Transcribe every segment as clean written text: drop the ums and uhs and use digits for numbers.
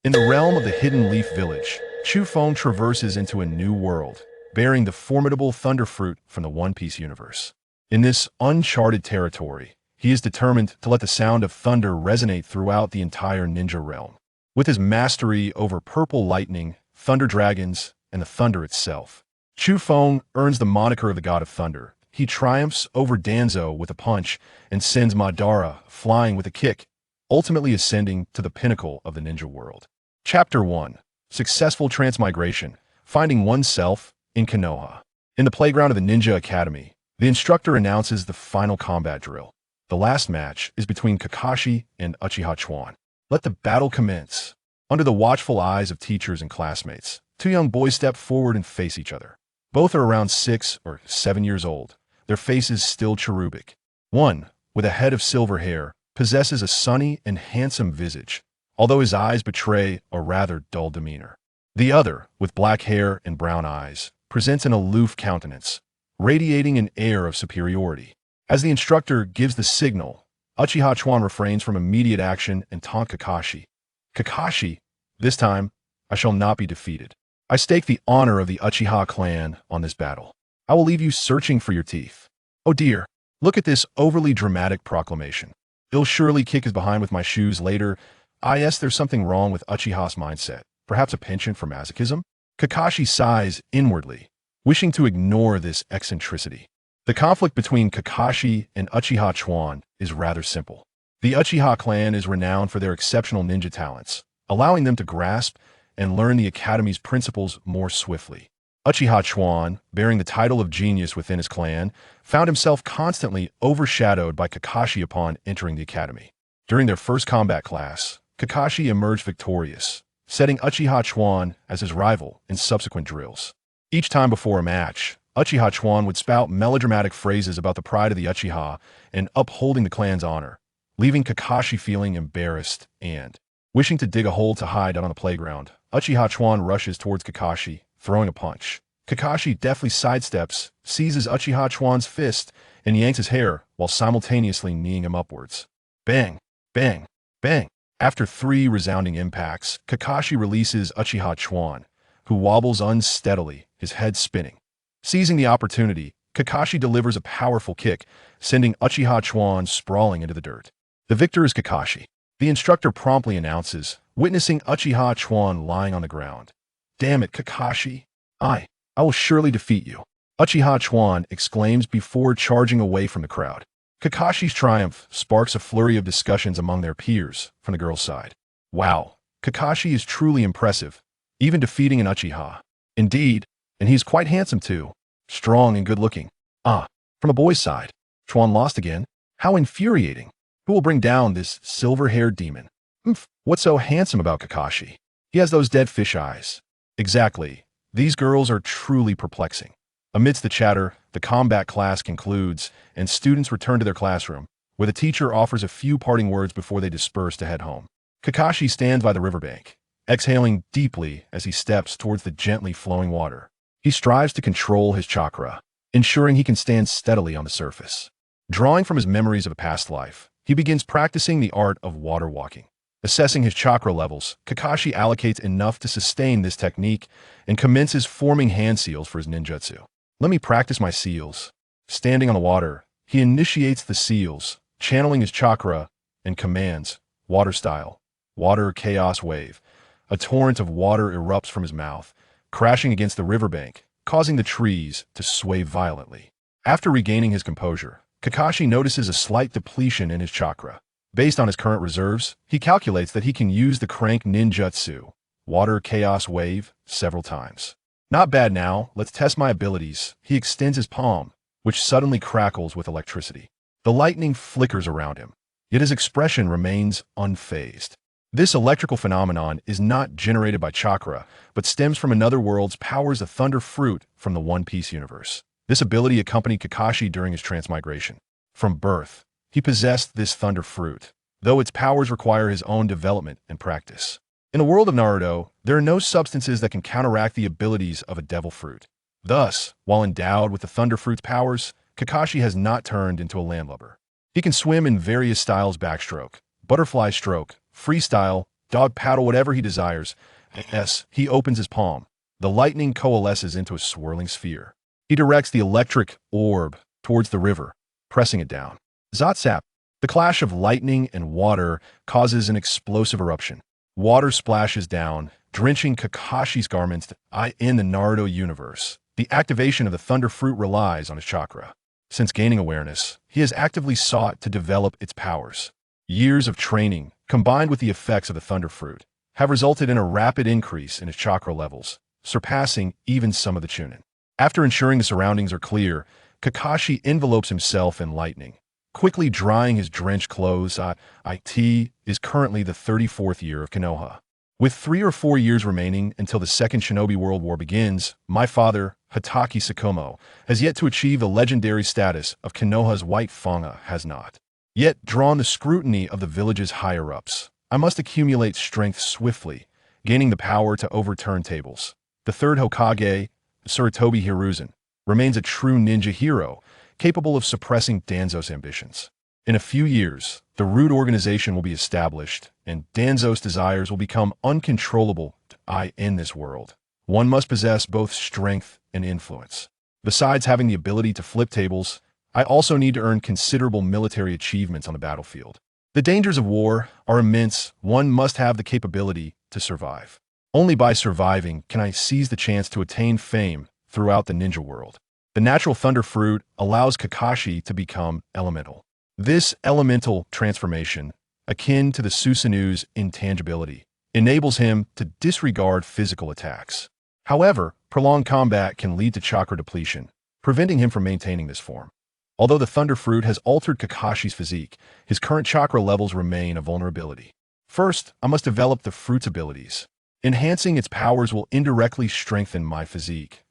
In the realm of the Hidden Leaf Village, Chu Feng traverses into a new world, bearing the formidable Thunder Fruit from the One Piece universe. In this uncharted territory, he is determined to let the sound of thunder resonate throughout the entire ninja realm. With his mastery over purple lightning, thunder dragons, and the thunder itself, Chu Feng earns the moniker of the God of Thunder. He triumphs over Danzo with a punch and sends Madara flying with a kick, ultimately ascending to the pinnacle of the ninja world. Chapter 1. Successful Transmigration, Finding Oneself in Konoha. In the playground of the Ninja Academy, the instructor announces the final combat drill. The last match is between Kakashi and Uchiha Chuan. Let the battle commence. Under the watchful eyes of teachers and classmates, two young boys step forward and face each other. Both are around 6 or 7 years old, their faces still cherubic. One, with a head of silver hair, possesses a sunny and handsome visage, although his eyes betray a rather dull demeanor. The other, with black hair and brown eyes, presents an aloof countenance, radiating an air of superiority. As the instructor gives the signal, Uchiha Chuan refrains from immediate action and taunts Kakashi. Kakashi, this time, I shall not be defeated. I stake the honor of the Uchiha clan on this battle. I will leave you searching for your teeth. Oh dear, look at this overly dramatic proclamation. He'll surely kick his behind with my shoes later. Yes, there's something wrong with Uchiha's mindset. Perhaps a penchant for masochism? Kakashi sighs inwardly, wishing to ignore this eccentricity. The conflict between Kakashi and Uchiha Chuan is rather simple. The Uchiha clan is renowned for their exceptional ninja talents, allowing them to grasp and learn the academy's principles more swiftly. Uchiha Chuan, bearing the title of genius within his clan, found himself constantly overshadowed by Kakashi upon entering the academy. During their first combat class, Kakashi emerged victorious, setting Uchiha Chuan as his rival in subsequent drills. Each time before a match, Uchiha Chuan would spout melodramatic phrases about the pride of the Uchiha and upholding the clan's honor, leaving Kakashi feeling embarrassed and wishing to dig a hole to hide out on the playground. Uchiha Chuan rushes towards Kakashi, throwing a punch. Kakashi deftly sidesteps, seizes Uchiha Chuan's fist, and yanks his hair while simultaneously kneeing him upwards. Bang! Bang! Bang! After 3 resounding impacts, Kakashi releases Uchiha Chuan, who wobbles unsteadily, his head spinning. Seizing the opportunity, Kakashi delivers a powerful kick, sending Uchiha Chuan sprawling into the dirt. The victor is Kakashi, the instructor promptly announces, witnessing Uchiha Chuan lying on the ground. Damn it, Kakashi. I will surely defeat you, Uchiha Chuan exclaims before charging away from the crowd. Kakashi's triumph sparks a flurry of discussions among their peers from the girls' side. Wow, Kakashi is truly impressive, even defeating an Uchiha. Indeed, and he's quite handsome too, strong and good-looking. From a boy's side, Chuan lost again. How infuriating. Who will bring down this silver-haired demon? What's so handsome about Kakashi? He has those dead fish eyes. Exactly. These girls are truly perplexing. Amidst the chatter, the combat class concludes, and students return to their classroom, where the teacher offers a few parting words before they disperse to head home. Kakashi stands by the riverbank, exhaling deeply as he steps towards the gently flowing water. He strives to control his chakra, ensuring he can stand steadily on the surface. Drawing from his memories of a past life, he begins practicing the art of water walking. Assessing his chakra levels, Kakashi allocates enough to sustain this technique and commences forming hand seals for his ninjutsu. Let me practice my seals. Standing on the water, he initiates the seals, channeling his chakra, and commands, water style, water chaos wave. A torrent of water erupts from his mouth, crashing against the riverbank, causing the trees to sway violently. After regaining his composure, Kakashi notices a slight depletion in his chakra. Based on his current reserves, he calculates that he can use the crank ninjutsu, water chaos wave, several times. Not bad now, let's test my abilities. He extends his palm, which suddenly crackles with electricity. The lightning flickers around him, yet his expression remains unfazed. This electrical phenomenon is not generated by chakra, but stems from another world's powers, the Thunder Fruit from the One Piece universe. This ability accompanied Kakashi during his transmigration. From birth, he possessed this Thunder Fruit, though its powers require his own development and practice. In the world of Naruto, there are no substances that can counteract the abilities of a devil fruit. Thus, while endowed with the Thunder Fruit's powers, Kakashi has not turned into a landlubber. He can swim in various styles: backstroke, butterfly stroke, freestyle, dog paddle whatever he desires. As he opens his palm, the lightning coalesces into a swirling sphere. He directs the electric orb towards the river, pressing it down. Zatsap. The clash of lightning and water causes an explosive eruption. Water splashes down, drenching Kakashi's garments in the Naruto universe. The activation of the Thunder Fruit relies on his chakra. Since gaining awareness, he has actively sought to develop its powers. Years of training, combined with the effects of the Thunder Fruit, have resulted in a rapid increase in his chakra levels, surpassing even some of the Chunin. After ensuring the surroundings are clear, Kakashi envelopes himself in lightning, quickly drying his drenched clothes. It is currently the 34th year of Konoha. With 3 or 4 years remaining until the Second Shinobi World War begins, my father, Hatake Sakomo, has yet to achieve the legendary status of Konoha's White Fanga has not yet drawn the scrutiny of the village's higher-ups. I must accumulate strength swiftly, gaining the power to overturn tables. The third Hokage, Tsurutobi Hiruzen, remains a true ninja hero, capable of suppressing Danzo's ambitions. In a few years, the root organization will be established, and Danzo's desires will become uncontrollable in this world. One must possess both strength and influence. Besides having the ability to flip tables, I also need to earn considerable military achievements on the battlefield. The dangers of war are immense. One must have the capability to survive. Only by surviving can I seize the chance to attain fame throughout the ninja world. The natural Thunder Fruit allows Kakashi to become elemental. This elemental transformation, akin to the Susanu's intangibility, enables him to disregard physical attacks. However, prolonged combat can lead to chakra depletion, preventing him from maintaining this form. Although the Thunder Fruit has altered Kakashi's physique, his current chakra levels remain a vulnerability. First, I must develop the fruit's abilities. Enhancing its powers will indirectly strengthen my physique.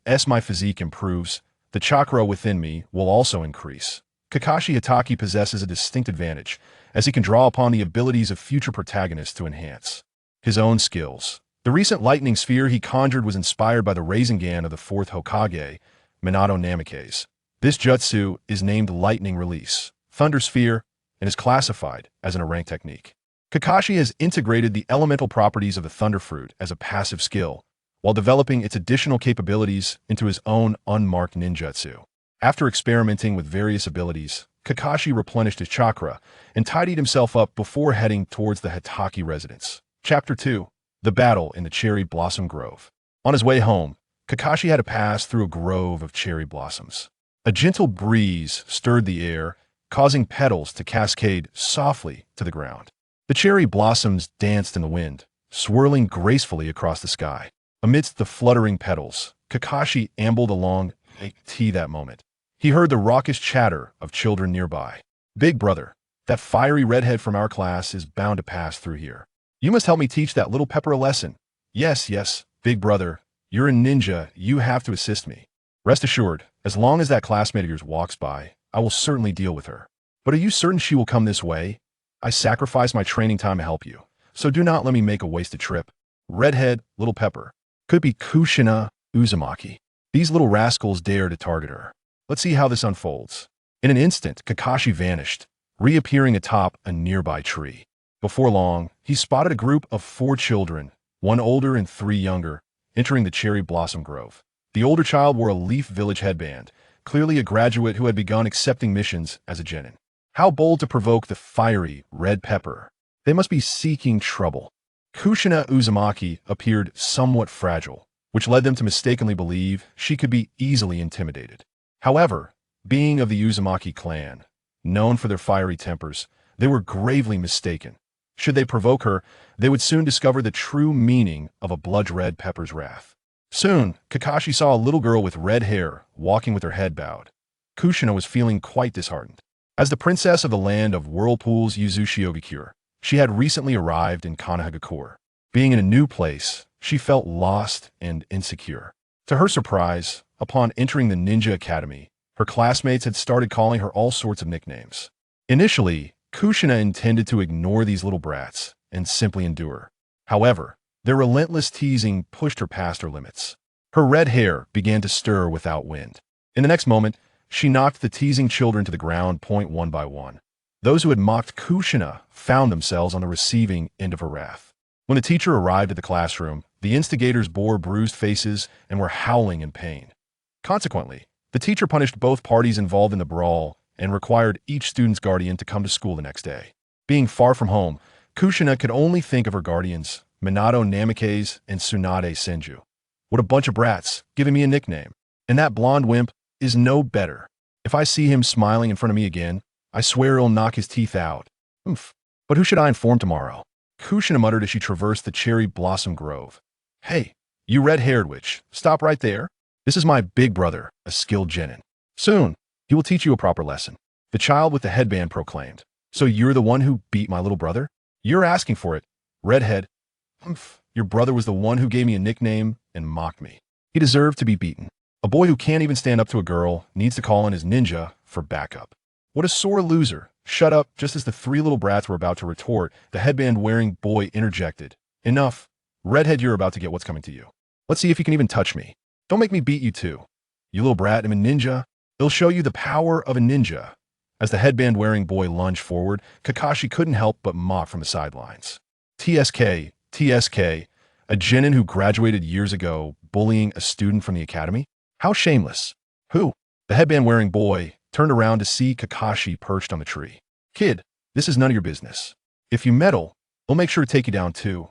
As my physique improves, the chakra within me will also increase. Kakashi Hatake possesses a distinct advantage, as he can draw upon the abilities of future protagonists to enhance his own skills. The recent lightning sphere he conjured was inspired by the Rasengan of the 4th Hokage, Minato Namikaze. This jutsu is named Lightning Release, Thunder Sphere, and is classified as an rank technique. Kakashi has integrated the elemental properties of the Thunder Fruit as a passive skill, while developing its additional capabilities into his own unmarked ninjutsu. After experimenting with various abilities, Kakashi replenished his chakra and tidied himself up before heading towards the Hatake residence. Chapter 2. The Battle in the Cherry Blossom Grove. On his way home, Kakashi had to pass through a grove of cherry blossoms. A gentle breeze stirred the air, causing petals to cascade softly to the ground. The cherry blossoms danced in the wind, swirling gracefully across the sky. Amidst the fluttering petals, Kakashi ambled along that moment. He heard the raucous chatter of children nearby. "Big brother, that fiery redhead from our class is bound to pass through here. You must help me teach that little pepper a lesson." Yes, big brother. You're a ninja. You have to assist me. Rest assured, as long as that classmate of yours walks by, I will certainly deal with her. But are you certain she will come this way? I sacrificed my training time to help you, so do not let me make a wasted trip. Redhead, little pepper. Could be Kushina Uzumaki. These little rascals dare to target her. Let's see how this unfolds. In an instant, Kakashi vanished, reappearing atop a nearby tree. Before long, he spotted a group of 4 children, 1 older and 3 younger, entering the cherry blossom grove. The older child wore a Leaf Village headband, clearly a graduate who had begun accepting missions as a genin. How bold to provoke the fiery red pepper. They must be seeking trouble. Kushina Uzumaki appeared somewhat fragile, which led them to mistakenly believe she could be easily intimidated. However, being of the Uzumaki clan, known for their fiery tempers, they were gravely mistaken. Should they provoke her, they would soon discover the true meaning of a blood-red pepper's wrath. Soon, Kakashi saw a little girl with red hair walking with her head bowed. Kushina was feeling quite disheartened. As the princess of the land of whirlpools Yuzushiyogakure, she had recently arrived in Konohagakure. Being in a new place, she felt lost and insecure. To her surprise, upon entering the Ninja Academy, her classmates had started calling her all sorts of nicknames. Initially, Kushina intended to ignore these little brats and simply endure. However, their relentless teasing pushed her past her limits. Her red hair began to stir without wind. In the next moment, she knocked the teasing children to the ground one by one. Those who had mocked Kushina found themselves on the receiving end of her wrath. When the teacher arrived at the classroom, the instigators bore bruised faces and were howling in pain. Consequently, the teacher punished both parties involved in the brawl and required each student's guardian to come to school the next day. Being far from home, Kushina could only think of her guardians, Minato Namikaze and Tsunade Senju. What a bunch of brats, giving me a nickname. And that blonde wimp is no better. If I see him smiling in front of me again, I swear he'll knock his teeth out. Oomph. But who should I inform tomorrow? Kushina muttered as she traversed the cherry blossom grove. Hey, you red-haired witch, stop right there. This is my big brother, a skilled genin. Soon, he will teach you a proper lesson. The child with the headband proclaimed. So you're the one who beat my little brother? You're asking for it. Redhead. Humph. Your brother was the one who gave me a nickname and mocked me. He deserved to be beaten. A boy who can't even stand up to a girl needs to call in his ninja for backup. What a sore loser. Shut up. Just as the three little brats were about to retort, the headband-wearing boy interjected. Enough. Redhead, you're about to get what's coming to you. Let's see if you can even touch me. Don't make me beat you too. You little brat, I'm a ninja. It'll show you the power of a ninja. As the headband-wearing boy lunged forward, Kakashi couldn't help but mock from the sidelines. TSK, a genin who graduated years ago, bullying a student from the academy? How shameless. Who? The headband-wearing boy turned around to see Kakashi perched on the tree. Kid, this is none of your business. If you meddle, we'll make sure to take you down too.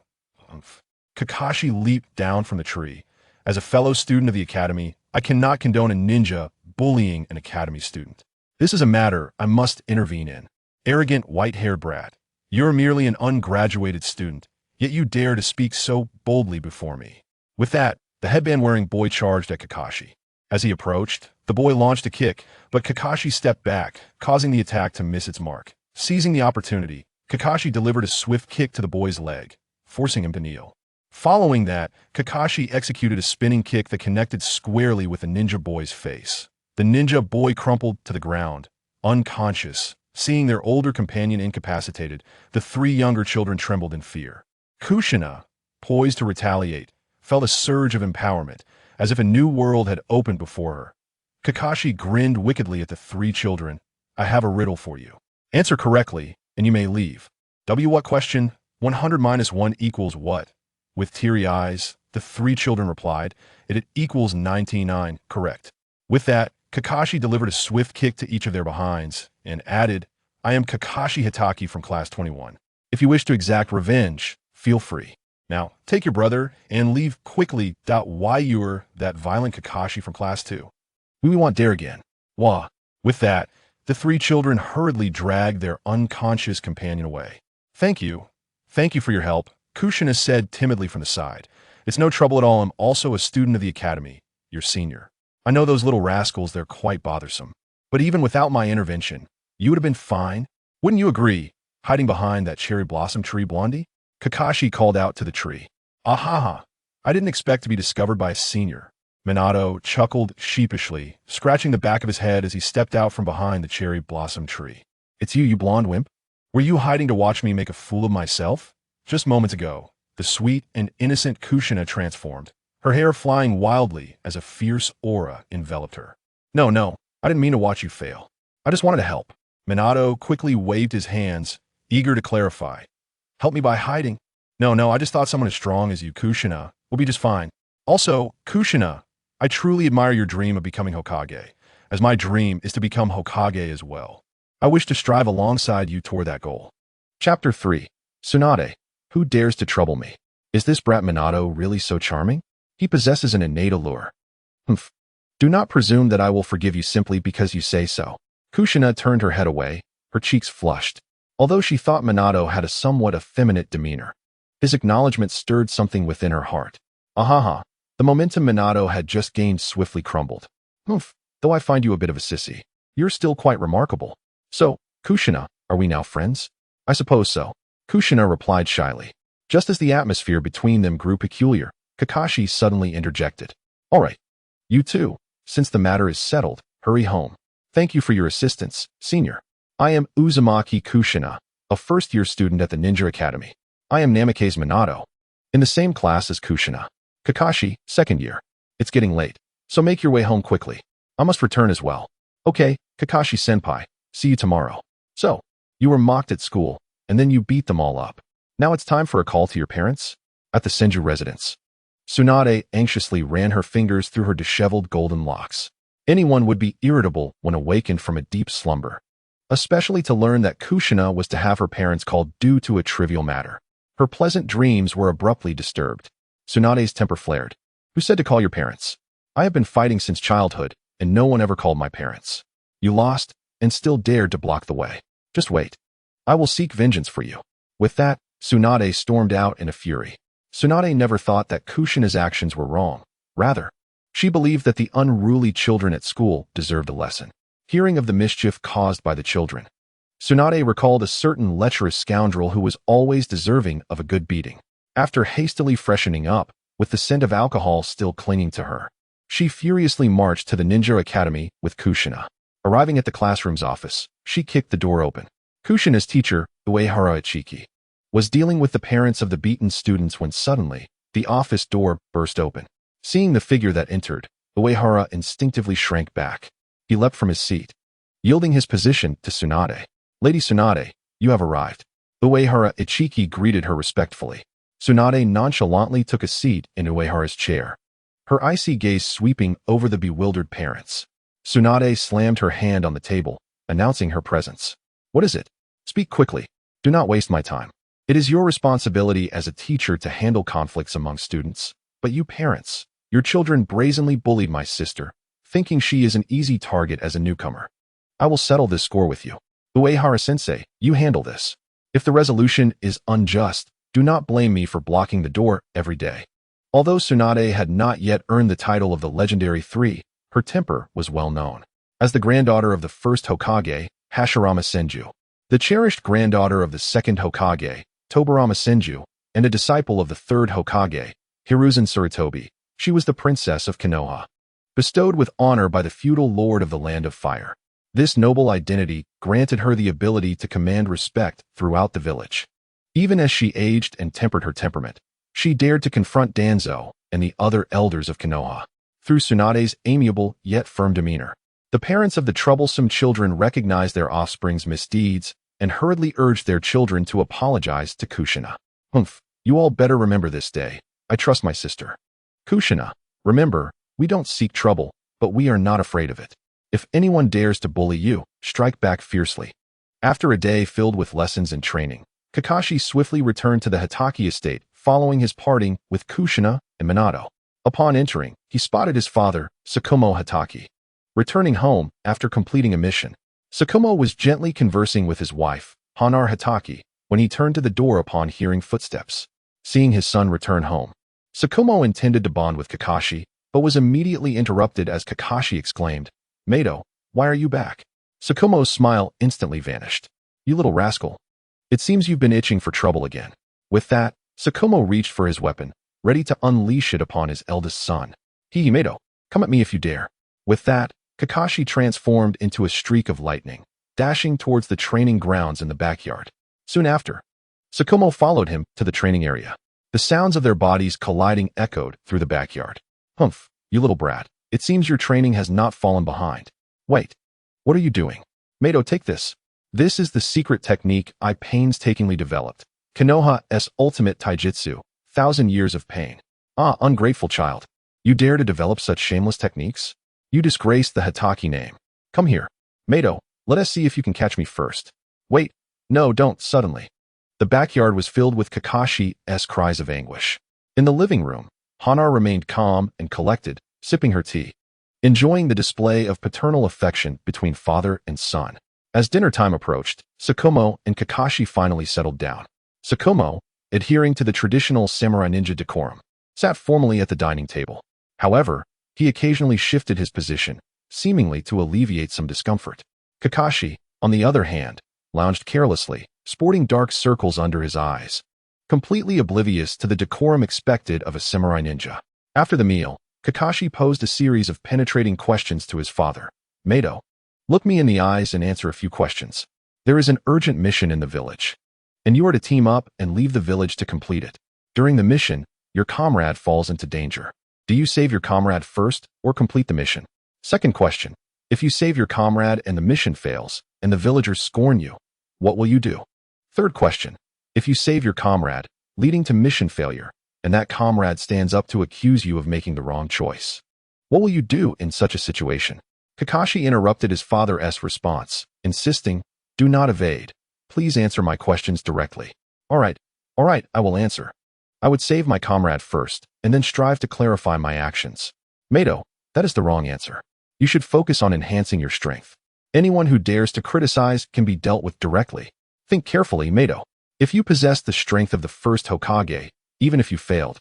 Humph. Kakashi leaped down from the tree. As a fellow student of the academy, I cannot condone a ninja bullying an academy student. This is a matter I must intervene in. Arrogant white-haired brat, you're merely an ungraduated student, yet you dare to speak so boldly before me. With that, the headband-wearing boy charged at Kakashi. As he approached, the boy launched a kick, but Kakashi stepped back, causing the attack to miss its mark. Seizing the opportunity, Kakashi delivered a swift kick to the boy's leg, forcing him to kneel. Following that, Kakashi executed a spinning kick that connected squarely with the ninja boy's face. The ninja boy crumpled to the ground, unconscious. Seeing their older companion incapacitated, the three younger children trembled in fear. Kushina, poised to retaliate, felt a surge of empowerment, as if a new world had opened before her. Kakashi grinned wickedly at the three children. I have a riddle for you. Answer correctly, and you may leave. What question? 100 minus 1 equals what? With teary eyes, the three children replied, it equals 99, correct. With that, Kakashi delivered a swift kick to each of their behinds, and added, I am Kakashi Hitaki from class 21. If you wish to exact revenge, feel free. Now, take your brother and leave quickly. Why you're that violent Kakashi from class 2. We want dare again. Wah. With that, the three children hurriedly dragged their unconscious companion away. Thank you for your help, Kushina said timidly from the side. It's no trouble at all. I'm also a student of the academy, your senior. I know those little rascals, they're quite bothersome. But even without my intervention, you would have been fine. Wouldn't you agree, hiding behind that cherry blossom tree, Blondie? Kakashi called out to the tree. Ahaha, I didn't expect to be discovered by a senior. Minato chuckled sheepishly, scratching the back of his head as he stepped out from behind the cherry blossom tree. It's you blonde wimp? Were you hiding to watch me make a fool of myself? Just moments ago, the sweet and innocent Kushina transformed, her hair flying wildly as a fierce aura enveloped her. No, I didn't mean to watch you fail. I just wanted to help. Minato quickly waved his hands, eager to clarify. Help me by hiding? No, I just thought someone as strong as you, Kushina, will be just fine. Also, Kushina, I truly admire your dream of becoming Hokage, as my dream is to become Hokage as well. I wish to strive alongside you toward that goal. Chapter 3. Tsunade. Who dares to trouble me? Is this brat Minato really so charming? He possesses an innate allure. Humph. Do not presume that I will forgive you simply because you say so. Kushina turned her head away, her cheeks flushed, although she thought Minato had a somewhat effeminate demeanor. His acknowledgement stirred something within her heart. Ahaha, the momentum Minato had just gained swiftly crumbled. Humph, though I find you a bit of a sissy, you're still quite remarkable. So, Kushina, are we now friends? I suppose so. Kushina replied shyly. Just as the atmosphere between them grew peculiar, Kakashi suddenly interjected. All right, you two, since the matter is settled, hurry home. Thank you for your assistance, senior. I am Uzumaki Kushina, a first-year student at the Ninja Academy. I am Namikaze Minato, in the same class as Kushina. Kakashi, second year. It's getting late, so make your way home quickly. I must return as well. Okay, Kakashi-senpai, see you tomorrow. So, You were mocked at school, and then you beat them all up. Now it's time for a call to your parents? At the Senju residence. Tsunade anxiously ran her fingers through her disheveled golden locks. Anyone would be irritable when awakened from a deep slumber, especially to learn that Kushina was to have her parents called due to a trivial matter. Her pleasant dreams were abruptly disturbed. Tsunade's temper flared. Who said to call your parents? I have been fighting since childhood, and no one ever called my parents. You lost, and still dared to block the way. Just wait. I will seek vengeance for you. With that, Tsunade stormed out in a fury. Tsunade never thought that Kushina's actions were wrong. Rather, she believed that the unruly children at school deserved a lesson. Hearing of the mischief caused by the children, Tsunade recalled a certain lecherous scoundrel who was always deserving of a good beating. After hastily freshening up, with the scent of alcohol still clinging to her, she furiously marched to the ninja academy with Kushina. Arriving at the classroom's office, she kicked the door open. Kushina's teacher, Uehara Ichiki, was dealing with the parents of the beaten students when suddenly, the office door burst open. Seeing the figure that entered, Uehara instinctively shrank back. He leapt from his seat, yielding his position to Tsunade. Lady Tsunade, you have arrived. Uehara Ichiki greeted her respectfully. Tsunade nonchalantly took a seat in Uehara's chair, her icy gaze sweeping over the bewildered parents. Tsunade slammed her hand on the table, announcing her presence. What is it? Speak quickly. Do not waste my time. It is your responsibility as a teacher to handle conflicts among students. But you parents, your children brazenly bullied my sister, thinking she is an easy target as a newcomer. I will settle this score with you. Uehara-sensei, you handle this. If the resolution is unjust, do not blame me for blocking the door every day. Although Tsunade had not yet earned the title of the legendary three, her temper was well known. As the granddaughter of the first Hokage, Hashirama Senju, the cherished granddaughter of the second Hokage, Tobarama Senju, and a disciple of the third Hokage, Hiruzen Tsurutobi, she was the princess of Konoha, bestowed with honor by the feudal lord of the Land of Fire. This noble identity granted her the ability to command respect throughout the village. Even as she aged and tempered her temperament, she dared to confront Danzo and the other elders of Konoha. Through Tsunade's amiable yet firm demeanor, the parents of the troublesome children recognized their offspring's misdeeds and hurriedly urged their children to apologize to Kushina. Humph, you all better remember this day. I trust my sister. Kushina, remember, we don't seek trouble, but we are not afraid of it. If anyone dares to bully you, strike back fiercely. After a day filled with lessons and training, Kakashi swiftly returned to the Hitaki estate following his parting with Kushina and Minato. Upon entering, he spotted his father, Tsukumo Hitaki. Returning home after completing a mission, Tsukumo was gently conversing with his wife, Hanar Hitaki, when he turned to the door upon hearing footsteps. Seeing his son return home, Tsukumo intended to bond with Kakashi, but was immediately interrupted as Kakashi exclaimed, "Mato, why are you back?" Tsukumo's smile instantly vanished. "You little rascal. It seems you've been itching for trouble again." With that, Tsukumo reached for his weapon, ready to unleash it upon his eldest son. "Mato, come at me if you dare." With that, Kakashi transformed into a streak of lightning, dashing towards the training grounds in the backyard. Soon after, Tsukumo followed him to the training area. The sounds of their bodies colliding echoed through the backyard. "Humph, you little brat. It seems your training has not fallen behind. Wait, what are you doing? Mato, take this. This is the secret technique I painstakingly developed. Konoha's ultimate taijutsu, 1,000 years of pain. Ah, ungrateful child. You dare to develop such shameless techniques? You disgrace the Hitaki name. Come here. Mato, let us see if you can catch me first." "Wait, no, don't," suddenly. The backyard was filled with Kakashi's cries of anguish. In the living room, Hanar remained calm and collected, sipping her tea, enjoying the display of paternal affection between father and son. As dinner time approached, Tsukumo and Kakashi finally settled down. Tsukumo, adhering to the traditional samurai ninja decorum, sat formally at the dining table. However, he occasionally shifted his position, seemingly to alleviate some discomfort. Kakashi, on the other hand, lounged carelessly, sporting dark circles under his eyes, completely oblivious to the decorum expected of a samurai ninja. After the meal, Kakashi posed a series of penetrating questions to his father. "Mato, look me in the eyes and answer a few questions. There is an urgent mission in the village, and you are to team up and leave the village to complete it. During the mission, your comrade falls into danger. Do you save your comrade first or complete the mission? Second question, if you save your comrade and the mission fails, and the villagers scorn you, what will you do? Third question. If you save your comrade, leading to mission failure, and that comrade stands up to accuse you of making the wrong choice, what will you do in such a situation? Kakashi interrupted his father's response, insisting, do not evade. Please answer my questions directly. All right, I will answer. I would save my comrade first, and then strive to clarify my actions. Mato, that is the wrong answer. You should focus on enhancing your strength. Anyone who dares to criticize can be dealt with directly. Think carefully, Mato. If you possess the strength of the first Hokage, even if you failed,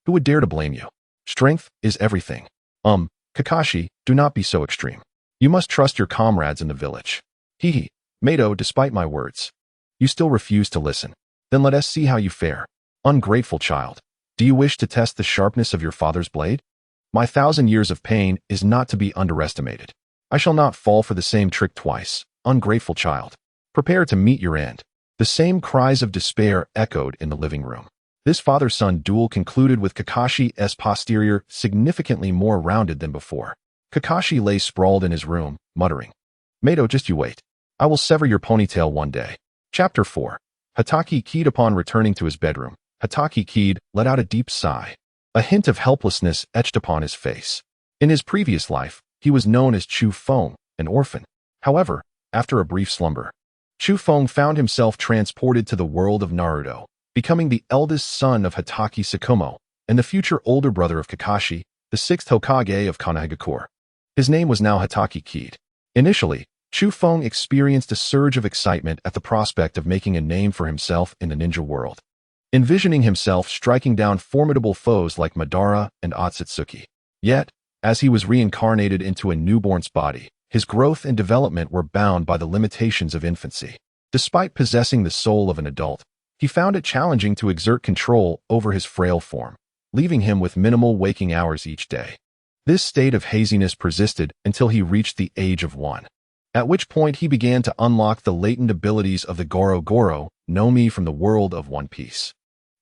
who would dare to blame you? Strength is everything. Kakashi, do not be so extreme. You must trust your comrades in the village. Hehe, Mato, despite my words. You still refuse to listen. Then let us see how you fare. Ungrateful child. Do you wish to test the sharpness of your father's blade? My 1,000 years of pain is not to be underestimated. I shall not fall for the same trick twice. Ungrateful child. Prepare to meet your end. The same cries of despair echoed in the living room. This father-son duel concluded with Kakashi's posterior significantly more rounded than before. Kakashi lay sprawled in his room, muttering, Mato, just you wait. I will sever your ponytail one day. Chapter 4. Hatake keyed. Upon returning to his bedroom, Hatake keyed let out a deep sigh. A hint of helplessness etched upon his face. In his previous life, he was known as Chu Feng, an orphan. However, after a brief slumber, Chu Feng found himself transported to the world of Naruto, becoming the eldest son of Hatake Tsukumo and the future older brother of Kakashi, the 6th Hokage of Konohagakure. His name was now Hatake Kid. Initially, Chu Feng experienced a surge of excitement at the prospect of making a name for himself in the ninja world, envisioning himself striking down formidable foes like Madara and Otsutsuki. Yet, as he was reincarnated into a newborn's body, his growth and development were bound by the limitations of infancy. Despite possessing the soul of an adult, he found it challenging to exert control over his frail form, leaving him with minimal waking hours each day. This state of haziness persisted until he reached the age of 1, at which point he began to unlock the latent abilities of the Goro Goro no Mi from the world of One Piece.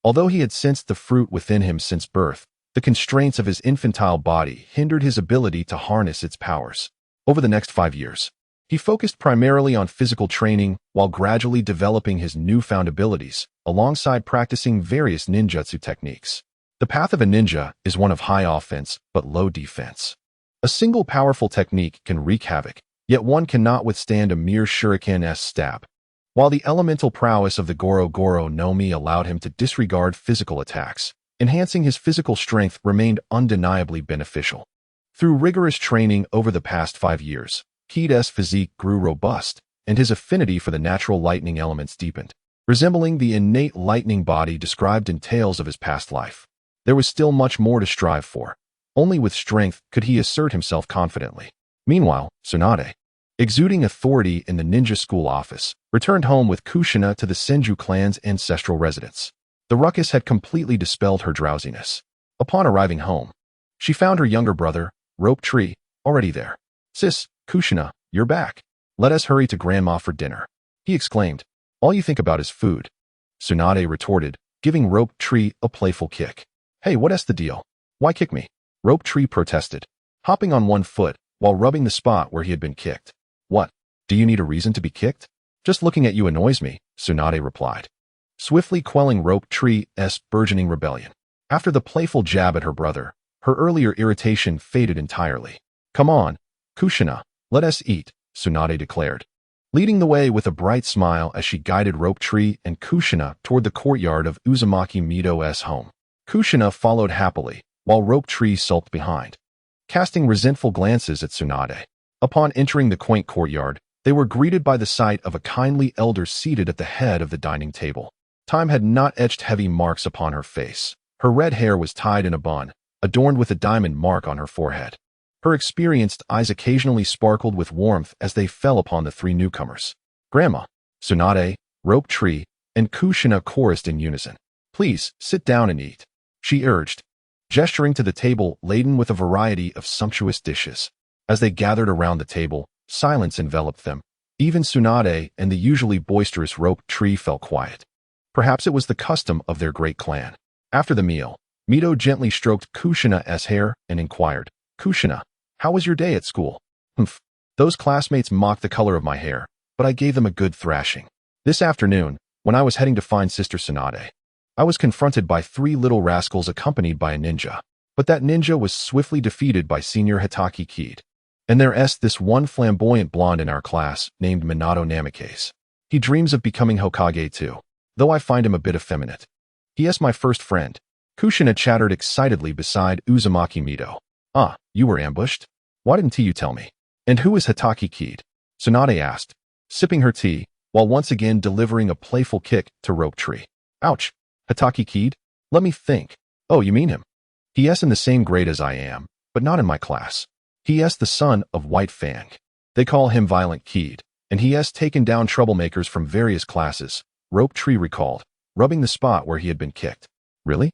Although he had sensed the fruit within him since birth, the constraints of his infantile body hindered his ability to harness its powers. Over the next 5 years, he focused primarily on physical training while gradually developing his newfound abilities, alongside practicing various ninjutsu techniques. The path of a ninja is one of high offense but low defense. A single powerful technique can wreak havoc, yet one cannot withstand a mere shuriken-esque stab. While the elemental prowess of the Goro Goro no Mi allowed him to disregard physical attacks, enhancing his physical strength remained undeniably beneficial. Through rigorous training over the past 5 years, Kid's physique grew robust, and his affinity for the natural lightning elements deepened, resembling the innate lightning body described in tales of his past life. There was still much more to strive for. Only with strength could he assert himself confidently. Meanwhile, Tsunade, exuding authority in the ninja school office, returned home with Kushina to the Senju clan's ancestral residence. The ruckus had completely dispelled her drowsiness. Upon arriving home, she found her younger brother, Rope Tree, already there. Sis, Kushina, you're back. Let us hurry to Grandma for dinner, he exclaimed. All you think about is food, Tsunade retorted, giving Rope Tree a playful kick. Hey, what's the deal? Why kick me? Rope Tree protested, hopping on one foot while rubbing the spot where he had been kicked. What? Do you need a reason to be kicked? Just looking at you annoys me, Tsunade replied, swiftly quelling Rope Tree's burgeoning rebellion. After the playful jab at her brother, her earlier irritation faded entirely. Come on, Kushina, let us eat, Tsunade declared, leading the way with a bright smile as she guided Rope Tree and Kushina toward the courtyard of Uzumaki Mido's home. Kushina followed happily, while Rope Tree sulked behind, casting resentful glances at Tsunade. Upon entering the quaint courtyard, they were greeted by the sight of a kindly elder seated at the head of the dining table. Time had not etched heavy marks upon her face. Her red hair was tied in a bun, adorned with a diamond mark on her forehead. Her experienced eyes occasionally sparkled with warmth as they fell upon the 3 newcomers. Grandma, Tsunade, Rope Tree, and Kushina chorused in unison. Please, sit down and eat, she urged, gesturing to the table laden with a variety of sumptuous dishes. As they gathered around the table, silence enveloped them. Even Tsunade and the usually boisterous Rope Tree fell quiet. Perhaps it was the custom of their great clan. After the meal, Mito gently stroked Kushina's hair and inquired, Kushina, how was your day at school? Those classmates mocked the color of my hair, but I gave them a good thrashing. This afternoon, when I was heading to find Sister Tsunade, I was confronted by 3 little rascals accompanied by a ninja. But that ninja was swiftly defeated by Senior Hitaki Kid. And there's this one flamboyant blonde in our class named Minato Namikaze. He dreams of becoming Hokage too, though I find him a bit effeminate. He is my first friend. Kushina chattered excitedly beside Uzumaki Mito. Ah, you were ambushed? Why didn't you tell me? And who is Hitaki Kid? Tsunade asked, sipping her tea, while once again delivering a playful kick to Rope Tree. Ouch. Hitaki Kid? Let me think. Oh, you mean him? He is in the same grade as I am, but not in my class. He is the son of White Fang. They call him Violent Kid, and he has taken down troublemakers from various classes, Rope Tree recalled, rubbing the spot where he had been kicked. Really?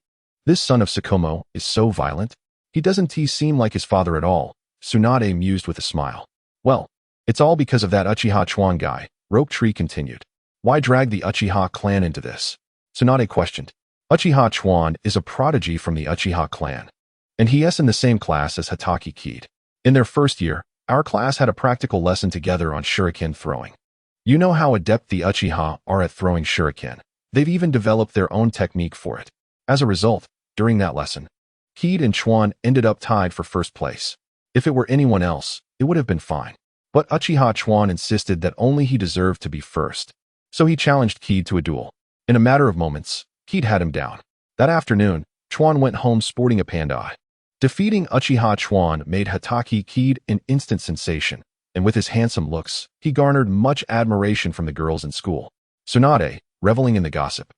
This son of Tsukumo is so violent? He doesn't seem like his father at all, Tsunade mused with a smile. Well, it's all because of that Uchiha Chuan guy, Rope Tree continued. Why drag the Uchiha clan into this? Tsunade questioned. Uchiha Chuan is a prodigy from the Uchiha clan, and he is in the same class as Hitaki Kid. In their first year, our class had a practical lesson together on shuriken throwing. You know how adept the Uchiha are at throwing shuriken. They've even developed their own technique for it. As a result, during that lesson, Kid and Chuan ended up tied for first place. If it were anyone else, it would have been fine. But Uchiha Chuan insisted that only he deserved to be first. So he challenged Kid to a duel. In a matter of moments, Kid had him down. That afternoon, Chuan went home sporting a panda eye. Defeating Uchiha Chuan made Hitaki Kid an instant sensation, and with his handsome looks, he garnered much admiration from the girls in school. Tsunade, reveling in the gossip,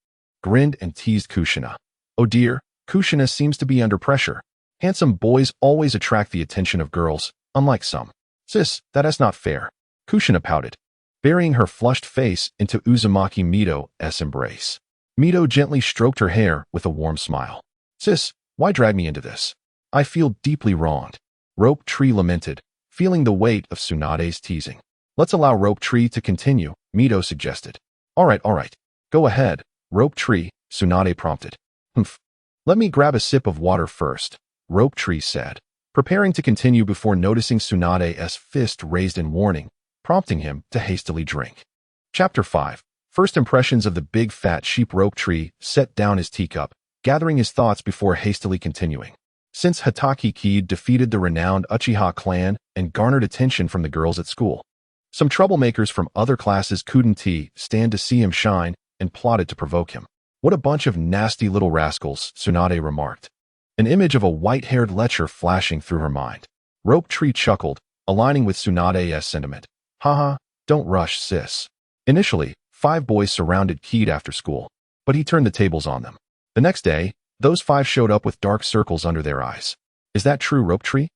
grinned and teased Kushina. Oh dear, Kushina seems to be under pressure. Handsome boys always attract the attention of girls, unlike some. Sis, that is not fair. Kushina pouted, burying her flushed face into Uzumaki Mito's embrace. Mito gently stroked her hair with a warm smile. Sis, why drag me into this? I feel deeply wronged. Rope Tree lamented, feeling the weight of Tsunade's teasing. Let's allow Rope Tree to continue, Mito suggested. All right. Go ahead, Rope Tree, Tsunade prompted. Humph. Let me grab a sip of water first, Rope Tree said, preparing to continue before noticing Tsunade's fist raised in warning, prompting him to hastily drink. Chapter 5. First impressions of the big fat sheep. Rope Tree set down his teacup, gathering his thoughts before hastily continuing. Since Hitaki Kid defeated the renowned Uchiha clan and garnered attention from the girls at school, some troublemakers from other classes couldn't stand to see him shine and plotted to provoke him. What a bunch of nasty little rascals, Tsunade remarked, an image of a white-haired lecher flashing through her mind. Rope Tree chuckled, aligning with Tsunade's sentiment. Haha, don't rush, sis. Initially, 5 boys surrounded Kid after school, but he turned the tables on them. The next day, those 5 showed up with dark circles under their eyes. Is that true, Rope Tree?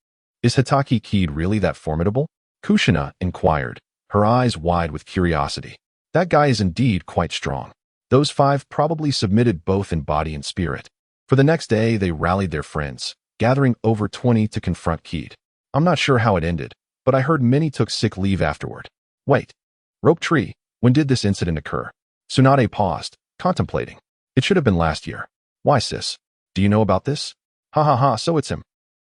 Is Hitaki Kid really that formidable? Kushina inquired, her eyes wide with curiosity. That guy is indeed quite strong. Those 5 probably submitted both in body and spirit. For the next day, they rallied their friends, gathering over 20 to confront Kid. I'm not sure how it ended, but I heard many took sick leave afterward. Wait. Rope Tree, when did this incident occur? Tsunade paused, contemplating. It should have been last year. Why, sis? Do you know about this? Ha, so it's him.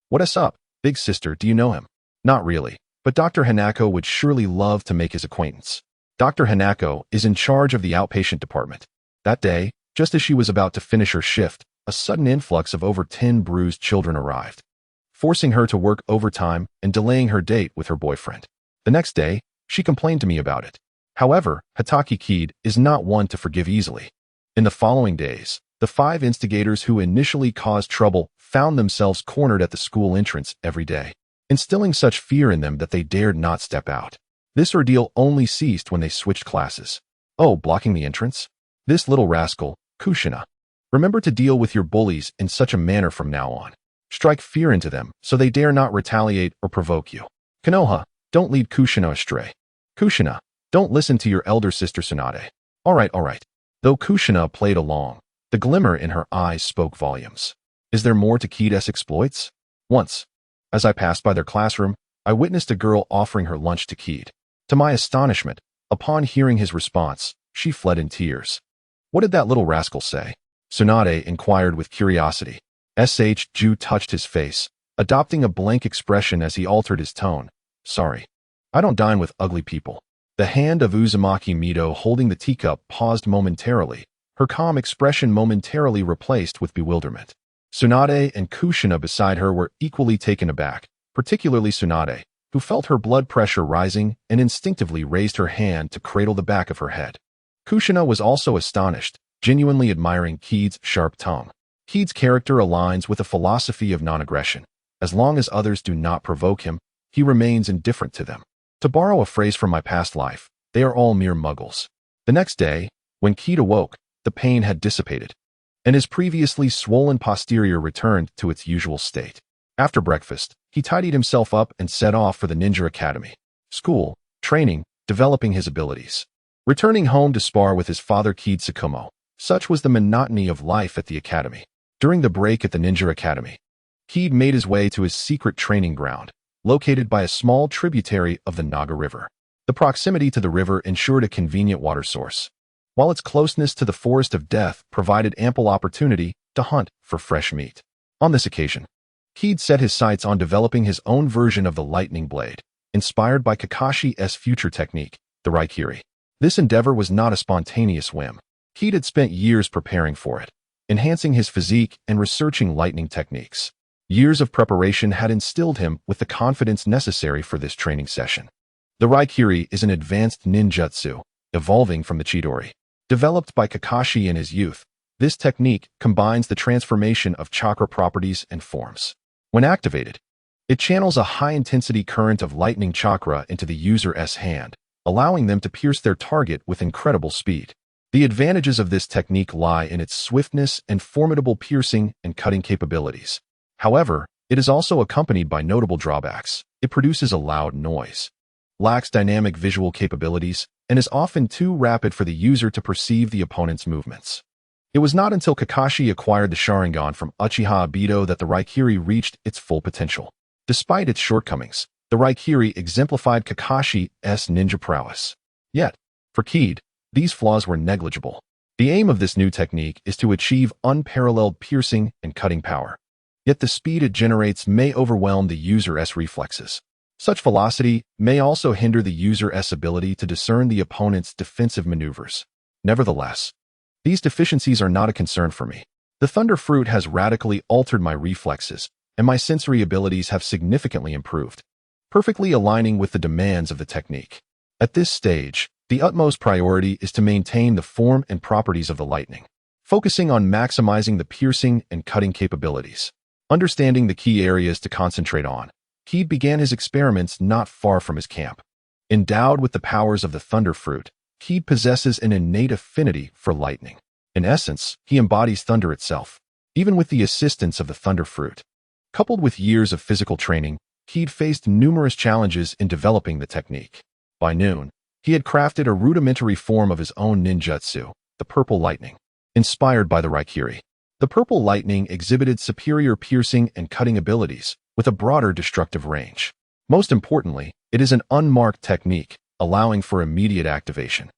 What is up, big sister, do you know him? Not really, but Dr. Hanako would surely love to make his acquaintance. Dr. Hanako is in charge of the outpatient department. That day, just as she was about to finish her shift, a sudden influx of over 10 bruised children arrived, forcing her to work overtime and delaying her date with her boyfriend. The next day, she complained to me about it. However, Hitaki Kid is not one to forgive easily. In the following days, the 5 instigators who initially caused trouble found themselves cornered at the school entrance every day, instilling such fear in them that they dared not step out. This ordeal only ceased when they switched classes. Oh, blocking the entrance? This little rascal, Kushina. Remember to deal with your bullies in such a manner from now on. Strike fear into them so they dare not retaliate or provoke you. Konoha, don't lead Kushina astray. Kushina, don't listen to your elder sister Tsunade. All right. Though Kushina played along, the glimmer in her eyes spoke volumes. Is there more to Kid's exploits? Once, as I passed by their classroom, I witnessed a girl offering her lunch to Kid. To my astonishment, upon hearing his response, she fled in tears. What did that little rascal say? Tsunade inquired with curiosity. Ju touched his face, adopting a blank expression as he altered his tone. Sorry. I don't dine with ugly people. The hand of Uzumaki Mido holding the teacup paused momentarily, her calm expression momentarily replaced with bewilderment. Tsunade and Kushina beside her were equally taken aback, particularly Tsunade, who felt her blood pressure rising and instinctively raised her hand to cradle the back of her head. Kushina was also astonished, genuinely admiring Kiid's sharp tongue. Kiid's character aligns with a philosophy of non-aggression. As long as others do not provoke him, he remains indifferent to them. To borrow a phrase from my past life, they are all mere muggles. The next day, when Kiid awoke, the pain had dissipated, and his previously swollen posterior returned to its usual state. After breakfast, he tidied himself up and set off for the Ninja Academy. School, training, developing his abilities. Returning home to spar with his father Kiid Tsukumo. Such was the monotony of life at the academy. During the break at the Ninja Academy, Kiid made his way to his secret training ground, located by a small tributary of the Naga River. The proximity to the river ensured a convenient water source, while its closeness to the Forest of Death provided ample opportunity to hunt for fresh meat. On this occasion, Kiid set his sights on developing his own version of the lightning blade, inspired by Kakashi's future technique, the Raikiri. This endeavor was not a spontaneous whim. Kiid had spent years preparing for it, enhancing his physique and researching lightning techniques. Years of preparation had instilled him with the confidence necessary for this training session. The Raikiri is an advanced ninjutsu, evolving from the Chidori. Developed by Kakashi in his youth, this technique combines the transformation of chakra properties and forms. When activated, it channels a high-intensity current of lightning chakra into the user's hand, allowing them to pierce their target with incredible speed. The advantages of this technique lie in its swiftness and formidable piercing and cutting capabilities. However, it is also accompanied by notable drawbacks. It produces a loud noise, lacks dynamic visual capabilities, and is often too rapid for the user to perceive the opponent's movements. It was not until Kakashi acquired the Sharingan from Uchiha Obito that the Raikiri reached its full potential. Despite its shortcomings, the Raikiri exemplified Kakashi's ninja prowess. Yet, for Kiid, these flaws were negligible. The aim of this new technique is to achieve unparalleled piercing and cutting power. Yet the speed it generates may overwhelm the user's reflexes. Such velocity may also hinder the user's ability to discern the opponent's defensive maneuvers. Nevertheless, these deficiencies are not a concern for me. The Thunder Fruit has radically altered my reflexes, and my sensory abilities have significantly improved, perfectly aligning with the demands of the technique. At this stage, the utmost priority is to maintain the form and properties of the lightning, focusing on maximizing the piercing and cutting capabilities. Understanding the key areas to concentrate on, Kiid began his experiments not far from his camp. Endowed with the powers of the Thunder Fruit, Kiid possesses an innate affinity for lightning. In essence, he embodies thunder itself, even with the assistance of the Thunder Fruit. Coupled with years of physical training, Kiid faced numerous challenges in developing the technique. By noon, he had crafted a rudimentary form of his own ninjutsu, the Purple Lightning. Inspired by the Raikiri, the Purple Lightning exhibited superior piercing and cutting abilities, with a broader destructive range. Most importantly, it is an unmarked technique, allowing for immediate activation.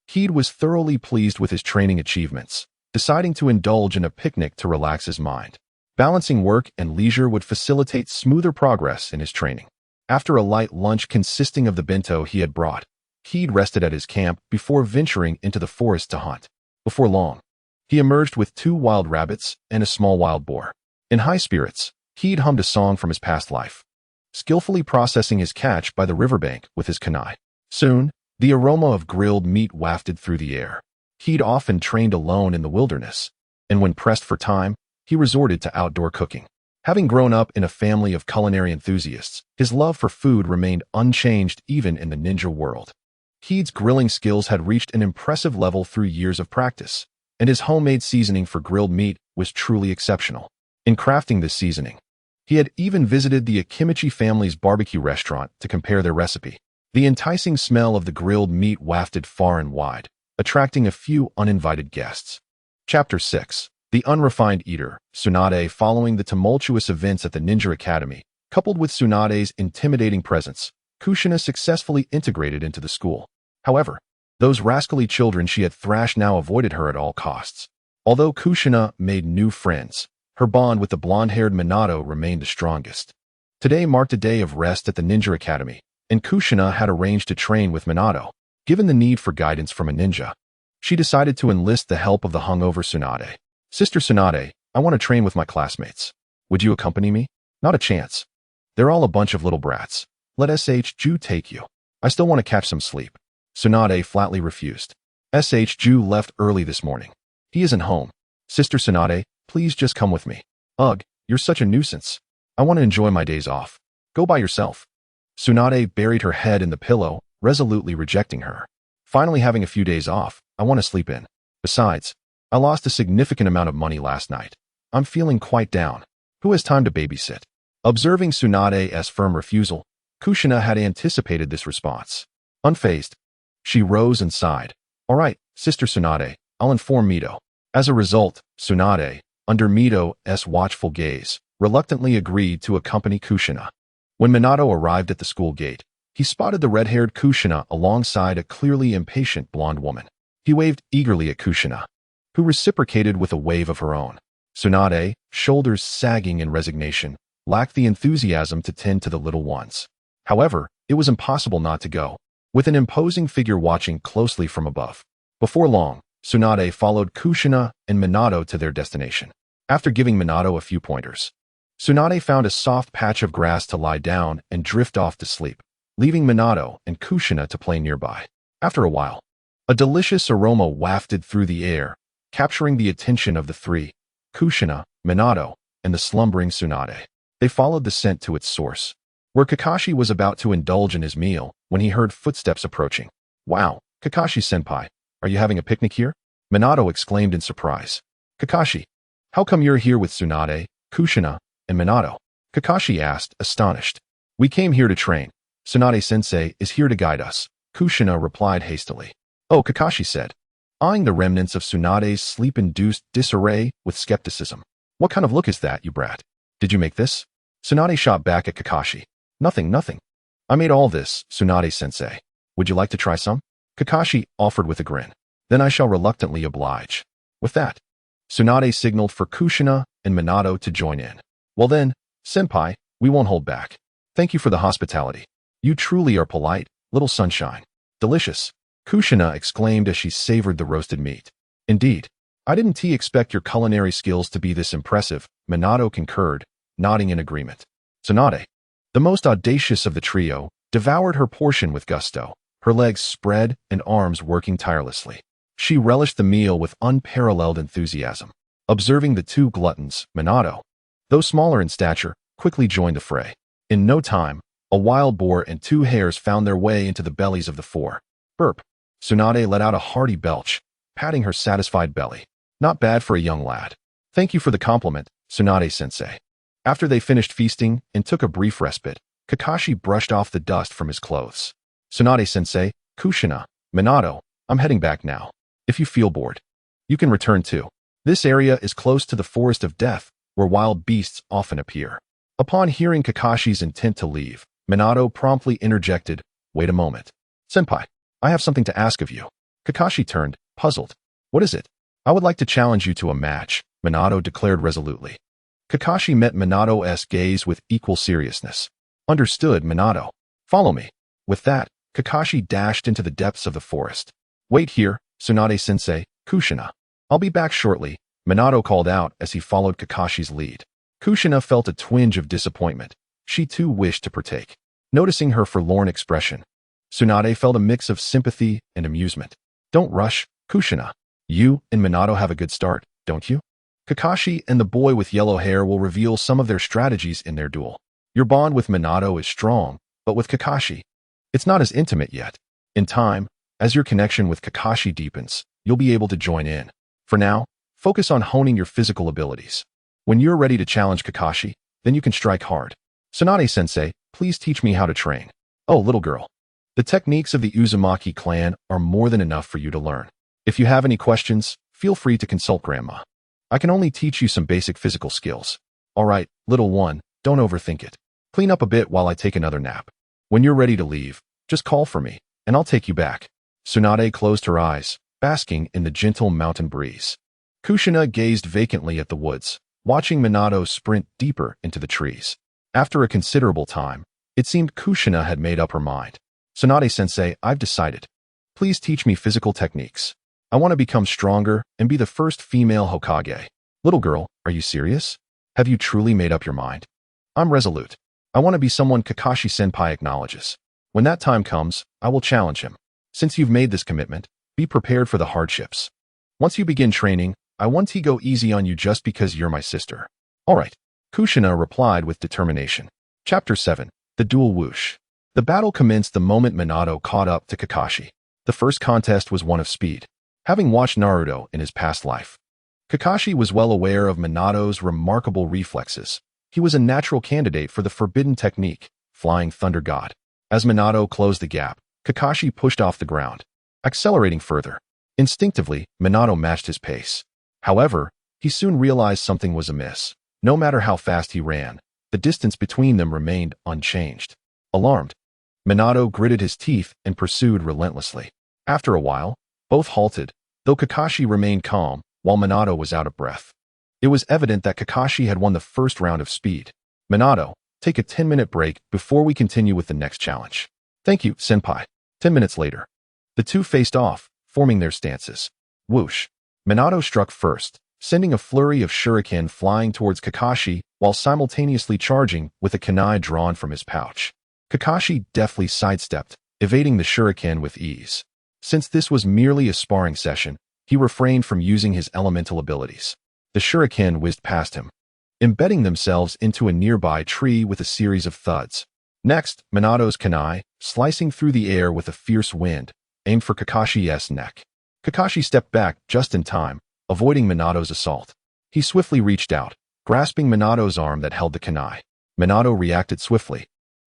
Kiid was thoroughly pleased with his training achievements, deciding to indulge in a picnic to relax his mind. Balancing work and leisure would facilitate smoother progress in his training. After a light lunch consisting of the bento he had brought, Kiid rested at his camp before venturing into the forest to hunt. Before long, he emerged with 2 wild rabbits and a small wild boar. In high spirits, Kiid hummed a song from his past life, skillfully processing his catch by the riverbank with his kunai. Soon, the aroma of grilled meat wafted through the air. Kiid often trained alone in the wilderness, and when pressed for time, he resorted to outdoor cooking. Having grown up in a family of culinary enthusiasts, his love for food remained unchanged even in the ninja world. Kiid's grilling skills had reached an impressive level through years of practice, and his homemade seasoning for grilled meat was truly exceptional. In crafting this seasoning, he had even visited the Akimichi family's barbecue restaurant to compare their recipe. The enticing smell of the grilled meat wafted far and wide, attracting a few uninvited guests. Chapter 6. The Unrefined Eater. Tsunade. Following the tumultuous events at the Ninja Academy, coupled with Tsunade's intimidating presence, Kushina successfully integrated into the school. However, those rascally children she had thrashed now avoided her at all costs. Although Kushina made new friends, her bond with the blonde-haired Minato remained the strongest. Today marked a day of rest at the Ninja Academy, and Kushina had arranged to train with Minato. Given the need for guidance from a ninja, she decided to enlist the help of the hungover Tsunade. Sister Tsunade, I want to train with my classmates. Would you accompany me? Not a chance. They're all a bunch of little brats. Let Ju take you. I still want to catch some sleep. Tsunade flatly refused. Ju left early this morning. He isn't home. Sister Tsunade, please just come with me. Ugh, you're such a nuisance. I want to enjoy my days off. Go by yourself. Tsunade buried her head in the pillow, resolutely rejecting her. Finally having a few days off, I want to sleep in. Besides, I lost a significant amount of money last night. I'm feeling quite down. Who has time to babysit? Observing Tsunade's firm refusal, Kushina had anticipated this response. Unfazed, she rose and sighed. All right, Sister Tsunade, I'll inform Mito. As a result, Tsunade, under Mito's watchful gaze, reluctantly agreed to accompany Kushina. When Minato arrived at the school gate, he spotted the red-haired Kushina alongside a clearly impatient blonde woman. He waved eagerly at Kushina, who reciprocated with a wave of her own. Tsunade, shoulders sagging in resignation, lacked the enthusiasm to tend to the little ones. However, it was impossible not to go, with an imposing figure watching closely from above. Before long, Tsunade followed Kushina and Minato to their destination. After giving Minato a few pointers, Tsunade found a soft patch of grass to lie down and drift off to sleep, leaving Minato and Kushina to play nearby. After a while, a delicious aroma wafted through the air, capturing the attention of the three, Kushina, Minato, and the slumbering Tsunade. They followed the scent to its source, where Kakashi was about to indulge in his meal when he heard footsteps approaching. Wow, Kakashi-senpai, are you having a picnic here? Minato exclaimed in surprise. Kakashi, how come you're here with Tsunade, Kushina, and Minato? Kakashi asked, astonished. We came here to train. Tsunade-sensei is here to guide us, Kushina replied hastily. Oh, Kakashi said, eyeing the remnants of Tsunade's sleep-induced disarray with skepticism. What kind of look is that, you brat? Did you make this? Tsunade shot back at Kakashi. Nothing. I made all this, Tsunade-sensei. Would you like to try some? Kakashi offered with a grin. Then I shall reluctantly oblige. With that, Tsunade signaled for Kushina and Minato to join in. Well then, senpai, we won't hold back. Thank you for the hospitality. You truly are polite, little sunshine. Delicious, Kushina exclaimed as she savored the roasted meat. Indeed, I didn't expect your culinary skills to be this impressive, Minato concurred, nodding in agreement. Tsunade, the most audacious of the trio, devoured her portion with gusto, her legs spread and arms working tirelessly. She relished the meal with unparalleled enthusiasm. Observing the two gluttons, Minato, though smaller in stature, quickly joined the fray. In no time, a wild boar and two hares found their way into the bellies of the four. Burp. Tsunade let out a hearty belch, patting her satisfied belly. Not bad for a young lad. Thank you for the compliment, Tsunade-sensei. After they finished feasting and took a brief respite, Kakashi brushed off the dust from his clothes. Tsunade-sensei, Kushina, Minato, I'm heading back now. If you feel bored, you can return too. This area is close to the Forest of Death, where wild beasts often appear. Upon hearing Kakashi's intent to leave, Minato promptly interjected, wait a moment. Senpai, I have something to ask of you. Kakashi turned, puzzled. What is it? I would like to challenge you to a match, Minato declared resolutely. Kakashi met Minato's gaze with equal seriousness. Understood, Minato. Follow me. With that, Kakashi dashed into the depths of the forest. Wait here, Tsunade-sensei, Kushina. I'll be back shortly, Minato called out as he followed Kakashi's lead. Kushina felt a twinge of disappointment. She too wished to partake. Noticing her forlorn expression, Tsunade felt a mix of sympathy and amusement. Don't rush, Kushina. You and Minato have a good start, don't you? Kakashi and the boy with yellow hair will reveal some of their strategies in their duel. Your bond with Minato is strong, but with Kakashi, it's not as intimate yet. In time, as your connection with Kakashi deepens, you'll be able to join in. For now, focus on honing your physical abilities. When you're ready to challenge Kakashi, then you can strike hard. Tsunade-sensei, please teach me how to train. Oh, little girl. The techniques of the Uzumaki clan are more than enough for you to learn. If you have any questions, feel free to consult Grandma. I can only teach you some basic physical skills. All right, little one, don't overthink it. Clean up a bit while I take another nap. When you're ready to leave, just call for me, and I'll take you back. Tsunade closed her eyes, basking in the gentle mountain breeze. Kushina gazed vacantly at the woods, watching Minato sprint deeper into the trees. After a considerable time, it seemed Kushina had made up her mind. Tsunade-sensei, I've decided. Please teach me physical techniques. I want to become stronger and be the first female Hokage. Little girl, are you serious? Have you truly made up your mind? I'm resolute. I want to be someone Kakashi-senpai acknowledges. When that time comes, I will challenge him. Since you've made this commitment, be prepared for the hardships. Once you begin training, I won't go easy on you just because you're my sister. All right. Kushina replied with determination. Chapter 7. The Dual Whoosh. The battle commenced the moment Minato caught up to Kakashi. The first contest was one of speed. Having watched Naruto in his past life, Kakashi was well aware of Minato's remarkable reflexes. He was a natural candidate for the forbidden technique, Flying Thunder God. As Minato closed the gap, Kakashi pushed off the ground, accelerating further. Instinctively, Minato matched his pace. However, he soon realized something was amiss. No matter how fast he ran, the distance between them remained unchanged. Alarmed, Minato gritted his teeth and pursued relentlessly. After a while, both halted, though Kakashi remained calm, while Minato was out of breath. It was evident that Kakashi had won the first round of speed. Minato, take a 10-minute break before we continue with the next challenge. Thank you, senpai. 10 minutes later, the two faced off, forming their stances. Whoosh. Minato struck first, sending a flurry of shuriken flying towards Kakashi while simultaneously charging with a kunai drawn from his pouch. Kakashi deftly sidestepped, evading the shuriken with ease. Since this was merely a sparring session, he refrained from using his elemental abilities. The shuriken whizzed past him, embedding themselves into a nearby tree with a series of thuds. Next, Minato's kunai, slicing through the air with a fierce wind, aimed for Kakashi's neck. Kakashi stepped back just in time, avoiding Minato's assault. He swiftly reached out, grasping Minato's arm that held the kunai. Minato reacted swiftly,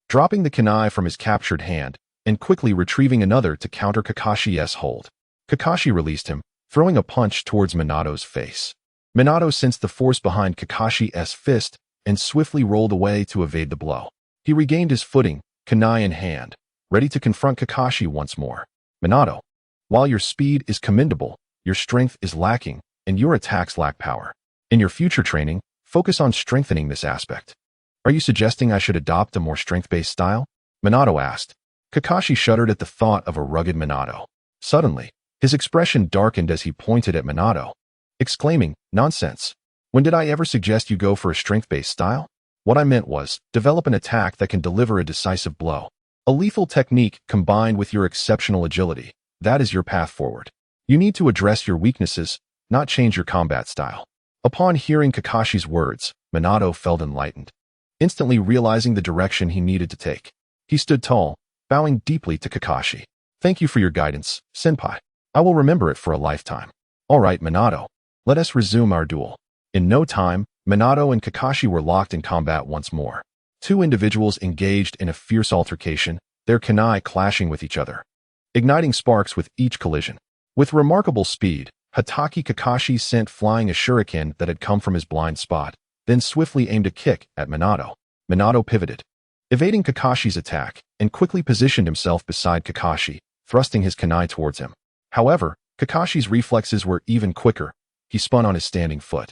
dropping the kunai from his captured hand and quickly retrieving another to counter Kakashi's hold. Kakashi released him, throwing a punch towards Minato's face. Minato sensed the force behind Kakashi's fist and swiftly rolled away to evade the blow. He regained his footing, kunai in hand, ready to confront Kakashi once more. Minato, while your speed is commendable, your strength is lacking, and your attacks lack power. In your future training, focus on strengthening this aspect. Are you suggesting I should adopt a more strength-based style? Minato asked. Kakashi shuddered at the thought of a rugged Minato. Suddenly, his expression darkened as he pointed at Minato, exclaiming, "Nonsense! When did I ever suggest you go for a strength-based style? What I meant was, develop an attack that can deliver a decisive blow. A lethal technique combined with your exceptional agility. That is your path forward. You need to address your weaknesses, not change your combat style." Upon hearing Kakashi's words, Minato felt enlightened, instantly realizing the direction he needed to take. He stood tall, bowing deeply to Kakashi. "Thank you for your guidance, senpai. I will remember it for a lifetime." "All right, Minato. Let us resume our duel." In no time, Minato and Kakashi were locked in combat once more. Two individuals engaged in a fierce altercation, their kunai clashing with each other, igniting sparks with each collision. With remarkable speed, Hatake Kakashi sent flying a shuriken that had come from his blind spot, then swiftly aimed a kick at Minato. Minato pivoted, evading Kakashi's attack, and quickly positioned himself beside Kakashi, thrusting his kunai towards him. However, Kakashi's reflexes were even quicker. He spun on his standing foot,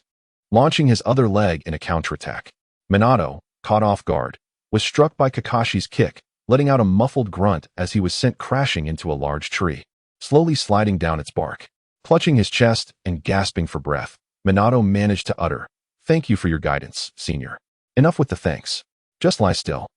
launching his other leg in a counterattack. Minato, caught off guard, was struck by Kakashi's kick, letting out a muffled grunt as he was sent crashing into a large tree, slowly sliding down its bark. Clutching his chest and gasping for breath, Minato managed to utter, "Thank you for your guidance, senior. Enough with the thanks. Just lie still.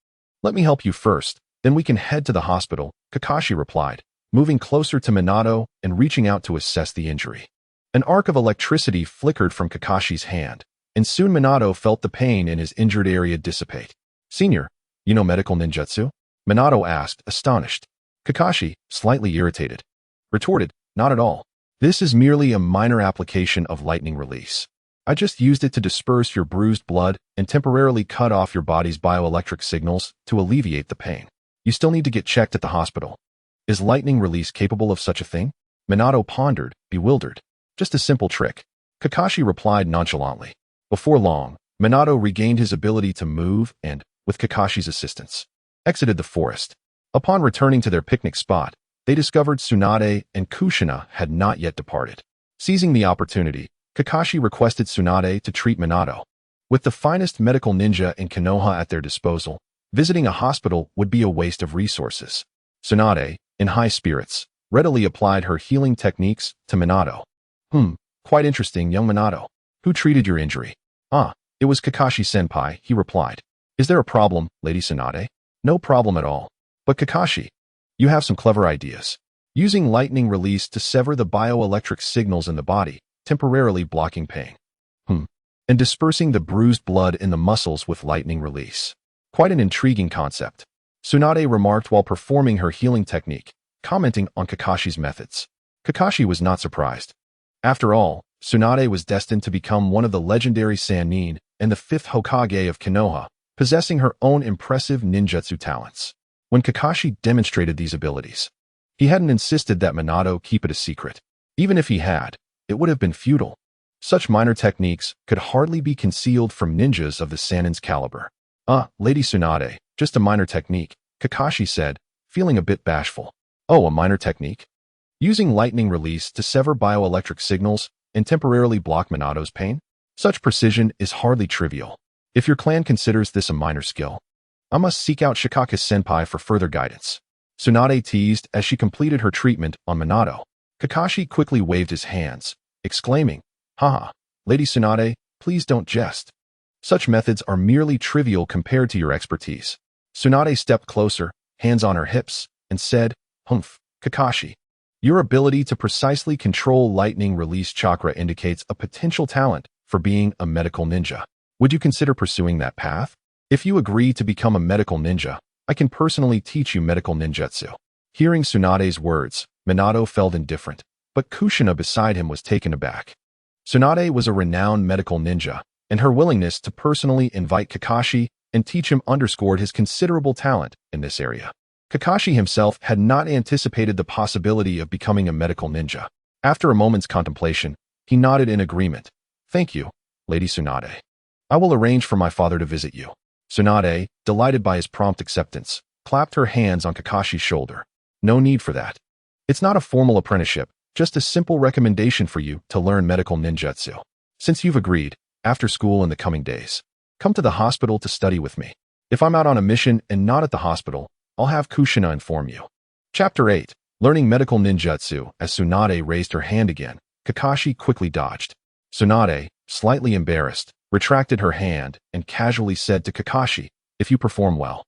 Let me help you first, then we can head to the hospital," Kakashi replied, moving closer to Minato and reaching out to assess the injury. An arc of electricity flickered from Kakashi's hand, and soon Minato felt the pain in his injured area dissipate. "Senior, you know medical ninjutsu?" Minato asked, astonished. Kakashi, slightly irritated, retorted, "Not at all. This is merely a minor application of lightning release. I just used it to disperse your bruised blood and temporarily cut off your body's bioelectric signals to alleviate the pain. You still need to get checked at the hospital." "Is lightning release capable of such a thing?" Minato pondered, bewildered. "Just a simple trick," Kakashi replied nonchalantly. Before long, Minato regained his ability to move and, with Kakashi's assistance, exited the forest. Upon returning to their picnic spot, they discovered Tsunade and Kushina had not yet departed. Seizing the opportunity, Kakashi requested Tsunade to treat Minato. With the finest medical ninja in Konoha at their disposal, visiting a hospital would be a waste of resources. Tsunade, in high spirits, readily applied her healing techniques to Minato. Quite interesting, young Minato. Who treated your injury? Ah, it was Kakashi-senpai, he replied. Is there a problem, Lady Tsunade? No problem at all. But Kakashi, you have some clever ideas. Using lightning release to sever the bioelectric signals in the body, temporarily blocking pain. And dispersing the bruised blood in the muscles with lightning release. Quite an intriguing concept. Tsunade remarked while performing her healing technique, commenting on Kakashi's methods. Kakashi was not surprised. After all, Tsunade was destined to become one of the legendary Sannin and the fifth Hokage of Konoha, possessing her own impressive ninjutsu talents. When Kakashi demonstrated these abilities, he hadn't insisted that Minato keep it a secret. Even if he had, it would have been futile. Such minor techniques could hardly be concealed from ninjas of the Sannin's caliber. Lady Tsunade, just a minor technique, Kakashi said, feeling a bit bashful. Oh, a minor technique? Using lightning release to sever bioelectric signals and temporarily block Minato's pain? Such precision is hardly trivial. If your clan considers this a minor skill, I must seek out Shikaka-senpai for further guidance. Tsunade teased as she completed her treatment on Minato. Kakashi quickly waved his hands, exclaiming, Haha, Lady Tsunade, please don't jest. Such methods are merely trivial compared to your expertise. Tsunade stepped closer, hands on her hips, and said, Kakashi, your ability to precisely control lightning release chakra indicates a potential talent for being a medical ninja. Would you consider pursuing that path? If you agree to become a medical ninja, I can personally teach you medical ninjutsu. Hearing Tsunade's words, Minato felt indifferent, but Kushina beside him was taken aback. Tsunade was a renowned medical ninja, and her willingness to personally invite Kakashi and teach him underscored his considerable talent in this area. Kakashi himself had not anticipated the possibility of becoming a medical ninja. After a moment's contemplation, he nodded in agreement. Thank you, Lady Tsunade. I will arrange for my father to visit you. Tsunade, delighted by his prompt acceptance, clapped her hands on Kakashi's shoulder. No need for that. It's not a formal apprenticeship, just a simple recommendation for you to learn medical ninjutsu. Since you've agreed, after school in the coming days, come to the hospital to study with me. If I'm out on a mission and not at the hospital, I'll have Kushina inform you. Chapter 8. Learning Medical Ninjutsu. As Tsunade raised her hand again, Kakashi quickly dodged. Tsunade, slightly embarrassed, retracted her hand and casually said to Kakashi, if you perform well,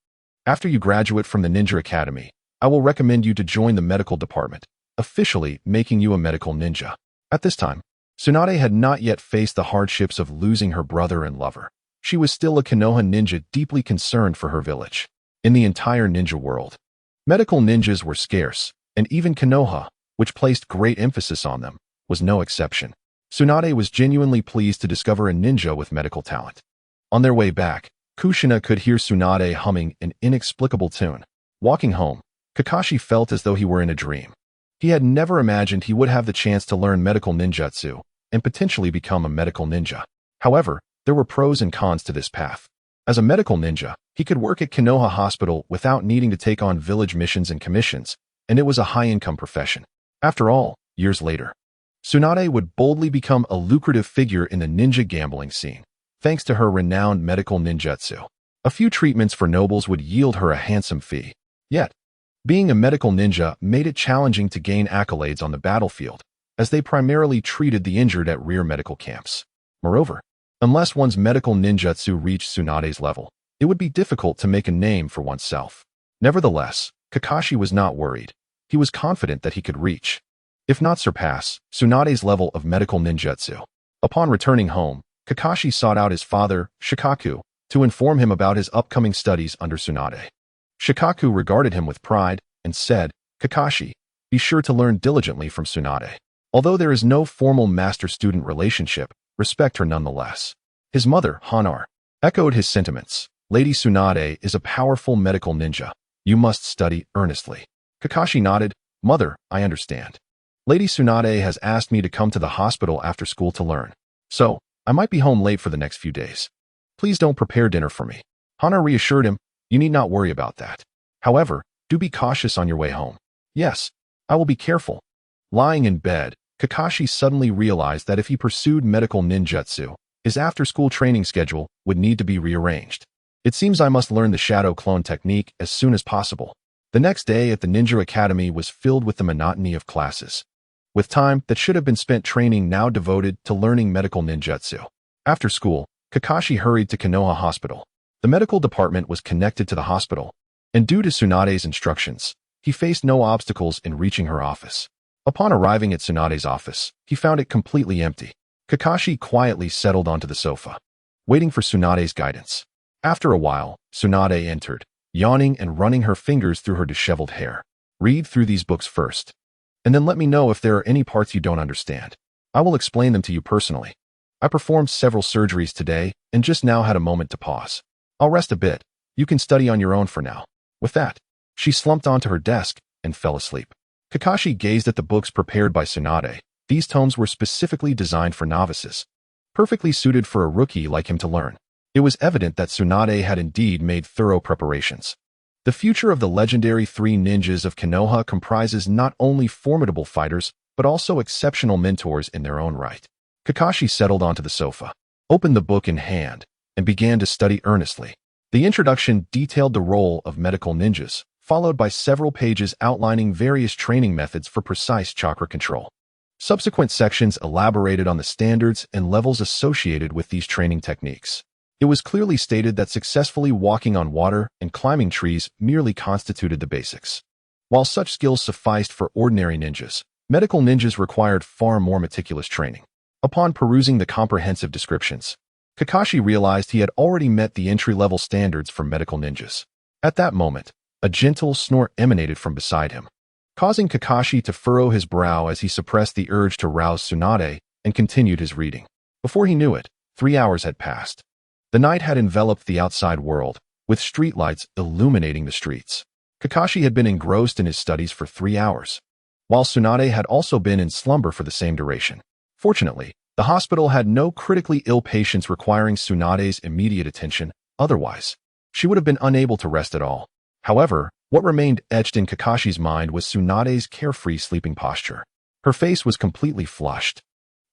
after you graduate from the Ninja Academy, I will recommend you to join the medical department, officially making you a medical ninja. At this time, Tsunade had not yet faced the hardships of losing her brother and lover. She was still a Konoha ninja deeply concerned for her village. In the entire ninja world, medical ninjas were scarce, and even Konoha, which placed great emphasis on them, was no exception. Tsunade was genuinely pleased to discover a ninja with medical talent. On their way back, Kushina could hear Tsunade humming an inexplicable tune. Walking home, Kakashi felt as though he were in a dream. He had never imagined he would have the chance to learn medical ninjutsu and potentially become a medical ninja. However, there were pros and cons to this path. As a medical ninja, he could work at Konoha Hospital without needing to take on village missions and commissions, and it was a high-income profession. After all, years later, Tsunade would boldly become a lucrative figure in the ninja gambling scene, thanks to her renowned medical ninjutsu. A few treatments for nobles would yield her a handsome fee. Yet, being a medical ninja made it challenging to gain accolades on the battlefield, as they primarily treated the injured at rear medical camps. Moreover, unless one's medical ninjutsu reached Tsunade's level, it would be difficult to make a name for oneself. Nevertheless, Kakashi was not worried. He was confident that he could reach, if not surpass, Tsunade's level of medical ninjutsu. Upon returning home, Kakashi sought out his father, Shikaku, to inform him about his upcoming studies under Tsunade. Shikaku regarded him with pride and said, Kakashi, be sure to learn diligently from Tsunade. Although there is no formal master-student relationship, respect her nonetheless. His mother, Hanar, echoed his sentiments. Lady Tsunade is a powerful medical ninja. You must study earnestly. Kakashi nodded. Mother, I understand. Lady Tsunade has asked me to come to the hospital after school to learn. So, I might be home late for the next few days. Please don't prepare dinner for me. Hanar reassured him. You need not worry about that. However, do be cautious on your way home. Yes, I will be careful. Lying in bed, Kakashi suddenly realized that if he pursued medical ninjutsu, his after-school training schedule would need to be rearranged. It seems I must learn the shadow clone technique as soon as possible. The next day at the Ninja Academy was filled with the monotony of classes, with time that should have been spent training now devoted to learning medical ninjutsu. After school, Kakashi hurried to Konoha Hospital. The medical department was connected to the hospital, and due to Tsunade's instructions, he faced no obstacles in reaching her office. Upon arriving at Tsunade's office, he found it completely empty. Kakashi quietly settled onto the sofa, waiting for Tsunade's guidance. After a while, Tsunade entered, yawning and running her fingers through her disheveled hair. Read through these books first, and then let me know if there are any parts you don't understand. I will explain them to you personally. I performed several surgeries today and just now had a moment to pause. I'll rest a bit. You can study on your own for now. With that, she slumped onto her desk and fell asleep. Kakashi gazed at the books prepared by Tsunade. These tomes were specifically designed for novices, perfectly suited for a rookie like him to learn. It was evident that Tsunade had indeed made thorough preparations. The future of the legendary three ninjas of Konoha comprises not only formidable fighters, but also exceptional mentors in their own right. Kakashi settled onto the sofa, opened the book in hand, and began to study earnestly. The introduction detailed the role of medical ninjas, followed by several pages outlining various training methods for precise chakra control. Subsequent sections elaborated on the standards and levels associated with these training techniques. It was clearly stated that successfully walking on water and climbing trees merely constituted the basics. While such skills sufficed for ordinary ninjas, medical ninjas required far more meticulous training. Upon perusing the comprehensive descriptions, Kakashi realized he had already met the entry-level standards for medical ninjas. At that moment, a gentle snort emanated from beside him, causing Kakashi to furrow his brow as he suppressed the urge to rouse Tsunade and continued his reading. Before he knew it, 3 hours had passed. The night had enveloped the outside world, with streetlights illuminating the streets. Kakashi had been engrossed in his studies for 3 hours, while Tsunade had also been in slumber for the same duration. Fortunately, the hospital had no critically ill patients requiring Tsunade's immediate attention, otherwise, she would have been unable to rest at all. However, what remained etched in Kakashi's mind was Tsunade's carefree sleeping posture. Her face was completely flushed,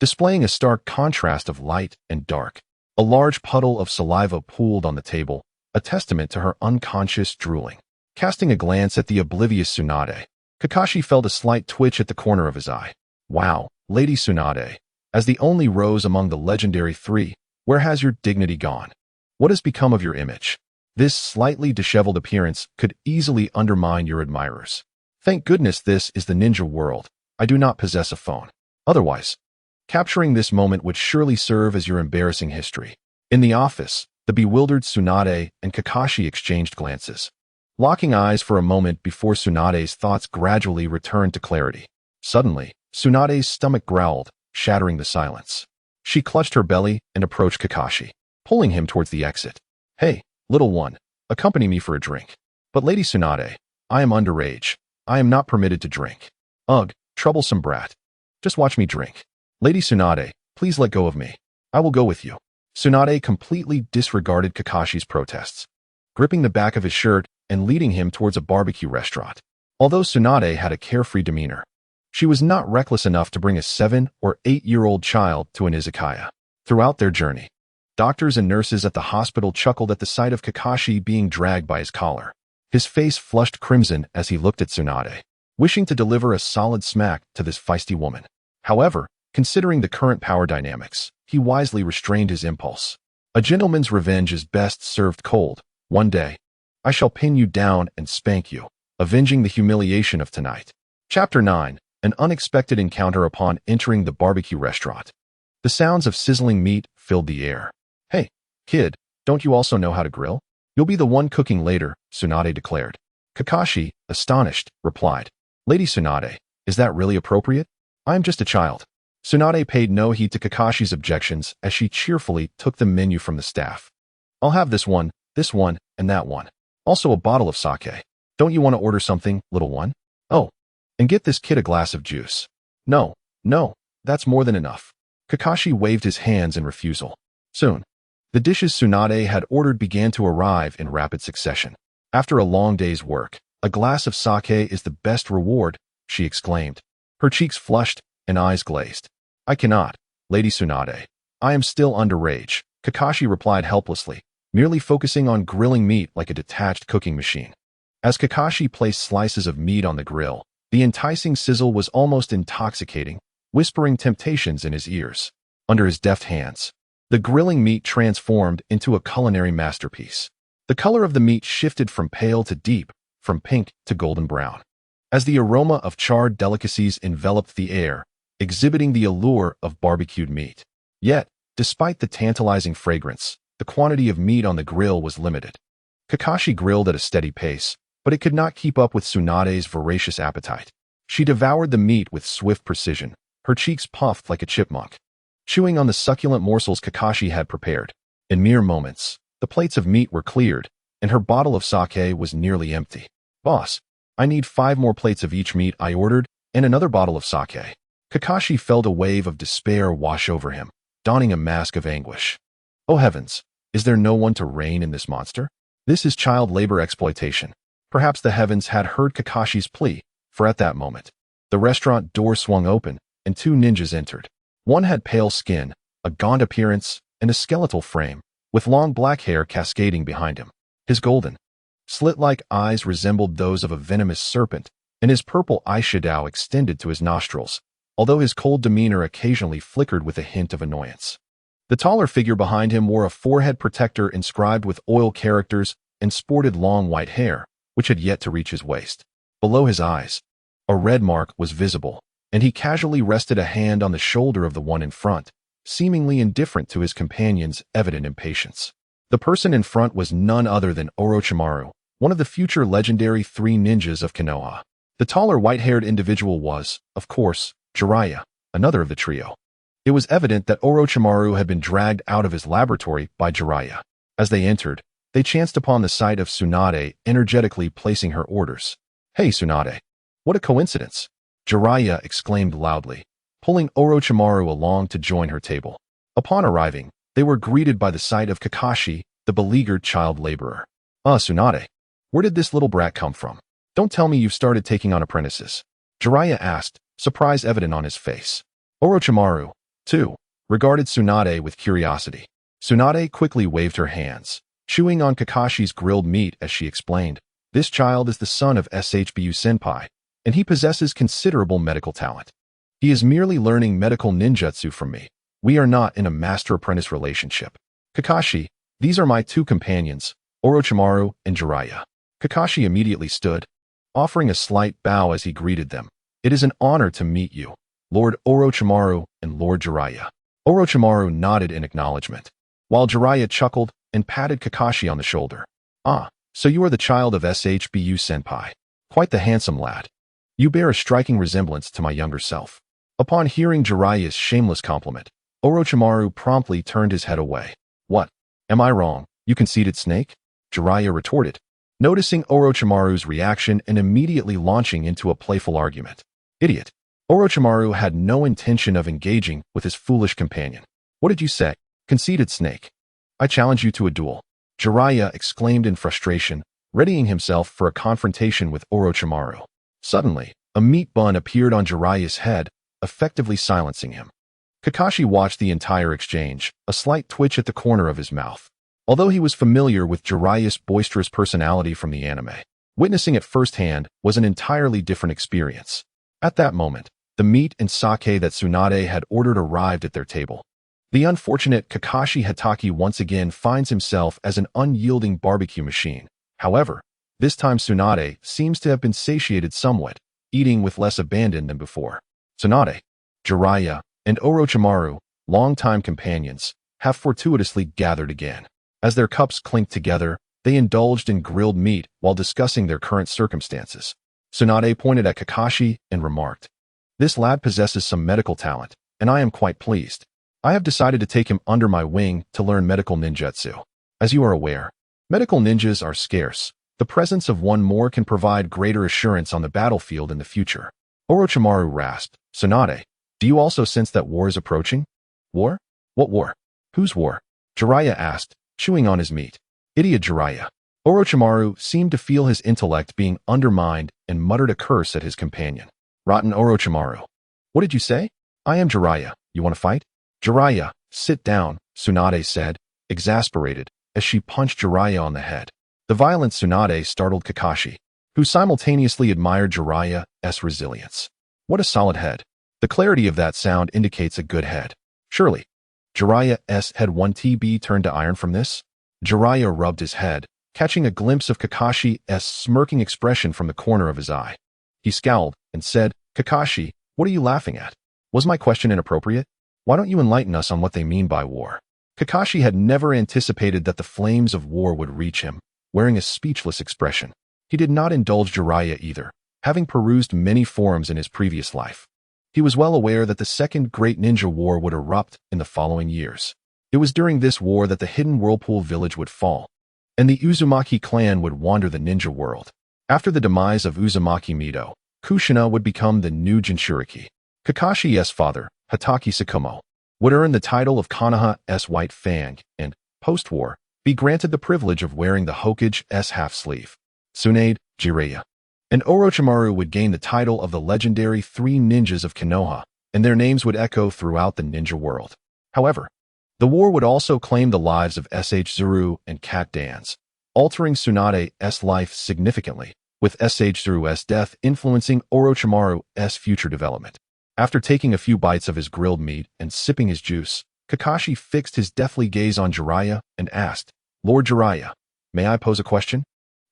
displaying a stark contrast of light and dark. A large puddle of saliva pooled on the table, a testament to her unconscious drooling. Casting a glance at the oblivious Tsunade, Kakashi felt a slight twitch at the corner of his eye. Wow, Lady Tsunade, as the only rose among the legendary three, where has your dignity gone? What has become of your image? This slightly disheveled appearance could easily undermine your admirers. Thank goodness this is the ninja world. I do not possess a phone. Otherwise, capturing this moment would surely serve as your embarrassing history. In the office, the bewildered Tsunade and Kakashi exchanged glances, locking eyes for a moment before Tsunade's thoughts gradually returned to clarity. Suddenly, Tsunade's stomach growled, shattering the silence. She clutched her belly and approached Kakashi, pulling him towards the exit. Hey, little one, accompany me for a drink. But Lady Tsunade, I am underage. I am not permitted to drink. Ugh, troublesome brat. Just watch me drink. Lady Tsunade, please let go of me. I will go with you. Tsunade completely disregarded Kakashi's protests, gripping the back of his shirt and leading him towards a barbecue restaurant. Although Tsunade had a carefree demeanor, she was not reckless enough to bring a 7- or 8-year-old child to an izakaya. Throughout their journey, doctors and nurses at the hospital chuckled at the sight of Kakashi being dragged by his collar. His face flushed crimson as he looked at Tsunade, wishing to deliver a solid smack to this feisty woman. However, considering the current power dynamics, he wisely restrained his impulse. A gentleman's revenge is best served cold. One day, I shall pin you down and spank you, avenging the humiliation of tonight. Chapter 9. An unexpected encounter upon entering the barbecue restaurant. The sounds of sizzling meat filled the air. Hey, kid, don't you also know how to grill? You'll be the one cooking later, Tsunade declared. Kakashi, astonished, replied, Lady Tsunade, is that really appropriate? I am just a child. Tsunade paid no heed to Kakashi's objections as she cheerfully took the menu from the staff. I'll have this one, and that one. Also a bottle of sake. Don't you want to order something, little one? Oh, and get this kid a glass of juice. No, that's more than enough. Kakashi waved his hands in refusal. Soon, the dishes Tsunade had ordered began to arrive in rapid succession. After a long day's work, a glass of sake is the best reward, she exclaimed. Her cheeks flushed and eyes glazed. I cannot, Lady Tsunade. I am still underage, Kakashi replied helplessly, merely focusing on grilling meat like a detached cooking machine. As Kakashi placed slices of meat on the grill, the enticing sizzle was almost intoxicating, whispering temptations in his ears. Under his deft hands, the grilling meat transformed into a culinary masterpiece. The color of the meat shifted from pale to deep, from pink to golden brown, as the aroma of charred delicacies enveloped the air, exhibiting the allure of barbecued meat. Yet, despite the tantalizing fragrance, the quantity of meat on the grill was limited. Kakashi grilled at a steady pace, but it could not keep up with Tsunade's voracious appetite. She devoured the meat with swift precision, her cheeks puffed like a chipmunk, chewing on the succulent morsels Kakashi had prepared. In mere moments, the plates of meat were cleared, and her bottle of sake was nearly empty. "Boss, I need 5 more plates of each meat," I ordered, "and another bottle of sake." Kakashi felt a wave of despair wash over him, donning a mask of anguish. Oh heavens, is there no one to rein in this monster? This is child labor exploitation. Perhaps the heavens had heard Kakashi's plea, for at that moment, the restaurant door swung open, and 2 ninjas entered. One had pale skin, a gaunt appearance, and a skeletal frame, with long black hair cascading behind him. His golden, slit-like eyes resembled those of a venomous serpent, and his purple eyeshadow extended to his nostrils, although his cold demeanor occasionally flickered with a hint of annoyance. The taller figure behind him wore a forehead protector inscribed with oil characters and sported long white hair, which had yet to reach his waist. Below his eyes, a red mark was visible, and he casually rested a hand on the shoulder of the one in front, seemingly indifferent to his companion's evident impatience. The person in front was none other than Orochimaru, one of the future legendary 3 ninjas of Konoha. The taller white-haired individual was, of course, Jiraiya, another of the trio. It was evident that Orochimaru had been dragged out of his laboratory by Jiraiya. As they entered, they chanced upon the sight of Tsunade energetically placing her orders. "Hey, Tsunade! What a coincidence!" Jiraiya exclaimed loudly, pulling Orochimaru along to join her table. Upon arriving, they were greeted by the sight of Kakashi, the beleaguered child laborer. Tsunade, where did this little brat come from? Don't tell me you've started taking on apprentices." Jiraiya asked, surprise evident on his face. Orochimaru, too, regarded Tsunade with curiosity. Tsunade quickly waved her hands, chewing on Kakashi's grilled meat as she explained, "This child is the son of SHBU Senpai, and he possesses considerable medical talent. He is merely learning medical ninjutsu from me. We are not in a master-apprentice relationship. Kakashi, these are my 2 companions, Orochimaru and Jiraiya." Kakashi immediately stood, offering a slight bow as he greeted them. "It is an honor to meet you, Lord Orochimaru and Lord Jiraiya." Orochimaru nodded in acknowledgement, while Jiraiya chuckled and patted Kakashi on the shoulder. So you are the child of SHBU Senpai. Quite the handsome lad. You bear a striking resemblance to my younger self." Upon hearing Jiraiya's shameless compliment, Orochimaru promptly turned his head away. "What? Am I wrong, you conceited snake?" Jiraiya retorted, noticing Orochimaru's reaction and immediately launching into a playful argument. "Idiot." Orochimaru had no intention of engaging with his foolish companion. "What did you say, conceited snake? I challenge you to a duel." Jiraiya exclaimed in frustration, readying himself for a confrontation with Orochimaru. Suddenly, a meat bun appeared on Jiraiya's head, effectively silencing him. Kakashi watched the entire exchange, a slight twitch at the corner of his mouth. Although he was familiar with Jiraiya's boisterous personality from the anime, witnessing it firsthand was an entirely different experience. At that moment, the meat and sake that Tsunade had ordered arrived at their table. The unfortunate Kakashi Hatake once again finds himself as an unyielding barbecue machine. However, this time Tsunade seems to have been satiated somewhat, eating with less abandon than before. Tsunade, Jiraiya, and Orochimaru, longtime companions, have fortuitously gathered again. As their cups clinked together, they indulged in grilled meat while discussing their current circumstances. Tsunade pointed at Kakashi and remarked, "This lad possesses some medical talent, and I am quite pleased. I have decided to take him under my wing to learn medical ninjutsu. As you are aware, medical ninjas are scarce. The presence of one more can provide greater assurance on the battlefield in the future." Orochimaru rasped, "Tsunade, do you also sense that war is approaching?" "War? What war? Whose war?" Jiraiya asked, chewing on his meat. "Idiot Jiraiya." Orochimaru seemed to feel his intellect being undermined and muttered a curse at his companion. "Rotten Orochimaru. What did you say?" "I am Jiraiya. You want to fight?" "Jiraiya, sit down," Tsunade said, exasperated, as she punched Jiraiya on the head. The violent Tsunade startled Kakashi. who simultaneously admired Jiraiya's resilience. What a solid head. The clarity of that sound indicates a good head. Surely, Jiraiya's head 1TB turned to iron from this? Jiraiya rubbed his head, catching a glimpse of Kakashi's smirking expression from the corner of his eye. He scowled and said, Kakashi, what are you laughing at? Was my question inappropriate? Why don't you enlighten us on what they mean by war? Kakashi had never anticipated that the flames of war would reach him, wearing a speechless expression. He did not indulge Jiraiya either, having perused many forums in his previous life. He was well aware that the Second Great Ninja War would erupt in the following years. It was during this war that the hidden Whirlpool village would fall, and the Uzumaki clan would wander the ninja world. After the demise of Uzumaki Mido, Kushina would become the new Jinchuriki. Kakashi's father, Hatake Tsukumo, would earn the title of Konoha's White Fang and, post-war, be granted the privilege of wearing the Hokage's half-sleeve. Tsunade, Jiraiya, and Orochimaru would gain the title of the legendary Three Ninjas of Konoha, and their names would echo throughout the ninja world. However, the war would also claim the lives of Zuru and Cat Dance, altering Tsunade's life significantly, with Zuru's death influencing Orochimaru's future development. After taking a few bites of his grilled meat and sipping his juice, Kakashi fixed his deathly gaze on Jiraiya and asked, Lord Jiraiya, may I pose a question?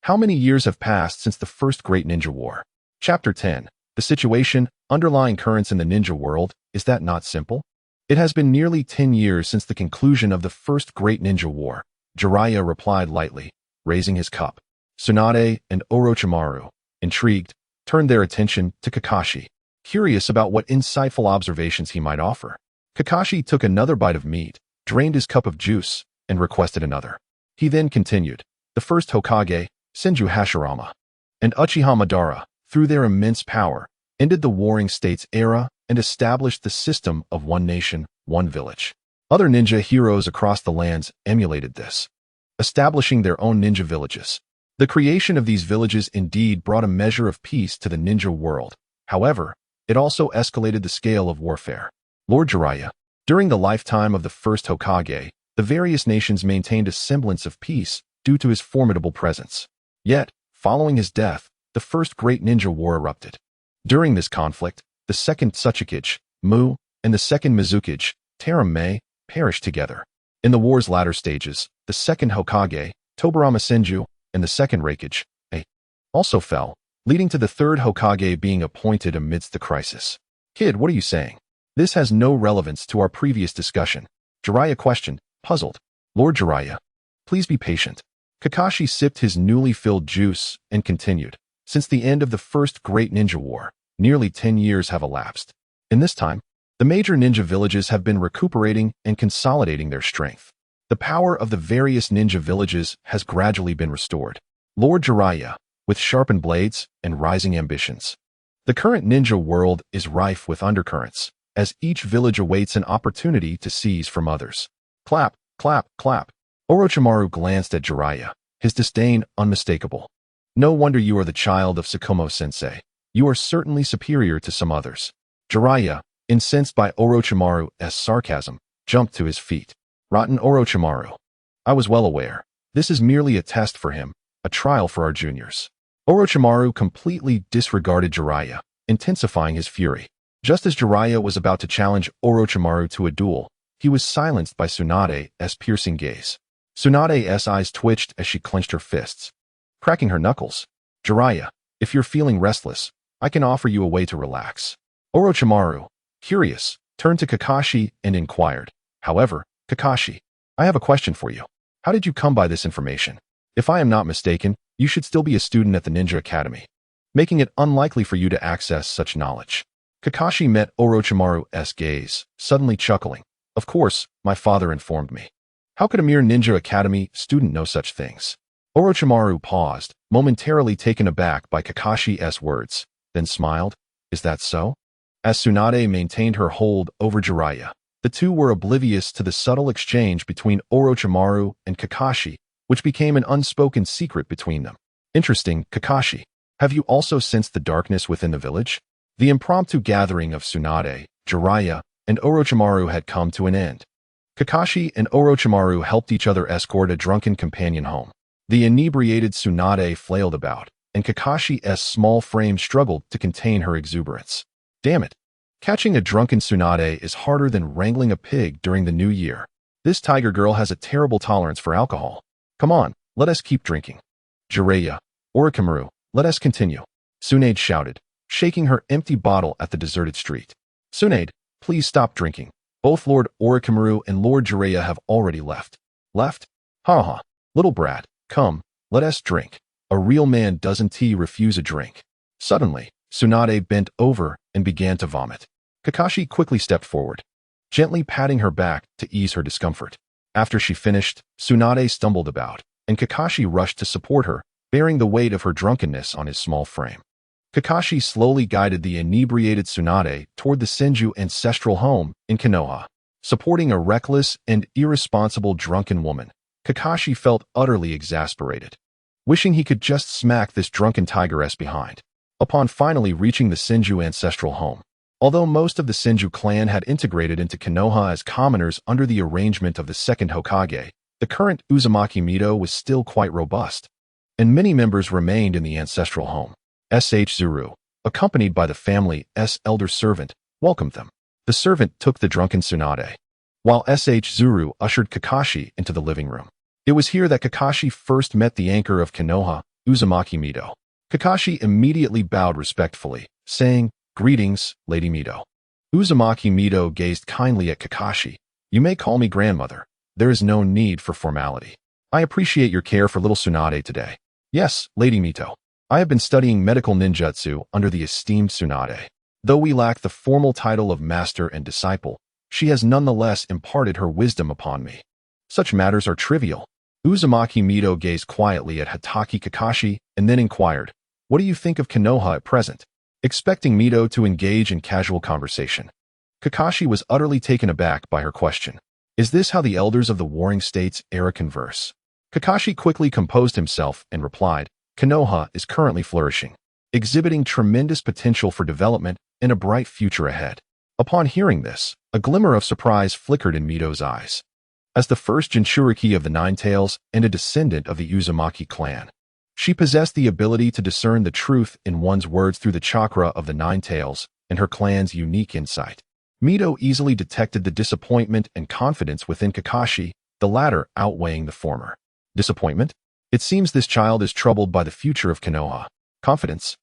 How many years have passed since the First Great Ninja War? Chapter 10. The situation, underlying currents in the ninja world, is that not simple? It has been nearly 10 years since the conclusion of the First Great Ninja War, Jiraiya replied lightly, raising his cup. Tsunade and Orochimaru, intrigued, turned their attention to Kakashi, curious about what insightful observations he might offer. Kakashi took another bite of meat, drained his cup of juice, and requested another. He then continued, the first Hokage, Senju Hashirama, and Uchiha Madara, through their immense power, ended the Warring States era and established the system of one nation, one village. Other ninja heroes across the lands emulated this, establishing their own ninja villages. The creation of these villages indeed brought a measure of peace to the ninja world. However, it also escalated the scale of warfare. Lord Jiraiya, during the lifetime of the first Hokage, the various nations maintained a semblance of peace due to his formidable presence. Yet, following his death, the First Great Ninja War erupted. During this conflict, the second Tsuchikage, Mu, and the second Mizukage, Terame, perished together. In the war's latter stages, the second Hokage, Tobarama Senju, and the second Raikage, also fell, leading to the third Hokage being appointed amidst the crisis. Kid, what are you saying? This has no relevance to our previous discussion. Jiraiya questioned, puzzled. Lord Jiraiya, please be patient. Kakashi sipped his newly filled juice and continued. Since the end of the First Great Ninja War, nearly 10 years have elapsed. In this time, the major ninja villages have been recuperating and consolidating their strength. The power of the various ninja villages has gradually been restored. Lord Jiraiya, with sharpened blades and rising ambitions. The current ninja world is rife with undercurrents, as each village awaits an opportunity to seize from others. Clap, clap, clap. Orochimaru glanced at Jiraiya, his disdain unmistakable. No wonder you are the child of Tsukumo-sensei. You are certainly superior to some others. Jiraiya, incensed by Orochimaru's sarcasm, jumped to his feet. Rotten Orochimaru. I was well aware. This is merely a test for him, a trial for our juniors. Orochimaru completely disregarded Jiraiya, intensifying his fury. Just as Jiraiya was about to challenge Orochimaru to a duel, he was silenced by Tsunade's piercing gaze. Tsunade's eyes twitched as she clenched her fists, cracking her knuckles. Jiraiya, if you're feeling restless, I can offer you a way to relax. Orochimaru, curious, turned to Kakashi and inquired. However, Kakashi, I have a question for you. How did you come by this information? If I am not mistaken, you should still be a student at the Ninja Academy, making it unlikely for you to access such knowledge. Kakashi met Orochimaru's gaze, suddenly chuckling. Of course, my father informed me. How could a mere Ninja Academy student know such things? Orochimaru paused, momentarily taken aback by Kakashi's words, then smiled. Is that so? As Tsunade maintained her hold over Jiraiya, the two were oblivious to the subtle exchange between Orochimaru and Kakashi, which became an unspoken secret between them. Interesting, Kakashi. Have you also sensed the darkness within the village? The impromptu gathering of Tsunade, Jiraiya, and Orochimaru had come to an end. Kakashi and Orochimaru helped each other escort a drunken companion home. The inebriated Tsunade flailed about, and Kakashi's small frame struggled to contain her exuberance. Damn it. Catching a drunken Tsunade is harder than wrangling a pig during the new year. This tiger girl has a terrible tolerance for alcohol. Come on, let us keep drinking. Jiraiya, Orochimaru, let us continue. Tsunade shouted, shaking her empty bottle at the deserted street. Tsunade, please stop drinking. Both Lord Orochimaru and Lord Jiraiya have already left. Left? Ha ha. Little brat, come, let us drink. A real man doesn't refuse a drink. Suddenly, Tsunade bent over and began to vomit. Kakashi quickly stepped forward, gently patting her back to ease her discomfort. After she finished, Tsunade stumbled about, and Kakashi rushed to support her, bearing the weight of her drunkenness on his small frame. Kakashi slowly guided the inebriated Tsunade toward the Senju ancestral home in Konoha. Supporting a reckless and irresponsible drunken woman, Kakashi felt utterly exasperated, wishing he could just smack this drunken tigress behind. Upon finally reaching the Senju ancestral home, although most of the Senju clan had integrated into Konoha as commoners under the arrangement of the second Hokage, the current Uzumaki Mito was still quite robust, and many members remained in the ancestral home. Zuru, accompanied by the family's elder servant, welcomed them. The servant took the drunken Tsunade, while Zuru ushered Kakashi into the living room. It was here that Kakashi first met the anchor of Konoha, Uzumaki Mito. Kakashi immediately bowed respectfully, saying, "Greetings, Lady Mito." Uzumaki Mito gazed kindly at Kakashi. "You may call me grandmother. There is no need for formality. I appreciate your care for little Tsunade today." "Yes, Lady Mito. I have been studying medical ninjutsu under the esteemed Tsunade. Though we lack the formal title of master and disciple, she has nonetheless imparted her wisdom upon me. Such matters are trivial." Uzumaki Mito gazed quietly at Hatake Kakashi and then inquired, "What do you think of Konoha at present?" Expecting Mito to engage in casual conversation, Kakashi was utterly taken aback by her question. Is this how the elders of the Warring States era converse? Kakashi quickly composed himself and replied, "Konoha is currently flourishing, exhibiting tremendous potential for development and a bright future ahead." Upon hearing this, a glimmer of surprise flickered in Mito's eyes. As the first Jinchuriki of the Nine Tails and a descendant of the Uzumaki clan, she possessed the ability to discern the truth in one's words through the chakra of the Nine Tails and her clan's unique insight. Mito easily detected the disappointment and confidence within Kakashi, the latter outweighing the former. Disappointment? It seems this child is troubled by the future of Konoha. Confidence?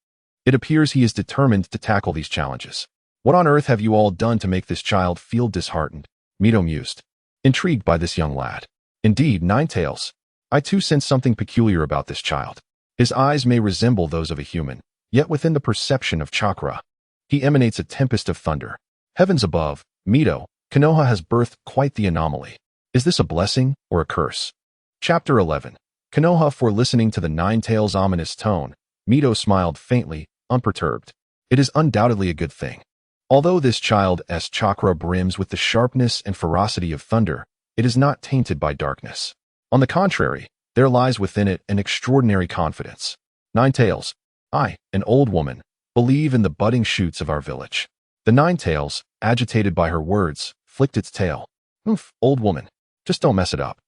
It appears he is determined to tackle these challenges. What on earth have you all done to make this child feel disheartened? Mito mused, intrigued by this young lad. Indeed, Nine Tails. I too sense something peculiar about this child. His eyes may resemble those of a human, yet within the perception of chakra, he emanates a tempest of thunder. Heavens above, Mito, Konoha has birthed quite the anomaly. Is this a blessing or a curse? Chapter 11. Konoha. For listening to the Nine Tails' ominous tone, Mito smiled faintly, unperturbed. It is undoubtedly a good thing. Although this child's chakra brims with the sharpness and ferocity of thunder, it is not tainted by darkness. On the contrary, there lies within it an extraordinary confidence. Nine Tails, I, an old woman, believe in the budding shoots of our village. The Nine Tails, agitated by her words, flicked its tail. Oof, old woman, just don't mess it up.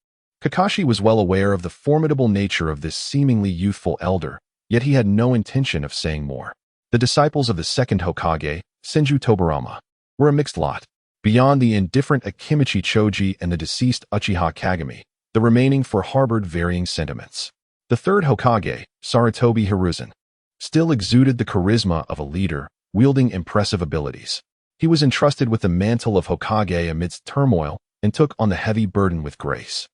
Kakashi was well aware of the formidable nature of this seemingly youthful elder, yet he had no intention of saying more. The disciples of the second Hokage, Senju Tobirama, were a mixed lot. Beyond the indifferent Akimichi Choji and the deceased Uchiha Kagami, the remaining four harbored varying sentiments. The third Hokage, Sarutobi Hiruzen, still exuded the charisma of a leader, wielding impressive abilities. He was entrusted with the mantle of Hokage amidst turmoil and took on the heavy burden with grace.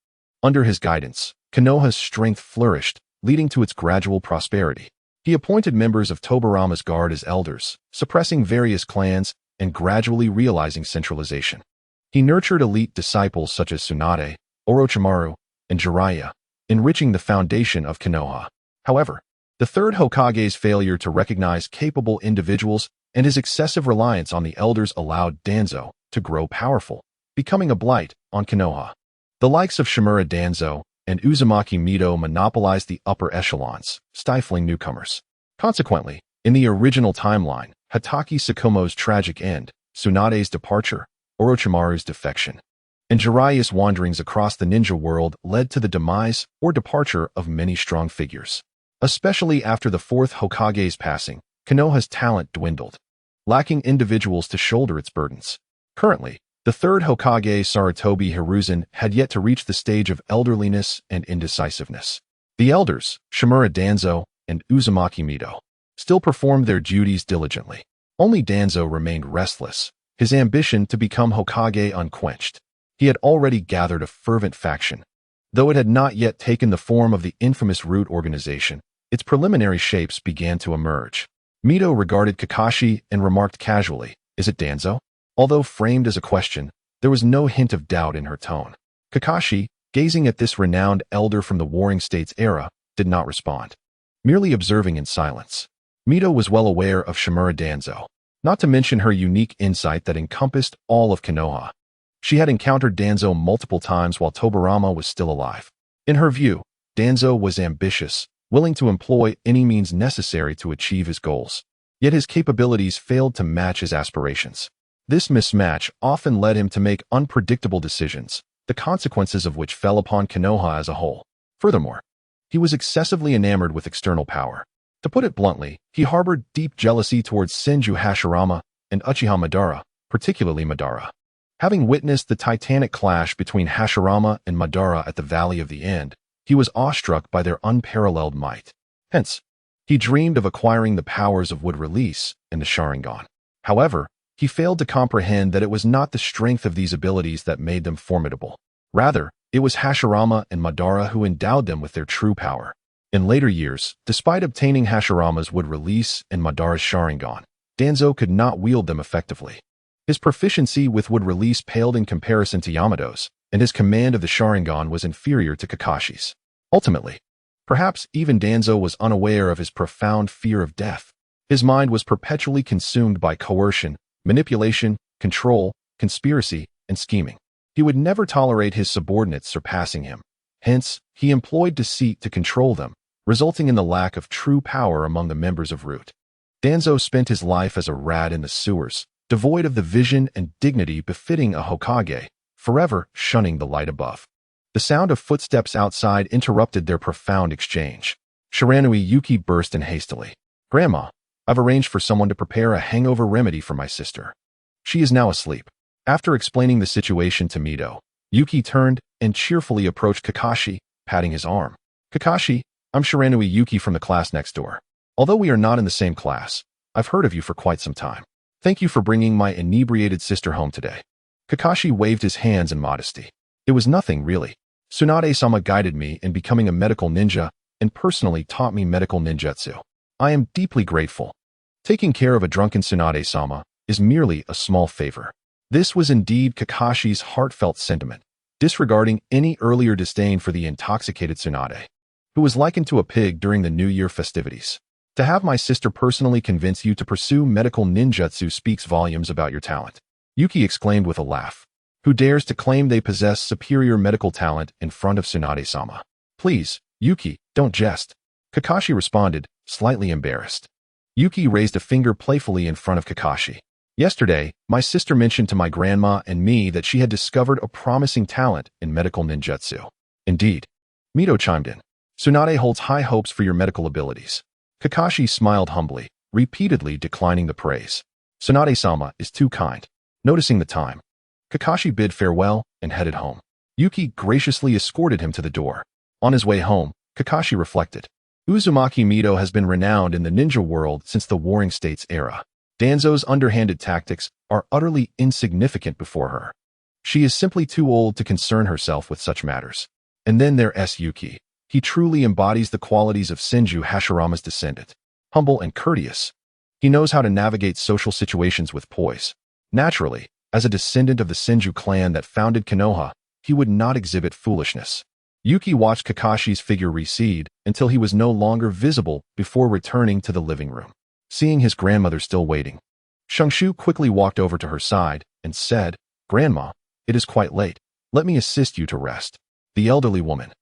Under his guidance, Konoha's strength flourished, leading to its gradual prosperity. He appointed members of Tobirama's guard as elders, suppressing various clans and gradually realizing centralization. He nurtured elite disciples such as Tsunade, Orochimaru, and Jiraiya, enriching the foundation of Konoha. However, the third Hokage's failure to recognize capable individuals and his excessive reliance on the elders allowed Danzo to grow powerful, becoming a blight on Konoha. The likes of Shimura Danzo and Uzumaki Mito monopolized the upper echelons, stifling newcomers. Consequently, in the original timeline, Hatake Tsukumo's tragic end, Tsunade's departure, Orochimaru's defection, and Jiraiya's wanderings across the ninja world led to the demise or departure of many strong figures. Especially after the fourth Hokage's passing, Konoha's talent dwindled, lacking individuals to shoulder its burdens. Currently, the third Hokage Sarutobi Hiruzen had yet to reach the stage of elderliness and indecisiveness. The elders, Shimura Danzo and Uzumaki Mido, still performed their duties diligently. Only Danzo remained restless, his ambition to become Hokage unquenched. He had already gathered a fervent faction. Though it had not yet taken the form of the infamous Root organization, its preliminary shapes began to emerge. Mido regarded Kakashi and remarked casually, "Is it Danzo?" Although framed as a question, there was no hint of doubt in her tone. Kakashi, gazing at this renowned elder from the Warring States era, did not respond, merely observing in silence. Mido was well aware of Shimura Danzo, not to mention her unique insight that encompassed all of Konoha. She had encountered Danzo multiple times while Tobirama was still alive. In her view, Danzo was ambitious, willing to employ any means necessary to achieve his goals. Yet his capabilities failed to match his aspirations. This mismatch often led him to make unpredictable decisions, the consequences of which fell upon Konoha as a whole. Furthermore, he was excessively enamored with external power. To put it bluntly, he harbored deep jealousy towards Senju Hashirama and Uchiha Madara, particularly Madara. Having witnessed the titanic clash between Hashirama and Madara at the Valley of the End, he was awestruck by their unparalleled might. Hence, he dreamed of acquiring the powers of Wood Release and the Sharingan. However, he failed to comprehend that it was not the strength of these abilities that made them formidable. Rather, it was Hashirama and Madara who endowed them with their true power. In later years, despite obtaining Hashirama's Wood Release and Madara's Sharingan, Danzo could not wield them effectively. His proficiency with Wood Release paled in comparison to Yamato's, and his command of the Sharingan was inferior to Kakashi's. Ultimately, perhaps even Danzo was unaware of his profound fear of death. His mind was perpetually consumed by coercion, manipulation, control, conspiracy, and scheming. He would never tolerate his subordinates surpassing him. Hence, he employed deceit to control them, resulting in the lack of true power among the members of Root. Danzo spent his life as a rat in the sewers, devoid of the vision and dignity befitting a Hokage, forever shunning the light above. The sound of footsteps outside interrupted their profound exchange. Shiranui Yuki burst in hastily. "Grandma, I've arranged for someone to prepare a hangover remedy for my sister. She is now asleep." After explaining the situation to Mido, Yuki turned and cheerfully approached Kakashi, patting his arm. "Kakashi, I'm Shiranui Yuki from the class next door. Although we are not in the same class, I've heard of you for quite some time. Thank you for bringing my inebriated sister home today." Kakashi waved his hands in modesty. "It was nothing, really. Tsunade-sama guided me in becoming a medical ninja and personally taught me medical ninjutsu. I am deeply grateful. Taking care of a drunken Tsunade-sama is merely a small favor." This was indeed Kakashi's heartfelt sentiment, disregarding any earlier disdain for the intoxicated Tsunade, who was likened to a pig during the New Year festivities. "To have my sister personally convince you to pursue medical ninjutsu speaks volumes about your talent," Yuki exclaimed with a laugh. "Who dares to claim they possess superior medical talent in front of Tsunade-sama?" "Please, Yuki, don't jest," Kakashi responded, slightly embarrassed. Yuki raised a finger playfully in front of Kakashi. "Yesterday, my sister mentioned to my grandma and me that she had discovered a promising talent in medical ninjutsu." "Indeed," Mido chimed in. "Tsunade holds high hopes for your medical abilities." Kakashi smiled humbly, repeatedly declining the praise. "Tsunade-sama is too kind." Noticing the time, Kakashi bid farewell and headed home. Yuki graciously escorted him to the door. On his way home, Kakashi reflected. Uzumaki Mido has been renowned in the ninja world since the Warring States era. Danzo's underhanded tactics are utterly insignificant before her. She is simply too old to concern herself with such matters. And then there's Yuki. He truly embodies the qualities of Senju Hashirama's descendant. Humble and courteous. He knows how to navigate social situations with poise. Naturally, as a descendant of the Senju clan that founded Konoha, he would not exhibit foolishness. Yuki watched Kakashi's figure recede until he was no longer visible before returning to the living room. Seeing his grandmother still waiting, Shungshu quickly walked over to her side and said, "Grandma, it is quite late. Let me assist you to rest." The elderly woman,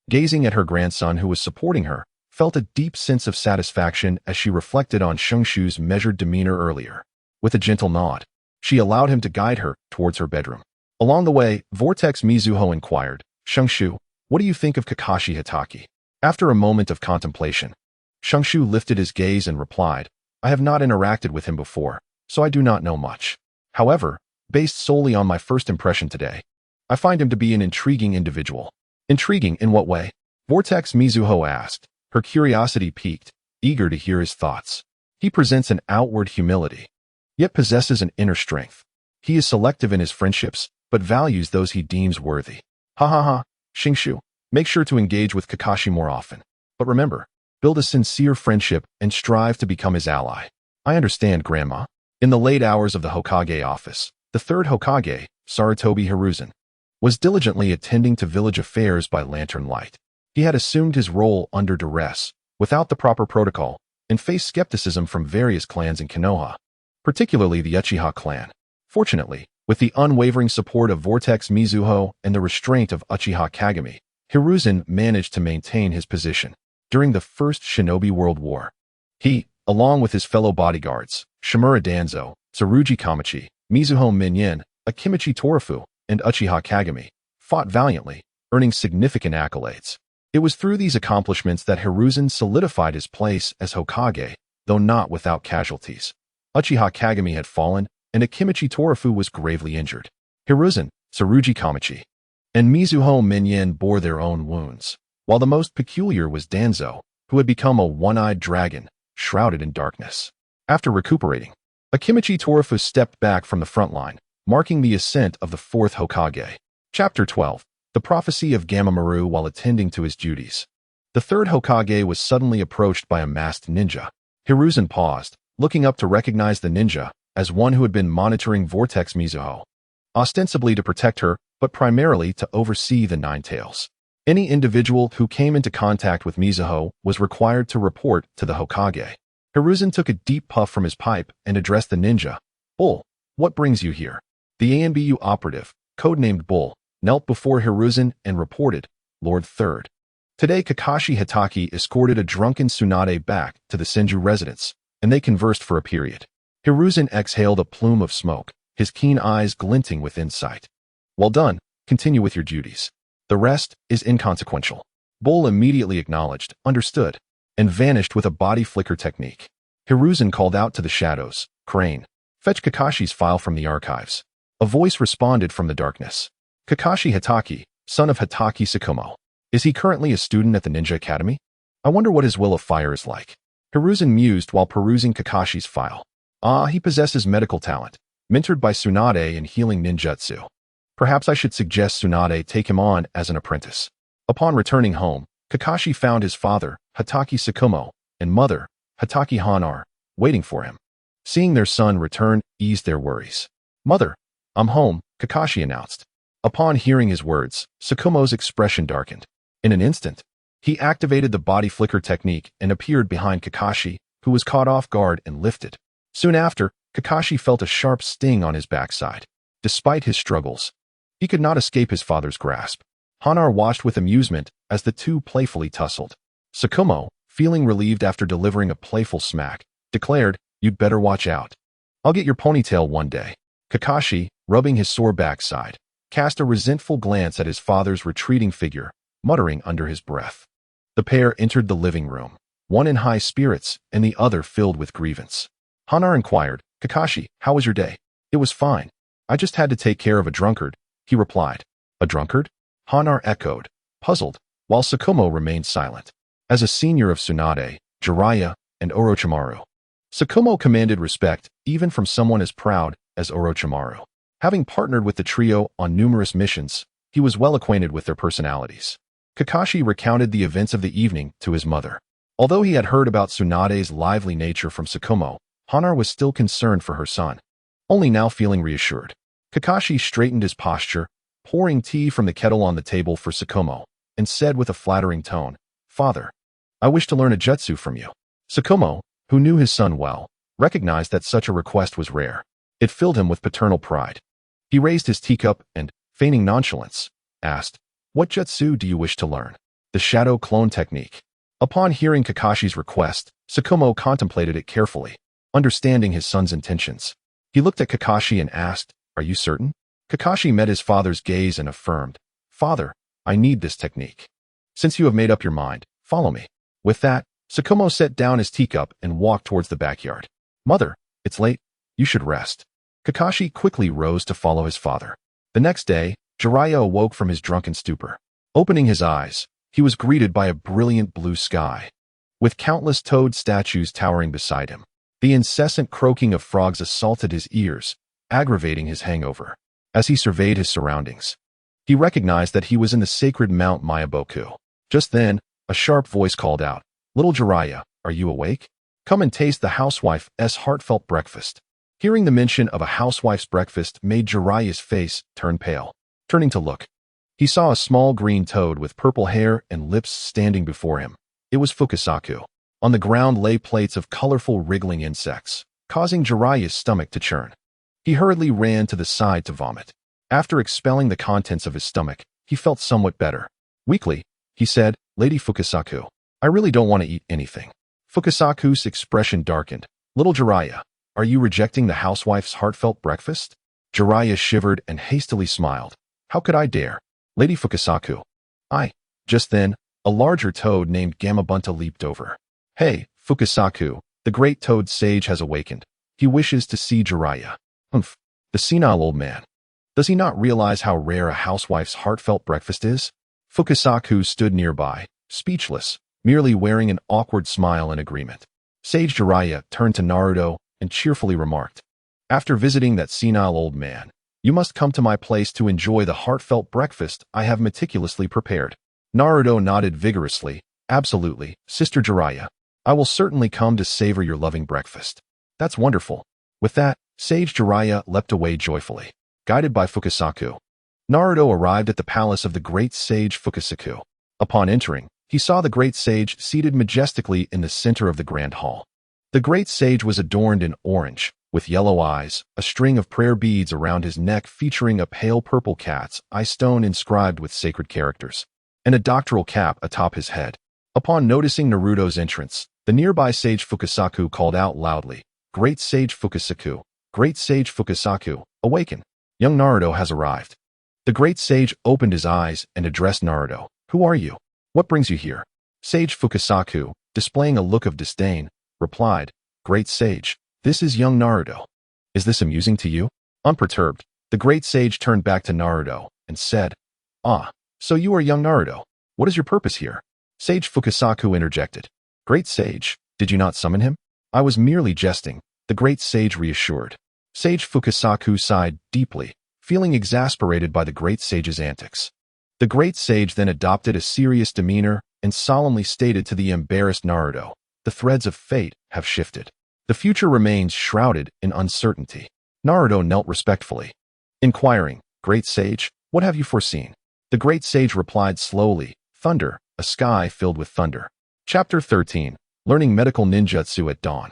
gazing at her grandson who was supporting her, felt a deep sense of satisfaction as she reflected on Shungshu's measured demeanor earlier. With a gentle nod, she allowed him to guide her towards her bedroom. Along the way, Vortex Mizuho inquired, "Shungshu, what do you think of Kakashi Hitaki?" After a moment of contemplation, Shangshu lifted his gaze and replied, I have not interacted with him before, so I do not know much. However, based solely on my first impression today, I find him to be an intriguing individual. Intriguing in what way? Vortex Mizuho asked, her curiosity piqued, eager to hear his thoughts. He presents an outward humility, yet possesses an inner strength. He is selective in his friendships, but values those he deems worthy. Ha ha ha, Shangshu, make sure to engage with Kakashi more often. But remember, build a sincere friendship and strive to become his ally. I understand, Grandma. In the late hours of the Hokage office, the third Hokage, Sarutobi Hiruzen, was diligently attending to village affairs by lantern light. He had assumed his role under duress, without the proper protocol, and faced skepticism from various clans in Konoha, particularly the Uchiha clan. Fortunately, with the unwavering support of Vortex Mizuho and the restraint of Uchiha Kagami, Hiruzen managed to maintain his position. During the First Shinobi World War, he, along with his fellow bodyguards, Shimura Danzo, Tsurugi Kamachi, Mizuho Minyin, Akimichi Torafu, and Uchiha Kagami, fought valiantly, earning significant accolades. It was through these accomplishments that Hiruzen solidified his place as Hokage, though not without casualties. Uchiha Kagami had fallen, and Akimichi Torafu was gravely injured. Hiruzen, Tsurugi Kamachi, and Mizuho Minyin bore their own wounds, while the most peculiar was Danzo, who had become a one-eyed dragon, shrouded in darkness. After recuperating, Akimichi Torafu stepped back from the front line, marking the ascent of the fourth Hokage. Chapter 12. The Prophecy of Gamamaru while attending to his duties. The third Hokage was suddenly approached by a masked ninja. Hiruzen paused, looking up to recognize the ninja as one who had been monitoring Vortex Mizuho, ostensibly to protect her, but primarily to oversee the Nine Tails. Any individual who came into contact with Mizuho was required to report to the Hokage. Hiruzen took a deep puff from his pipe and addressed the ninja. Bull, what brings you here? The ANBU operative, codenamed Bull, knelt before Hiruzen and reported, Lord Third. Today Kakashi Hitaki escorted a drunken Tsunade back to the Senju residence, and they conversed for a period. Hiruzen exhaled a plume of smoke, his keen eyes glinting with insight. Well done, continue with your duties. The rest is inconsequential. Bull immediately acknowledged, understood, and vanished with a body flicker technique. Hiruzen called out to the shadows, Crane, fetch Kakashi's file from the archives. A voice responded from the darkness. Kakashi Hitaki, son of Hitaki Tsukumo. Is he currently a student at the Ninja Academy? I wonder what his will of fire is like. Hiruzen mused while perusing Kakashi's file. Ah, he possesses medical talent, mentored by Tsunade in healing ninjutsu. Perhaps I should suggest Tsunade take him on as an apprentice. Upon returning home, Kakashi found his father, Hitaki Tsukumo, and mother, Hitaki Hanar, waiting for him. Seeing their son return eased their worries. Mother, I'm home, Kakashi announced. Upon hearing his words, Tsukumo's expression darkened. In an instant, he activated the body flicker technique and appeared behind Kakashi, who was caught off guard and lifted. Soon after, Kakashi felt a sharp sting on his backside. Despite his struggles, he could not escape his father's grasp. Hanar watched with amusement as the two playfully tussled. Tsukumo, feeling relieved after delivering a playful smack, declared, You'd better watch out. I'll get your ponytail one day. Kakashi, rubbing his sore backside, cast a resentful glance at his father's retreating figure, muttering under his breath. The pair entered the living room, one in high spirits and the other filled with grievance. Hanar inquired, Kakashi, how was your day? It was fine. I just had to take care of a drunkard, he replied. A drunkard? Hanar echoed, puzzled, while Tsukumo remained silent. As a senior of Tsunade, Jiraiya, and Orochimaru, Tsukumo commanded respect even from someone as proud as Orochimaru. Having partnered with the trio on numerous missions, he was well acquainted with their personalities. Kakashi recounted the events of the evening to his mother. Although he had heard about Tsunade's lively nature from Tsukumo, Hanar was still concerned for her son. Only now feeling reassured, Kakashi straightened his posture, pouring tea from the kettle on the table for Tsukumo, and said with a flattering tone, Father, I wish to learn a jutsu from you. Tsukumo, who knew his son well, recognized that such a request was rare. It filled him with paternal pride. He raised his teacup and, feigning nonchalance, asked, What jutsu do you wish to learn? The shadow clone technique. Upon hearing Kakashi's request, Tsukumo contemplated it carefully, understanding his son's intentions. He looked at Kakashi and asked, Are you certain? Kakashi met his father's gaze and affirmed, Father, I need this technique. Since you have made up your mind, follow me. With that, Tsukumo set down his teacup and walked towards the backyard. Mother, it's late. You should rest. Kakashi quickly rose to follow his father. The next day, Jiraiya awoke from his drunken stupor. Opening his eyes, he was greeted by a brilliant blue sky, with countless toad statues towering beside him. The incessant croaking of frogs assaulted his ears, aggravating his hangover. As he surveyed his surroundings, he recognized that he was in the sacred Mount Myaboku. Just then, a sharp voice called out, "Little Jiraiya, are you awake? Come and taste the housewife's heartfelt breakfast." Hearing the mention of a housewife's breakfast made Jiraiya's face turn pale. Turning to look, he saw a small green toad with purple hair and lips standing before him. It was Fukasaku. On the ground lay plates of colorful wriggling insects, causing Jiraiya's stomach to churn. He hurriedly ran to the side to vomit. After expelling the contents of his stomach, he felt somewhat better. Weakly, he said, "Lady Fukasaku, I really don't want to eat anything." Fukasaku's expression darkened. "Little Jiraiya, are you rejecting the housewife's heartfelt breakfast?" Jiraiya shivered and hastily smiled. "How could I dare? Lady Fukasaku." Just then, a larger toad named Gamabunta leaped over. "Hey, Fukasaku, the great toad sage has awakened. He wishes to see Jiraiya." "Humph, the senile old man. Does he not realize how rare a housewife's heartfelt breakfast is?" Fukasaku stood nearby, speechless, merely wearing an awkward smile in agreement. Sage Jiraiya turned to Naruto and cheerfully remarked, "After visiting that senile old man, you must come to my place to enjoy the heartfelt breakfast I have meticulously prepared." Naruto nodded vigorously. "Absolutely, Sister Jiraiya. I will certainly come to savor your loving breakfast." "That's wonderful." With that, Sage Jiraiya leapt away joyfully, guided by Fukasaku. Naruto arrived at the palace of the great sage Fukasaku. Upon entering, he saw the great sage seated majestically in the center of the grand hall. The great sage was adorned in orange, with yellow eyes, a string of prayer beads around his neck featuring a pale purple cat's eye stone inscribed with sacred characters, and a doctoral cap atop his head. Upon noticing Naruto's entrance, the nearby sage Fukasaku called out loudly, "Great sage Fukasaku, great sage Fukasaku, awaken! Young Naruto has arrived." The great sage opened his eyes and addressed Naruto. "Who are you? What brings you here?" Sage Fukasaku, displaying a look of disdain, replied, "Great sage, this is young Naruto. Is this amusing to you?" Unperturbed, the great sage turned back to Naruto and said, "Ah, so you are young Naruto. What is your purpose here?" Sage Fukasaku interjected, "Great sage, did you not summon him?" "I was merely jesting," the great sage reassured. Sage Fukasaku sighed deeply, feeling exasperated by the great sage's antics. The great sage then adopted a serious demeanor and solemnly stated to the embarrassed Naruto, "The threads of fate have shifted. The future remains shrouded in uncertainty." Naruto knelt respectfully, inquiring, "Great sage, what have you foreseen?" The great sage replied slowly, "Thunder, a sky filled with thunder." Chapter 13, Learning Medical Ninjutsu at Dawn.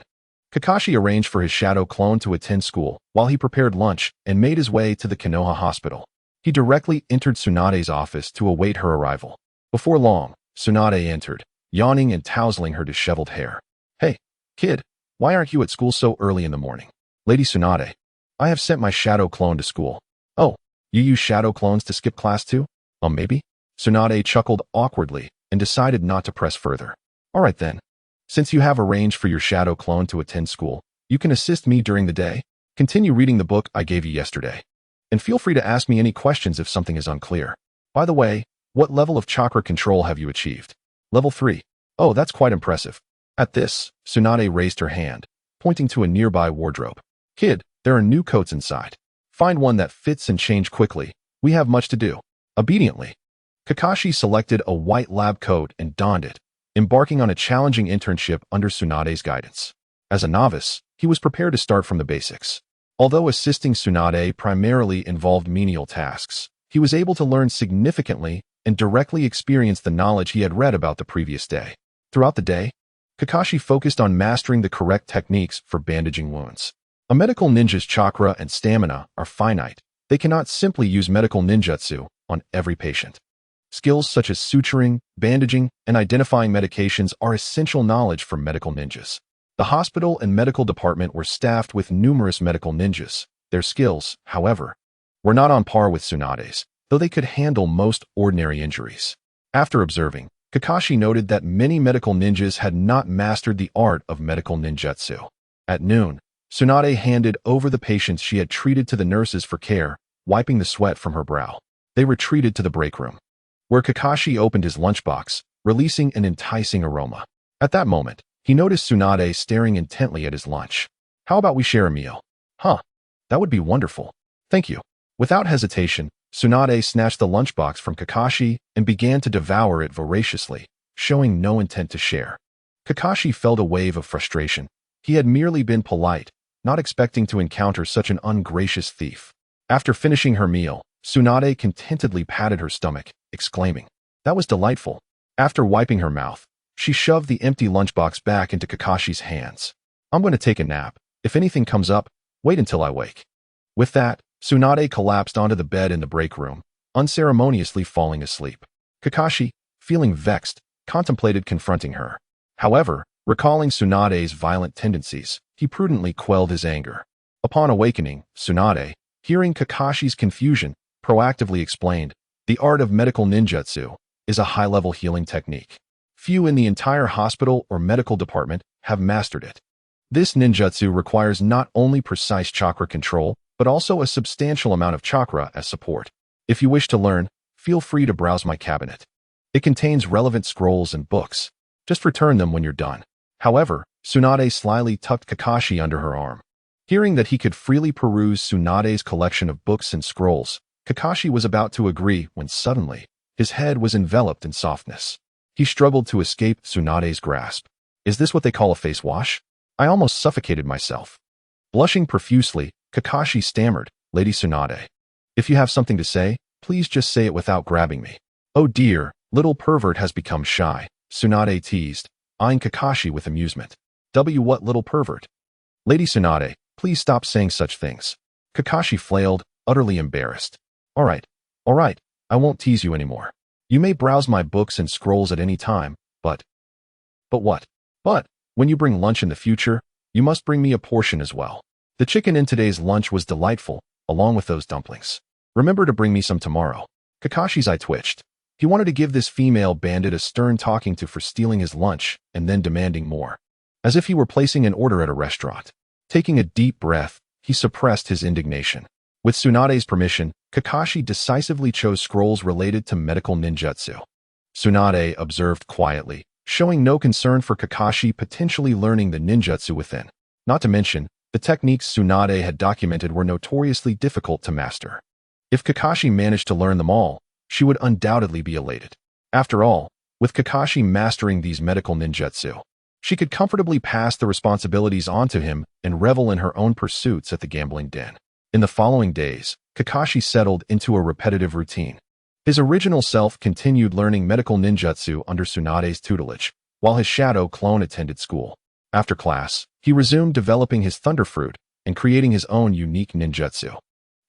Kakashi arranged for his shadow clone to attend school while he prepared lunch and made his way to the Konoha hospital. He directly entered Tsunade's office to await her arrival. Before long, Tsunade entered, yawning and tousling her disheveled hair. "Hey, kid, why aren't you at school so early in the morning?" "Lady Tsunade, I have sent my shadow clone to school." "Oh, you use shadow clones to skip class too?" Maybe?" Tsunade chuckled awkwardly and decided not to press further. "All right then. Since you have arranged for your shadow clone to attend school, you can assist me during the day. Continue reading the book I gave you yesterday. And feel free to ask me any questions if something is unclear. By the way, what level of chakra control have you achieved?" "Level 3. Oh, that's quite impressive." At this, Tsunade raised her hand, pointing to a nearby wardrobe. "Kid, there are new coats inside. Find one that fits and change quickly. We have much to do." Obediently, Kakashi selected a white lab coat and donned it, embarking on a challenging internship under Tsunade's guidance. As a novice, he was prepared to start from the basics. Although assisting Tsunade primarily involved menial tasks, he was able to learn significantly and directly experience the knowledge he had read about the previous day. Throughout the day, Kakashi focused on mastering the correct techniques for bandaging wounds. A medical ninja's chakra and stamina are finite. They cannot simply use medical ninjutsu on every patient. Skills such as suturing, bandaging, and identifying medications are essential knowledge for medical ninjas. The hospital and medical department were staffed with numerous medical ninjas. Their skills, however, were not on par with Tsunade's, though they could handle most ordinary injuries. After observing, Kakashi noted that many medical ninjas had not mastered the art of medical ninjutsu. At noon, Tsunade handed over the patients she had treated to the nurses for care, wiping the sweat from her brow. They retreated to the break room, where Kakashi opened his lunchbox, releasing an enticing aroma. At that moment, he noticed Tsunade staring intently at his lunch. "How about we share a meal?" "Huh, that would be wonderful. Thank you." Without hesitation, Tsunade snatched the lunchbox from Kakashi and began to devour it voraciously, showing no intent to share. Kakashi felt a wave of frustration. He had merely been polite, not expecting to encounter such an ungracious thief. After finishing her meal, Tsunade contentedly patted her stomach, exclaiming, "That was delightful." After wiping her mouth, she shoved the empty lunchbox back into Kakashi's hands. "I'm going to take a nap. If anything comes up, wait until I wake." With that, Tsunade collapsed onto the bed in the break room, unceremoniously falling asleep. Kakashi, feeling vexed, contemplated confronting her. However, recalling Tsunade's violent tendencies, he prudently quelled his anger. Upon awakening, Tsunade, hearing Kakashi's confusion, proactively explained, "The art of medical ninjutsu is a high-level healing technique. Few in the entire hospital or medical department have mastered it. This ninjutsu requires not only precise chakra control, but also a substantial amount of chakra as support. If you wish to learn, feel free to browse my cabinet. It contains relevant scrolls and books. Just return them when you're done." However, Tsunade slyly tucked Kakashi under her arm. Hearing that he could freely peruse Tsunade's collection of books and scrolls, Kakashi was about to agree when suddenly, his head was enveloped in softness. He struggled to escape Tsunade's grasp. "Is this what they call a face wash? I almost suffocated myself." Blushing profusely, Kakashi stammered, "Lady Tsunade, if you have something to say, please just say it without grabbing me." "Oh dear, little pervert has become shy," Tsunade teased, eyeing Kakashi with amusement. What little pervert?" "Lady Tsunade, please stop saying such things." Kakashi flailed, utterly embarrassed. All right, I won't tease you anymore. You may browse my books and scrolls at any time, but what? But, when you bring lunch in the future, you must bring me a portion as well. The chicken in today's lunch was delightful, along with those dumplings. Remember to bring me some tomorrow." Kakashi's eye twitched. He wanted to give this female bandit a stern talking to for stealing his lunch and then demanding more, as if he were placing an order at a restaurant. Taking a deep breath, he suppressed his indignation. With Tsunade's permission, Kakashi decisively chose scrolls related to medical ninjutsu. Tsunade observed quietly, showing no concern for Kakashi potentially learning the ninjutsu within. Not to mention, the techniques Tsunade had documented were notoriously difficult to master. If Kakashi managed to learn them all, she would undoubtedly be elated. After all, with Kakashi mastering these medical ninjutsu, she could comfortably pass the responsibilities onto him and revel in her own pursuits at the gambling den. In the following days, Kakashi settled into a repetitive routine. His original self continued learning medical ninjutsu under Tsunade's tutelage, while his shadow clone attended school. After class, he resumed developing his thunder fruit and creating his own unique ninjutsu.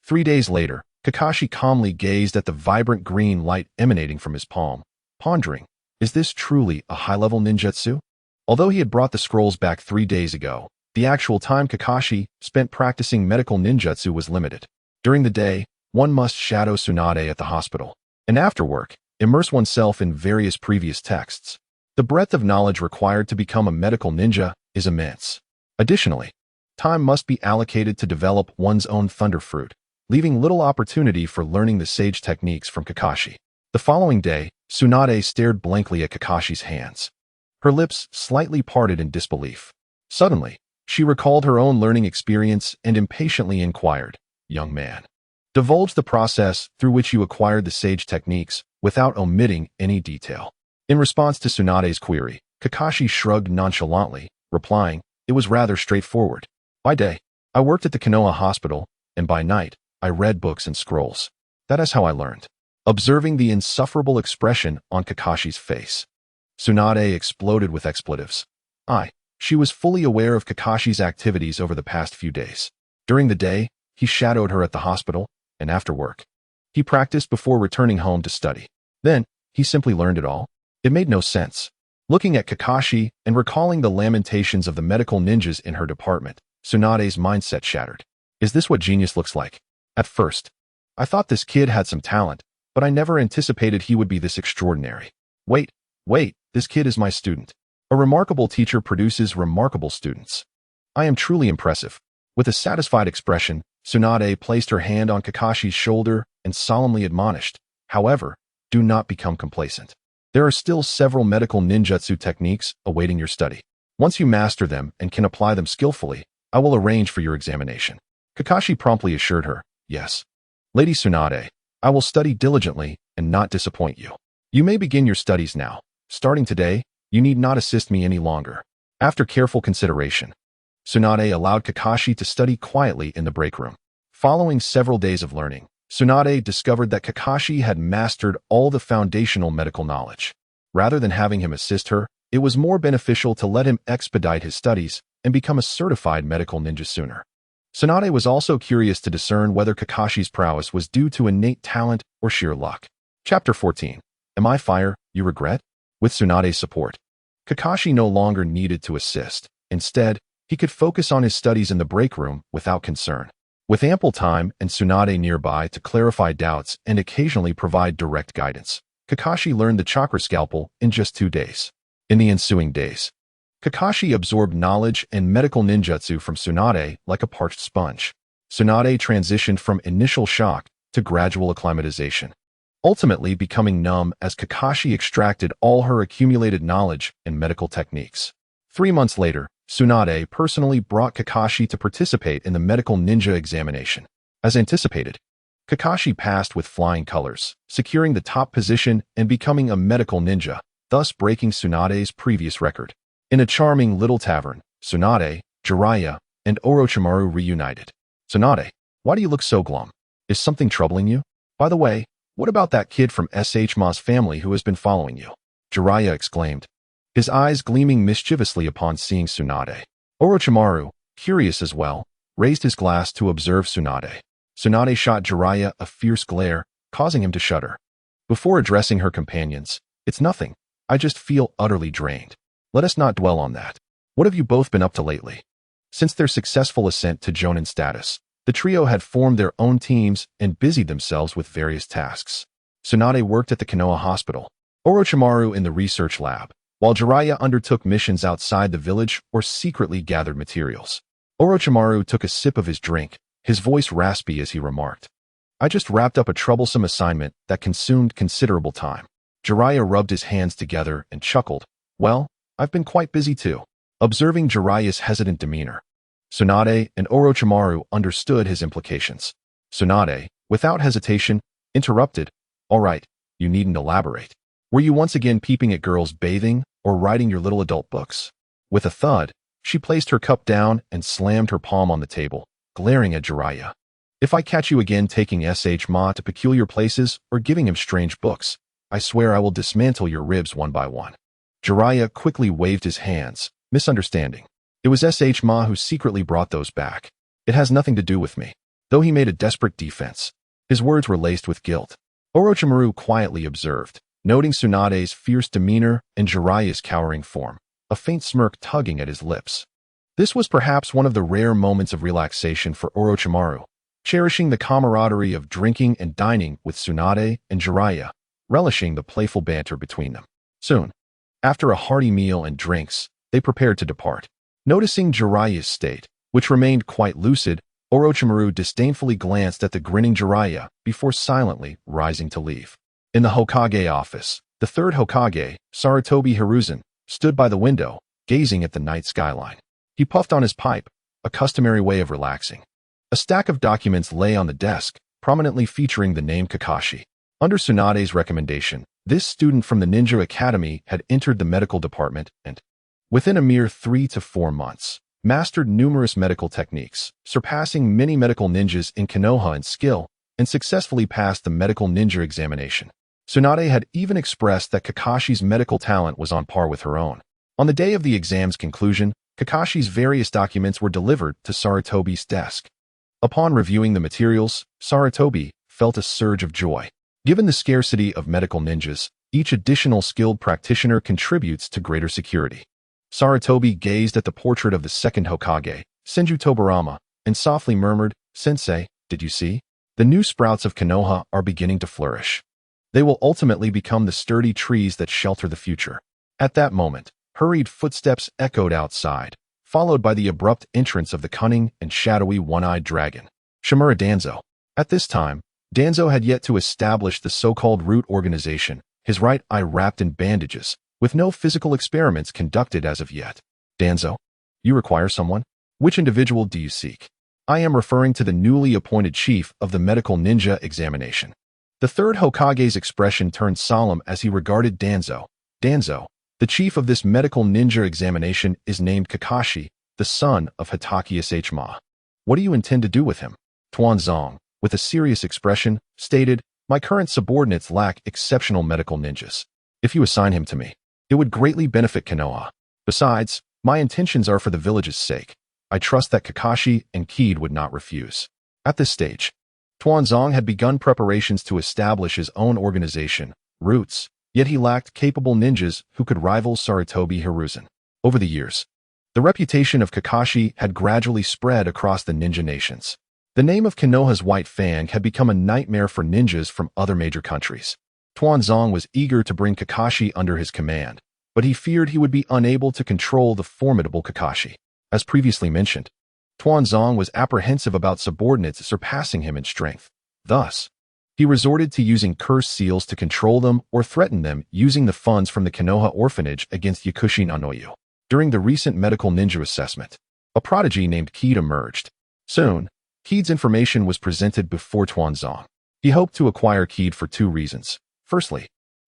3 days later, Kakashi calmly gazed at the vibrant green light emanating from his palm, pondering, is this truly a high-level ninjutsu? Although he had brought the scrolls back 3 days ago, the actual time Kakashi spent practicing medical ninjutsu was limited. During the day, one must shadow Tsunade at the hospital, and after work, immerse oneself in various previous texts. The breadth of knowledge required to become a medical ninja is immense. Additionally, time must be allocated to develop one's own thunder fruit, leaving little opportunity for learning the sage techniques from Kakashi. The following day, Tsunade stared blankly at Kakashi's hands. Her lips slightly parted in disbelief. Suddenly, she recalled her own learning experience and impatiently inquired, "Young man, divulge the process through which you acquired the sage techniques without omitting any detail." In response to Tsunade's query, Kakashi shrugged nonchalantly, replying, "It was rather straightforward. By day, I worked at the Konoha hospital, and by night, I read books and scrolls. That is how I learned." Observing the insufferable expression on Kakashi's face, Tsunade exploded with expletives. She was fully aware of Kakashi's activities over the past few days. During the day, he shadowed her at the hospital, and after work, he practiced before returning home to study. Then, he simply learned it all. It made no sense. Looking at Kakashi and recalling the lamentations of the medical ninjas in her department, Tsunade's mindset shattered. Is this what genius looks like? At first, I thought this kid had some talent, but I never anticipated he would be this extraordinary. Wait, Wait, this kid is my student. A remarkable teacher produces remarkable students. I am truly impressive. With a satisfied expression, Tsunade placed her hand on Kakashi's shoulder and solemnly admonished, however, do not become complacent. There are still several medical ninjutsu techniques awaiting your study. Once you master them and can apply them skillfully, I will arrange for your examination. Kakashi promptly assured her, yes. Lady Tsunade, I will study diligently and not disappoint you. You may begin your studies now. Starting today, you need not assist me any longer. After careful consideration, Tsunade allowed Kakashi to study quietly in the break room. Following several days of learning, Tsunade discovered that Kakashi had mastered all the foundational medical knowledge. Rather than having him assist her, it was more beneficial to let him expedite his studies and become a certified medical ninja sooner. Tsunade was also curious to discern whether Kakashi's prowess was due to innate talent or sheer luck. Chapter 14. Am I fire, you regret? With Tsunade's support, Kakashi no longer needed to assist. Instead, he could focus on his studies in the break room without concern. With ample time and Tsunade nearby to clarify doubts and occasionally provide direct guidance, Kakashi learned the chakra scalpel in just 2 days. In the ensuing days, Kakashi absorbed knowledge and medical ninjutsu from Tsunade like a parched sponge. Tsunade transitioned from initial shock to gradual acclimatization, ultimately becoming numb as Kakashi extracted all her accumulated knowledge and medical techniques. 3 months later, Tsunade personally brought Kakashi to participate in the medical ninja examination. As anticipated, Kakashi passed with flying colors, securing the top position and becoming a medical ninja, thus breaking Tsunade's previous record. In a charming little tavern, Tsunade, Jiraiya, and Orochimaru reunited. Tsunade, why do you look so glum? Is something troubling you? By the way, what about that kid from SH-Ma's family who has been following you? Jiraiya exclaimed, his eyes gleaming mischievously upon seeing Tsunade. Orochimaru, curious as well, raised his glass to observe Tsunade. Tsunade shot Jiraiya a fierce glare, causing him to shudder. Before addressing her companions, it's nothing. I just feel utterly drained. Let us not dwell on that. What have you both been up to lately? Since their successful ascent to Jonin status, the trio had formed their own teams and busied themselves with various tasks. Tsunade worked at the Konoha hospital, Orochimaru in the research lab, while Jiraiya undertook missions outside the village or secretly gathered materials. Orochimaru took a sip of his drink, his voice raspy as he remarked, I just wrapped up a troublesome assignment that consumed considerable time. Jiraiya rubbed his hands together and chuckled, well, I've been quite busy too. Observing Jiraiya's hesitant demeanor, Tsunade and Orochimaru understood his implications. Tsunade, without hesitation, interrupted, all right, you needn't elaborate. Were you once again peeping at girls bathing or writing your little adult books? With a thud, she placed her cup down and slammed her palm on the table, glaring at Jiraiya. If I catch you again taking SH-Ma to peculiar places or giving him strange books, I swear I will dismantle your ribs one by one. Jiraiya quickly waved his hands, misunderstanding. It was SH-Ma who secretly brought those back. It has nothing to do with me. Though he made a desperate defense, his words were laced with guilt. Orochimaru quietly observed, noting Tsunade's fierce demeanor and Jiraiya's cowering form, a faint smirk tugging at his lips. This was perhaps one of the rare moments of relaxation for Orochimaru, cherishing the camaraderie of drinking and dining with Tsunade and Jiraiya, relishing the playful banter between them. Soon, after a hearty meal and drinks, they prepared to depart. Noticing Jiraiya's state, which remained quite lucid, Orochimaru disdainfully glanced at the grinning Jiraiya before silently rising to leave. In the Hokage office, the third Hokage, Sarutobi Hiruzen, stood by the window, gazing at the night skyline. He puffed on his pipe, a customary way of relaxing. A stack of documents lay on the desk, prominently featuring the name Kakashi. Under Tsunade's recommendation, this student from the Ninja Academy had entered the medical department and, within a mere 3 to 4 months, mastered numerous medical techniques, surpassing many medical ninjas in Konoha in skill, and successfully passed the medical ninja examination. Tsunade had even expressed that Kakashi's medical talent was on par with her own. On the day of the exam's conclusion, Kakashi's various documents were delivered to Sarutobi's desk. Upon reviewing the materials, Sarutobi felt a surge of joy. Given the scarcity of medical ninjas, each additional skilled practitioner contributes to greater security. Sarutobi gazed at the portrait of the second Hokage, Senju Tobarama, and softly murmured, Sensei, did you see? The new sprouts of Konoha are beginning to flourish. They will ultimately become the sturdy trees that shelter the future. At that moment, hurried footsteps echoed outside, followed by the abrupt entrance of the cunning and shadowy one-eyed dragon, Shimura Danzo. At this time, Danzo had yet to establish the so-called root organization, his right eye wrapped in bandages, with no physical experiments conducted as of yet. Danzo, you require someone? Which individual do you seek? I am referring to the newly appointed chief of the medical ninja examination. The third Hokage's expression turned solemn as he regarded Danzo. Danzo, the chief of this medical ninja examination is named Kakashi, the son of Hitachi Shma. What do you intend to do with him? Tuanzong, with a serious expression, stated, my current subordinates lack exceptional medical ninjas. If you assign him to me, it would greatly benefit Konoha. Besides, my intentions are for the village's sake. I trust that Kakashi and Kid would not refuse. At this stage, Tuanzong had begun preparations to establish his own organization, Roots, yet he lacked capable ninjas who could rival Sarutobi Hiruzen. Over the years, the reputation of Kakashi had gradually spread across the ninja nations. The name of Konoha's White Fang had become a nightmare for ninjas from other major countries. Tuanzong was eager to bring Kakashi under his command, but he feared he would be unable to control the formidable Kakashi. As previously mentioned, Tuanzong was apprehensive about subordinates surpassing him in strength. Thus, he resorted to using cursed seals to control them or threaten them using the funds from the Konoha orphanage against Yakushin Anoyu. During the recent medical ninja assessment, a prodigy named Kid emerged. Soon, Kid's information was presented before Tuanzong. He hoped to acquire Kid for two reasons. Firstly,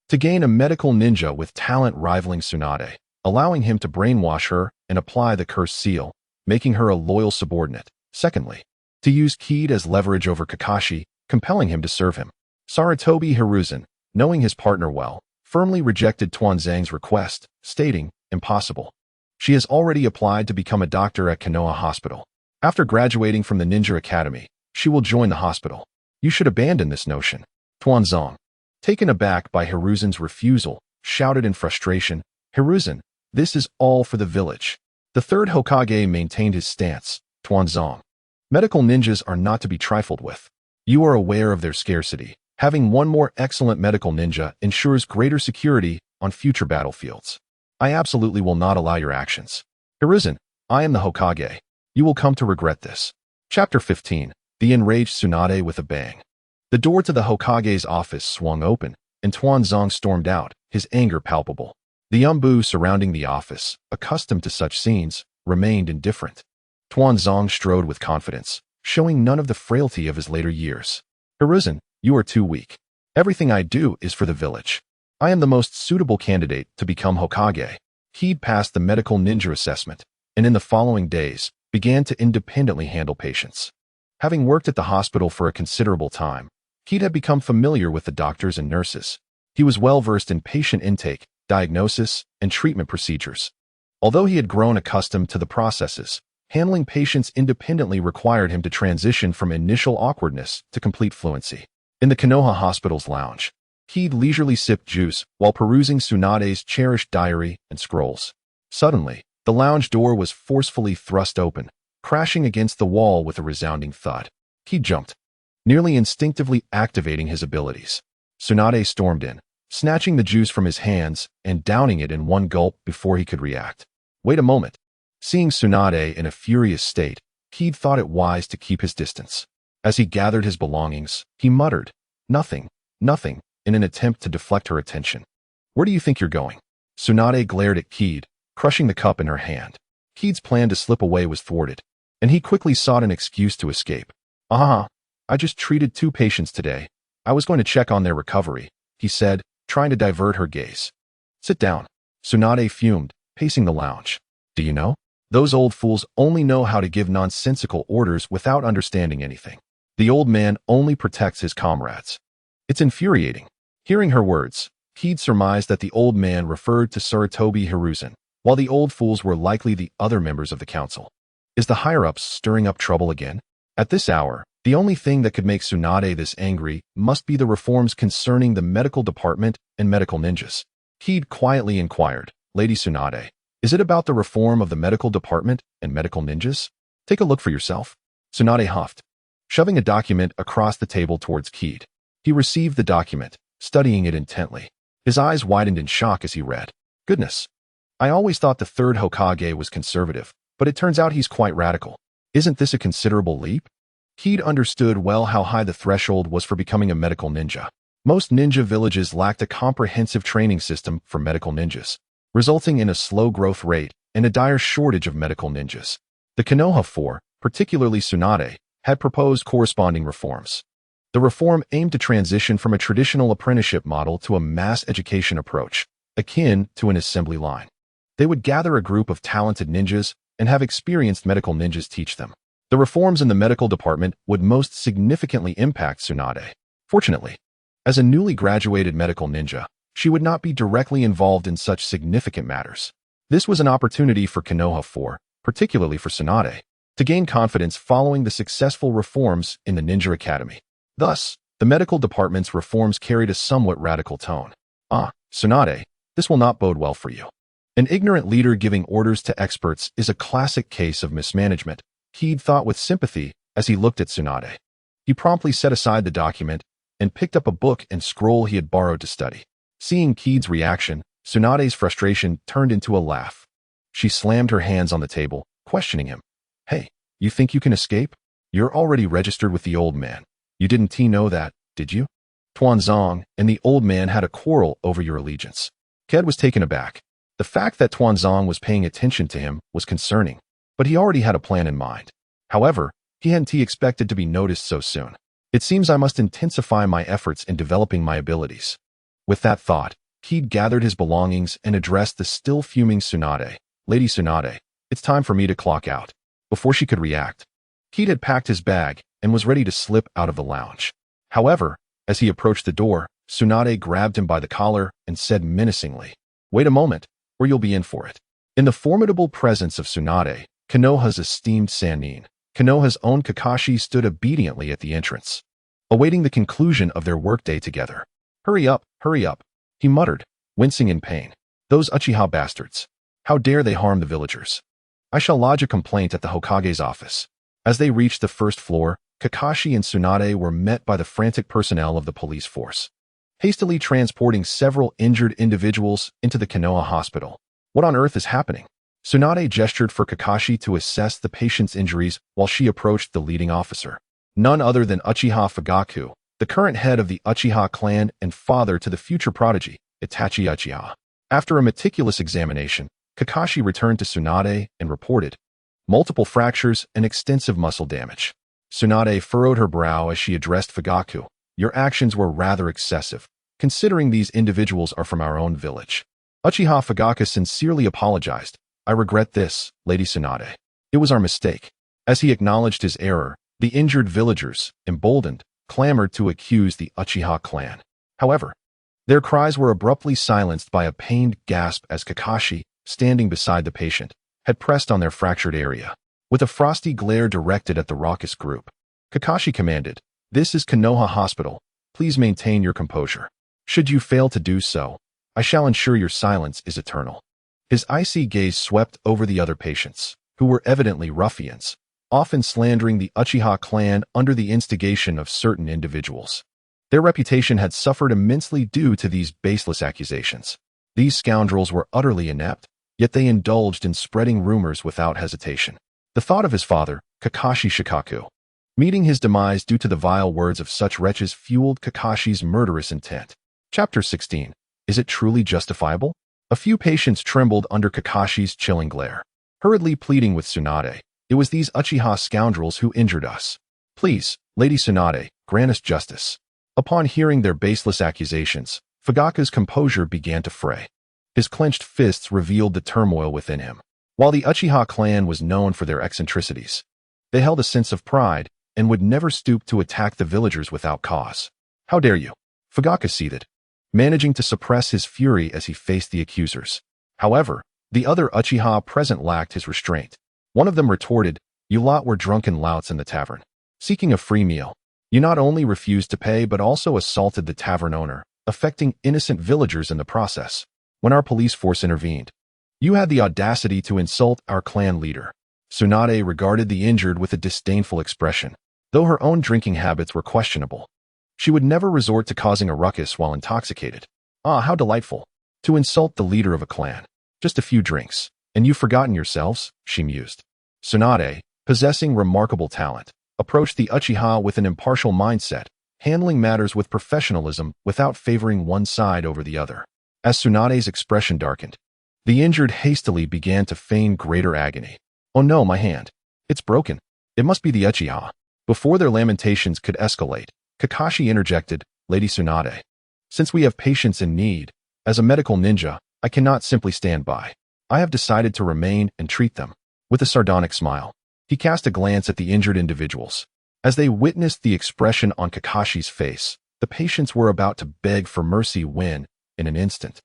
to gain a medical ninja with talent rivaling Tsunade, allowing him to brainwash her and apply the cursed seal, making her a loyal subordinate. Secondly, to use Kid as leverage over Kakashi, compelling him to serve him. Sarutobi Hiruzen, knowing his partner well, firmly rejected Tuanzong's request, stating, impossible. She has already applied to become a doctor at Konoha Hospital. After graduating from the Ninja Academy, she will join the hospital. You should abandon this notion. Tuanzong, taken aback by Hiruzen's refusal, shouted in frustration, Hiruzen, this is all for the village. The third Hokage maintained his stance. Tuanzong, medical ninjas are not to be trifled with. You are aware of their scarcity. Having one more excellent medical ninja ensures greater security on future battlefields. I absolutely will not allow your actions. Hiruzen, I am the Hokage. You will come to regret this. Chapter 15. The Enraged Tsunade with a Bang. The door to the Hokage's office swung open, and Tuanzong stormed out, his anger palpable. The Umbu surrounding the office, accustomed to such scenes, remained indifferent. Tuanzong strode with confidence, showing none of the frailty of his later years. Hiruzen, you are too weak. Everything I do is for the village. I am the most suitable candidate to become Hokage. Kid passed the medical ninja assessment, and in the following days, began to independently handle patients. Having worked at the hospital for a considerable time, Kid had become familiar with the doctors and nurses. He was well-versed in patient intake, diagnosis, and treatment procedures. Although he had grown accustomed to the processes, handling patients independently required him to transition from initial awkwardness to complete fluency. In the Konoha Hospital's lounge, Kid leisurely sipped juice while perusing Tsunade's cherished diary and scrolls. Suddenly, the lounge door was forcefully thrust open, crashing against the wall with a resounding thud. Kid jumped, nearly instinctively activating his abilities. Tsunade stormed in, snatching the juice from his hands and downing it in one gulp before he could react. Wait a moment. Seeing Tsunade in a furious state, Kid thought it wise to keep his distance. As he gathered his belongings, he muttered, nothing, nothing, in an attempt to deflect her attention. Where do you think you're going? Tsunade glared at Kid, crushing the cup in her hand. Kid's plan to slip away was thwarted, and he quickly sought an excuse to escape. I just treated 2 patients today. I was going to check on their recovery, he said, trying to divert her gaze. Sit down. Tsunade fumed, pacing the lounge. Do you know? Those old fools only know how to give nonsensical orders without understanding anything. The old man only protects his comrades. It's infuriating. Hearing her words, Kid surmised that the old man referred to Sarutobi Hiruzen, while the old fools were likely the other members of the council. Is the higher-ups stirring up trouble again? At this hour, the only thing that could make Tsunade this angry must be the reforms concerning the medical department and medical ninjas. Kid quietly inquired, Lady Tsunade, is it about the reform of the medical department and medical ninjas? Take a look for yourself. Tsunade huffed, shoving a document across the table towards Kid. He received the document, studying it intently. His eyes widened in shock as he read. Goodness. I always thought the third Hokage was conservative, but it turns out he's quite radical. Isn't this a considerable leap? He'd understood well how high the threshold was for becoming a medical ninja. Most ninja villages lacked a comprehensive training system for medical ninjas, resulting in a slow growth rate and a dire shortage of medical ninjas. The Konoha Four, particularly Tsunade, had proposed corresponding reforms. The reform aimed to transition from a traditional apprenticeship model to a mass education approach, akin to an assembly line. They would gather a group of talented ninjas and have experienced medical ninjas teach them. The reforms in the medical department would most significantly impact Tsunade. Fortunately, as a newly graduated medical ninja, she would not be directly involved in such significant matters. This was an opportunity for Konoha 4, particularly for Tsunade, to gain confidence following the successful reforms in the Ninja Academy. Thus, the medical department's reforms carried a somewhat radical tone. Tsunade, this will not bode well for you. An ignorant leader giving orders to experts is a classic case of mismanagement, He'd thought with sympathy as he looked at Tsunade. He promptly set aside the document and picked up a book and scroll he had borrowed to study. Seeing Keed's reaction, Tsunade's frustration turned into a laugh. She slammed her hands on the table, questioning him. Hey, you think you can escape? You're already registered with the old man. You didn't know that, did you? Tuanzong and the old man had a quarrel over your allegiance. Keed was taken aback. The fact that Tuanzong was paying attention to him was concerning, but he already had a plan in mind. However, he hadn't expected to be noticed so soon. It seems I must intensify my efforts in developing my abilities. With that thought, Keed gathered his belongings and addressed the still fuming Tsunade. Lady Tsunade, it's time for me to clock out. Before she could react, Keed had packed his bag and was ready to slip out of the lounge. However, as he approached the door, Tsunade grabbed him by the collar and said menacingly, Wait a moment, or you'll be in for it. In the formidable presence of Tsunade, Konoha's esteemed Sannin, Konoha's own Kakashi stood obediently at the entrance, awaiting the conclusion of their workday together. Hurry up, he muttered, wincing in pain. Those Uchiha bastards. How dare they harm the villagers? I shall lodge a complaint at the Hokage's office. As they reached the first floor, Kakashi and Tsunade were met by the frantic personnel of the police force, hastily transporting several injured individuals into the Konoha hospital. What on earth is happening? Tsunade gestured for Kakashi to assess the patient's injuries while she approached the leading officer. None other than Uchiha Fugaku, the current head of the Uchiha clan and father to the future prodigy, Itachi Uchiha. After a meticulous examination, Kakashi returned to Tsunade and reported multiple fractures and extensive muscle damage. Tsunade furrowed her brow as she addressed Fugaku. Your actions were rather excessive, considering these individuals are from our own village. Uchiha Fugaku sincerely apologized. I regret this, Lady Tsunade. It was our mistake. As he acknowledged his error, the injured villagers, emboldened, clamored to accuse the Uchiha clan. However, their cries were abruptly silenced by a pained gasp as Kakashi, standing beside the patient, had pressed on their fractured area. With a frosty glare directed at the raucous group, Kakashi commanded, This is Konoha Hospital. Please maintain your composure. Should you fail to do so, I shall ensure your silence is eternal. His icy gaze swept over the other patients, who were evidently ruffians, often slandering the Uchiha clan under the instigation of certain individuals. Their reputation had suffered immensely due to these baseless accusations. These scoundrels were utterly inept, yet they indulged in spreading rumors without hesitation. The thought of his father, Kakashi Shikaku, meeting his demise due to the vile words of such wretches fueled Kakashi's murderous intent. Chapter 16. Is it truly justifiable? A few patients trembled under Kakashi's chilling glare, hurriedly pleading with Tsunade. It was these Uchiha scoundrels who injured us. Please, Lady Tsunade, grant us justice. Upon hearing their baseless accusations, Fugaku's composure began to fray. His clenched fists revealed the turmoil within him. While the Uchiha clan was known for their eccentricities, they held a sense of pride and would never stoop to attack the villagers without cause. How dare you? Fugaku seethed, managing to suppress his fury as he faced the accusers. However, the other Uchiha present lacked his restraint. One of them retorted, You lot were drunken louts in the tavern, seeking a free meal. You not only refused to pay but also assaulted the tavern owner, affecting innocent villagers in the process. When our police force intervened, you had the audacity to insult our clan leader. Tsunade regarded the injured with a disdainful expression. Though her own drinking habits were questionable, She would never resort to causing a ruckus while intoxicated. Ah, how delightful. To insult the leader of a clan. Just a few drinks, and you've forgotten yourselves, she mused. Tsunade, possessing remarkable talent, approached the Uchiha with an impartial mindset, handling matters with professionalism without favoring one side over the other. As Tsunade's expression darkened, the injured hastily began to feign greater agony. Oh no, my hand. It's broken. It must be the Uchiha. Before their lamentations could escalate, Kakashi interjected, Lady Tsunade. Since we have patients in need, as a medical ninja, I cannot simply stand by. I have decided to remain and treat them. With a sardonic smile, he cast a glance at the injured individuals. As they witnessed the expression on Kakashi's face, the patients were about to beg for mercy when, in an instant,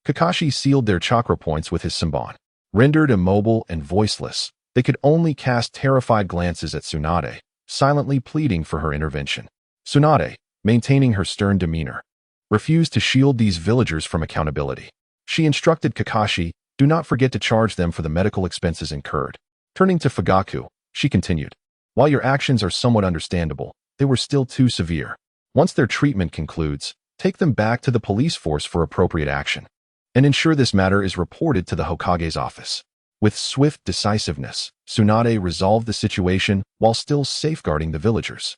Kakashi sealed their chakra points with his Senbon. Rendered immobile and voiceless, they could only cast terrified glances at Tsunade, silently pleading for her intervention. Tsunade, maintaining her stern demeanor, refused to shield these villagers from accountability. She instructed Kakashi, do not forget to charge them for the medical expenses incurred. Turning to Fugaku, she continued, while your actions are somewhat understandable, they were still too severe. Once their treatment concludes, take them back to the police force for appropriate action, and ensure this matter is reported to the Hokage's office. With swift decisiveness, Tsunade resolved the situation while still safeguarding the villagers.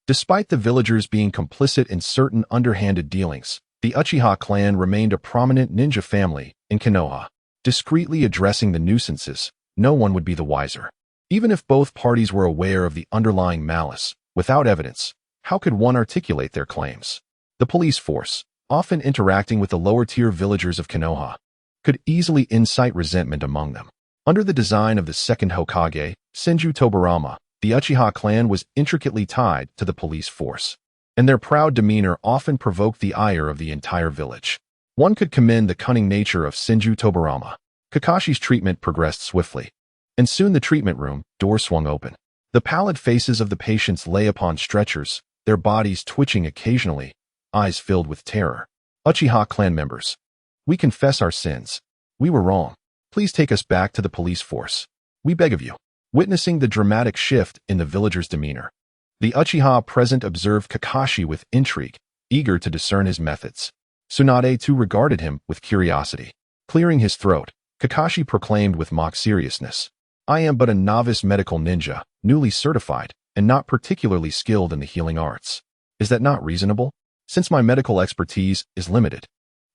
Despite the villagers being complicit in certain underhanded dealings, the Uchiha clan remained a prominent ninja family in Konoha. Discreetly addressing the nuisances, no one would be the wiser. Even if both parties were aware of the underlying malice, without evidence, how could one articulate their claims? The police force, often interacting with the lower-tier villagers of Konoha, could easily incite resentment among them. Under the design of the second Hokage, Senju Tobarama, the Uchiha clan was intricately tied to the police force, and their proud demeanor often provoked the ire of the entire village. One could commend the cunning nature of Senju Tobarama. Kakashi's treatment progressed swiftly, and soon the treatment room door swung open. The pallid faces of the patients lay upon stretchers, their bodies twitching occasionally, eyes filled with terror. Uchiha clan members, we confess our sins. We were wrong. Please take us back to the police force. We beg of you. Witnessing the dramatic shift in the villagers' demeanor, the Uchiha present observed Kakashi with intrigue, eager to discern his methods. Tsunade too regarded him with curiosity. Clearing his throat, Kakashi proclaimed with mock seriousness, I am but a novice medical ninja, newly certified, and not particularly skilled in the healing arts. Is that not reasonable? Since my medical expertise is limited,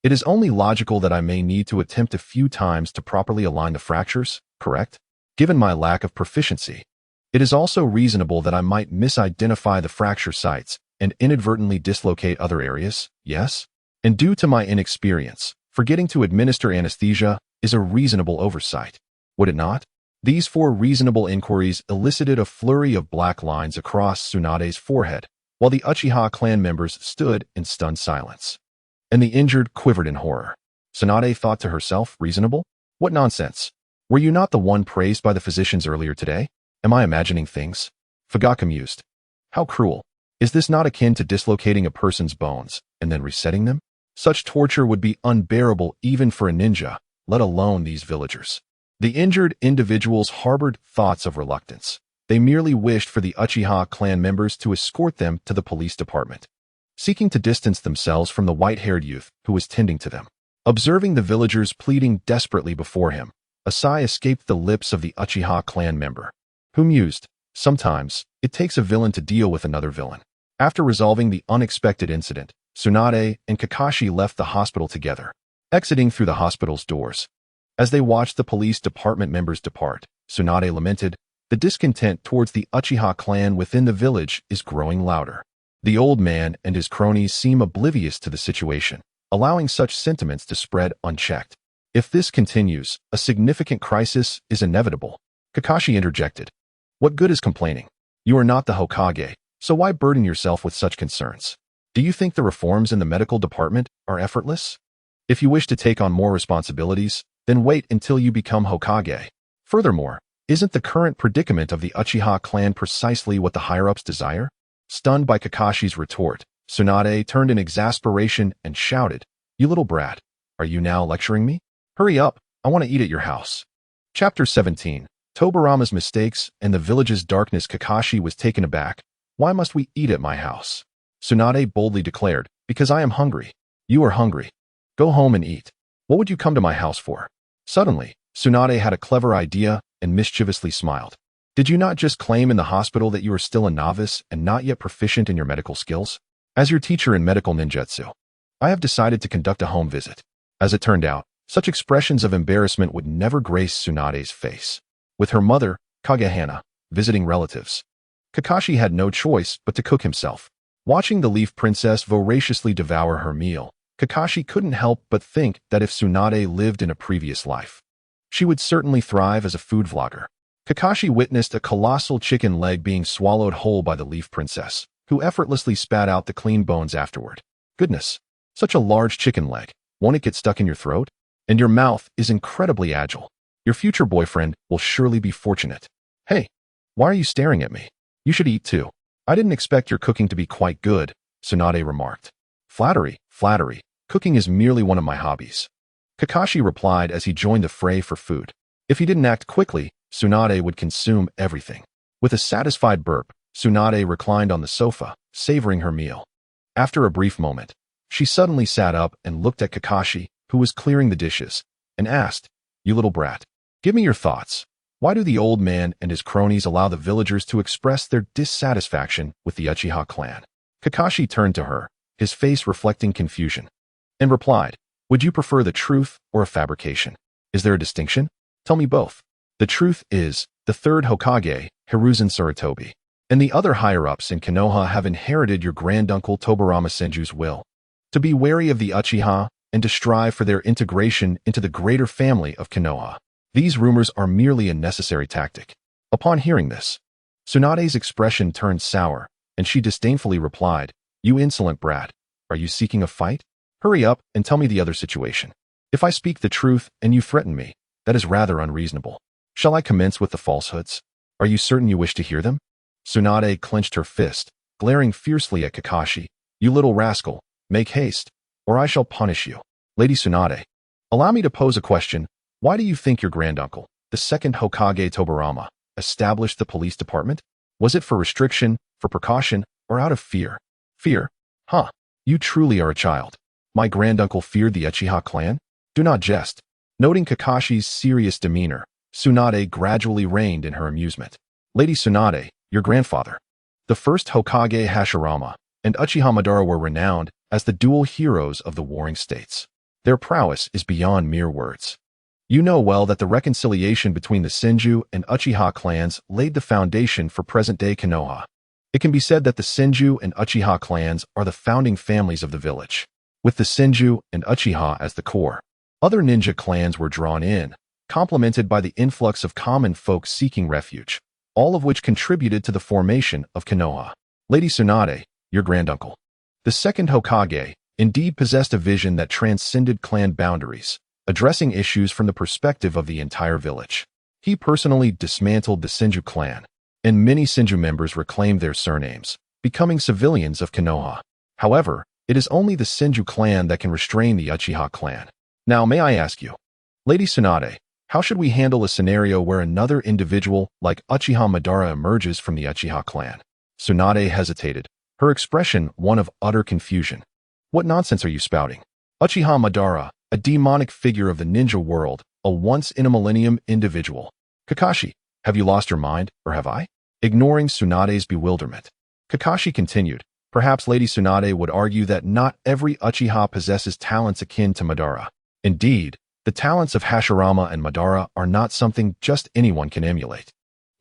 it is only logical that I may need to attempt a few times to properly align the fractures, correct? Given my lack of proficiency, it is also reasonable that I might misidentify the fracture sites and inadvertently dislocate other areas, yes? And due to my inexperience, forgetting to administer anesthesia is a reasonable oversight, would it not? These 4 reasonable inquiries elicited a flurry of black lines across Tsunade's forehead, while the Uchiha clan members stood in stunned silence. And the injured quivered in horror. Tsunade thought to herself, reasonable? What nonsense! Were you not the one praised by the physicians earlier today? Am I imagining things? Fugaku mused. How cruel. Is this not akin to dislocating a person's bones and then resetting them? Such torture would be unbearable even for a ninja, let alone these villagers. The injured individuals harbored thoughts of reluctance. They merely wished for the Uchiha clan members to escort them to the police department, seeking to distance themselves from the white-haired youth who was tending to them. Observing the villagers pleading desperately before him, a sigh escaped the lips of the Uchiha clan member, who mused, sometimes, it takes a villain to deal with another villain. After resolving the unexpected incident, Tsunade and Kakashi left the hospital together, exiting through the hospital's doors. As they watched the police department members depart, Tsunade lamented, the discontent towards the Uchiha clan within the village is growing louder. The old man and his cronies seem oblivious to the situation, allowing such sentiments to spread unchecked. If this continues, a significant crisis is inevitable. Kakashi interjected. What good is complaining? You are not the Hokage, so why burden yourself with such concerns? Do you think the reforms in the medical department are effortless? If you wish to take on more responsibilities, then wait until you become Hokage. Furthermore, isn't the current predicament of the Uchiha clan precisely what the higher-ups desire? Stunned by Kakashi's retort, Tsunade turned in exasperation and shouted, You little brat, are you now lecturing me? Hurry up, I want to eat at your house. Chapter 17. Tobarama's mistakes and the village's darkness. Kakashi was taken aback. Why must we eat at my house? Tsunade boldly declared, because I am hungry. You are hungry. Go home and eat. What would you come to my house for? Suddenly, Tsunade had a clever idea and mischievously smiled. Did you not just claim in the hospital that you are still a novice and not yet proficient in your medical skills? As your teacher in medical ninjutsu, I have decided to conduct a home visit. As it turned out, such expressions of embarrassment would never grace Tsunade's face. With her mother, Kagehana, visiting relatives, Kakashi had no choice but to cook himself. Watching the Leaf Princess voraciously devour her meal, Kakashi couldn't help but think that if Tsunade lived in a previous life, she would certainly thrive as a food vlogger. Kakashi witnessed a colossal chicken leg being swallowed whole by the Leaf Princess, who effortlessly spat out the clean bones afterward. Goodness, such a large chicken leg. Won't it get stuck in your throat? And your mouth is incredibly agile. Your future boyfriend will surely be fortunate. Hey, why are you staring at me? You should eat too. I didn't expect your cooking to be quite good, Tsunade remarked. Flattery, flattery. Cooking is merely one of my hobbies. Kakashi replied as he joined the fray for food. If he didn't act quickly, Tsunade would consume everything. With a satisfied burp, Tsunade reclined on the sofa, savoring her meal. After a brief moment, she suddenly sat up and looked at Kakashi, who was clearing the dishes, and asked, You little brat, give me your thoughts. Why do the old man and his cronies allow the villagers to express their dissatisfaction with the Uchiha clan? Kakashi turned to her, his face reflecting confusion, and replied, Would you prefer the truth or a fabrication? Is there a distinction? Tell me both. The truth is, the third Hokage, Hiruzen Sarutobi, and the other higher-ups in Konoha have inherited your granduncle Tobarama Senju's will to be wary of the Uchiha and to strive for their integration into the greater family of Konoha. These rumors are merely a necessary tactic. Upon hearing this, Tsunade's expression turned sour, and she disdainfully replied, You insolent brat, are you seeking a fight? Hurry up and tell me the other situation. If I speak the truth and you threaten me, that is rather unreasonable. Shall I commence with the falsehoods? Are you certain you wish to hear them? Tsunade clenched her fist, glaring fiercely at Kakashi. You little rascal, make haste, or I shall punish you. Lady Tsunade, allow me to pose a question. Why do you think your granduncle, the second Hokage Tobarama, established the police department? Was it for restriction, for precaution, or out of fear? Fear? Huh. You truly are a child. My granduncle feared the Uchiha clan? Do not jest. Noting Kakashi's serious demeanor, Tsunade gradually reined in her amusement. Lady Tsunade, your grandfather, the first Hokage Hashirama, and Uchiha Madara were renowned as the dual heroes of the warring states. Their prowess is beyond mere words. You know well that the reconciliation between the Senju and Uchiha clans laid the foundation for present-day Konoha. It can be said that the Senju and Uchiha clans are the founding families of the village, with the Senju and Uchiha as the core. Other ninja clans were drawn in, complemented by the influx of common folk seeking refuge, all of which contributed to the formation of Konoha. Lady Tsunade, your granduncle, the second Hokage, indeed possessed a vision that transcended clan boundaries, addressing issues from the perspective of the entire village. He personally dismantled the Senju clan, and many Senju members reclaimed their surnames, becoming civilians of Konoha. However, it is only the Senju clan that can restrain the Uchiha clan. Now, may I ask you, Lady Tsunade, how should we handle a scenario where another individual like Uchiha Madara emerges from the Uchiha clan? Tsunade hesitated, her expression one of utter confusion. What nonsense are you spouting? Uchiha Madara, a demonic figure of the ninja world, a once-in-a-millennium individual. Kakashi, have you lost your mind, or have I? Ignoring Tsunade's bewilderment, Kakashi continued, perhaps Lady Tsunade would argue that not every Uchiha possesses talents akin to Madara. Indeed, the talents of Hashirama and Madara are not something just anyone can emulate.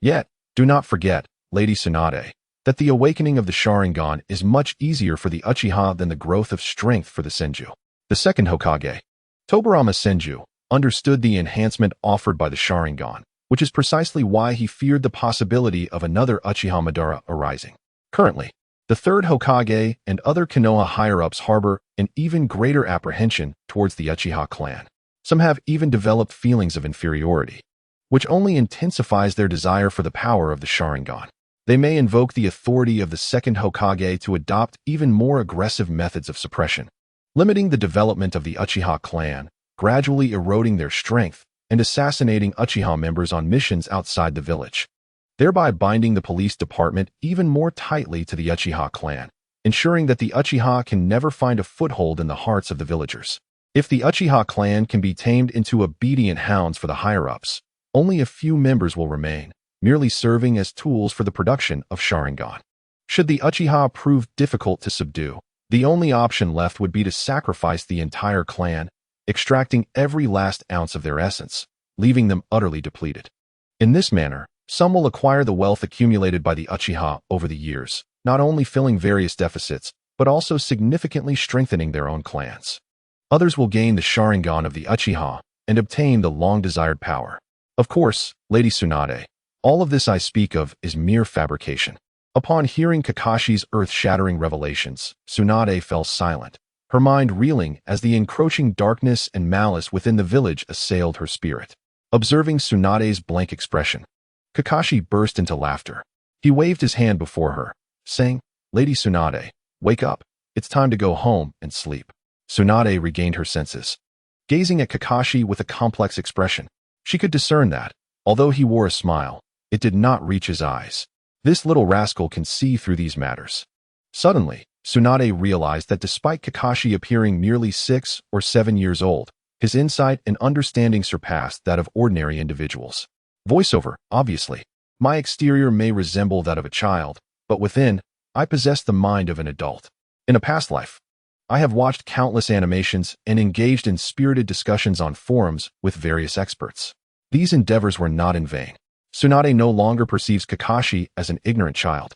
Yet, do not forget, Lady Tsunade, that the awakening of the Sharingan is much easier for the Uchiha than the growth of strength for the Senju. The second Hokage, Tobarama Senju, understood the enhancement offered by the Sharingan, which is precisely why he feared the possibility of another Uchiha Madara arising. Currently, the third Hokage and other Konoha higher-ups harbor an even greater apprehension towards the Uchiha clan. Some have even developed feelings of inferiority, which only intensifies their desire for the power of the Sharingan. They may invoke the authority of the second Hokage to adopt even more aggressive methods of suppression, limiting the development of the Uchiha clan, gradually eroding their strength, and assassinating Uchiha members on missions outside the village, thereby binding the police department even more tightly to the Uchiha clan. ensuring that the Uchiha can never find a foothold in the hearts of the villagers. If the Uchiha clan can be tamed into obedient hounds for the higher-ups, only a few members will remain, merely serving as tools for the production of Sharingan. Should the Uchiha prove difficult to subdue, the only option left would be to sacrifice the entire clan, extracting every last ounce of their essence, leaving them utterly depleted. In this manner, some will acquire the wealth accumulated by the Uchiha over the years, not only filling various deficits, but also significantly strengthening their own clans. Others will gain the Sharingan of the Uchiha and obtain the long-desired power. Of course, Lady Tsunade, all of this I speak of is mere fabrication. Upon hearing Kakashi's earth-shattering revelations, Tsunade fell silent, her mind reeling as the encroaching darkness and malice within the village assailed her spirit. Observing Tsunade's blank expression, Kakashi burst into laughter. He waved his hand before her, saying, "Lady Tsunade, wake up. It's time to go home and sleep." Tsunade regained her senses. Gazing at Kakashi with a complex expression, she could discern that, although he wore a smile, it did not reach his eyes. This little rascal can see through these matters. Suddenly, Tsunade realized that despite Kakashi appearing merely 6 or 7 years old, his insight and understanding surpassed that of ordinary individuals. Voiceover, obviously. My exterior may resemble that of a child, but within, I possess the mind of an adult. In a past life, I have watched countless animations and engaged in spirited discussions on forums with various experts. These endeavors were not in vain. Tsunade no longer perceives Kakashi as an ignorant child,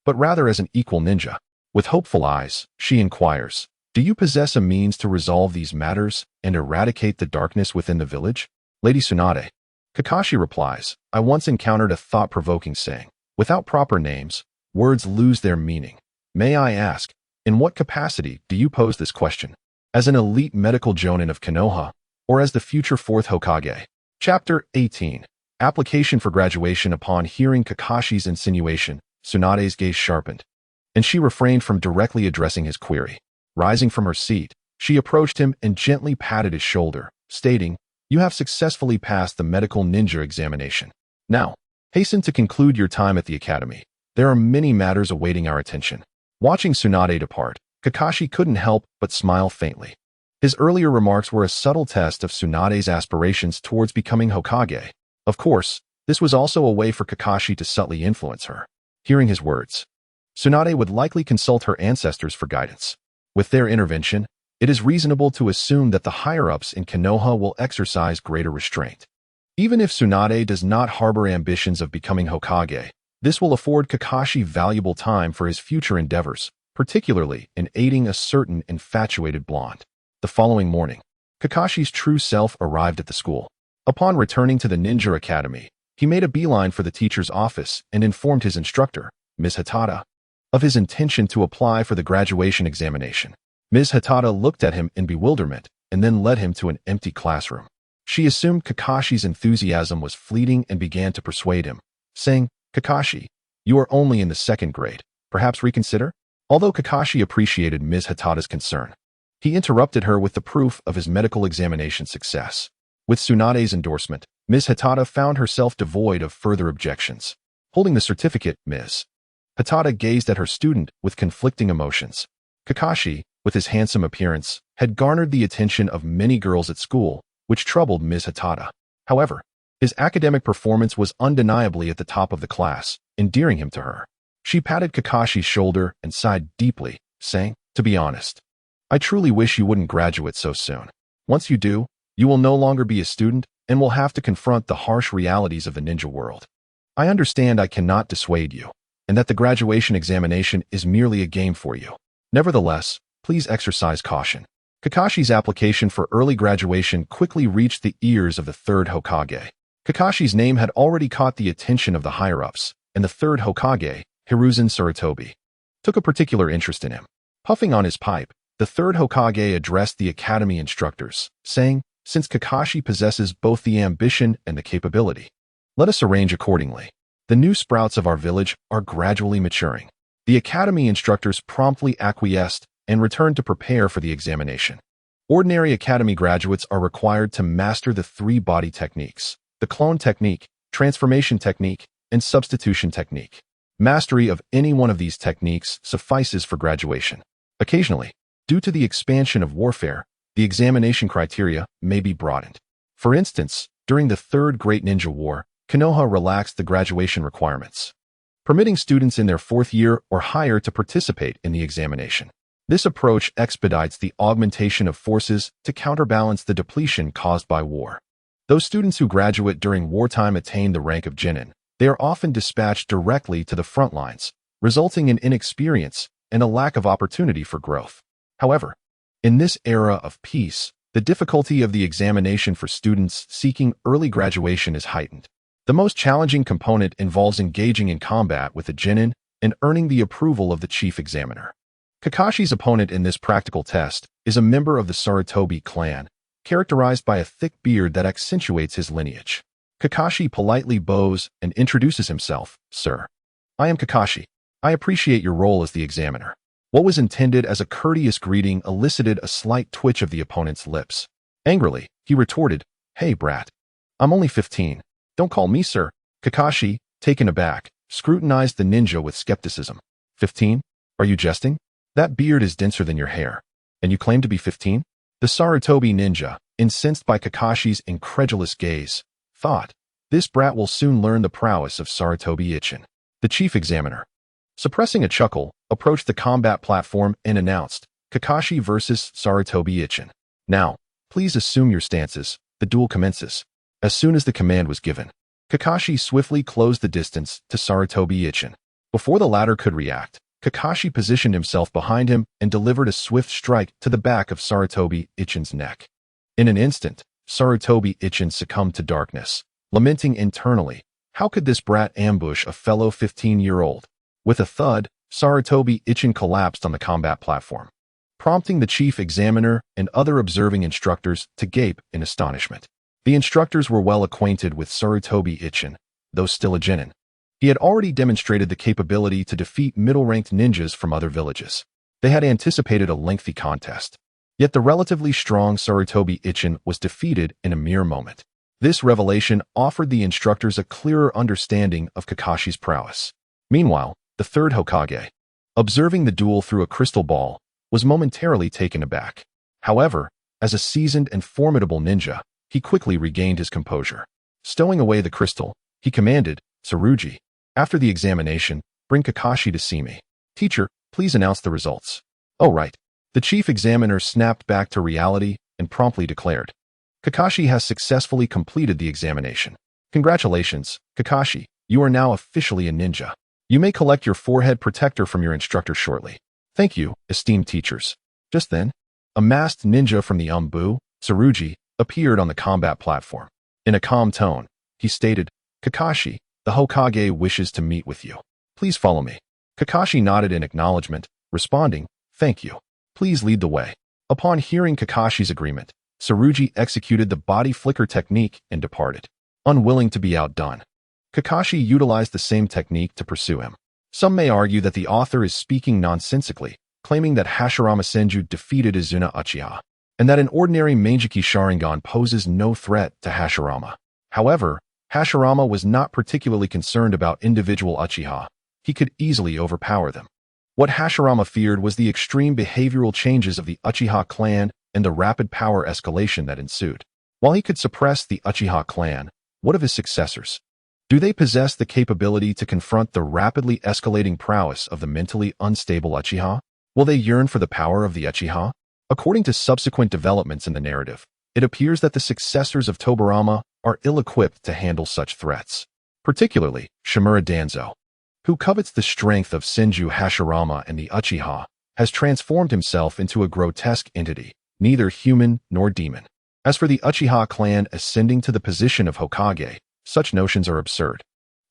but rather as an equal ninja. With hopeful eyes, she inquires, "Do you possess a means to resolve these matters and eradicate the darkness within the village?" "Lady Tsunade," Kakashi replies, "I once encountered a thought-provoking saying, without proper names, words lose their meaning. May I ask, in what capacity do you pose this question? As an elite medical jonin of Konoha, or as the future 4th Hokage?" Chapter 18. Application for graduation. Upon hearing Kakashi's insinuation, Tsunade's gaze sharpened, and she refrained from directly addressing his query. Rising from her seat, she approached him and gently patted his shoulder, stating, "You have successfully passed the medical ninja examination. Now, hasten to conclude your time at the academy. There are many matters awaiting our attention." Watching Tsunade depart, Kakashi couldn't help but smile faintly. His earlier remarks were a subtle test of Tsunade's aspirations towards becoming Hokage. Of course, this was also a way for Kakashi to subtly influence her. Hearing his words, Tsunade would likely consult her ancestors for guidance. With their intervention, it is reasonable to assume that the higher-ups in Konoha will exercise greater restraint. Even if Tsunade does not harbor ambitions of becoming Hokage, this will afford Kakashi valuable time for his future endeavors, particularly in aiding a certain infatuated blonde. The following morning, Kakashi's true self arrived at the school. Upon returning to the Ninja Academy, he made a beeline for the teacher's office and informed his instructor, Ms. Hatada, of his intention to apply for the graduation examination. Ms. Hatada looked at him in bewilderment and then led him to an empty classroom. She assumed Kakashi's enthusiasm was fleeting and began to persuade him, saying, "Kakashi, you are only in the 2nd grade. Perhaps reconsider?" Although Kakashi appreciated Ms. Hatada's concern, he interrupted her with the proof of his medical examination success. With Tsunade's endorsement, Ms. Hatada found herself devoid of further objections. Holding the certificate, Ms. Hatada gazed at her student with conflicting emotions. Kakashi, with his handsome appearance, had garnered the attention of many girls at school, which troubled Ms. Hatada. However, his academic performance was undeniably at the top of the class, endearing him to her. She patted Kakashi's shoulder and sighed deeply, saying, "To be honest, I truly wish you wouldn't graduate so soon. Once you do, you will no longer be a student and will have to confront the harsh realities of the ninja world. I understand I cannot dissuade you, and that the graduation examination is merely a game for you. Nevertheless, please exercise caution." Kakashi's application for early graduation quickly reached the ears of the 3rd Hokage. Kakashi's name had already caught the attention of the higher-ups, and the 3rd Hokage, Hiruzen Sarutobi, took a particular interest in him. Puffing on his pipe, the 3rd Hokage addressed the academy instructors, saying, "Since Kakashi possesses both the ambition and the capability, let us arrange accordingly. The new sprouts of our village are gradually maturing." The academy instructors promptly acquiesced and returned to prepare for the examination. Ordinary academy graduates are required to master the 3 body techniques: the clone technique, transformation technique, and substitution technique. Mastery of any one of these techniques suffices for graduation. Occasionally, due to the expansion of warfare, the examination criteria may be broadened. For instance, during the Third Great Ninja War, Konoha relaxed the graduation requirements, permitting students in their fourth year or higher to participate in the examination. This approach expedites the augmentation of forces to counterbalance the depletion caused by war. Those students who graduate during wartime attain the rank of Genin. They are often dispatched directly to the front lines, resulting in inexperience and a lack of opportunity for growth. However, in this era of peace, the difficulty of the examination for students seeking early graduation is heightened. The most challenging component involves engaging in combat with the Genin and earning the approval of the chief examiner. Kakashi's opponent in this practical test is a member of the Sarutobi clan, characterized by a thick beard that accentuates his lineage. Kakashi politely bows and introduces himself, "Sir, I am Kakashi. I appreciate your role as the examiner." What was intended as a courteous greeting elicited a slight twitch of the opponent's lips. Angrily, he retorted, "Hey, brat. I'm only 15. Don't call me sir." Kakashi, taken aback, scrutinized the ninja with skepticism. 15? Are you jesting? That beard is denser than your hair. And you claim to be 15? The Sarutobi ninja, incensed by Kakashi's incredulous gaze, thought, "This brat will soon learn the prowess of Sarutobi Ichin." The chief examiner, suppressing a chuckle, approached the combat platform and announced, "Kakashi versus Sarutobi Ichin. Now, please assume your stances. The duel commences." As soon as the command was given, Kakashi swiftly closed the distance to Sarutobi Ichin. Before the latter could react, Kakashi positioned himself behind him and delivered a swift strike to the back of Sarutobi Ichin's neck. In an instant, Sarutobi Ichin succumbed to darkness, lamenting internally, "How could this brat ambush a fellow 15-year-old? With a thud, Sarutobi Ichin collapsed on the combat platform, prompting the chief examiner and other observing instructors to gape in astonishment. The instructors were well acquainted with Sarutobi Ichin, though still a genin. He had already demonstrated the capability to defeat middle-ranked ninjas from other villages. They had anticipated a lengthy contest. Yet the relatively strong Sarutobi Ichin was defeated in a mere moment. This revelation offered the instructors a clearer understanding of Kakashi's prowess. Meanwhile, the third Hokage, observing the duel through a crystal ball, was momentarily taken aback. However, as a seasoned and formidable ninja, he quickly regained his composure. Stowing away the crystal, he commanded, "Tsurugi, after the examination, bring Kakashi to see me. Teacher, please announce the results." "Oh right." The chief examiner snapped back to reality and promptly declared, "Kakashi has successfully completed the examination. Congratulations, Kakashi, you are now officially a ninja. You may collect your forehead protector from your instructor shortly." "Thank you, esteemed teachers." Just then, a masked ninja from the Umbu, Tsurugi, appeared on the combat platform. In a calm tone, he stated, "Kakashi, the Hokage wishes to meet with you. Please follow me." Kakashi nodded in acknowledgement, responding, "Thank you. Please lead the way." Upon hearing Kakashi's agreement, Tsurugi executed the body flicker technique and departed. Unwilling to be outdone, Kakashi utilized the same technique to pursue him. Some may argue that the author is speaking nonsensically, claiming that Hashirama Senju defeated Izuna Uchiha, and that an ordinary Meijiki Sharingan poses no threat to Hashirama. However, Hashirama was not particularly concerned about individual Uchiha. He could easily overpower them. What Hashirama feared was the extreme behavioral changes of the Uchiha clan and the rapid power escalation that ensued. While he could suppress the Uchiha clan, what of his successors? Do they possess the capability to confront the rapidly escalating prowess of the mentally unstable Uchiha? Will they yearn for the power of the Uchiha? According to subsequent developments in the narrative, it appears that the successors of Tobirama are ill-equipped to handle such threats, particularly Shimura Danzo, who covets the strength of Senju Hashirama and the Uchiha, has transformed himself into a grotesque entity, neither human nor demon. As for the Uchiha clan ascending to the position of Hokage, such notions are absurd.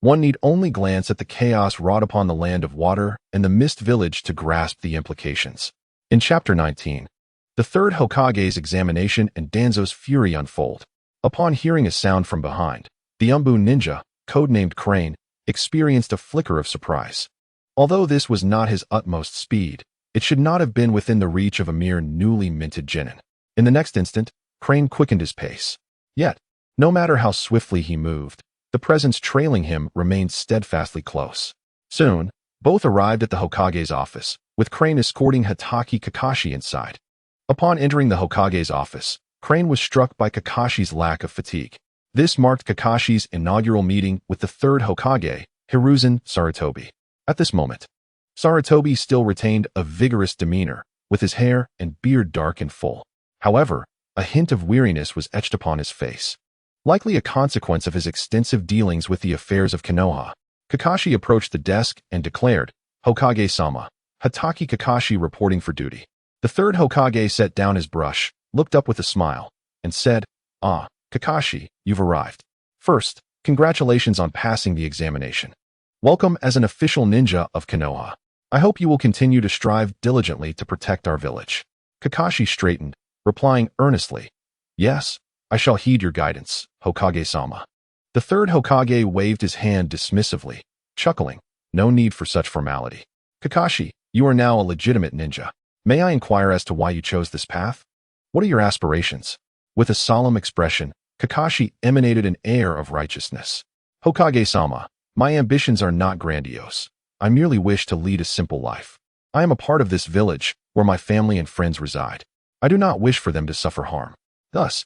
One need only glance at the chaos wrought upon the land of water and the Mist Village to grasp the implications. In Chapter 19, the third Hokage's examination and Danzo's fury unfold. Upon hearing a sound from behind, the Umbu ninja, codenamed Crane, experienced a flicker of surprise. Although this was not his utmost speed, it should not have been within the reach of a mere newly minted genin. In the next instant, Crane quickened his pace. Yet, no matter how swiftly he moved, the presence trailing him remained steadfastly close. Soon, both arrived at the Hokage's office, with Crane escorting Hatake Kakashi inside. Upon entering the Hokage's office, Crane was struck by Kakashi's lack of fatigue. This marked Kakashi's inaugural meeting with the third Hokage, Hiruzen Sarutobi. At this moment, Sarutobi still retained a vigorous demeanor, with his hair and beard dark and full. However, a hint of weariness was etched upon his face. Likely a consequence of his extensive dealings with the affairs of Konoha, Kakashi approached the desk and declared, "Hokage-sama, Hatake Kakashi reporting for duty." The third Hokage set down his brush, looked up with a smile, and said, "Ah, Kakashi, you've arrived. First, congratulations on passing the examination. Welcome as an official ninja of Konoha. I hope you will continue to strive diligently to protect our village." Kakashi straightened, replying earnestly, "Yes, I shall heed your guidance, Hokage-sama." The third Hokage waved his hand dismissively, chuckling, "No need for such formality. Kakashi, you are now a legitimate ninja. May I inquire as to why you chose this path? What are your aspirations?" With a solemn expression, Kakashi emanated an air of righteousness. "Hokage-sama, my ambitions are not grandiose. I merely wish to lead a simple life. I am a part of this village, where my family and friends reside. I do not wish for them to suffer harm. Thus,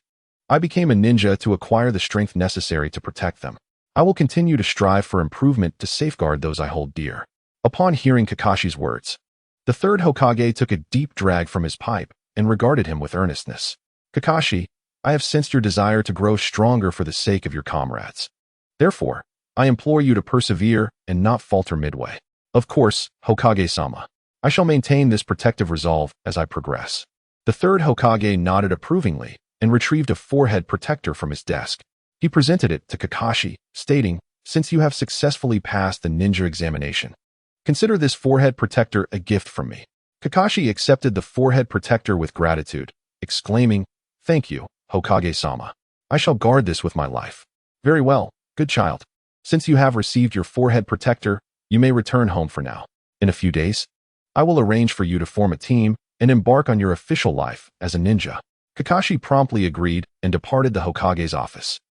I became a ninja to acquire the strength necessary to protect them. I will continue to strive for improvement to safeguard those I hold dear." Upon hearing Kakashi's words, the third Hokage took a deep drag from his pipe and regarded him with earnestness. "Kakashi, I have sensed your desire to grow stronger for the sake of your comrades. Therefore, I implore you to persevere and not falter midway. Of course, Hokage-sama, I shall maintain this protective resolve as I progress." The third Hokage nodded approvingly and retrieved a forehead protector from his desk. He presented it to Kakashi, stating, "Since you have successfully passed the ninja examination, consider this forehead protector a gift from me." Kakashi accepted the forehead protector with gratitude, exclaiming, "Thank you, Hokage-sama. I shall guard this with my life." "Very well, good child. Since you have received your forehead protector, you may return home for now. In a few days, I will arrange for you to form a team and embark on your official life as a ninja." Kakashi promptly agreed and departed the Hokage's office.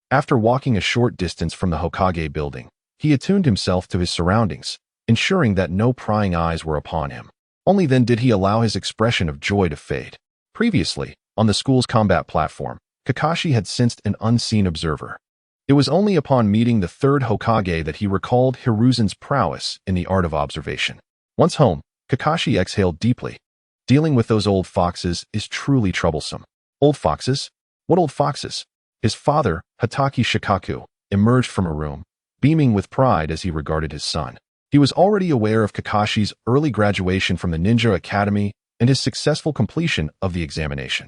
After walking a short distance from the Hokage building, he attuned himself to his surroundings, ensuring that no prying eyes were upon him. Only then did he allow his expression of joy to fade. Previously, on the school's combat platform, Kakashi had sensed an unseen observer. It was only upon meeting the third Hokage that he recalled Hiruzen's prowess in the art of observation. Once home, Kakashi exhaled deeply. Dealing with those old foxes is truly troublesome. Old foxes? What old foxes? His father, Hatake Shikaku, emerged from a room, beaming with pride as he regarded his son. He was already aware of Kakashi's early graduation from the Ninja Academy and his successful completion of the examination.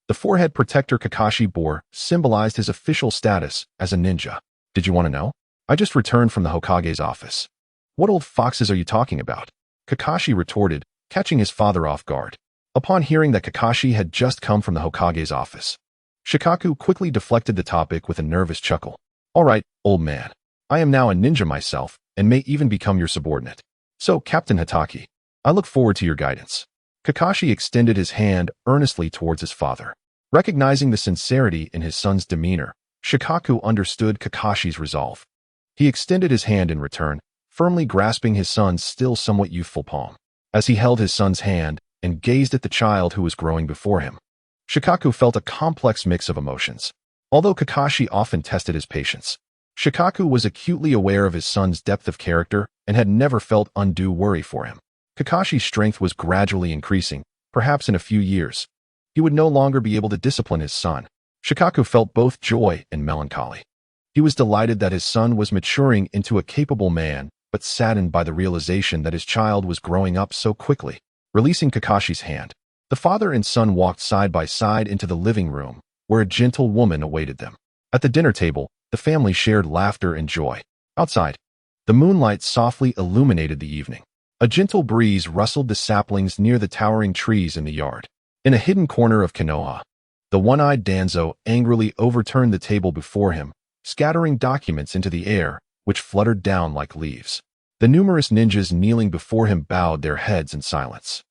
The forehead protector Kakashi bore symbolized his official status as a ninja. "Did you want to know? I just returned from the Hokage's office." "What old foxes are you talking about?" Kakashi retorted, catching his father off guard. Upon hearing that Kakashi had just come from the Hokage's office, Shikaku quickly deflected the topic with a nervous chuckle. "All right, old man. I am now a ninja myself and may even become your subordinate. So, Captain Hatake, I look forward to your guidance." Kakashi extended his hand earnestly towards his father. Recognizing the sincerity in his son's demeanor, Shikaku understood Kakashi's resolve. He extended his hand in return, firmly grasping his son's still somewhat youthful palm. As he held his son's hand and gazed at the child who was growing before him, Shikaku felt a complex mix of emotions. Although Kakashi often tested his patience, Shikaku was acutely aware of his son's depth of character and had never felt undue worry for him. Kakashi's strength was gradually increasing, perhaps in a few years. He would no longer be able to discipline his son. Shikaku felt both joy and melancholy. He was delighted that his son was maturing into a capable man, but saddened by the realization that his child was growing up so quickly. Releasing Kakashi's hand, the father and son walked side by side into the living room, where a gentle woman awaited them. At the dinner table, the family shared laughter and joy. Outside, the moonlight softly illuminated the evening. A gentle breeze rustled the saplings near the towering trees in the yard. In a hidden corner of Konoha, the one-eyed Danzo angrily overturned the table before him, scattering documents into the air, which fluttered down like leaves. The numerous ninjas kneeling before him bowed their heads in silence.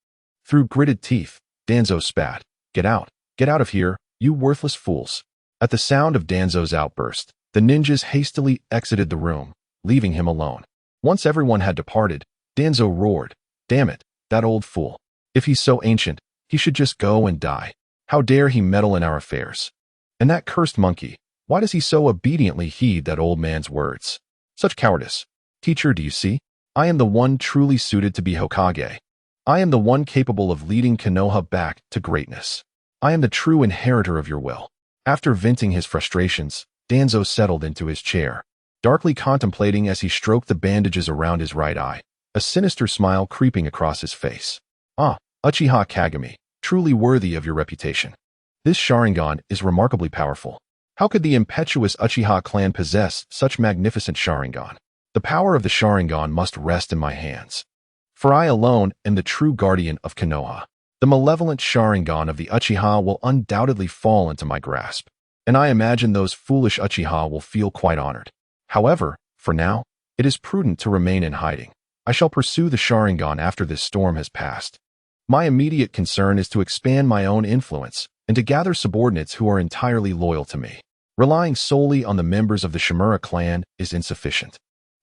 Through gritted teeth, Danzo spat, Get out of here, you worthless fools." At the sound of Danzo's outburst, the ninjas hastily exited the room, leaving him alone. Once everyone had departed, Danzo roared, "Damn it, that old fool. If he's so ancient, he should just go and die. How dare he meddle in our affairs? And that cursed monkey, why does he so obediently heed that old man's words? Such cowardice. Teacher, do you see? I am the one truly suited to be Hokage. I am the one capable of leading Konoha back to greatness. I am the true inheritor of your will." After venting his frustrations, Danzo settled into his chair, darkly contemplating as he stroked the bandages around his right eye, a sinister smile creeping across his face. "Ah, Uchiha Kagami, truly worthy of your reputation. This Sharingan is remarkably powerful. How could the impetuous Uchiha clan possess such magnificent Sharingan? The power of the Sharingan must rest in my hands. For I alone am the true guardian of Konoha. The malevolent Sharingan of the Uchiha will undoubtedly fall into my grasp, and I imagine those foolish Uchiha will feel quite honored. However, for now, it is prudent to remain in hiding. I shall pursue the Sharingan after this storm has passed. My immediate concern is to expand my own influence and to gather subordinates who are entirely loyal to me. Relying solely on the members of the Shimura clan is insufficient.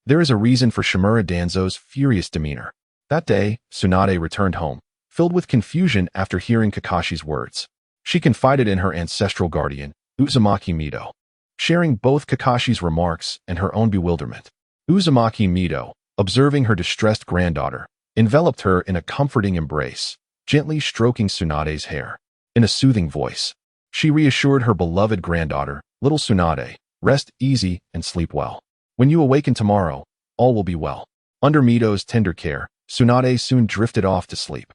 There is a reason for Shimura Danzo's furious demeanor. That day, Tsunade returned home, filled with confusion after hearing Kakashi's words. She confided in her ancestral guardian, Uzumaki Mido, sharing both Kakashi's remarks and her own bewilderment. Uzumaki Mido, observing her distressed granddaughter, enveloped her in a comforting embrace, gently stroking Tsunade's hair. In a soothing voice, she reassured her beloved granddaughter, "Little Tsunade, rest easy and sleep well. When you awaken tomorrow, all will be well." Under Mido's tender care, Tsunade soon drifted off to sleep,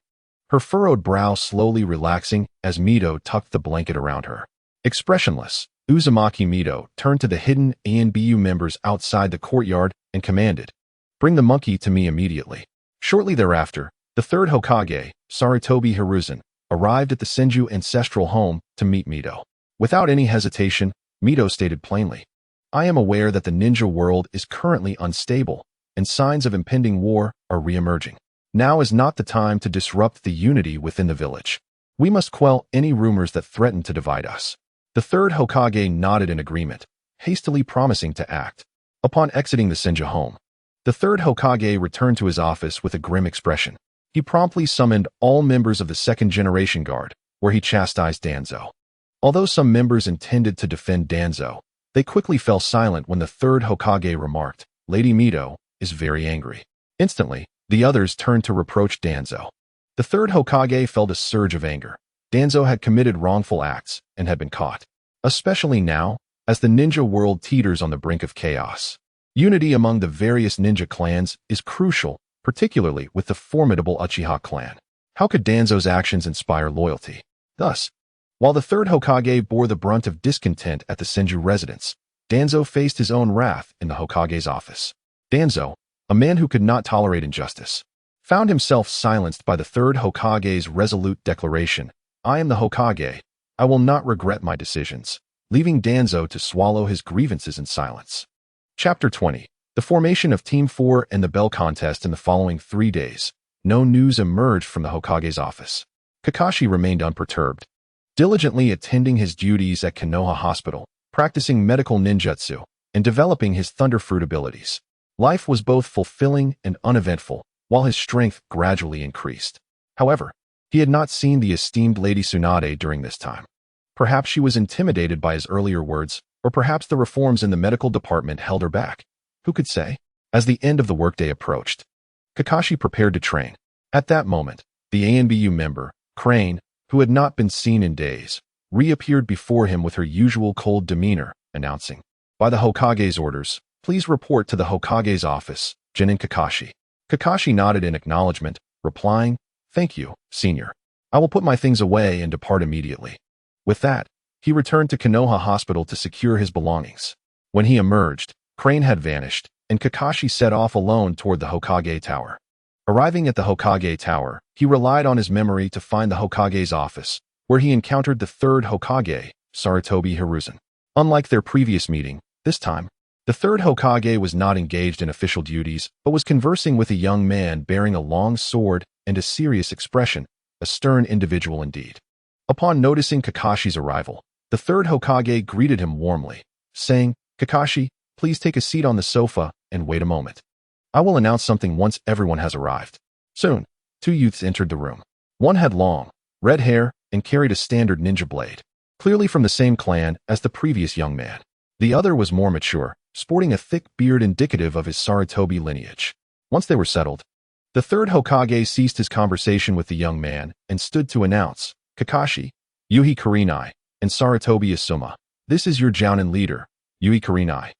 her furrowed brow slowly relaxing as Mido tucked the blanket around her. Expressionless, Uzumaki Mido turned to the hidden ANBU members outside the courtyard and commanded, "Bring the monkey to me immediately." Shortly thereafter, the third Hokage, Sarutobi Hiruzen, arrived at the Senju ancestral home to meet Mido. Without any hesitation, Mido stated plainly, "I am aware that the ninja world is currently unstable, and signs of impending war are re-emerging. Now is not the time to disrupt the unity within the village. We must quell any rumors that threaten to divide us." The third Hokage nodded in agreement, hastily promising to act. Upon exiting the Senju home, the third Hokage returned to his office with a grim expression. He promptly summoned all members of the second-generation guard, where he chastised Danzo. Although some members intended to defend Danzo, they quickly fell silent when the third Hokage remarked, "Lady Mido is very angry." Instantly, the others turned to reproach Danzo. The third Hokage felt a surge of anger. Danzo had committed wrongful acts and had been caught. Especially now, as the ninja world teeters on the brink of chaos. Unity among the various ninja clans is crucial, particularly with the formidable Uchiha clan. How could Danzo's actions inspire loyalty? Thus, while the third Hokage bore the brunt of discontent at the Senju residence, Danzo faced his own wrath in the Hokage's office. Danzo, a man who could not tolerate injustice, found himself silenced by the third Hokage's resolute declaration, "I am the Hokage. I will not regret my decisions," leaving Danzo to swallow his grievances in silence. Chapter 20. The formation of Team 4 and the bell contest. In the following 3 days, no news emerged from the Hokage's office. Kakashi remained unperturbed, diligently attending his duties at Konoha Hospital, practicing medical ninjutsu, and developing his thunderfruit abilities. Life was both fulfilling and uneventful, while his strength gradually increased. However, he had not seen the esteemed Lady Tsunade during this time. Perhaps she was intimidated by his earlier words, or perhaps the reforms in the medical department held her back. Who could say? As the end of the workday approached, Kakashi prepared to train. At that moment, the ANBU member, Crane, who had not been seen in days, reappeared before him with her usual cold demeanor, announcing, "By the Hokage's orders, please report to the Hokage's office, Genin Kakashi." Kakashi nodded in acknowledgement, replying, "Thank you, senior. I will put my things away and depart immediately." With that, he returned to Konoha Hospital to secure his belongings. When he emerged, Crane had vanished, and Kakashi set off alone toward the Hokage Tower. Arriving at the Hokage Tower, he relied on his memory to find the Hokage's office, where he encountered the third Hokage, Sarutobi Hiruzen. Unlike their previous meeting, this time, the third Hokage was not engaged in official duties, but was conversing with a young man bearing a long sword and a serious expression, a stern individual indeed. Upon noticing Kakashi's arrival, the third Hokage greeted him warmly, saying, "Kakashi, please take a seat on the sofa and wait a moment." I will announce something once everyone has arrived. Soon, two youths entered the room. One had long, red hair and carried a standard ninja blade, clearly from the same clan as the previous young man. The other was more mature, sporting a thick beard indicative of his Sarutobi lineage. Once they were settled, the third Hokage ceased his conversation with the young man and stood to announce, Kakashi, Yuhi Kurenai, and Sarutobi Asuma. This is your Jounin leader, Yuhi Kurenai,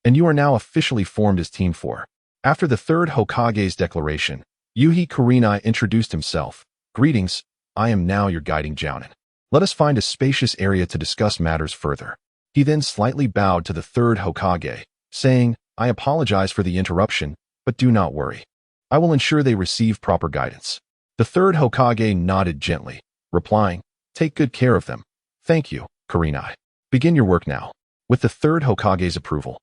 and you are now officially formed as Team 4. After the third Hokage's declaration, Yuhi Kurenai introduced himself. Greetings, I am now your guiding Jounin. Let us find a spacious area to discuss matters further. He then slightly bowed to the third Hokage, saying, I apologize for the interruption, but do not worry. I will ensure they receive proper guidance. The third Hokage nodded gently, replying, Take good care of them. Thank you, Kurenai. Begin your work now. With the third Hokage's approval,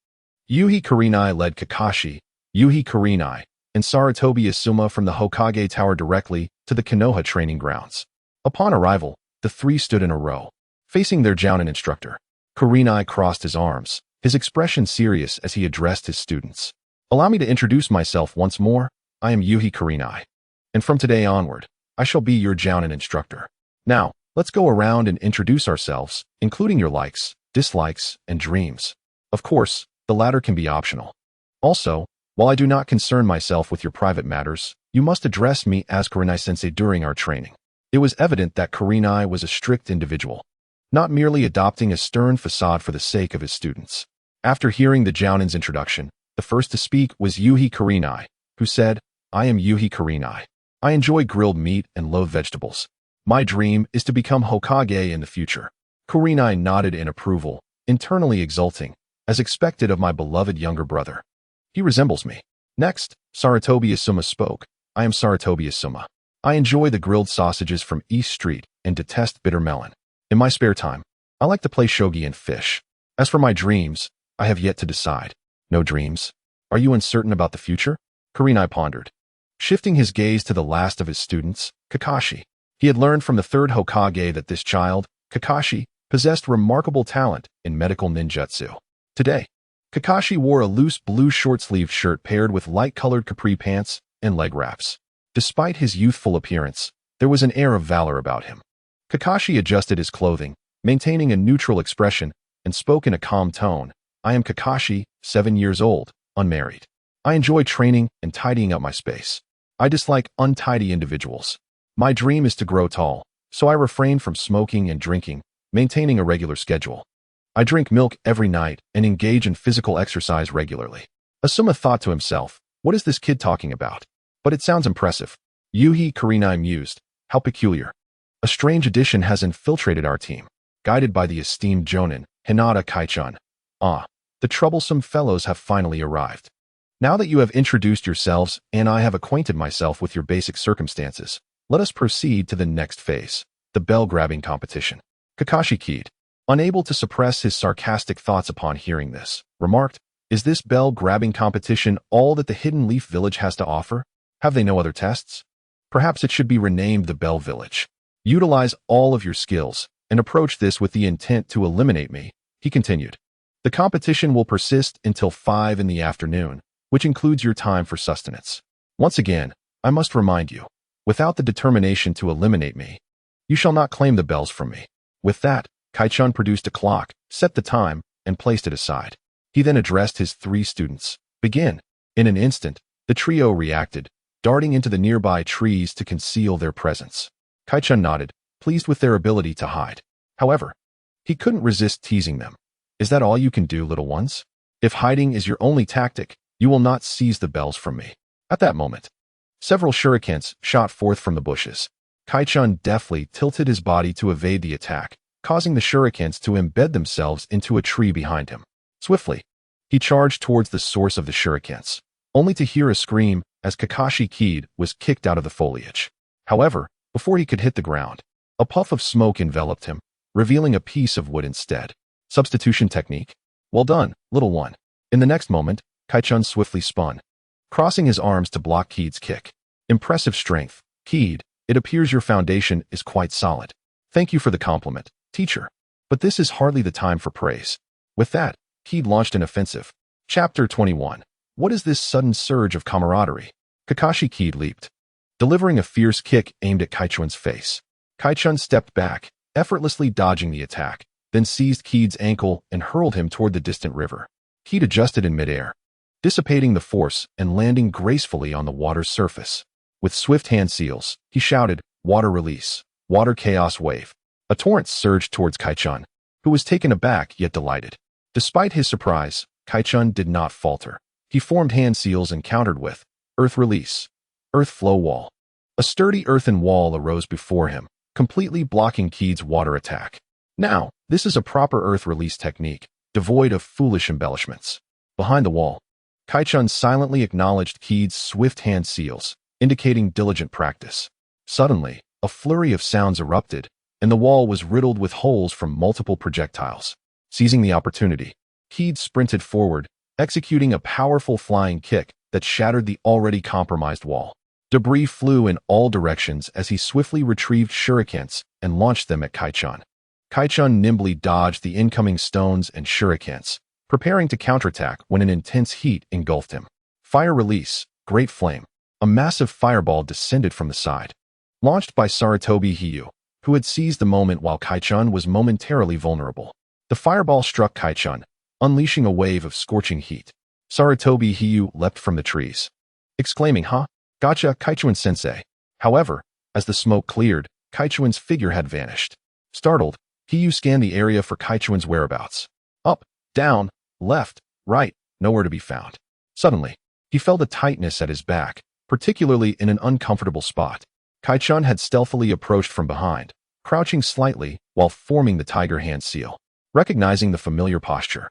Yuhi Kurenai led Kakashi, Yuhi Kurenai, and Sarutobi Asuma from the Hokage Tower directly to the Konoha training grounds. Upon arrival, the three stood in a row, facing their Jounin instructor. Kurenai crossed his arms, his expression serious as he addressed his students. Allow me to introduce myself once more. I am Yuhi Kurenai, and from today onward, I shall be your Jounin instructor. Now, let's go around and introduce ourselves, including your likes, dislikes, and dreams. Of course, the latter can be optional. Also, while I do not concern myself with your private matters, you must address me as Kurenai-sensei during our training. It was evident that Kurenai was a strict individual, not merely adopting a stern facade for the sake of his students. After hearing the Jounin's introduction, the first to speak was Yuhi Kurenai, who said, I am Yuhi Kurenai. I enjoy grilled meat and loathe vegetables. My dream is to become Hokage in the future. Kurenai nodded in approval, internally exulting, as expected of my beloved younger brother. He resembles me. Next, Sarutobi Asuma spoke. I am Sarutobi Asuma. I enjoy the grilled sausages from East Street and detest bitter melon. In my spare time, I like to play shogi and fish. As for my dreams, I have yet to decide. No dreams? Are you uncertain about the future? Kurenai pondered, shifting his gaze to the last of his students, Kakashi. He had learned from the third Hokage that this child, Kakashi, possessed remarkable talent in medical ninjutsu. Today, Kakashi wore a loose blue short-sleeved shirt paired with light-colored capri pants and leg wraps. Despite his youthful appearance, there was an air of valor about him. Kakashi adjusted his clothing, maintaining a neutral expression, and spoke in a calm tone. I am Kakashi, 7 years old, unmarried. I enjoy training and tidying up my space. I dislike untidy individuals. My dream is to grow tall, so I refrain from smoking and drinking, maintaining a regular schedule. I drink milk every night and engage in physical exercise regularly. Asuma thought to himself, what is this kid talking about? But it sounds impressive. Yuhi Kurenai mused, how peculiar. A strange addition has infiltrated our team, guided by the esteemed Jonin, Hinata Kaichan. Ah, the troublesome fellows have finally arrived. Now that you have introduced yourselves and I have acquainted myself with your basic circumstances, let us proceed to the next phase, the bell-grabbing competition. Kakashi keyed, unable to suppress his sarcastic thoughts upon hearing this, remarked, is this bell-grabbing competition all that the Hidden Leaf Village has to offer? Have they no other tests? Perhaps it should be renamed the Bell Village. Utilize all of your skills and approach this with the intent to eliminate me, he continued. The competition will persist until 5 in the afternoon, which includes your time for sustenance. Once again, I must remind you, without the determination to eliminate me, you shall not claim the bells from me. With that, Kaichan produced a clock, set the time, and placed it aside. He then addressed his 3 students. Begin. In an instant, the trio reacted, darting into the nearby trees to conceal their presence. Kaichan nodded, pleased with their ability to hide. However, he couldn't resist teasing them. Is that all you can do, little ones? If hiding is your only tactic, you will not seize the bells from me. At that moment, several shurikens shot forth from the bushes. Kaichan deftly tilted his body to evade the attack, causing the shurikens to embed themselves into a tree behind him. Swiftly, he charged towards the source of the shurikens, only to hear a scream as Kakashi Kid was kicked out of the foliage. However, before he could hit the ground, a puff of smoke enveloped him, revealing a piece of wood instead. Substitution technique? Well done, little one. In the next moment, Kaichan swiftly spun, crossing his arms to block Kid's kick. Impressive strength, Kid. It appears your foundation is quite solid. Thank you for the compliment, teacher. But this is hardly the time for praise. With that, Kid launched an offensive. Chapter 21. What is this sudden surge of camaraderie? Kakashi Kid leaped, delivering a fierce kick aimed at Kaichun's face. Kaichun stepped back, effortlessly dodging the attack, then seized Kid's ankle and hurled him toward the distant river. Kid adjusted in midair, dissipating the force and landing gracefully on the water's surface. With swift hand seals, he shouted, "Water release, water chaos wave." A torrent surged towards Kaichun, who was taken aback yet delighted. Despite his surprise, Kaichun did not falter. He formed hand seals and countered with earth release, earth flow wall. A sturdy earthen wall arose before him, completely blocking Kid's water attack. Now, this is a proper earth release technique, devoid of foolish embellishments. Behind the wall, Kaichun silently acknowledged Kid's swift hand seals, indicating diligent practice. Suddenly, a flurry of sounds erupted, and the wall was riddled with holes from multiple projectiles. Seizing the opportunity, Kid sprinted forward, executing a powerful flying kick that shattered the already compromised wall. Debris flew in all directions as he swiftly retrieved shurikens and launched them at Kaichun. Kaichun nimbly dodged the incoming stones and shurikens, preparing to counterattack when an intense heat engulfed him. Fire release, great flame. A massive fireball descended from the side, launched by Sarutobi Hiyu, who had seized the moment while Kaichun was momentarily vulnerable. The fireball struck Kaichun, unleashing a wave of scorching heat. Sarutobi Hiyu leapt from the trees, exclaiming, "Huh? Gotcha, Kaichun-sensei." However, as the smoke cleared, Kaichun's figure had vanished. Startled, Hiyu scanned the area for Kaichun's whereabouts. Up, down, left, right, nowhere to be found. Suddenly, he felt a tightness at his back, particularly in an uncomfortable spot. Kaichun had stealthily approached from behind, crouching slightly while forming the tiger hand seal. Recognizing the familiar posture,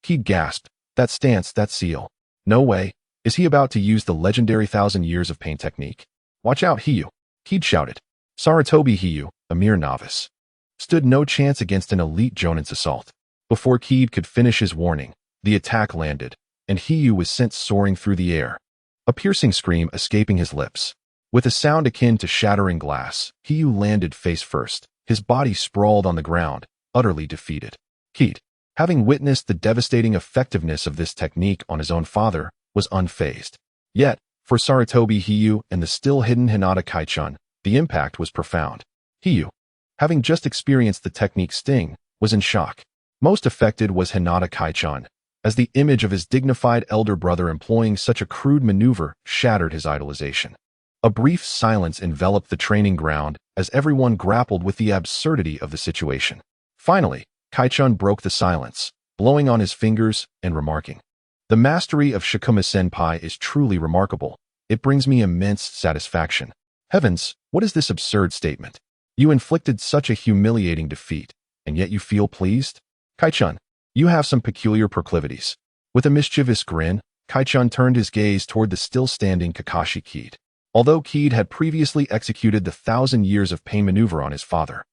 Kid gasped, "That stance, that seal. No way. Is he about to use the legendary 1,000 years of pain technique?" "Watch out, Hiyu," Kid shouted. Sarutobi Hiyu, a mere novice, stood no chance against an elite Jonin's assault. Before Kid could finish his warning, the attack landed, and Hiyu was sent soaring through the air, a piercing scream escaping his lips. With a sound akin to shattering glass, Hiyu landed face first, his body sprawled on the ground, utterly defeated. Kid, having witnessed the devastating effectiveness of this technique on his own father, was unfazed. Yet, for Sarutobi Hiyu and the still-hidden Hinata Kaichun, the impact was profound. Hiyu, having just experienced the technique's sting, was in shock. Most affected was Hinata Kaichun, as the image of his dignified elder brother employing such a crude maneuver shattered his idolization. A brief silence enveloped the training ground as everyone grappled with the absurdity of the situation. Finally, Kaichun broke the silence, blowing on his fingers and remarking, "The mastery of Shikuma-senpai is truly remarkable. It brings me immense satisfaction. Heavens, what is this absurd statement? You inflicted such a humiliating defeat, and yet you feel pleased? Kaichun, you have some peculiar proclivities." With a mischievous grin, Kaichun turned his gaze toward the still-standing Kakashi Kid. Although Kid had previously executed the 1,000 years of pain maneuver on his father,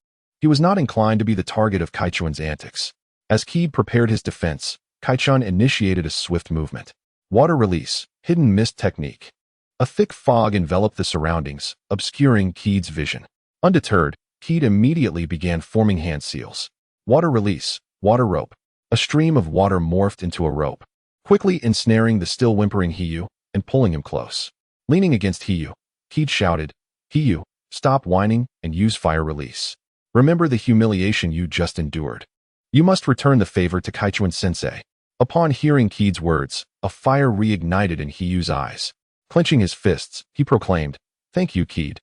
he was not inclined to be the target of Kaichun's antics. As Kid prepared his defense, Kaichun initiated a swift movement. Water release, hidden mist technique. A thick fog enveloped the surroundings, obscuring Kid's vision. Undeterred, Kid immediately began forming hand seals. Water release, water rope. A stream of water morphed into a rope, quickly ensnaring the still whimpering Hiyu and pulling him close. Leaning against Hiyu, Kid shouted, "Hiyu, stop whining and use fire release. Remember the humiliation you just endured. You must return the favor to Kaichun-sensei." Upon hearing Kid's words, a fire reignited in Hiyu's eyes. Clenching his fists, he proclaimed, "Thank you, Kid.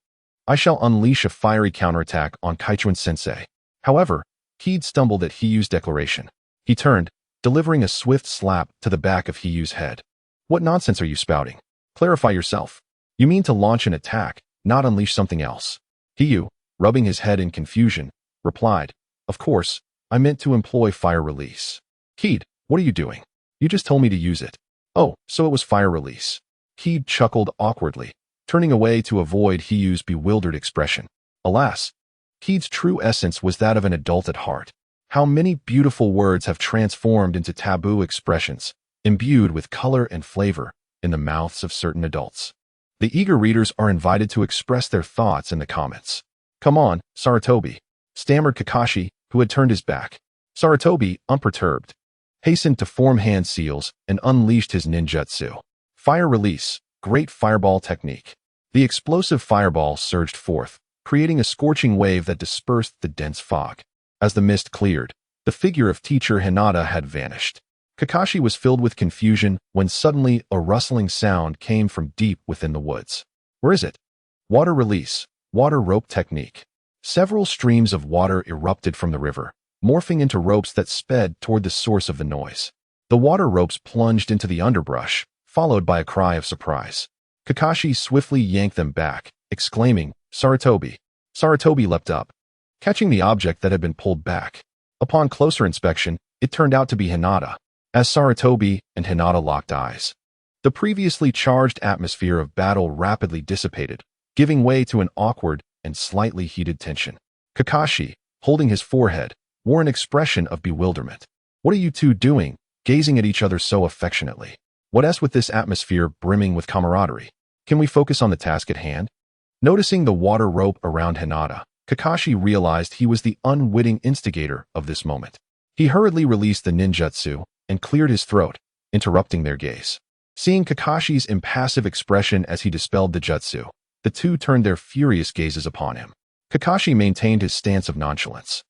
I shall unleash a fiery counterattack on Kaichun-sensei." However, Kid stumbled at Hiyu's declaration. He turned, delivering a swift slap to the back of Hiyu's head. "What nonsense are you spouting? Clarify yourself. You mean to launch an attack, not unleash something else." Hiyu, rubbing his head in confusion, replied, "Of course, I meant to employ fire release." "Kid, what are you doing? You just told me to use it." "Oh, so it was fire release." Kid chuckled awkwardly, turning away to avoid Hiyu's bewildered expression. Alas, Kid's true essence was that of an adult at heart. How many beautiful words have transformed into taboo expressions, imbued with color and flavor, in the mouths of certain adults. The eager readers are invited to express their thoughts in the comments. "Come on, Sarutobi," stammered Kakashi, who had turned his back. Sarutobi, unperturbed, hastened to form hand seals and unleashed his ninjutsu. Fire release, great fireball technique. The explosive fireball surged forth, creating a scorching wave that dispersed the dense fog. As the mist cleared, the figure of teacher Hinata had vanished. Kakashi was filled with confusion when suddenly a rustling sound came from deep within the woods. Where is it? Water release, water rope technique. Several streams of water erupted from the river, morphing into ropes that sped toward the source of the noise. The water ropes plunged into the underbrush, followed by a cry of surprise. Kakashi swiftly yanked them back, exclaiming, "Sarutobi!" Sarutobi leapt up, catching the object that had been pulled back. Upon closer inspection, it turned out to be Hinata. As Sarutobi and Hinata locked eyes, the previously charged atmosphere of battle rapidly dissipated, giving way to an awkward and slightly heated tension. Kakashi, holding his forehead, wore an expression of bewilderment. "What are you two doing, gazing at each other so affectionately? What's with this atmosphere brimming with camaraderie? Can we focus on the task at hand?" Noticing the water rope around Hinata, Kakashi realized he was the unwitting instigator of this moment. He hurriedly released the ninjutsu and cleared his throat, interrupting their gaze. Seeing Kakashi's impassive expression as he dispelled the jutsu, the two turned their furious gazes upon him. Kakashi maintained his stance of nonchalance,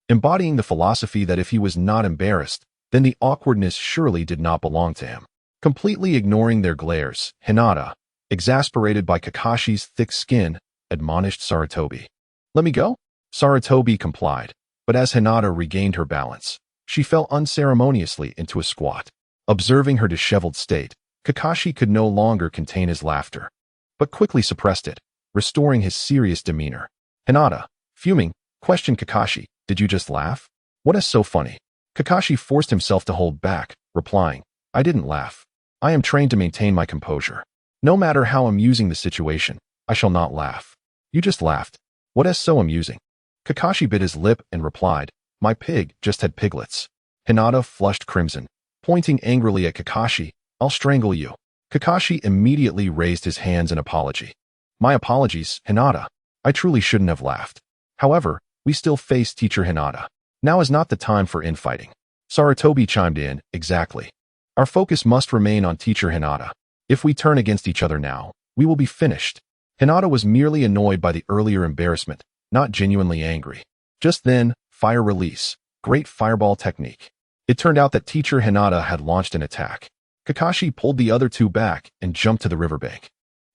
embodying the philosophy that if he was not embarrassed, then the awkwardness surely did not belong to him. Completely ignoring their glares, Hinata, exasperated by Kakashi's thick skin, admonished Sarutobi. "Let me go?" Sarutobi complied, but as Hinata regained her balance, she fell unceremoniously into a squat. Observing her disheveled state, Kakashi could no longer contain his laughter, but quickly suppressed it, restoring his serious demeanor. Hinata, fuming, questioned Kakashi, "Did you just laugh? What is so funny?" Kakashi forced himself to hold back, replying, "I didn't laugh. I am trained to maintain my composure. No matter how amusing the situation, I shall not laugh." "You just laughed. What is so amusing?" Kakashi bit his lip and replied, "My pig just had piglets." Hinata flushed crimson, pointing angrily at Kakashi, "I'll strangle you." Kakashi immediately raised his hands in apology. "My apologies, Hinata. I truly shouldn't have laughed. However, we still face teacher Hinata. Now is not the time for infighting." Sarutobi chimed in, "Exactly. Our focus must remain on teacher Hinata. If we turn against each other now, we will be finished." Hinata was merely annoyed by the earlier embarrassment, not genuinely angry. Just then, fire release, great fireball technique. It turned out that teacher Hinata had launched an attack. Kakashi pulled the other two back and jumped to the riverbank.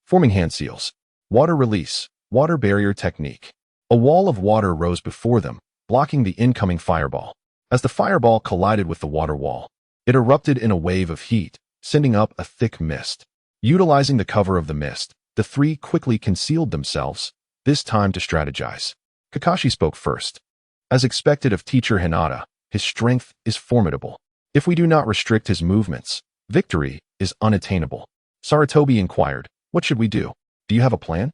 Forming hand seals, water release, water barrier technique. A wall of water rose before them, blocking the incoming fireball. As the fireball collided with the water wall, it erupted in a wave of heat, sending up a thick mist. Utilizing the cover of the mist, the three quickly concealed themselves, this time to strategize. Kakashi spoke first. As expected of teacher Hinata, his strength is formidable. If we do not restrict his movements, victory is unattainable. Sarutobi inquired, "What should we do? Do you have a plan?"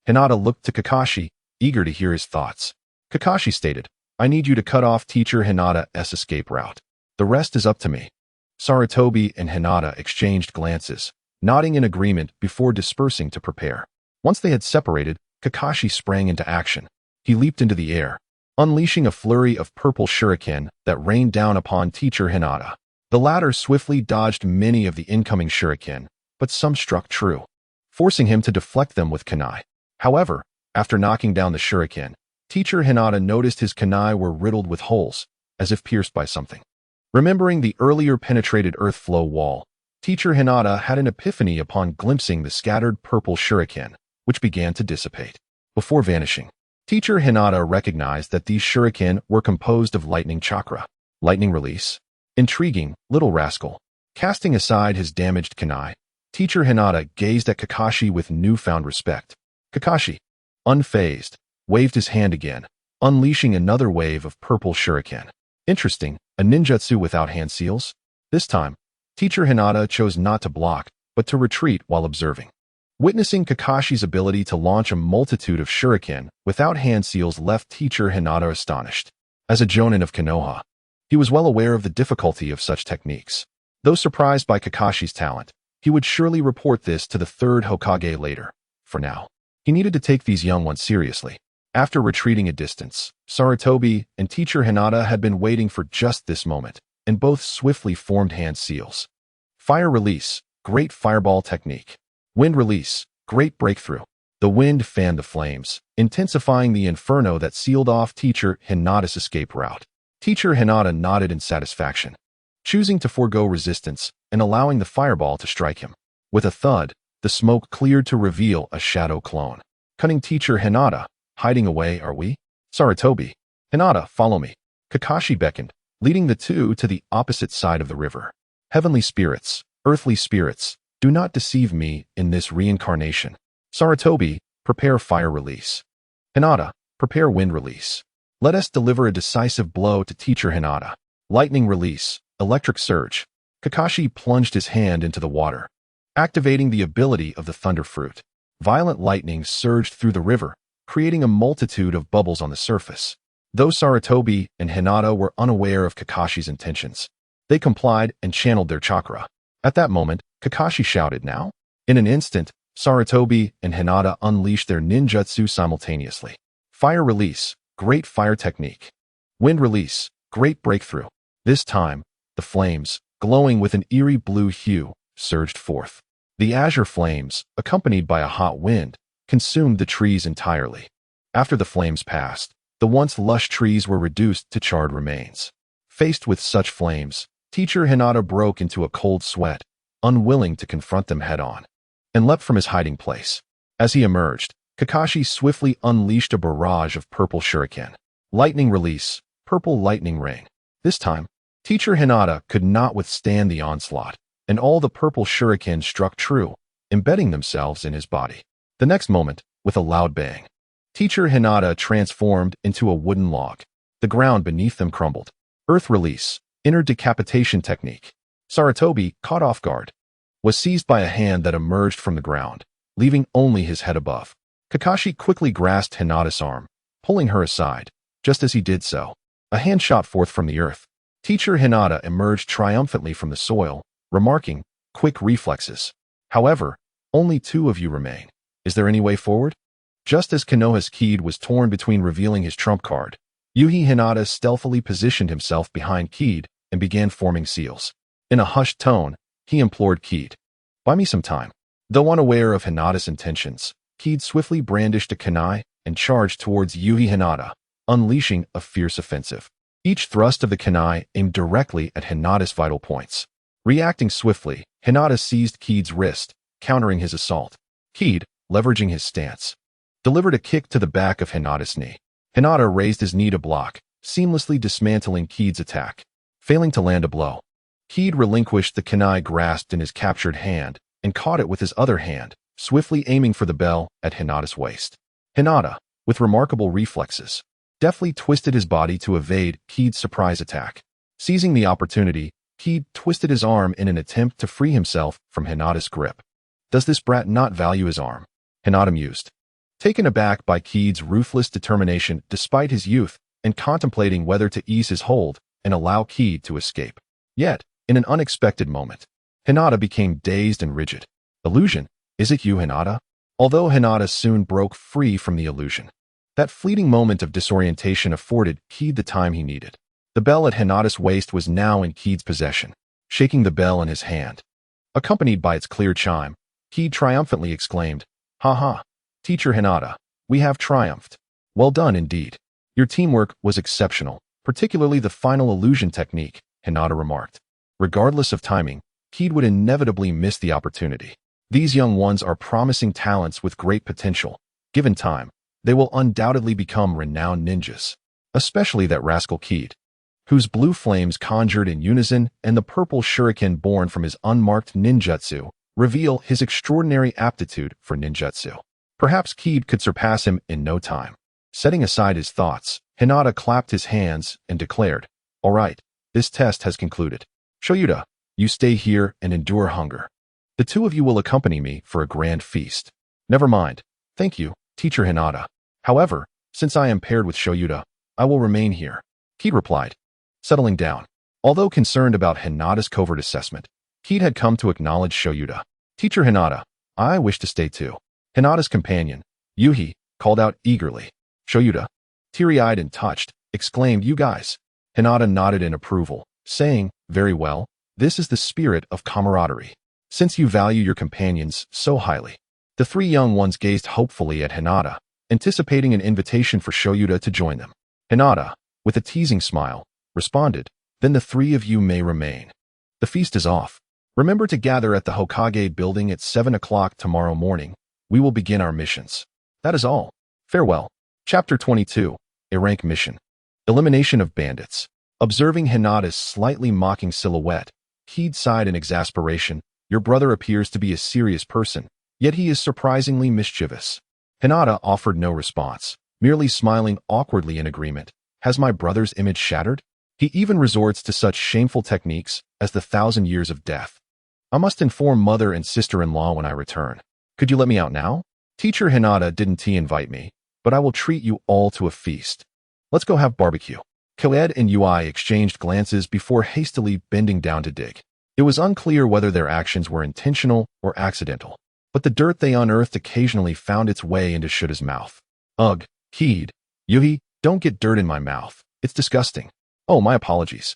Hinata looked to Kakashi, eager to hear his thoughts. Kakashi stated, "I need you to cut off teacher Hinata's escape route. The rest is up to me." Sarutobi and Hinata exchanged glances, nodding in agreement before dispersing to prepare. Once they had separated, Kakashi sprang into action. He leaped into the air, unleashing a flurry of purple shuriken that rained down upon teacher Hinata. The latter swiftly dodged many of the incoming shuriken, but some struck true, forcing him to deflect them with kunai. However, after knocking down the shuriken, teacher Hinata noticed his kunai were riddled with holes, as if pierced by something. Remembering the earlier penetrated earth flow wall, teacher Hinata had an epiphany upon glimpsing the scattered purple shuriken, which began to dissipate. Before vanishing, teacher Hinata recognized that these shuriken were composed of lightning chakra. Lightning release? Intriguing, little rascal. Casting aside his damaged kunai, teacher Hinata gazed at Kakashi with newfound respect. Kakashi, unfazed, waved his hand again, unleashing another wave of purple shuriken. Interesting, a ninjutsu without hand seals? This time, teacher Hinata chose not to block, but to retreat while observing. Witnessing Kakashi's ability to launch a multitude of shuriken without hand seals left teacher Hinata astonished. As a jonin of Konoha, he was well aware of the difficulty of such techniques. Though surprised by Kakashi's talent, he would surely report this to the third Hokage later. For now, he needed to take these young ones seriously. After retreating a distance, Sarutobi and teacher Hinata had been waiting for just this moment, and both swiftly formed hand seals. Fire release, great fireball technique. Wind release, great breakthrough. The wind fanned the flames, intensifying the inferno that sealed off Teacher Hinata's escape route. Teacher Hinata nodded in satisfaction, choosing to forego resistance and allowing the fireball to strike him. With a thud, the smoke cleared to reveal a shadow clone. Cunning Teacher Hinata, hiding away, are we? Sarutobi. Hinata, follow me. Kakashi beckoned, leading the two to the opposite side of the river. Heavenly spirits, earthly spirits, do not deceive me in this reincarnation. Sarutobi, prepare fire release. Hinata, prepare wind release. Let us deliver a decisive blow to Teacher Hinata. Lightning release, electric surge. Kakashi plunged his hand into the water, activating the ability of the thunder fruit. Violent lightning surged through the river, creating a multitude of bubbles on the surface. Though Sarutobi and Hinata were unaware of Kakashi's intentions, they complied and channeled their chakra. At that moment, Kakashi shouted, "Now!" In an instant, Sarutobi and Hinata unleashed their ninjutsu simultaneously. Fire release, great fire technique. Wind release, great breakthrough. This time, the flames, glowing with an eerie blue hue, surged forth. The azure flames, accompanied by a hot wind, consumed the trees entirely. After the flames passed, the once lush trees were reduced to charred remains. Faced with such flames, Teacher Hinata broke into a cold sweat, unwilling to confront them head-on, and leapt from his hiding place. As he emerged, Kakashi swiftly unleashed a barrage of purple shuriken. Lightning release, purple lightning ring. This time, Teacher Hinata could not withstand the onslaught, and all the purple shuriken struck true, embedding themselves in his body. The next moment, with a loud bang, Teacher Hinata transformed into a wooden log. The ground beneath them crumbled. Earth release, inner decapitation technique. Sarutobi, caught off guard, was seized by a hand that emerged from the ground, leaving only his head above. Kakashi quickly grasped Hinata's arm, pulling her aside. Just as he did so, a hand shot forth from the earth. Teacher Hinata emerged triumphantly from the soil, remarking, "Quick reflexes. However, only two of you remain. Is there any way forward?" Just as Konoha's Kid was torn between revealing his trump card, Yuhi Hinata stealthily positioned himself behind Kid and began forming seals. In a hushed tone, he implored Kid, "Buy me some time." Though unaware of Hinata's intentions, Kid swiftly brandished a kunai and charged towards Yuhi Hinata, unleashing a fierce offensive. Each thrust of the kunai aimed directly at Hinata's vital points. Reacting swiftly, Hinata seized Kid's wrist, countering his assault. Kid, leveraging his stance, delivered a kick to the back of Hinata's knee. Hinata raised his knee to block, seamlessly dismantling Kid's attack. Failing to land a blow, Kid relinquished the kunai grasped in his captured hand and caught it with his other hand, swiftly aiming for the bell at Hinata's waist. Hinata, with remarkable reflexes, deftly twisted his body to evade Kid's surprise attack. Seizing the opportunity, Kid twisted his arm in an attempt to free himself from Hinata's grip. Does this brat not value his arm? Hinata mused. Taken aback by Kid's ruthless determination despite his youth and contemplating whether to ease his hold and allow Kid to escape. Yet, in an unexpected moment, Hinata became dazed and rigid. "Illusion, is it you, Hinata?" Although Hinata soon broke free from the illusion, that fleeting moment of disorientation afforded Kid the time he needed. The bell at Hinata's waist was now in Kid's possession. Shaking the bell in his hand, accompanied by its clear chime, Kid triumphantly exclaimed, "Ha ha, Teacher Hinata, we have triumphed. Well done indeed. Your teamwork was exceptional, particularly the final illusion technique," Hinata remarked. Regardless of timing, Kid would inevitably miss the opportunity. These young ones are promising talents with great potential. Given time, they will undoubtedly become renowned ninjas. Especially that rascal Kid, whose blue flames conjured in unison and the purple shuriken born from his unmarked ninjutsu reveal his extraordinary aptitude for ninjutsu. Perhaps Kid could surpass him in no time. Setting aside his thoughts, Hinata clapped his hands and declared, "All right, this test has concluded. Shoyuta, you stay here and endure hunger. The two of you will accompany me for a grand feast." "Never mind. Thank you, Teacher Hinata. However, since I am paired with Shoyuta, I will remain here," Kid replied, settling down. Although concerned about Hinata's covert assessment, Kid had come to acknowledge Shoyuta. "Teacher Hinata, I wish to stay too." Hinata's companion, Yuhi, called out eagerly. Shoyuta, teary-eyed and touched, exclaimed, "You guys." Hinata nodded in approval, saying, "Very well, this is the spirit of camaraderie." since you value your companions so highly. The three young ones gazed hopefully at Hinata, anticipating an invitation for Shoyuta to join them. Hinata, with a teasing smile, responded, "Then the three of you may remain. The feast is off. Remember to gather at the Hokage building at 7 o'clock tomorrow morning. We will begin our missions. That is all. Farewell." Chapter 22. A Rank Mission. Elimination of Bandits. Observing Hinata's slightly mocking silhouette, Keed sighed in exasperation. Your brother appears to be a serious person, yet he is surprisingly mischievous. Hinata offered no response, merely smiling awkwardly in agreement. Has my brother's image shattered? He even resorts to such shameful techniques as the 1,000 years of death. I must inform mother and sister-in-law when I return. Could you let me out now? Teacher Hinata didn't invite me, but I will treat you all to a feast. Let's go have barbecue. Koed and Ui exchanged glances before hastily bending down to dig. It was unclear whether their actions were intentional or accidental, but the dirt they unearthed occasionally found its way into Shuta's mouth. Ugh, Keed. Yuhi, don't get dirt in my mouth. It's disgusting. Oh, my apologies.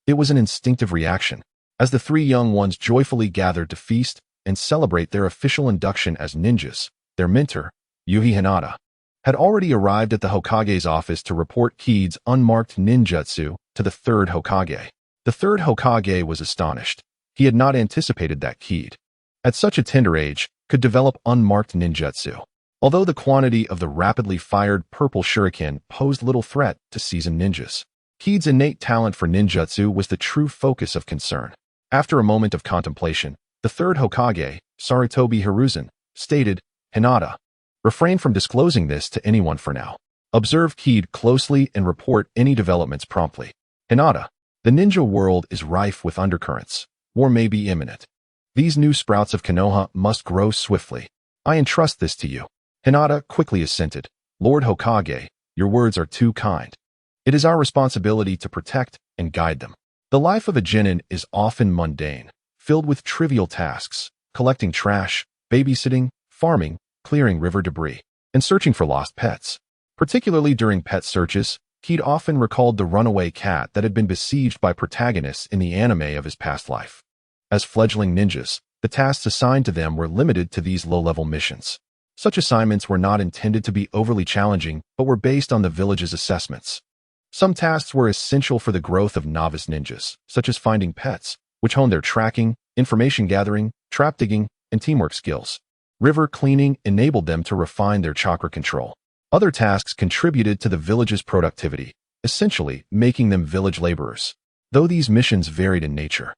It was an instinctive reaction, as the three young ones joyfully gathered to feast and celebrate their official induction as ninjas. Their mentor, Yuhi Hinata, had already arrived at the Hokage's office to report Keed's unmarked ninjutsu to the third Hokage. The third Hokage was astonished. He had not anticipated that Keed, at such a tender age, could develop unmarked ninjutsu. Although the quantity of the rapidly fired purple shuriken posed little threat to seasoned ninjas, Keed's innate talent for ninjutsu was the true focus of concern. After a moment of contemplation, the third Hokage, Sarutobi Hiruzen, stated, Hinata, refrain from disclosing this to anyone for now. Observe Keed closely and report any developments promptly. Hinata, the ninja world is rife with undercurrents. War may be imminent. These new sprouts of Konoha must grow swiftly. I entrust this to you. Hinata quickly assented. Lord Hokage, your words are too kind. It is our responsibility to protect and guide them. The life of a genin is often mundane, filled with trivial tasks, collecting trash, babysitting, farming, clearing river debris, and searching for lost pets. Particularly during pet searches, Keed often recalled the runaway cat that had been besieged by protagonists in the anime of his past life. As fledgling ninjas, the tasks assigned to them were limited to these low-level missions. Such assignments were not intended to be overly challenging, but were based on the village's assessments. Some tasks were essential for the growth of novice ninjas, such as finding pets, which honed their tracking, information gathering, trap digging, and teamwork skills. River cleaning enabled them to refine their chakra control. Other tasks contributed to the village's productivity, essentially making them village laborers. Though these missions varied in nature,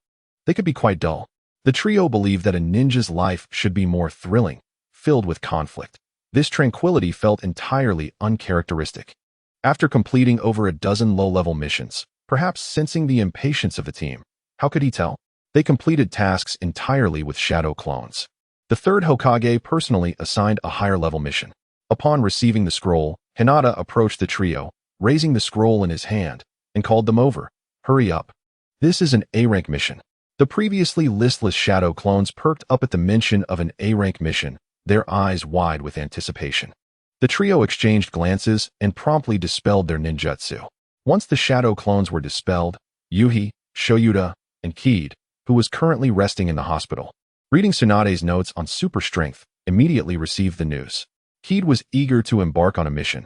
they could be quite dull. The trio believed that a ninja's life should be more thrilling, filled with conflict. This tranquility felt entirely uncharacteristic. After completing over a dozen low-level missions, perhaps sensing the impatience of the team, how could he tell? They completed tasks entirely with shadow clones. The third Hokage personally assigned a higher-level mission. Upon receiving the scroll, Hinata approached the trio, raising the scroll in his hand, and called them over. Hurry up. This is an A-rank mission. The previously listless shadow clones perked up at the mention of an A-rank mission, their eyes wide with anticipation. The trio exchanged glances and promptly dispelled their ninjutsu. Once the shadow clones were dispelled, Yuhi, Shoyuta, and Keed, who was currently resting in the hospital, reading Tsunade's notes on super strength, immediately received the news. Keed was eager to embark on a mission,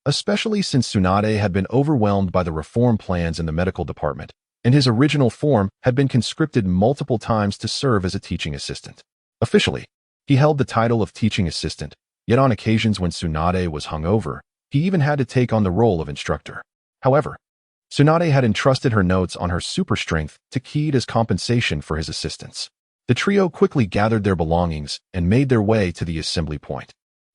especially since Tsunade had been overwhelmed by the reform plans in the medical department, and his original form had been conscripted multiple times to serve as a teaching assistant. Officially, he held the title of teaching assistant, yet on occasions when Tsunade was hungover, he even had to take on the role of instructor. However, Tsunade had entrusted her notes on her super strength to Keed as compensation for his assistance. The trio quickly gathered their belongings and made their way to the assembly point.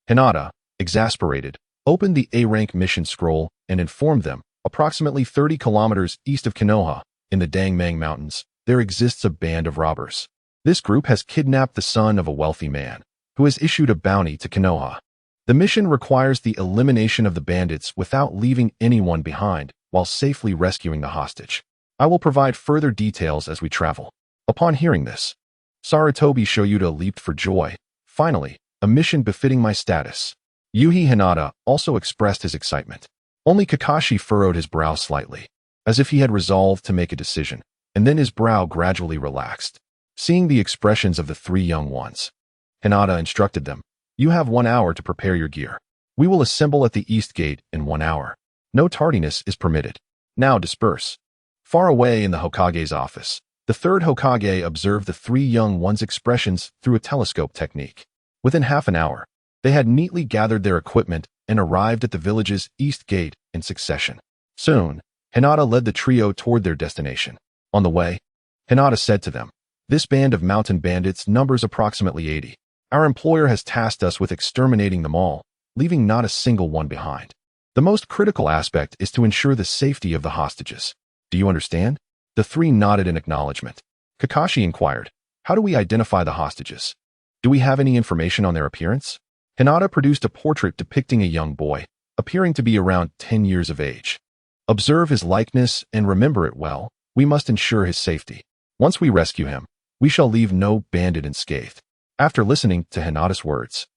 Hinata, exasperated, opened the A-rank mission scroll and informed them, approximately 30 kilometers east of Konoha, in the Dangmang Mountains, there exists a band of robbers. This group has kidnapped the son of a wealthy man, who has issued a bounty to Konoha. The mission requires the elimination of the bandits without leaving anyone behind, while safely rescuing the hostage. I will provide further details as we travel. Upon hearing this, Sarutobi Shoyuta leaped for joy. Finally, a mission befitting my status. Yuhi Hinata also expressed his excitement. Only Kakashi furrowed his brow slightly, as if he had resolved to make a decision, and then his brow gradually relaxed. Seeing the expressions of the three young ones, Hinata instructed them, "You have 1 hour to prepare your gear. We will assemble at the east gate in 1 hour. No tardiness is permitted. Now disperse." Far away in the Hokage's office, the third Hokage observed the three young ones' expressions through a telescope technique. Within half an hour, they had neatly gathered their equipment and arrived at the village's east gate in succession. Soon, Hinata led the trio toward their destination. On the way, Hinata said to them, "This band of mountain bandits numbers approximately 80. Our employer has tasked us with exterminating them all, leaving not a single one behind. The most critical aspect is to ensure the safety of the hostages. Do you understand?" The three nodded in acknowledgement. Kakashi inquired, "How do we identify the hostages? Do we have any information on their appearance?" Hinata produced a portrait depicting a young boy, appearing to be around 10 years of age. "Observe his likeness and remember it well. We must ensure his safety. Once we rescue him, we shall leave no bandit unscathed." After listening to Hinata's words,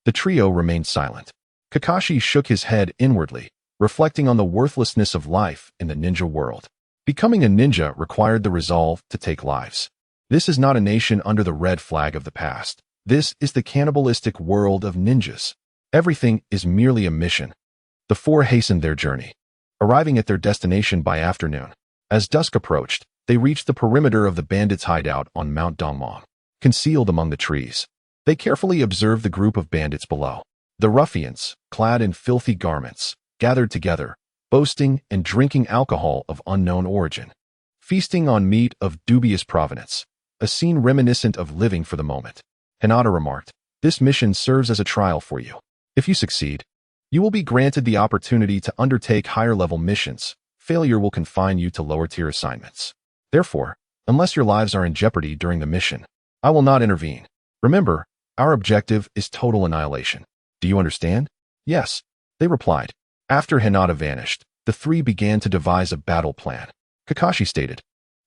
the trio remained silent. Kakashi shook his head inwardly, reflecting on the worthlessness of life in the ninja world. Becoming a ninja required the resolve to take lives. This is not a nation under the red flag of the past. This is the cannibalistic world of ninjas. Everything is merely a mission. The four hastened their journey, arriving at their destination by afternoon. As dusk approached, they reached the perimeter of the bandits' hideout on Mount Dongmong. Concealed among the trees, they carefully observed the group of bandits below. The ruffians, clad in filthy garments, gathered together, boasting and drinking alcohol of unknown origin, feasting on meat of dubious provenance, a scene reminiscent of living for the moment. Hinata remarked, "This mission serves as a trial for you. If you succeed, you will be granted the opportunity to undertake higher-level missions. Failure will confine you to lower-tier assignments. Therefore, unless your lives are in jeopardy during the mission, I will not intervene. Remember, our objective is total annihilation. Do you understand?" "Yes," they replied. After Hinata vanished, the three began to devise a battle plan. Kakashi stated,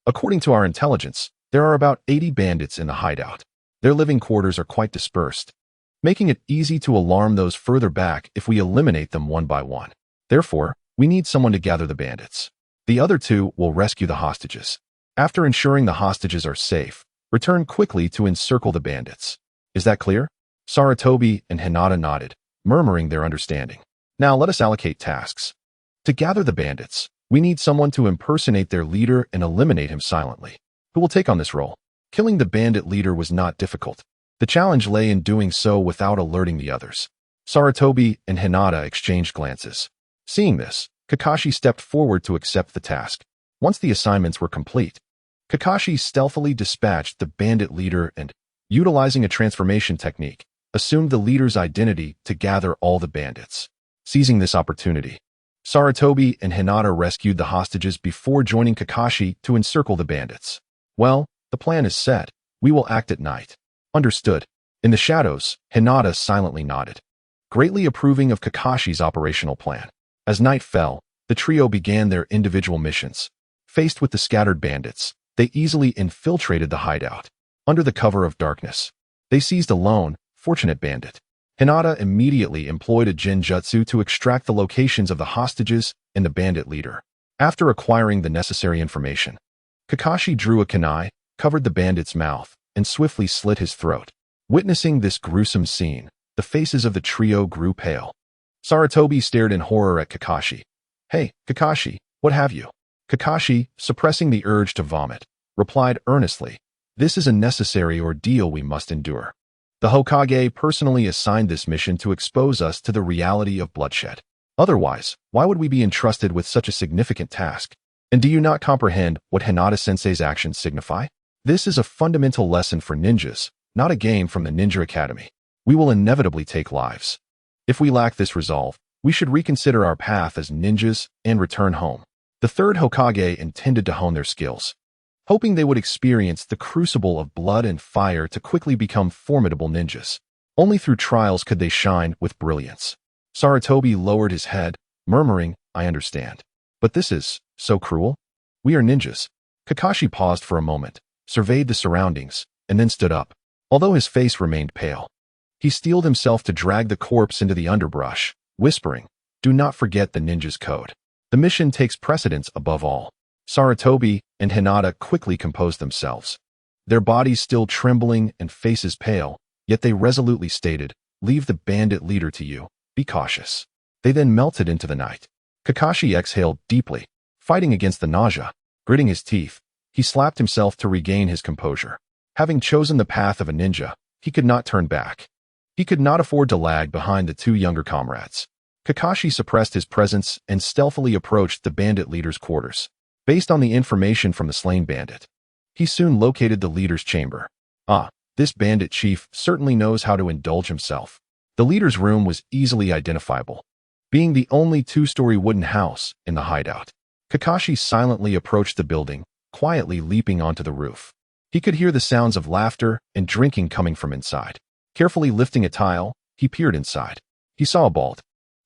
"According to our intelligence, there are about 80 bandits in the hideout. Their living quarters are quite dispersed, making it easy to alarm those further back if we eliminate them one by one. Therefore, we need someone to gather the bandits. The other two will rescue the hostages. After ensuring the hostages are safe, return quickly to encircle the bandits. Is that clear?" Sarutobi and Hinata nodded, murmuring their understanding. "Now let us allocate tasks. To gather the bandits, we need someone to impersonate their leader and eliminate him silently. Who will take on this role?" Killing the bandit leader was not difficult. The challenge lay in doing so without alerting the others. Sarutobi and Hinata exchanged glances. Seeing this, Kakashi stepped forward to accept the task. Once the assignments were complete, Kakashi stealthily dispatched the bandit leader and, utilizing a transformation technique, assumed the leader's identity to gather all the bandits. Seizing this opportunity, Sarutobi and Hinata rescued the hostages before joining Kakashi to encircle the bandits. "Well, the plan is set. We will act at night." "Understood." In the shadows, Hinata silently nodded, greatly approving of Kakashi's operational plan. As night fell, the trio began their individual missions. Faced with the scattered bandits, they easily infiltrated the hideout. Under the cover of darkness, they seized a lone, fortunate bandit. Hinata immediately employed a genjutsu to extract the locations of the hostages and the bandit leader. After acquiring the necessary information, Kakashi drew a kunai, covered the bandit's mouth, and swiftly slit his throat. Witnessing this gruesome scene, the faces of the trio grew pale. Sarutobi stared in horror at Kakashi. "Hey, Kakashi, what have you?" Kakashi, suppressing the urge to vomit, replied earnestly, "This is a necessary ordeal we must endure. The Hokage personally assigned this mission to expose us to the reality of bloodshed. Otherwise, why would we be entrusted with such a significant task? And do you not comprehend what Hinata-sensei's actions signify? This is a fundamental lesson for ninjas, not a game from the Ninja Academy. We will inevitably take lives. If we lack this resolve, we should reconsider our path as ninjas and return home." The third Hokage intended to hone their skills, hoping they would experience the crucible of blood and fire to quickly become formidable ninjas. Only through trials could they shine with brilliance. Sarutobi lowered his head, murmuring, "I understand. But this is so cruel. We are ninjas." Kakashi paused for a moment, surveyed the surroundings, and then stood up. Although his face remained pale, he steeled himself to drag the corpse into the underbrush, whispering, "Do not forget the ninja's code. The mission takes precedence above all." Sarutobi and Hinata quickly composed themselves. their bodies still trembling and faces pale, yet they resolutely stated, "Leave the bandit leader to you. Be cautious." They then melted into the night. Kakashi exhaled deeply, fighting against the nausea. Gritting his teeth, he slapped himself to regain his composure. Having chosen the path of a ninja, he could not turn back. He could not afford to lag behind the two younger comrades. Kakashi suppressed his presence and stealthily approached the bandit leader's quarters. Based on the information from the slain bandit, he soon located the leader's chamber. This bandit chief certainly knows how to indulge himself. The leader's room was easily identifiable, being the only two-story wooden house in the hideout. Kakashi silently approached the building, quietly leaping onto the roof. He could hear the sounds of laughter and drinking coming from inside. Carefully lifting a tile, he peered inside. He saw a bald,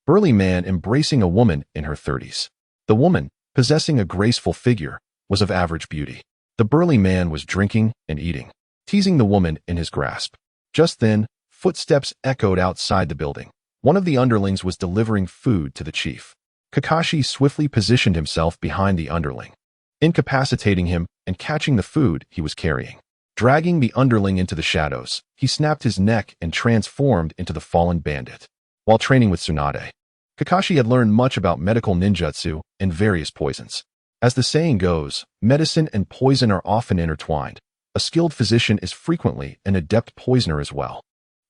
burly man embracing a woman in her 30s. The woman, possessing a graceful figure, was of average beauty. The burly man was drinking and eating, teasing the woman in his grasp. Just then, footsteps echoed outside the building. One of the underlings was delivering food to the chief. Kakashi swiftly positioned himself behind the underling, incapacitating him and catching the food he was carrying. Dragging the underling into the shadows, he snapped his neck and transformed into the fallen bandit. While training with Tsunade, Kakashi had learned much about medical ninjutsu and various poisons. As the saying goes, medicine and poison are often intertwined. A skilled physician is frequently an adept poisoner as well.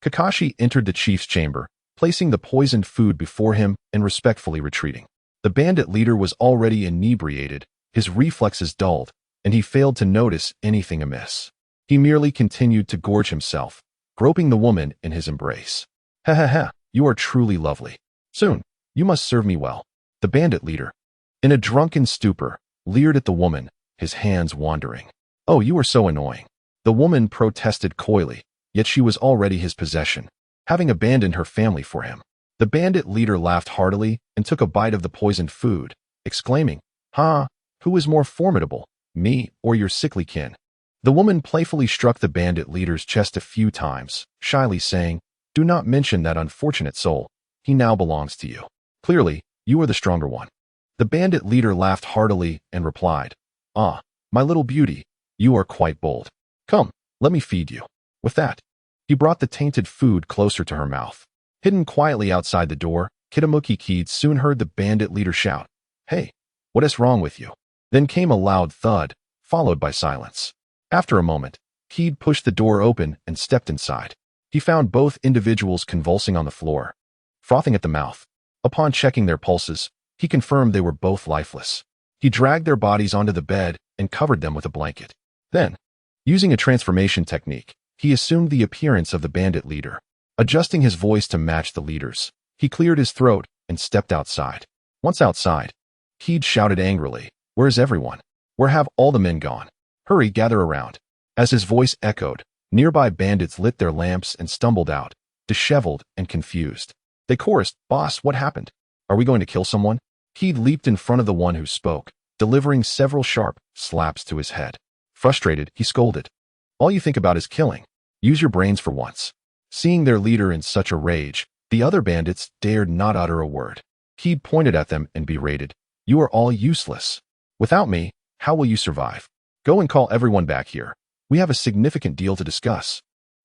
Kakashi entered the chief's chamber, placing the poisoned food before him and respectfully retreating. The bandit leader was already inebriated, his reflexes dulled, and he failed to notice anything amiss. He merely continued to gorge himself, groping the woman in his embrace. "Ha ha ha, you are truly lovely. Soon, you must serve me well." The bandit leader, in a drunken stupor, leered at the woman, his hands wandering. "Oh, you are so annoying." The woman protested coyly, yet she was already his possession, having abandoned her family for him. The bandit leader laughed heartily and took a bite of the poisoned food, exclaiming, "Who is more formidable, me or your sickly kin?" The woman playfully struck the bandit leader's chest a few times, shyly saying, "Do not mention that unfortunate soul. He now belongs to you. Clearly, you are the stronger one." The bandit leader laughed heartily and replied, "My little beauty, you are quite bold. Come, let me feed you." With that, he brought the tainted food closer to her mouth. Hidden quietly outside the door, Kitamuki Kid soon heard the bandit leader shout, "Hey, what is wrong with you?" Then came a loud thud, followed by silence. After a moment, Kid pushed the door open and stepped inside. He found both individuals convulsing on the floor, frothing at the mouth. Upon checking their pulses, he confirmed they were both lifeless. He dragged their bodies onto the bed and covered them with a blanket. Then, using a transformation technique, he assumed the appearance of the bandit leader. Adjusting his voice to match the leader's, he cleared his throat and stepped outside. Once outside, Kid shouted angrily, "Where is everyone? Where have all the men gone? Hurry, gather around." As his voice echoed, nearby bandits lit their lamps and stumbled out, disheveled and confused. They chorused, "Boss, what happened? Are we going to kill someone?" Kid leaped in front of the one who spoke, delivering several sharp slaps to his head. Frustrated, he scolded, "All you think about is killing. Use your brains for once." Seeing their leader in such a rage, the other bandits dared not utter a word. Kid pointed at them and berated, "You are all useless. Without me, how will you survive? Go and call everyone back here. We have a significant deal to discuss."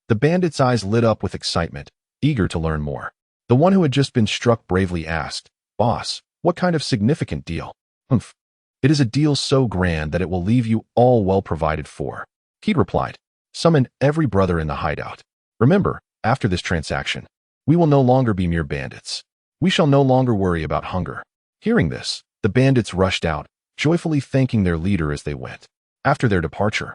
The bandits' eyes lit up with excitement, eager to learn more. The one who had just been struck bravely asked, "Boss, what kind of significant deal?" "Humph. It is a deal so grand that it will leave you all well provided for." Kid replied, "Summon every brother in the hideout. Remember, after this transaction, we will no longer be mere bandits. We shall no longer worry about hunger." Hearing this, the bandits rushed out, joyfully thanking their leader as they went. After their departure,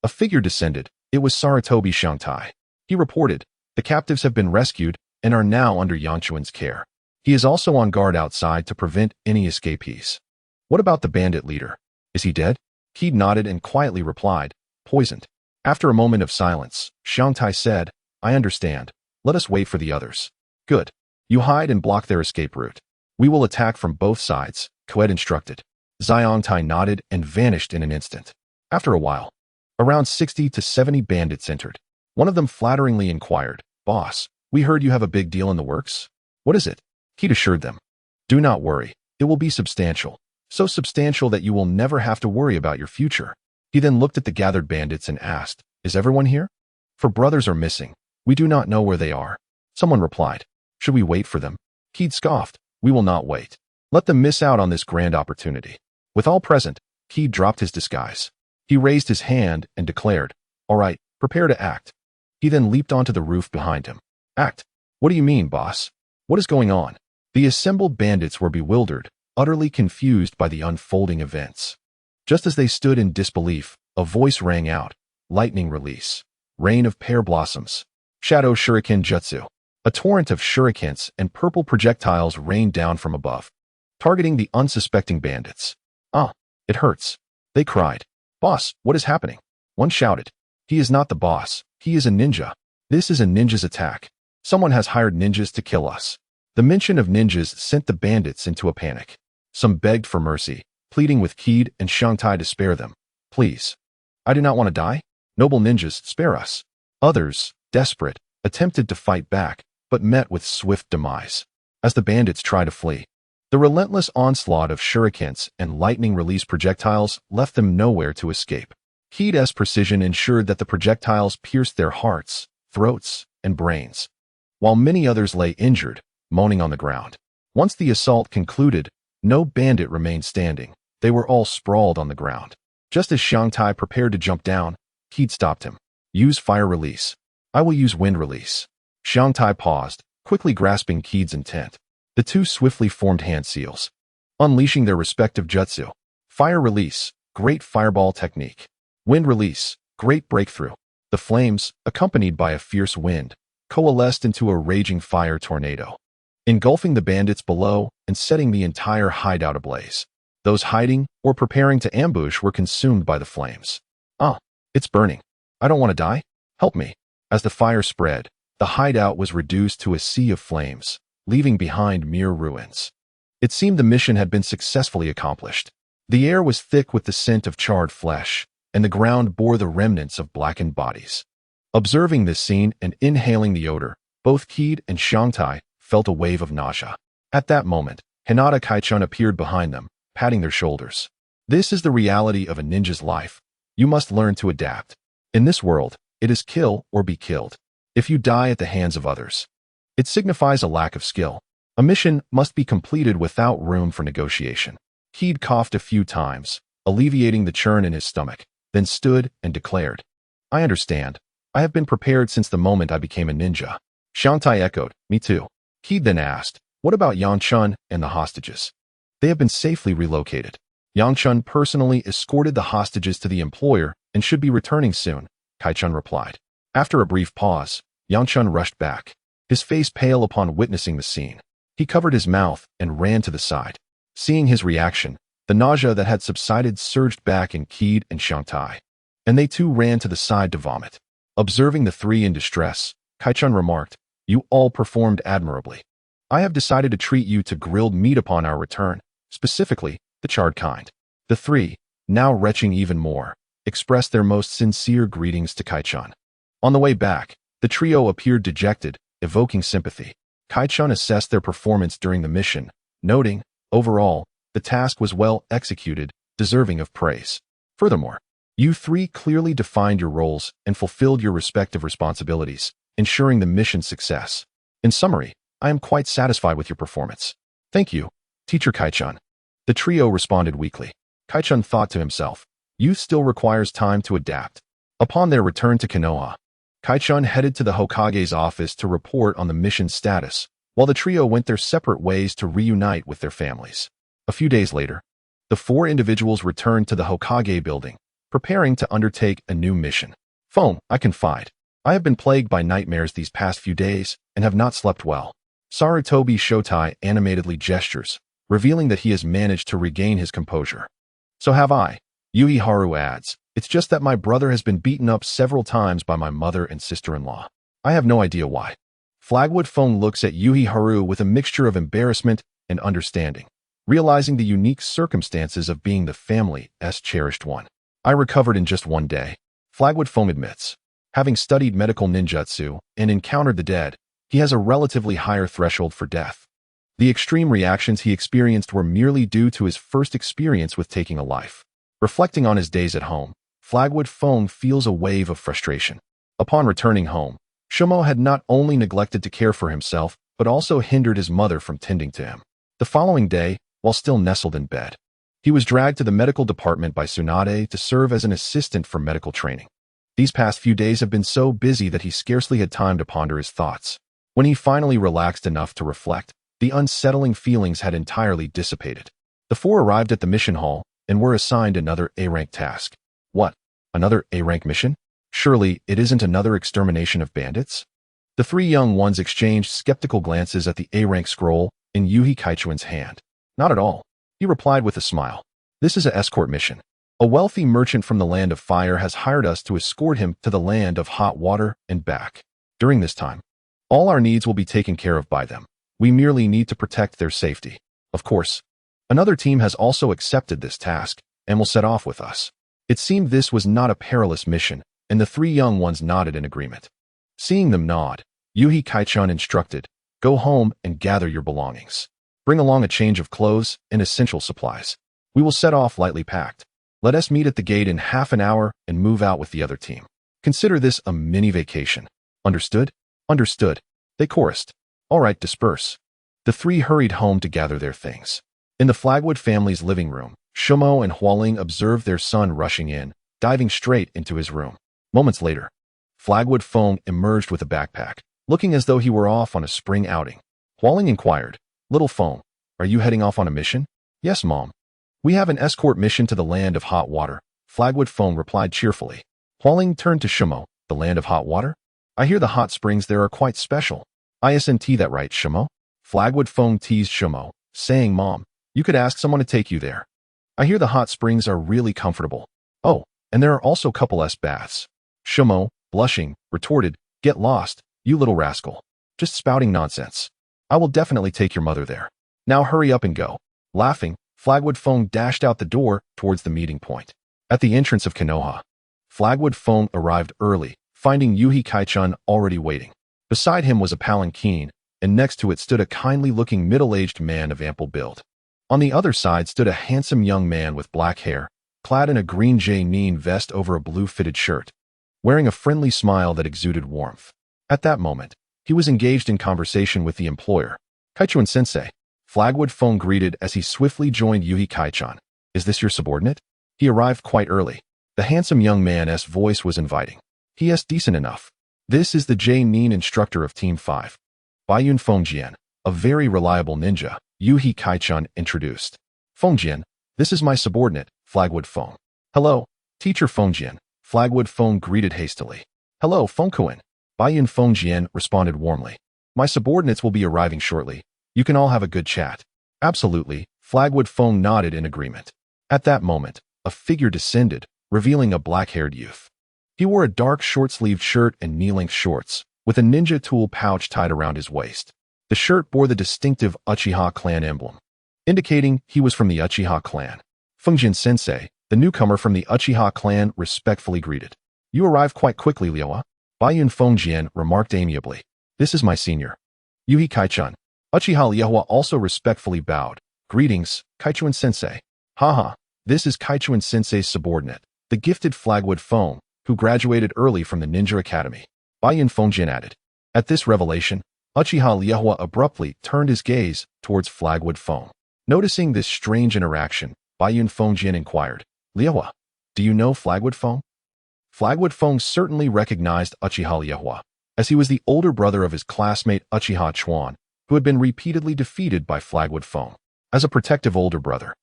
a figure descended. It was Sarutobi Shantai. He reported, "The captives have been rescued and are now under Yanchuan's care. He is also on guard outside to prevent any escapees." "What about the bandit leader? Is he dead?" Kid nodded and quietly replied, "Poisoned." After a moment of silence, Shantai said, "I understand. Let us wait for the others." "Good. You hide and block their escape route. We will attack from both sides," Koed instructed. Xiangtai nodded and vanished in an instant. After a while, around 60 to 70 bandits entered. One of them flatteringly inquired, "Boss, we heard you have a big deal in the works. What is it?" Kid assured them, "Do not worry. It will be substantial. So substantial that you will never have to worry about your future." He then looked at the gathered bandits and asked, Is everyone here? For brothers are missing. We do not know where they are. Someone replied. Should we wait for them? Keed scoffed. We will not wait. Let them miss out on this grand opportunity. With all present, Keed dropped his disguise. He raised his hand and declared, All right, prepare to act. He then leaped onto the roof behind him. Act? What do you mean, boss? What is going on? The assembled bandits were bewildered, utterly confused by the unfolding events. Just as they stood in disbelief, a voice rang out. Lightning release. Rain of pear blossoms. Shadow shuriken jutsu. A torrent of shurikens and purple projectiles rained down from above, targeting the unsuspecting bandits. Ah, it hurts. They cried. Boss, what is happening? One shouted. He is not the boss. He is a ninja. This is a ninja's attack. Someone has hired ninjas to kill us. The mention of ninjas sent the bandits into a panic. Some begged for mercy, pleading with Keed and Shangtai to spare them. Please. I do not want to die. Noble ninjas, spare us. Others, desperate, attempted to fight back, but met with swift demise. As the bandits tried to flee, the relentless onslaught of shurikens and lightning release projectiles left them nowhere to escape. Keed's precision ensured that the projectiles pierced their hearts, throats, and brains, while many others lay injured, moaning on the ground. Once the assault concluded, no bandit remained standing. They were all sprawled on the ground. Just as Shangtai prepared to jump down, Keed stopped him. Use fire release. I will use wind release. Shangtai paused, quickly grasping Keed's intent. The two swiftly formed hand seals, unleashing their respective jutsu. Fire release, great fireball technique. Wind release, great breakthrough. The flames, accompanied by a fierce wind, coalesced into a raging fire tornado, engulfing the bandits below and setting the entire hideout ablaze. Those hiding or preparing to ambush were consumed by the flames. Ah, it's burning. I don't want to die. Help me. As the fire spread, the hideout was reduced to a sea of flames, leaving behind mere ruins. It seemed the mission had been successfully accomplished. The air was thick with the scent of charred flesh, and the ground bore the remnants of blackened bodies. Observing this scene and inhaling the odor, both Keed and Shangtai felt a wave of nausea. At that moment, Hinata Kaichun appeared behind them, patting their shoulders. This is the reality of a ninja's life. You must learn to adapt. In this world, it is kill or be killed. If you die at the hands of others, it signifies a lack of skill. A mission must be completed without room for negotiation. Keed coughed a few times, alleviating the churn in his stomach, then stood and declared, I understand. I have been prepared since the moment I became a ninja. Shangtai echoed, me too. Keed then asked, what about Yangchun and the hostages? They have been safely relocated. Yangchun personally escorted the hostages to the employer and should be returning soon, Kaichun replied. After a brief pause, Yangchun rushed back, his face pale upon witnessing the scene. He covered his mouth and ran to the side. Seeing his reaction, the nausea that had subsided surged back in Keed and Shangtai, and they too ran to the side to vomit. Observing the three in distress, Kaichun remarked, You all performed admirably. I have decided to treat you to grilled meat upon our return, specifically, the charred kind. The three, now retching even more, expressed their most sincere greetings to Kaichun. On the way back, the trio appeared dejected, evoking sympathy. Kaichun assessed their performance during the mission, noting, overall, the task was well executed, deserving of praise. Furthermore, you three clearly defined your roles and fulfilled your respective responsibilities, ensuring the mission's success. In summary, I am quite satisfied with your performance. Thank you, Teacher Kaichun. The trio responded weakly. Kaichun thought to himself, youth still requires time to adapt. Upon their return to Konoha, Kaichun headed to the Hokage's office to report on the mission's status, while the trio went their separate ways to reunite with their families. A few days later, the four individuals returned to the Hokage building, preparing to undertake a new mission. Phone, I confide. I have been plagued by nightmares these past few days and have not slept well. Sarutobi Shotai animatedly gestures, revealing that he has managed to regain his composure. So have I. Yui Haru adds, it's just that my brother has been beaten up several times by my mother and sister-in-law. I have no idea why. Flagwood Phone looks at Yui Haru with a mixture of embarrassment and understanding, realizing the unique circumstances of being the family's cherished one. I recovered in just one day, Flagwood Phone admits. Having studied medical ninjutsu and encountered the dead, he has a relatively higher threshold for death. The extreme reactions he experienced were merely due to his first experience with taking a life. Reflecting on his days at home, Flagwood Feng feels a wave of frustration. Upon returning home, Shumo had not only neglected to care for himself, but also hindered his mother from tending to him. The following day, while still nestled in bed, he was dragged to the medical department by Tsunade to serve as an assistant for medical training. These past few days have been so busy that he scarcely had time to ponder his thoughts. When he finally relaxed enough to reflect, the unsettling feelings had entirely dissipated. The four arrived at the mission hall and were assigned another A-rank task. What? Another A-rank mission? Surely it isn't another extermination of bandits? The three young ones exchanged skeptical glances at the A-rank scroll in Yuhi Kaichuan's hand. Not at all. He replied with a smile. This is an escort mission. A wealthy merchant from the land of fire has hired us to escort him to the land of hot water and back. During this time, all our needs will be taken care of by them. We merely need to protect their safety. Of course, another team has also accepted this task and will set off with us. It seemed this was not a perilous mission, and the three young ones nodded in agreement. Seeing them nod, Yuhi Kaichun instructed, "Go home and gather your belongings. Bring along a change of clothes and essential supplies. We will set off lightly packed. Let us meet at the gate in half an hour and move out with the other team. Consider this a mini vacation. Understood?" "Understood," they chorused. "All right, disperse." The three hurried home to gather their things. In the Flagwood family's living room, Shumo and Hualing observed their son rushing in, diving straight into his room. Moments later, Flagwood Feng emerged with a backpack, looking as though he were off on a spring outing. Hualing inquired, "Little Feng, are you heading off on a mission?" "Yes, Mom. We have an escort mission to the land of hot water," Flagwood Feng replied cheerfully. Hualing turned to Shumo, "The land of hot water? I hear the hot springs there are quite special." "Isn't that right, Shumo?" Flagwood Feng teased Shumo, saying, "Mom, you could ask someone to take you there. I hear the hot springs are really comfortable. Oh, and there are also couple baths." Shumo, blushing, retorted, "Get lost, you little rascal. Just spouting nonsense. I will definitely take your mother there. Now hurry up and go." Laughing, Flagwood Feng dashed out the door towards the meeting point. At the entrance of Konoha, Flagwood Feng arrived early, finding Yuhi Kaichun already waiting. Beside him was a palanquin, and next to it stood a kindly-looking middle-aged man of ample build. On the other side stood a handsome young man with black hair, clad in a green J-Neen vest over a blue-fitted shirt, wearing a friendly smile that exuded warmth. At that moment, he was engaged in conversation with the employer. "Kaichuan-sensei," Flagwood Feng greeted as he swiftly joined Yuhi Kaichun. "Is this your subordinate?" He arrived quite early. The handsome young man's voice was inviting. "He is decent enough. This is the J-Neen instructor of Team 5. Baiyun Fengjian, a very reliable ninja," Yuhi Kaichun introduced. "Fengjian, this is my subordinate, Flagwood Feng." "Hello, Teacher Fengjian," Flagwood Feng greeted hastily. "Hello, Fengkuan," Baiyun Fengjian responded warmly. "My subordinates will be arriving shortly. You can all have a good chat." "Absolutely," Flagwood Feng nodded in agreement. At that moment, a figure descended, revealing a black-haired youth. He wore a dark short-sleeved shirt and knee-length shorts, with a ninja tool pouch tied around his waist. The shirt bore the distinctive Uchiha clan emblem, indicating he was from the Uchiha clan. Fengjian-sensei, the newcomer from the Uchiha clan, respectfully greeted. "You arrived quite quickly, Liuwa," Baiyun Fengjian remarked amiably. "This is my senior, Yuhi Kaichun." Uchiha Liuwa also respectfully bowed. "Greetings, Kaichuan-sensei." "Haha, this is Kaichuan-sensei's subordinate, the gifted Flagwood Feng, who graduated early from the Ninja Academy," Baiyun Fengjian added. At this revelation, Uchiha Liuwa abruptly turned his gaze towards Flagwood Feng. Noticing this strange interaction, Baiyun Fengjian inquired, "Liuwa, do you know Flagwood Feng?" Flagwood Feng certainly recognized Uchiha Liuwa, as he was the older brother of his classmate Uchiha Chuan, who had been repeatedly defeated by Flagwood Feng. As a protective older brother,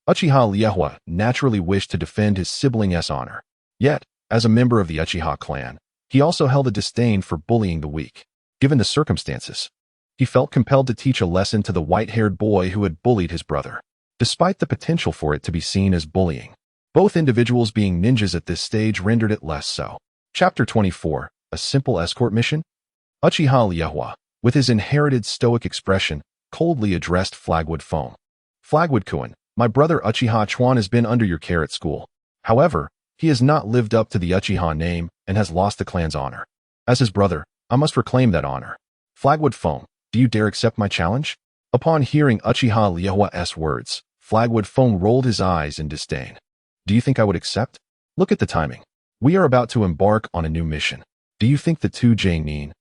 Uchiha Liuwa naturally wished to defend his sibling's honor. Yet, as a member of the Uchiha clan, he also held a disdain for bullying the weak. Given the circumstances, he felt compelled to teach a lesson to the white-haired boy who had bullied his brother, despite the potential for it to be seen as bullying. Both individuals being ninjas at this stage rendered it less so. Chapter 24, A Simple Escort Mission? Uchiha Liuwa, with his inherited stoic expression, coldly addressed Flagwood Feng. "Flagwood-kun, my brother Uchiha Chuan has been under your care at school. However, he has not lived up to the Uchiha name and has lost the clan's honor. As his brother, I must reclaim that honor. Flagwood Feng, do you dare accept my challenge?" Upon hearing Uchiha Liuwa's words, Flagwood Feng rolled his eyes in disdain. "Do you think I would accept? Look at the timing. We are about to embark on a new mission. Do you think the two Nin,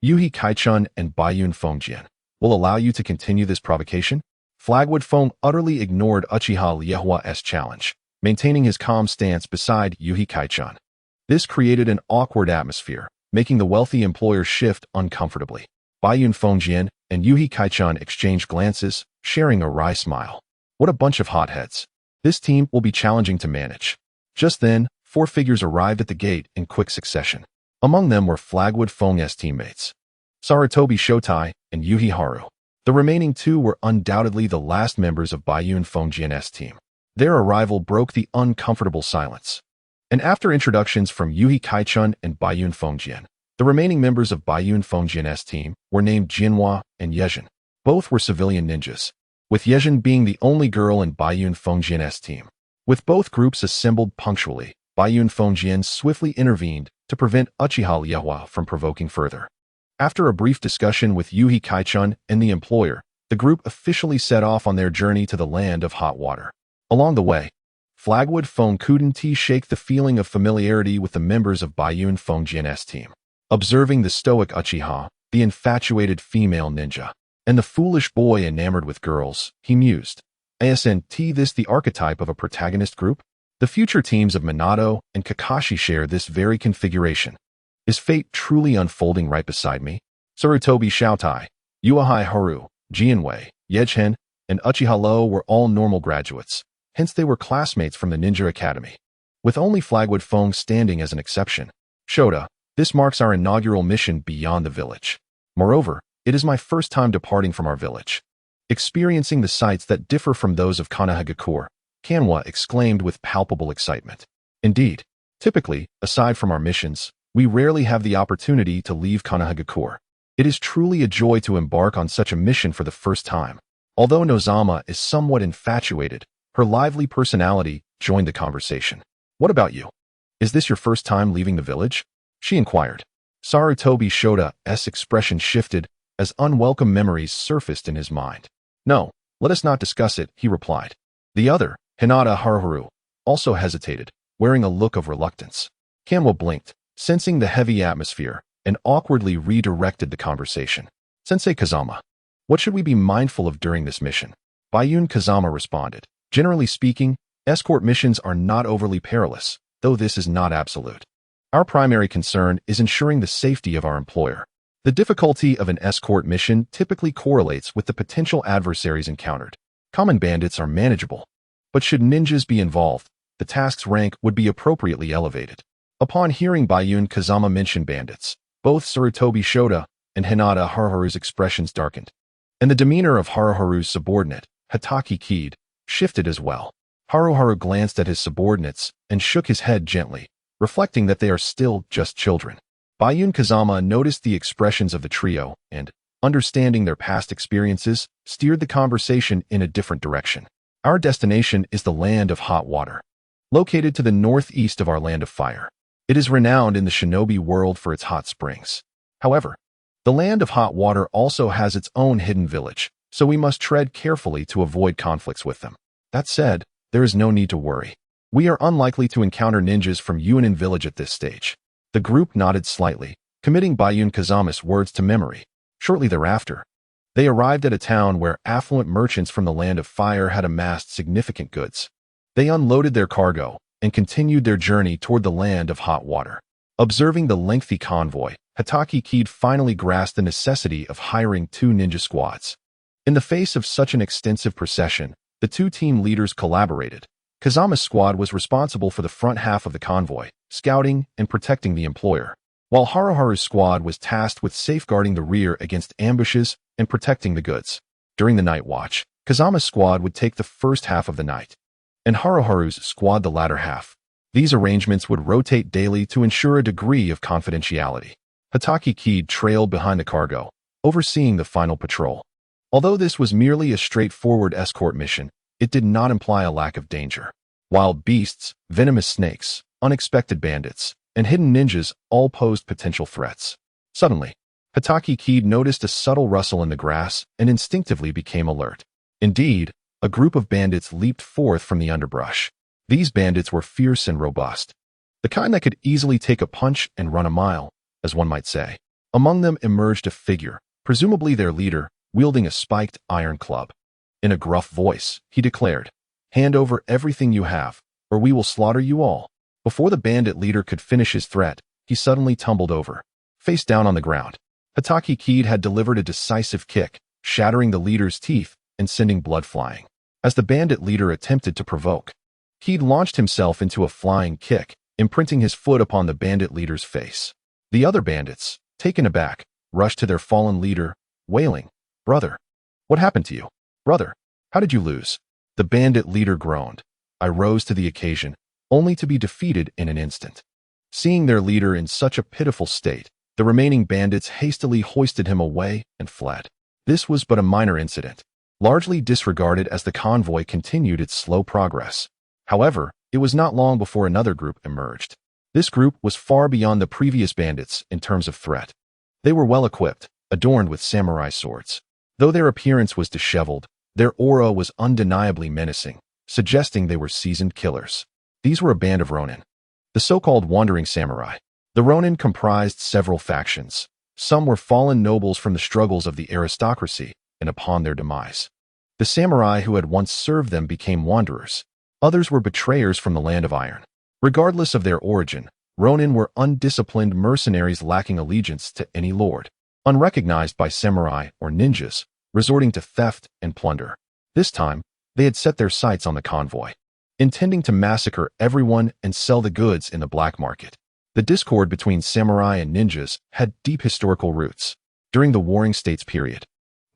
Yuhi Kaichun and Baiyun Fengjian, will allow you to continue this provocation? Flagwood Feng utterly ignored Uchiha Liehua's challenge, maintaining his calm stance beside Yuhi Kaichun. This created an awkward atmosphere, making the wealthy employer shift uncomfortably. Baiyun Fengjian and Yuhi Kaichun exchanged glances, sharing a wry smile. What a bunch of hotheads. This team will be challenging to manage. Just then, 4 figures arrived at the gate in quick succession. Among them were Flagwood Feng's teammates, Sarutobi Shotai and Yuhi Haru. The remaining 2 were undoubtedly the last members of Baiyun Fengjian's team. Their arrival broke the uncomfortable silence. And after introductions from Yuhi Kaichun and Baiyun Fengjian, the remaining members of Baiyun Fengjian's team were named Jinhua and Yejin. Both were civilian ninjas, with Yejin being the only girl in Baiyun Fengjian's team. With both groups assembled punctually, Baiyun Fengjian swiftly intervened to prevent Uchiha Liehua from provoking further. After a brief discussion with Yuhi Kaichun and the employer, the group officially set off on their journey to the land of hot water. Along the way, Flagwood Feng couldn't shake the feeling of familiarity with the members of Baiyun Fengjian's team. Observing the stoic Uchiha, the infatuated female ninja, and the foolish boy enamored with girls, he mused, "Isn't this the archetype of a protagonist group? The future teams of Minato and Kakashi share this very configuration. Is fate truly unfolding right beside me?" Sarutobi Shotai, Yuhi Haru, Jianwei, Yejin, and Uchiha Lo were all normal graduates. Hence they were classmates from the Ninja Academy, with only Flagwood Feng standing as an exception. "Shota, this marks our inaugural mission beyond the village. Moreover, it is my first time departing from our village, experiencing the sights that differ from those of Konohagakure," Kanwa exclaimed with palpable excitement. "Indeed, typically, aside from our missions, we rarely have the opportunity to leave Konohagakure. It is truly a joy to embark on such a mission for the first time." Although Nozama is somewhat infatuated, her lively personality joined the conversation. "What about you? Is this your first time leaving the village?" she inquired. Sarutobi Shota's expression shifted as unwelcome memories surfaced in his mind. "No, let us not discuss it," he replied. The other, Hinata Haruharu, also hesitated, wearing a look of reluctance. Kanwa blinked, sensing the heavy atmosphere, and awkwardly redirected the conversation. "Sensei Kazama, what should we be mindful of during this mission?" Baiyun Kazama responded. "Generally speaking, escort missions are not overly perilous, though this is not absolute. Our primary concern is ensuring the safety of our employer. The difficulty of an escort mission typically correlates with the potential adversaries encountered. Common bandits are manageable, but should ninjas be involved, the task's rank would be appropriately elevated." Upon hearing Baiyun Kazama mention bandits, both Sarutobi Shota and Hinata Haruharu's expressions darkened, and the demeanor of Haruharu's subordinate, Hataki Kid, shifted as well. Haruharu glanced at his subordinates and shook his head gently, reflecting that they are still just children. Baiyun Kazama noticed the expressions of the trio and, understanding their past experiences, steered the conversation in a different direction. "Our destination is the land of hot water, located to the northeast of our land of fire. It is renowned in the shinobi world for its hot springs. However, the land of hot water also has its own hidden village, so we must tread carefully to avoid conflicts with them. That said, there is no need to worry. We are unlikely to encounter ninjas from Yuanin village at this stage." The group nodded slightly, committing Baiyun Kazama's words to memory. Shortly thereafter, they arrived at a town where affluent merchants from the land of fire had amassed significant goods. They unloaded their cargo and continued their journey toward the land of hot water. Observing the lengthy convoy, Hataki Kid finally grasped the necessity of hiring 2 ninja squads. In the face of such an extensive procession, the 2 team leaders collaborated. Kazama's squad was responsible for the front half of the convoy, scouting and protecting the employer, while Haruharu's squad was tasked with safeguarding the rear against ambushes and protecting the goods. During the night watch, Kazama's squad would take the first half of the night, and Haruharu's squad the latter half. These arrangements would rotate daily to ensure a degree of confidentiality. Hataki Kid trailed behind the cargo, overseeing the final patrol. Although this was merely a straightforward escort mission, it did not imply a lack of danger. Wild beasts, venomous snakes, unexpected bandits, and hidden ninjas all posed potential threats. Suddenly, Hataki Kid noticed a subtle rustle in the grass and instinctively became alert. Indeed, a group of bandits leaped forth from the underbrush. These bandits were fierce and robust, the kind that could easily take a punch and run a mile, as one might say. Among them emerged a figure, presumably their leader, wielding a spiked iron club. In a gruff voice, he declared, "Hand over everything you have, or we will slaughter you all." Before the bandit leader could finish his threat, he suddenly tumbled over, face down on the ground. Hatake Kid had delivered a decisive kick, shattering the leader's teeth and sending blood flying. As the bandit leader attempted to provoke, Kid launched himself into a flying kick, imprinting his foot upon the bandit leader's face. The other bandits, taken aback, rushed to their fallen leader, wailing, "Brother, what happened to you? Brother, how did you lose?" The bandit leader groaned. "I rose to the occasion, only to be defeated in an instant." Seeing their leader in such a pitiful state, the remaining bandits hastily hoisted him away and fled. This was but a minor incident, largely disregarded as the convoy continued its slow progress. However, it was not long before another group emerged. This group was far beyond the previous bandits in terms of threat. They were well equipped, adorned with samurai swords. Though their appearance was disheveled, their aura was undeniably menacing, suggesting they were seasoned killers. These were a band of Ronin, the so-called wandering samurai. The Ronin comprised several factions. Some were fallen nobles from the struggles of the aristocracy and upon their demise. The samurai who had once served them became wanderers. Others were betrayers from the land of iron. Regardless of their origin, Ronin were undisciplined mercenaries lacking allegiance to any lord, unrecognized by samurai or ninjas, resorting to theft and plunder. This time, they had set their sights on the convoy, intending to massacre everyone and sell the goods in the black market. The discord between samurai and ninjas had deep historical roots. During the Warring States period,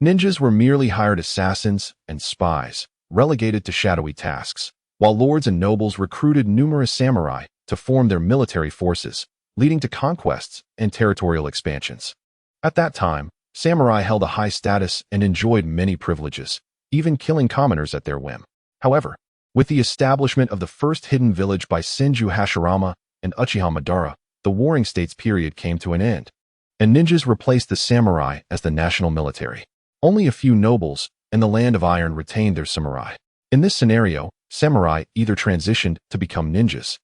ninjas were merely hired assassins and spies, relegated to shadowy tasks, while lords and nobles recruited numerous samurai to form their military forces, leading to conquests and territorial expansions. At that time, samurai held a high status and enjoyed many privileges, even killing commoners at their whim. However, with the establishment of the first hidden village by Senju Hashirama and Uchiha Madara, the Warring States period came to an end, and ninjas replaced the samurai as the national military. Only a few nobles and the land of iron retained their samurai. In this scenario, samurai either transitioned to become ninjas,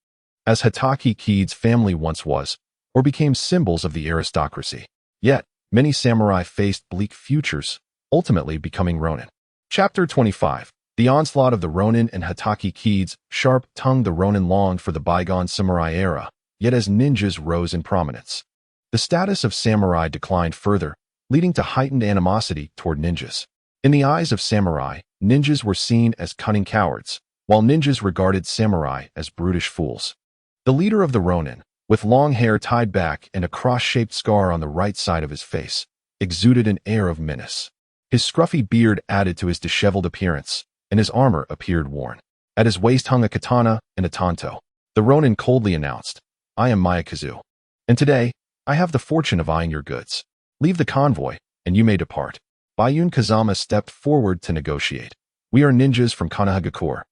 as Hatake Kid's family once was, or became symbols of the aristocracy. Yet, many samurai faced bleak futures, ultimately becoming Ronin. Chapter 25. The onslaught of the Ronin and Hatake Kids. Sharp-tongued, the Ronin longed for the bygone samurai era, yet as ninjas rose in prominence, the status of samurai declined further, leading to heightened animosity toward ninjas. In the eyes of samurai, ninjas were seen as cunning cowards, while ninjas regarded samurai as brutish fools. The leader of the Ronin, with long hair tied back and a cross-shaped scar on the right side of his face, exuded an air of menace. His scruffy beard added to his disheveled appearance, and his armor appeared worn. At his waist hung a katana and a tanto. The Ronin coldly announced, "I am Mayakazu, and today, I have the fortune of eyeing your goods. Leave the convoy, and you may depart." Bayun Kazama stepped forward to negotiate. "We are ninjas from Kanahagakure,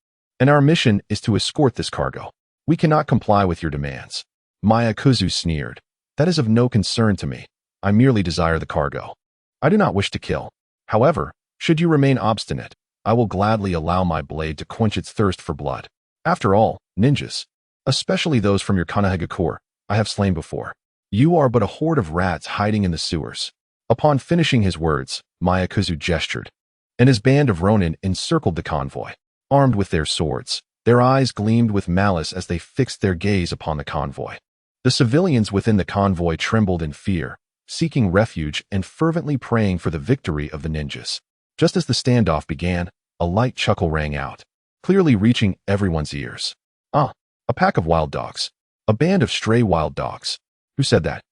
and our mission is to escort this cargo. We cannot comply with your demands." Mayakazu sneered. "That is of no concern to me. I merely desire the cargo. I do not wish to kill. However, should you remain obstinate, I will gladly allow my blade to quench its thirst for blood. After all, ninjas, especially those from your Kanahagakure, I have slain before. You are but a horde of rats hiding in the sewers." Upon finishing his words, Mayakazu gestured, and his band of Ronin encircled the convoy. Armed with their swords, their eyes gleamed with malice as they fixed their gaze upon the convoy. The civilians within the convoy trembled in fear, seeking refuge and fervently praying for the victory of the ninjas. Just as the standoff began, a light chuckle rang out, clearly reaching everyone's ears. "Ah, a pack of wild dogs. A band of stray wild dogs. Who said that?"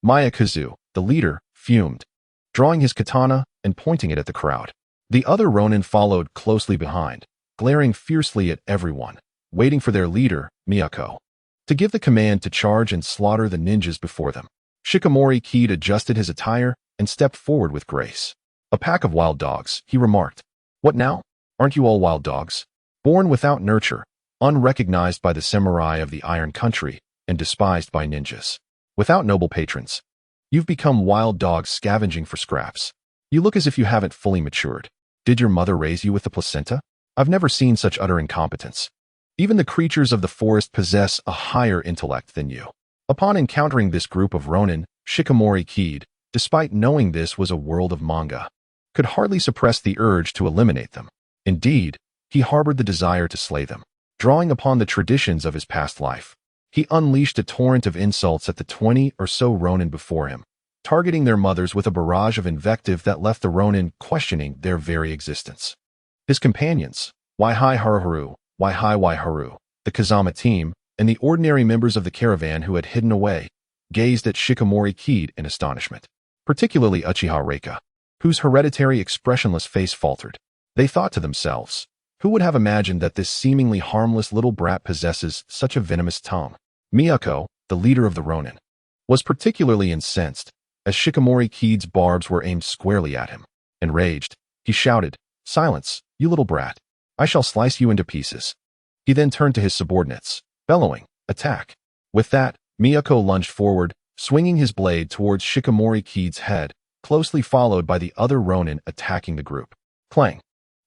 Mayakazu, the leader, fumed, drawing his katana and pointing it at the crowd. The other Ronin followed closely behind, glaring fiercely at everyone, waiting for their leader, Miyako, to give the command to charge and slaughter the ninjas before them. Shikamori Kid adjusted his attire and stepped forward with grace. "A pack of wild dogs," he remarked. "What now? Aren't you all wild dogs? Born without nurture, unrecognized by the samurai of the Iron Country, and despised by ninjas. Without noble patrons. You've become wild dogs scavenging for scraps. You look as if you haven't fully matured. Did your mother raise you with the placenta? I've never seen such utter incompetence." Even the creatures of the forest possess a higher intellect than you. Upon encountering this group of Ronin, Shikamori Kid, despite knowing this was a world of manga, could hardly suppress the urge to eliminate them. Indeed, he harbored the desire to slay them. Drawing upon the traditions of his past life, he unleashed a torrent of insults at the 20 or so Ronin before him, targeting their mothers with a barrage of invective that left the Ronin questioning their very existence. His companions, Waihai Haruharu, Waihai Haru, the Kazama team, and the ordinary members of the caravan who had hidden away, gazed at Shikamori Kid in astonishment, particularly Uchiha Reika, whose hereditary expressionless face faltered. They thought to themselves, who would have imagined that this seemingly harmless little brat possesses such a venomous tongue? Miyako, the leader of the Ronin, was particularly incensed, as Shikamori Kid's barbs were aimed squarely at him. Enraged, he shouted, "Silence, you little brat. I shall slice you into pieces." He then turned to his subordinates, bellowing, "Attack." With that, Miyako lunged forward, swinging his blade towards Shikamori Kid's head, closely followed by the other Ronin attacking the group. Clang!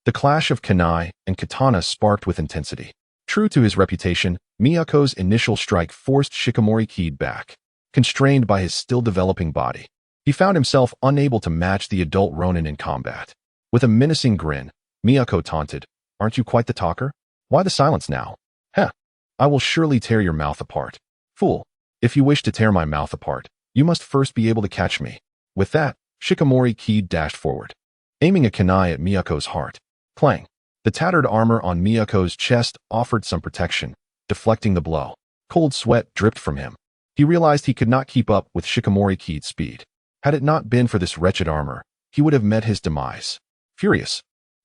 The clash of kunai and katana sparked with intensity. True to his reputation, Miyako's initial strike forced Shikamori Kid back. Constrained by his still developing body, he found himself unable to match the adult Ronin in combat. With a menacing grin, Miyako taunted, "Aren't you quite the talker? Why the silence now? Heh, I will surely tear your mouth apart. Fool, if you wish to tear my mouth apart, you must first be able to catch me." With that, Shikamori Kid dashed forward, aiming a kunai at Miyako's heart. Clang! The tattered armor on Miyako's chest offered some protection, deflecting the blow. Cold sweat dripped from him. He realized he could not keep up with Shikamori Kid's speed. Had it not been for this wretched armor, he would have met his demise. Furious,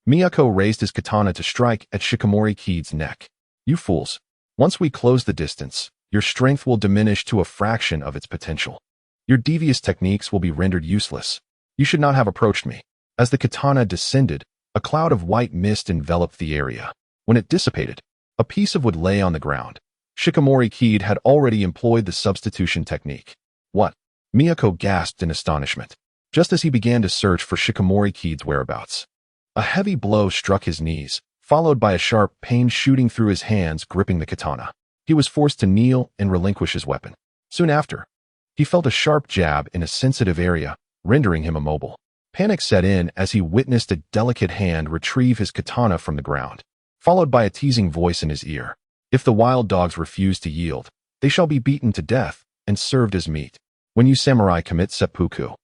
Miyako raised his katana to strike at Shikamori Kid's neck. "You fools. Once we close the distance, your strength will diminish to a fraction of its potential. Your devious techniques will be rendered useless. You should not have approached me." As the katana descended, a cloud of white mist enveloped the area. When it dissipated, a piece of wood lay on the ground. Shikamori Kid had already employed the substitution technique. "What?" Miyako gasped in astonishment, just as he began to search for Shikamori Kid's whereabouts. A heavy blow struck his knees, followed by a sharp pain shooting through his hands gripping the katana. He was forced to kneel and relinquish his weapon. Soon after, he felt a sharp jab in a sensitive area, rendering him immobile. Panic set in as he witnessed a delicate hand retrieve his katana from the ground, followed by a teasing voice in his ear. "If the wild dogs refuse to yield, they shall be beaten to death and served as meat. When you samurai commit seppuku,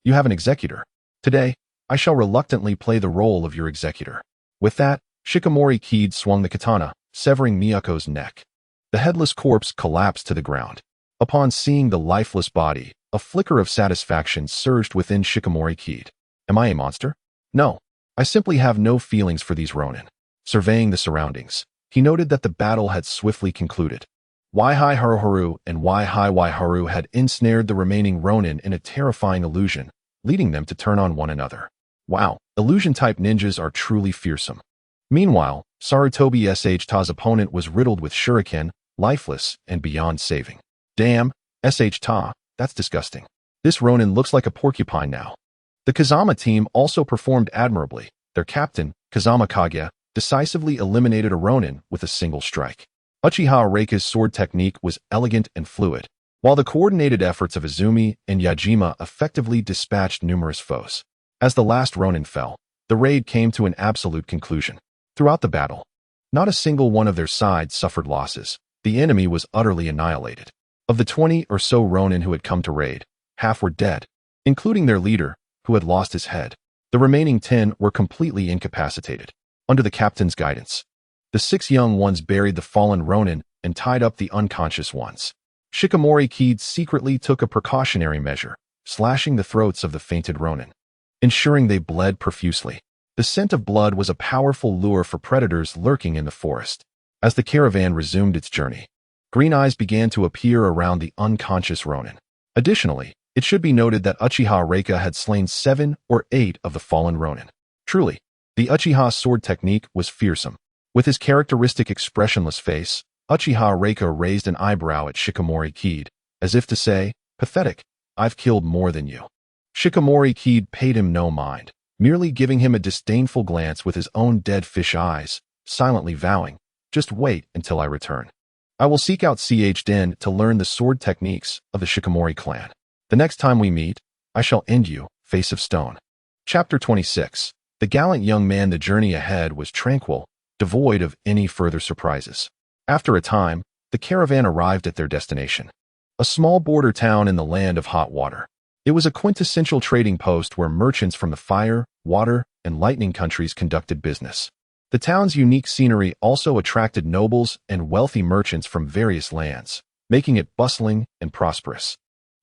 you have an executor. Today, I shall reluctantly play the role of your executor." With that, Shikamori Kid swung the katana, severing Miyako's neck. The headless corpse collapsed to the ground. Upon seeing the lifeless body, a flicker of satisfaction surged within Shikamori Kid. "Am I a monster? No, I simply have no feelings for these Ronin." Surveying the surroundings, he noted that the battle had swiftly concluded. Waihai Haruharu and Waihai Haru had ensnared the remaining Ronin in a terrifying illusion, leading them to turn on one another. Wow, illusion-type ninjas are truly fearsome. Meanwhile, Sarutobi SH-Ta's opponent was riddled with shuriken, lifeless, and beyond saving. "Damn, SH-Ta, that's disgusting. This Ronin looks like a porcupine now." The Kazama team also performed admirably. Their captain, Kazama Kage, decisively eliminated a Ronin with a single strike. Uchiha Reika's sword technique was elegant and fluid, while the coordinated efforts of Izumi and Yajima effectively dispatched numerous foes. As the last Ronin fell, the raid came to an absolute conclusion. Throughout the battle, not a single one of their sides suffered losses. The enemy was utterly annihilated. Of the 20 or so Ronin who had come to raid, half were dead, including their leader, who had lost his head. The remaining 10 were completely incapacitated. Under the captain's guidance, the 6 young ones buried the fallen Ronin and tied up the unconscious ones. Shikamori Kid secretly took a precautionary measure, slashing the throats of the fainted Ronin, ensuring they bled profusely. The scent of blood was a powerful lure for predators lurking in the forest. As the caravan resumed its journey, green eyes began to appear around the unconscious Ronin. Additionally, it should be noted that Uchiha Reika had slain 7 or 8 of the fallen Ronin. Truly, the Uchiha sword technique was fearsome. With his characteristic expressionless face, Uchiha Reika raised an eyebrow at Shikamori Kid, as if to say, "Pathetic, I've killed more than you." Shikamori Kid paid him no mind, merely giving him a disdainful glance with his own dead fish eyes, silently vowing, Just wait until I return. I will seek out Den to learn the sword techniques of the Shikamori clan. The next time we meet, I shall end you, face of stone. Chapter 26. The gallant young man. The journey ahead was tranquil, devoid of any further surprises. After a time, the caravan arrived at their destination. A small border town in the land of hot water. It was a quintessential trading post where merchants from the fire, water, and lightning countries conducted business. The town's unique scenery also attracted nobles and wealthy merchants from various lands, making it bustling and prosperous.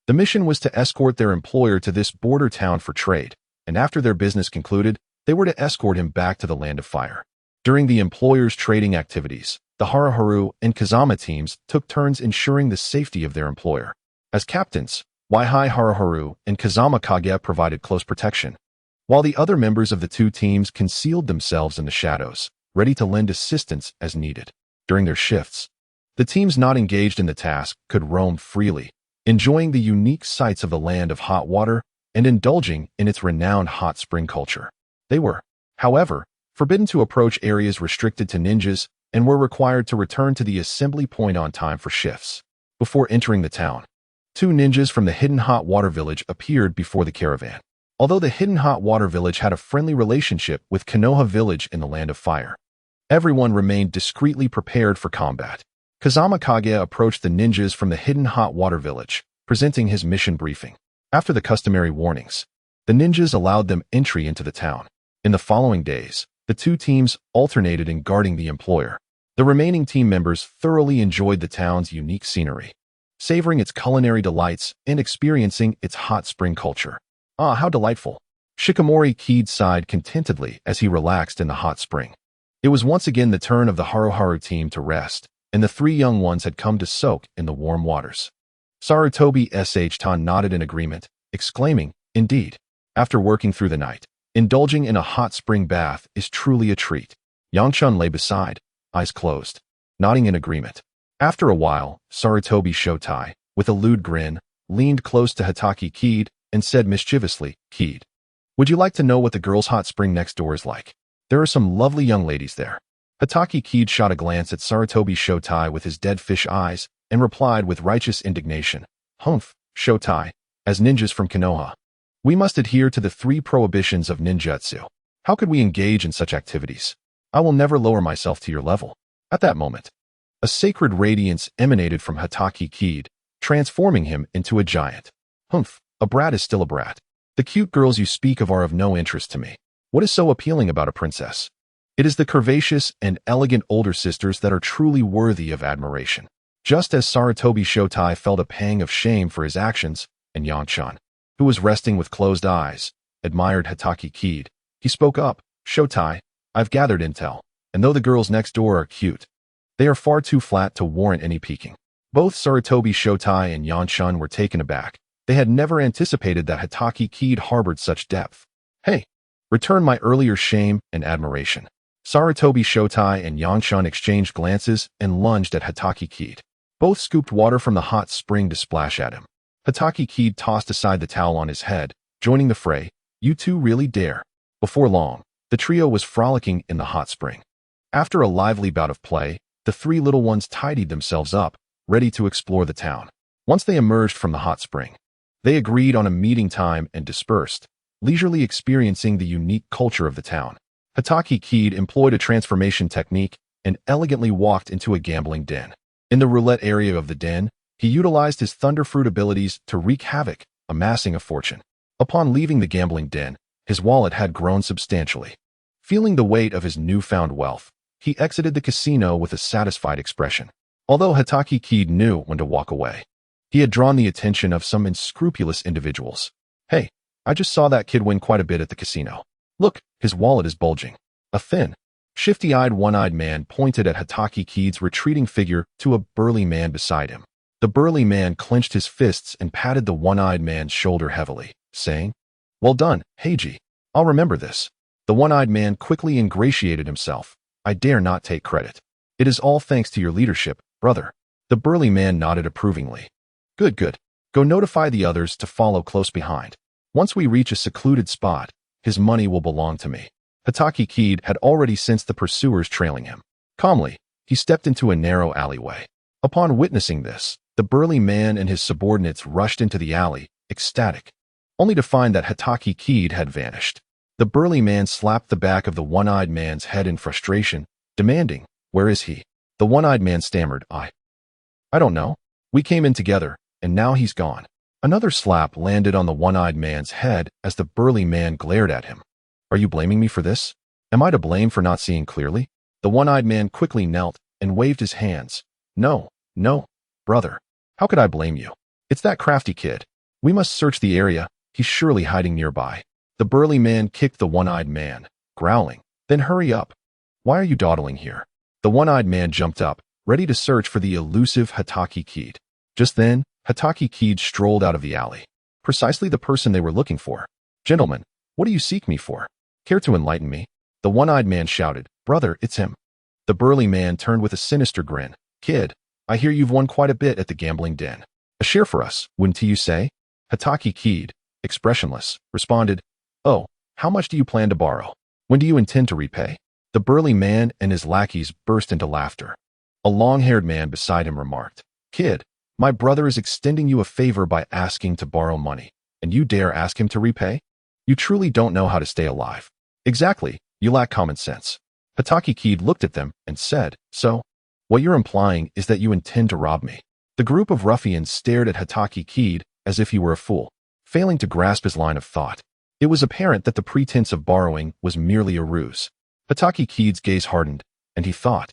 The mission was to escort their employer to this border town for trade, and after their business concluded, they were to escort him back to the land of fire. During the employer's trading activities, the Haruharu and Kazama teams took turns ensuring the safety of their employer. As captains, Waihai Haruharu and Kazama Kage provided close protection, while the other members of the two teams concealed themselves in the shadows, ready to lend assistance as needed. During their shifts, the teams not engaged in the task could roam freely, enjoying the unique sights of the land of hot water and indulging in its renowned hot spring culture. They were, however, forbidden to approach areas restricted to ninjas and were required to return to the assembly point on time for shifts. Before entering the town, two ninjas from the hidden hot water village appeared before the caravan. Although the hidden hot water village had a friendly relationship with Konoha village in the land of fire, everyone remained discreetly prepared for combat. Kazama Kage approached the ninjas from the hidden hot water village, presenting his mission briefing. After the customary warnings, the ninjas allowed them entry into the town. In the following days, the two teams alternated in guarding the employer. The remaining team members thoroughly enjoyed the town's unique scenery, savoring its culinary delights and experiencing its hot spring culture. Ah, how delightful! Shikamori Kid sighed contentedly as he relaxed in the hot spring. It was once again the turn of the Haruharu team to rest, and the three young ones had come to soak in the warm waters. Sarutobi Tan nodded in agreement, exclaiming, "Indeed, after working through the night, indulging in a hot spring bath is truly a treat." Yangchun lay beside, eyes closed, nodding in agreement. After a while, Sarutobi Shotai, with a lewd grin, leaned close to Hataki Kid and said mischievously, "Kid, would you like to know what the girls' hot spring next door is like? There are some lovely young ladies there." Hataki Kid shot a glance at Sarutobi Shotai with his dead fish eyes and replied with righteous indignation, "Humph, Shotai, as ninjas from Konoha, we must adhere to the 3 prohibitions of ninjutsu. How could we engage in such activities? I will never lower myself to your level." At that moment, a sacred radiance emanated from Hataki Kid, transforming him into a giant. "Humph, a brat is still a brat. The cute girls you speak of are of no interest to me. What is so appealing about a princess? It is the curvaceous and elegant older sisters that are truly worthy of admiration." Just as Sarutobi Shotai felt a pang of shame for his actions, and Yangchun, who was resting with closed eyes, admired Hataki Kid, he spoke up, "Shotai, I've gathered intel, and though the girls next door are cute, they are far too flat to warrant any peeking." Both Sarutobi Shotai and Yangchun were taken aback. They had never anticipated that Hataki Kid harbored such depth. "Hey, return my earlier shame and admiration." Sarutobi Shotai and Yangchun exchanged glances and lunged at Hataki Kid. Both scooped water from the hot spring to splash at him. Hataki Kid tossed aside the towel on his head, joining the fray. "You two really dare." Before long, the trio was frolicking in the hot spring. After a lively bout of play, the 3 little ones tidied themselves up, ready to explore the town. Once they emerged from the hot spring, they agreed on a meeting time and dispersed, leisurely experiencing the unique culture of the town. Hataki Kid employed a transformation technique and elegantly walked into a gambling den. In the roulette area of the den, he utilized his thunderfruit abilities to wreak havoc, amassing a fortune. Upon leaving the gambling den, his wallet had grown substantially. Feeling the weight of his newfound wealth, he exited the casino with a satisfied expression. Although Hataki Kid knew when to walk away, he had drawn the attention of some unscrupulous individuals. "Hey, I just saw that kid win quite a bit at the casino. Look, his wallet is bulging." A thin, shifty-eyed, one-eyed man pointed at Hataki Kid's retreating figure to a burly man beside him. The burly man clenched his fists and patted the one-eyed man's shoulder heavily, saying, "Well done, Heiji. I'll remember this." The one-eyed man quickly ingratiated himself. "I dare not take credit. It is all thanks to your leadership, brother." The burly man nodded approvingly. Good, good. Go notify the others to follow close behind. Once we reach a secluded spot, his money will belong to me." Hataki Kid had already sensed the pursuers trailing him. Calmly, he stepped into a narrow alleyway. Upon witnessing this, the burly man and his subordinates rushed into the alley, ecstatic, only to find that Hatake Kid had vanished. The burly man slapped the back of the one-eyed man's head in frustration, demanding, "Where is he?" The one-eyed man stammered, I don't know. We came in together, and now he's gone." Another slap landed on the one-eyed man's head as the burly man glared at him. "Are you blaming me for this? Am I to blame for not seeing clearly?" The one-eyed man quickly knelt and waved his hands. No, brother. How could I blame you? It's that crafty kid. We must search the area. He's surely hiding nearby." The burly man kicked the one-eyed man, growling, "Then hurry up. Why are you dawdling here?" The one-eyed man jumped up, ready to search for the elusive Hatake Kid. Just then, Hatake Kid strolled out of the alley. Precisely the person they were looking for. "Gentlemen, what do you seek me for? Care to enlighten me?" The one-eyed man shouted. "Brother, it's him." The burly man turned with a sinister grin. "Kid, I hear you've won quite a bit at the gambling den. A share for us, wouldn't you say?" Hatake Kid, expressionless, responded, "Oh, how much do you plan to borrow? When do you intend to repay?" The burly man and his lackeys burst into laughter. A long-haired man beside him remarked, "Kid, my brother is extending you a favor by asking to borrow money, and you dare ask him to repay? You truly don't know how to stay alive." "Exactly, you lack common sense." Hatake Kid looked at them and said, "So, what you're implying is that you intend to rob me." The group of ruffians stared at Hatake Kid as if he were a fool, failing to grasp his line of thought. It was apparent that the pretense of borrowing was merely a ruse. Hatake Kid's gaze hardened, and he thought,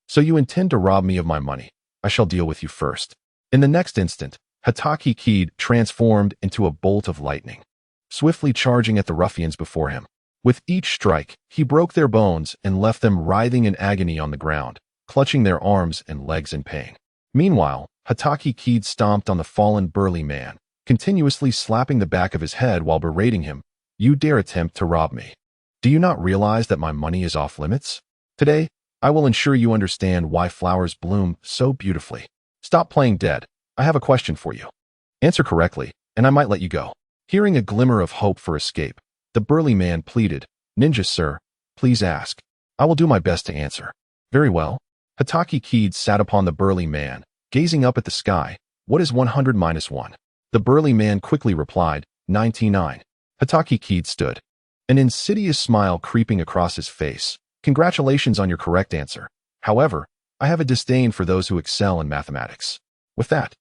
"So you intend to rob me of my money? I shall deal with you first." In the next instant, Hatake Kid transformed into a bolt of lightning, swiftly charging at the ruffians before him. With each strike, he broke their bones and left them writhing in agony on the ground, clutching their arms and legs in pain. Meanwhile, Hatake Kid stomped on the fallen burly man, continuously slapping the back of his head while berating him. "You dare attempt to rob me? Do you not realize that my money is off limits? Today, I will ensure you understand why flowers bloom so beautifully. Stop playing dead. I have a question for you. Answer correctly, and I might let you go." Hearing a glimmer of hope for escape, the burly man pleaded, "Ninja sir, please ask. I will do my best to answer." "Very well." Hatake Kid sat upon the burly man, gazing up at the sky. "What is 100 minus 1? The burly man quickly replied, 99. Hatake Kid stood, an insidious smile creeping across his face. "Congratulations on your correct answer. However, I have a disdain for those who excel in mathematics." With that,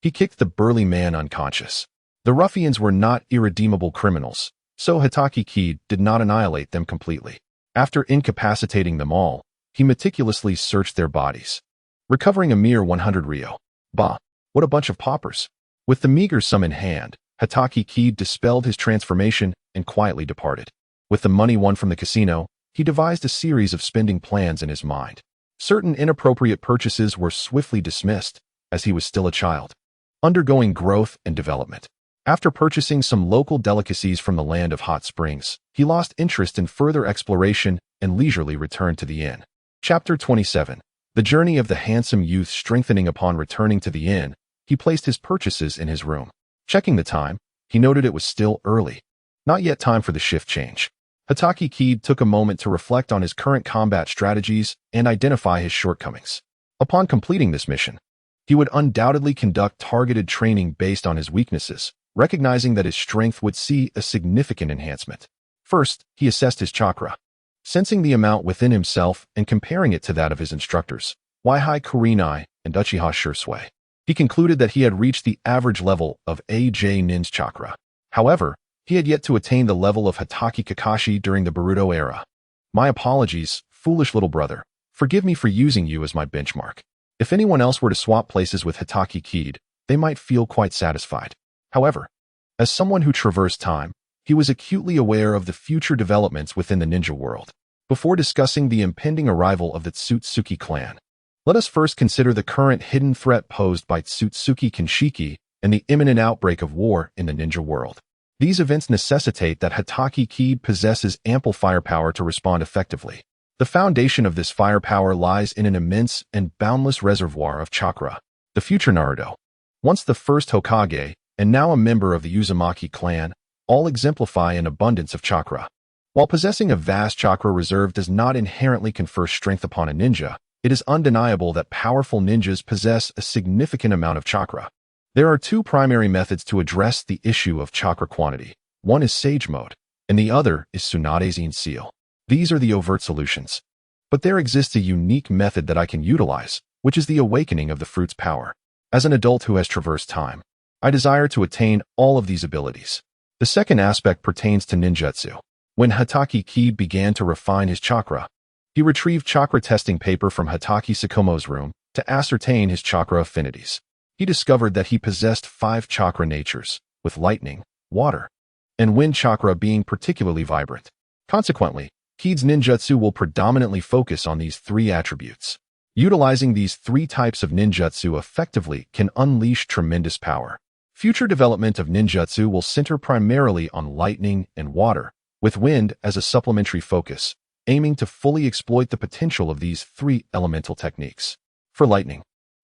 he kicked the burly man unconscious. The ruffians were not irredeemable criminals, so Hatake Kid did not annihilate them completely. After incapacitating them all, he meticulously searched their bodies, recovering a mere 100 ryo. Bah, what a bunch of paupers. With the meager sum in hand, Hatake Kid dispelled his transformation and quietly departed. With the money won from the casino, he devised a series of spending plans in his mind. Certain inappropriate purchases were swiftly dismissed, as he was still a child, undergoing growth and development. After purchasing some local delicacies from the land of hot springs, he lost interest in further exploration and leisurely returned to the inn. Chapter 27. The journey of the handsome youth strengthening. Upon returning to the inn, he placed his purchases in his room. Checking the time, he noted it was still early. Not yet time for the shift change. Hatake Kid took a moment to reflect on his current combat strategies and identify his shortcomings. Upon completing this mission, he would undoubtedly conduct targeted training based on his weaknesses, recognizing that his strength would see a significant enhancement. First, he assessed his chakra, sensing the amount within himself and comparing it to that of his instructors, Waihai Kurenai and Uchiha Shursui. He concluded that he had reached the average level of AJ Nin's chakra. However, he had yet to attain the level of Hatake Kakashi during the Boruto era. "My apologies, foolish little brother. Forgive me for using you as my benchmark. If anyone else were to swap places with Hatake Kid, they might feel quite satisfied." However, as someone who traversed time, he was acutely aware of the future developments within the ninja world. Before discussing the impending arrival of the Tsutsuki clan, let us first consider the current hidden threat posed by Tsutsuki Kinshiki and the imminent outbreak of war in the ninja world. These events necessitate that Hatake Kid possesses ample firepower to respond effectively. The foundation of this firepower lies in an immense and boundless reservoir of chakra. The future Naruto, once the first Hokage and now a member of the Uzumaki clan, all exemplify an abundance of chakra. While possessing a vast chakra reserve does not inherently confer strength upon a ninja, it is undeniable that powerful ninjas possess a significant amount of chakra. There are two primary methods to address the issue of chakra quantity. One is Sage Mode, and the other is Tsunade's Seal. These are the overt solutions. But there exists a unique method that I can utilize, which is the awakening of the fruit's power. As an adult who has traversed time, I desire to attain all of these abilities. The second aspect pertains to ninjutsu. When Hatake Kid began to refine his chakra, he retrieved chakra testing paper from Hatake Sakomo's room to ascertain his chakra affinities. He discovered that he possessed 5 chakra natures, with lightning, water, and wind chakra being particularly vibrant. Consequently, Kid's ninjutsu will predominantly focus on these 3 attributes. Utilizing these 3 types of ninjutsu effectively can unleash tremendous power. Future development of ninjutsu will center primarily on lightning and water, with wind as a supplementary focus, aiming to fully exploit the potential of these 3 elemental techniques. For lightning,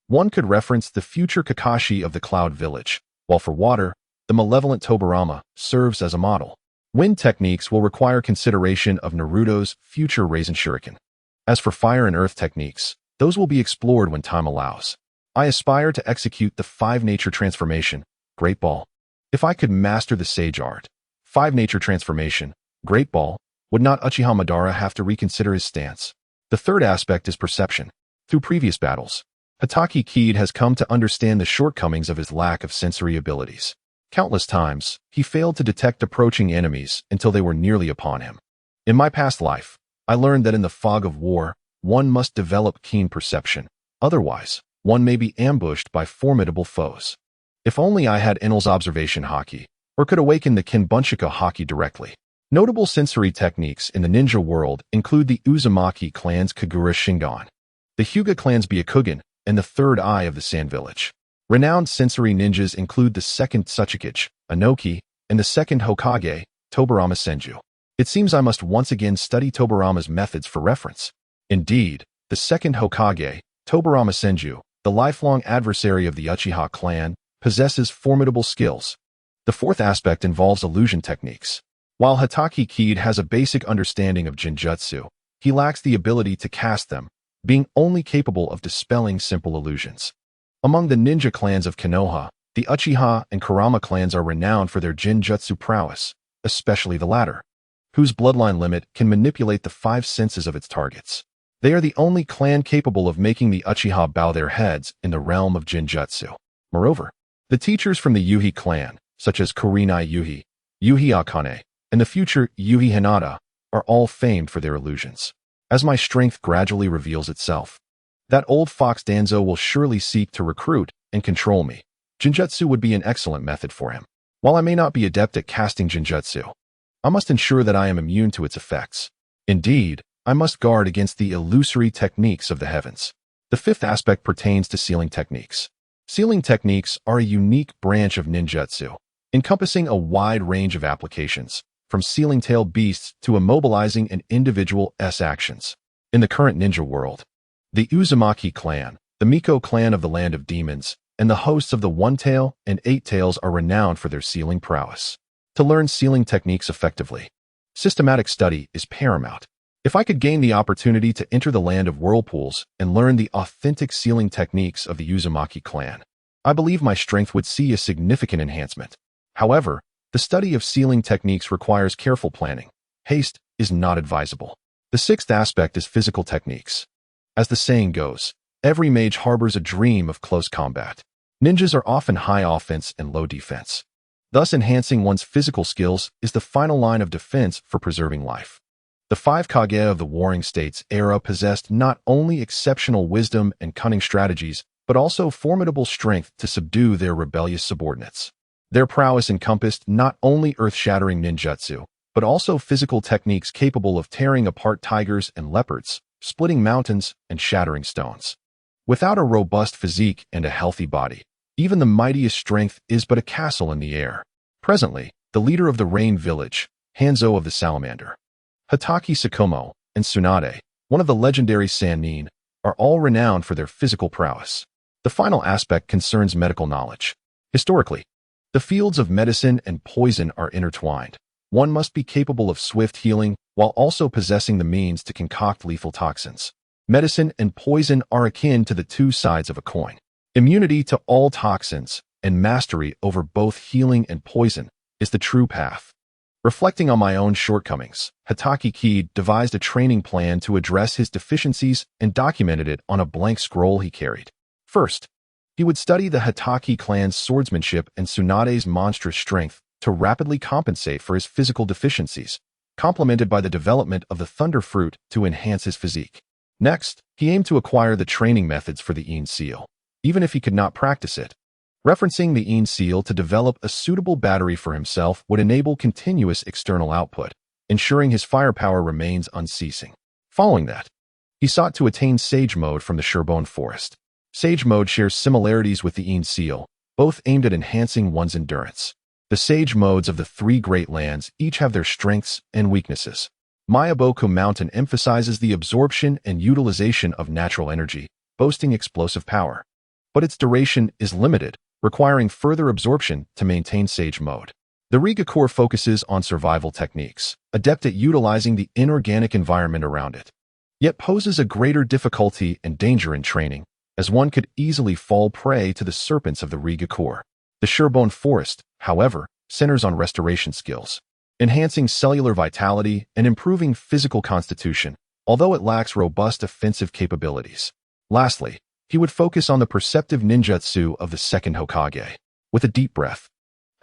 one could reference the future Kakashi of the Cloud Village, while for water, the malevolent Tobirama serves as a model. Wind techniques will require consideration of Naruto's future Raisin Shuriken. As for fire and earth techniques, those will be explored when time allows. I aspire to execute the 5-nature transformation, Great Ball. If I could master the Sage Art, 5-nature transformation, Great Ball, would not Uchiha Madara have to reconsider his stance? The third aspect is perception. Through previous battles, Hatake Kid has come to understand the shortcomings of his lack of sensory abilities. Countless times, he failed to detect approaching enemies until they were nearly upon him. In my past life, I learned that in the fog of war, one must develop keen perception. Otherwise, one may be ambushed by formidable foes. If only I had Enel's observation haki, or could awaken the Kinbunshika haki directly. Notable sensory techniques in the ninja world include the Uzumaki clan's Kagura Shingon, the Hyuga clan's Byakugan, and the Third Eye of the Sand Village. Renowned sensory ninjas include the second Tsuchikage, Anoki, and the second Hokage, Tobirama Senju. It seems I must once again study Tobirama's methods for reference. Indeed, the second Hokage, Tobirama Senju, the lifelong adversary of the Uchiha clan, possesses formidable skills. The fourth aspect involves illusion techniques. While Hatake Kid has a basic understanding of Jinjutsu, he lacks the ability to cast them, being only capable of dispelling simple illusions. Among the ninja clans of Konoha, the Uchiha and Kurama clans are renowned for their Jinjutsu prowess, especially the latter, whose bloodline limit can manipulate the 5 senses of its targets. They are the only clan capable of making the Uchiha bow their heads in the realm of Jinjutsu. Moreover, the teachers from the Yuhi clan, such as Kurenai Yuhi, Yuhi Akane, and the future Yuhi Hinata, are all famed for their illusions. As my strength gradually reveals itself, that old fox Danzo will surely seek to recruit and control me. Jinjutsu would be an excellent method for him. While I may not be adept at casting Jinjutsu, I must ensure that I am immune to its effects. Indeed, I must guard against the illusory techniques of the heavens. The fifth aspect pertains to sealing techniques. Sealing techniques are a unique branch of ninjutsu, encompassing a wide range of applications, from sealing tailed beasts to immobilizing an individual's actions. In the current ninja world, the Uzumaki clan, the Miko clan of the Land of Demons, and the hosts of the One Tail and Eight Tails are renowned for their sealing prowess. To learn sealing techniques effectively, systematic study is paramount. If I could gain the opportunity to enter the land of whirlpools and learn the authentic sealing techniques of the Uzumaki clan, I believe my strength would see a significant enhancement. However, the study of sealing techniques requires careful planning. Haste is not advisable. The sixth aspect is physical techniques. As the saying goes, every mage harbors a dream of close combat. Ninjas are often high offense and low defense. Thus, enhancing one's physical skills is the final line of defense for preserving life. The 5 Kage of the Warring States era possessed not only exceptional wisdom and cunning strategies, but also formidable strength to subdue their rebellious subordinates. Their prowess encompassed not only earth-shattering ninjutsu, but also physical techniques capable of tearing apart tigers and leopards, splitting mountains, and shattering stones. Without a robust physique and a healthy body, even the mightiest strength is but a castle in the air. Presently, the leader of the Rain Village, Hanzo of the Salamander, Hatake Sakomo, and Tsunade, one of the legendary Sannin, are all renowned for their physical prowess. The final aspect concerns medical knowledge. Historically, the fields of medicine and poison are intertwined. One must be capable of swift healing while also possessing the means to concoct lethal toxins. Medicine and poison are akin to the two sides of a coin. Immunity to all toxins and mastery over both healing and poison is the true path. Reflecting on my own shortcomings, Hatake Kid devised a training plan to address his deficiencies and documented it on a blank scroll he carried. First, he would study the Hatake clan's swordsmanship and Tsunade's monstrous strength to rapidly compensate for his physical deficiencies, complemented by the development of the Thunder Fruit to enhance his physique. Next, he aimed to acquire the training methods for the Yin Seal, even if he could not practice it. Referencing the Yin Seal to develop a suitable battery for himself would enable continuous external output, ensuring his firepower remains unceasing. Following that, he sought to attain Sage Mode from the Sherbone Forest. Sage Mode shares similarities with the Yin Seal, both aimed at enhancing one's endurance. The Sage Modes of the three Great Lands each have their strengths and weaknesses. Mayaboku Mountain emphasizes the absorption and utilization of natural energy, boasting explosive power. But its duration is limited, requiring further absorption to maintain Sage Mode. The Rigakure focuses on survival techniques, adept at utilizing the inorganic environment around it, yet poses a greater difficulty and danger in training, as one could easily fall prey to the serpents of the Rigakure. The Sherbone Forest, however, centers on restoration skills, enhancing cellular vitality and improving physical constitution, although it lacks robust offensive capabilities. Lastly, he would focus on the perceptive ninjutsu of the second Hokage. With a deep breath,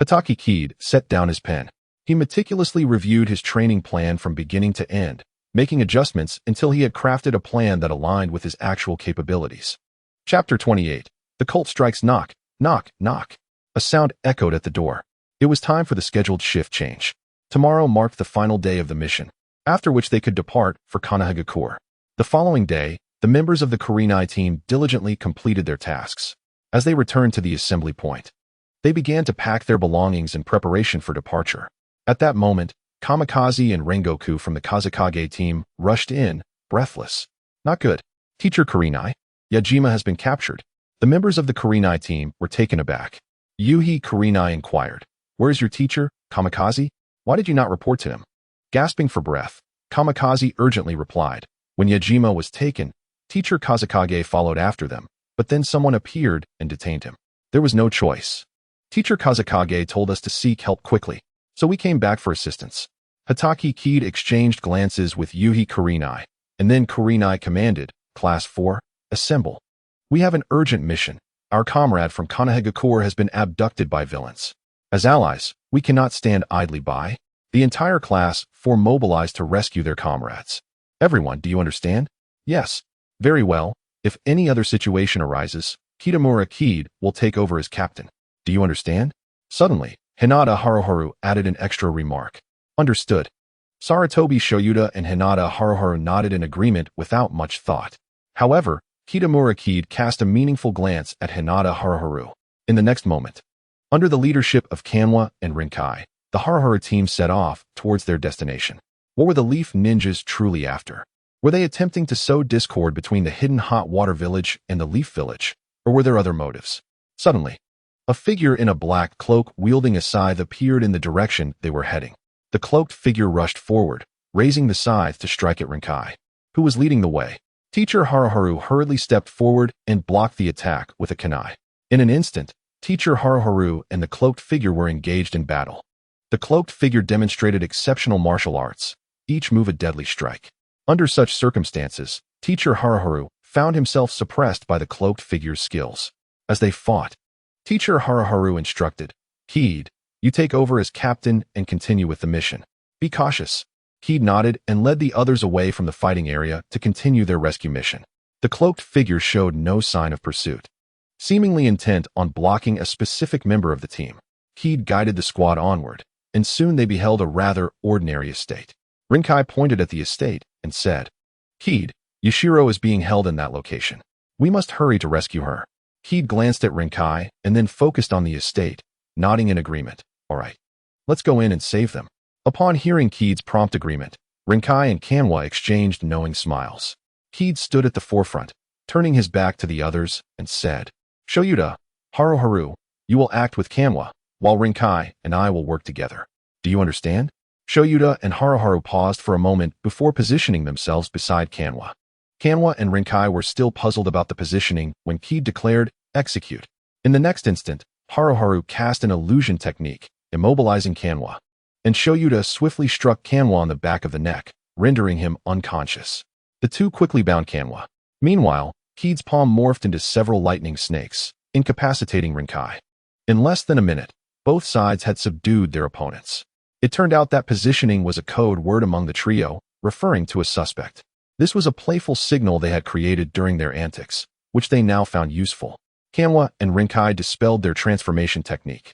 Hatake Kid set down his pen. He meticulously reviewed his training plan from beginning to end, making adjustments until he had crafted a plan that aligned with his actual capabilities. Chapter 28. The cult strikes knock, knock, knock. A sound echoed at the door. It was time for the scheduled shift change. Tomorrow marked the final day of the mission, after which they could depart for Konohagakure. The following day, the members of the Kurenai team diligently completed their tasks. As they returned to the assembly point, they began to pack their belongings in preparation for departure. At that moment, Kamikaze and Rengoku from the Kazekage team rushed in, breathless. Not good. Teacher Kurenai, Yajima has been captured. The members of the Kurenai team were taken aback. Yuhi Kurenai inquired, "Where is your teacher, Kamikaze? Why did you not report to him?" Gasping for breath, Kamikaze urgently replied, "When Yajima was taken, Teacher Kazekage followed after them, but then someone appeared and detained him. There was no choice. Teacher Kazekage told us to seek help quickly, so we came back for assistance." Hatake Kid exchanged glances with Yuhi Kurenai, and then Kurenai commanded, "Class 4, assemble. We have an urgent mission. Our comrade from Konohagakure has been abducted by villains. As allies, we cannot stand idly by." The entire class mobilized to rescue their comrades. "Everyone, do you understand?" "Yes." "Very well. If any other situation arises, Kitamura Kid will take over as captain. Do you understand?" Suddenly, Hinata Haruharu added an extra remark. "Understood." Saratobi Shoyuta and Hinata Haruharu nodded in agreement without much thought. However, Kitamura Kid cast a meaningful glance at Hinata Haruharu. In the next moment, under the leadership of Kanwa and Rinkai, the Haruharu team set off towards their destination. What were the Leaf Ninjas truly after? Were they attempting to sow discord between the hidden hot water village and the Leaf Village, or were there other motives? Suddenly, a figure in a black cloak wielding a scythe appeared in the direction they were heading. The cloaked figure rushed forward, raising the scythe to strike at Rinkai, who was leading the way. Teacher Haruharu hurriedly stepped forward and blocked the attack with a kunai. In an instant, Teacher Haruharu and the cloaked figure were engaged in battle. The cloaked figure demonstrated exceptional martial arts, each move a deadly strike. Under such circumstances, Teacher Haruharu found himself suppressed by the cloaked figure's skills. As they fought, Teacher Haruharu instructed, "Kid, you take over as captain and continue with the mission. Be cautious." Kid nodded and led the others away from the fighting area to continue their rescue mission. The cloaked figure showed no sign of pursuit. Seemingly intent on blocking a specific member of the team, Kid guided the squad onward, and soon they beheld a rather ordinary estate. Rinkai pointed at the estate and said, "Kid, Yashiro is being held in that location. We must hurry to rescue her." Kid glanced at Rinkai and then focused on the estate, nodding in agreement. "All right, let's go in and save them." Upon hearing Kid's prompt agreement, Rinkai and Kanwa exchanged knowing smiles. Kid stood at the forefront, turning his back to the others, and said, "Shoyuta, Haruharu, you will act with Kanwa, while Rinkai and I will work together. Do you understand?" Shoyuta and Haruharu paused for a moment before positioning themselves beside Kanwa. Kanwa and Rinkai were still puzzled about the positioning when Ki declared, "Execute." In the next instant, Haruharu cast an illusion technique, immobilizing Kanwa, and Shoyuta swiftly struck Kanwa on the back of the neck, rendering him unconscious. The two quickly bound Kanwa. Meanwhile, Ki's palm morphed into several lightning snakes, incapacitating Rinkai. In less than a minute, both sides had subdued their opponents. It turned out that positioning was a code word among the trio, referring to a suspect. This was a playful signal they had created during their antics, which they now found useful. Kanwa and Rinkai dispelled their transformation technique,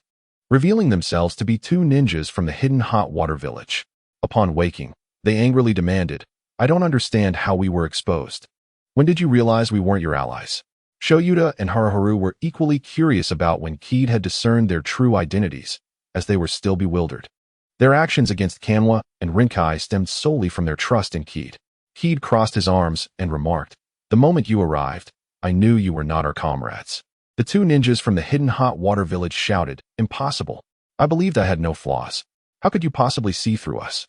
revealing themselves to be two ninjas from the hidden hot water village. Upon waking, they angrily demanded, "I don't understand how we were exposed. When did you realize we weren't your allies?" Shoyuta and Haruharu were equally curious about when Kid had discerned their true identities, as they were still bewildered. Their actions against Kanwa and Rinkai stemmed solely from their trust in Kid. Kid crossed his arms and remarked, "The moment you arrived, I knew you were not our comrades." The two ninjas from the hidden hot water village shouted, "Impossible. I believed I had no flaws. How could you possibly see through us?"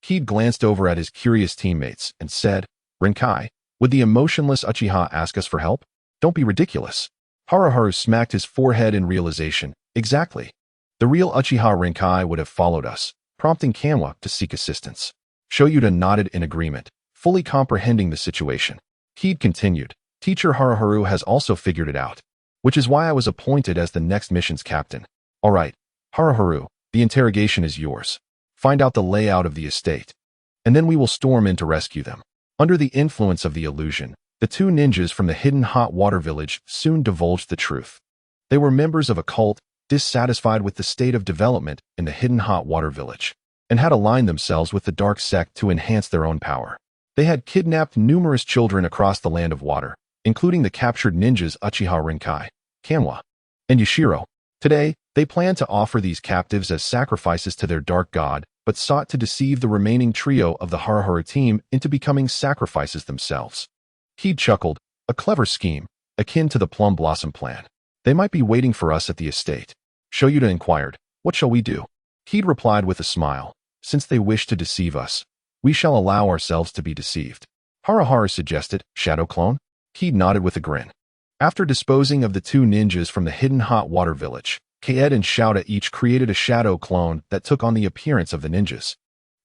Kid glanced over at his curious teammates and said, "Rinkai, would the emotionless Uchiha ask us for help? Don't be ridiculous." Haruharu smacked his forehead in realization. Exactly. The real Uchiha Rinkai would have followed us, prompting Kanwa to seek assistance. Shoyuta nodded in agreement, fully comprehending the situation. Kid continued, "Teacher Haruharu has also figured it out, which is why I was appointed as the next mission's captain. All right, Haruharu, the interrogation is yours. Find out the layout of the estate, and then we will storm in to rescue them." Under the influence of the illusion, the two ninjas from the hidden hot water village soon divulged the truth. They were members of a cult, dissatisfied with the state of development in the hidden hot water village, and had aligned themselves with the dark sect to enhance their own power. They had kidnapped numerous children across the land of water, including the captured ninjas Uchiha Rinkai, Kanwa, and Yashiro. Today, they planned to offer these captives as sacrifices to their dark god, but sought to deceive the remaining trio of the Haruharu team into becoming sacrifices themselves. Kid chuckled, "A clever scheme, akin to the Plum Blossom plan. They might be waiting for us at the estate." Shoyuta inquired, "What shall we do?" Kid replied with a smile, "Since they wish to deceive us, we shall allow ourselves to be deceived." Haruharu suggested, "Shadow clone?" Kid nodded with a grin. After disposing of the two ninjas from the hidden hot water village, Kaed and Shouta each created a shadow clone that took on the appearance of the ninjas,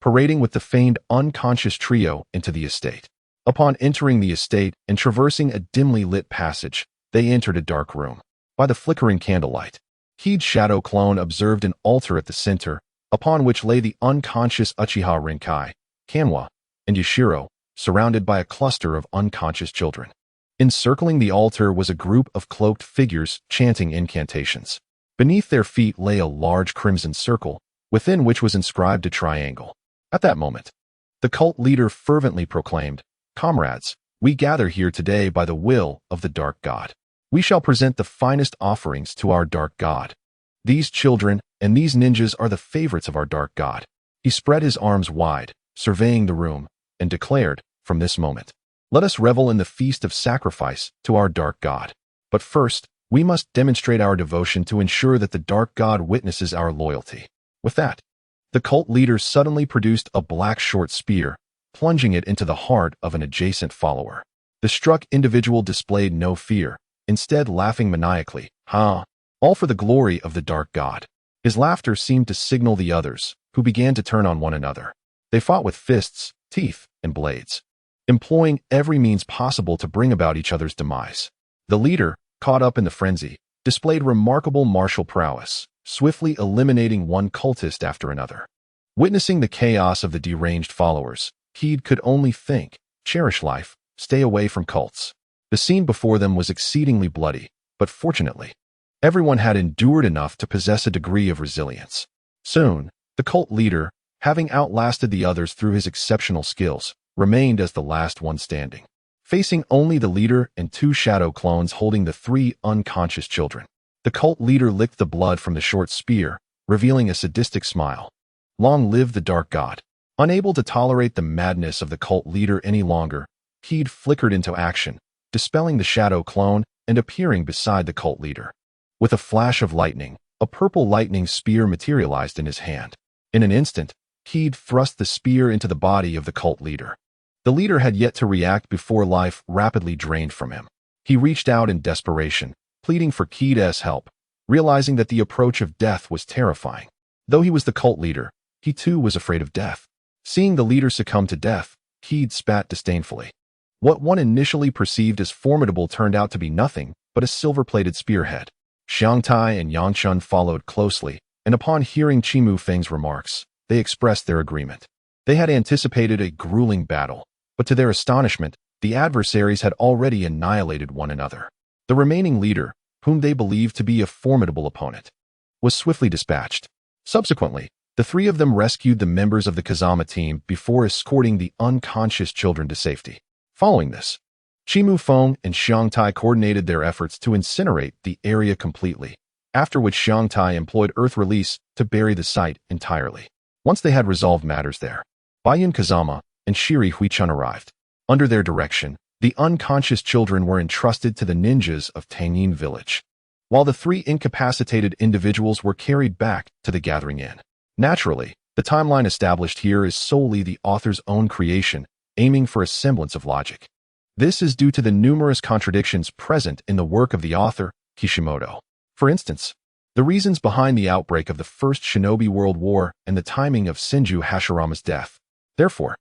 parading with the feigned unconscious trio into the estate. Upon entering the estate and traversing a dimly lit passage, they entered a dark room. By the flickering candlelight, Kid's shadow clone observed an altar at the center, upon which lay the unconscious Uchiha Rinkai, Kanwa, and Yashiro, surrounded by a cluster of unconscious children. Encircling the altar was a group of cloaked figures chanting incantations. Beneath their feet lay a large crimson circle, within which was inscribed a triangle. At that moment, the cult leader fervently proclaimed, "Comrades, we gather here today by the will of the dark god. We shall present the finest offerings to our dark god. These children and these ninjas are the favorites of our dark god." He spread his arms wide, surveying the room, and declared, "From this moment, let us revel in the feast of sacrifice to our dark god. But first, we must demonstrate our devotion to ensure that the dark god witnesses our loyalty." With that, the cult leader suddenly produced a black short spear, plunging it into the heart of an adjacent follower. The struck individual displayed no fear, instead laughing maniacally, "Ha! All for the glory of the dark god." His laughter seemed to signal the others, who began to turn on one another. They fought with fists, teeth, and blades, employing every means possible to bring about each other's demise. The leader, caught up in the frenzy, displayed remarkable martial prowess, swiftly eliminating one cultist after another. Witnessing the chaos of the deranged followers, Kid could only think, "Cherish life, stay away from cults." The scene before them was exceedingly bloody, but fortunately, everyone had endured enough to possess a degree of resilience. Soon, the cult leader, having outlasted the others through his exceptional skills, remained as the last one standing, facing only the leader and two shadow clones holding the three unconscious children. The cult leader licked the blood from the short spear, revealing a sadistic smile. Long live the dark god. Unable to tolerate the madness of the cult leader any longer, Kid flickered into action, dispelling the shadow clone and appearing beside the cult leader. With a flash of lightning, a purple lightning spear materialized in his hand. In an instant, Kid thrust the spear into the body of the cult leader. The leader had yet to react before life rapidly drained from him. He reached out in desperation, pleading for Kida's help, realizing that the approach of death was terrifying. Though he was the cult leader, he too was afraid of death. Seeing the leader succumb to death, Kid spat disdainfully. What one initially perceived as formidable turned out to be nothing but a silver-plated spearhead. Xiangtai and Yangchun followed closely, and upon hearing Chu Feng's remarks, they expressed their agreement. They had anticipated a grueling battle, but to their astonishment, the adversaries had already annihilated one another. The remaining leader, whom they believed to be a formidable opponent, was swiftly dispatched. Subsequently, the three of them rescued the members of the Kazama team before escorting the unconscious children to safety. Following this, Chu Feng and Xiangtai coordinated their efforts to incinerate the area completely, after which Xiangtai employed earth release to bury the site entirely. Once they had resolved matters there, Baiyun Kazama and Shiri Huichun arrived. Under their direction, the unconscious children were entrusted to the ninjas of Tangyin village, while the three incapacitated individuals were carried back to the Gathering Inn. Naturally, the timeline established here is solely the author's own creation, aiming for a semblance of logic. This is due to the numerous contradictions present in the work of the author, Kishimoto. For instance, the reasons behind the outbreak of the First Shinobi World War and the timing of Senju Hashirama's death. Therefore,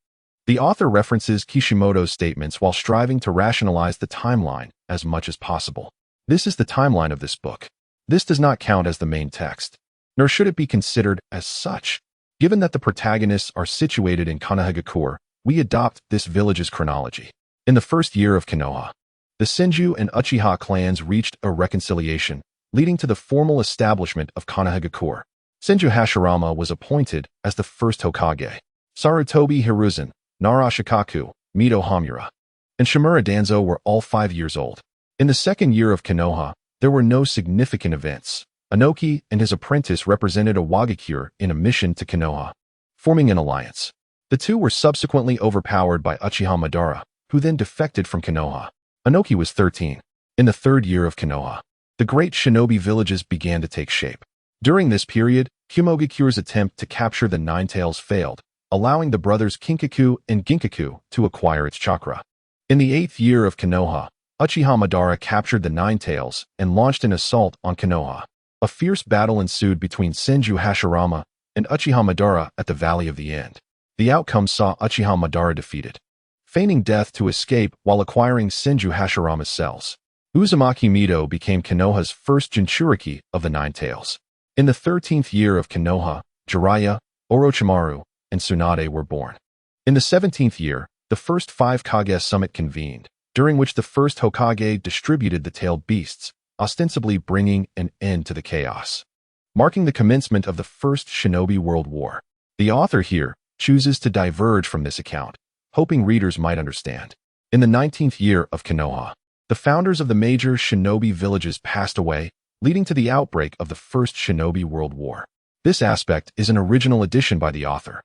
the author references Kishimoto's statements while striving to rationalize the timeline as much as possible. This is the timeline of this book. This does not count as the main text, nor should it be considered as such. Given that the protagonists are situated in Konohagakure, we adopt this village's chronology. In the first year of Konoha, the Senju and Uchiha clans reached a reconciliation, leading to the formal establishment of Konohagakure. Senju Hashirama was appointed as the first Hokage. Sarutobi Hiruzen, Nara Shikaku, Mito Hamura, and Shimura Danzo were all 5 years old. In the second year of Konoha, there were no significant events. Anoki and his apprentice represented a Wagakure in a mission to Konoha, forming an alliance. The two were subsequently overpowered by Uchiha Madara, who then defected from Konoha. Anoki was 13. In the third year of Konoha, the great shinobi villages began to take shape. During this period, Kumogakure's attempt to capture the Nine Tails failed, allowing the brothers Kinkaku and Ginkaku to acquire its chakra. In the 8th year of Konoha, Uchiha Madara captured the Nine Tails and launched an assault on Konoha. A fierce battle ensued between Senju Hashirama and Uchiha Madara at the Valley of the End. The outcome saw Uchiha Madara defeated, feigning death to escape while acquiring Senju Hashirama's cells. Uzumaki Mito became Konoha's first Jinchuriki of the Nine Tails. In the 13th year of Konoha, Jiraiya, Orochimaru, and Tsunade were born. In the 17th year, the first 5 Kage summit convened, during which the first Hokage distributed the tailed beasts, ostensibly bringing an end to the chaos, marking the commencement of the First Shinobi World War. The author here chooses to diverge from this account, hoping readers might understand. In the 19th year of Konoha, the founders of the major shinobi villages passed away, leading to the outbreak of the First Shinobi World War. This aspect is an original addition by the author.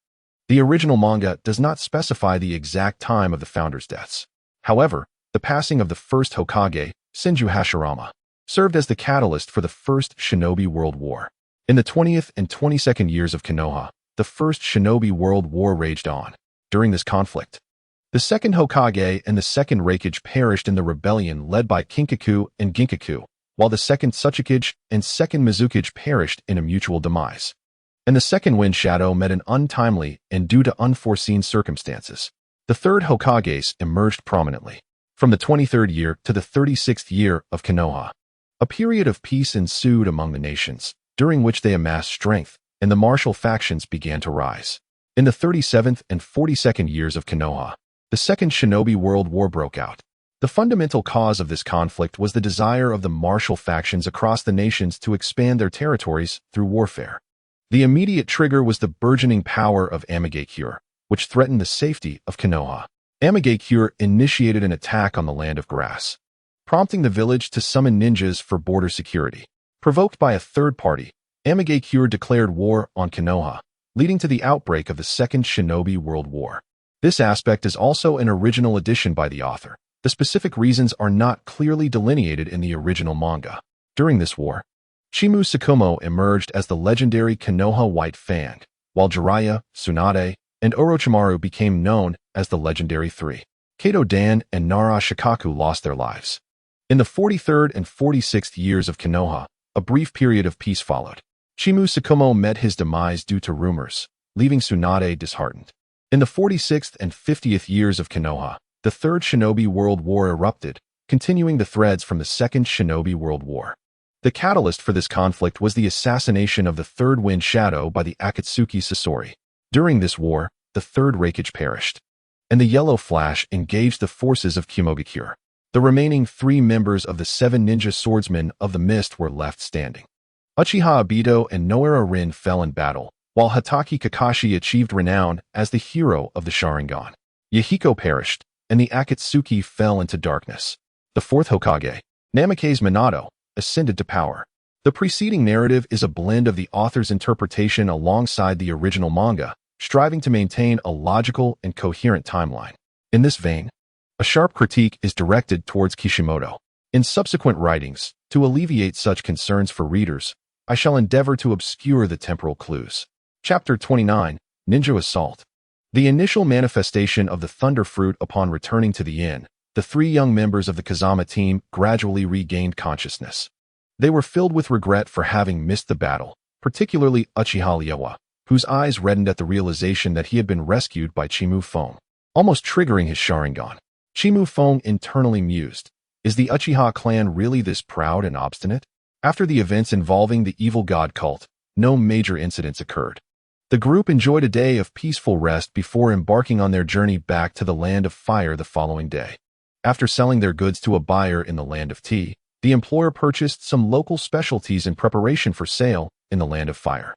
The original manga does not specify the exact time of the founders' deaths. However, the passing of the first Hokage, Senju Hashirama, served as the catalyst for the First Shinobi World War. In the 20th and 22nd years of Konoha, the First Shinobi World War raged on. During this conflict, the second Hokage and the second Raikage perished in the rebellion led by Kinkaku and Ginkaku, while the second Tsuchikage and second Mizukage perished in a mutual demise. And the second Wind Shadow met an untimely and due to unforeseen circumstances. The third Hokages emerged prominently. From the 23rd year to the 36th year of Konoha, a period of peace ensued among the nations, during which they amassed strength, and the martial factions began to rise. In the 37th and 42nd years of Konoha, the Second Shinobi World War broke out. The fundamental cause of this conflict was the desire of the martial factions across the nations to expand their territories through warfare. The immediate trigger was the burgeoning power of Amigakure, which threatened the safety of Konoha. Amigakure initiated an attack on the Land of Grass, prompting the village to summon ninjas for border security. Provoked by a third party, Amigakure declared war on Konoha, leading to the outbreak of the Second Shinobi World War. This aspect is also an original addition by the author. The specific reasons are not clearly delineated in the original manga. During this war, Chimu Sakumo emerged as the legendary Konoha White Fang, while Jiraiya, Tsunade, and Orochimaru became known as the legendary three. Kato Dan and Nara Shikaku lost their lives. In the 43rd and 46th years of Konoha, a brief period of peace followed. Shimu Tsukumo met his demise due to rumors, leaving Tsunade disheartened. In the 46th and 50th years of Konoha, the Third Shinobi World War erupted, continuing the threads from the Second Shinobi World War. The catalyst for this conflict was the assassination of the Third Wind Shadow by the Akatsuki Sasori. During this war, the Third Raikage perished, and the Yellow Flash engaged the forces of Kimogakure. The remaining 3 members of the 7 ninja swordsmen of the Mist were left standing. Uchiha Obito and Noara Rin fell in battle, while Hatake Kakashi achieved renown as the hero of the Sharingan. Yahiko perished, and the Akatsuki fell into darkness. The 4th Hokage, Namikaze Minato, ascended to power. The preceding narrative is a blend of the author's interpretation alongside the original manga, striving to maintain a logical and coherent timeline. In this vein, a sharp critique is directed towards Kishimoto. In subsequent writings, to alleviate such concerns for readers, I shall endeavor to obscure the temporal clues. Chapter 29, Ninja Assault. The initial manifestation of the Thunder Fruit upon returning to the inn, the 3 young members of the Kazama team gradually regained consciousness. They were filled with regret for having missed the battle, particularly Uchiha Ieyawa, whose eyes reddened at the realization that he had been rescued by Chimu Feng, almost triggering his Sharingan. Chimu Feng internally mused, is the Uchiha clan really this proud and obstinate? After the events involving the evil god cult, no major incidents occurred. The group enjoyed a day of peaceful rest before embarking on their journey back to the Land of Fire the following day. After selling their goods to a buyer in the Land of Tea, the employer purchased some local specialties in preparation for sale in the Land of Fire.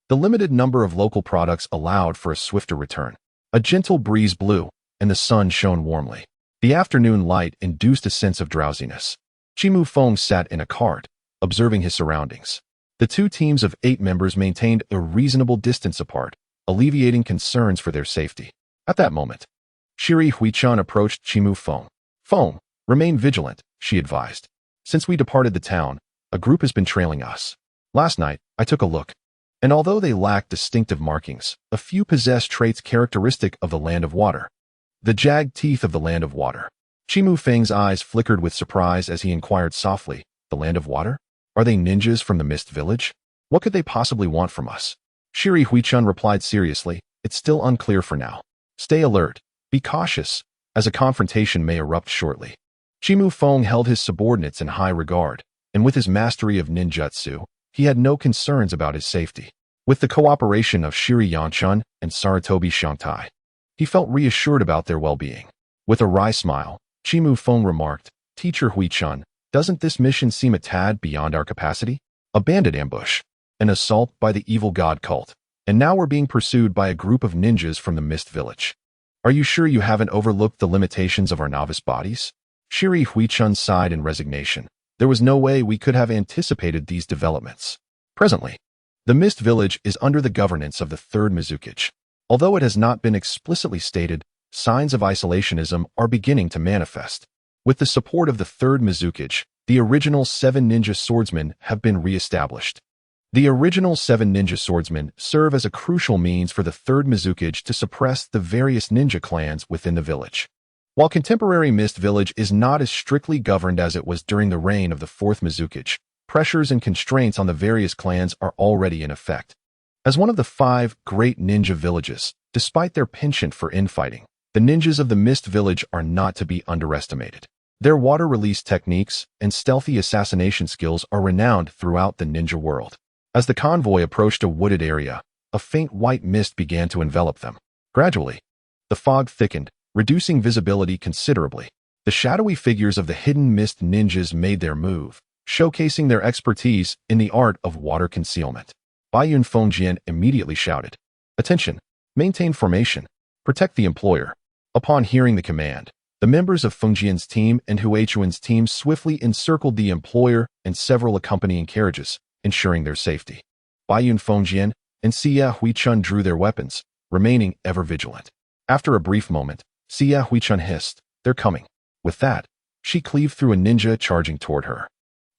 The limited number of local products allowed for a swifter return. A gentle breeze blew, and the sun shone warmly. The afternoon light induced a sense of drowsiness. Chimu Feng sat in a cart, observing his surroundings. The 2 teams of 8 members maintained a reasonable distance apart, alleviating concerns for their safety. At that moment, Shiri Huichan approached Chimu Feng. Feng, remain vigilant, she advised. Since we departed the town, a group has been trailing us. Last night, I took a look, and although they lacked distinctive markings, a few possessed traits characteristic of the Land of Water. The jagged teeth of the Land of Water. Chimu Feng's eyes flickered with surprise as he inquired softly, the Land of Water? Are they ninjas from the Mist Village? What could they possibly want from us? Shiri Huichan replied seriously, it's still unclear for now. Stay alert, be cautious, as a confrontation may erupt shortly. Chimu Feng held his subordinates in high regard, and with his mastery of ninjutsu, he had no concerns about his safety. With the cooperation of Shiri Yanchun and Sarutobi Shangtai, he felt reassured about their well-being. With a wry smile, Chimu Feng remarked, Teacher Huichan, doesn't this mission seem a tad beyond our capacity? A bandit ambush, an assault by the evil god cult, and now we're being pursued by a group of ninjas from the Mist Village. Are you sure you haven't overlooked the limitations of our novice bodies? Shiri Huichan sighed in resignation. There was no way we could have anticipated these developments. Presently, the Mist Village is under the governance of the Third Mizukage. Although it has not been explicitly stated, signs of isolationism are beginning to manifest. With the support of the Third Mizukage, the original 7 ninja swordsmen have been re-established. The original 7 ninja swordsmen serve as a crucial means for the Third Mizukage to suppress the various ninja clans within the village. While contemporary Mist Village is not as strictly governed as it was during the reign of the Fourth Mizukage, pressures and constraints on the various clans are already in effect. As one of the 5 great ninja villages, despite their penchant for infighting, the ninjas of the Mist Village are not to be underestimated. Their water release techniques and stealthy assassination skills are renowned throughout the ninja world. As the convoy approached a wooded area, a faint white mist began to envelop them. Gradually, the fog thickened, reducing visibility considerably. The shadowy figures of the hidden mist ninjas made their move, showcasing their expertise in the art of water concealment. Baiyun Fengjian immediately shouted, "Attention! Maintain formation. Protect the employer." Upon hearing the command, the members of Fengjian's team and Huichuan's team swiftly encircled the employer and several accompanying carriages, ensuring their safety. Baiyun Fengjian and Xia Huichun drew their weapons, remaining ever vigilant. After a brief moment, Xia Huichun hissed, "They're coming." With that, she cleaved through a ninja charging toward her.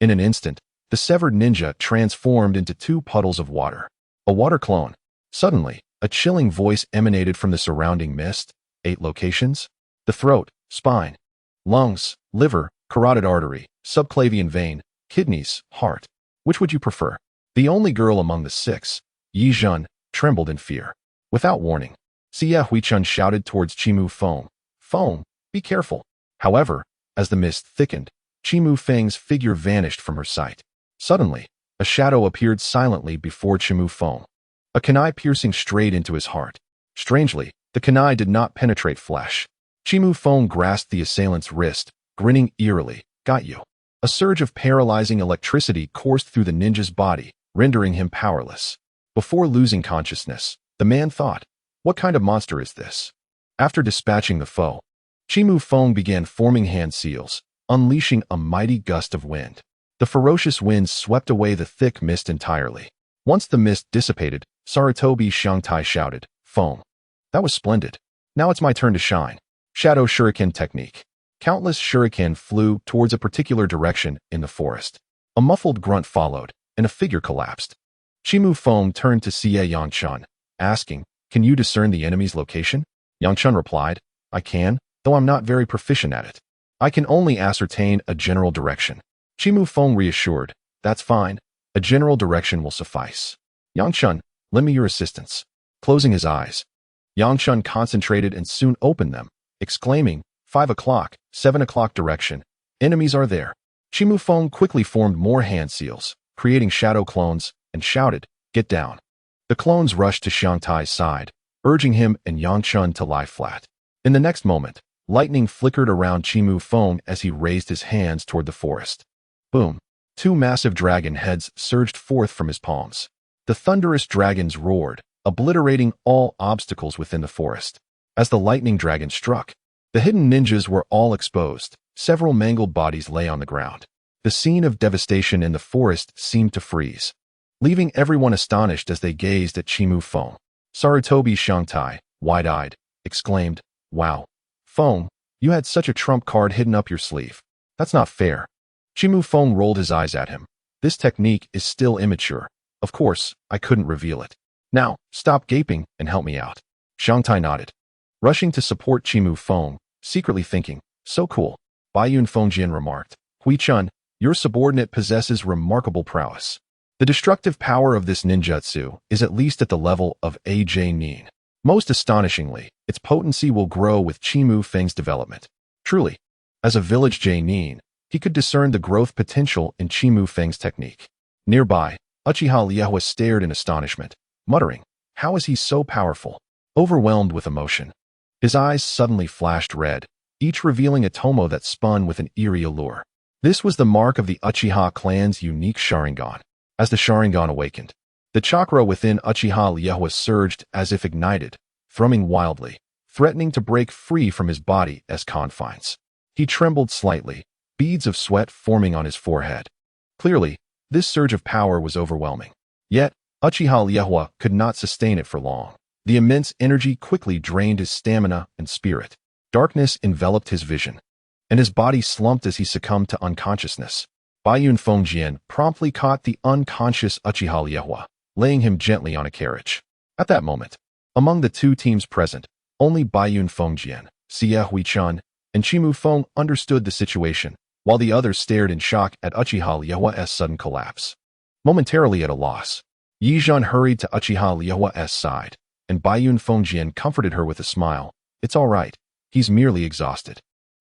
In an instant, the severed ninja transformed into 2 puddles of water. A water clone. Suddenly, a chilling voice emanated from the surrounding mist. 8 locations? The throat, spine, lungs, liver, carotid artery, subclavian vein, kidneys, heart. Which would you prefer? The only girl among the 6, Yi Zhen, trembled in fear. Without warning, Xie Huichun shouted towards Chu Feng. Feng, be careful. However, as the mist thickened, Chu Feng's figure vanished from her sight. Suddenly, a shadow appeared silently before Chu Feng, a kunai piercing straight into his heart. Strangely, the kunai did not penetrate flesh. Chu Feng grasped the assailant's wrist, grinning eerily. Got you. A surge of paralyzing electricity coursed through the ninja's body, rendering him powerless. Before losing consciousness, the man thought, what kind of monster is this? After dispatching the foe, Chu Feng began forming hand seals, unleashing a mighty gust of wind. The ferocious winds swept away the thick mist entirely. Once the mist dissipated, Sarutobi Xiangtai shouted, Feng. That was splendid. Now it's my turn to shine. Shadow Shuriken technique. Countless shuriken flew towards a particular direction in the forest. A muffled grunt followed, and a figure collapsed. Chu Feng turned to Xie Yangchun, asking, can you discern the enemy's location? Yangchun replied, I can, though I'm not very proficient at it. I can only ascertain a general direction. Chu Feng reassured, that's fine. A general direction will suffice. Yangchun, lend me your assistance. Closing his eyes, Yangchun concentrated and soon opened them, exclaiming, 5 o'clock, 7 o'clock direction. Enemies are there. Chu Feng quickly formed more hand seals, creating shadow clones, and shouted, get down. The clones rushed to Xiangtai's side, urging him and Yangchun to lie flat. In the next moment, lightning flickered around Chu Feng as he raised his hands toward the forest. Boom! 2 massive dragon heads surged forth from his palms. The thunderous dragons roared, obliterating all obstacles within the forest. As the lightning dragon struck, the hidden ninjas were all exposed. Several mangled bodies lay on the ground. The scene of devastation in the forest seemed to freeze, leaving everyone astonished as they gazed at Chu Feng. Sarutobi Xiangtai, wide-eyed, exclaimed, wow. Feng, you had such a trump card hidden up your sleeve. That's not fair. Chu Feng rolled his eyes at him. This technique is still immature. Of course, I couldn't reveal it. Now, stop gaping and help me out. Xiangtai nodded, rushing to support Chu Feng, secretly thinking, so cool. Baiyun Fengjian remarked, Huichun, your subordinate possesses remarkable prowess. The destructive power of this ninjutsu is at least at the level of AJ Nin. Most astonishingly, its potency will grow with Chu Feng's development. Truly, as a village Nin, he could discern the growth potential in Chu Feng's technique. Nearby, Uchiha Liehua stared in astonishment, muttering, how is he so powerful? Overwhelmed with emotion, his eyes suddenly flashed red, each revealing a tomo that spun with an eerie allure. This was the mark of the Uchiha clan's unique Sharingan. As the Sharingan awakened, the chakra within Uchiha Liehua surged as if ignited, thrumming wildly, threatening to break free from his body as confines. He trembled slightly, beads of sweat forming on his forehead. Clearly, this surge of power was overwhelming. Yet, Uchiha Liehua could not sustain it for long. The immense energy quickly drained his stamina and spirit. Darkness enveloped his vision, and his body slumped as he succumbed to unconsciousness. Baiyun Fengjian promptly caught the unconscious Uchiha Liehua, laying him gently on a carriage. At that moment, among the 2 teams present, only Baiyun Fengjian, Xie Huichun, and Chu Feng understood the situation, while the others stared in shock at Uchiha Liehua's sudden collapse. Momentarily at a loss, Yi Zhen hurried to Uchiha Liehua's side, and Baiyun Fengjian comforted her with a smile. It's all right. He's merely exhausted.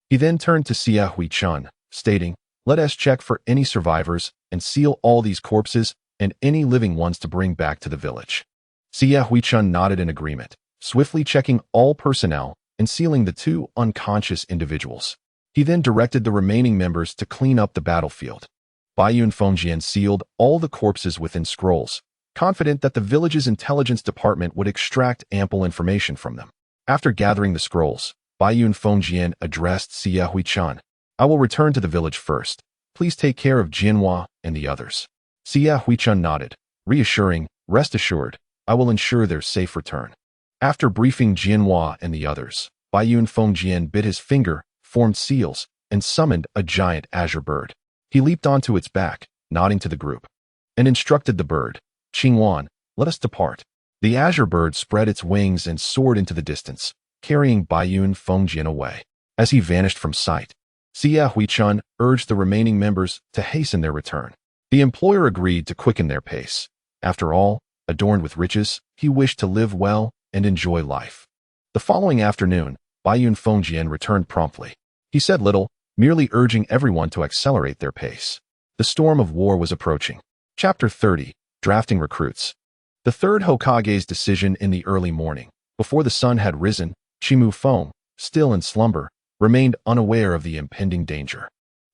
He then turned to Xie Huichun, stating, let us check for any survivors and seal all these corpses and any living ones to bring back to the village. Xie Huichun nodded in agreement, swiftly checking all personnel and sealing the 2 unconscious individuals. He then directed the remaining members to clean up the battlefield. Baiyun Fengjian sealed all the corpses within scrolls, confident that the village's intelligence department would extract ample information from them. After gathering the scrolls, Baiyun Fengjian addressed Xie Huichun. I will return to the village first. Please take care of Jianhua and the others. Xie Huichun nodded, reassuring, rest assured, I will ensure their safe return. After briefing Jianhua and the others, Baiyun Fengjian bit his finger, formed seals, and summoned a giant azure bird. He leaped onto its back, nodding to the group, and instructed the bird, Qingwan, let us depart. The azure bird spread its wings and soared into the distance, carrying Baiyun Fengjian away. As he vanished from sight, Xia Huichun urged the remaining members to hasten their return. The employer agreed to quicken their pace. After all, adorned with riches, he wished to live well and enjoy life. The following afternoon, Baiyun Fengjian returned promptly. He said little, merely urging everyone to accelerate their pace. The storm of war was approaching. Chapter 30. Drafting Recruits. The third Hokage's decision in the early morning. Before the sun had risen, Chu Feng, still in slumber, remained unaware of the impending danger.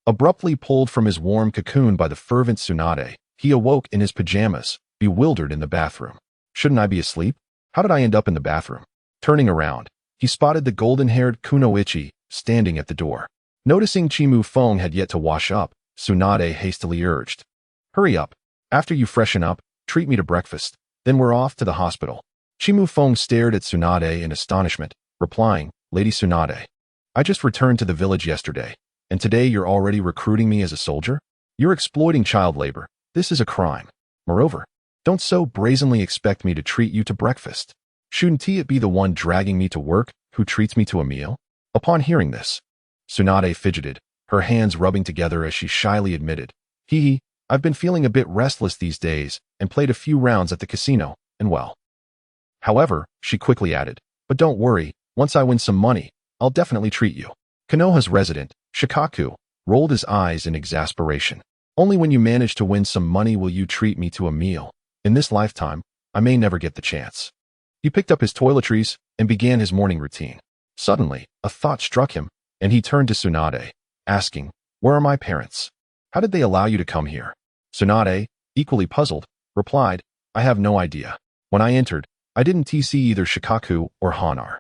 Abruptly pulled from his warm cocoon by the fervent Tsunade, he awoke in his pajamas, bewildered in the bathroom. Shouldn't I be asleep? How did I end up in the bathroom? Turning around, he spotted the golden-haired Kunoichi standing at the door. Noticing Chu Feng had yet to wash up, Tsunade hastily urged, "Hurry up. After you freshen up, treat me to breakfast. Then we're off to the hospital." Chu Feng stared at Tsunade in astonishment, replying, "Lady Tsunade, I just returned to the village yesterday, and today you're already recruiting me as a soldier? You're exploiting child labor. This is a crime. Moreover, don't so brazenly expect me to treat you to breakfast. Shouldn't it be the one dragging me to work who treats me to a meal?" Upon hearing this, Tsunade fidgeted, her hands rubbing together as she shyly admitted, I've been feeling a bit restless these days and played a few rounds at the casino, and well. However, she quickly added, "But don't worry, once I win some money, I'll definitely treat you." Konoha's resident, Shikaku, rolled his eyes in exasperation. "Only when you manage to win some money will you treat me to a meal. In this lifetime, I may never get the chance." He picked up his toiletries and began his morning routine. Suddenly, a thought struck him, and he turned to Tsunade, asking, "Where are my parents? How did they allow you to come here?" Tsunade, equally puzzled, replied, "I have no idea. When I entered, I didn't see either Shikaku or Hanar.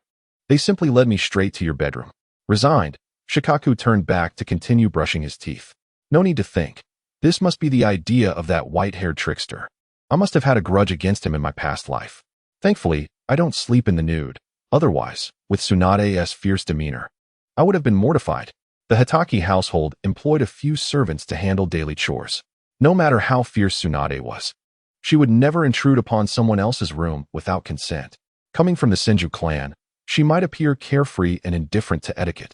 They simply led me straight to your bedroom." Resigned, Shikaku turned back to continue brushing his teeth. "No need to think. This must be the idea of that white-haired trickster. I must have had a grudge against him in my past life. Thankfully, I don't sleep in the nude. Otherwise, with Tsunade's fierce demeanor, I would have been mortified." The Hitaki household employed a few servants to handle daily chores. No matter how fierce Tsunade was, she would never intrude upon someone else's room without consent. Coming from the Senju clan, she might appear carefree and indifferent to etiquette,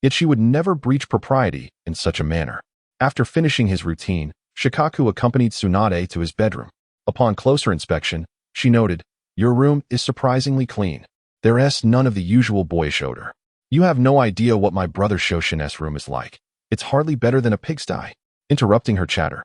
yet she would never breach propriety in such a manner. After finishing his routine, Shikaku accompanied Tsunade to his bedroom. Upon closer inspection, she noted, "Your room is surprisingly clean. There's none of the usual boyish odor. You have no idea what my brother Shoshin's room is like. It's hardly better than a pigsty." Interrupting her chatter,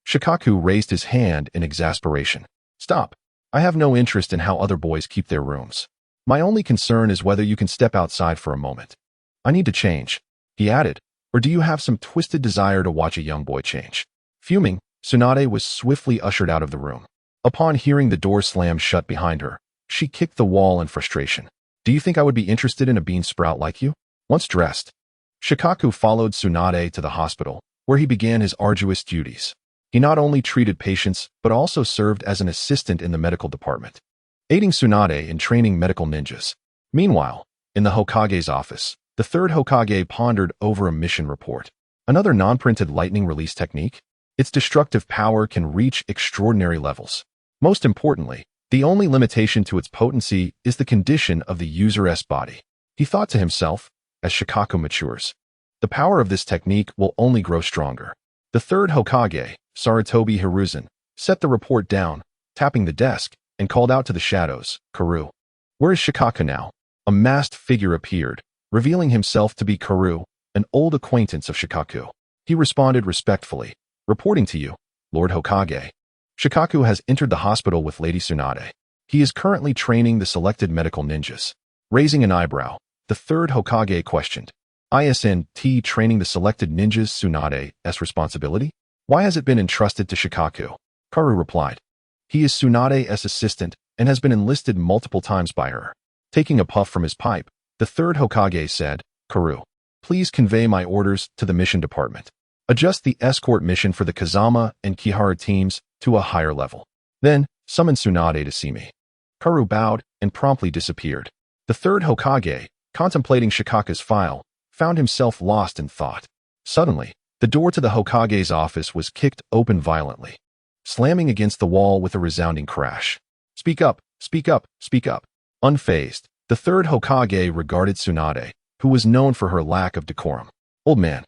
Shikaku raised his hand in exasperation. "Stop. I have no interest in how other boys keep their rooms. My only concern is whether you can step outside for a moment. I need to change," he added, "or do you have some twisted desire to watch a young boy change?" Fuming, Tsunade was swiftly ushered out of the room. Upon hearing the door slam shut behind her, she kicked the wall in frustration. "Do you think I would be interested in a bean sprout like you?" Once dressed, Shikaku followed Tsunade to the hospital, where he began his arduous duties. He not only treated patients, but also served as an assistant in the medical department, aiding Tsunade in training medical ninjas. Meanwhile, in the Hokage's office, the third Hokage pondered over a mission report. Another non-printed lightning release technique? Its destructive power can reach extraordinary levels. Most importantly, the only limitation to its potency is the condition of the user's body. He thought to himself, as Shikaku matures, the power of this technique will only grow stronger. The third Hokage, Sarutobi Hiruzen, set the report down, tapping the desk, and called out to the shadows, "Karu. Where is Shikaku now?" A masked figure appeared, revealing himself to be Karu, an old acquaintance of Shikaku. He responded respectfully, "Reporting to you, Lord Hokage. Shikaku has entered the hospital with Lady Tsunade. He is currently training the selected medical ninjas." Raising an eyebrow, the third Hokage questioned, "Isn't training the selected ninjas Tsunade's responsibility? Why has it been entrusted to Shikaku?" Karu replied, "He is Tsunade's assistant and has been enlisted multiple times by her." Taking a puff from his pipe, the third Hokage said, "Karu, please convey my orders to the mission department. Adjust the escort mission for the Kazama and Kihara teams to a higher level. Then, summon Tsunade to see me." Karu bowed and promptly disappeared. The third Hokage, contemplating Shikaku's file, found himself lost in thought. Suddenly, the door to the Hokage's office was kicked open violently, slamming against the wall with a resounding crash. "Speak up, speak up, speak up." Unfazed, The third Hokage regarded Tsunade, who was known for her lack of decorum. Old man,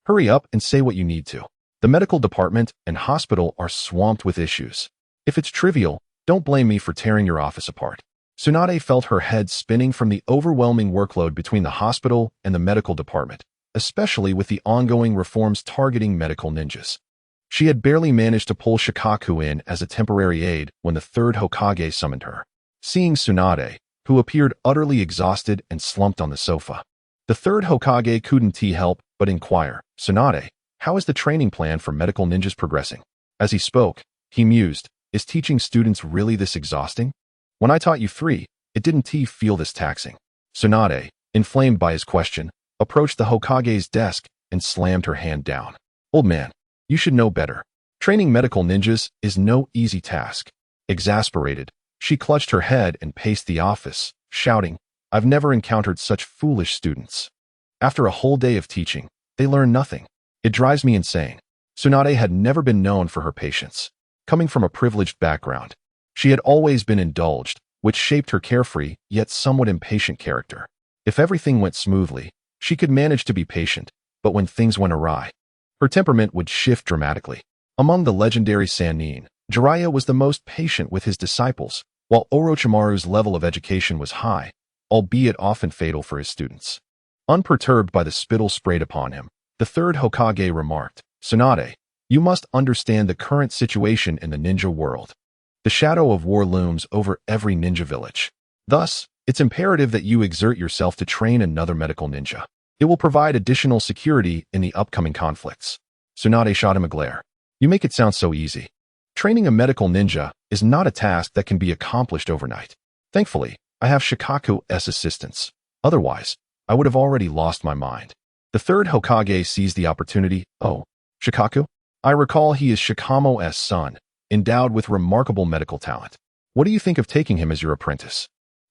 hurry up and say what you need to. The medical department and hospital are swamped with issues. If it's trivial, don't blame me for tearing your office apart. Tsunade felt her head spinning from the overwhelming workload between the hospital and the medical department, especially with the ongoing reforms targeting medical ninjas. She had barely managed to pull Shikaku in as a temporary aide when the third Hokage summoned her. Seeing Tsunade, who appeared utterly exhausted and slumped on the sofa, the third Hokage couldn't help but inquire, "Tsunade, how is the training plan for medical ninjas progressing?" As he spoke, he mused, "Is teaching students really this exhausting? When I taught you 3, it didn't feel this taxing." Tsunade, inflamed by his question, approached the Hokage's desk and slammed her hand down. "Old man, you should know better. Training medical ninjas is no easy task." Exasperated, she clutched her head and paced the office, shouting, "I've never encountered such foolish students. After a whole day of teaching, they learn nothing. It drives me insane." Tsunade had never been known for her patience. Coming from a privileged background, she had always been indulged, which shaped her carefree yet somewhat impatient character. If everything went smoothly, she could manage to be patient, but when things went awry, her temperament would shift dramatically. Among the legendary Sannin, Jiraiya was the most patient with his disciples, while Orochimaru's level of education was high, albeit often fatal for his students. Unperturbed by the spittle sprayed upon him, the third Hokage remarked, "Tsunade, you must understand the current situation in the ninja world. The shadow of war looms over every ninja village. Thus, it's imperative that you exert yourself to train another medical ninja. It will provide additional security in the upcoming conflicts." Tsunade shot him a glare. "You make it sound so easy. Training a medical ninja is not a task that can be accomplished overnight. Thankfully, I have Shikaku's assistance. Otherwise, I would have already lost my mind." The third Hokage seized the opportunity. "Oh, Shikaku? I recall he is Shikamo's son, endowed with remarkable medical talent. What do you think of taking him as your apprentice?"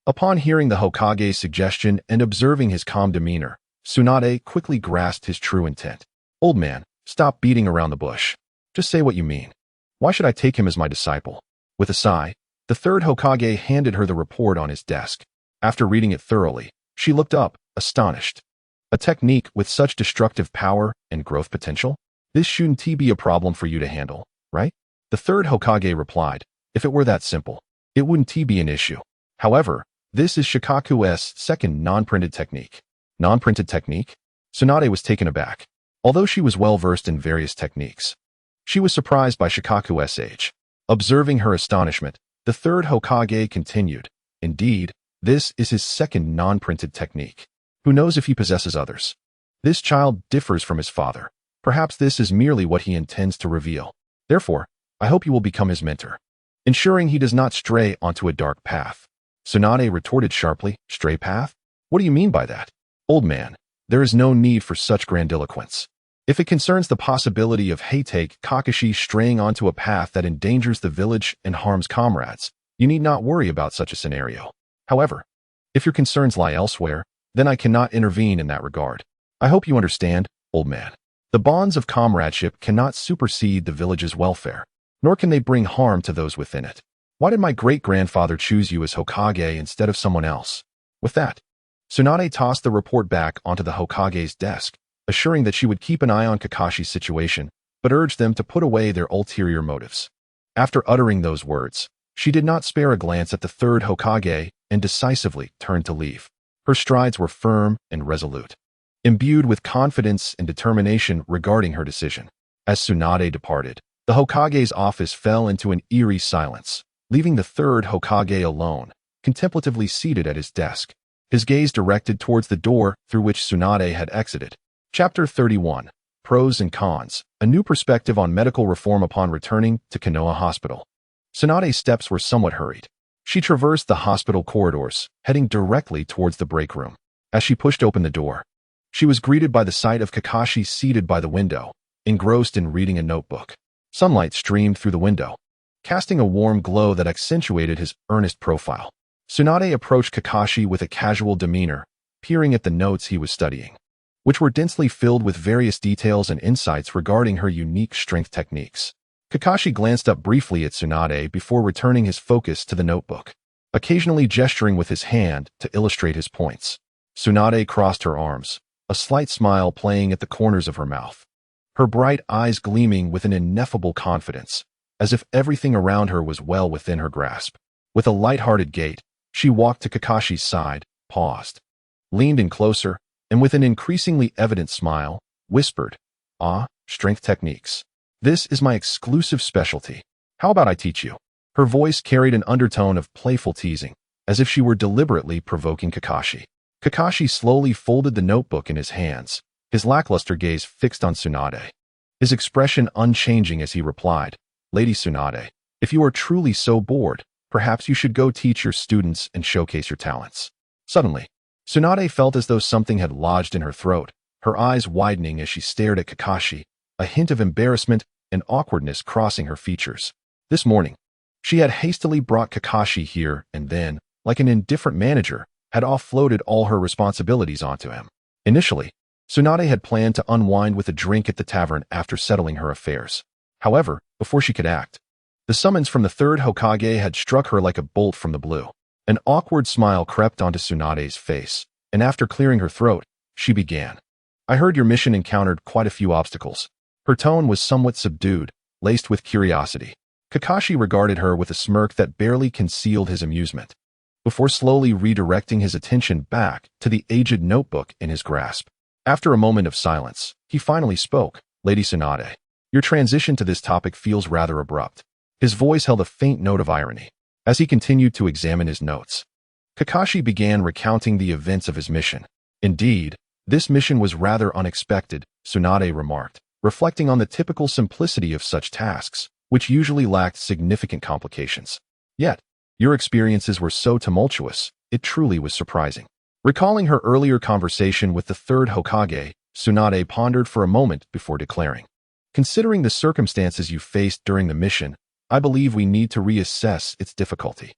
Upon hearing the Hokage's suggestion and observing his calm demeanor, Tsunade quickly grasped his true intent. "Old man, stop beating around the bush. Just say what you mean. Why should I take him as my disciple?" With a sigh, the third Hokage handed her the report on his desk. After reading it thoroughly, she looked up, astonished. "A technique with such destructive power and growth potential? This shouldn't be a problem for you to handle, right?" The third Hokage replied, "If it were that simple, it wouldn't be an issue. However, this is Shikaku's second non-printed technique." Non-printed technique? Tsunade was taken aback. Although she was well-versed in various techniques, she was surprised by Shikaku's age. Observing her astonishment, the third Hokage continued, "Indeed, this is his second non-printed technique. Who knows if he possesses others? This child differs from his father. Perhaps this is merely what he intends to reveal. Therefore, I hope you will become his mentor, ensuring he does not stray onto a dark path." Tsunade retorted sharply, "Stray path? What do you mean by that?" "Old man, there is no need for such grandiloquence. If it concerns the possibility of Hatake Kakashi straying onto a path that endangers the village and harms comrades, you need not worry about such a scenario. However, if your concerns lie elsewhere, then I cannot intervene in that regard. I hope you understand, old man. The bonds of comradeship cannot supersede the village's welfare, nor can they bring harm to those within it. Why did my great-grandfather choose you as Hokage instead of someone else?" With that, Tsunade tossed the report back onto the Hokage's desk, assuring that she would keep an eye on Kakashi's situation, but urged them to put away their ulterior motives. After uttering those words, she did not spare a glance at the third Hokage and decisively turned to leave. Her strides were firm and resolute, imbued with confidence and determination regarding her decision. As Tsunade departed, the Hokage's office fell into an eerie silence, leaving the third Hokage alone, contemplatively seated at his desk, his gaze directed towards the door through which Tsunade had exited. Chapter 31. Pros and Cons. A new perspective on medical reform upon returning to Konoha Hospital. Tsunade's steps were somewhat hurried. She traversed the hospital corridors, heading directly towards the break room. As she pushed open the door, she was greeted by the sight of Kakashi seated by the window, engrossed in reading a notebook. Sunlight streamed through the window, casting a warm glow that accentuated his earnest profile. Tsunade approached Kakashi with a casual demeanor, peering at the notes he was studying, which were densely filled with various details and insights regarding her unique strength techniques. Kakashi glanced up briefly at Tsunade before returning his focus to the notebook. occasionally gesturing with his hand to illustrate his points. Tsunade crossed her arms, a slight smile playing at the corners of her mouth, her bright eyes gleaming with an ineffable confidence, as if everything around her was well within her grasp. With a light-hearted gait, she walked to Kakashi's side, paused, leaned in closer, and with an increasingly evident smile, whispered, "Ah, strength techniques. This is my exclusive specialty. How about I teach you?" Her voice carried an undertone of playful teasing, as if she were deliberately provoking Kakashi. Kakashi slowly folded the notebook in his hands, his lackluster gaze fixed on Tsunade, his expression unchanging as he replied, "Lady Tsunade, if you are truly so bored, perhaps you should go teach your students and showcase your talents." Suddenly, Tsunade felt as though something had lodged in her throat, her eyes widening as she stared at Kakashi, a hint of embarrassment and awkwardness crossing her features. This morning, she had hastily brought Kakashi here and then, like an indifferent manager, had offloaded all her responsibilities onto him. Initially, Tsunade had planned to unwind with a drink at the tavern after settling her affairs. However, before she could act, the summons from the third Hokage had struck her like a bolt from the blue. An awkward smile crept onto Tsunade's face, and after clearing her throat, she began. "I heard your mission encountered quite a few obstacles." Her tone was somewhat subdued, laced with curiosity. Kakashi regarded her with a smirk that barely concealed his amusement, before slowly redirecting his attention back to the aged notebook in his grasp. After a moment of silence, he finally spoke, "Lady Tsunade, your transition to this topic feels rather abrupt." His voice held a faint note of irony. As he continued to examine his notes, Kakashi began recounting the events of his mission. "Indeed, this mission was rather unexpected," Tsunade remarked, reflecting on the typical simplicity of such tasks, which usually lacked significant complications. "Yet, your experiences were so tumultuous, it truly was surprising." Recalling her earlier conversation with the third Hokage, Tsunade pondered for a moment before declaring, "Considering the circumstances you faced during the mission, I believe we need to reassess its difficulty.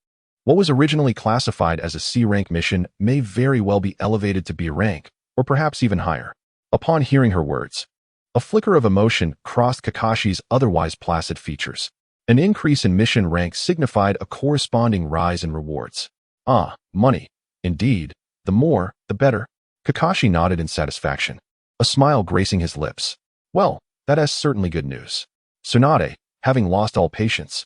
What was originally classified as a C-rank mission may very well be elevated to B rank, or perhaps even higher." Upon hearing her words, a flicker of emotion crossed Kakashi's otherwise placid features. An increase in mission rank signified a corresponding rise in rewards. "Ah, money. Indeed, the more, the better." Kakashi nodded in satisfaction, a smile gracing his lips. "Well, that is certainly good news." Tsunade, having lost all patience,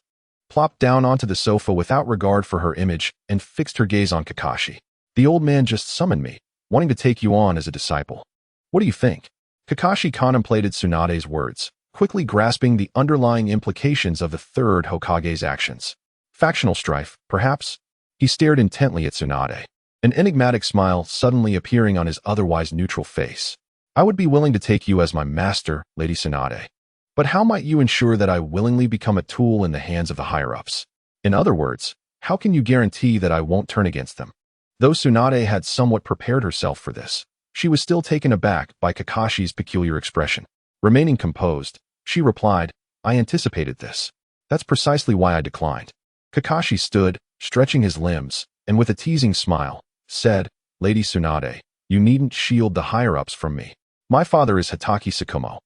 plopped down onto the sofa without regard for her image and fixed her gaze on Kakashi. "The old man just summoned me, wanting to take you on as a disciple. What do you think?" Kakashi contemplated Tsunade's words, quickly grasping the underlying implications of the third Hokage's actions. Factional strife, perhaps? He stared intently at Tsunade, an enigmatic smile suddenly appearing on his otherwise neutral face. "I would be willing to take you as my master, Lady Tsunade. But how might you ensure that I willingly become a tool in the hands of the higher-ups? In other words, how can you guarantee that I won't turn against them?" Though Tsunade had somewhat prepared herself for this, she was still taken aback by Kakashi's peculiar expression. Remaining composed, she replied, "I anticipated this. That's precisely why I declined." Kakashi stood, stretching his limbs, and with a teasing smile, said, "Lady Tsunade, you needn't shield the higher-ups from me. My father is Hatake Tsukumo,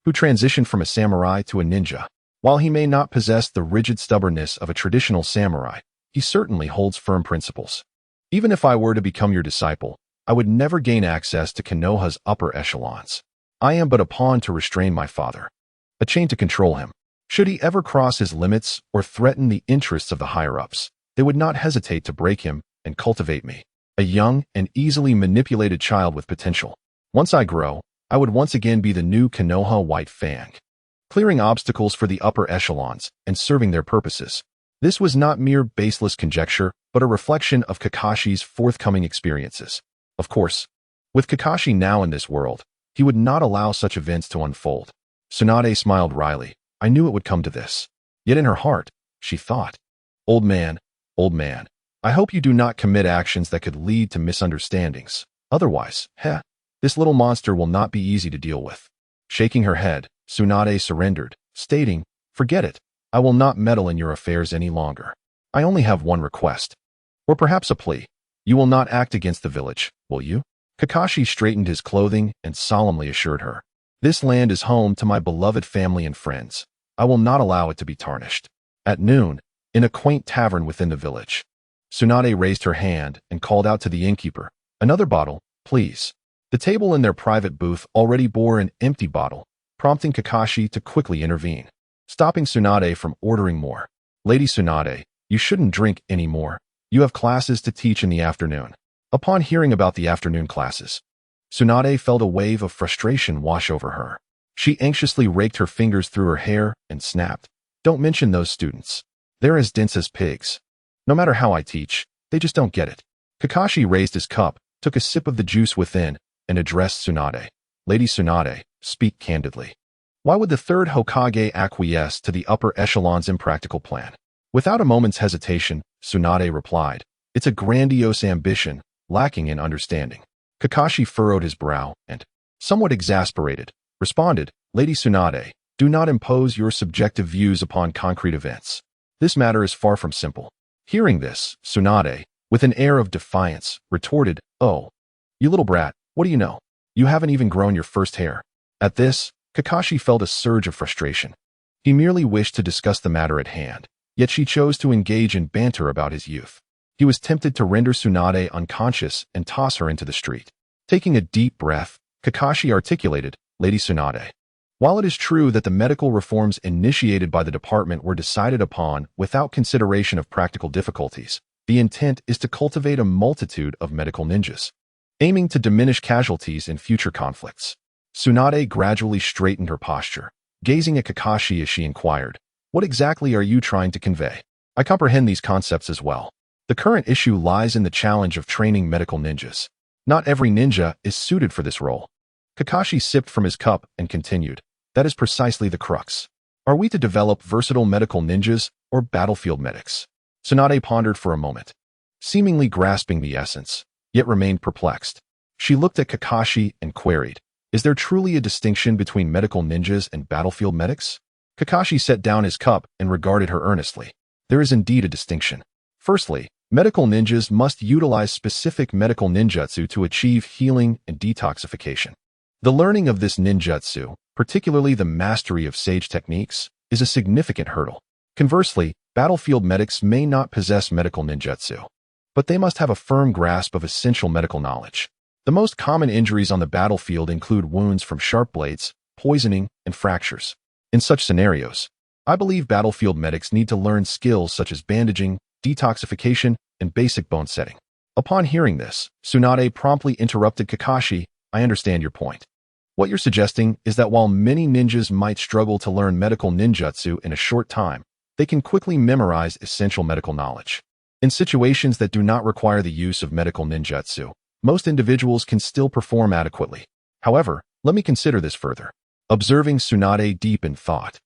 who transitioned from a samurai to a ninja. While he may not possess the rigid stubbornness of a traditional samurai, he certainly holds firm principles. Even if I were to become your disciple, I would never gain access to Konoha's upper echelons. I am but a pawn to restrain my father, a chain to control him. Should he ever cross his limits or threaten the interests of the higher-ups, they would not hesitate to break him and cultivate me, a young and easily manipulated child with potential. Once I grow, I would once again be the new Konoha White Fang, clearing obstacles for the upper echelons and serving their purposes." This was not mere baseless conjecture, but a reflection of Kakashi's forthcoming experiences. Of course, with Kakashi now in this world, he would not allow such events to unfold. Tsunade smiled wryly. "I knew it would come to this." Yet in her heart, she thought, old man, I hope you do not commit actions that could lead to misunderstandings. Otherwise, this little monster will not be easy to deal with." Shaking her head, Tsunade surrendered, stating, "Forget it. I will not meddle in your affairs any longer. I only have one request. Or perhaps a plea. You will not act against the village, will you?" Kakashi straightened his clothing and solemnly assured her, "This land is home to my beloved family and friends. I will not allow it to be tarnished." At noon, in a quaint tavern within the village, Tsunade raised her hand and called out to the innkeeper, "Another bottle, please." The table in their private booth already bore an empty bottle, prompting Kakashi to quickly intervene, stopping Tsunade from ordering more. "Lady Tsunade, you shouldn't drink anymore. You have classes to teach in the afternoon." Upon hearing about the afternoon classes, Tsunade felt a wave of frustration wash over her. She anxiously raked her fingers through her hair and snapped, "Don't mention those students. They're as dense as pigs. No matter how I teach, they just don't get it." Kakashi raised his cup, took a sip of the juice within, and addressed Tsunade. "Lady Tsunade, speak candidly. Why would the third Hokage acquiesce to the upper echelon's impractical plan?" Without a moment's hesitation, Tsunade replied, "It's a grandiose ambition, lacking in understanding." Kakashi furrowed his brow and, somewhat exasperated, responded, "Lady Tsunade, do not impose your subjective views upon concrete events. This matter is far from simple." Hearing this, Tsunade, with an air of defiance, retorted, "Oh, you little brat, what do you know? You haven't even grown your first hair." At this, Kakashi felt a surge of frustration. He merely wished to discuss the matter at hand, yet she chose to engage in banter about his youth. He was tempted to render Tsunade unconscious and toss her into the street. Taking a deep breath, Kakashi articulated, "Lady Tsunade, while it is true that the medical reforms initiated by the department were decided upon without consideration of practical difficulties, the intent is to cultivate a multitude of medical ninjas, aiming to diminish casualties in future conflicts." Tsunade gradually straightened her posture, gazing at Kakashi as she inquired, "What exactly are you trying to convey?" "I comprehend these concepts as well. The current issue lies in the challenge of training medical ninjas. Not every ninja is suited for this role." Kakashi sipped from his cup and continued, "That is precisely the crux. Are we to develop versatile medical ninjas or battlefield medics?" Tsunade pondered for a moment, seemingly grasping the essence, yet remained perplexed. She looked at Kakashi and queried, "Is there truly a distinction between medical ninjas and battlefield medics?" Kakashi set down his cup and regarded her earnestly. "There is indeed a distinction. Firstly, medical ninjas must utilize specific medical ninjutsu to achieve healing and detoxification. The learning of this ninjutsu, particularly the mastery of sage techniques, is a significant hurdle. Conversely, battlefield medics may not possess medical ninjutsu, but they must have a firm grasp of essential medical knowledge. The most common injuries on the battlefield include wounds from sharp blades, poisoning, and fractures. In such scenarios, I believe battlefield medics need to learn skills such as bandaging, detoxification, and basic bone setting." Upon hearing this, Tsunade promptly interrupted Kakashi, "I understand your point. What you're suggesting is that while many ninjas might struggle to learn medical ninjutsu in a short time, they can quickly memorize essential medical knowledge. In situations that do not require the use of medical ninjutsu, most individuals can still perform adequately. However, let me consider this further." Observing Tsunade deep in thought,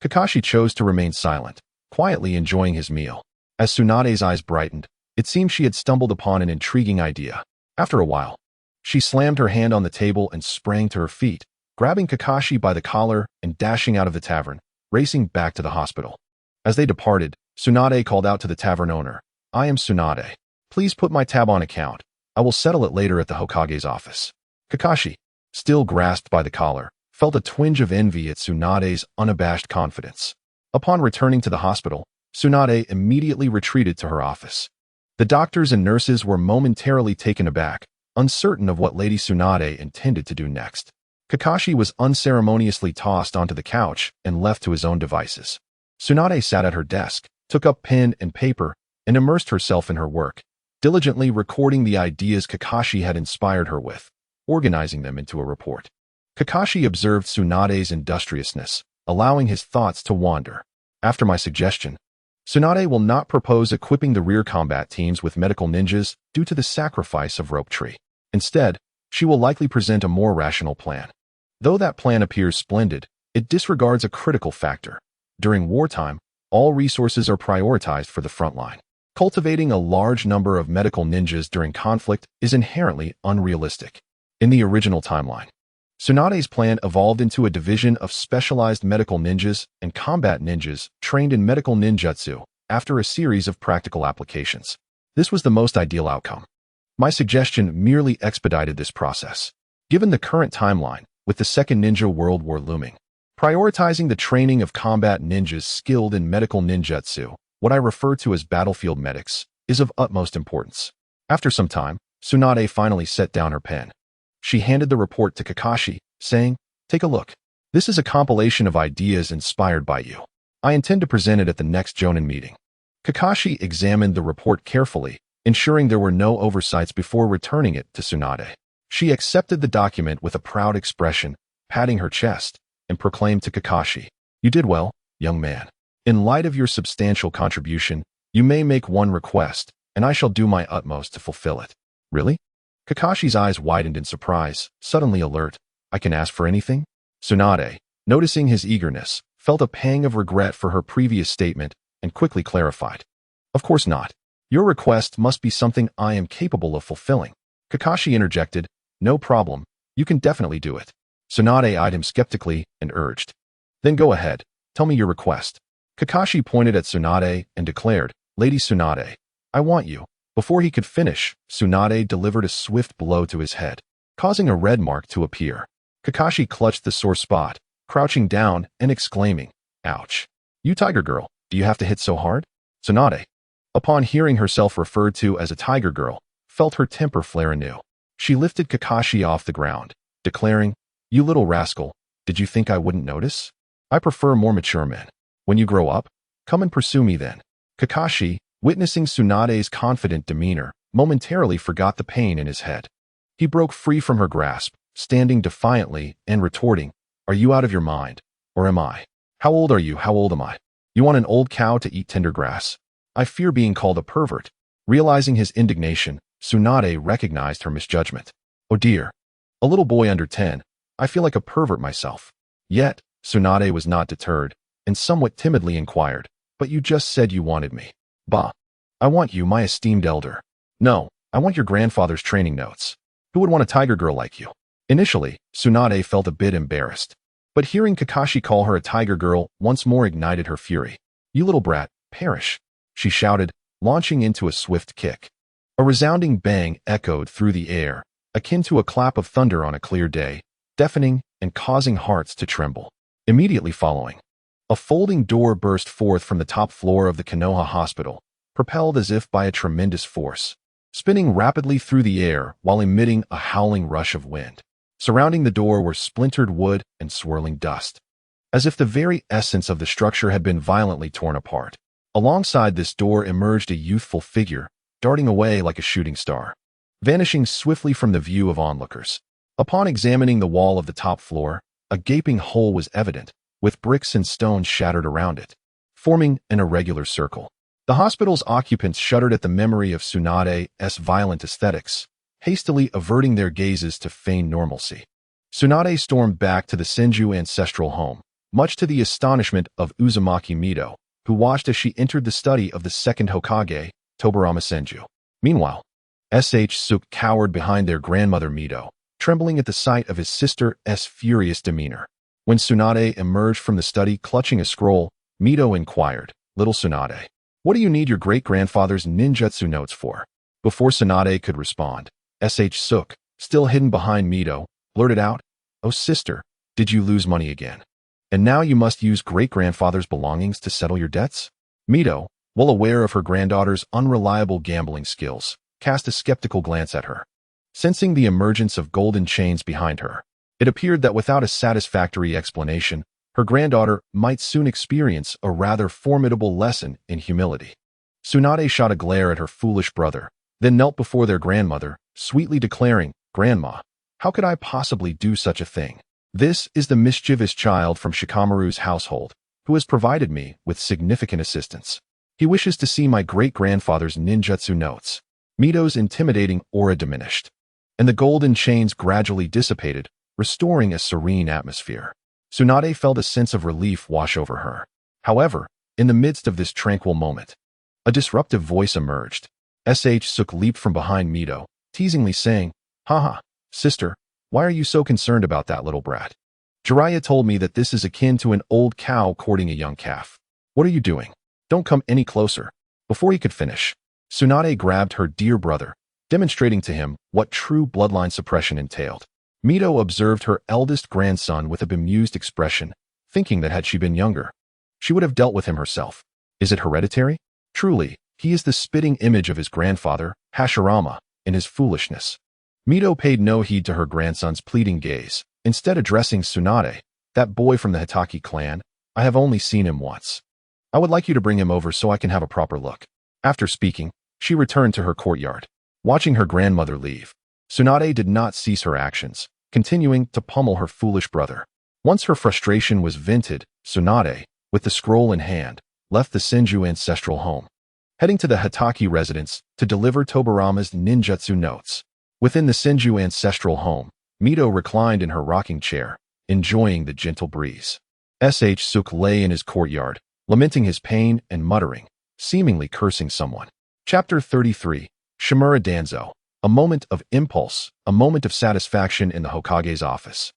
Kakashi chose to remain silent, quietly enjoying his meal. As Tsunade's eyes brightened, it seemed she had stumbled upon an intriguing idea. After a while, she slammed her hand on the table and sprang to her feet, grabbing Kakashi by the collar and dashing out of the tavern, racing back to the hospital. As they departed, Tsunade called out to the tavern owner, "I am Tsunade. Please put my tab on account. I will settle it later at the Hokage's office." Kakashi, still grasped by the collar, felt a twinge of envy at Tsunade's unabashed confidence. Upon returning to the hospital, Tsunade immediately retreated to her office. The doctors and nurses were momentarily taken aback, uncertain of what Lady Tsunade intended to do next. Kakashi was unceremoniously tossed onto the couch and left to his own devices. Tsunade sat at her desk, took up pen and paper, and immersed herself in her work, diligently recording the ideas Kakashi had inspired her with, organizing them into a report. Kakashi observed Tsunade's industriousness, allowing his thoughts to wander. After my suggestion, Tsunade will not propose equipping the rear combat teams with medical ninjas due to the sacrifice of Rope Tree. Instead, she will likely present a more rational plan. Though that plan appears splendid, it disregards a critical factor. During wartime, all resources are prioritized for the front line. Cultivating a large number of medical ninjas during conflict is inherently unrealistic. In the original timeline, Tsunade's plan evolved into a division of specialized medical ninjas and combat ninjas trained in medical ninjutsu after a series of practical applications. This was the most ideal outcome. My suggestion merely expedited this process. Given the current timeline, with the Second Ninja World War looming, prioritizing the training of combat ninjas skilled in medical ninjutsu, what I refer to as battlefield medics, is of utmost importance. After some time, Tsunade finally set down her pen. She handed the report to Kakashi, saying, "Take a look. This is a compilation of ideas inspired by you. I intend to present it at the next Jonin meeting." Kakashi examined the report carefully, ensuring there were no oversights before returning it to Tsunade. She accepted the document with a proud expression, patting her chest, and proclaimed to Kakashi, "You did well, young man. In light of your substantial contribution, you may make one request, and I shall do my utmost to fulfill it." "Really?" Kakashi's eyes widened in surprise, suddenly alert. "I can ask for anything?" Tsunade, noticing his eagerness, felt a pang of regret for her previous statement and quickly clarified. "Of course not. Your request must be something I am capable of fulfilling." Kakashi interjected, "No problem. You can definitely do it." Tsunade eyed him skeptically and urged, "Then go ahead. Tell me your request." Kakashi pointed at Tsunade and declared, "Lady Tsunade, I want you." Before he could finish, Tsunade delivered a swift blow to his head, causing a red mark to appear. Kakashi clutched the sore spot, crouching down and exclaiming, "Ouch. You tiger girl, do you have to hit so hard?" Tsunade, upon hearing herself referred to as a tiger girl, felt her temper flare anew. She lifted Kakashi off the ground, declaring, "You little rascal, did you think I wouldn't notice? I prefer more mature men. When you grow up, come and pursue me then." Kakashi, witnessing Tsunade's confident demeanor, momentarily forgot the pain in his head. He broke free from her grasp, standing defiantly and retorting, "Are you out of your mind? Or am I? How old are you? How old am I? You want an old cow to eat tender grass? I fear being called a pervert." Realizing his indignation, Tsunade recognized her misjudgment. "Oh dear. A little boy under 10. I feel like a pervert myself." Yet, Tsunade was not deterred, and somewhat timidly inquired, "But you just said you wanted me." "Bah. I want you, my esteemed elder." "No, I want your grandfather's training notes. Who would want a tiger girl like you?" Initially, Tsunade felt a bit embarrassed, but hearing Kakashi call her a tiger girl once more ignited her fury. "You little brat, perish," she shouted, launching into a swift kick. A resounding bang echoed through the air, akin to a clap of thunder on a clear day, deafening and causing hearts to tremble. Immediately following, a folding door burst forth from the top floor of the Konoha hospital, propelled as if by a tremendous force, spinning rapidly through the air while emitting a howling rush of wind. Surrounding the door were splintered wood and swirling dust, as if the very essence of the structure had been violently torn apart. Alongside this door emerged a youthful figure, darting away like a shooting star, vanishing swiftly from the view of onlookers. Upon examining the wall of the top floor, a gaping hole was evident, with bricks and stones shattered around it, forming an irregular circle. The hospital's occupants shuddered at the memory of Tsunade's violent aesthetics, hastily averting their gazes to feign normalcy. Tsunade stormed back to the Senju ancestral home, much to the astonishment of Uzumaki Mito, who watched as she entered the study of the second Hokage, Tobarama Senju. Meanwhile, Suke cowered behind their grandmother Mito, trembling at the sight of his sister's furious demeanor. When Tsunade emerged from the study clutching a scroll, Mito inquired, "Little Tsunade, what do you need your great-grandfather's ninjutsu notes for?" Before Tsunade could respond, Suke, still hidden behind Mito, blurted out, "Oh sister, did you lose money again? And now you must use great-grandfather's belongings to settle your debts?" Mito, well aware of her granddaughter's unreliable gambling skills, cast a skeptical glance at her. Sensing the emergence of golden chains behind her, it appeared that without a satisfactory explanation, her granddaughter might soon experience a rather formidable lesson in humility. Tsunade shot a glare at her foolish brother, then knelt before their grandmother, sweetly declaring, "Grandma, how could I possibly do such a thing? This is the mischievous child from Shikamaru's household, who has provided me with significant assistance. He wishes to see my great-grandfather's ninjutsu notes." Mito's intimidating aura diminished, and the golden chains gradually dissipated, restoring a serene atmosphere. Tsunade felt a sense of relief wash over her. However, in the midst of this tranquil moment, a disruptive voice emerged. Suke leaped from behind Mito, teasingly saying, "Haha, sister, why are you so concerned about that little brat? Jiraiya told me that this is akin to an old cow courting a young calf. What are you doing? Don't come any closer." Before he could finish, Tsunade grabbed her dear brother, demonstrating to him what true bloodline suppression entailed. Mito observed her eldest grandson with a bemused expression, thinking that had she been younger, she would have dealt with him herself. Is it hereditary? Truly, He is the spitting image of his grandfather, Hashirama, in his foolishness. Mito paid no heed to her grandson's pleading gaze, instead addressing Tsunade, that boy from the Hitaki clan. I have only seen him once. I would like you to bring him over so I can have a proper look. After speaking, she returned to her courtyard. Watching her grandmother leave, Tsunade did not cease her actions, continuing to pummel her foolish brother. Once her frustration was vented, Tsunade, with the scroll in hand, left the Senju ancestral home, heading to the Hitaki residence to deliver Tobarama's ninjutsu notes. Within the Senju ancestral home, Mito reclined in her rocking chair, enjoying the gentle breeze. Suk lay in his courtyard, lamenting his pain and muttering, seemingly cursing someone. Chapter 33, Shimura Danzo, a moment of impulse, a moment of satisfaction in the Hokage's office.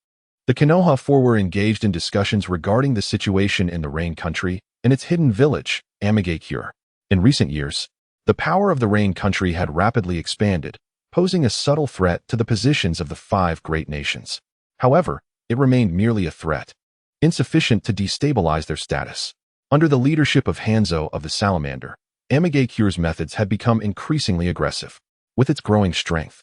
The Konoha Four were engaged in discussions regarding the situation in the Rain Country and its hidden village, Amigakure. In recent years, the power of the Rain Country had rapidly expanded, posing a subtle threat to the positions of the five great nations. However, it remained merely a threat, insufficient to destabilize their status. Under the leadership of Hanzo of the Salamander, Amigakure's methods had become increasingly aggressive. With its growing strength,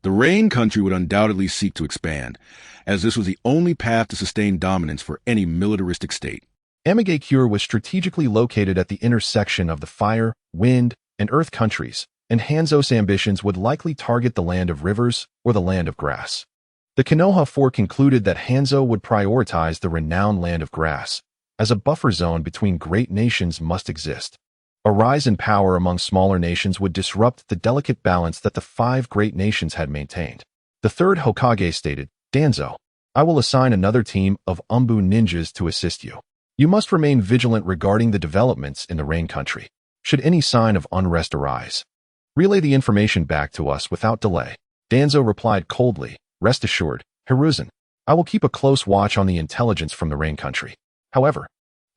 the Rain Country would undoubtedly seek to expand, as this was the only path to sustain dominance for any militaristic state. Amigakure was strategically located at the intersection of the Fire, Wind, and Earth countries, and Hanzo's ambitions would likely target the Land of Rivers or the Land of Grass. The Konoha Four concluded that Hanzo would prioritize the renowned Land of Grass, as a buffer zone between great nations must exist. A rise in power among smaller nations would disrupt the delicate balance that the five great nations had maintained. The third Hokage stated, Danzo, I will assign another team of Umbu ninjas to assist you. You must remain vigilant regarding the developments in the Rain Country. Should any sign of unrest arise, relay the information back to us without delay. Danzo replied coldly, Rest assured, Hiruzen, I will keep a close watch on the intelligence from the Rain Country. However,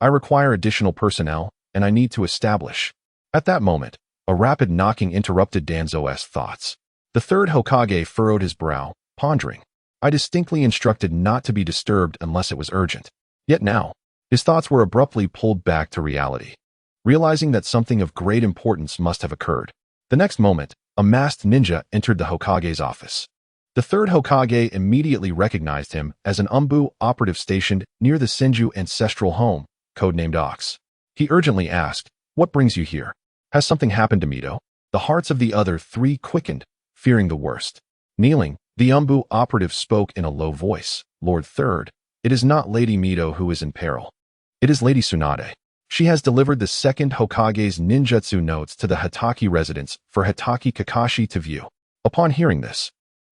I require additional personnel, and I need to establish. At that moment, a rapid knocking interrupted Danzo's thoughts. The third Hokage furrowed his brow, pondering. I distinctly instructed not to be disturbed unless it was urgent. Yet now, his thoughts were abruptly pulled back to reality. Realizing that something of great importance must have occurred. The next moment, a masked ninja entered the Hokage's office. The third Hokage immediately recognized him as an Umbu operative stationed near the Senju ancestral home, codenamed Ox. He urgently asked, What brings you here? Has something happened to Mito? The hearts of the other three quickened, fearing the worst. Kneeling, the Umbu operative spoke in a low voice, Lord Third, it is not Lady Mito who is in peril. It is Lady Tsunade. She has delivered the second Hokage's ninjutsu notes to the Hitaki residence for Hitaki Kakashi to view. Upon hearing this,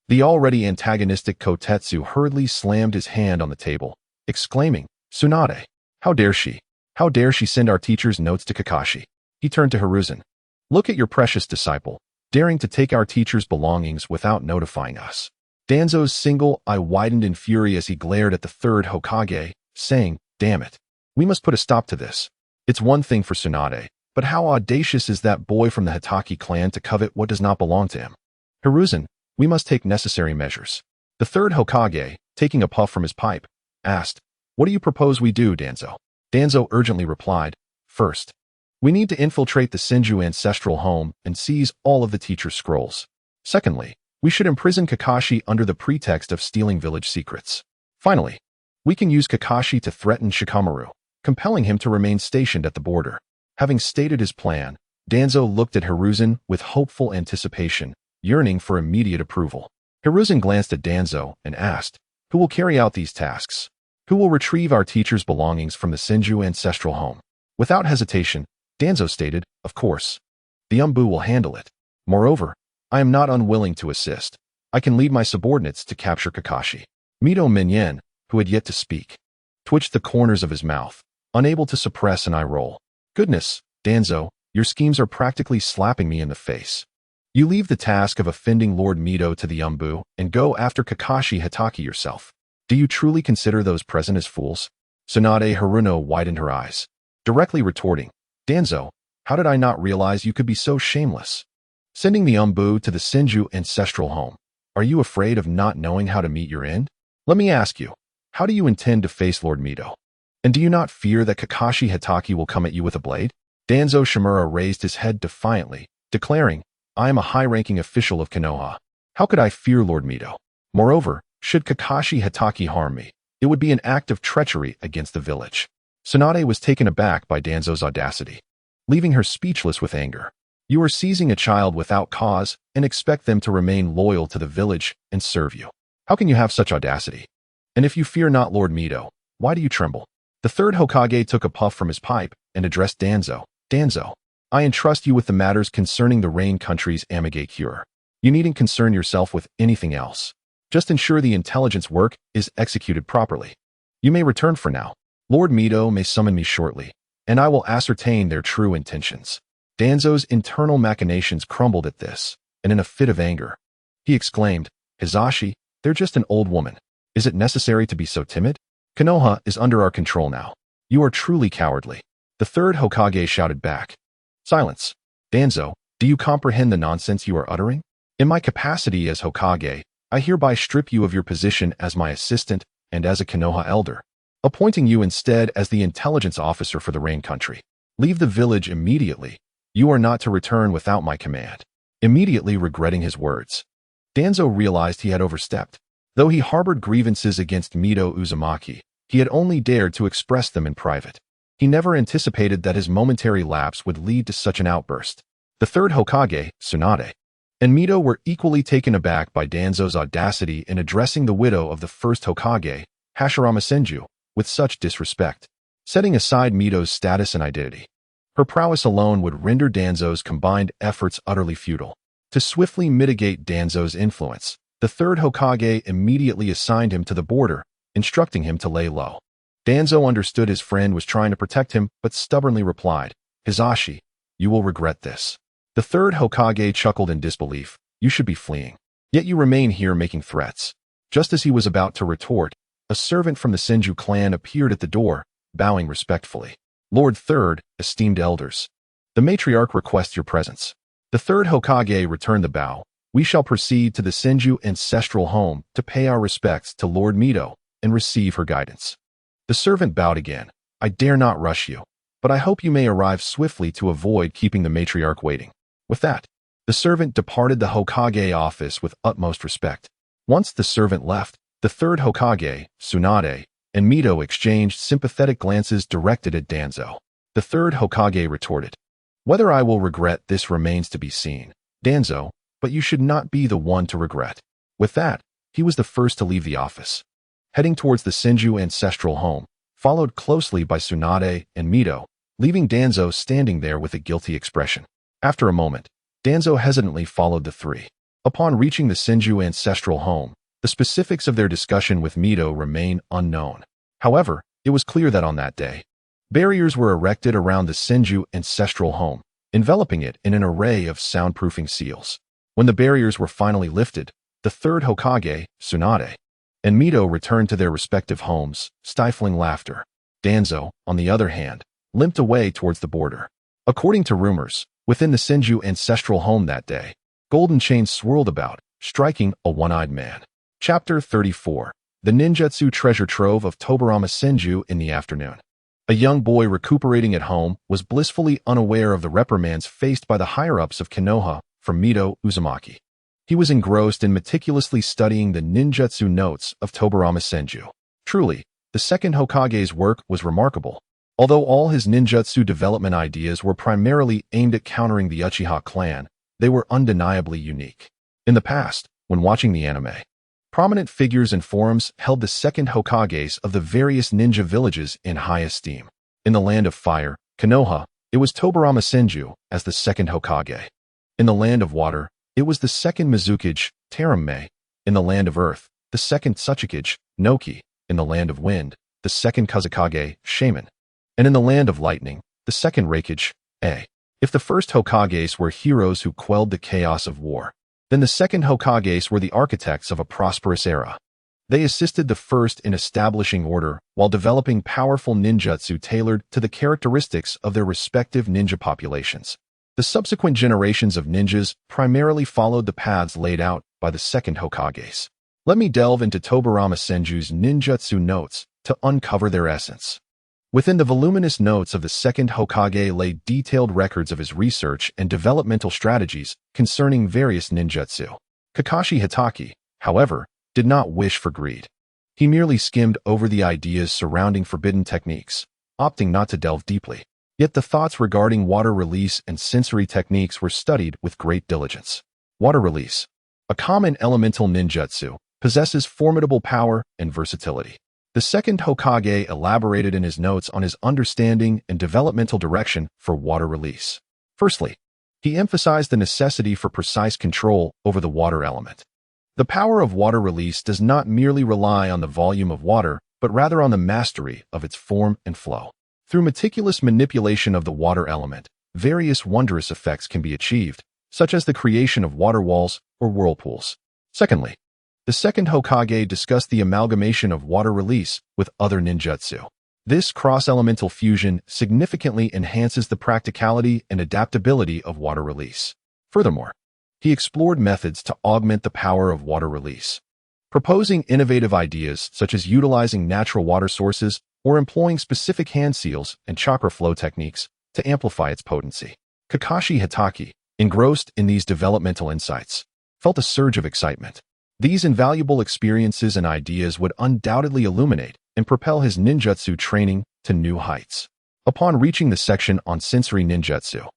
the already antagonistic Kotetsu hurriedly slammed his hand on the table, exclaiming, Tsunade, how dare she? How dare she send our teacher's notes to Kakashi? He turned to Hiruzen. Look at your precious disciple, daring to take our teacher's belongings without notifying us. Danzo's single eye widened in fury as he glared at the third Hokage, saying, Damn it. We must put a stop to this. It's one thing for Tsunade, but how audacious is that boy from the Hitaki clan to covet what does not belong to him? Hiruzen, we must take necessary measures. The third Hokage, taking a puff from his pipe, asked, What do you propose we do, Danzo? Danzo urgently replied, First, we need to infiltrate the Senju ancestral home and seize all of the teacher's scrolls. Secondly, we should imprison Kakashi under the pretext of stealing village secrets. Finally, we can use Kakashi to threaten Shikamaru, compelling him to remain stationed at the border. Having stated his plan, Danzo looked at Hiruzen with hopeful anticipation, yearning for immediate approval. Hiruzen glanced at Danzo and asked, Who will carry out these tasks? Who will retrieve our teacher's belongings from the Senju ancestral home? Without hesitation, Danzo stated, Of course. The Umbu will handle it. Moreover, I am not unwilling to assist. I can lead my subordinates to capture Kakashi. Mito Minyen, who had yet to speak, twitched the corners of his mouth, unable to suppress an eye roll. Goodness, Danzo, your schemes are practically slapping me in the face. You leave the task of offending Lord Mito to the Umbu and go after Kakashi Hitaki yourself. Do you truly consider those present as fools? Tsunade Haruno widened her eyes, directly retorting, Danzo, how did I not realize you could be so shameless? Sending the Umbu to the Senju ancestral home. Are you afraid of not knowing how to meet your end? Let me ask you, how do you intend to face Lord Mito? And do you not fear that Kakashi Hitaki will come at you with a blade? Danzo Shimura raised his head defiantly, declaring, I am a high-ranking official of Konoha. How could I fear Lord Mito? Moreover, should Kakashi Hatake harm me, it would be an act of treachery against the village. Tsunade was taken aback by Danzo's audacity, leaving her speechless with anger. You are seizing a child without cause and expect them to remain loyal to the village and serve you. How can you have such audacity? And if you fear not Lord Mito, why do you tremble? The third Hokage took a puff from his pipe and addressed Danzo. Danzo, I entrust you with the matters concerning the Rain Country's Amigate cure. You needn't concern yourself with anything else. Just ensure the intelligence work is executed properly. You may return for now. Lord Mito may summon me shortly, and I will ascertain their true intentions. Danzo's internal machinations crumbled at this, and in a fit of anger, he exclaimed, Hizashi, they're just an old woman. Is it necessary to be so timid? Konoha is under our control now. You are truly cowardly. The third Hokage shouted back. Silence. Danzo, do you comprehend the nonsense you are uttering? In my capacity as Hokage, I hereby strip you of your position as my assistant and as a Konoha elder, appointing you instead as the intelligence officer for the Rain Country. Leave the village immediately. You are not to return without my command. Immediately regretting his words, Danzo realized he had overstepped. Though he harbored grievances against Mito Uzumaki, he had only dared to express them in private. He never anticipated that his momentary lapse would lead to such an outburst. The third Hokage, Tsunade, and Mito were equally taken aback by Danzo's audacity in addressing the widow of the first Hokage, Hashirama Senju, with such disrespect. Setting aside Mito's status and identity, her prowess alone would render Danzo's combined efforts utterly futile. To swiftly mitigate Danzo's influence, the third Hokage immediately assigned him to the border, instructing him to lay low. Danzo understood his friend was trying to protect him, but stubbornly replied, Hizashi, you will regret this. The third Hokage chuckled in disbelief. You should be fleeing. Yet you remain here making threats. Just as he was about to retort, a servant from the Senju clan appeared at the door, bowing respectfully. Lord Third, esteemed elders, the matriarch requests your presence. The third Hokage returned the bow. We shall proceed to the Senju ancestral home to pay our respects to Lord Mito and receive her guidance. The servant bowed again. I dare not rush you, but I hope you may arrive swiftly to avoid keeping the matriarch waiting. With that, the servant departed the Hokage office with utmost respect. Once the servant left, the third Hokage, Tsunade, and Mito exchanged sympathetic glances directed at Danzo. The third Hokage retorted, Whether I will regret this remains to be seen, Danzo, but you should not be the one to regret. With that, he was the first to leave the office, heading towards the Senju ancestral home, followed closely by Tsunade and Mito, leaving Danzo standing there with a guilty expression. After a moment, Danzo hesitantly followed the three. Upon reaching the Senju ancestral home, the specifics of their discussion with Mito remain unknown. However, it was clear that on that day, barriers were erected around the Senju ancestral home, enveloping it in an array of soundproofing seals. When the barriers were finally lifted, the third Hokage, Tsunade, and Mito returned to their respective homes, stifling laughter. Danzo, on the other hand, limped away towards the border. According to rumors, within the Senju ancestral home that day, golden chains swirled about, striking a one-eyed man. Chapter 34. The Ninjutsu Treasure Trove of Tobarama Senju in the afternoon. A young boy recuperating at home was blissfully unaware of the reprimands faced by the higher-ups of Konoha from Mito Uzumaki. He was engrossed in meticulously studying the ninjutsu notes of Tobarama Senju. Truly, the second Hokage's work was remarkable. Although all his ninjutsu development ideas were primarily aimed at countering the Uchiha clan, they were undeniably unique. In the past, when watching the anime, prominent figures and forums held the second Hokages of the various ninja villages in high esteem. In the Land of Fire, Konoha, it was Tobarama Senju as the second Hokage. In the Land of Water, it was the second Mizukage, Terume. In the Land of Earth, the second Tsuchikage, Noki. In the Land of Wind, the second Kazakage, Shaman. And in the Land of Lightning, the second Reikage, A. If the first Hokages were heroes who quelled the chaos of war, then the second Hokages were the architects of a prosperous era. They assisted the first in establishing order while developing powerful ninjutsu tailored to the characteristics of their respective ninja populations. The subsequent generations of ninjas primarily followed the paths laid out by the second Hokages. Let me delve into Tobarama Senju's ninjutsu notes to uncover their essence. Within the voluminous notes of the second Hokage lay detailed records of his research and developmental strategies concerning various ninjutsu. Kakashi Hatake, however, did not wish for greed. He merely skimmed over the ideas surrounding forbidden techniques, opting not to delve deeply. Yet the thoughts regarding water release and sensory techniques were studied with great diligence. Water release, a common elemental ninjutsu, possesses formidable power and versatility. The second Hokage elaborated in his notes on his understanding and developmental direction for water release. Firstly, he emphasized the necessity for precise control over the water element. The power of water release does not merely rely on the volume of water, but rather on the mastery of its form and flow. Through meticulous manipulation of the water element, various wondrous effects can be achieved, such as the creation of water walls or whirlpools. Secondly, the second Hokage discussed the amalgamation of water release with other ninjutsu. This cross-elemental fusion significantly enhances the practicality and adaptability of water release. Furthermore, he explored methods to augment the power of water release, proposing innovative ideas such as utilizing natural water sources or employing specific hand seals and chakra flow techniques to amplify its potency. Kakashi Hatake, engrossed in these developmental insights, felt a surge of excitement. These invaluable experiences and ideas would undoubtedly illuminate and propel his ninjutsu training to new heights. Upon reaching the section on sensory ninjutsu,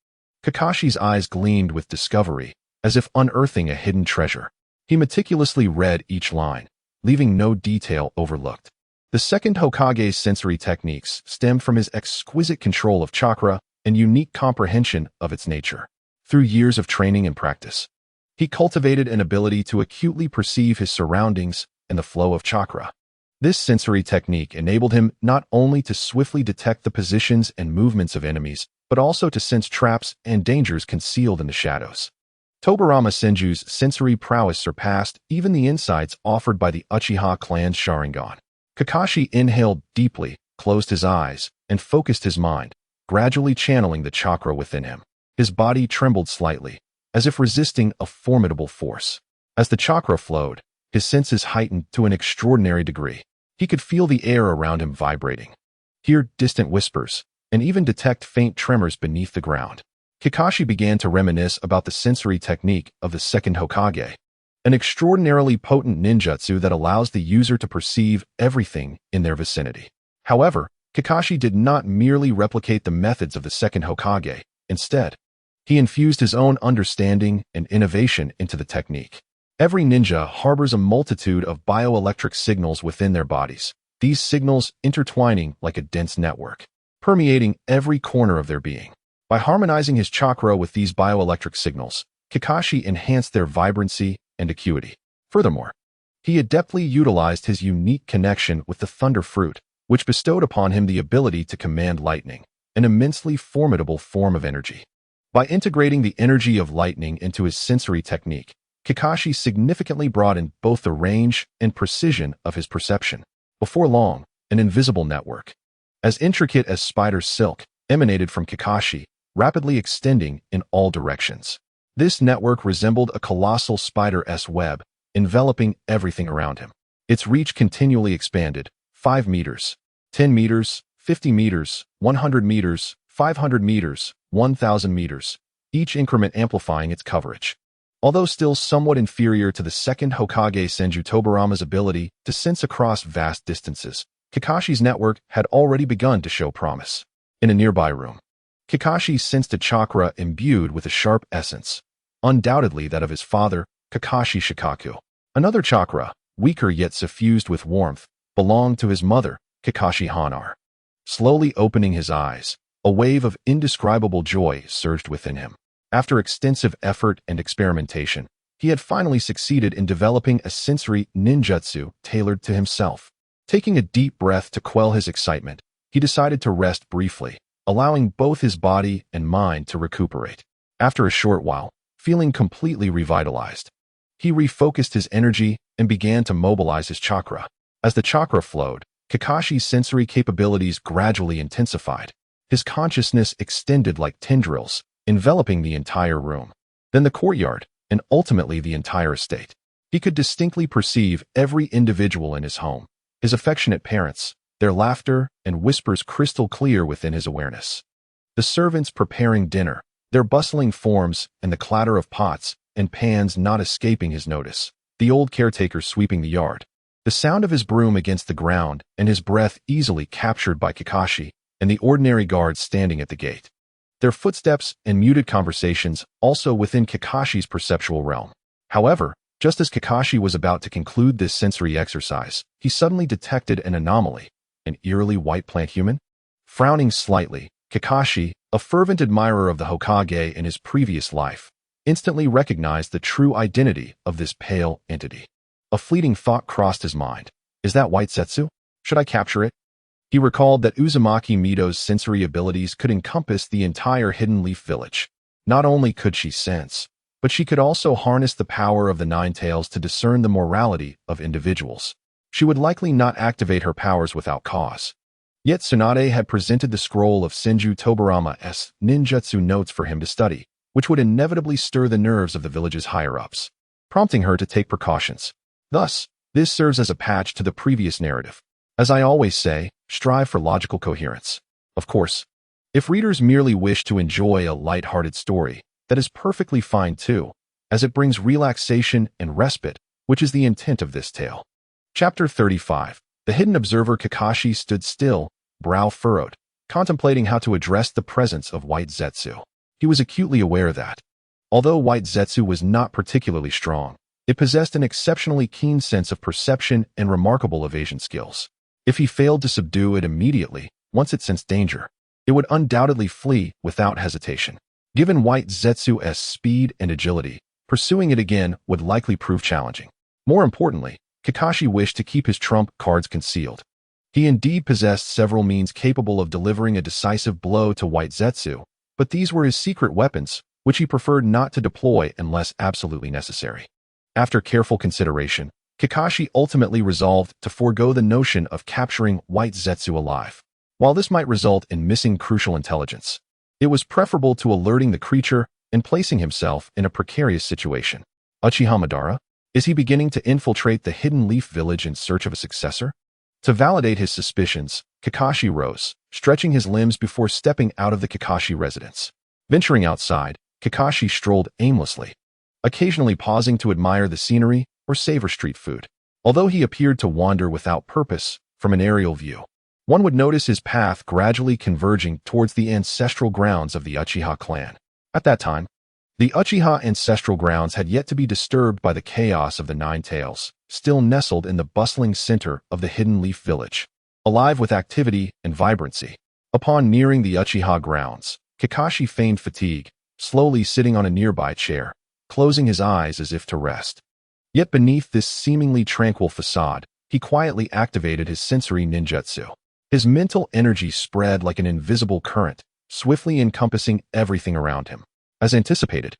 Kakashi's eyes gleamed with discovery, as if unearthing a hidden treasure. He meticulously read each line, leaving no detail overlooked. The second Hokage's sensory techniques stemmed from his exquisite control of chakra and unique comprehension of its nature. Through years of training and practice, he cultivated an ability to acutely perceive his surroundings and the flow of chakra. This sensory technique enabled him not only to swiftly detect the positions and movements of enemies, but also to sense traps and dangers concealed in the shadows. Tobirama Senju's sensory prowess surpassed even the insights offered by the Uchiha clan's Sharingan. Kakashi inhaled deeply, closed his eyes, and focused his mind, gradually channeling the chakra within him. His body trembled slightly, as if resisting a formidable force. As the chakra flowed, his senses heightened to an extraordinary degree. He could feel the air around him vibrating, hear distant whispers, and even detect faint tremors beneath the ground. Kakashi began to reminisce about the sensory technique of the second Hokage, an extraordinarily potent ninjutsu that allows the user to perceive everything in their vicinity. However, Kakashi did not merely replicate the methods of the second Hokage. Instead, he infused his own understanding and innovation into the technique. Every ninja harbors a multitude of bioelectric signals within their bodies, these signals intertwining like a dense network, permeating every corner of their being. By harmonizing his chakra with these bioelectric signals, Kakashi enhanced their vibrancy and acuity. Furthermore, he adeptly utilized his unique connection with the thunder fruit, which bestowed upon him the ability to command lightning, an immensely formidable form of energy. By integrating the energy of lightning into his sensory technique, Kakashi significantly broadened both the range and precision of his perception. Before long, an invisible network, as intricate as spider silk, emanated from Kakashi, rapidly extending in all directions. This network resembled a colossal spider's web, enveloping everything around him. Its reach continually expanded: 5 meters, 10 meters, 50 meters, 100 meters, 500 meters, 1,000 meters, each increment amplifying its coverage. Although still somewhat inferior to the second Hokage Senju Tobirama's ability to sense across vast distances, Kakashi's network had already begun to show promise. In a nearby room, Kakashi sensed a chakra imbued with a sharp essence, undoubtedly that of his father, Kakashi Shikaku. Another chakra, weaker yet suffused with warmth, belonged to his mother, Kakashi Hanar. Slowly opening his eyes, a wave of indescribable joy surged within him. After extensive effort and experimentation, he had finally succeeded in developing a sensory ninjutsu tailored to himself. Taking a deep breath to quell his excitement, he decided to rest briefly, allowing both his body and mind to recuperate. After a short while, feeling completely revitalized, he refocused his energy and began to mobilize his chakra. As the chakra flowed, Kakashi's sensory capabilities gradually intensified. His consciousness extended like tendrils, enveloping the entire room, then the courtyard, and ultimately the entire estate. He could distinctly perceive every individual in his home: his affectionate parents, their laughter and whispers crystal clear within his awareness. The servants preparing dinner, their bustling forms and the clatter of pots and pans not escaping his notice. The old caretaker sweeping the yard, the sound of his broom against the ground and his breath easily captured by Kakashi, and the ordinary guards standing at the gate. Their footsteps and muted conversations also within Kakashi's perceptual realm. However, just as Kakashi was about to conclude this sensory exercise, he suddenly detected an anomaly, an eerily white plant human. Frowning slightly, Kakashi, a fervent admirer of the Hokage in his previous life, instantly recognized the true identity of this pale entity. A fleeting thought crossed his mind. Is that White Zetsu? Should I capture it? He recalled that Uzumaki Mito's sensory abilities could encompass the entire Hidden Leaf Village. Not only could she sense, but she could also harness the power of the Nine Tails to discern the morality of individuals. She would likely not activate her powers without cause. Yet Tsunade had presented the scroll of Senju Tobarama's ninjutsu notes for him to study, which would inevitably stir the nerves of the village's higher-ups, prompting her to take precautions. Thus, this serves as a patch to the previous narrative. As I always say, strive for logical coherence. Of course, if readers merely wish to enjoy a light-hearted story, that is perfectly fine too, as it brings relaxation and respite, which is the intent of this tale. Chapter 35. The hidden observer Kakashi stood still, brow furrowed, contemplating how to address the presence of White Zetsu. He was acutely aware that, although White Zetsu was not particularly strong, it possessed an exceptionally keen sense of perception and remarkable evasion skills. If he failed to subdue it immediately, once it sensed danger, it would undoubtedly flee without hesitation. Given White Zetsu's speed and agility, pursuing it again would likely prove challenging. More importantly, Kakashi wished to keep his trump cards concealed. He indeed possessed several means capable of delivering a decisive blow to White Zetsu, but these were his secret weapons, which he preferred not to deploy unless absolutely necessary. After careful consideration, Kakashi ultimately resolved to forego the notion of capturing White Zetsu alive. While this might result in missing crucial intelligence, it was preferable to alerting the creature and placing himself in a precarious situation. Uchiha Madara? Is he beginning to infiltrate the Hidden Leaf Village in search of a successor? To validate his suspicions, Kakashi rose, stretching his limbs before stepping out of the Kakashi residence. Venturing outside, Kakashi strolled aimlessly, occasionally pausing to admire the scenery or savor street food. Although he appeared to wander without purpose from an aerial view, one would notice his path gradually converging towards the ancestral grounds of the Uchiha clan. At that time, the Uchiha ancestral grounds had yet to be disturbed by the chaos of the Nine Tails, still nestled in the bustling center of the Hidden Leaf Village, alive with activity and vibrancy. Upon nearing the Uchiha grounds, Kakashi feigned fatigue, slowly sitting on a nearby chair, closing his eyes as if to rest. Yet beneath this seemingly tranquil facade, he quietly activated his sensory ninjutsu. His mental energy spread like an invisible current, swiftly encompassing everything around him. As anticipated,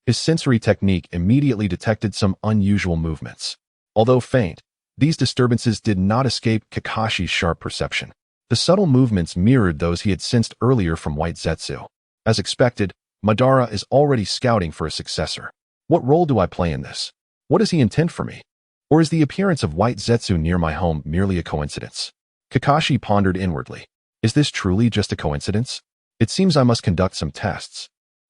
his sensory technique immediately detected some unusual movements. Although faint, these disturbances did not escape Kakashi's sharp perception. The subtle movements mirrored those he had sensed earlier from White Zetsu. As expected, Madara is already scouting for a successor. What role do I play in this? What does he intend for me? Or is the appearance of White Zetsu near my home merely a coincidence? Kakashi pondered inwardly. Is this truly just a coincidence? It seems I must conduct some tests.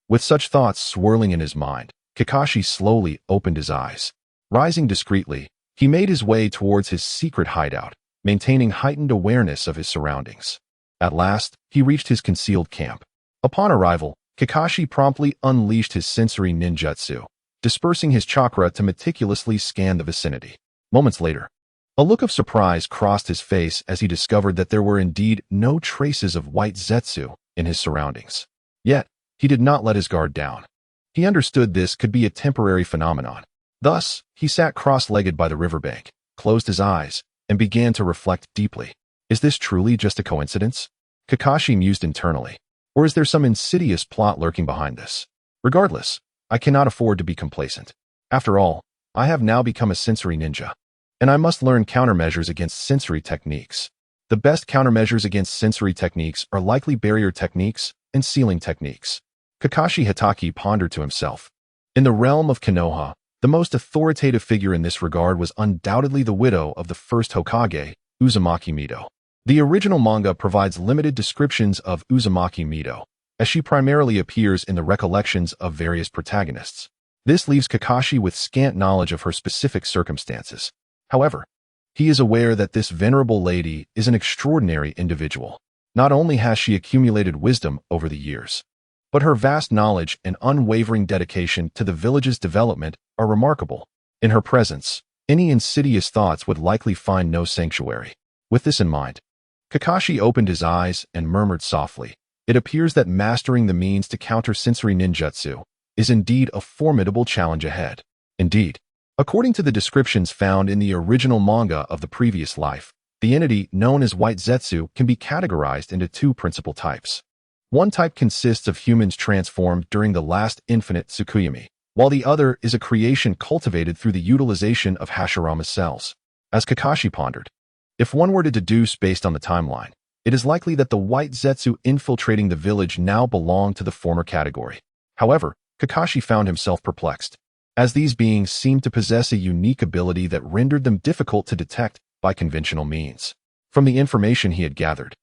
With such thoughts swirling in his mind, Kakashi slowly opened his eyes. Rising discreetly, he made his way towards his secret hideout, maintaining heightened awareness of his surroundings. At last, he reached his concealed camp. Upon arrival, Kakashi promptly unleashed his sensory ninjutsu, dispersing his chakra to meticulously scan the vicinity. Moments later, a look of surprise crossed his face as he discovered that there were indeed no traces of White Zetsu in his surroundings. Yet, he did not let his guard down. He understood this could be a temporary phenomenon. Thus, he sat cross-legged by the riverbank, closed his eyes, and began to reflect deeply. Is this truly just a coincidence? Kakashi mused internally. Or is there some insidious plot lurking behind this? Regardless, I cannot afford to be complacent. After all, I have now become a sensory ninja, and I must learn countermeasures against sensory techniques. The best countermeasures against sensory techniques are likely barrier techniques and sealing techniques. Kakashi Hitaki pondered to himself. In the realm of Konoha, the most authoritative figure in this regard was undoubtedly the widow of the first Hokage, Uzumaki Mito. The original manga provides limited descriptions of Uzumaki Mido, as she primarily appears in the recollections of various protagonists. This leaves Kakashi with scant knowledge of her specific circumstances. However, he is aware that this venerable lady is an extraordinary individual. Not only has she accumulated wisdom over the years, but her vast knowledge and unwavering dedication to the village's development are remarkable. In her presence, any insidious thoughts would likely find no sanctuary. With this in mind, Kakashi opened his eyes and murmured softly, "It appears that mastering the means to counter sensory ninjutsu is indeed a formidable challenge ahead." Indeed, according to the descriptions found in the original manga of the previous life, the entity known as White Zetsu can be categorized into two principal types. One type consists of humans transformed during the last infinite Tsukuyami, while the other is a creation cultivated through the utilization of Hashirama cells. As Kakashi pondered, if one were to deduce based on the timeline, it is likely that the White Zetsu infiltrating the village now belonged to the former category. However, Kakashi found himself perplexed, as these beings seemed to possess a unique ability that rendered them difficult to detect by conventional means. From the information he had gathered,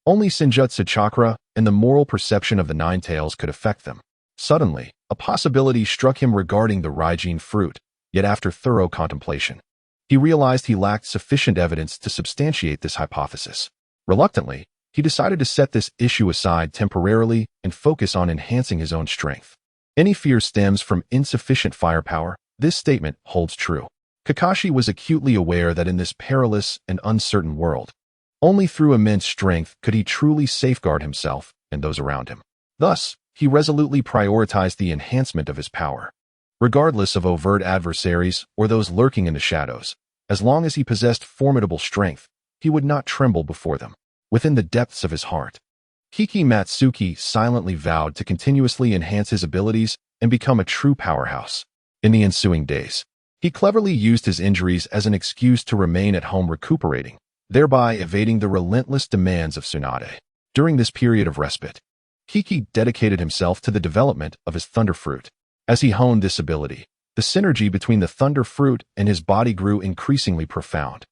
only Senjutsu chakra and the moral perception of the Nine Tails could affect them. Suddenly, a possibility struck him regarding the Raijin fruit, yet after thorough contemplation, he realized he lacked sufficient evidence to substantiate this hypothesis. Reluctantly, he decided to set this issue aside temporarily and focus on enhancing his own strength. Any fear stems from insufficient firepower. This statement holds true. Kakashi was acutely aware that in this perilous and uncertain world, only through immense strength could he truly safeguard himself and those around him. Thus, he resolutely prioritized the enhancement of his power. Regardless of overt adversaries or those lurking in the shadows, as long as he possessed formidable strength, he would not tremble before them. Within the depths of his heart, Kiki Matsuki silently vowed to continuously enhance his abilities and become a true powerhouse. In the ensuing days, he cleverly used his injuries as an excuse to remain at home recuperating, thereby evading the relentless demands of Tsunade. During this period of respite, Kiki dedicated himself to the development of his Thunder Fruit. As he honed this ability, the synergy between the Thunder Fruit and his body grew increasingly profound,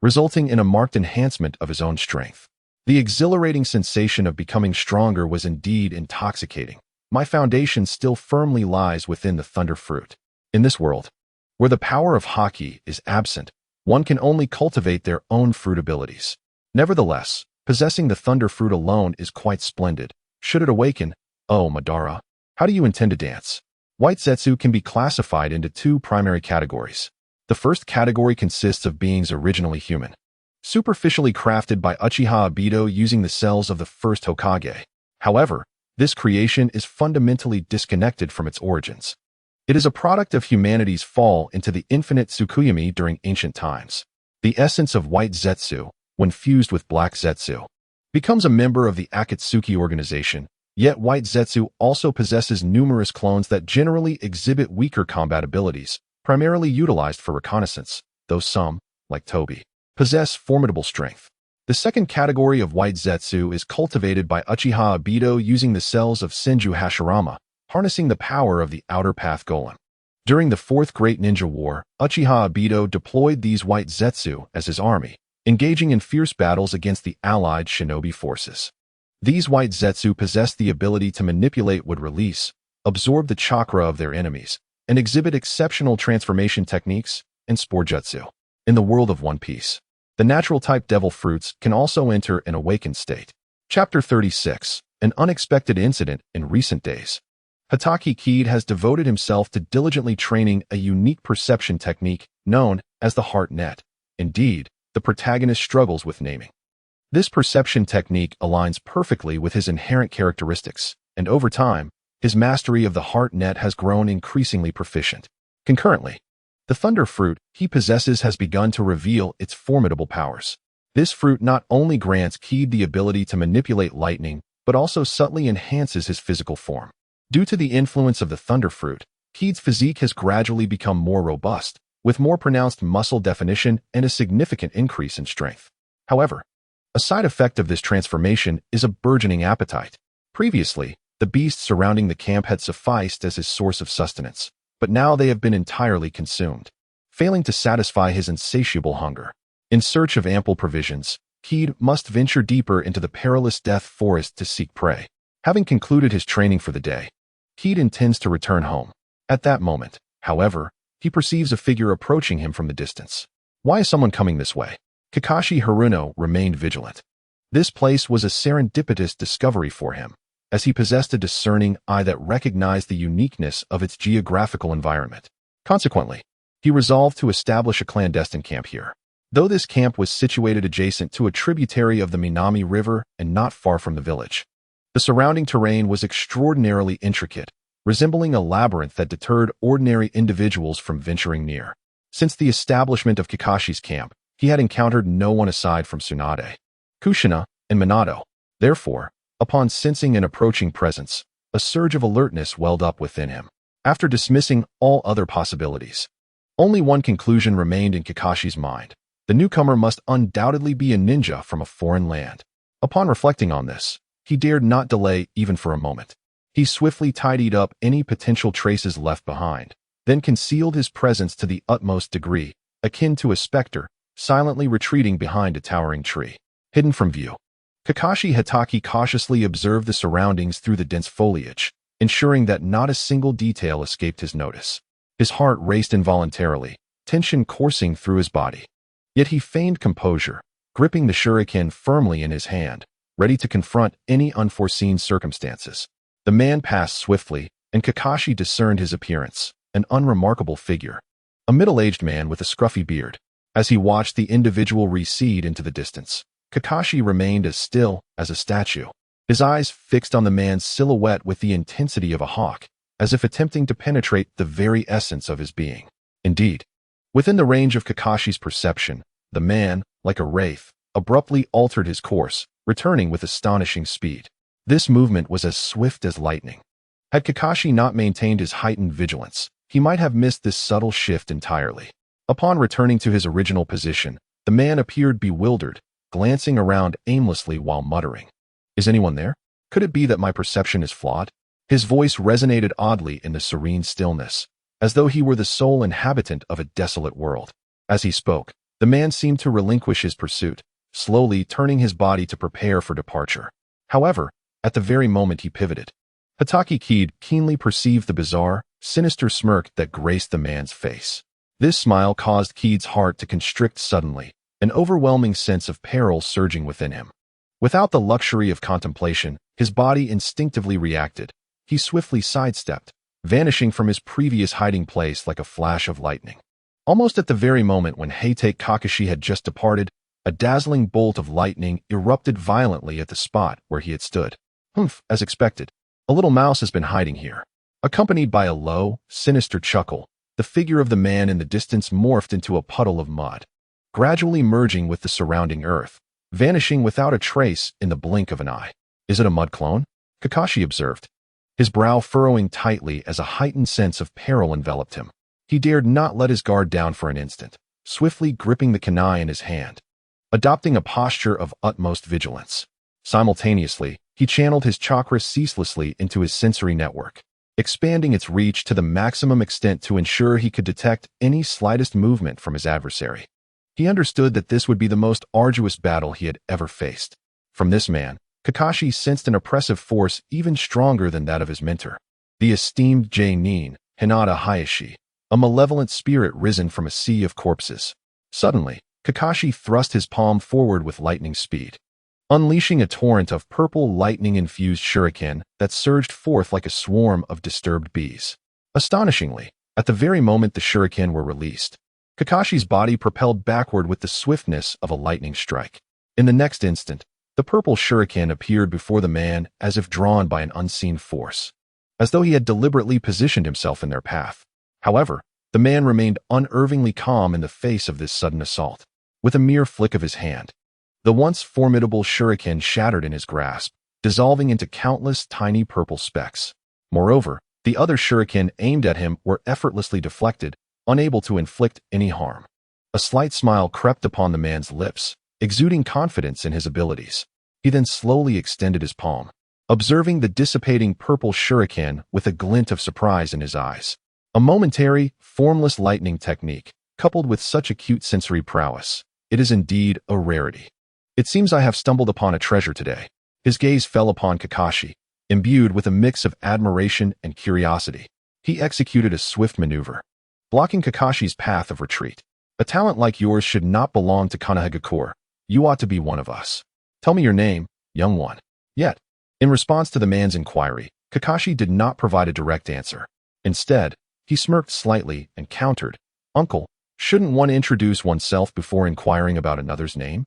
resulting in a marked enhancement of his own strength. The exhilarating sensation of becoming stronger was indeed intoxicating. My foundation still firmly lies within the Thunder Fruit. In this world, where the power of Haki is absent, one can only cultivate their own fruit abilities. Nevertheless, possessing the Thunder Fruit alone is quite splendid. Should it awaken, oh Madara, how do you intend to dance? White Zetsu can be classified into two primary categories. The first category consists of beings originally human, superficially crafted by Uchiha Obito using the cells of the first Hokage. However, this creation is fundamentally disconnected from its origins. It is a product of humanity's fall into the infinite Tsukuyami during ancient times. The essence of White Zetsu, when fused with Black Zetsu, becomes a member of the Akatsuki organization, yet White Zetsu also possesses numerous clones that generally exhibit weaker combat abilities, primarily utilized for reconnaissance, though some, like Tobi, possess formidable strength. The second category of White Zetsu is cultivated by Uchiha Obito using the cells of Senju Hashirama, harnessing the power of the Outer Path Golem. During the Fourth Great Ninja War, Uchiha Obito deployed these White Zetsu as his army, engaging in fierce battles against the allied shinobi forces. These White Zetsu possess the ability to manipulate wood release, absorb the chakra of their enemies, and exhibit exceptional transformation techniques and sporjutsu. In the world of One Piece, the natural type devil fruits can also enter an awakened state. Chapter 36, An Unexpected Incident in Recent Days. Hataki Kid has devoted himself to diligently training a unique perception technique known as the heart net. Indeed, the protagonist struggles with naming. This perception technique aligns perfectly with his inherent characteristics, and over time, his mastery of the heart net has grown increasingly proficient. Concurrently, the Thunder Fruit he possesses has begun to reveal its formidable powers. This fruit not only grants Kid the ability to manipulate lightning, but also subtly enhances his physical form. Due to the influence of the Thunder Fruit, Kid's physique has gradually become more robust, with more pronounced muscle definition and a significant increase in strength. However, a side effect of this transformation is a burgeoning appetite. Previously, the beasts surrounding the camp had sufficed as his source of sustenance, but now they have been entirely consumed, failing to satisfy his insatiable hunger. In search of ample provisions, Keed must venture deeper into the perilous death forest to seek prey. Having concluded his training for the day, Keed intends to return home. At that moment, however, he perceives a figure approaching him from the distance. Why is someone coming this way? Kakashi Haruno remained vigilant. This place was a serendipitous discovery for him, as he possessed a discerning eye that recognized the uniqueness of its geographical environment. Consequently, he resolved to establish a clandestine camp here. Though this camp was situated adjacent to a tributary of the Minami River and not far from the village, the surrounding terrain was extraordinarily intricate, resembling a labyrinth that deterred ordinary individuals from venturing near. Since the establishment of Kakashi's camp, he had encountered no one aside from Tsunade, Kushina, and Minato. Therefore, upon sensing an approaching presence, a surge of alertness welled up within him. After dismissing all other possibilities, only one conclusion remained in Kakashi's mind. The newcomer must undoubtedly be a ninja from a foreign land. Upon reflecting on this, he dared not delay even for a moment. He swiftly tidied up any potential traces left behind, then concealed his presence to the utmost degree, akin to a specter, silently retreating behind a towering tree. Hidden from view, Kakashi Hatake cautiously observed the surroundings through the dense foliage, ensuring that not a single detail escaped his notice. His heart raced involuntarily, tension coursing through his body. Yet he feigned composure, gripping the shuriken firmly in his hand, ready to confront any unforeseen circumstances. The man passed swiftly, and Kakashi discerned his appearance, an unremarkable figure, a middle-aged man with a scruffy beard. As he watched the individual recede into the distance, Kakashi remained as still as a statue, his eyes fixed on the man's silhouette with the intensity of a hawk, as if attempting to penetrate the very essence of his being. Indeed, within the range of Kakashi's perception, the man, like a wraith, abruptly altered his course, returning with astonishing speed. This movement was as swift as lightning. Had Kakashi not maintained his heightened vigilance, he might have missed this subtle shift entirely. Upon returning to his original position, the man appeared bewildered, glancing around aimlessly while muttering, "Is anyone there? Could it be that my perception is flawed?" His voice resonated oddly in the serene stillness, as though he were the sole inhabitant of a desolate world. As he spoke, the man seemed to relinquish his pursuit, slowly turning his body to prepare for departure. However, at the very moment he pivoted, Hatake Keed keenly perceived the bizarre, sinister smirk that graced the man's face. This smile caused Keed's heart to constrict suddenly, an overwhelming sense of peril surging within him. Without the luxury of contemplation, his body instinctively reacted. He swiftly sidestepped, vanishing from his previous hiding place like a flash of lightning. Almost at the very moment when Hatake Kakashi had just departed, a dazzling bolt of lightning erupted violently at the spot where he had stood. "Humph, as expected. A little mouse has been hiding here." Accompanied by a low, sinister chuckle, the figure of the man in the distance morphed into a puddle of mud, gradually merging with the surrounding earth, vanishing without a trace in the blink of an eye. "Is it a mud clone?" Kakashi observed, his brow furrowing tightly as a heightened sense of peril enveloped him. He dared not let his guard down for an instant, swiftly gripping the kunai in his hand, adopting a posture of utmost vigilance. Simultaneously, he channeled his chakra ceaselessly into his sensory network, expanding its reach to the maximum extent to ensure he could detect any slightest movement from his adversary. He understood that this would be the most arduous battle he had ever faced. From this man, Kakashi sensed an oppressive force even stronger than that of his mentor, the esteemed J-Nin, Hinata Hayashi, a malevolent spirit risen from a sea of corpses. Suddenly, Kakashi thrust his palm forward with lightning speed, unleashing a torrent of purple lightning-infused shuriken that surged forth like a swarm of disturbed bees. Astonishingly, at the very moment the shuriken were released, Kakashi's body propelled backward with the swiftness of a lightning strike. In the next instant, the purple shuriken appeared before the man as if drawn by an unseen force, as though he had deliberately positioned himself in their path. However, the man remained unerringly calm in the face of this sudden assault. With a mere flick of his hand, the once formidable shuriken shattered in his grasp, dissolving into countless tiny purple specks. Moreover, the other shuriken aimed at him were effortlessly deflected, unable to inflict any harm. A slight smile crept upon the man's lips, exuding confidence in his abilities. He then slowly extended his palm, observing the dissipating purple shuriken with a glint of surprise in his eyes. A momentary, formless lightning technique, coupled with such acute sensory prowess. It is indeed a rarity. It seems I have stumbled upon a treasure today. His gaze fell upon Kakashi, imbued with a mix of admiration and curiosity. He executed a swift maneuver, blocking Kakashi's path of retreat. A talent like yours should not belong to Konohagakure. You ought to be one of us. Tell me your name, young one. Yet, in response to the man's inquiry, Kakashi did not provide a direct answer. Instead, he smirked slightly and countered, Uncle, shouldn't one introduce oneself before inquiring about another's name?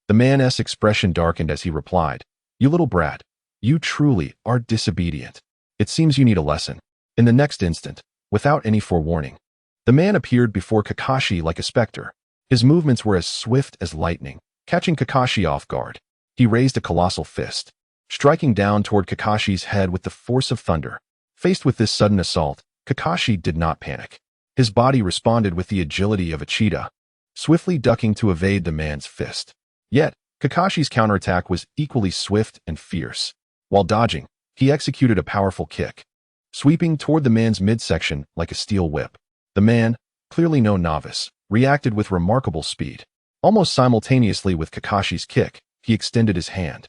The man's expression darkened as he replied, You little brat, you truly are disobedient. It seems you need a lesson. In the next instant, without any forewarning, the man appeared before Kakashi like a specter. His movements were as swift as lightning, catching Kakashi off guard. He raised a colossal fist, striking down toward Kakashi's head with the force of thunder. Faced with this sudden assault, Kakashi did not panic. His body responded with the agility of a cheetah, swiftly ducking to evade the man's fist. Yet, Kakashi's counterattack was equally swift and fierce. While dodging, he executed a powerful kick, sweeping toward the man's midsection like a steel whip. The man, clearly no novice, reacted with remarkable speed. Almost simultaneously with Kakashi's kick, he extended his hand,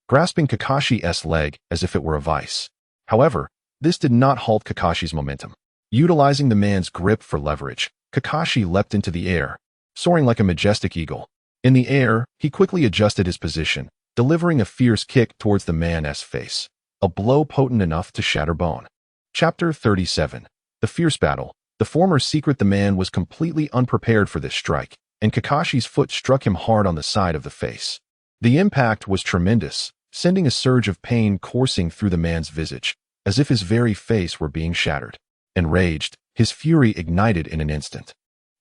grasping Kakashi's leg as if it were a vice. However, this did not halt Kakashi's momentum. Utilizing the man's grip for leverage, Kakashi leapt into the air, soaring like a majestic eagle. In the air, he quickly adjusted his position, delivering a fierce kick towards the man's face, a blow potent enough to shatter bone. Chapter 37. The Fierce Battle. The former secret. The man was completely unprepared for this strike, and Kakashi's foot struck him hard on the side of the face. The impact was tremendous, sending a surge of pain coursing through the man's visage, as if his very face were being shattered. Enraged, his fury ignited in an instant.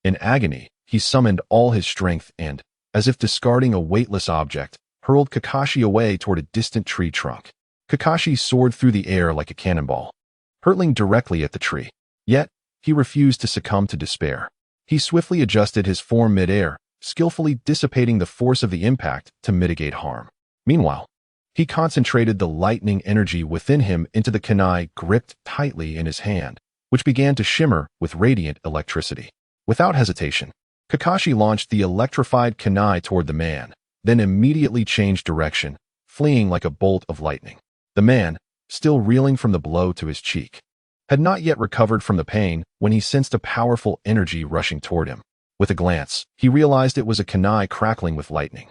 In agony, he summoned all his strength and, as if discarding a weightless object, hurled Kakashi away toward a distant tree trunk. Kakashi soared through the air like a cannonball, hurtling directly at the tree. Yet, he refused to succumb to despair. He swiftly adjusted his form mid-air, skillfully dissipating the force of the impact to mitigate harm. Meanwhile, he concentrated the lightning energy within him into the kunai gripped tightly in his hand, which began to shimmer with radiant electricity. Without hesitation, Kakashi launched the electrified kunai toward the man, then immediately changed direction, fleeing like a bolt of lightning. The man, still reeling from the blow to his cheek, had not yet recovered from the pain when he sensed a powerful energy rushing toward him. With a glance, he realized it was a kunai crackling with lightning.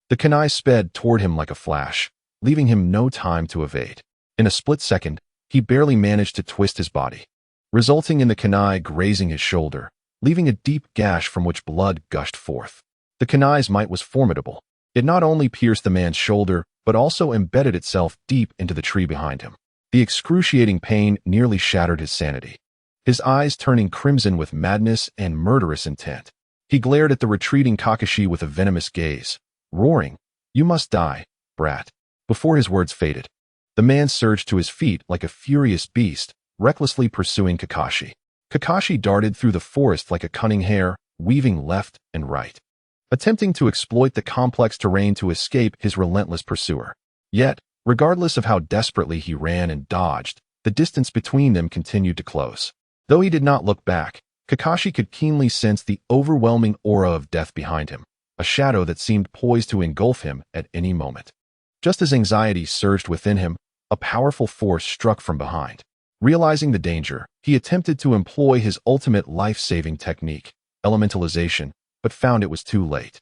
The kunai sped toward him like a flash, leaving him no time to evade. In a split second, he barely managed to twist his body, resulting in the kunai grazing his shoulder, leaving a deep gash from which blood gushed forth. The kunai's might was formidable. It not only pierced the man's shoulder, but also embedded itself deep into the tree behind him. The excruciating pain nearly shattered his sanity, his eyes turning crimson with madness and murderous intent. He glared at the retreating Kakashi with a venomous gaze, roaring, You must die, brat. Before his words faded, the man surged to his feet like a furious beast, recklessly pursuing Kakashi. Kakashi darted through the forest like a cunning hare, weaving left and right, attempting to exploit the complex terrain to escape his relentless pursuer. Yet, regardless of how desperately he ran and dodged, the distance between them continued to close. Though he did not look back, Kakashi could keenly sense the overwhelming aura of death behind him, a shadow that seemed poised to engulf him at any moment. Just as anxiety surged within him, a powerful force struck from behind. Realizing the danger, he attempted to employ his ultimate life-saving technique, elementalization, but found it was too late.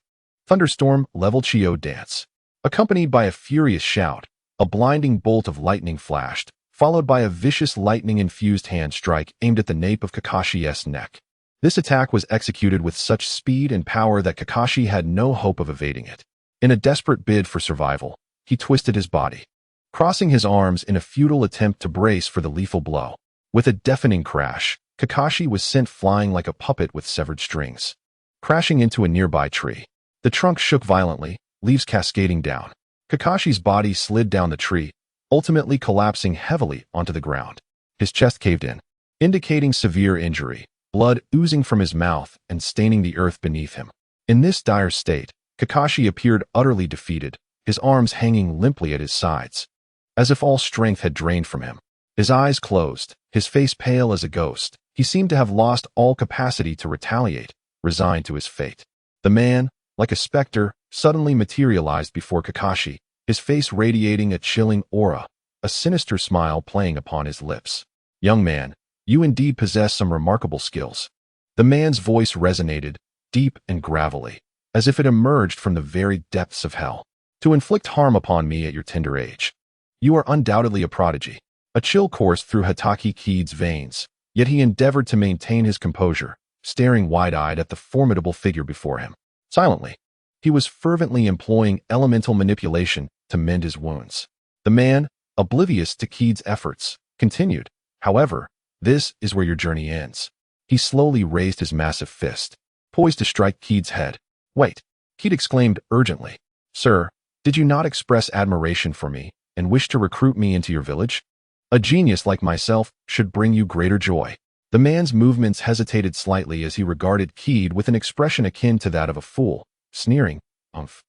Thunderstorm Level Chio Dance. Accompanied by a furious shout, a blinding bolt of lightning flashed, followed by a vicious lightning-infused hand strike aimed at the nape of Kakashi's neck. This attack was executed with such speed and power that Kakashi had no hope of evading it. In a desperate bid for survival, he twisted his body, crossing his arms in a futile attempt to brace for the lethal blow. With a deafening crash, Kakashi was sent flying like a puppet with severed strings, crashing into a nearby tree. The trunk shook violently, leaves cascading down. Kakashi's body slid down the tree, ultimately collapsing heavily onto the ground. His chest caved in, indicating severe injury, blood oozing from his mouth and staining the earth beneath him. In this dire state, Kakashi appeared utterly defeated, his arms hanging limply at his sides, as if all strength had drained from him. His eyes closed, his face pale as a ghost. He seemed to have lost all capacity to retaliate, resigned to his fate. The man, like a specter, suddenly materialized before Kakashi, his face radiating a chilling aura, a sinister smile playing upon his lips. "Young man, you indeed possess some remarkable skills." The man's voice resonated, deep and gravelly, as if it emerged from the very depths of hell. "To inflict harm upon me at your tender age. You are undoubtedly a prodigy." A chill coursed through Hatake Kide's veins, yet he endeavored to maintain his composure, staring wide-eyed at the formidable figure before him. Silently, he was fervently employing elemental manipulation to mend his wounds. The man, oblivious to Kide's efforts, continued, "However, this is where your journey ends." He slowly raised his massive fist, poised to strike Kide's head. "Wait," Kide exclaimed urgently. "Sir, did you not express admiration for me and wish to recruit me into your village? A genius like myself should bring you greater joy." The man's movements hesitated slightly as he regarded Kide with an expression akin to that of a fool, sneering, "Umph.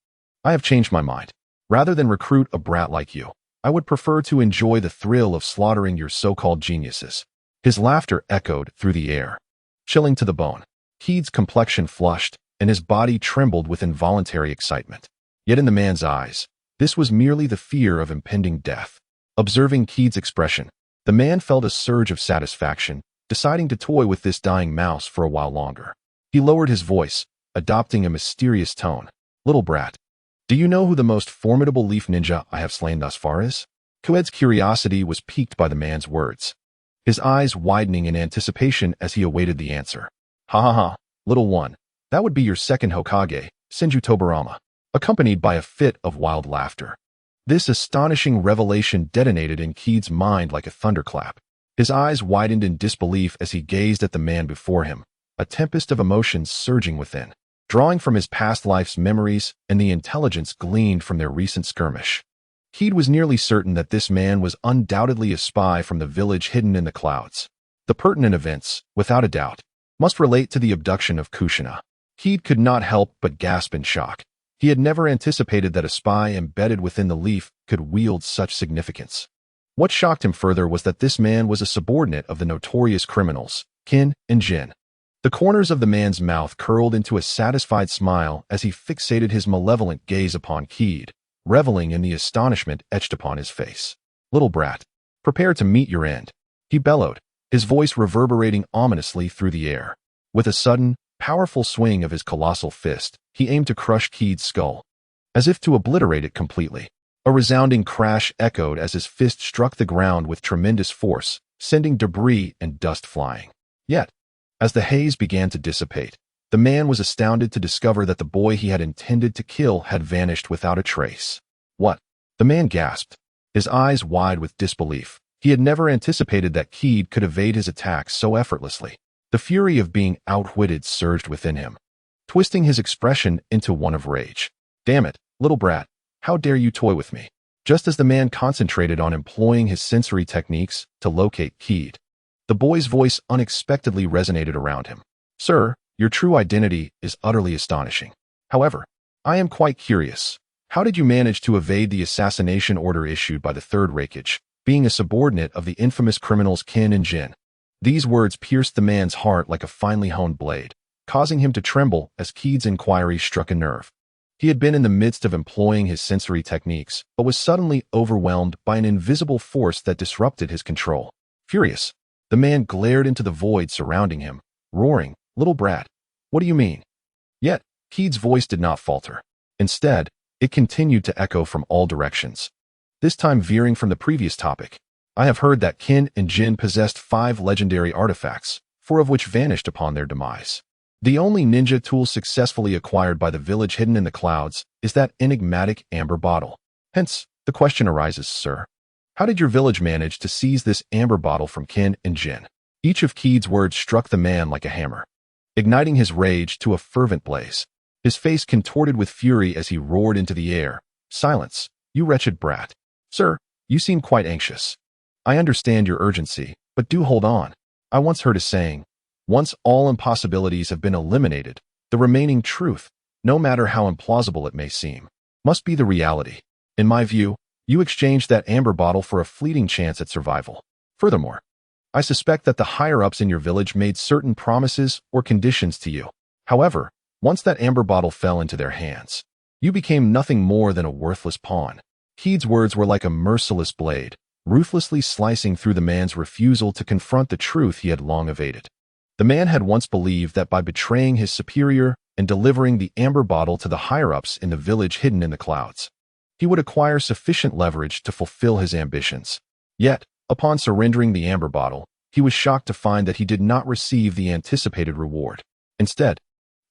I have changed my mind. Rather than recruit a brat like you, I would prefer to enjoy the thrill of slaughtering your so-called geniuses." His laughter echoed through the air, chilling to the bone. Kide's complexion flushed, and his body trembled with involuntary excitement. Yet in the man's eyes, this was merely the fear of impending death. Observing Kide's expression, the man felt a surge of satisfaction, deciding to toy with this dying mouse for a while longer. He lowered his voice, adopting a mysterious tone. "Little brat, do you know who the most formidable leaf ninja I have slain thus far is?" Kued's curiosity was piqued by the man's words, his eyes widening in anticipation as he awaited the answer. "Ha ha ha, little one, that would be your second Hokage, Senju Tobarama," accompanied by a fit of wild laughter. This astonishing revelation detonated in Kide's mind like a thunderclap. His eyes widened in disbelief as he gazed at the man before him, a tempest of emotions surging within, drawing from his past life's memories and the intelligence gleaned from their recent skirmish. Kide was nearly certain that this man was undoubtedly a spy from the village hidden in the clouds. The pertinent events, without a doubt, must relate to the abduction of Kushina. Kide could not help but gasp in shock. He had never anticipated that a spy embedded within the leaf could wield such significance. What shocked him further was that this man was a subordinate of the notorious criminals, Kin and Jin. The corners of the man's mouth curled into a satisfied smile as he fixated his malevolent gaze upon Kide, reveling in the astonishment etched upon his face. "Little brat, prepare to meet your end," he bellowed, his voice reverberating ominously through the air. With a sudden, powerful swing of his colossal fist, he aimed to crush Kide's skull, as if to obliterate it completely. A resounding crash echoed as his fist struck the ground with tremendous force, sending debris and dust flying. Yet, as the haze began to dissipate, the man was astounded to discover that the boy he had intended to kill had vanished without a trace. "What?" The man gasped, his eyes wide with disbelief. He had never anticipated that Kide could evade his attacks so effortlessly. The fury of being outwitted surged within him, twisting his expression into one of rage. "Damn it, little brat, how dare you toy with me?" Just as the man concentrated on employing his sensory techniques to locate Kide, the boy's voice unexpectedly resonated around him. "Sir, your true identity is utterly astonishing. However, I am quite curious. How did you manage to evade the assassination order issued by the Third Raikage, being a subordinate of the infamous criminals Kin and Jin?" These words pierced the man's heart like a finely honed blade, causing him to tremble as Kide's inquiry struck a nerve. He had been in the midst of employing his sensory techniques, but was suddenly overwhelmed by an invisible force that disrupted his control. Furious, the man glared into the void surrounding him, roaring, "Little brat, what do you mean?" Yet, Kide's voice did not falter. Instead, it continued to echo from all directions, this time veering from the previous topic. "I have heard that Kin and Jin possessed 5 legendary artifacts, 4 of which vanished upon their demise. The only ninja tool successfully acquired by the village hidden in the clouds is that enigmatic amber bottle. Hence, the question arises, sir. How did your village manage to seize this amber bottle from Kin and Jin?" Each of Kide's words struck the man like a hammer, igniting his rage to a fervent blaze. His face contorted with fury as he roared into the air. "Silence, you wretched brat. Sir, you seem quite anxious. I understand your urgency, but do hold on. I once heard a saying, once all impossibilities have been eliminated, the remaining truth, no matter how implausible it may seem, must be the reality. In my view, you exchanged that amber bottle for a fleeting chance at survival. Furthermore, I suspect that the higher-ups in your village made certain promises or conditions to you. However, once that amber bottle fell into their hands, You became nothing more than a worthless pawn. Heed's words were like a merciless blade, ruthlessly slicing through the man's refusal to confront the truth he had long evaded. The man had once believed that by betraying his superior and delivering the amber bottle to the higher-ups in the village hidden in the clouds, he would acquire sufficient leverage to fulfill his ambitions. Yet, upon surrendering the amber bottle, he was shocked to find that he did not receive the anticipated reward. Instead,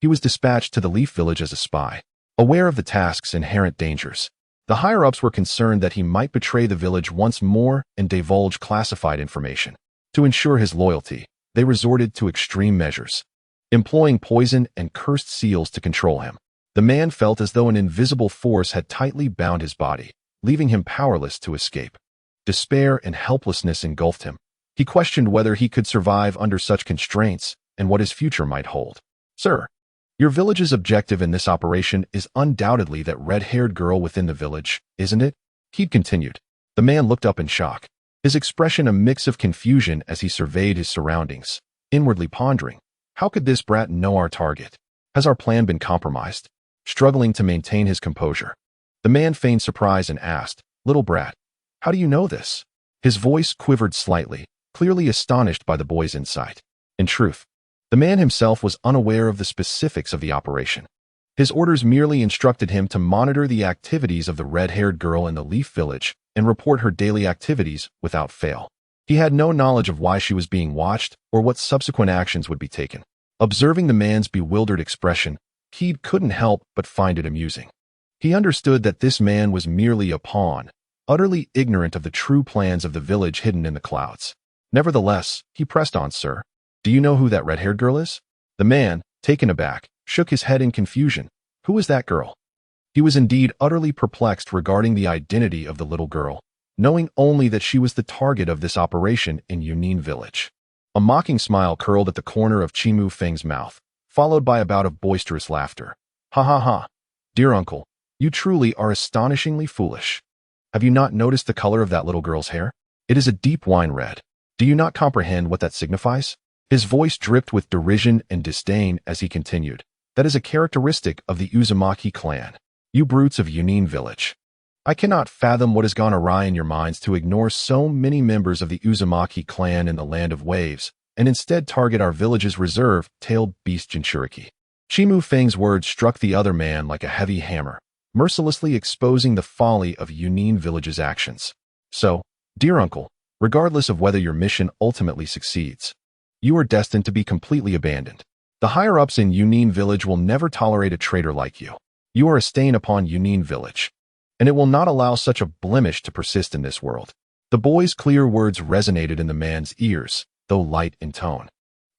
he was dispatched to the Leaf Village as a spy. Aware of the task's inherent dangers, the higher-ups were concerned that he might betray the village once more and divulge classified information. To ensure his loyalty, they resorted to extreme measures, employing poison and cursed seals to control him. The man felt as though an invisible force had tightly bound his body, leaving him powerless to escape. Despair and helplessness engulfed him. He questioned whether he could survive under such constraints and what his future might hold. "Sir, your village's objective in this operation is undoubtedly that red-haired girl within the village, isn't it?" He continued. The man looked up in shock, his expression a mix of confusion as he surveyed his surroundings, inwardly pondering, how could this brat know our target? Has our plan been compromised? Struggling to maintain his composure, the man feigned surprise and asked, "Little brat, how do you know this?" His voice quivered slightly, clearly astonished by the boy's insight. In truth, the man himself was unaware of the specifics of the operation. His orders merely instructed him to monitor the activities of the red-haired girl in the Leaf Village and report her daily activities without fail. He had no knowledge of why she was being watched or what subsequent actions would be taken. Observing the man's bewildered expression, he couldn't help but find it amusing. He understood that this man was merely a pawn, utterly ignorant of the true plans of the village hidden in the clouds. Nevertheless, he pressed on, "Sir, do you know who that red-haired girl is?" The man, taken aback, shook his head in confusion. Who is that girl? He was indeed utterly perplexed regarding the identity of the little girl, knowing only that she was the target of this operation in Yunin Village. A mocking smile curled at the corner of Chu Feng's mouth, followed by a bout of boisterous laughter. "Ha ha ha! Dear uncle, you truly are astonishingly foolish. Have you not noticed the color of that little girl's hair? It is a deep wine red. Do you not comprehend what that signifies?" His voice dripped with derision and disdain as he continued. "That is a characteristic of the Uzumaki clan. You brutes of Yunin Village. I cannot fathom what has gone awry in your minds to ignore so many members of the Uzumaki clan in the Land of Waves, and instead target our village's reserve-tailed beast Jinchuriki." Chu Feng's words struck the other man like a heavy hammer, mercilessly exposing the folly of Yunin Village's actions. "So, dear uncle, regardless of whether your mission ultimately succeeds, you are destined to be completely abandoned. The higher-ups in Yunin Village will never tolerate a traitor like you. You are a stain upon Yunin Village, and it will not allow such a blemish to persist in this world." The boy's clear words resonated in the man's ears, though light in tone.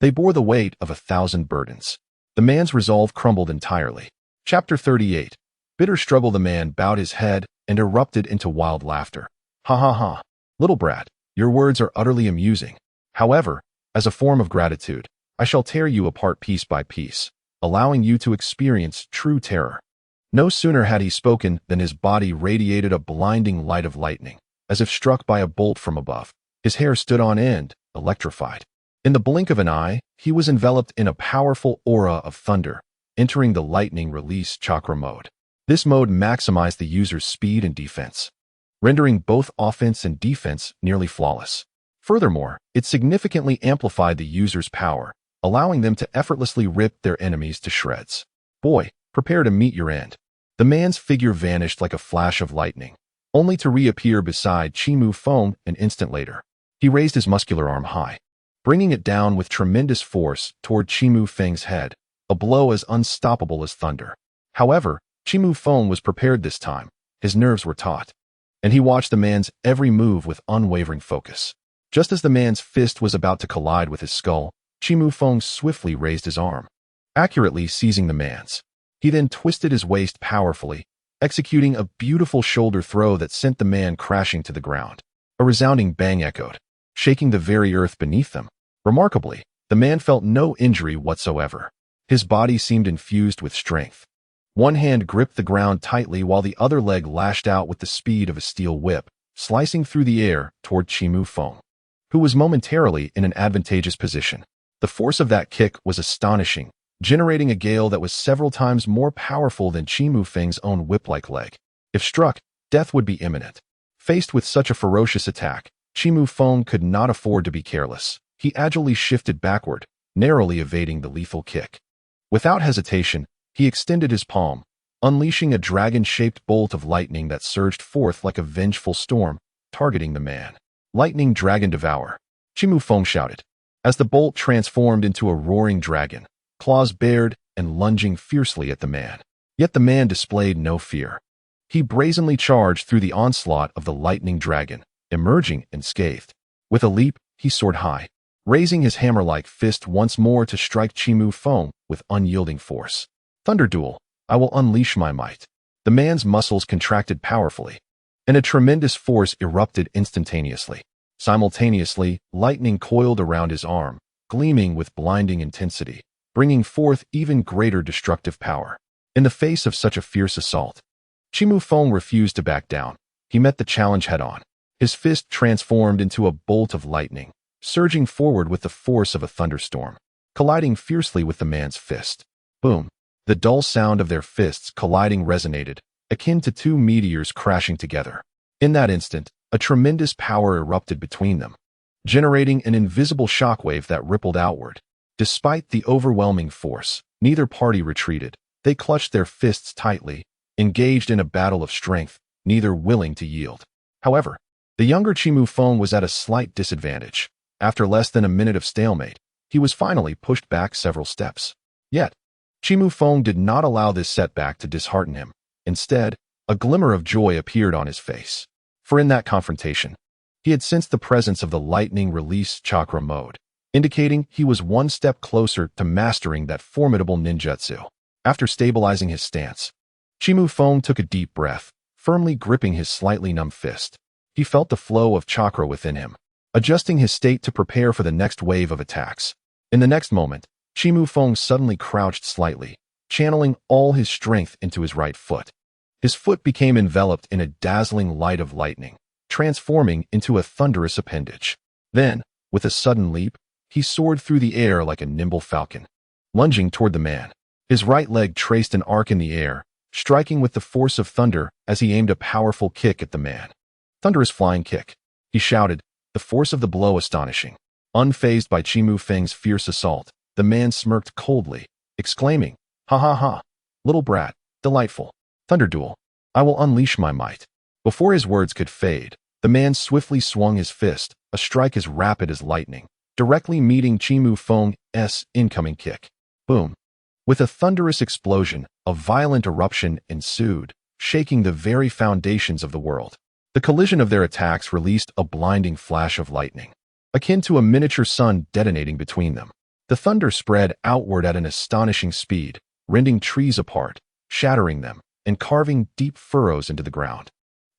They bore the weight of 1,000 burdens. The man's resolve crumbled entirely. Chapter 38. Bitter struggle. The man bowed his head and erupted into wild laughter. "Ha ha ha! Little brat, your words are utterly amusing. However, as a form of gratitude, I shall tear you apart piece by piece, allowing you to experience true terror." No sooner had he spoken than his body radiated a blinding light of lightning, as if struck by a bolt from above. His hair stood on end, electrified. In the blink of an eye, he was enveloped in a powerful aura of thunder, entering the lightning release chakra mode. This mode maximized the user's speed and defense, rendering both offense and defense nearly flawless. Furthermore, it significantly amplified the user's power, allowing them to effortlessly rip their enemies to shreds. "Boy, prepare to meet your end." The man's figure vanished like a flash of lightning, only to reappear beside Chu Feng an instant later. He raised his muscular arm high, bringing it down with tremendous force toward Chu Feng's head, a blow as unstoppable as thunder. However, Chu Feng was prepared this time. His nerves were taut, and he watched the man's every move with unwavering focus. Just as the man's fist was about to collide with his skull, Chu Feng swiftly raised his arm, accurately seizing the man's. He then twisted his waist powerfully, executing a beautiful shoulder throw that sent the man crashing to the ground. A resounding bang echoed, shaking the very earth beneath them. Remarkably, the man felt no injury whatsoever. His body seemed infused with strength. One hand gripped the ground tightly while the other leg lashed out with the speed of a steel whip, slicing through the air toward Chu Feng, who was momentarily in an advantageous position. The force of that kick was astonishing, generating a gale that was several times more powerful than Chu Feng's own whip-like leg. If struck, death would be imminent. Faced with such a ferocious attack, Chu Feng could not afford to be careless. He agilely shifted backward, narrowly evading the lethal kick. Without hesitation, he extended his palm, unleashing a dragon-shaped bolt of lightning that surged forth like a vengeful storm, targeting the man. "Lightning Dragon Devour," Chu Feng shouted. As the bolt transformed into a roaring dragon, claws bared and lunging fiercely at the man. Yet the man displayed no fear. He brazenly charged through the onslaught of the lightning dragon, emerging unscathed. With a leap, he soared high, raising his hammer-like fist once more to strike Chu Feng with unyielding force. "Thunder Duel, I will unleash my might." The man's muscles contracted powerfully, and a tremendous force erupted instantaneously. Simultaneously, lightning coiled around his arm, gleaming with blinding intensity, bringing forth even greater destructive power. In the face of such a fierce assault, Chu Feng refused to back down. He met the challenge head-on. His fist transformed into a bolt of lightning, surging forward with the force of a thunderstorm, colliding fiercely with the man's fist. Boom! The dull sound of their fists colliding resonated, akin to two meteors crashing together. In that instant, a tremendous power erupted between them, generating an invisible shockwave that rippled outward. Despite the overwhelming force, neither party retreated. They clutched their fists tightly, engaged in a battle of strength, neither willing to yield. However, the younger Chu Feng was at a slight disadvantage. After less than a minute of stalemate, he was finally pushed back several steps. Yet, Chu Feng did not allow this setback to dishearten him. Instead, a glimmer of joy appeared on his face. For in that confrontation, he had sensed the presence of the lightning release chakra mode, indicating he was one step closer to mastering that formidable ninjutsu. After stabilizing his stance, Chu Feng took a deep breath, firmly gripping his slightly numb fist. He felt the flow of chakra within him, adjusting his state to prepare for the next wave of attacks. In the next moment, Chu Feng suddenly crouched slightly, channeling all his strength into his right foot. His foot became enveloped in a dazzling light of lightning, transforming into a thunderous appendage. Then, with a sudden leap, he soared through the air like a nimble falcon, lunging toward the man. His right leg traced an arc in the air, striking with the force of thunder as he aimed a powerful kick at the man. "Thunderous flying kick," he shouted, the force of the blow astonishing. Unfazed by Chu Feng's fierce assault, the man smirked coldly, exclaiming, "Ha ha ha, little brat, delightful. Thunder Duel, I will unleash my might." Before his words could fade, the man swiftly swung his fist, a strike as rapid as lightning, directly meeting Chu Feng's incoming kick. Boom! With a thunderous explosion, a violent eruption ensued, shaking the very foundations of the world. The collision of their attacks released a blinding flash of lightning, akin to a miniature sun detonating between them. The thunder spread outward at an astonishing speed, rending trees apart, shattering them, and carving deep furrows into the ground,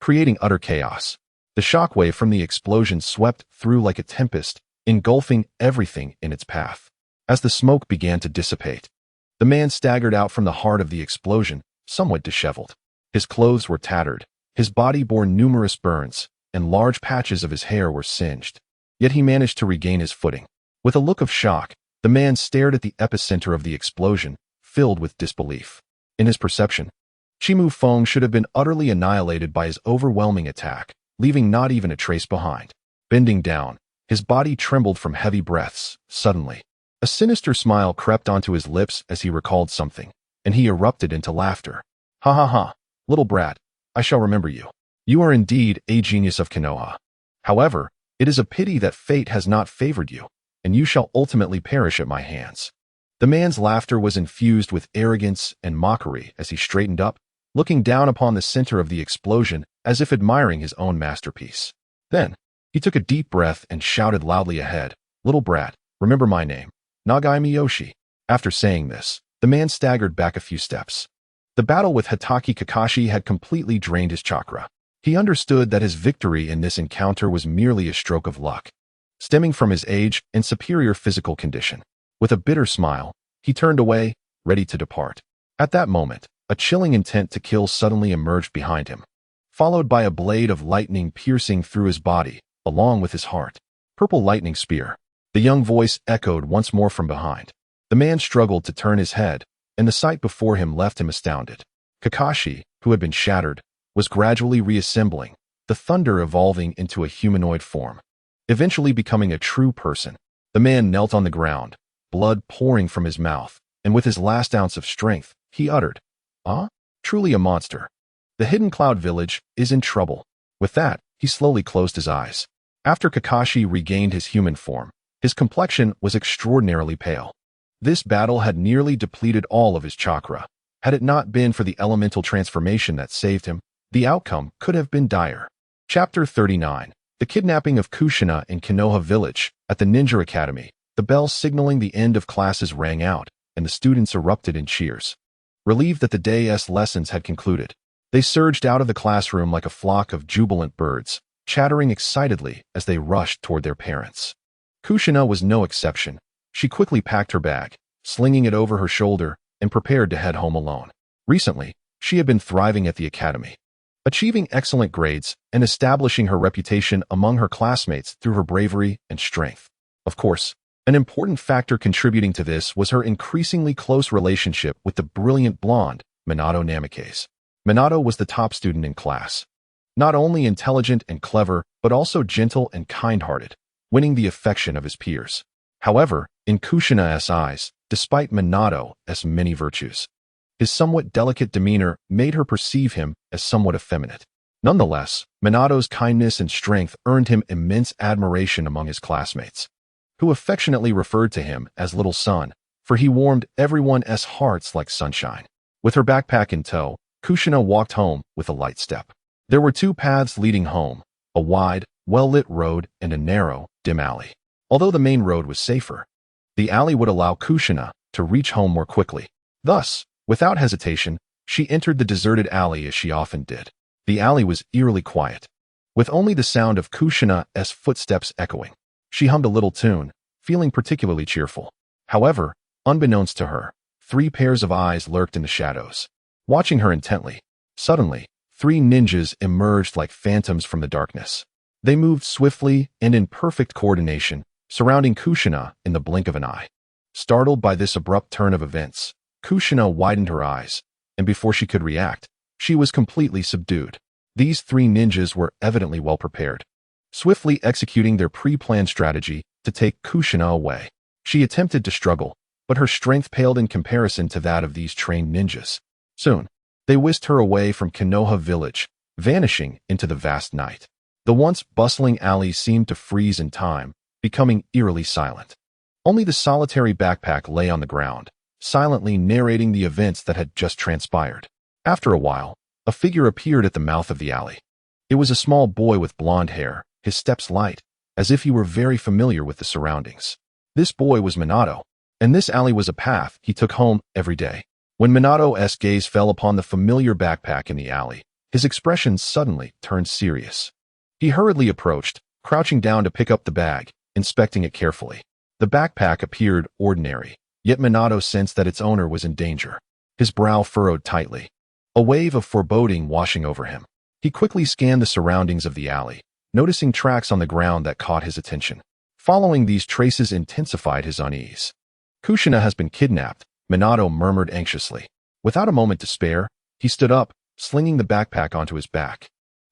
creating utter chaos. The shockwave from the explosion swept through like a tempest, engulfing everything in its path. As the smoke began to dissipate, the man staggered out from the heart of the explosion, somewhat disheveled. His clothes were tattered, his body bore numerous burns, and large patches of his hair were singed. Yet he managed to regain his footing. With a look of shock, the man stared at the epicenter of the explosion, filled with disbelief. In his perception, Chu Feng should have been utterly annihilated by his overwhelming attack, leaving not even a trace behind. Bending down, his body trembled from heavy breaths. Suddenly, a sinister smile crept onto his lips as he recalled something, and he erupted into laughter. "Ha ha ha, little brat, I shall remember you. You are indeed a genius of Konoha. However, it is a pity that fate has not favored you, and you shall ultimately perish at my hands." The man's laughter was infused with arrogance and mockery as he straightened up, looking down upon the center of the explosion as if admiring his own masterpiece. Then, he took a deep breath and shouted loudly ahead, "Little brat, remember my name. Nagai Miyoshi." After saying this, the man staggered back a few steps. The battle with Hitaki Kakashi had completely drained his chakra. He understood that his victory in this encounter was merely a stroke of luck, stemming from his age and superior physical condition. With a bitter smile, he turned away, ready to depart. At that moment, a chilling intent to kill suddenly emerged behind him, followed by a blade of lightning piercing through his body, along with his heart. "Purple lightning spear," the young voice echoed once more from behind. The man struggled to turn his head, and the sight before him left him astounded. Kakashi, who had been shattered, was gradually reassembling, the thunder evolving into a humanoid form, eventually becoming a true person. The man knelt on the ground, blood pouring from his mouth, and with his last ounce of strength, he uttered, "Ah, truly a monster. The Hidden Cloud Village is in trouble." With that, he slowly closed his eyes. After Kakashi regained his human form, his complexion was extraordinarily pale. This battle had nearly depleted all of his chakra. Had it not been for the elemental transformation that saved him, the outcome could have been dire. Chapter 39. The kidnapping of Kushina in Konoha Village. At the Ninja Academy, the bell signaling the end of classes rang out, and the students erupted in cheers. Relieved that the day's lessons had concluded, they surged out of the classroom like a flock of jubilant birds, chattering excitedly as they rushed toward their parents. Kushina was no exception. She quickly packed her bag, slinging it over her shoulder, and prepared to head home alone. Recently, she had been thriving at the academy, achieving excellent grades and establishing her reputation among her classmates through her bravery and strength. Of course, an important factor contributing to this was her increasingly close relationship with the brilliant blonde, Minato Namikaze. Minato was the top student in class. Not only intelligent and clever, but also gentle and kind-hearted, winning the affection of his peers. However, in Kushina's eyes, despite Minato's many virtues, his somewhat delicate demeanor made her perceive him as somewhat effeminate. Nonetheless, Minato's kindness and strength earned him immense admiration among his classmates, who affectionately referred to him as Little Sun, for he warmed everyone's hearts like sunshine. With her backpack in tow, Kushina walked home with a light step. There were two paths leading home, a wide, well-lit road and a narrow, dim alley. Although the main road was safer, the alley would allow Kushina to reach home more quickly. Thus, without hesitation, she entered the deserted alley as she often did. The alley was eerily quiet, with only the sound of Kushina's footsteps echoing. She hummed a little tune, feeling particularly cheerful. However, unbeknownst to her, 3 pairs of eyes lurked in the shadows, watching her intently. Suddenly, 3 ninjas emerged like phantoms from the darkness. They moved swiftly and in perfect coordination, surrounding Kushina in the blink of an eye. Startled by this abrupt turn of events, Kushina widened her eyes, and before she could react, she was completely subdued. These 3 ninjas were evidently well prepared, swiftly executing their pre-planned strategy to take Kushina away. She attempted to struggle, but her strength paled in comparison to that of these trained ninjas. Soon, they whisked her away from Konoha Village, vanishing into the vast night. The once bustling alley seemed to freeze in time, becoming eerily silent. Only the solitary backpack lay on the ground, silently narrating the events that had just transpired. After a while, a figure appeared at the mouth of the alley. It was a small boy with blonde hair, his steps light, as if he were very familiar with the surroundings. This boy was Minato, and this alley was a path he took home every day. When Minato's gaze fell upon the familiar backpack in the alley, his expression suddenly turned serious. He hurriedly approached, crouching down to pick up the bag, inspecting it carefully. The backpack appeared ordinary, yet Minato sensed that its owner was in danger. His brow furrowed tightly, a wave of foreboding washing over him. He quickly scanned the surroundings of the alley, noticing tracks on the ground that caught his attention. Following these traces intensified his unease. Kushina has been kidnapped, Minato murmured anxiously. Without a moment to spare, he stood up, slinging the backpack onto his back,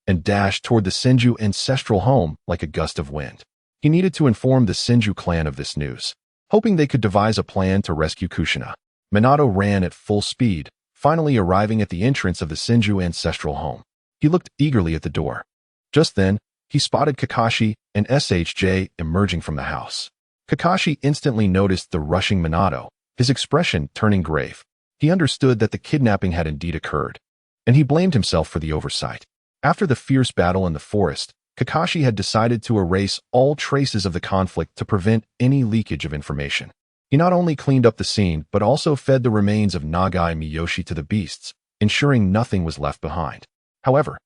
and dashed toward the Senju ancestral home like a gust of wind. He needed to inform the Senju clan of this news, hoping they could devise a plan to rescue Kushina. Minato ran at full speed, finally arriving at the entrance of the Senju ancestral home. He looked eagerly at the door. Just then, he spotted Kakashi and SHJ emerging from the house. Kakashi instantly noticed the rushing Minato, his expression turning grave. He understood that the kidnapping had indeed occurred, and he blamed himself for the oversight. After the fierce battle in the forest, Kakashi had decided to erase all traces of the conflict to prevent any leakage of information. He not only cleaned up the scene, but also fed the remains of Nagai Miyoshi to the beasts, ensuring nothing was left behind. However,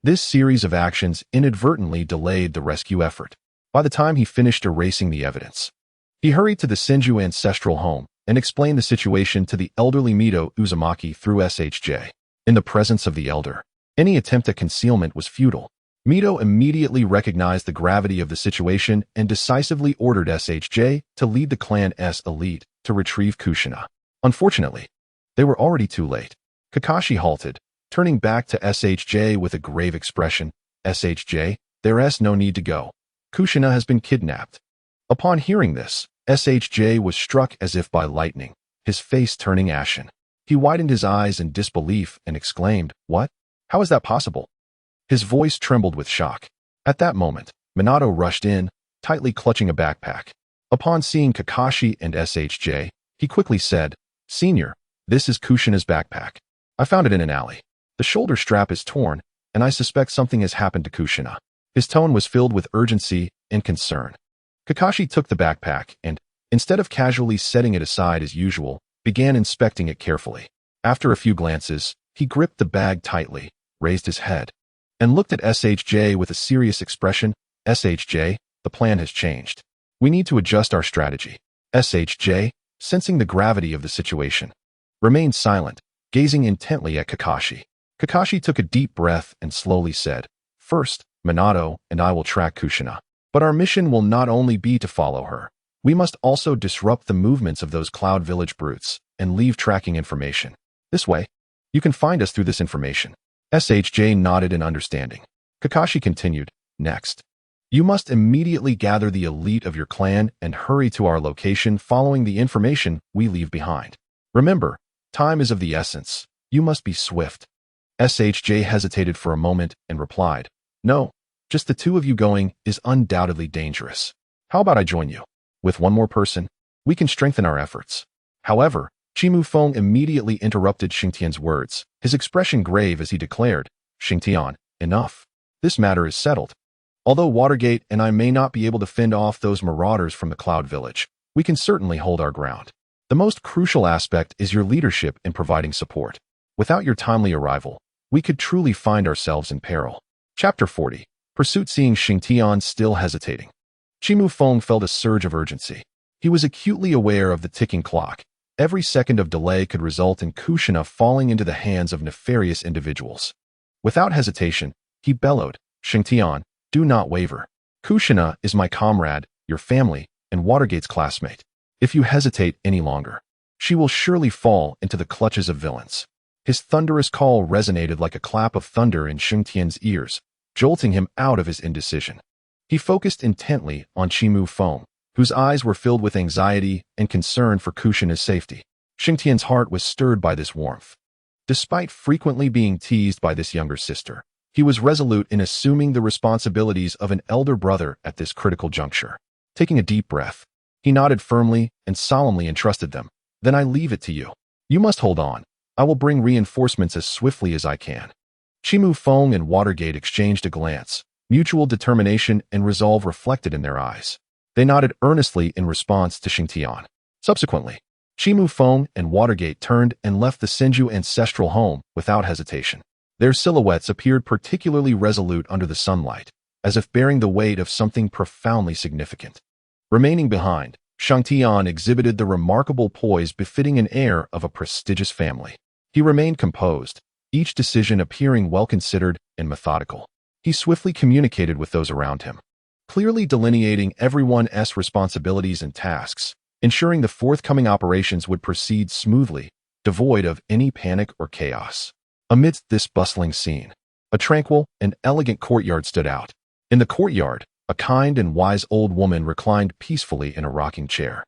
this series of actions inadvertently delayed the rescue effort. By the time he finished erasing the evidence, he hurried to the Senju ancestral home and explained the situation to the elderly Mito Uzumaki through SHJ. In the presence of the elder, any attempt at concealment was futile. Mito immediately recognized the gravity of the situation and decisively ordered SHJ to lead the clan's elite to retrieve Kushina. Unfortunately, they were already too late. Kakashi halted, turning back to SHJ with a grave expression. SHJ, there's no need to go. Kushina has been kidnapped. Upon hearing this, SHJ was struck as if by lightning, his face turning ashen. He widened his eyes in disbelief and exclaimed, "What? How is that possible?" His voice trembled with shock. At that moment, Minato rushed in, tightly clutching a backpack. Upon seeing Kakashi and SHJ, he quickly said, "Senior, this is Kushina's backpack. I found it in an alley. The shoulder strap is torn, and I suspect something has happened to Kushina." His tone was filled with urgency and concern. Kakashi took the backpack and, instead of casually setting it aside as usual, began inspecting it carefully. After a few glances, he gripped the bag tightly, raised his head, and looked at SHJ with a serious expression. "SHJ, the plan has changed. We need to adjust our strategy." SHJ, sensing the gravity of the situation, remained silent, gazing intently at Kakashi. Kakashi took a deep breath and slowly said, "First, Minato and I will track Kushina. But our mission will not only be to follow her. We must also disrupt the movements of those Cloud Village brutes and leave tracking information. This way, you can find us through this information." SHJ nodded in understanding. Kakashi continued, "Next, you must immediately gather the elite of your clan and hurry to our location following the information we leave behind. Remember, time is of the essence. You must be swift." SHJ hesitated for a moment and replied, "No, just the two of you going is undoubtedly dangerous. How about I join you? With one more person, we can strengthen our efforts." However, Chu Feng immediately interrupted Xingtian's words, his expression grave as he declared, "Xingtian, enough. This matter is settled. Although Watergate and I may not be able to fend off those marauders from the Cloud Village, we can certainly hold our ground. The most crucial aspect is your leadership in providing support. Without your timely arrival, we could truly find ourselves in peril." Chapter 40. Pursuit. Seeing Xingtian still hesitating, Chu Feng felt a surge of urgency. He was acutely aware of the ticking clock. Every second of delay could result in Kushina falling into the hands of nefarious individuals. Without hesitation, he bellowed, "Xingtian, do not waver. Kushina is my comrade, your family, and Watergate's classmate. If you hesitate any longer, she will surely fall into the clutches of villains." His thunderous call resonated like a clap of thunder in Xingtian's ears, jolting him out of his indecision. He focused intently on Chu Feng, whose eyes were filled with anxiety and concern for Kushina's safety. Xingtian's heart was stirred by this warmth. Despite frequently being teased by this younger sister, he was resolute in assuming the responsibilities of an elder brother at this critical juncture. Taking a deep breath, he nodded firmly and solemnly entrusted them. "Then I leave it to you. You must hold on. I will bring reinforcements as swiftly as I can." Chu Feng and Watergate exchanged a glance, mutual determination and resolve reflected in their eyes. They nodded earnestly in response to Xingtian. Subsequently, Chu Feng and Watergate turned and left the Senju ancestral home without hesitation. Their silhouettes appeared particularly resolute under the sunlight, as if bearing the weight of something profoundly significant. Remaining behind, Xingtian exhibited the remarkable poise befitting an heir of a prestigious family. He remained composed, each decision appearing well-considered and methodical. He swiftly communicated with those around him, clearly delineating everyone's responsibilities and tasks, ensuring the forthcoming operations would proceed smoothly, devoid of any panic or chaos. Amidst this bustling scene, a tranquil and elegant courtyard stood out. In the courtyard, a kind and wise old woman reclined peacefully in a rocking chair.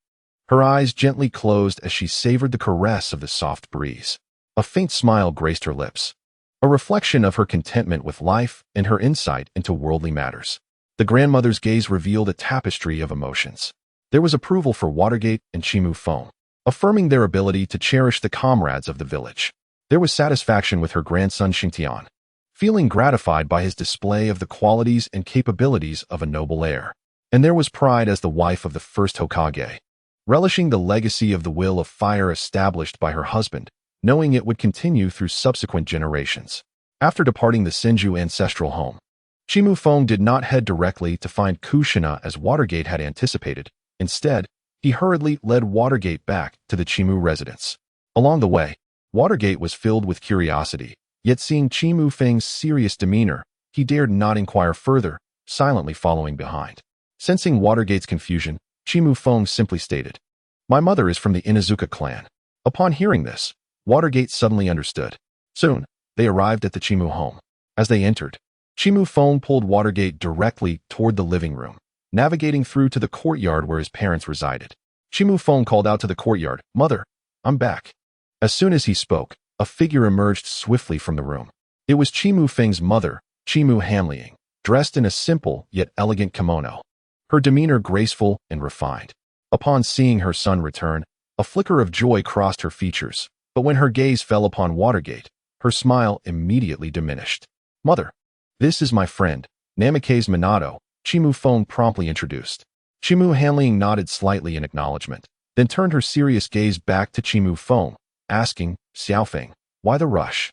Her eyes gently closed as she savored the caress of the soft breeze. A faint smile graced her lips, a reflection of her contentment with life and her insight into worldly matters. The grandmother's gaze revealed a tapestry of emotions. There was approval for Watergate and Chu Feng, affirming their ability to cherish the comrades of the village. There was satisfaction with her grandson Xingtian, feeling gratified by his display of the qualities and capabilities of a noble heir. And there was pride as the wife of the first Hokage, relishing the legacy of the will of fire established by her husband, knowing it would continue through subsequent generations. After departing the Senju ancestral home, Chu Feng did not head directly to find Kushina as Watergate had anticipated. Instead, he hurriedly led Watergate back to the Chimu residence. Along the way, Watergate was filled with curiosity, yet seeing Chu Feng's serious demeanor, he dared not inquire further, silently following behind. Sensing Watergate's confusion, Chu Feng simply stated, My mother is from the Inazuka clan. Upon hearing this, Watergate suddenly understood. Soon, they arrived at the Chimu home. As they entered, Chimu Feng pulled Watergate directly toward the living room, navigating through to the courtyard where his parents resided. Chimu Feng called out to the courtyard, "Mother, I'm back." As soon as he spoke, a figure emerged swiftly from the room. It was Chimu Feng's mother, Chimu Hanliang, dressed in a simple yet elegant kimono. Her demeanor graceful and refined. Upon seeing her son return, a flicker of joy crossed her features, but when her gaze fell upon Watergate, her smile immediately diminished. "Mother, this is my friend, Namikaze Minato," Chimu Feng promptly introduced. Chimu Hanliang nodded slightly in acknowledgement, then turned her serious gaze back to Chimu Feng, asking, "Xiaofeng, why the rush?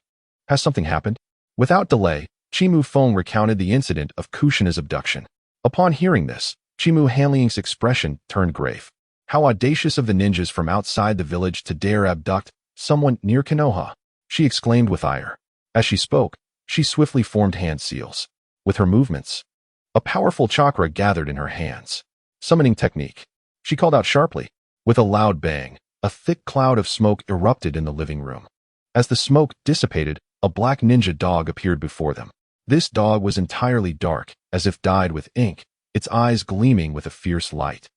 Has something happened?" Without delay, Chimu Feng recounted the incident of Kushina's abduction. Upon hearing this, Chimu Hanliang's expression turned grave. How audacious of the ninjas from outside the village to dare abduct someone near Konoha, she exclaimed with ire. As she spoke, she swiftly formed hand seals. With her movements, a powerful chakra gathered in her hands. Summoning technique. She called out sharply. With a loud bang, a thick cloud of smoke erupted in the living room. As the smoke dissipated, a black ninja dog appeared before them. This dog was entirely dark, as if dyed with ink, its eyes gleaming with a fierce light.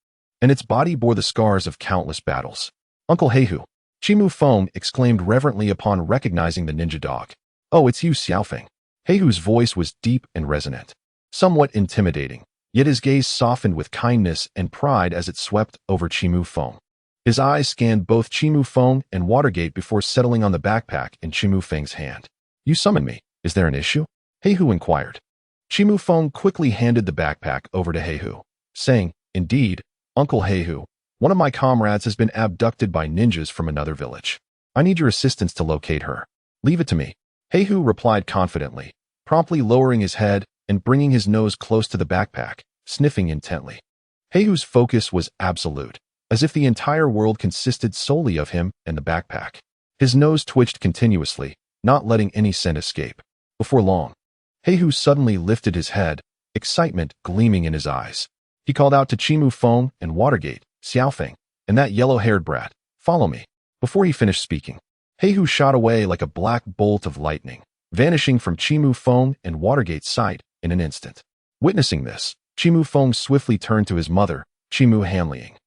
And its body bore the scars of countless battles. "Uncle Heihu," Chimu Feng exclaimed reverently upon recognizing the ninja dog. "Oh, it's you, Xiaofeng." Heihu's voice was deep and resonant, somewhat intimidating, yet his gaze softened with kindness and pride as it swept over Chimu Feng. His eyes scanned both Chimu Feng and Watergate before settling on the backpack in Chimu Feng's hand. "You summoned me. Is there an issue?" Heihu inquired. Chimu Feng quickly handed the backpack over to Heihu, saying, "Indeed, Uncle Heihu, one of my comrades has been abducted by ninjas from another village. I need your assistance to locate her. Leave it to me." Heihu replied confidently, promptly lowering his head and bringing his nose close to the backpack, sniffing intently. Heihu's focus was absolute, as if the entire world consisted solely of him and the backpack. His nose twitched continuously, not letting any scent escape. Before long, Heihu suddenly lifted his head, excitement gleaming in his eyes. He called out to Chimu Feng and Watergate, "Xiaofeng, and that yellow-haired brat, follow me." Before he finished speaking, Heihu shot away like a black bolt of lightning, vanishing from Chimu Feng and Watergate's sight in an instant. Witnessing this, Chimu Feng swiftly turned to his mother, Chimu Hanliang,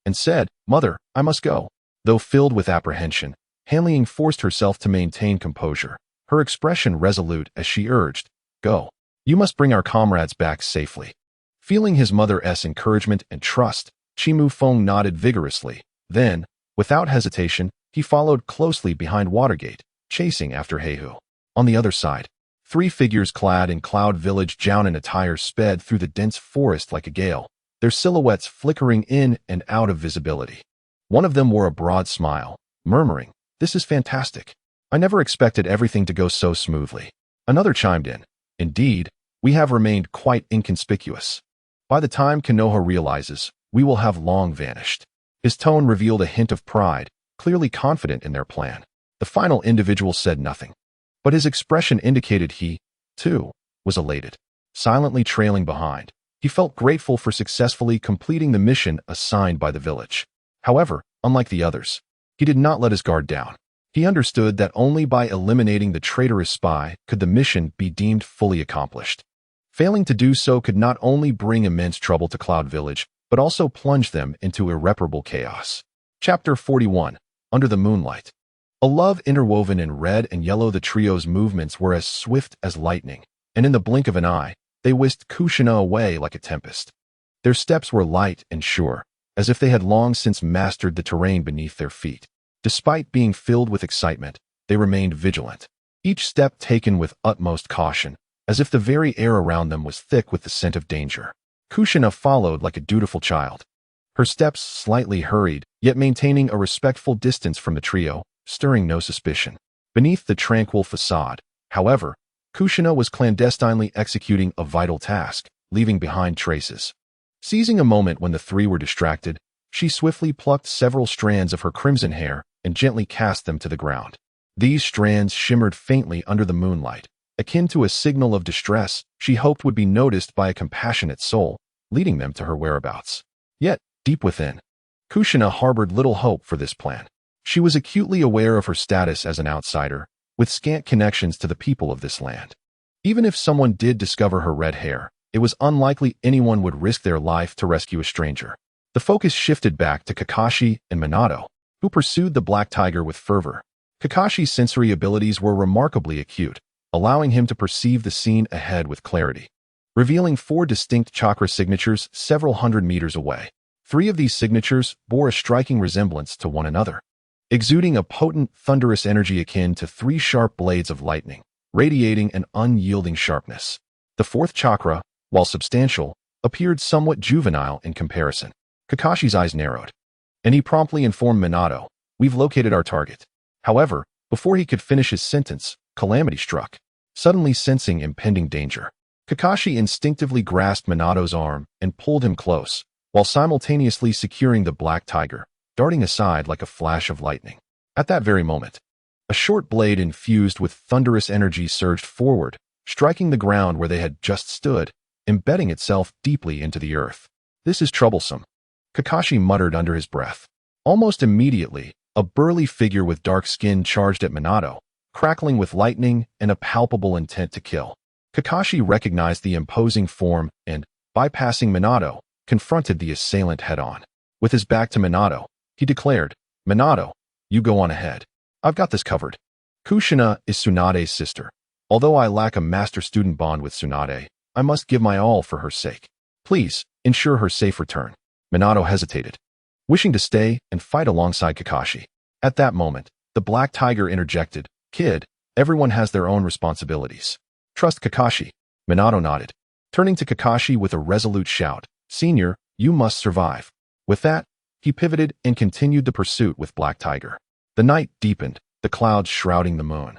and said, "Mother, I must go." Though filled with apprehension, Hanliang forced herself to maintain composure, her expression resolute as she urged, "Go. You must bring our comrades back safely." Feeling his mother's encouragement and trust, Chimu Feng nodded vigorously. Then, without hesitation, he followed closely behind Watergate, chasing after Heihu. On the other side, three figures clad in Cloud Village Jounin attire sped through the dense forest like a gale, their silhouettes flickering in and out of visibility. One of them wore a broad smile, murmuring, "This is fantastic. I never expected everything to go so smoothly." Another chimed in, "Indeed, we have remained quite inconspicuous. By the time Konoha realizes, we will have long vanished." His tone revealed a hint of pride, clearly confident in their plan. The final individual said nothing, but his expression indicated he, too, was elated. Silently trailing behind, he felt grateful for successfully completing the mission assigned by the village. However, unlike the others, he did not let his guard down. He understood that only by eliminating the traitorous spy could the mission be deemed fully accomplished. Failing to do so could not only bring immense trouble to Cloud Village, but also plunge them into irreparable chaos. Chapter 41. Under the Moonlight. A love interwoven in red and yellow, the trio's movements were as swift as lightning, and in the blink of an eye, they whisked Kushina away like a tempest. Their steps were light and sure, as if they had long since mastered the terrain beneath their feet. Despite being filled with excitement, they remained vigilant, each step taken with utmost caution, as if the very air around them was thick with the scent of danger. Kushina followed like a dutiful child, her steps slightly hurried, yet maintaining a respectful distance from the trio, stirring no suspicion. Beneath the tranquil facade, however, Kushina was clandestinely executing a vital task, leaving behind traces. Seizing a moment when the three were distracted, she swiftly plucked several strands of her crimson hair and gently cast them to the ground. These strands shimmered faintly under the moonlight, akin to a signal of distress she hoped would be noticed by a compassionate soul, leading them to her whereabouts. Yet, deep within, Kushina harbored little hope for this plan. She was acutely aware of her status as an outsider, with scant connections to the people of this land. Even if someone did discover her red hair, it was unlikely anyone would risk their life to rescue a stranger. The focus shifted back to Kakashi and Minato, who pursued the black tiger with fervor. Kakashi's sensory abilities were remarkably acute, allowing him to perceive the scene ahead with clarity, revealing 4 distinct chakra signatures several hundred meters away. 3 of these signatures bore a striking resemblance to one another, exuding a potent, thunderous energy akin to 3 sharp blades of lightning, radiating an unyielding sharpness. The 4th chakra, while substantial, appeared somewhat juvenile in comparison. Kakashi's eyes narrowed, and he promptly informed Minato, "We've located our target." However, before he could finish his sentence, calamity struck. Suddenly sensing impending danger, Kakashi instinctively grasped Minato's arm and pulled him close, while simultaneously securing the black tiger, darting aside like a flash of lightning. At that very moment, a short blade infused with thunderous energy surged forward, striking the ground where they had just stood, embedding itself deeply into the earth. "This is troublesome," Kakashi muttered under his breath. Almost immediately, a burly figure with dark skin charged at Minato, crackling with lightning and a palpable intent to kill. Kakashi recognized the imposing form and, bypassing Minato, confronted the assailant head-on. With his back to Minato, he declared, "Minato, you go on ahead. I've got this covered." Kushina is Tsunade's sister. Although I lack a master-student bond with Tsunade, I must give my all for her sake. Please, ensure her safe return. Minato hesitated, wishing to stay and fight alongside Kakashi. At that moment, the black tiger interjected, "Kid, everyone has their own responsibilities. Trust Kakashi." Minato nodded, turning to Kakashi with a resolute shout, "Senior, you must survive." With that, he pivoted and continued the pursuit with Black Tiger. The night deepened, the clouds shrouding the moon,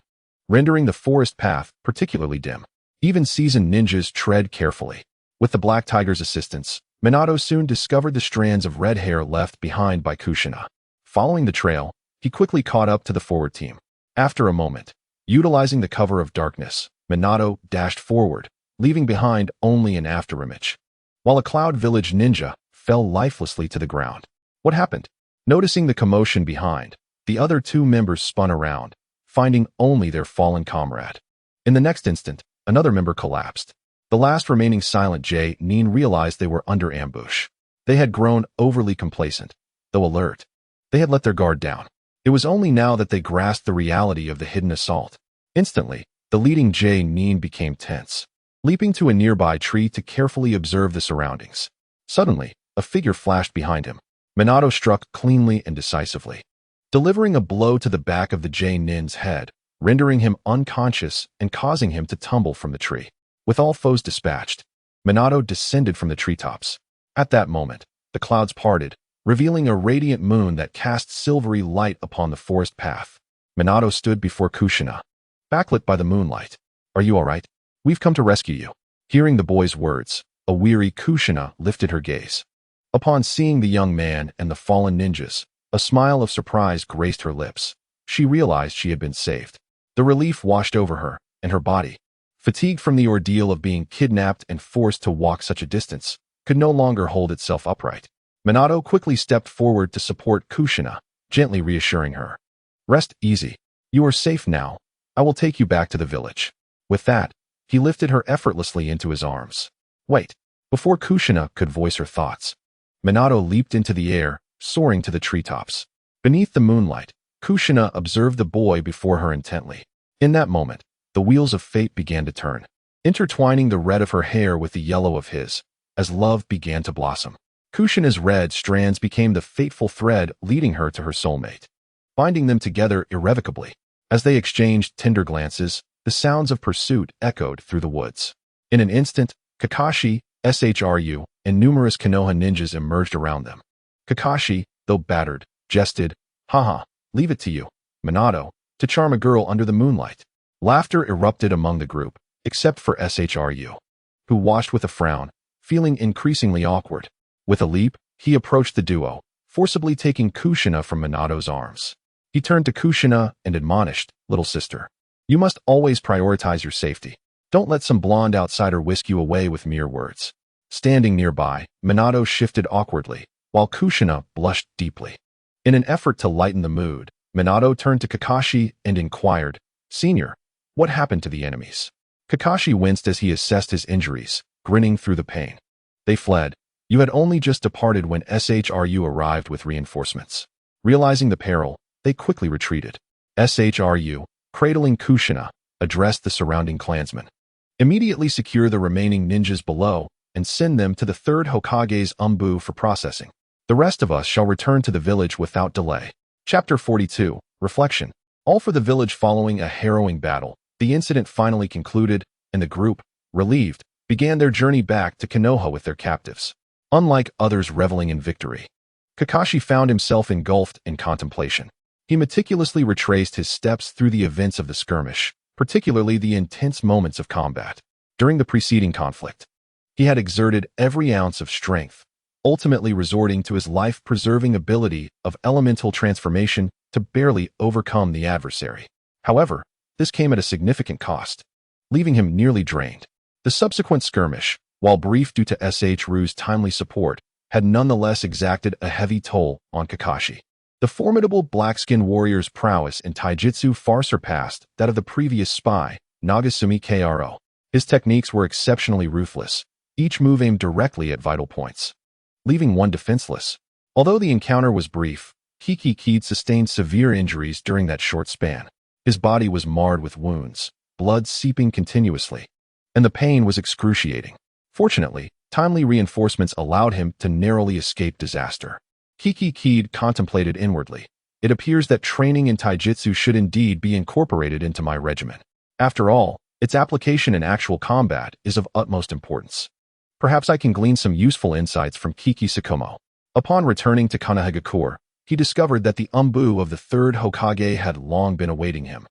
rendering the forest path particularly dim. Even seasoned ninjas tread carefully. With the Black Tiger's assistance, Minato soon discovered the strands of red hair left behind by Kushina. Following the trail, he quickly caught up to the forward team. After a moment, utilizing the cover of darkness, Minato dashed forward, leaving behind only an afterimage, while a Cloud Village ninja fell lifelessly to the ground. What happened? Noticing the commotion behind, the other 2 members spun around, finding only their fallen comrade. In the next instant, another member collapsed. The last remaining silent Nin realized they were under ambush. They had grown overly complacent, though alert. They had let their guard down. It was only now that they grasped the reality of the hidden assault. Instantly, the leading Nin became tense, leaping to a nearby tree to carefully observe the surroundings. Suddenly, a figure flashed behind him. Minato struck cleanly and decisively, delivering a blow to the back of the Nin's head, rendering him unconscious and causing him to tumble from the tree. With all foes dispatched, Minato descended from the treetops. At that moment, the clouds parted, revealing a radiant moon that cast silvery light upon the forest path. Minato stood before Kushina, backlit by the moonlight. "Are you all right? We've come to rescue you." Hearing the boy's words, a weary Kushina lifted her gaze. Upon seeing the young man and the fallen ninjas, a smile of surprise graced her lips. She realized she had been saved. The relief washed over her, and her body, fatigued from the ordeal of being kidnapped and forced to walk such a distance, could no longer hold itself upright. Minato quickly stepped forward to support Kushina, gently reassuring her. "Rest easy. You are safe now. I will take you back to the village." With that, he lifted her effortlessly into his arms. "Wait." Before Kushina could voice her thoughts, Minato leaped into the air, soaring to the treetops. Beneath the moonlight, Kushina observed the boy before her intently. In that moment, the wheels of fate began to turn, intertwining the red of her hair with the yellow of his, as love began to blossom. Kushina's red strands became the fateful thread leading her to her soulmate, binding them together irrevocably. As they exchanged tender glances, the sounds of pursuit echoed through the woods. In an instant, Kakashi, SHRU, and numerous Konoha ninjas emerged around them. Kakashi, though battered, jested, "Haha, leave it to you, Minato, to charm a girl under the moonlight." Laughter erupted among the group, except for SHRU, who watched with a frown, feeling increasingly awkward. With a leap, he approached the duo, forcibly taking Kushina from Minato's arms. He turned to Kushina and admonished, "Little sister, you must always prioritize your safety. Don't let some blonde outsider whisk you away with mere words." Standing nearby, Minato shifted awkwardly, while Kushina blushed deeply. In an effort to lighten the mood, Minato turned to Kakashi and inquired, "Senior, what happened to the enemies?" Kakashi winced as he assessed his injuries, grinning through the pain. "They fled. You had only just departed when SHRU arrived with reinforcements." Realizing the peril, they quickly retreated. SHRU, cradling Kushina, addressed the surrounding clansmen. "Immediately secure the remaining ninjas below and send them to the third Hokage's umbu for processing. The rest of us shall return to the village without delay." Chapter 42, Reflection. All for the village. Following a harrowing battle, the incident finally concluded, and the group, relieved, began their journey back to Konoha with their captives. Unlike others reveling in victory, Kakashi found himself engulfed in contemplation. He meticulously retraced his steps through the events of the skirmish, particularly the intense moments of combat. During the preceding conflict, he had exerted every ounce of strength, ultimately resorting to his life-preserving ability of elemental transformation to barely overcome the adversary. However, this came at a significant cost, leaving him nearly drained. The subsequent skirmish, while brief due to SHRU's timely support, had nonetheless exacted a heavy toll on Kakashi. The formidable black-skinned warrior's prowess in taijutsu far surpassed that of the previous spy, Nagasumi Kro. His techniques were exceptionally ruthless, each move aimed directly at vital points, leaving one defenseless. Although the encounter was brief, Kikikid sustained severe injuries during that short span. His body was marred with wounds, blood seeping continuously, and the pain was excruciating. Fortunately, timely reinforcements allowed him to narrowly escape disaster. Kikikid contemplated inwardly. "It appears that training in taijutsu should indeed be incorporated into my regimen. After all, its application in actual combat is of utmost importance. Perhaps I can glean some useful insights from Kiki Sakumo." Upon returning to Konohagakure, he discovered that the umbu of the third Hokage had long been awaiting him,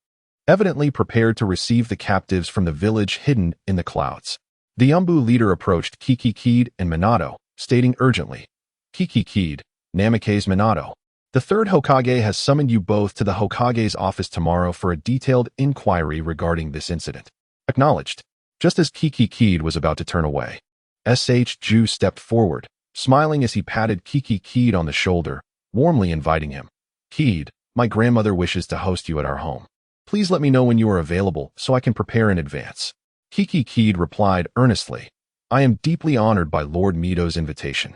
evidently prepared to receive the captives from the village hidden in the clouds. The umbu leader approached Kikikid and Minato, stating urgently, "Kikikid, Namikaze Minato, the third Hokage has summoned you both to the Hokage's office tomorrow for a detailed inquiry regarding this incident." Acknowledged. Just as Kikikid was about to turn away, SHRU stepped forward, smiling as he patted Kikikid on the shoulder, warmly inviting him. "Kid, my grandmother wishes to host you at our home. Please let me know when you are available so I can prepare in advance." Kikikid replied earnestly, "I am deeply honored by Lord Mito's invitation.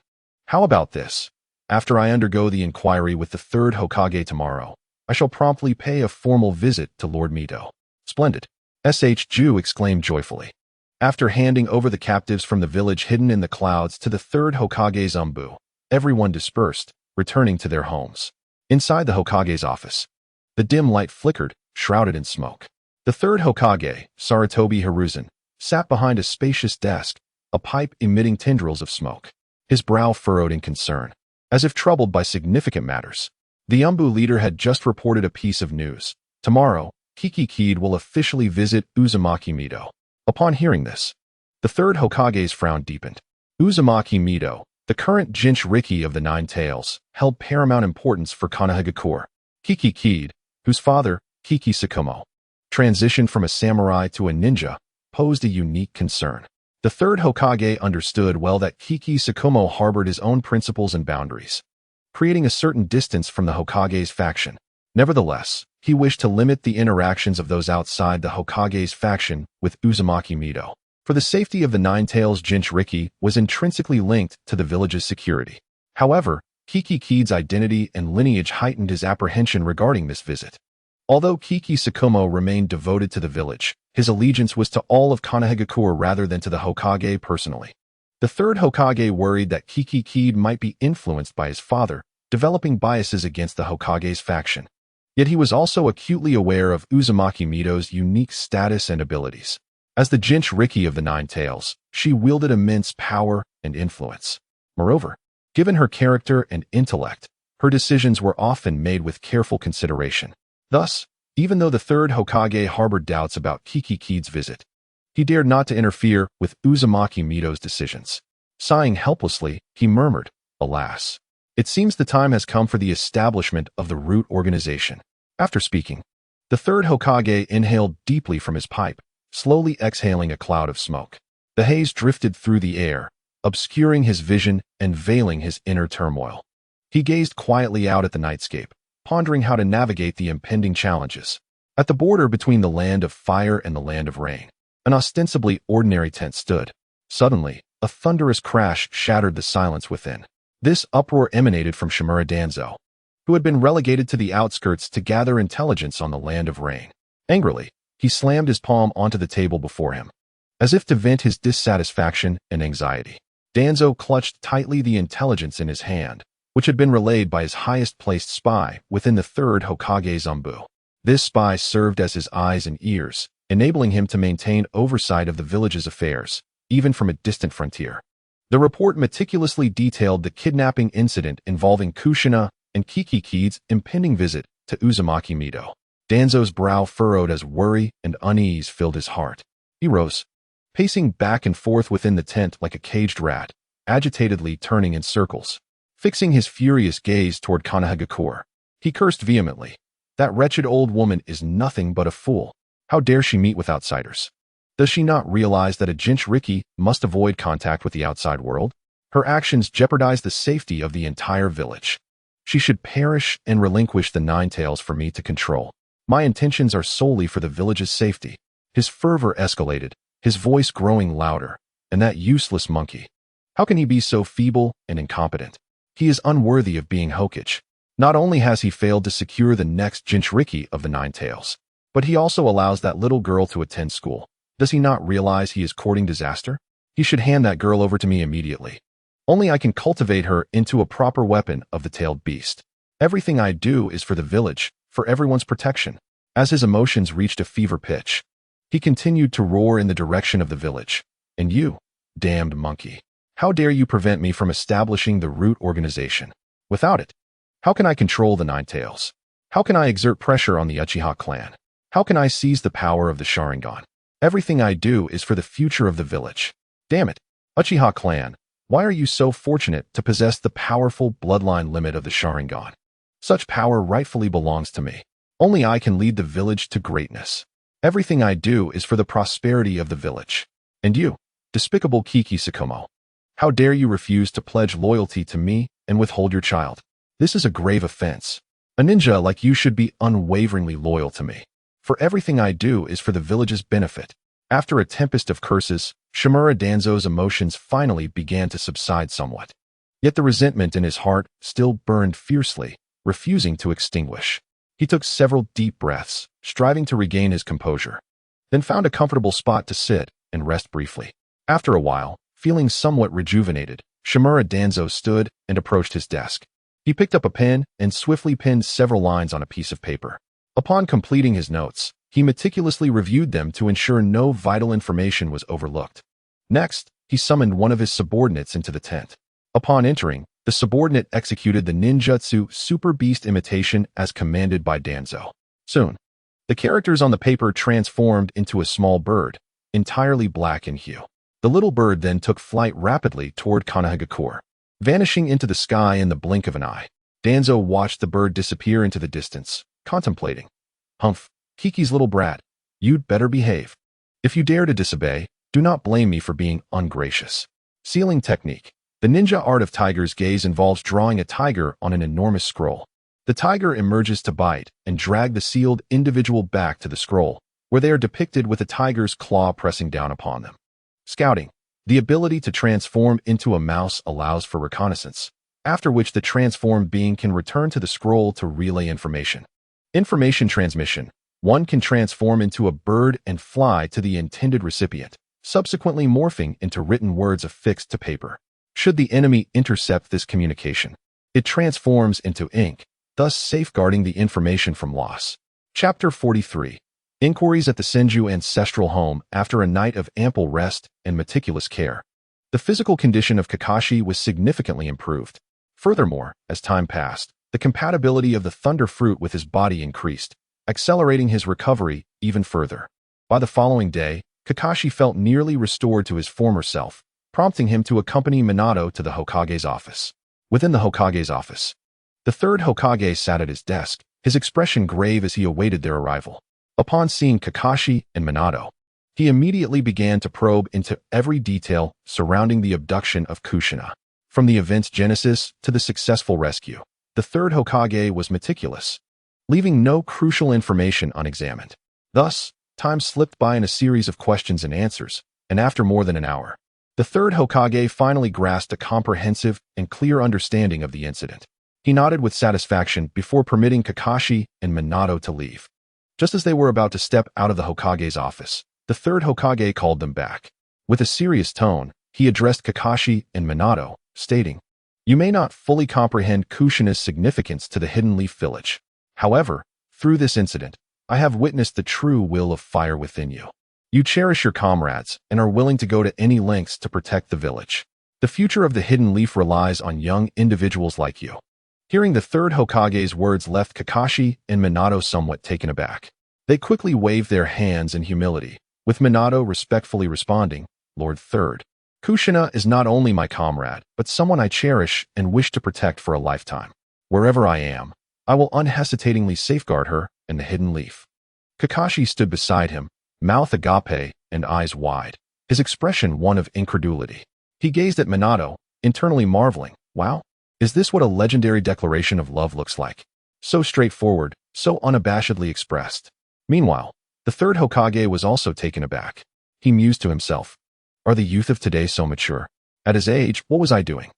How about this? After I undergo the inquiry with the third Hokage tomorrow, I shall promptly pay a formal visit to Lord Mito." "Splendid," SHRU exclaimed joyfully. After handing over the captives from the village hidden in the clouds to the third Hokage's umbu, everyone dispersed, returning to their homes. Inside the Hokage's office, the dim light flickered, shrouded in smoke. The third Hokage, Sarutobi Hiruzen, sat behind a spacious desk, a pipe emitting tendrils of smoke. His brow furrowed in concern, as if troubled by significant matters. The umbu leader had just reported a piece of news. Tomorrow, Kikikid will officially visit Uzumaki Mito. Upon hearing this, the third Hokage's frown deepened. Uzumaki Mito, the current Jinchuriki of the Nine Tails, held paramount importance for Konohagakure. Kikikid, whose father, Kiki Sakumo, transitioned from a samurai to a ninja, posed a unique concern. The third Hokage understood well that Kiki Sakumo harbored his own principles and boundaries, creating a certain distance from the Hokage's faction. Nevertheless, he wished to limit the interactions of those outside the Hokage's faction with Uzumaki Mito. For the safety of the Nine Tails, Jinchuriki was intrinsically linked to the village's security. However, Kikikid's identity and lineage heightened his apprehension regarding this visit. Although Kiki Sakumo remained devoted to the village, his allegiance was to all of Konohagakure rather than to the Hokage personally. The third Hokage worried that Kikikid might be influenced by his father, developing biases against the Hokage's faction. Yet he was also acutely aware of Uzumaki Mito's unique status and abilities. As the Jinchuriki of the Nine Tails, she wielded immense power and influence. Moreover, given her character and intellect, her decisions were often made with careful consideration. Thus, even though the third Hokage harbored doubts about Kikikid's visit, he dared not to interfere with Uzumaki Mito's decisions. Sighing helplessly, he murmured, "Alas, it seems the time has come for the establishment of the root organization." After speaking, the third Hokage inhaled deeply from his pipe, slowly exhaling a cloud of smoke. The haze drifted through the air, obscuring his vision and veiling his inner turmoil. He gazed quietly out at the nightscape, pondering how to navigate the impending challenges. At the border between the land of fire and the land of rain, an ostensibly ordinary tent stood. Suddenly, a thunderous crash shattered the silence within. This uproar emanated from Shimura Danzo, who had been relegated to the outskirts to gather intelligence on the land of rain. Angrily, he slammed his palm onto the table before him, as if to vent his dissatisfaction and anxiety. Danzo clutched tightly the intelligence in his hand, which had been relayed by his highest-placed spy within the third Hokage Zambu. This spy served as his eyes and ears, enabling him to maintain oversight of the village's affairs, even from a distant frontier. The report meticulously detailed the kidnapping incident involving Kushina and Kiki's impending visit to Uzumaki Mido. Danzo's brow furrowed as worry and unease filled his heart. He rose, pacing back and forth within the tent like a caged rat, agitatedly turning in circles. Fixing his furious gaze toward Kanahagakure, he cursed vehemently. That wretched old woman is nothing but a fool. How dare she meet with outsiders? Does she not realize that a Jinchuriki must avoid contact with the outside world? Her actions jeopardize the safety of the entire village. She should perish and relinquish the Nine Tails for me to control. My intentions are solely for the village's safety. His fervor escalated, his voice growing louder. And that useless monkey. How can he be so feeble and incompetent? He is unworthy of being Hokage. Not only has he failed to secure the next Jinchuriki of the Nine Tails, but he also allows that little girl to attend school. Does he not realize he is courting disaster? He should hand that girl over to me immediately. Only I can cultivate her into a proper weapon of the tailed beast. Everything I do is for the village, for everyone's protection. As his emotions reached a fever pitch, he continued to roar in the direction of the village. And you, damned monkey, how dare you prevent me from establishing the root organization? Without it, how can I control the Nine Tails? How can I exert pressure on the Uchiha clan? How can I seize the power of the Sharingan? Everything I do is for the future of the village. Damn it, Uchiha clan, why are you so fortunate to possess the powerful bloodline limit of the Sharingan? Such power rightfully belongs to me. Only I can lead the village to greatness. Everything I do is for the prosperity of the village. And you, despicable Kiki Sakumo, how dare you refuse to pledge loyalty to me and withhold your child? This is a grave offense. A ninja like you should be unwaveringly loyal to me. For everything I do is for the village's benefit. After a tempest of curses, Shimura Danzo's emotions finally began to subside somewhat. Yet the resentment in his heart still burned fiercely, refusing to extinguish. He took several deep breaths, striving to regain his composure, then found a comfortable spot to sit and rest briefly. After a while, feeling somewhat rejuvenated, Shimura Danzo stood and approached his desk. He picked up a pen and swiftly penned several lines on a piece of paper. Upon completing his notes, he meticulously reviewed them to ensure no vital information was overlooked. Next, he summoned one of his subordinates into the tent. Upon entering, the subordinate executed the ninjutsu super beast imitation as commanded by Danzo. Soon, the characters on the paper transformed into a small bird, entirely black in hue. The little bird then took flight rapidly toward Kanahagakure, vanishing into the sky in the blink of an eye. Danzo watched the bird disappear into the distance, contemplating. Humph, Kiki's little brat, you'd better behave. If you dare to disobey, do not blame me for being ungracious. Sealing technique. The ninja art of tiger's gaze involves drawing a tiger on an enormous scroll. The tiger emerges to bite and drag the sealed individual back to the scroll, where they are depicted with a tiger's claw pressing down upon them. Scouting. The ability to transform into a mouse allows for reconnaissance, after which the transformed being can return to the scroll to relay information. Information transmission. One can transform into a bird and fly to the intended recipient, subsequently morphing into written words affixed to paper. Should the enemy intercept this communication, it transforms into ink, thus safeguarding the information from loss. Chapter 43. Inquiries at the Senju ancestral home after a night of ample rest and meticulous care. The physical condition of Kakashi was significantly improved. Furthermore, as time passed, the compatibility of the thunder fruit with his body increased, accelerating his recovery even further. By the following day, Kakashi felt nearly restored to his former self, prompting him to accompany Minato to the Hokage's office. Within the Hokage's office, the third Hokage sat at his desk, his expression grave as he awaited their arrival. Upon seeing Kakashi and Minato, He immediately began to probe into every detail surrounding the abduction of Kushina. From the event's genesis to the successful rescue, the third Hokage was meticulous, leaving no crucial information unexamined. Thus, time slipped by in a series of questions and answers, and after more than an hour, the third Hokage finally grasped a comprehensive and clear understanding of the incident. He nodded with satisfaction before permitting Kakashi and Minato to leave. Just as they were about to step out of the Hokage's office, the third Hokage called them back. With a serious tone, he addressed Kakashi and Minato, stating, "You may not fully comprehend Kushina's significance to the Hidden Leaf Village. However, through this incident, I have witnessed the true will of fire within you. You cherish your comrades and are willing to go to any lengths to protect the village. The future of the Hidden Leaf relies on young individuals like you." Hearing the third Hokage's words left Kakashi and Minato somewhat taken aback. They quickly waved their hands in humility, with Minato respectfully responding, "Lord Third, Kushina is not only my comrade, but someone I cherish and wish to protect for a lifetime. Wherever I am, I will unhesitatingly safeguard her and the Hidden Leaf." Kakashi stood beside him, mouth agape and eyes wide, his expression one of incredulity. He gazed at Minato, internally marveling, "Wow, is this what a legendary declaration of love looks like? So straightforward, so unabashedly expressed." Meanwhile, the third Hokage was also taken aback. He mused to himself, "Are the youth of today so mature? At his age, what was I doing?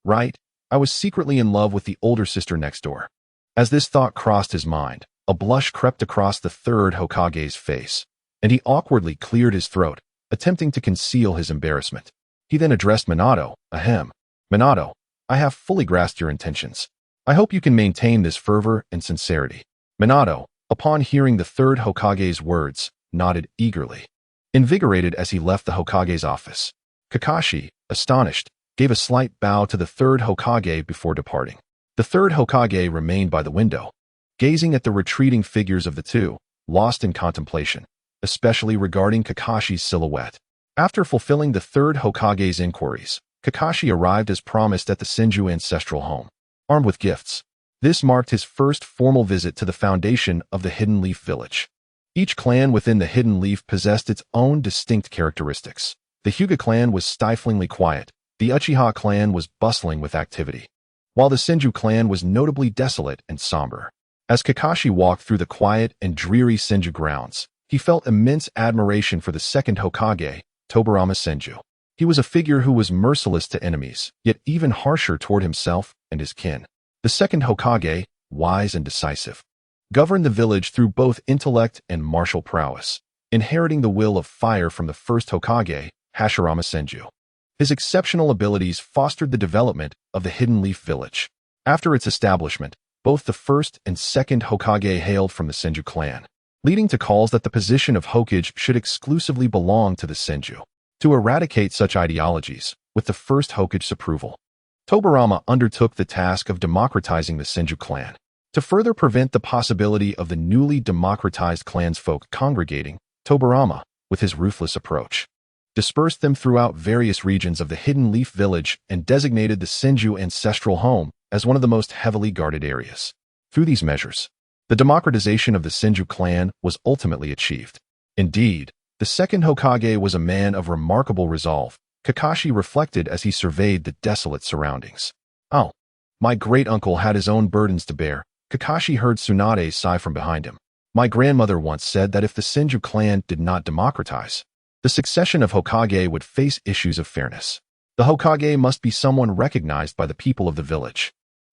Right, I was secretly in love with the older sister next door." As this thought crossed his mind, a blush crept across the third Hokage's face, and he awkwardly cleared his throat, attempting to conceal his embarrassment. He then addressed Minato, "Ahem. Minato, I have fully grasped your intentions. I hope you can maintain this fervor and sincerity." Minato, upon hearing the third Hokage's words, nodded eagerly, invigorated as he left the Hokage's office. Kakashi, astonished, gave a slight bow to the third Hokage before departing. The third Hokage remained by the window, gazing at the retreating figures of the two, lost in contemplation, especially regarding Kakashi's silhouette. After fulfilling the third Hokage's inquiries, Kakashi arrived as promised at the Senju ancestral home, armed with gifts. This marked his first formal visit to the foundation of the Hidden Leaf Village. Each clan within the Hidden Leaf possessed its own distinct characteristics. The Hyuga clan was stiflingly quiet, the Uchiha clan was bustling with activity, while the Senju clan was notably desolate and somber. As Kakashi walked through the quiet and dreary Senju grounds, he felt immense admiration for the second Hokage, Tobirama Senju. He was a figure who was merciless to enemies, yet even harsher toward himself and his kin. The second Hokage, wise and decisive, governed the village through both intellect and martial prowess, inheriting the will of fire from the first Hokage, Hashirama Senju. His exceptional abilities fostered the development of the Hidden Leaf Village. After its establishment, both the first and second Hokage hailed from the Senju clan, leading to calls that the position of Hokage should exclusively belong to the Senju. To eradicate such ideologies, with the first Hokage's approval, Tobirama undertook the task of democratizing the Senju clan. To further prevent the possibility of the newly democratized clan's folk congregating, Tobirama, with his ruthless approach, dispersed them throughout various regions of the Hidden Leaf Village and designated the Senju ancestral home as one of the most heavily guarded areas. Through these measures, the democratization of the Senju clan was ultimately achieved. Indeed, the second Hokage was a man of remarkable resolve, Kakashi reflected as he surveyed the desolate surroundings. "Oh, my great-uncle had his own burdens to bear." Kakashi heard Tsunade sigh from behind him. "My grandmother once said that if the Senju clan did not democratize, the succession of Hokage would face issues of fairness. The Hokage must be someone recognized by the people of the village,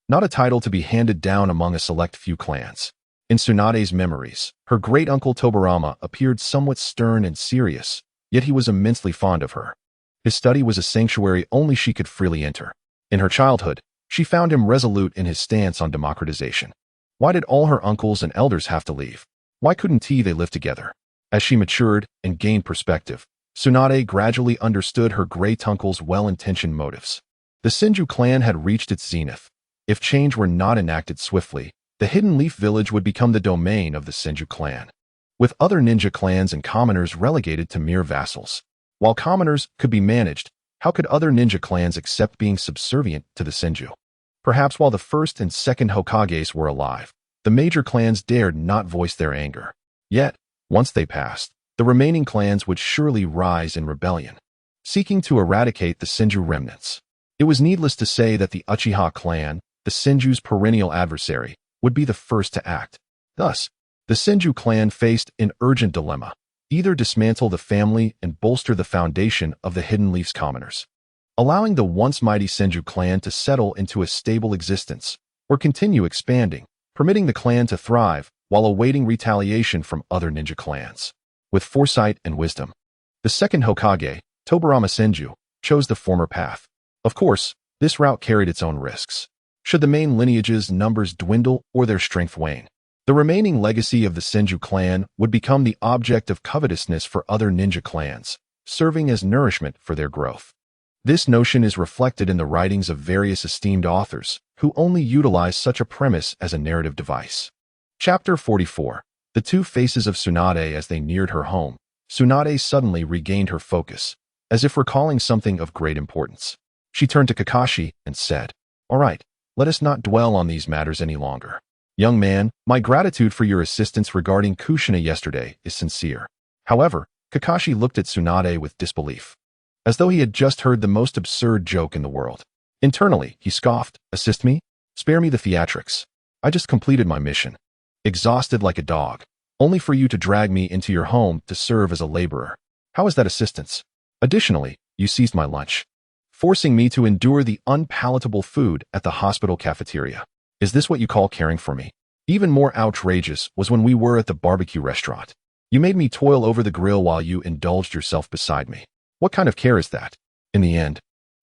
not a title to be handed down among a select few clans." In Tsunade's memories, her great-uncle Tobirama appeared somewhat stern and serious, yet he was immensely fond of her. His study was a sanctuary only she could freely enter. In her childhood, she found him resolute in his stance on democratization. Why did all her uncles and elders have to leave? Why couldn't they live together? As she matured and gained perspective, Tsunade gradually understood her great-uncle's well-intentioned motives. The Senju clan had reached its zenith. If change were not enacted swiftly, the Hidden Leaf Village would become the domain of the Senju clan, with other ninja clans and commoners relegated to mere vassals. While commoners could be managed, how could other ninja clans accept being subservient to the Senju? Perhaps while the first and second Hokages were alive, the major clans dared not voice their anger. Yet, once they passed, the remaining clans would surely rise in rebellion, seeking to eradicate the Senju remnants. It was needless to say that the Uchiha clan, the Senju's perennial adversary, would be the first to act. Thus, the Senju clan faced an urgent dilemma: either dismantle the family and bolster the foundation of the Hidden Leaf's commoners, allowing the once mighty Senju clan to settle into a stable existence, or continue expanding, permitting the clan to thrive while awaiting retaliation from other ninja clans. With foresight and wisdom, the second Hokage, Tobirama Senju, chose the former path. Of course, this route carried its own risks. Should the main lineage's numbers dwindle or their strength wane, the remaining legacy of the Senju clan would become the object of covetousness for other ninja clans, serving as nourishment for their growth. This notion is reflected in the writings of various esteemed authors, who only utilize such a premise as a narrative device. Chapter 44. The Two Faces of Tsunade. As they neared her home, Tsunade suddenly regained her focus, as if recalling something of great importance. She turned to Kakashi and said, "All right, let us not dwell on these matters any longer. Young man, my gratitude for your assistance regarding Kushina yesterday is sincere." However, Kakashi looked at Tsunade with disbelief, as though he had just heard the most absurd joke in the world. Internally, he scoffed, "Assist me? Spare me the theatrics. I just completed my mission, exhausted like a dog, only for you to drag me into your home to serve as a laborer. How is that assistance? Additionally, you seized my lunch, forcing me to endure the unpalatable food at the hospital cafeteria. Is this what you call caring for me?" Even more outrageous was when we were at the barbecue restaurant. You made me toil over the grill while you indulged yourself beside me. What kind of care is that? In the end,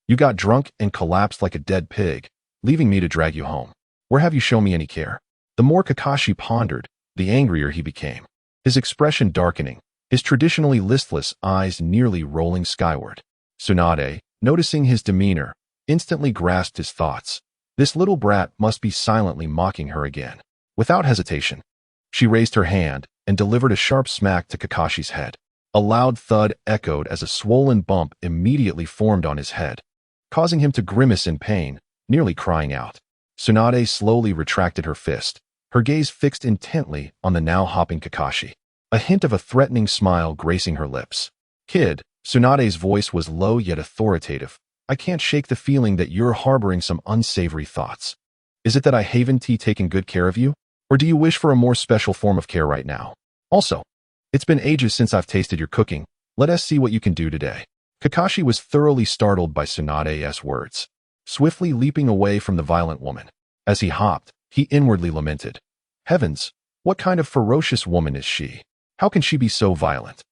you got drunk and collapsed like a dead pig, leaving me to drag you home. Where have you shown me any care? The more Kakashi pondered, the angrier he became, his expression darkening, his traditionally listless eyes nearly rolling skyward. Tsunade, noticing his demeanor, instantly grasped his thoughts. This little brat must be silently mocking her again. Without hesitation, she raised her hand and delivered a sharp smack to Kakashi's head. A loud thud echoed as a swollen bump immediately formed on his head, causing him to grimace in pain, nearly crying out. Tsunade slowly retracted her fist, her gaze fixed intently on the now hopping Kakashi, a hint of a threatening smile gracing her lips. "Kid," Tsunade's voice was low yet authoritative, "I can't shake the feeling that you're harboring some unsavory thoughts. Is it that I haven't taken good care of you? Or do you wish for a more special form of care right now? Also, it's been ages since I've tasted your cooking. Let us see what you can do today." Kakashi was thoroughly startled by Tsunade's words, swiftly leaping away from the violent woman. As he hopped, he inwardly lamented, "Heavens, what kind of ferocious woman is she? How can she be so violent?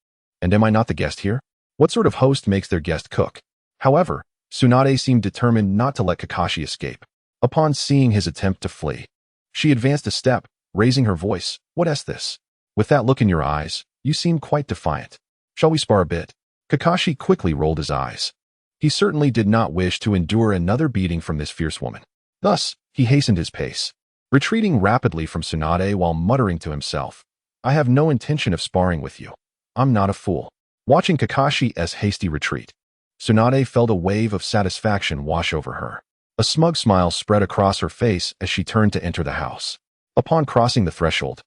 And am I not the guest here? What sort of host makes their guest cook?" However, Tsunade seemed determined not to let Kakashi escape. Upon seeing his attempt to flee, she advanced a step, raising her voice, "What is this? With that look in your eyes, you seem quite defiant. Shall we spar a bit?" Kakashi quickly rolled his eyes. He certainly did not wish to endure another beating from this fierce woman. Thus, he hastened his pace, retreating rapidly from Tsunade while muttering to himself, "I have no intention of sparring with you. I'm not a fool." Watching Kakashi's hasty retreat, Tsunade felt a wave of satisfaction wash over her. A smug smile spread across her face as she turned to enter the house. Upon crossing the threshold,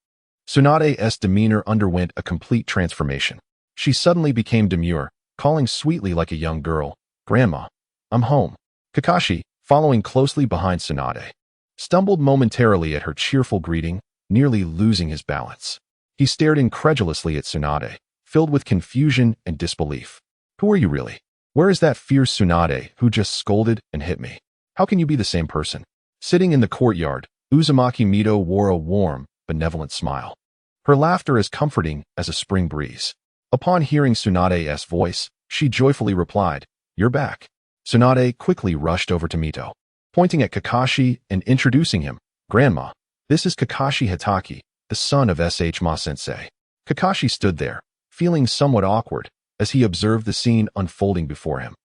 Tsunade's demeanor underwent a complete transformation. She suddenly became demure, calling sweetly like a young girl, "Grandma, I'm home." Kakashi, following closely behind Tsunade, stumbled momentarily at her cheerful greeting, nearly losing his balance. He stared incredulously at Tsunade, filled with confusion and disbelief. "Who are you really? Where is that fierce Tsunade who just scolded and hit me? How can you be the same person?" Sitting in the courtyard, Uzumaki Mito wore a warm, benevolent smile, her laughter as comforting as a spring breeze. Upon hearing Tsunade's voice, she joyfully replied, "You're back." Tsunade quickly rushed over to Mito, pointing at Kakashi and introducing him, "Grandma, this is Kakashi Hitaki, the son of Ma-sensei." Kakashi stood there, feeling somewhat awkward, as he observed the scene unfolding before him.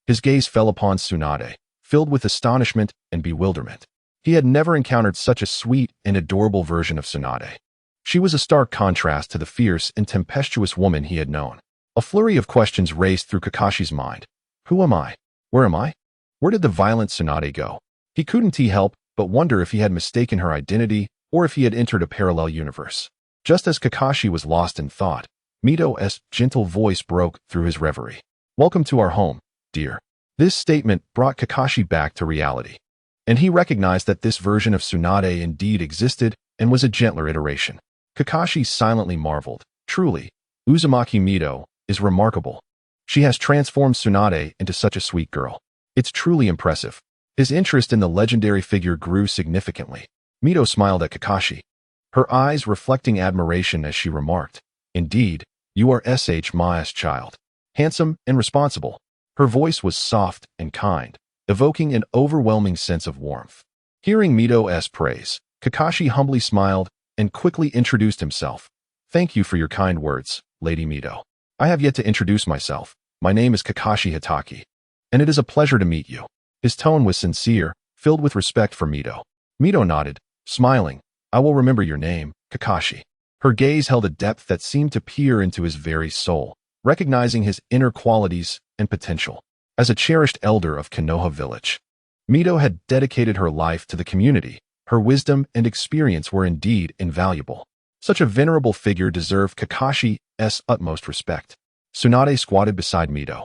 His gaze fell upon Tsunade, filled with astonishment and bewilderment. He had never encountered such a sweet and adorable version of Tsunade. She was a stark contrast to the fierce and tempestuous woman he had known. A flurry of questions raced through Kakashi's mind. Who am I? Where am I? Where did the violent Tsunade go? He couldn't help but wonder if he had mistaken her identity or if he had entered a parallel universe. Just as Kakashi was lost in thought, Mito's gentle voice broke through his reverie. Welcome to our home, dear. This statement brought Kakashi back to reality, and he recognized that this version of Tsunade indeed existed and was a gentler iteration. Kakashi silently marveled. Truly, Uzumaki Mito is remarkable. She has transformed Tsunade into such a sweet girl. It's truly impressive. His interest in the legendary figure grew significantly. Mito smiled at Kakashi, her eyes reflecting admiration as she remarked, Indeed, you are Ma's child. Handsome and responsible. Her voice was soft and kind, evoking an overwhelming sense of warmth. Hearing Mito's praise, Kakashi humbly smiled and quickly introduced himself. Thank you for your kind words, Lady Mito. I have yet to introduce myself. My name is Kakashi Hitaki, and it is a pleasure to meet you. His tone was sincere, filled with respect for Mito. Mito nodded, smiling. I will remember your name, Kakashi. Her gaze held a depth that seemed to peer into his very soul, recognizing his inner qualities and potential. As a cherished elder of Konoha Village, Mito had dedicated her life to the community. Her wisdom and experience were indeed invaluable. Such a venerable figure deserved Kakashi's utmost respect. Tsunade squatted beside Mito,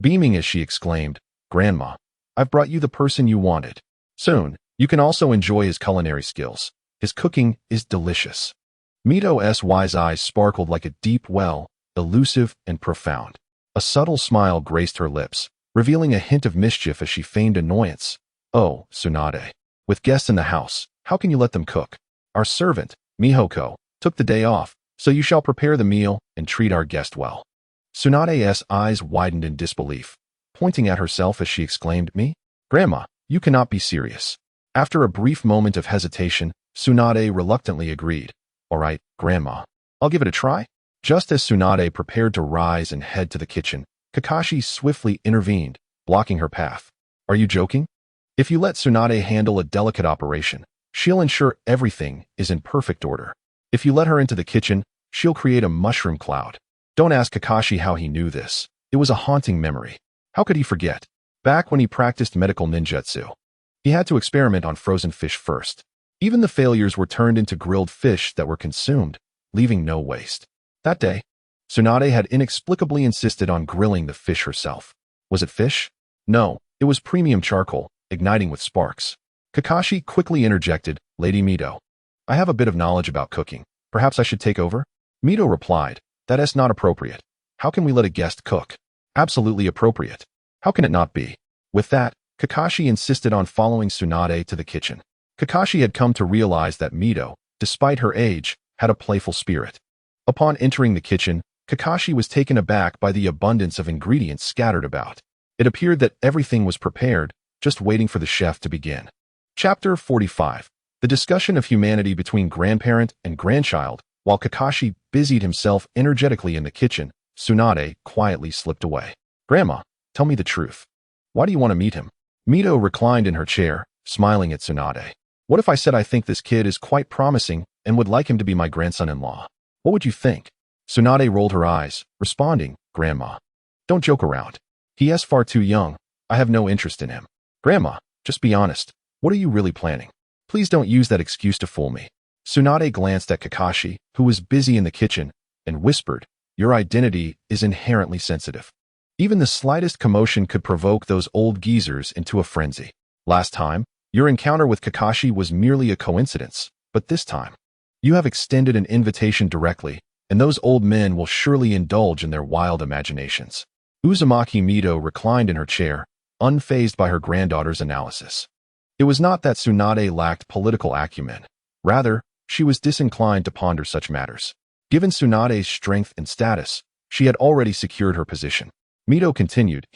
beaming as she exclaimed, Grandma, I've brought you the person you wanted. Soon, you can also enjoy his culinary skills. His cooking is delicious. Mito's wise eyes sparkled like a deep well, elusive and profound. A subtle smile graced her lips, revealing a hint of mischief as she feigned annoyance. Oh, Tsunade. With guests in the house, how can you let them cook? Our servant, Mihoko, took the day off, so you shall prepare the meal and treat our guest well. Tsunade's eyes widened in disbelief, pointing at herself as she exclaimed, Me? Grandma, you cannot be serious. After a brief moment of hesitation, Tsunade reluctantly agreed. All right, Grandma, I'll give it a try. Just as Tsunade prepared to rise and head to the kitchen, Kakashi swiftly intervened, blocking her path. Are you joking? If you let Tsunade handle a delicate operation, she'll ensure everything is in perfect order. If you let her into the kitchen, she'll create a mushroom cloud. Don't ask Kakashi how he knew this. It was a haunting memory. How could he forget? Back when he practiced medical ninjutsu, he had to experiment on frozen fish first. Even the failures were turned into grilled fish that were consumed, leaving no waste. That day, Tsunade had inexplicably insisted on grilling the fish herself. Was it fish? No, it was premium charcoal, igniting with sparks. Kakashi quickly interjected, Lady Mito, I have a bit of knowledge about cooking. Perhaps I should take over? Mito replied, That is not appropriate. How can we let a guest cook? Absolutely appropriate. How can it not be? With that, Kakashi insisted on following Tsunade to the kitchen. Kakashi had come to realize that Mito, despite her age, had a playful spirit. Upon entering the kitchen, Kakashi was taken aback by the abundance of ingredients scattered about. It appeared that everything was prepared, just waiting for the chef to begin. Chapter 45. The discussion of humanity between grandparent and grandchild. While Kakashi busied himself energetically in the kitchen, Tsunade quietly slipped away. Grandma, tell me the truth. Why do you want to meet him? Mito reclined in her chair, smiling at Tsunade. What if I said I think this kid is quite promising and would like him to be my grandson-in-law? What would you think? Tsunade rolled her eyes, responding, Grandma, don't joke around. He is far too young. I have no interest in him. Grandma, just be honest. What are you really planning? Please don't use that excuse to fool me. Tsunade glanced at Kakashi, who was busy in the kitchen, and whispered, Your identity is inherently sensitive. Even the slightest commotion could provoke those old geezers into a frenzy. Last time, your encounter with Kakashi was merely a coincidence, but this time, you have extended an invitation directly, and those old men will surely indulge in their wild imaginations. Uzumaki Mito reclined in her chair, unfazed by her granddaughter's analysis. It was not that Tsunade lacked political acumen. Rather, she was disinclined to ponder such matters. Given Tsunade's strength and status, she had already secured her position. Mito continued,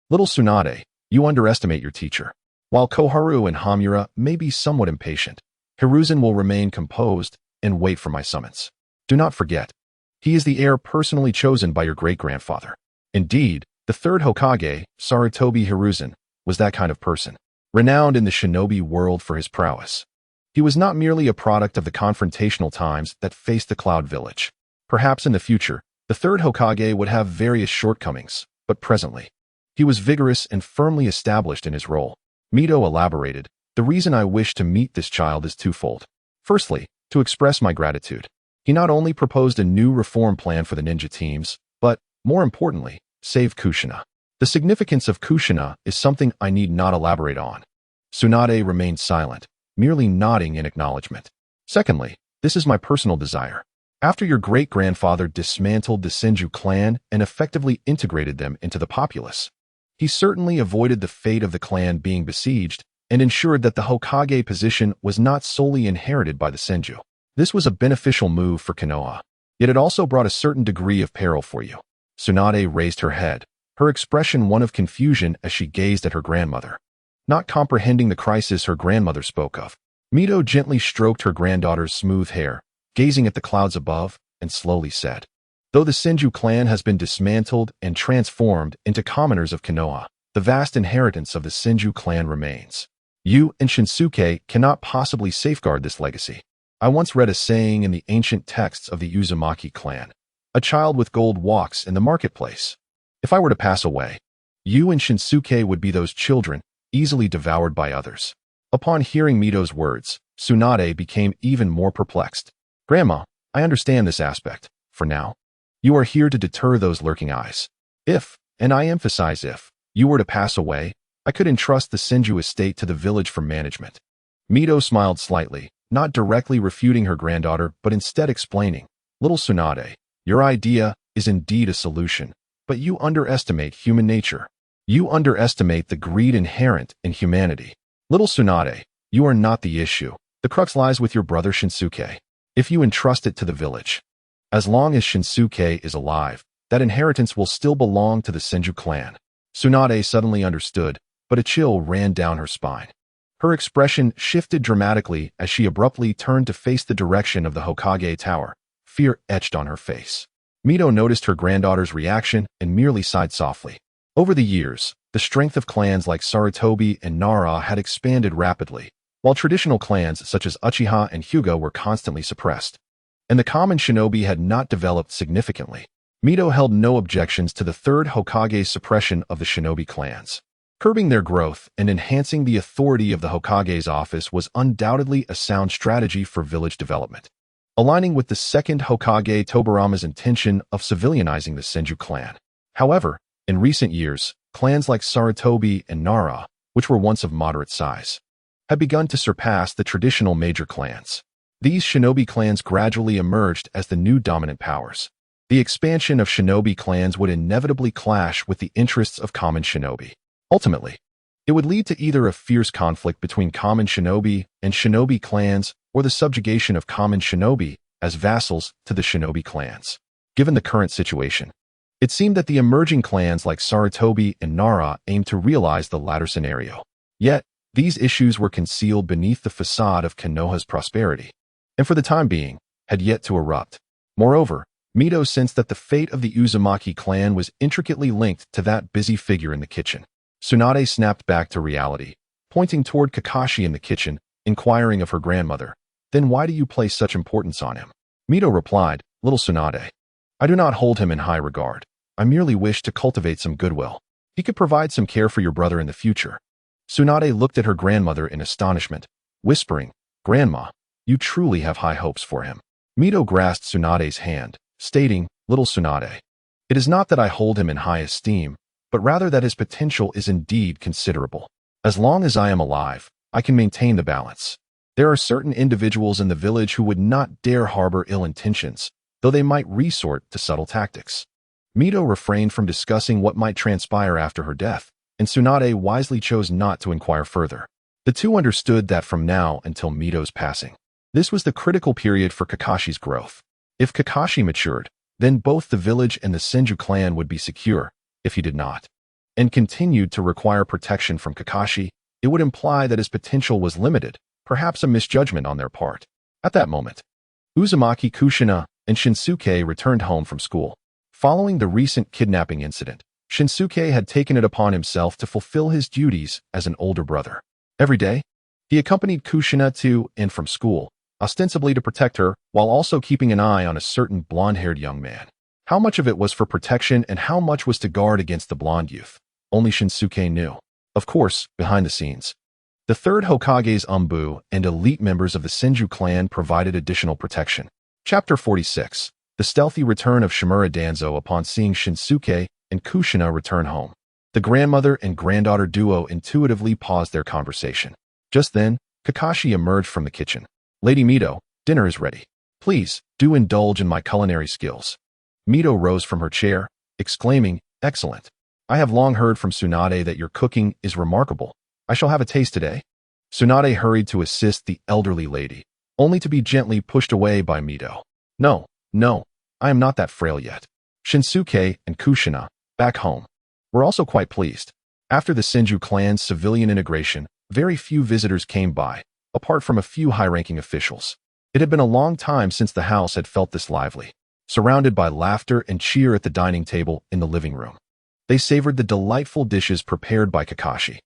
Little Tsunade, you underestimate your teacher. While Koharu and Hamura may be somewhat impatient, Hiruzen will remain composed and wait for my summons. Do not forget, he is the heir personally chosen by your great-grandfather. Indeed, the third Hokage, Sarutobi Hiruzen, was that kind of person, renowned in the shinobi world for his prowess. He was not merely a product of the confrontational times that faced the Cloud Village. Perhaps in the future, the third Hokage would have various shortcomings, but presently, he was vigorous and firmly established in his role. Mito elaborated, The reason I wish to meet this child is twofold. Firstly, to express my gratitude. He not only proposed a new reform plan for the ninja teams, but, more importantly, saved Kushina. The significance of Kushina is something I need not elaborate on. Tsunade remained silent, merely nodding in acknowledgement. Secondly, this is my personal desire. After your great-grandfather dismantled the Senju clan and effectively integrated them into the populace, he certainly avoided the fate of the clan being besieged and ensured that the Hokage position was not solely inherited by the Senju. This was a beneficial move for Konoha, yet it also brought a certain degree of peril for you. Tsunade raised her head, her expression one of confusion as she gazed at her grandmother. Not comprehending the crisis her grandmother spoke of, Mito gently stroked her granddaughter's smooth hair, gazing at the clouds above, and slowly said, "Though the Senju clan has been dismantled and transformed into commoners of Konoha, the vast inheritance of the Senju clan remains. You and Shinsuke cannot possibly safeguard this legacy. I once read a saying in the ancient texts of the Uzumaki clan, 'A child with gold walks in the marketplace.' If I were to pass away, you and Shinsuke would be those children, easily devoured by others." Upon hearing Mito's words, Tsunade became even more perplexed. "Grandma, I understand this aspect. For now, you are here to deter those lurking eyes. If, and I emphasize if, you were to pass away, I could entrust the Senju estate to the village for management." Mito smiled slightly, not directly refuting her granddaughter, but instead explaining, "Little Tsunade, your idea is indeed a solution, but you underestimate human nature. You underestimate the greed inherent in humanity. Little Tsunade, you are not the issue. The crux lies with your brother Shinsuke. If you entrust it to the village, as long as Shinsuke is alive, that inheritance will still belong to the Senju clan." Tsunade suddenly understood, but a chill ran down her spine. Her expression shifted dramatically as she abruptly turned to face the direction of the Hokage tower, fear etched on her face. Mito noticed her granddaughter's reaction and merely sighed softly. Over the years, the strength of clans like Sarutobi and Nara had expanded rapidly, while traditional clans such as Uchiha and Hyuga were constantly suppressed, and the common shinobi had not developed significantly. Mito held no objections to the third Hokage's suppression of the shinobi clans. Curbing their growth and enhancing the authority of the Hokage's office was undoubtedly a sound strategy for village development, aligning with the second Hokage Tobarama's intention of civilianizing the Senju clan. However, in recent years, clans like Sarutobi and Nara, which were once of moderate size, had begun to surpass the traditional major clans. These shinobi clans gradually emerged as the new dominant powers. The expansion of shinobi clans would inevitably clash with the interests of common shinobi. Ultimately, it would lead to either a fierce conflict between common shinobi and shinobi clans or the subjugation of common shinobi as vassals to the shinobi clans. Given the current situation, it seemed that the emerging clans like Sarutobi and Nara aimed to realize the latter scenario. Yet, these issues were concealed beneath the facade of Konoha's prosperity, and for the time being, had yet to erupt. Moreover, Mito sensed that the fate of the Uzumaki clan was intricately linked to that busy figure in the kitchen. Tsunade snapped back to reality, pointing toward Kakashi in the kitchen, inquiring of her grandmother, "Then why do you place such importance on him?" Mito replied, "Little Tsunade, I do not hold him in high regard. I merely wish to cultivate some goodwill. He could provide some care for your brother in the future." Tsunade looked at her grandmother in astonishment, whispering, "Grandma, you truly have high hopes for him." Mito grasped Tsunade's hand, stating, "Little Tsunade, it is not that I hold him in high esteem, but rather that his potential is indeed considerable. As long as I am alive, I can maintain the balance. There are certain individuals in the village who would not dare harbor ill intentions, though they might resort to subtle tactics." Mito refrained from discussing what might transpire after her death, and Tsunade wisely chose not to inquire further. The two understood that from now until Mito's passing, this was the critical period for Kakashi's growth. If Kakashi matured, then both the village and the Senju clan would be secure. If he did not, and continued to require protection from Kakashi, it would imply that his potential was limited, perhaps a misjudgment on their part. At that moment, Uzumaki, Kushina, and Shinsuke returned home from school. Following the recent kidnapping incident, Shinsuke had taken it upon himself to fulfill his duties as an older brother. Every day, he accompanied Kushina to and from school, ostensibly to protect her, while also keeping an eye on a certain blonde-haired young man. How much of it was for protection and how much was to guard against the blonde youth, only Shinsuke knew. Of course, behind the scenes, the third Hokage's Umbu and elite members of the Senju clan provided additional protection. Chapter 46. The stealthy return of Shimura Danzo upon seeing Shinsuke and Kushina return home. The grandmother and granddaughter duo intuitively paused their conversation. Just then, Kakashi emerged from the kitchen. Lady Mito, dinner is ready. Please, do indulge in my culinary skills. Mito rose from her chair, exclaiming, excellent. I have long heard from Tsunade that your cooking is remarkable. I shall have a taste today. Tsunade hurried to assist the elderly lady, only to be gently pushed away by Mito. No, I am not that frail yet. Shinsuke and Kushina, back home, were also quite pleased. After the Senju clan's civilian integration, very few visitors came by, apart from a few high-ranking officials. It had been a long time since the house had felt this lively, surrounded by laughter and cheer at the dining table in the living room. They savored the delightful dishes prepared by Kakashi.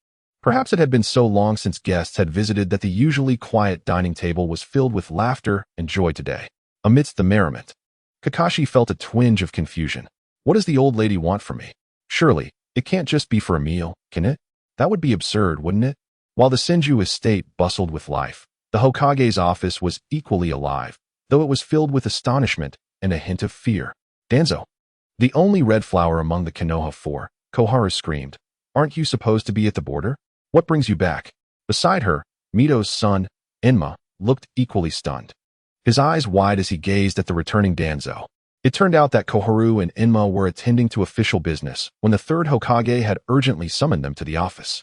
Perhaps it had been so long since guests had visited that the usually quiet dining table was filled with laughter and joy today. Amidst the merriment, Kakashi felt a twinge of confusion. What does the old lady want from me? Surely, it can't just be for a meal, can it? That would be absurd, wouldn't it? While the Senju estate bustled with life, the Hokage's office was equally alive, though it was filled with astonishment and a hint of fear. Danzo, the only red flower among the Konoha Four, Koharu screamed. Aren't you supposed to be at the border? What brings you back? Beside her, Mito's son, Enma, looked equally stunned, his eyes wide as he gazed at the returning Danzo. It turned out that Koharu and Enma were attending to official business when the third Hokage had urgently summoned them to the office.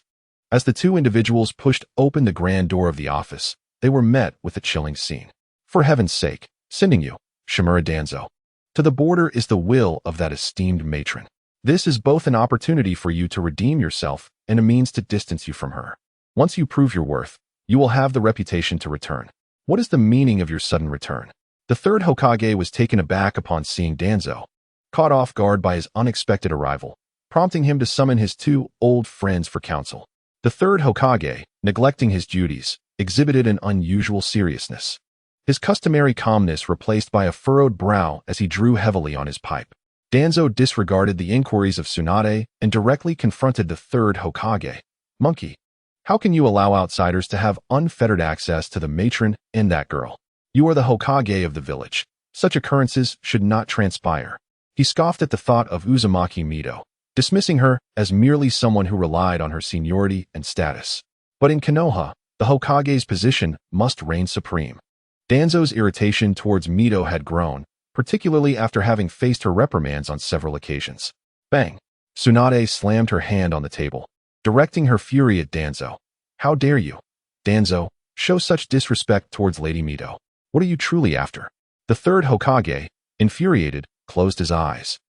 As the two individuals pushed open the grand door of the office, they were met with a chilling scene. For heaven's sake, sending you, Shimura Danzo, to the border is the will of that esteemed matron. This is both an opportunity for you to redeem yourself and a means to distance you from her. Once you prove your worth, you will have the reputation to return. What is the meaning of your sudden return? The third Hokage was taken aback upon seeing Danzo, caught off guard by his unexpected arrival, prompting him to summon his two old friends for counsel. The third Hokage, neglecting his duties, exhibited an unusual seriousness, his customary calmness replaced by a furrowed brow as he drew heavily on his pipe. Danzo disregarded the inquiries of Tsunade and directly confronted the third Hokage. Monkey, how can you allow outsiders to have unfettered access to the matron and that girl? You are the Hokage of the village. Such occurrences should not transpire. He scoffed at the thought of Uzumaki Mito, dismissing her as merely someone who relied on her seniority and status. But in Konoha, the Hokage's position must reign supreme. Danzo's irritation towards Mito had grown, particularly after having faced her reprimands on several occasions. Bang! Tsunade slammed her hand on the table, directing her fury at Danzo. How dare you, Danzo, show such disrespect towards Lady Mito? What are you truly after? The third Hokage, infuriated, closed his eyes,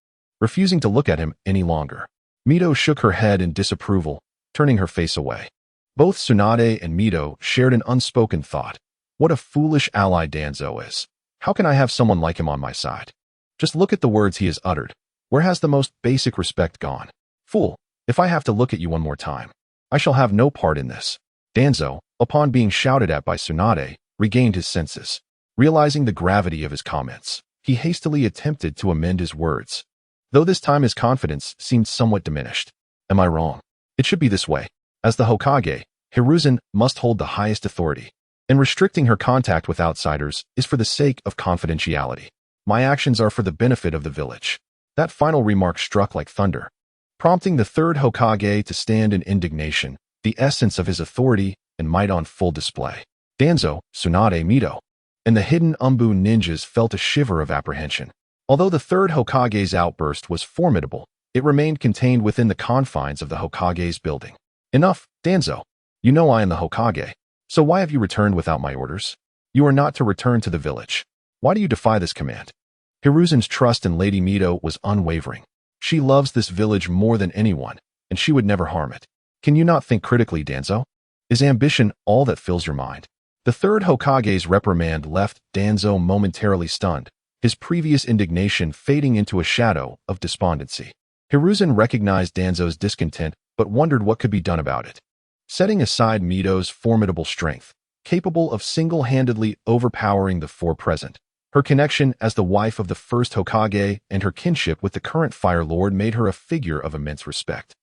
refusing to look at him any longer. Mito shook her head in disapproval, turning her face away. Both Tsunade and Mito shared an unspoken thought. What a foolish ally Danzo is. How can I have someone like him on my side? Just look at the words he has uttered. Where has the most basic respect gone? Fool, if I have to look at you one more time, I shall have no part in this. Danzo, upon being shouted at by Tsunade, regained his senses. Realizing the gravity of his comments, he hastily attempted to amend his words, though this time his confidence seemed somewhat diminished. Am I wrong? It should be this way. As the Hokage, Hiruzen must hold the highest authority, and restricting her contact with outsiders is for the sake of confidentiality. My actions are for the benefit of the village. That final remark struck like thunder, prompting the third Hokage to stand in indignation, the essence of his authority and might on full display. Danzo, Tsunade, Mito, and the hidden Umbu ninjas felt a shiver of apprehension. Although the third Hokage's outburst was formidable, it remained contained within the confines of the Hokage's building. Enough, Danzo. You know I am the Hokage. So why have you returned without my orders? You are not to return to the village. Why do you defy this command? Hiruzen's trust in Lady Mito was unwavering. She loves this village more than anyone, and she would never harm it. Can you not think critically, Danzo? Is ambition all that fills your mind? The third Hokage's reprimand left Danzo momentarily stunned, his previous indignation fading into a shadow of despondency. Hiruzen recognized Danzo's discontent, but wondered what could be done about it. Setting aside Mito's formidable strength, capable of single-handedly overpowering the four present, her connection as the wife of the first Hokage and her kinship with the current Fire Lord made her a figure of immense respect.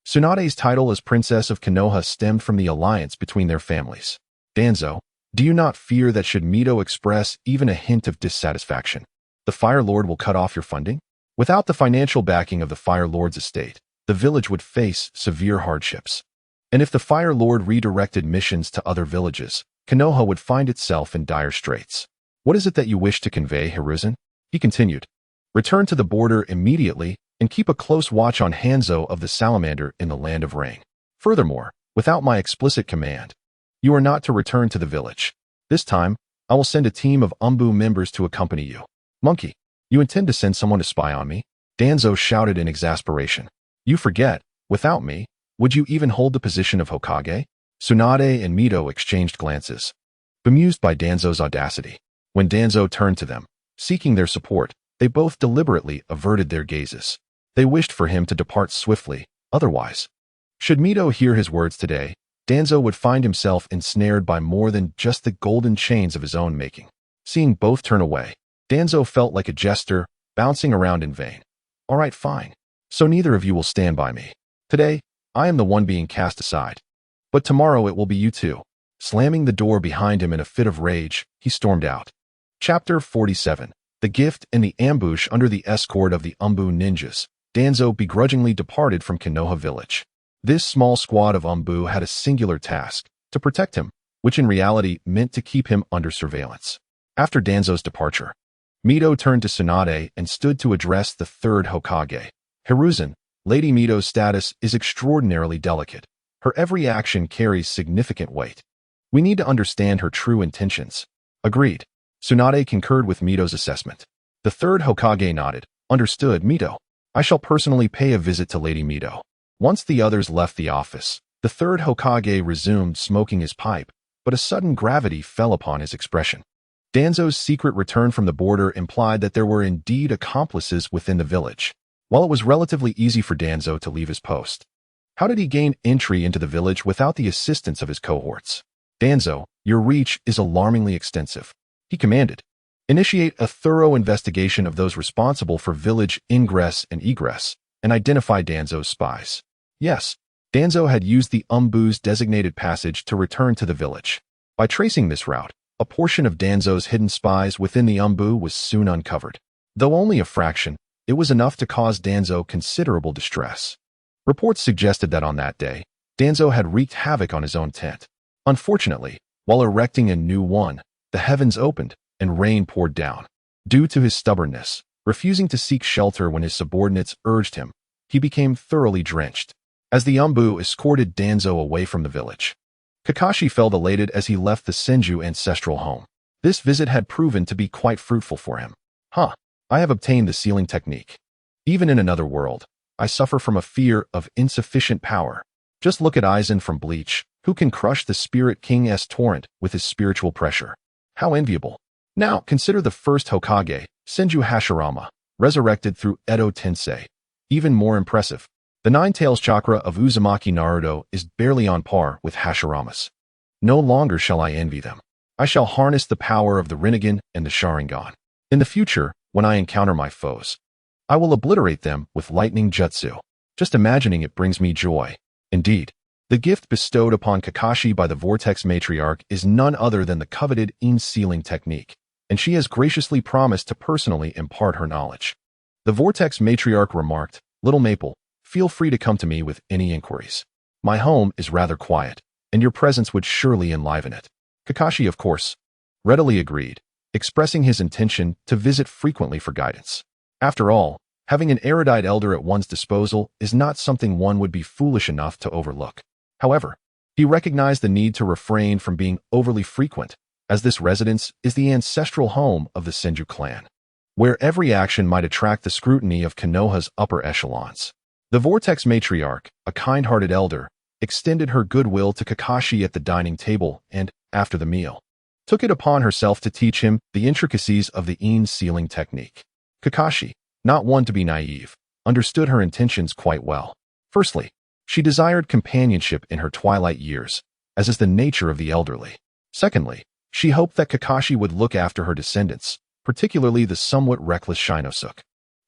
Tsunade's title as Princess of Konoha stemmed from the alliance between their families. Danzo, Do you not fear that should Mito express even a hint of dissatisfaction, the Fire Lord will cut off your funding? Without the financial backing of the Fire Lord's estate, the village would face severe hardships. And if the Fire Lord redirected missions to other villages, Konoha would find itself in dire straits. What is it that you wish to convey, Hiruzen? He continued. Return to the border immediately and keep a close watch on Hanzo of the Salamander in the Land of Rain. Furthermore, without my explicit command, you are not to return to the village. This time, I will send a team of Umbu members to accompany you. Monkey, you intend to send someone to spy on me? Danzo shouted in exasperation. You forget, without me, would you even hold the position of Hokage? Tsunade and Mito exchanged glances, bemused by Danzo's audacity. When Danzo turned to them, seeking their support, they both deliberately averted their gazes. They wished for him to depart swiftly, otherwise. Should Mito hear his words today, Danzo would find himself ensnared by more than just the golden chains of his own making. Seeing both turn away, Danzo felt like a jester, bouncing around in vain. All right, fine. So neither of you will stand by me. Today, I am the one being cast aside. But tomorrow it will be you too. Slamming the door behind him in a fit of rage, he stormed out. Chapter 47. The Gift and the Ambush. Under the escort of the Umbu ninjas, Danzo begrudgingly departed from Konoha village. This small squad of Umbu had a singular task, to protect him, which in reality meant to keep him under surveillance. After Danzo's departure, Mito turned to Tsunade and stood to address the third Hokage. Hiruzen, Lady Mito's status is extraordinarily delicate. Her every action carries significant weight. We need to understand her true intentions. Agreed. Tsunade concurred with Mito's assessment. The third Hokage nodded. Understood, Mito. I shall personally pay a visit to Lady Mito. Once the others left the office, the third Hokage resumed smoking his pipe, but a sudden gravity fell upon his expression. Danzo's secret return from the border implied that there were indeed accomplices within the village. While it was relatively easy for Danzo to leave his post, how did he gain entry into the village without the assistance of his cohorts? Danzo, your reach is alarmingly extensive. He commanded. Initiate a thorough investigation of those responsible for village ingress and egress, and identify Danzo's spies. Yes, Danzo had used the Umbu's designated passage to return to the village. By tracing this route, a portion of Danzo's hidden spies within the Umbu was soon uncovered. Though only a fraction, it was enough to cause Danzo considerable distress. Reports suggested that on that day, Danzo had wreaked havoc on his own tent. Unfortunately, while erecting a new one, the heavens opened and rain poured down. Due to his stubbornness, refusing to seek shelter when his subordinates urged him, he became thoroughly drenched. As the Umbu escorted Danzo away from the village, Kakashi felt elated as he left the Senju ancestral home. This visit had proven to be quite fruitful for him. I have obtained the sealing technique. Even in another world, I suffer from a fear of insufficient power. Just look at Aizen from Bleach, who can crush the Spirit King's torrent with his spiritual pressure. How enviable. Now, consider the first Hokage, Senju Hashirama, resurrected through Edo Tensei. Even more impressive. The Nine-Tails chakra of Uzumaki Naruto is barely on par with Hashirama's. No longer shall I envy them. I shall harness the power of the Rinnegan and the Sharingan. In the future, when I encounter my foes, I will obliterate them with lightning jutsu. Just imagining it brings me joy. Indeed, the gift bestowed upon Kakashi by the Vortex Matriarch is none other than the coveted sealing technique, and she has graciously promised to personally impart her knowledge. The Vortex Matriarch remarked, Little Maple, feel free to come to me with any inquiries. My home is rather quiet, and your presence would surely enliven it. Kakashi, of course, readily agreed, expressing his intention to visit frequently for guidance. After all, having an erudite elder at one's disposal is not something one would be foolish enough to overlook. However, he recognized the need to refrain from being overly frequent, as this residence is the ancestral home of the Senju clan, where every action might attract the scrutiny of Konoha's upper echelons. The Vortex Matriarch, a kind-hearted elder, extended her goodwill to Kakashi at the dining table and, after the meal, took it upon herself to teach him the intricacies of the sealing technique. Kakashi, not one to be naive, understood her intentions quite well. Firstly, she desired companionship in her twilight years, as is the nature of the elderly. Secondly, she hoped that Kakashi would look after her descendants, particularly the somewhat reckless Shinosuke.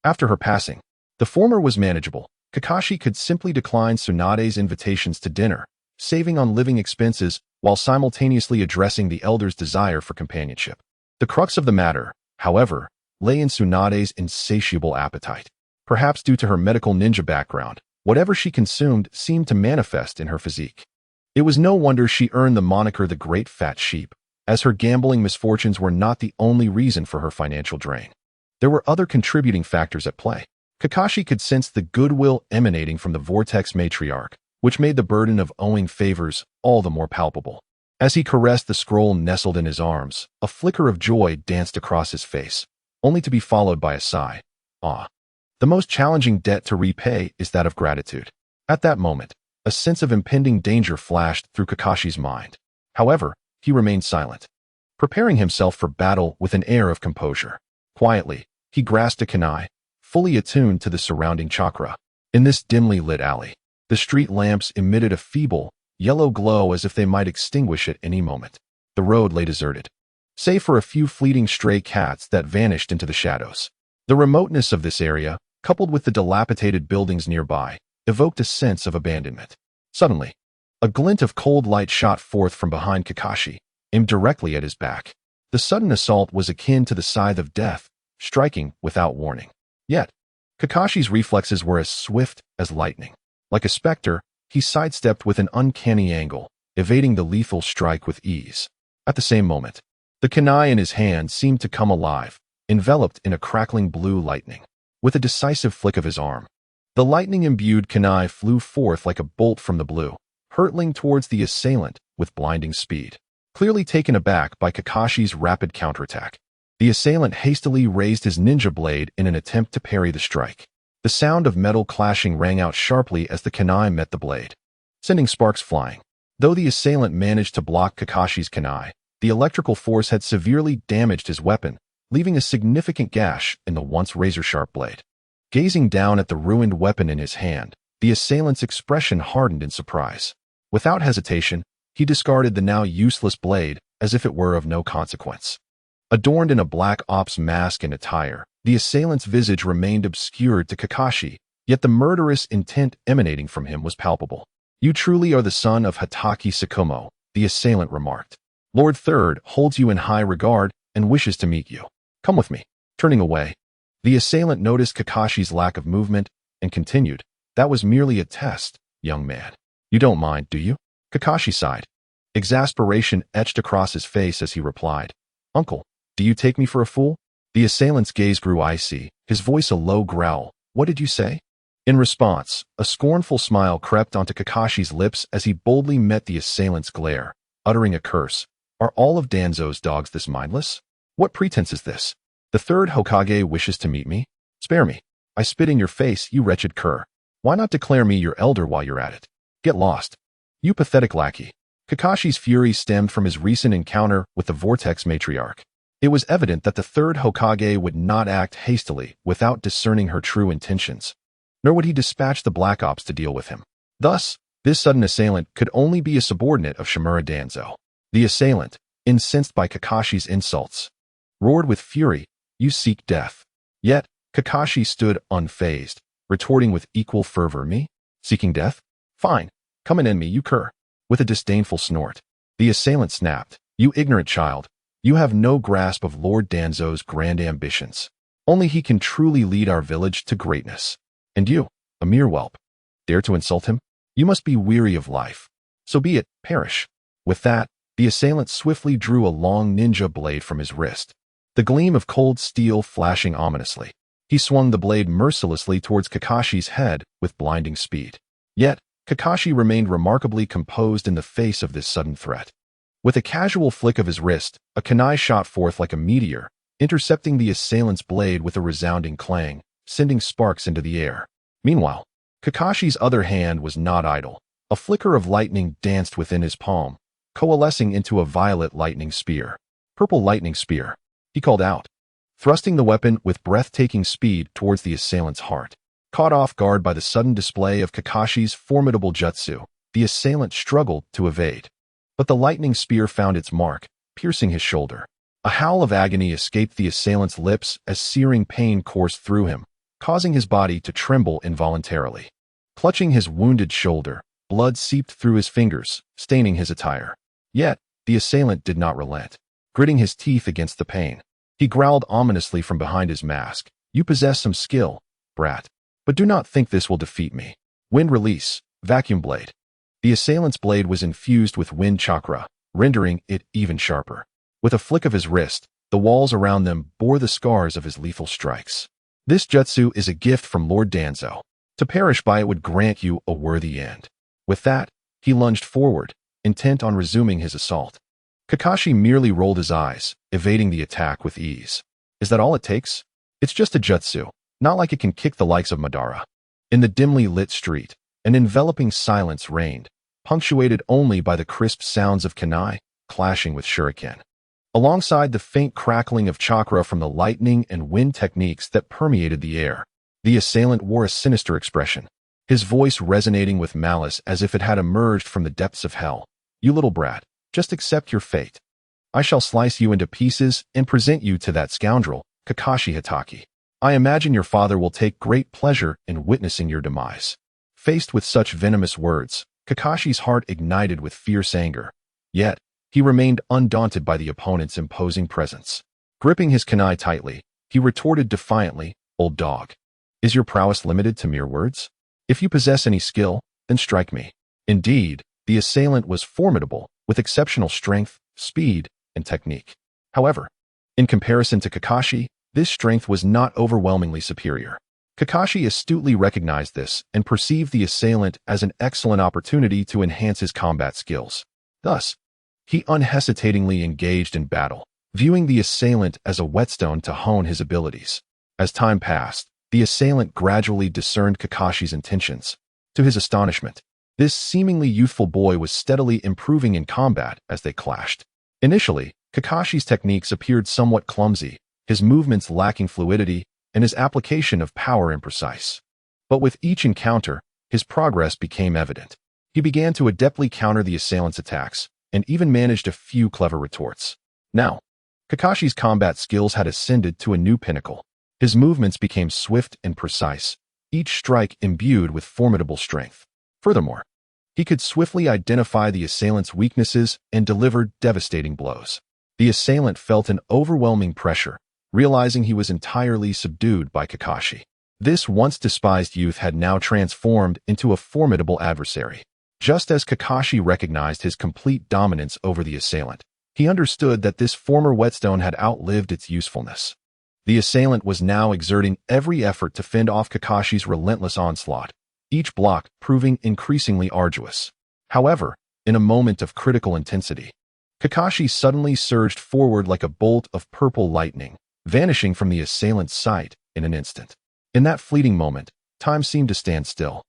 After her passing, the former was manageable. Kakashi could simply decline Tsunade's invitations to dinner, saving on living expenses while simultaneously addressing the elder's desire for companionship. The crux of the matter, however, lay in Tsunade's insatiable appetite. Perhaps due to her medical ninja background, whatever she consumed seemed to manifest in her physique. It was no wonder she earned the moniker the Great Fat Sheep, as her gambling misfortunes were not the only reason for her financial drain. There were other contributing factors at play. Kakashi could sense the goodwill emanating from the Vortex matriarch, which made the burden of owing favors all the more palpable. As he caressed the scroll nestled in his arms, a flicker of joy danced across his face, only to be followed by a sigh. Ah. The most challenging debt to repay is that of gratitude. At that moment, a sense of impending danger flashed through Kakashi's mind. However, he remained silent, preparing himself for battle with an air of composure. Quietly, he grasped a kunai, fully attuned to the surrounding chakra. In this dimly lit alley, the street lamps emitted a feeble, yellow glow as if they might extinguish at any moment. The road lay deserted, save for a few fleeting stray cats that vanished into the shadows. The remoteness of this area, coupled with the dilapidated buildings nearby, evoked a sense of abandonment. Suddenly, a glint of cold light shot forth from behind Kakashi, aimed directly at his back. The sudden assault was akin to the scythe of death, striking without warning. Yet, Kakashi's reflexes were as swift as lightning. Like a specter, he sidestepped with an uncanny angle, evading the lethal strike with ease. At the same moment, the kunai in his hand seemed to come alive, enveloped in a crackling blue lightning. With a decisive flick of his arm, the lightning-imbued kunai flew forth like a bolt from the blue, hurtling towards the assailant with blinding speed. Clearly taken aback by Kakashi's rapid counterattack, the assailant hastily raised his ninja blade in an attempt to parry the strike. The sound of metal clashing rang out sharply as the kunai met the blade, sending sparks flying. Though the assailant managed to block Kakashi's kunai, the electrical force had severely damaged his weapon, leaving a significant gash in the once razor-sharp blade. Gazing down at the ruined weapon in his hand, the assailant's expression hardened in surprise. Without hesitation, he discarded the now useless blade as if it were of no consequence. Adorned in a black ops mask and attire, the assailant's visage remained obscured to Kakashi, yet the murderous intent emanating from him was palpable. "You truly are the son of Hatake Sakumo," the assailant remarked. "Lord Third holds you in high regard and wishes to meet you. Come with me." Turning away, the assailant noticed Kakashi's lack of movement and continued, "That was merely a test, young man. You don't mind, do you?" Kakashi sighed. Exasperation etched across his face as he replied, "Uncle, do you take me for a fool?" The assailant's gaze grew icy, his voice a low growl. "What did you say?" In response, a scornful smile crept onto Kakashi's lips as he boldly met the assailant's glare, uttering a curse. "Are all of Danzo's dogs this mindless? What pretense is this? The third Hokage wishes to meet me? Spare me. I spit in your face, you wretched cur. Why not declare me your elder while you're at it? Get lost. You pathetic lackey." Kakashi's fury stemmed from his recent encounter with the Vortex matriarch. It was evident that the third Hokage would not act hastily without discerning her true intentions, nor would he dispatch the Black Ops to deal with him. Thus, this sudden assailant could only be a subordinate of Shimura Danzo. The assailant, incensed by Kakashi's insults, roared with fury, "You seek death." Yet, Kakashi stood unfazed, retorting with equal fervor, "Me? Seeking death? Fine, come and end me, you cur." With a disdainful snort, the assailant snapped, "You ignorant child, you have no grasp of Lord Danzo's grand ambitions. Only he can truly lead our village to greatness. And you, a mere whelp, dare to insult him? You must be weary of life. So be it, perish." With that, the assailant swiftly drew a long ninja blade from his wrist, the gleam of cold steel flashing ominously. He swung the blade mercilessly towards Kakashi's head with blinding speed. Yet, Kakashi remained remarkably composed in the face of this sudden threat. With a casual flick of his wrist, a kunai shot forth like a meteor, intercepting the assailant's blade with a resounding clang, sending sparks into the air. Meanwhile, Kakashi's other hand was not idle. A flicker of lightning danced within his palm, coalescing into a violet lightning spear. "Purple lightning spear," he called out, thrusting the weapon with breathtaking speed towards the assailant's heart. Caught off guard by the sudden display of Kakashi's formidable jutsu, the assailant struggled to evade. But the lightning spear found its mark, piercing his shoulder. A howl of agony escaped the assailant's lips as searing pain coursed through him, causing his body to tremble involuntarily. Clutching his wounded shoulder, blood seeped through his fingers, staining his attire. Yet, the assailant did not relent. Gritting his teeth against the pain, he growled ominously from behind his mask. You possess some skill, brat. But do not think this will defeat me. Wind release, vacuum blade. The assailant's blade was infused with wind chakra, rendering it even sharper. With a flick of his wrist, the walls around them bore the scars of his lethal strikes. This jutsu is a gift from Lord Danzo. To perish by it would grant you a worthy end. With that, he lunged forward, intent on resuming his assault. Kakashi merely rolled his eyes, evading the attack with ease. Is that all it takes? It's just a jutsu, not like it can kick the likes of Madara. In the dimly lit street, an enveloping silence reigned, punctuated only by the crisp sounds of kunai clashing with shuriken. Alongside the faint crackling of chakra from the lightning and wind techniques that permeated the air, the assailant wore a sinister expression, his voice resonating with malice as if it had emerged from the depths of hell. You little brat, just accept your fate. I shall slice you into pieces and present you to that scoundrel, Kakashi Hatake. I imagine your father will take great pleasure in witnessing your demise. Faced with such venomous words, Kakashi's heart ignited with fierce anger. Yet, he remained undaunted by the opponent's imposing presence. Gripping his kunai tightly, he retorted defiantly, "Old dog. Is your prowess limited to mere words? If you possess any skill, then strike me." Indeed, the assailant was formidable, with exceptional strength, speed, and technique. However, in comparison to Kakashi, this strength was not overwhelmingly superior. Kakashi astutely recognized this and perceived the assailant as an excellent opportunity to enhance his combat skills. Thus, he unhesitatingly engaged in battle, viewing the assailant as a whetstone to hone his abilities. As time passed, the assailant gradually discerned Kakashi's intentions. To his astonishment, this seemingly youthful boy was steadily improving in combat as they clashed. Initially, Kakashi's techniques appeared somewhat clumsy, his movements lacking fluidity, and his application of power imprecise. But with each encounter, his progress became evident. He began to adeptly counter the assailant's attacks, and even managed a few clever retorts. Now, Kakashi's combat skills had ascended to a new pinnacle. His movements became swift and precise, each strike imbued with formidable strength. Furthermore, he could swiftly identify the assailant's weaknesses and deliver devastating blows. The assailant felt an overwhelming pressure, realizing he was entirely subdued by Kakashi. This once despised youth had now transformed into a formidable adversary. Just as Kakashi recognized his complete dominance over the assailant, he understood that this former whetstone had outlived its usefulness. The assailant was now exerting every effort to fend off Kakashi's relentless onslaught, each block proving increasingly arduous. However, in a moment of critical intensity, Kakashi suddenly surged forward like a bolt of purple lightning, vanishing from the assailant's sight in an instant. In that fleeting moment, time seemed to stand still.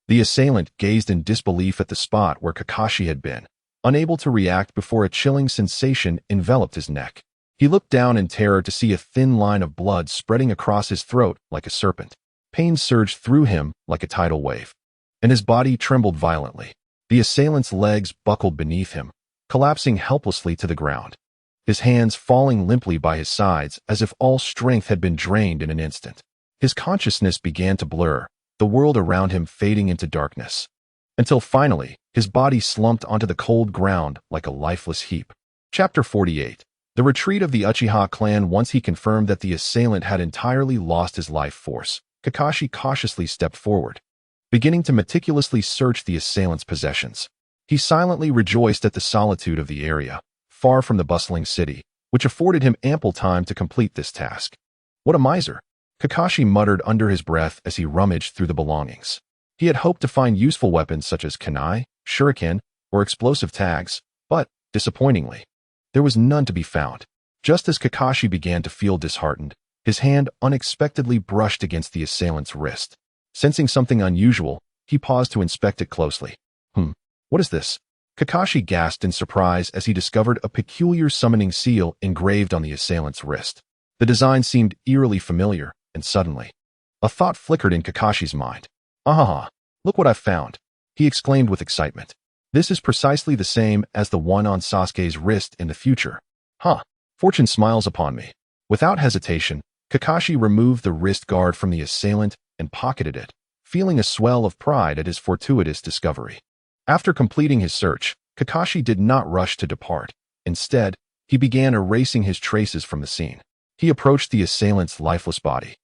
The assailant gazed in disbelief at the spot where Kakashi had been, unable to react before a chilling sensation enveloped his neck. He looked down in terror to see a thin line of blood spreading across his throat like a serpent. Pain surged through him like a tidal wave, and his body trembled violently. The assailant's legs buckled beneath him, collapsing helplessly to the ground, his hands falling limply by his sides as if all strength had been drained in an instant. His consciousness began to blur, the world around him fading into darkness, until finally, his body slumped onto the cold ground like a lifeless heap. Chapter 48. The retreat of the Uchiha clan. Once he confirmed that the assailant had entirely lost his life force, Kakashi cautiously stepped forward, beginning to meticulously search the assailant's possessions. He silently rejoiced at the solitude of the area, far from the bustling city, which afforded him ample time to complete this task. What a miser! Kakashi muttered under his breath as he rummaged through the belongings. He had hoped to find useful weapons such as kunai, shuriken, or explosive tags, but, disappointingly, there was none to be found. Just as Kakashi began to feel disheartened, his hand unexpectedly brushed against the assailant's wrist. Sensing something unusual, he paused to inspect it closely. What is this? Kakashi gasped in surprise as he discovered a peculiar summoning seal engraved on the assailant's wrist. The design seemed eerily familiar, and suddenly, a thought flickered in Kakashi's mind. "Ahaha, look what I've found," he exclaimed with excitement. "This is precisely the same as the one on Sasuke's wrist in the future. Fortune smiles upon me." Without hesitation, Kakashi removed the wrist guard from the assailant and pocketed it, feeling a swell of pride at his fortuitous discovery. After completing his search, Kakashi did not rush to depart. Instead, he began erasing his traces from the scene. He approached the assailant's lifeless body,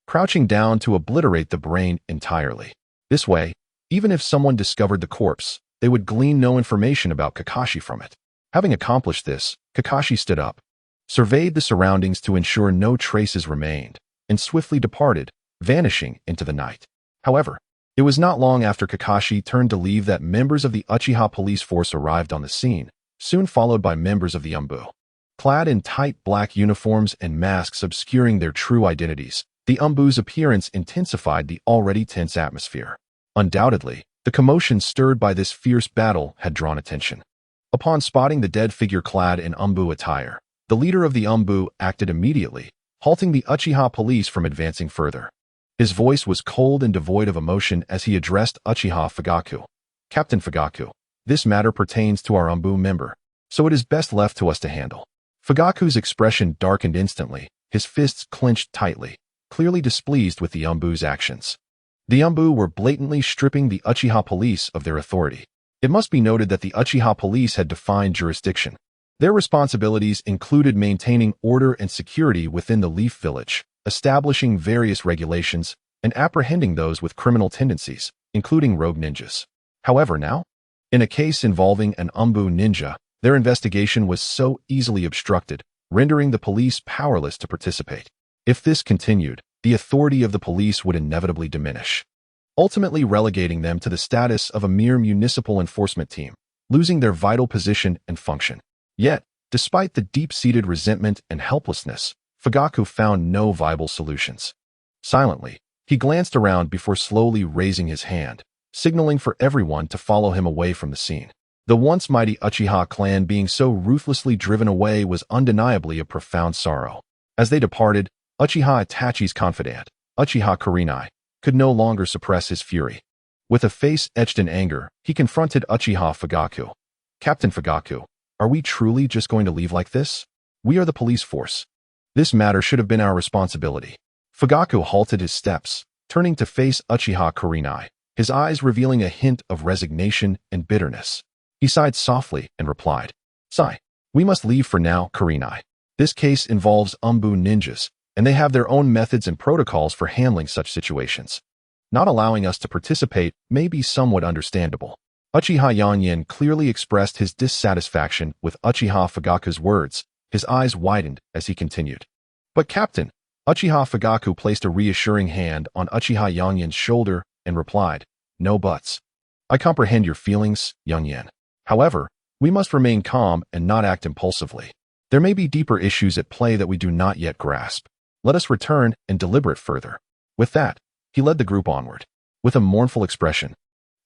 crouching down to obliterate the brain entirely. This way, even if someone discovered the corpse, they would glean no information about Kakashi from it. Having accomplished this, Kakashi stood up, surveyed the surroundings to ensure no traces remained, and swiftly departed, vanishing into the night. However, it was not long after Kakashi turned to leave that members of the Uchiha police force arrived on the scene, soon followed by members of the Umbu. Clad in tight black uniforms and masks obscuring their true identities, the Umbu's appearance intensified the already tense atmosphere. Undoubtedly, the commotion stirred by this fierce battle had drawn attention. Upon spotting the dead figure clad in Umbu attire, the leader of the Umbu acted immediately, halting the Uchiha police from advancing further. His voice was cold and devoid of emotion as he addressed Uchiha Fugaku. "Captain Fugaku, this matter pertains to our Umbu member, so it is best left to us to handle." Fugaku's expression darkened instantly, his fists clenched tightly, clearly displeased with the Umbu's actions. The Umbu were blatantly stripping the Uchiha police of their authority. It must be noted that the Uchiha police had defined jurisdiction. Their responsibilities included maintaining order and security within the Leaf Village, establishing various regulations, and apprehending those with criminal tendencies, including rogue ninjas. However, now, in a case involving an Umbu ninja, their investigation was so easily obstructed, rendering the police powerless to participate. If this continued, the authority of the police would inevitably diminish, ultimately relegating them to the status of a mere municipal enforcement team, losing their vital position and function. Yet, despite the deep-seated resentment and helplessness, Fugaku found no viable solutions. Silently, he glanced around before slowly raising his hand, signaling for everyone to follow him away from the scene. The once mighty Uchiha clan being so ruthlessly driven away was undeniably a profound sorrow. As they departed, Uchiha Itachi's confidant, Uchiha Kurenai, could no longer suppress his fury. With a face etched in anger, he confronted Uchiha Fugaku. "Captain Fugaku, are we truly just going to leave like this? We are the police force. This matter should have been our responsibility." Fugaku halted his steps, turning to face Uchiha Kurenai, his eyes revealing a hint of resignation and bitterness. He sighed softly and replied, "Sigh, we must leave for now, Kurenai. This case involves Umbu ninjas, and they have their own methods and protocols for handling such situations. Not allowing us to participate may be somewhat understandable." Uchiha Yanyin clearly expressed his dissatisfaction with Uchiha Fugaku's words. His eyes widened as he continued. "But Captain," Uchiha Fugaku placed a reassuring hand on Uchiha Yanyin's shoulder and replied, "No buts. I comprehend your feelings, Yanyin. However, we must remain calm and not act impulsively. There may be deeper issues at play that we do not yet grasp. Let us return and deliberate further." With that, he led the group onward. With a mournful expression,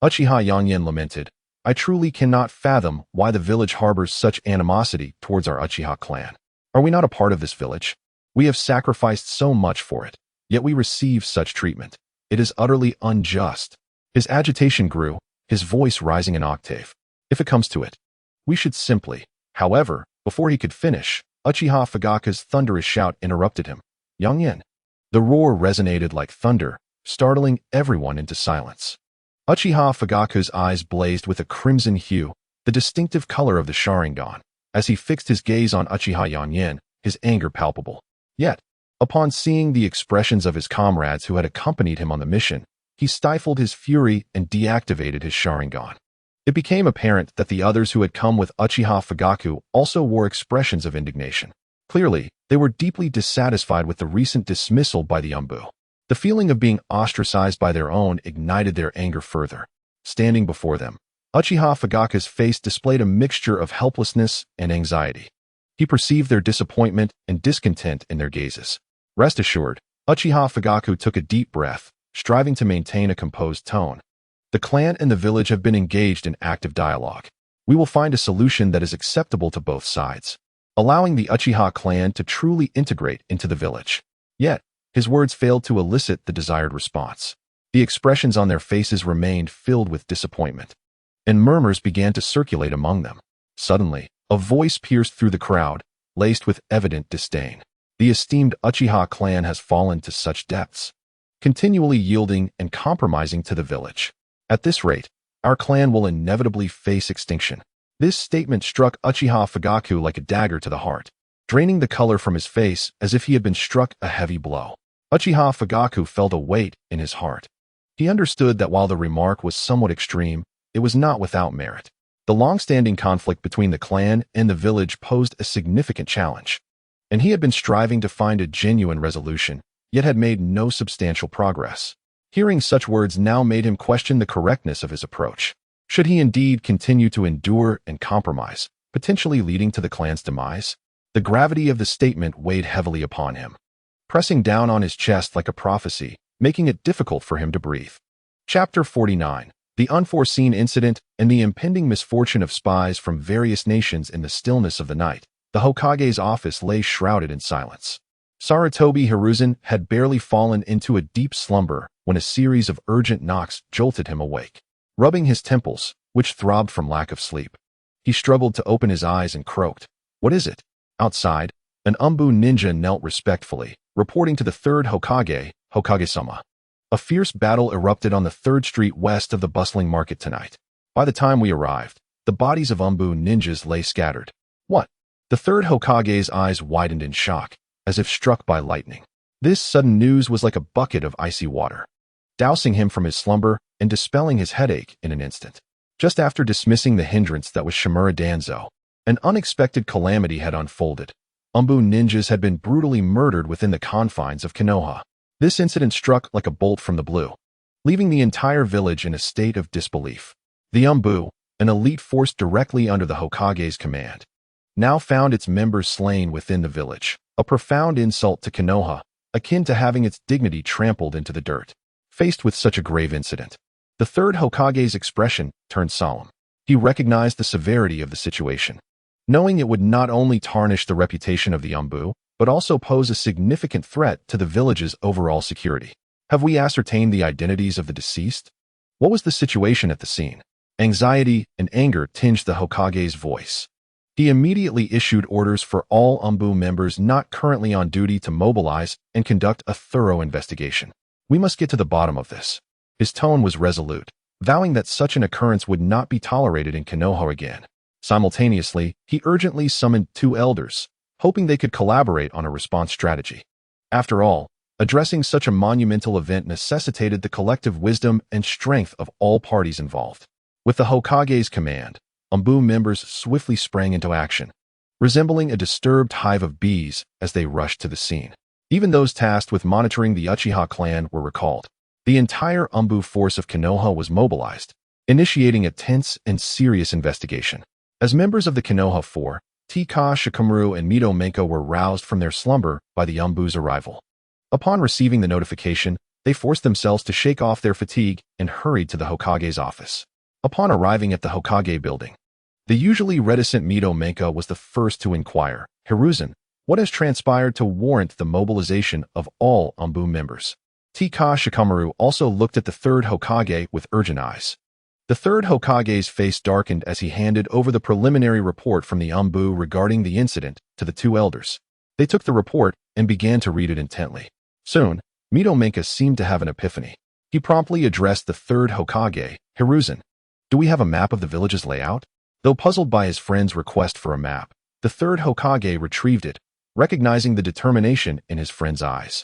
Uchiha Yanyin lamented, "I truly cannot fathom why the village harbors such animosity towards our Uchiha clan. Are we not a part of this village? We have sacrificed so much for it, yet we receive such treatment. It is utterly unjust." His agitation grew, his voice rising an octave. "If it comes to it, we should simply—" However, before he could finish, Uchiha Fugaku's thunderous shout interrupted him. "Yanyin!" The roar resonated like thunder, startling everyone into silence. Uchiha Fugaku's eyes blazed with a crimson hue, the distinctive color of the Sharingan. As he fixed his gaze on Uchiha Yanyin, his anger palpable. Yet, upon seeing the expressions of his comrades who had accompanied him on the mission, he stifled his fury and deactivated his Sharingan. It became apparent that the others who had come with Uchiha Fugaku also wore expressions of indignation. Clearly, they were deeply dissatisfied with the recent dismissal by the Umbu. The feeling of being ostracized by their own ignited their anger further. Standing before them, Uchiha Fugaku's face displayed a mixture of helplessness and anxiety. He perceived their disappointment and discontent in their gazes. Rest assured, Uchiha Fugaku took a deep breath, striving to maintain a composed tone. The clan and the village have been engaged in active dialogue. We will find a solution that is acceptable to both sides, allowing the Uchiha clan to truly integrate into the village. Yet, his words failed to elicit the desired response. The expressions on their faces remained filled with disappointment, and murmurs began to circulate among them. Suddenly, a voice pierced through the crowd, laced with evident disdain. The esteemed Uchiha clan has fallen to such depths, continually yielding and compromising to the village. At this rate, our clan will inevitably face extinction. This statement struck Uchiha Fugaku like a dagger to the heart, draining the color from his face as if he had been struck a heavy blow. Uchiha Fugaku felt a weight in his heart. He understood that while the remark was somewhat extreme, it was not without merit. The long-standing conflict between the clan and the village posed a significant challenge, and he had been striving to find a genuine resolution, yet had made no substantial progress. Hearing such words now made him question the correctness of his approach. Should he indeed continue to endure and compromise, potentially leading to the clan's demise? The gravity of the statement weighed heavily upon him, pressing down on his chest like a prophecy, making it difficult for him to breathe. Chapter 49. The Unforeseen Incident and the Impending Misfortune of Spies from Various Nations. In the stillness of the night, the Hokage's office lay shrouded in silence. Sarutobi Hiruzen had barely fallen into a deep slumber when a series of urgent knocks jolted him awake. Rubbing his temples, which throbbed from lack of sleep, he struggled to open his eyes and croaked, "What is it?" Outside, an Umbu ninja knelt respectfully, reporting to the third Hokage, Hokage-sama. A fierce battle erupted on the 3rd Street west of the bustling market tonight. By the time we arrived, the bodies of Umbu ninjas lay scattered. What? The third Hokage's eyes widened in shock, as if struck by lightning. This sudden news was like a bucket of icy water, dousing him from his slumber and dispelling his headache in an instant. Just after dismissing the hindrance that was Shimura Danzo, an unexpected calamity had unfolded. Umbu ninjas had been brutally murdered within the confines of Konoha. This incident struck like a bolt from the blue, leaving the entire village in a state of disbelief. The Umbu, an elite force directly under the Hokage's command, now found its members slain within the village, a profound insult to Konoha, akin to having its dignity trampled into the dirt. Faced with such a grave incident, the third Hokage's expression turned solemn. He recognized the severity of the situation, knowing it would not only tarnish the reputation of the Umbu, but also pose a significant threat to the village's overall security. Have we ascertained the identities of the deceased? What was the situation at the scene? Anxiety and anger tinged the Hokage's voice. He immediately issued orders for all Umbu members not currently on duty to mobilize and conduct a thorough investigation. We must get to the bottom of this. His tone was resolute, vowing that such an occurrence would not be tolerated in Konoha again. Simultaneously, he urgently summoned 2 elders, hoping they could collaborate on a response strategy. After all, addressing such a monumental event necessitated the collective wisdom and strength of all parties involved. With the Hokage's command, Umbu members swiftly sprang into action, resembling a disturbed hive of bees as they rushed to the scene. Even those tasked with monitoring the Uchiha clan were recalled. The entire Umbu force of Konoha was mobilized, initiating a tense and serious investigation. As members of the Konoha 4, Tika, Shikamaru, and Mito Menko were roused from their slumber by the Umbu's arrival. Upon receiving the notification, they forced themselves to shake off their fatigue and hurried to the Hokage's office. Upon arriving at the Hokage building, the usually reticent Mito Menko was the first to inquire, "Hiruzen, what has transpired to warrant the mobilization of all Umbu members?" Tika Shikamaru also looked at the third Hokage with urgent eyes. The third Hokage's face darkened as he handed over the preliminary report from the Umbu regarding the incident to the 2 elders. They took the report and began to read it intently. Soon, Mito Menka seemed to have an epiphany. He promptly addressed the third Hokage, "Hiruzen, do we have a map of the village's layout?" Though puzzled by his friend's request for a map, the third Hokage retrieved it, recognizing the determination in his friend's eyes.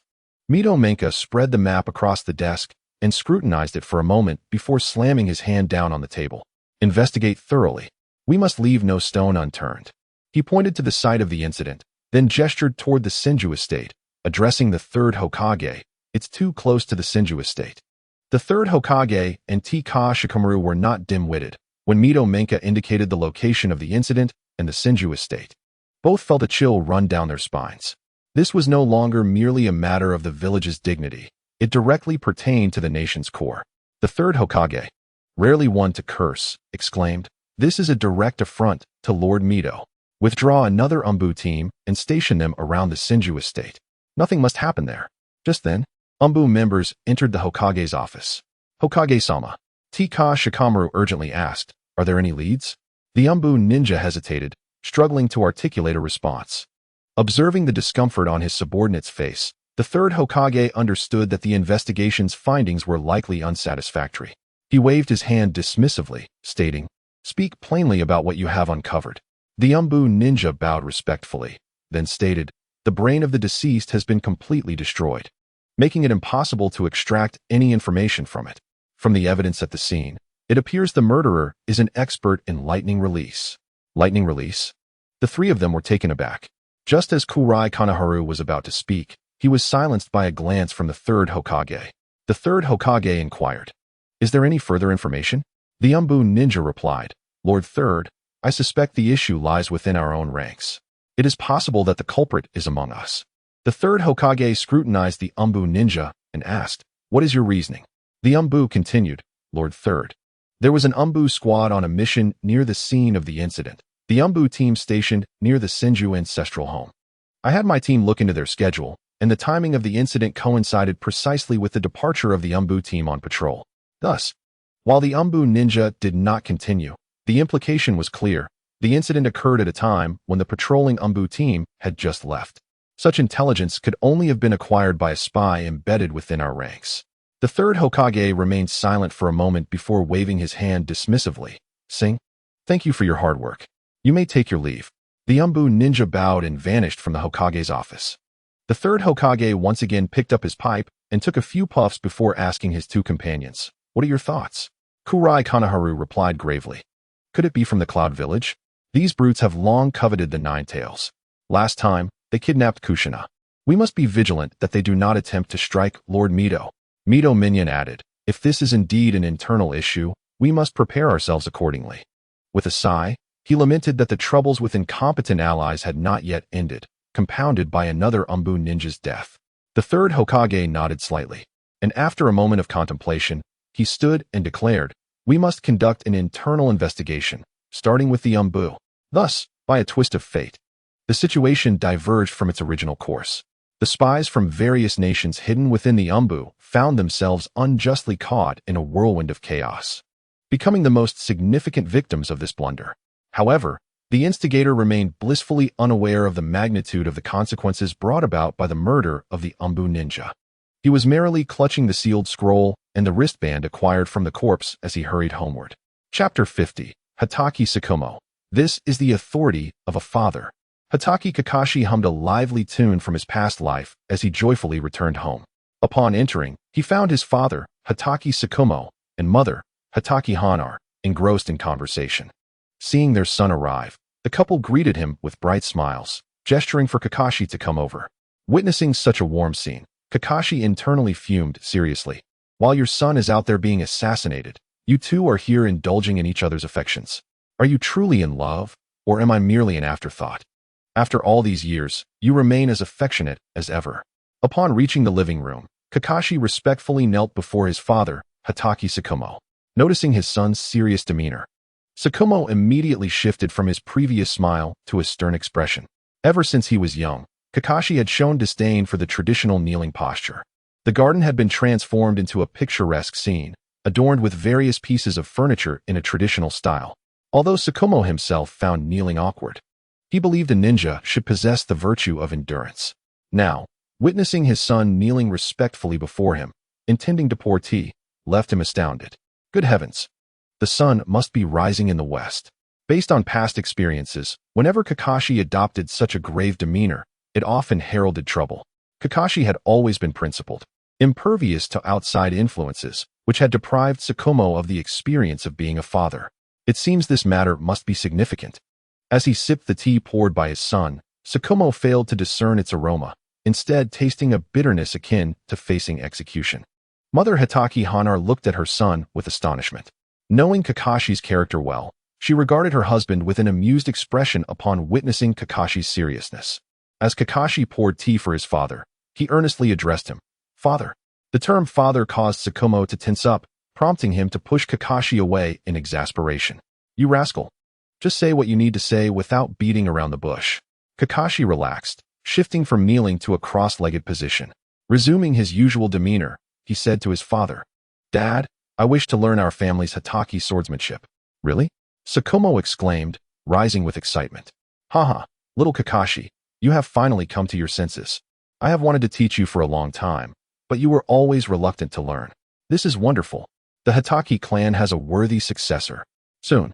Mito Menka spread the map across the desk and scrutinized it for a moment before slamming his hand down on the table. "Investigate thoroughly. We must leave no stone unturned." He pointed to the site of the incident, then gestured toward the Senju estate, addressing the third Hokage. "It's too close to the Senju estate." The third Hokage and Tika Shikamaru were not dim-witted when Mito Menka indicated the location of the incident and the Senju estate. Both felt a chill run down their spines. This was no longer merely a matter of the village's dignity. It directly pertained to the nation's core. The third Hokage, rarely one to curse, exclaimed, "This is a direct affront to Lord Mito. Withdraw another Umbu team and station them around the Senju estate. Nothing must happen there." Just then, Umbu members entered the Hokage's office. "Hokage-sama," Tika Shikamaru urgently asked, "are there any leads?" The Umbu ninja hesitated, struggling to articulate a response. Observing the discomfort on his subordinate's face, the third Hokage understood that the investigation's findings were likely unsatisfactory. He waved his hand dismissively, stating, Speak plainly about what you have uncovered. The Umbu ninja bowed respectfully, then stated, the brain of the deceased has been completely destroyed, making it impossible to extract any information from it. From the evidence at the scene, it appears the murderer is an expert in lightning release. Lightning release? The three of them were taken aback. Just as Kurai Kanaharu was about to speak, he was silenced by a glance from the third Hokage. The third Hokage inquired, is there any further information? The Umbu ninja replied, Lord Third, I suspect the issue lies within our own ranks. It is possible that the culprit is among us. The third Hokage scrutinized the Umbu ninja and asked, what is your reasoning? The Umbu continued, Lord Third. There was an Umbu squad on a mission near the scene of the incident. The Umbu team stationed near the Senju ancestral home. I had my team look into their schedule, and the timing of the incident coincided precisely with the departure of the Umbu team on patrol. Thus, while the Umbu ninja did not continue, the implication was clear. The incident occurred at a time when the patrolling Umbu team had just left. Such intelligence could only have been acquired by a spy embedded within our ranks. The third Hokage remained silent for a moment before waving his hand dismissively. Sing, thank you for your hard work. You may take your leave. The Umbu ninja bowed and vanished from the Hokage's office. The third Hokage once again picked up his pipe and took a few puffs before asking his two companions, what are your thoughts? Kurai Kanaharu replied gravely. Could it be from the Cloud Village? These brutes have long coveted the Nine Tails. Last time, they kidnapped Kushina. We must be vigilant that they do not attempt to strike Lord Mito. Mito Minion added, if this is indeed an internal issue, we must prepare ourselves accordingly. With a sigh, he lamented that the troubles with incompetent allies had not yet ended, compounded by another Umbu ninja's death. The third Hokage nodded slightly, and after a moment of contemplation, he stood and declared, we must conduct an internal investigation, starting with the Umbu. Thus, by a twist of fate, the situation diverged from its original course. The spies from various nations hidden within the Umbu found themselves unjustly caught in a whirlwind of chaos, becoming the most significant victims of this blunder. However, the instigator remained blissfully unaware of the magnitude of the consequences brought about by the murder of the Umbu ninja. He was merrily clutching the sealed scroll and the wristband acquired from the corpse as he hurried homeward. Chapter 50. Hatake Tsukumo. This is the authority of a father. Hatake Kakashi hummed a lively tune from his past life as he joyfully returned home. Upon entering, he found his father, Hatake Tsukumo, and mother, Hatake Hanar, engrossed in conversation. Seeing their son arrive, the couple greeted him with bright smiles, gesturing for Kakashi to come over. Witnessing such a warm scene, Kakashi internally fumed seriously. While your son is out there being assassinated, you two are here indulging in each other's affections. Are you truly in love, or am I merely an afterthought? After all these years, you remain as affectionate as ever. Upon reaching the living room, Kakashi respectfully knelt before his father, Hatake Tsukumo. Noticing his son's serious demeanor, Tsukumo immediately shifted from his previous smile to a stern expression. Ever since he was young, Kakashi had shown disdain for the traditional kneeling posture. The garden had been transformed into a picturesque scene, adorned with various pieces of furniture in a traditional style. Although Tsukumo himself found kneeling awkward, he believed a ninja should possess the virtue of endurance. Now, witnessing his son kneeling respectfully before him, intending to pour tea, left him astounded. Good heavens! The sun must be rising in the west. Based on past experiences, whenever Kakashi adopted such a grave demeanor, it often heralded trouble. Kakashi had always been principled, impervious to outside influences, which had deprived Tsukumo of the experience of being a father. It seems this matter must be significant. As he sipped the tea poured by his son, Tsukumo failed to discern its aroma, instead tasting a bitterness akin to facing execution. Mother Hatake Hanar looked at her son with astonishment. Knowing Kakashi's character well, she regarded her husband with an amused expression upon witnessing Kakashi's seriousness. As Kakashi poured tea for his father, he earnestly addressed him. Father. The term father caused Tsukumo to tense up, prompting him to push Kakashi away in exasperation. You rascal. Just say what you need to say without beating around the bush. Kakashi relaxed, shifting from kneeling to a cross-legged position. Resuming his usual demeanor, he said to his father, Dad, I wish to learn our family's Hatake swordsmanship. Really? Tsukumo exclaimed, rising with excitement. Haha, little Kakashi, you have finally come to your senses. I have wanted to teach you for a long time, but you were always reluctant to learn. This is wonderful. The Hatake clan has a worthy successor. Soon.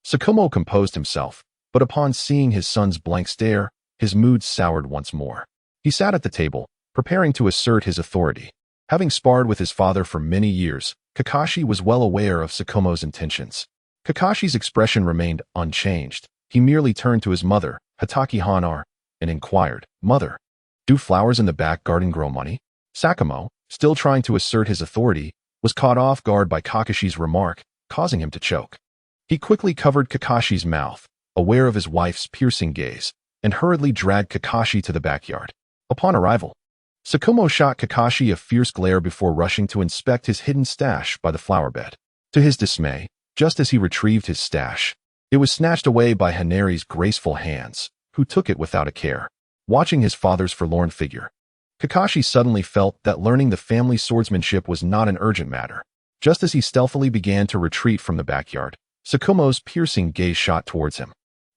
Tsukumo composed himself, but upon seeing his son's blank stare, his mood soured once more. He sat at the table, preparing to assert his authority. Having sparred with his father for many years, Kakashi was well aware of Tsukumo's intentions. Kakashi's expression remained unchanged. He merely turned to his mother, Hatake Hanar, and inquired, "Mother, do flowers in the back garden grow money?" Sakumo, still trying to assert his authority, was caught off guard by Kakashi's remark, causing him to choke. He quickly covered Kakashi's mouth, aware of his wife's piercing gaze, and hurriedly dragged Kakashi to the backyard. Upon arrival, Tsukumo shot Kakashi a fierce glare before rushing to inspect his hidden stash by the flower bed. To his dismay, just as he retrieved his stash, it was snatched away by Hanari's graceful hands, who took it without a care. Watching his father's forlorn figure, Kakashi suddenly felt that learning the family swordsmanship was not an urgent matter. Just as he stealthily began to retreat from the backyard, Tsukumo's piercing gaze shot towards him.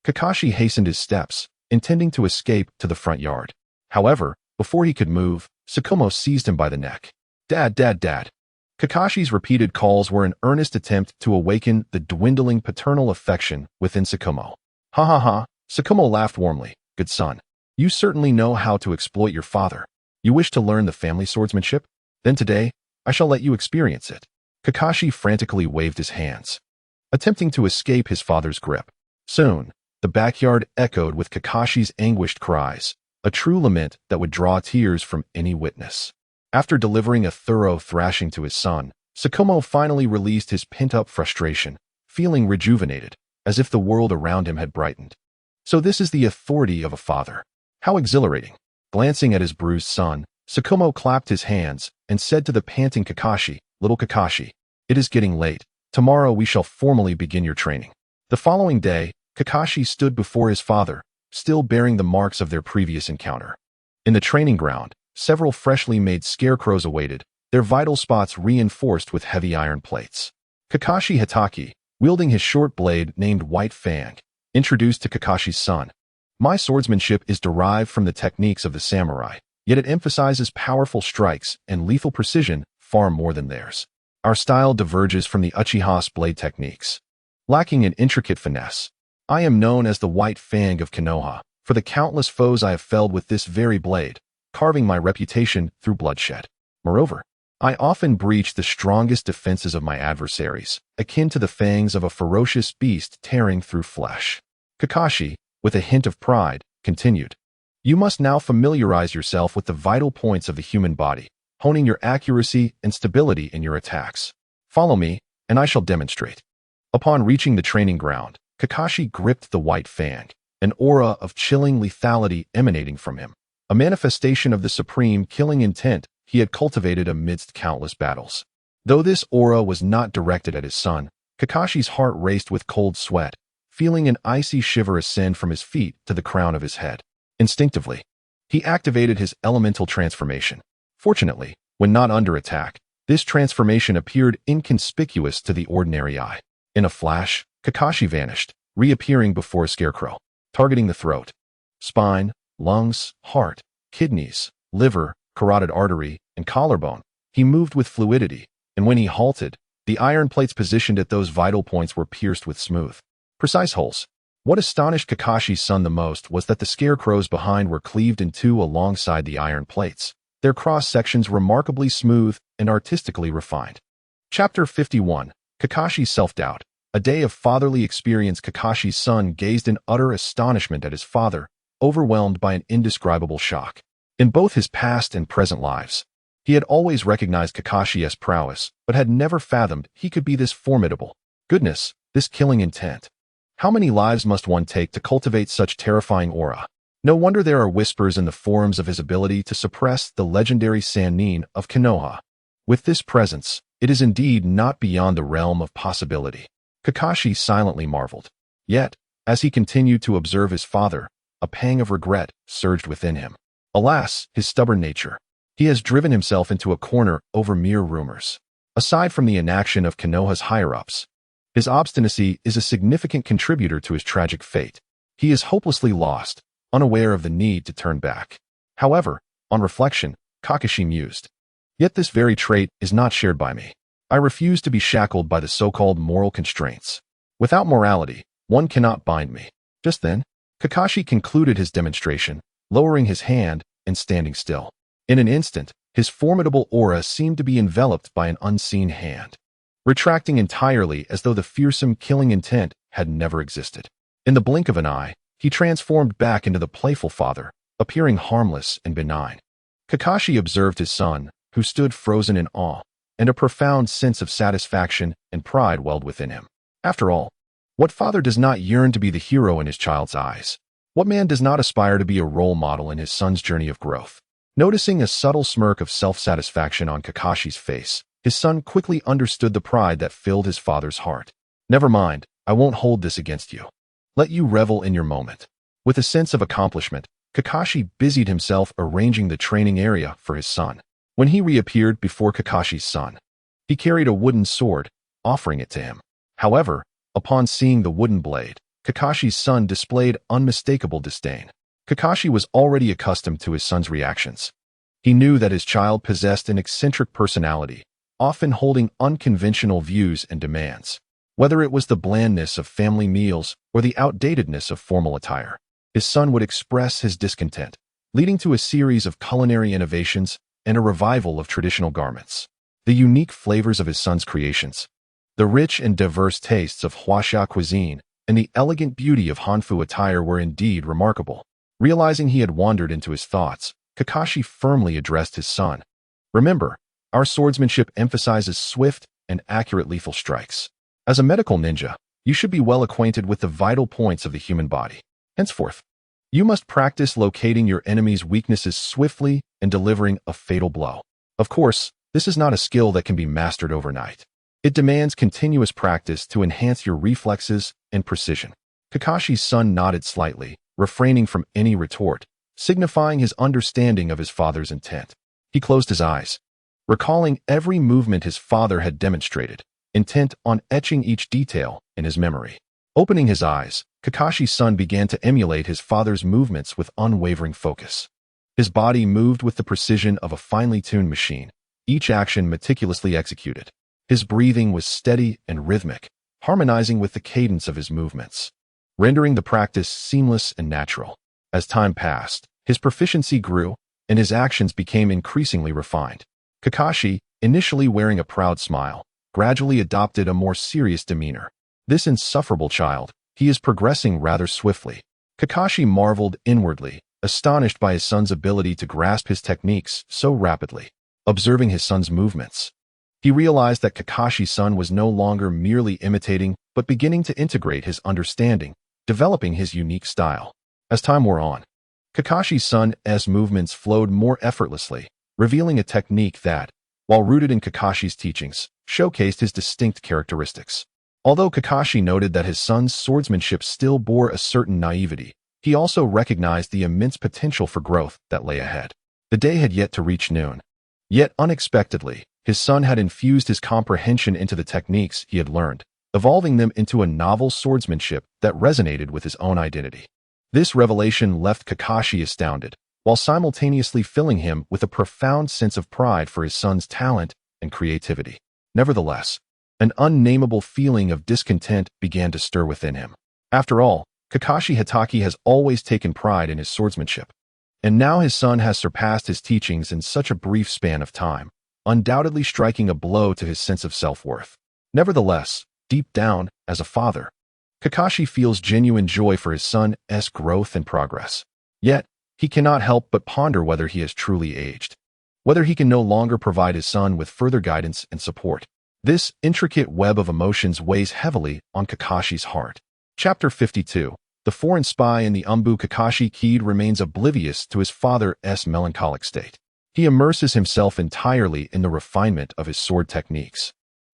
Kakashi hastened his steps, intending to escape to the front yard. However, before he could move, Tsukumo seized him by the neck. "Dad, Dad, Dad." Kakashi's repeated calls were an earnest attempt to awaken the dwindling paternal affection within Tsukumo. "Ha ha ha," Tsukumo laughed warmly. "Good son. You certainly know how to exploit your father. You wish to learn the family swordsmanship? Then today, I shall let you experience it." Kakashi frantically waved his hands, attempting to escape his father's grip. Soon, the backyard echoed with Kakashi's anguished cries, a true lament that would draw tears from any witness. After delivering a thorough thrashing to his son, Tsukumo finally released his pent-up frustration, feeling rejuvenated, as if the world around him had brightened. So this is the authority of a father. How exhilarating. Glancing at his bruised son, Tsukumo clapped his hands and said to the panting Kakashi, "Little Kakashi, it is getting late. Tomorrow we shall formally begin your training." The following day, Kakashi stood before his father, still bearing the marks of their previous encounter. In the training ground, several freshly made scarecrows awaited, their vital spots reinforced with heavy iron plates. Kakashi Hatake, wielding his short blade named White Fang, introduced to Kakashi's son, "My swordsmanship is derived from the techniques of the samurai, yet it emphasizes powerful strikes and lethal precision far more than theirs. Our style diverges from the Uchiha's blade techniques, lacking in intricate finesse. I am known as the White Fang of Konoha, for the countless foes I have felled with this very blade, carving my reputation through bloodshed. Moreover, I often breach the strongest defenses of my adversaries, akin to the fangs of a ferocious beast tearing through flesh." Kakashi, with a hint of pride, continued, "You must now familiarize yourself with the vital points of the human body, honing your accuracy and stability in your attacks. Follow me, and I shall demonstrate." Upon reaching the training ground, Kakashi gripped the White Fang, an aura of chilling lethality emanating from him, a manifestation of the supreme killing intent he had cultivated amidst countless battles. Though this aura was not directed at his son, Kakashi's heart raced with cold sweat, feeling an icy shiver ascend from his feet to the crown of his head. Instinctively, he activated his elemental transformation. Fortunately, when not under attack, this transformation appeared inconspicuous to the ordinary eye. In a flash, Kakashi vanished, reappearing before a scarecrow, targeting the throat, spine, lungs, heart, kidneys, liver, carotid artery, and collarbone. He moved with fluidity, and when he halted, the iron plates positioned at those vital points were pierced with smooth, precise holes. What astonished Kakashi's son the most was that the scarecrows behind were cleaved in two alongside the iron plates, their cross-sections remarkably smooth and artistically refined. Chapter 51, Kakashi's Self-Doubt. A day of fatherly experience. Kakashi's son gazed in utter astonishment at his father, overwhelmed by an indescribable shock. In both his past and present lives, he had always recognized Kakashi's prowess, but had never fathomed he could be this formidable. Goodness, this killing intent. How many lives must one take to cultivate such terrifying aura? No wonder there are whispers in the forums of his ability to suppress the legendary Sannin of Konoha. With this presence, it is indeed not beyond the realm of possibility. Kakashi silently marveled. Yet, as he continued to observe his father, a pang of regret surged within him. Alas, his stubborn nature. He has driven himself into a corner over mere rumors. Aside from the inaction of Konoha's higher-ups, his obstinacy is a significant contributor to his tragic fate. He is hopelessly lost, unaware of the need to turn back. However, on reflection, Kakashi mused, "Yet this very trait is not shared by me. I refuse to be shackled by the so-called moral constraints. Without morality, One cannot bind me. Just then, Kakashi concluded his demonstration, lowering his hand and standing still. In an instant, his formidable aura seemed to be enveloped by an unseen hand, retracting entirely as though the fearsome killing intent had never existed. In the blink of an eye, he transformed back into the playful father, appearing harmless and benign. Kakashi observed his son, who stood frozen in awe, and a profound sense of satisfaction and pride welled within him. After all, what father does not yearn to be the hero in his child's eyes? What man does not aspire to be a role model in his son's journey of growth? Noticing a subtle smirk of self-satisfaction on Kakashi's face, his son quickly understood the pride that filled his father's heart. Never mind, I won't hold this against you. Let you revel in your moment. With a sense of accomplishment, Kakashi busied himself arranging the training area for his son. When he reappeared before Kakashi's son, he carried a wooden sword, offering it to him. However, upon seeing the wooden blade, Kakashi's son displayed unmistakable disdain. Kakashi was already accustomed to his son's reactions. He knew that his child possessed an eccentric personality, often holding unconventional views and demands. Whether it was the blandness of family meals or the outdatedness of formal attire, his son would express his discontent, leading to a series of culinary innovations and a revival of traditional garments. The unique flavors of his son's creations, the rich and diverse tastes of Huaxia cuisine, and the elegant beauty of Hanfu attire were indeed remarkable. Realizing he had wandered into his thoughts, Kakashi firmly addressed his son. Remember, our swordsmanship emphasizes swift and accurate lethal strikes. As a medical ninja, you should be well acquainted with the vital points of the human body. Henceforth, you must practice locating your enemy's weaknesses swiftly and delivering a fatal blow. Of course, this is not a skill that can be mastered overnight. It demands continuous practice to enhance your reflexes and precision. Kakashi's son nodded slightly, refraining from any retort, signifying his understanding of his father's intent. He closed his eyes, recalling every movement his father had demonstrated, intent on etching each detail in his memory. Opening his eyes, Kakashi's son began to emulate his father's movements with unwavering focus. His body moved with the precision of a finely tuned machine, each action meticulously executed. His breathing was steady and rhythmic, harmonizing with the cadence of his movements, rendering the practice seamless and natural. As time passed, his proficiency grew, and his actions became increasingly refined. Kakashi, initially wearing a proud smile, gradually adopted a more serious demeanor. This insufferable child, he is progressing rather swiftly. Kakashi marveled inwardly, astonished by his son's ability to grasp his techniques so rapidly. Observing his son's movements, he realized that Kakashi's son was no longer merely imitating, but beginning to integrate his understanding, developing his unique style. As time wore on, Kakashi's son's movements flowed more effortlessly, revealing a technique that, while rooted in Kakashi's teachings, showcased his distinct characteristics. Although Kakashi noted that his son's swordsmanship still bore a certain naivety, he also recognized the immense potential for growth that lay ahead. The day had yet to reach noon. Yet unexpectedly, his son had infused his comprehension into the techniques he had learned, evolving them into a novel swordsmanship that resonated with his own identity. This revelation left Kakashi astounded, while simultaneously filling him with a profound sense of pride for his son's talent and creativity. Nevertheless, an unnameable feeling of discontent began to stir within him. After all, Kakashi Hatake has always taken pride in his swordsmanship, and now his son has surpassed his teachings in such a brief span of time, undoubtedly striking a blow to his sense of self-worth. Nevertheless, deep down, as a father, Kakashi feels genuine joy for his son's growth and progress. Yet, he cannot help but ponder whether he has truly aged, whether he can no longer provide his son with further guidance and support. This intricate web of emotions weighs heavily on Kakashi's heart. Chapter 52. The foreign spy in the Umbu. Kakashi Kid remains oblivious to his father's melancholic state. He immerses himself entirely in the refinement of his sword techniques,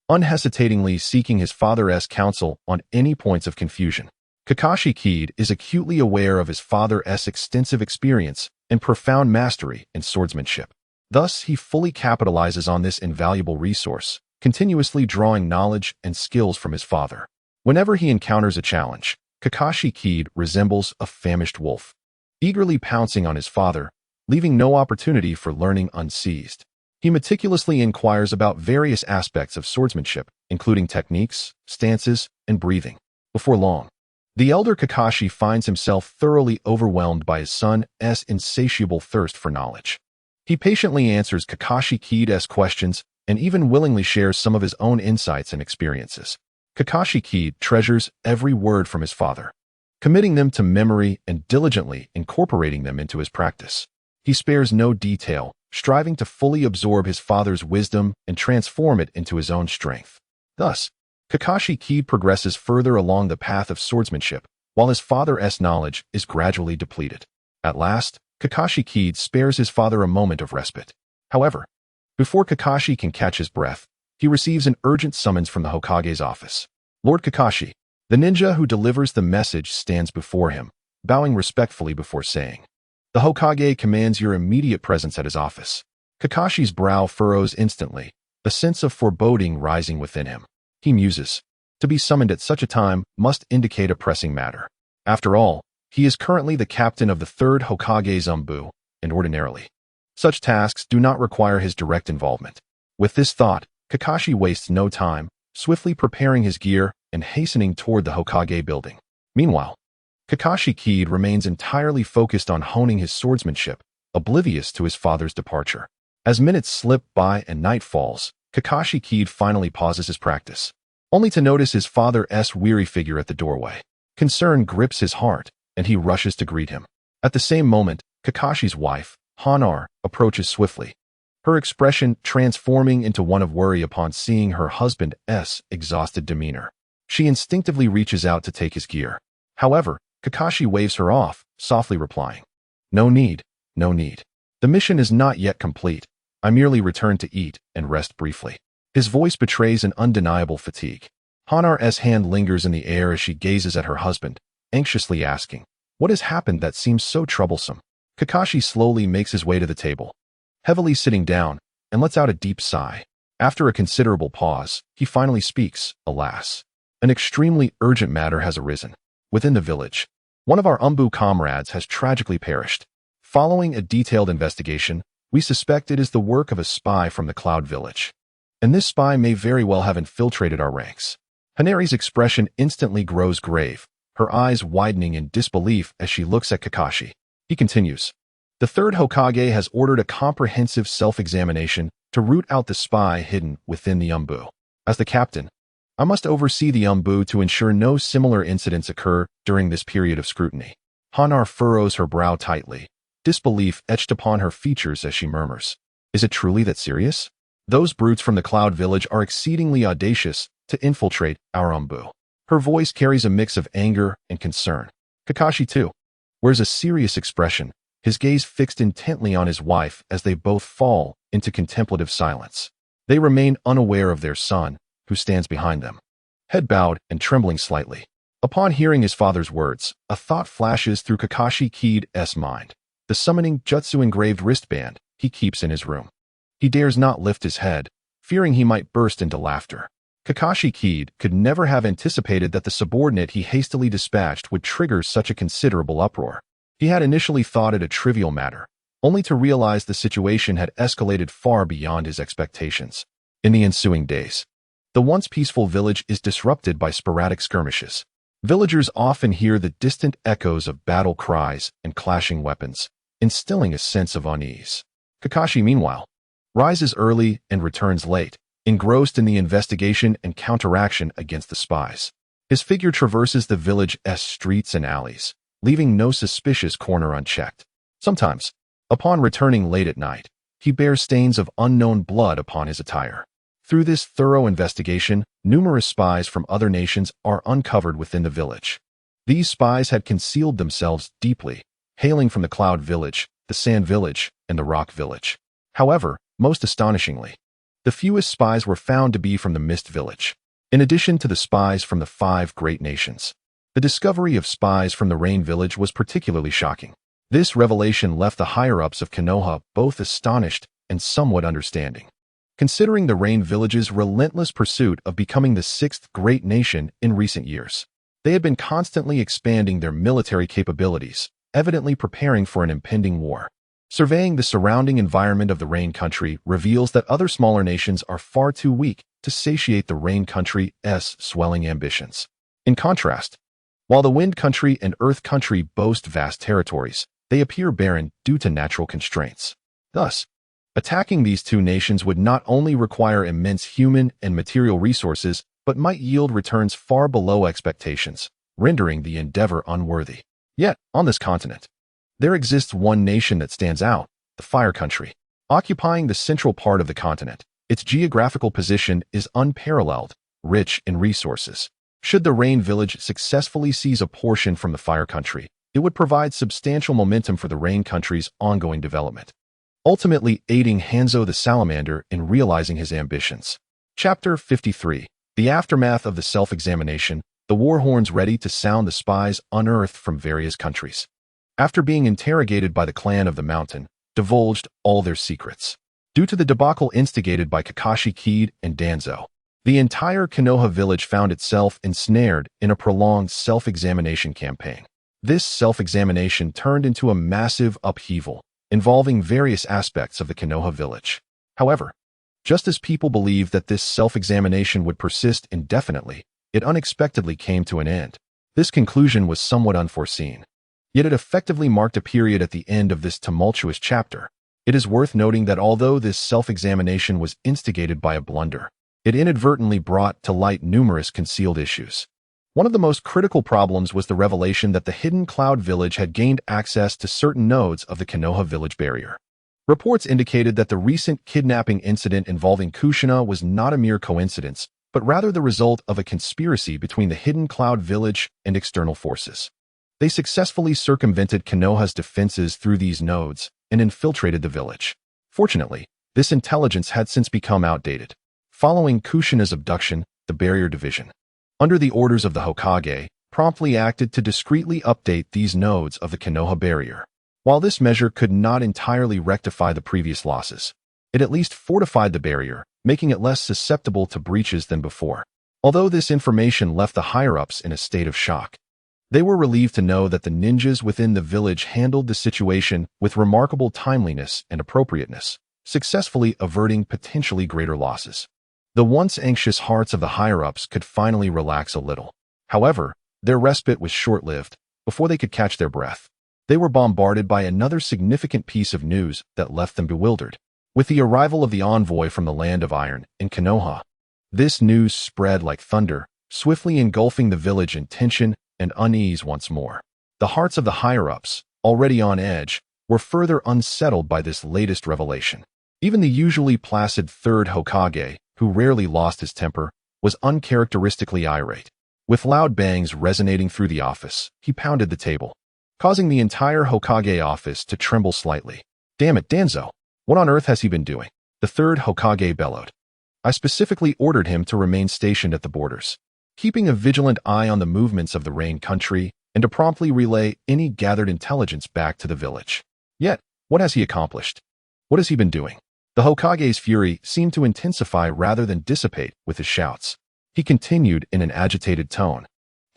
unhesitatingly seeking his father's counsel on any points of confusion. Kakashi Kid is acutely aware of his father's extensive experience and profound mastery in swordsmanship. Thus, he fully capitalizes on this invaluable resource, continuously drawing knowledge and skills from his father. Whenever he encounters a challenge, Kakashi Kid resembles a famished wolf, eagerly pouncing on his father, leaving no opportunity for learning unseized. He meticulously inquires about various aspects of swordsmanship, including techniques, stances, and breathing. Before long, The elder Kakashi finds himself thoroughly overwhelmed by his son's insatiable thirst for knowledge. He patiently answers Kakashi Kid's questions and even willingly shares some of his own insights and experiences. Kakashi Kid treasures every word from his father, committing them to memory and diligently incorporating them into his practice. He spares no detail, striving to fully absorb his father's wisdom and transform it into his own strength. Thus, Kakashi Kid progresses further along the path of swordsmanship, while his father's knowledge is gradually depleted. At last, Kakashi Kid spares his father a moment of respite. However, before Kakashi can catch his breath, he receives an urgent summons from the Hokage's office. Lord Kakashi, the ninja who delivers the message, stands before him, bowing respectfully before saying, "The Hokage commands your immediate presence at his office." Kakashi's brow furrows instantly, a sense of foreboding rising within him. He muses. To be summoned at such a time must indicate a pressing matter. After all, he is currently the captain of the third Hokage's and ordinarily, such tasks do not require his direct involvement. With this thought, Kakashi wastes no time, swiftly preparing his gear and hastening toward the Hokage building. Meanwhile, Kakashi Kid remains entirely focused on honing his swordsmanship, oblivious to his father's departure. As minutes slip by and night falls, Kakashi Kid finally pauses his practice, only to notice his father's weary figure at the doorway. Concern grips his heart, and he rushes to greet him. At the same moment, Kakashi's wife, Hanar, approaches swiftly, her expression transforming into one of worry upon seeing her husband's exhausted demeanor. She instinctively reaches out to take his gear. However, Kakashi waves her off, softly replying, "No need, no need. The mission is not yet complete. I merely returned to eat and rest briefly." His voice betrays an undeniable fatigue. Hanar's hand lingers in the air as she gazes at her husband, anxiously asking, "What has happened that seems so troublesome?" Kakashi slowly makes his way to the table, heavily sitting down, and lets out a deep sigh. After a considerable pause, he finally speaks. "Alas, an extremely urgent matter has arisen. Within the village, one of our comrades has tragically perished. Following a detailed investigation, we suspect it is the work of a spy from the Cloud Village. And this spy may very well have infiltrated our ranks." Hanari's expression instantly grows grave, her eyes widening in disbelief as she looks at Kakashi. He continues, "The third Hokage has ordered a comprehensive self-examination to root out the spy hidden within the As the captain, I must oversee the to ensure no similar incidents occur during this period of scrutiny." Hanar furrows her brow tightly, disbelief etched upon her features as she murmurs, "Is it truly that serious? Those brutes from the Cloud Village are exceedingly audacious to infiltrate our Her voice carries a mix of anger and concern. Kakashi, too, wears a serious expression, his gaze fixed intently on his wife as they both fall into contemplative silence. They remain unaware of their son, who stands behind them, head bowed and trembling slightly. Upon hearing his father's words, a thought flashes through Kakashi Kid's mind, the summoning jutsu-engraved wristband he keeps in his room. He dares not lift his head, fearing he might burst into laughter. Kakashi Kid could never have anticipated that the subordinate he hastily dispatched would trigger such a considerable uproar. He had initially thought it a trivial matter, only to realize the situation had escalated far beyond his expectations. In the ensuing days, the once peaceful village is disrupted by sporadic skirmishes. Villagers often hear the distant echoes of battle cries and clashing weapons, instilling a sense of unease. Kakashi, meanwhile, rises early and returns late, engrossed in the investigation and counteraction against the spies. His figure traverses the village's streets and alleys, leaving no suspicious corner unchecked. Sometimes, upon returning late at night, he bears stains of unknown blood upon his attire. Through this thorough investigation, numerous spies from other nations are uncovered within the village. These spies had concealed themselves deeply, hailing from the Cloud Village, the Sand Village, and the Rock Village. However, most astonishingly, the fewest spies were found to be from the Mist Village. In addition to the spies from the 5 great nations, the discovery of spies from the Rain Village was particularly shocking. This revelation left the higher-ups of Konoha both astonished and somewhat understanding. Considering the Rain Village's relentless pursuit of becoming the 6th great nation in recent years, they had been constantly expanding their military capabilities, evidently preparing for an impending war. Surveying the surrounding environment of the Rain Country reveals that other smaller nations are far too weak to satiate the Rain Country's swelling ambitions. In contrast, While the Wind Country and Earth Country boast vast territories, they appear barren due to natural constraints. Thus, attacking these two nations would not only require immense human and material resources, but might yield returns far below expectations, rendering the endeavor unworthy. Yet, on this continent, there exists one nation that stands out, the Fire Country. Occupying the central part of the continent, its geographical position is unparalleled, rich in resources. Should the Rain Village successfully seize a portion from the Fire Country, it would provide substantial momentum for the Rain Country's ongoing development, ultimately aiding Hanzo the Salamander in realizing his ambitions. Chapter 53. The Aftermath of the Self-Examination, the Warhorns ready to sound the spies unearthed from various countries. After being interrogated by the clan of the mountain, divulged all their secrets. Due to the debacle instigated by Kakashi Kid and Danzo, the entire Konoha village found itself ensnared in a prolonged self-examination campaign. This self-examination turned into a massive upheaval, involving various aspects of the Konoha village. However, just as people believed that this self-examination would persist indefinitely, it unexpectedly came to an end. This conclusion was somewhat unforeseen. Yet it effectively marked a period at the end of this tumultuous chapter. It is worth noting that although this self-examination was instigated by a blunder, it inadvertently brought to light numerous concealed issues. One of the most critical problems was the revelation that the Hidden Cloud Village had gained access to certain nodes of the Konoha village barrier. Reports indicated that the recent kidnapping incident involving Kushina was not a mere coincidence, but rather the result of a conspiracy between the Hidden Cloud Village and external forces. They successfully circumvented Konoha's defenses through these nodes and infiltrated the village. Fortunately, this intelligence had since become outdated. Following Kushina's abduction, the Barrier Division, under the orders of the Hokage, promptly acted to discreetly update these nodes of the Konoha barrier. While this measure could not entirely rectify the previous losses, it at least fortified the barrier, making it less susceptible to breaches than before. Although this information left the higher-ups in a state of shock, they were relieved to know that the ninjas within the village handled the situation with remarkable timeliness and appropriateness, successfully averting potentially greater losses. The once anxious hearts of the higher-ups could finally relax a little. However, their respite was short-lived. Before they could catch their breath, they were bombarded by another significant piece of news that left them bewildered. With the arrival of the envoy from the Land of Iron in Konoha, this news spread like thunder, swiftly engulfing the village in tension and unease once more. The hearts of the higher-ups, already on edge, were further unsettled by this latest revelation. Even the usually placid third Hokage, who rarely lost his temper, was uncharacteristically irate. With loud bangs resonating through the office, he pounded the table, causing the entire Hokage office to tremble slightly. "Damn it, Danzo! What on earth has he been doing?" the third Hokage bellowed. "I specifically ordered him to remain stationed at the borders, keeping a vigilant eye on the movements of the Rain Country and to promptly relay any gathered intelligence back to the village. Yet, what has he accomplished? What has he been doing?" The Hokage's fury seemed to intensify rather than dissipate with his shouts. He continued in an agitated tone.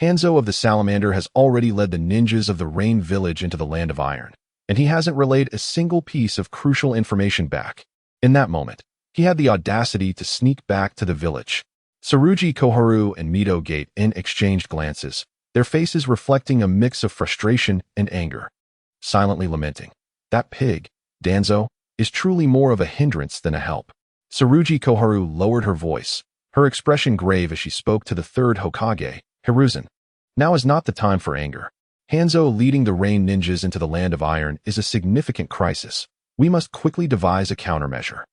"Hanzo of the Salamander has already led the ninjas of the Rain Village into the Land of Iron, and he hasn't relayed a single piece of crucial information back." In that moment, he had the audacity to sneak back to the village. Tsurugi Koharu and Mito Gate exchanged glances, their faces reflecting a mix of frustration and anger, silently lamenting. "That pig, Danzo, is truly more of a hindrance than a help." Tsurugi Koharu lowered her voice, her expression grave as she spoke to the third Hokage, Hiruzen. "Now is not the time for anger. Hanzo leading the Rain ninjas into the Land of Iron is a significant crisis. We must quickly devise a countermeasure."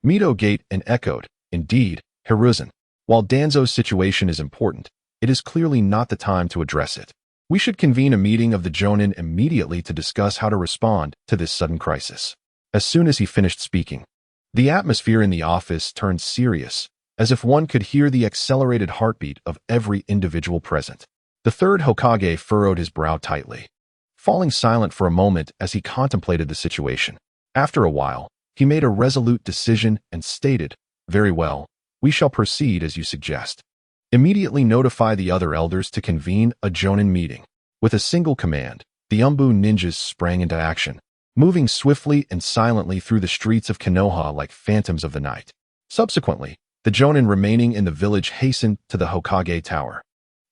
Mito Gate echoed, "Indeed, Hiruzen. While Danzo's situation is important, it is clearly not the time to address it. We should convene a meeting of the Jonin immediately to discuss how to respond to this sudden crisis." As soon as he finished speaking, the atmosphere in the office turned serious, as if one could hear the accelerated heartbeat of every individual present. The third Hokage furrowed his brow tightly, falling silent for a moment as he contemplated the situation. After a while, he made a resolute decision and stated, "Very well, we shall proceed as you suggest. Immediately notify the other elders to convene a Jonin meeting." With a single command, the Umbu ninjas sprang into action, moving swiftly and silently through the streets of Konoha like phantoms of the night. Subsequently, the Jonin remaining in the village hastened to the Hokage Tower.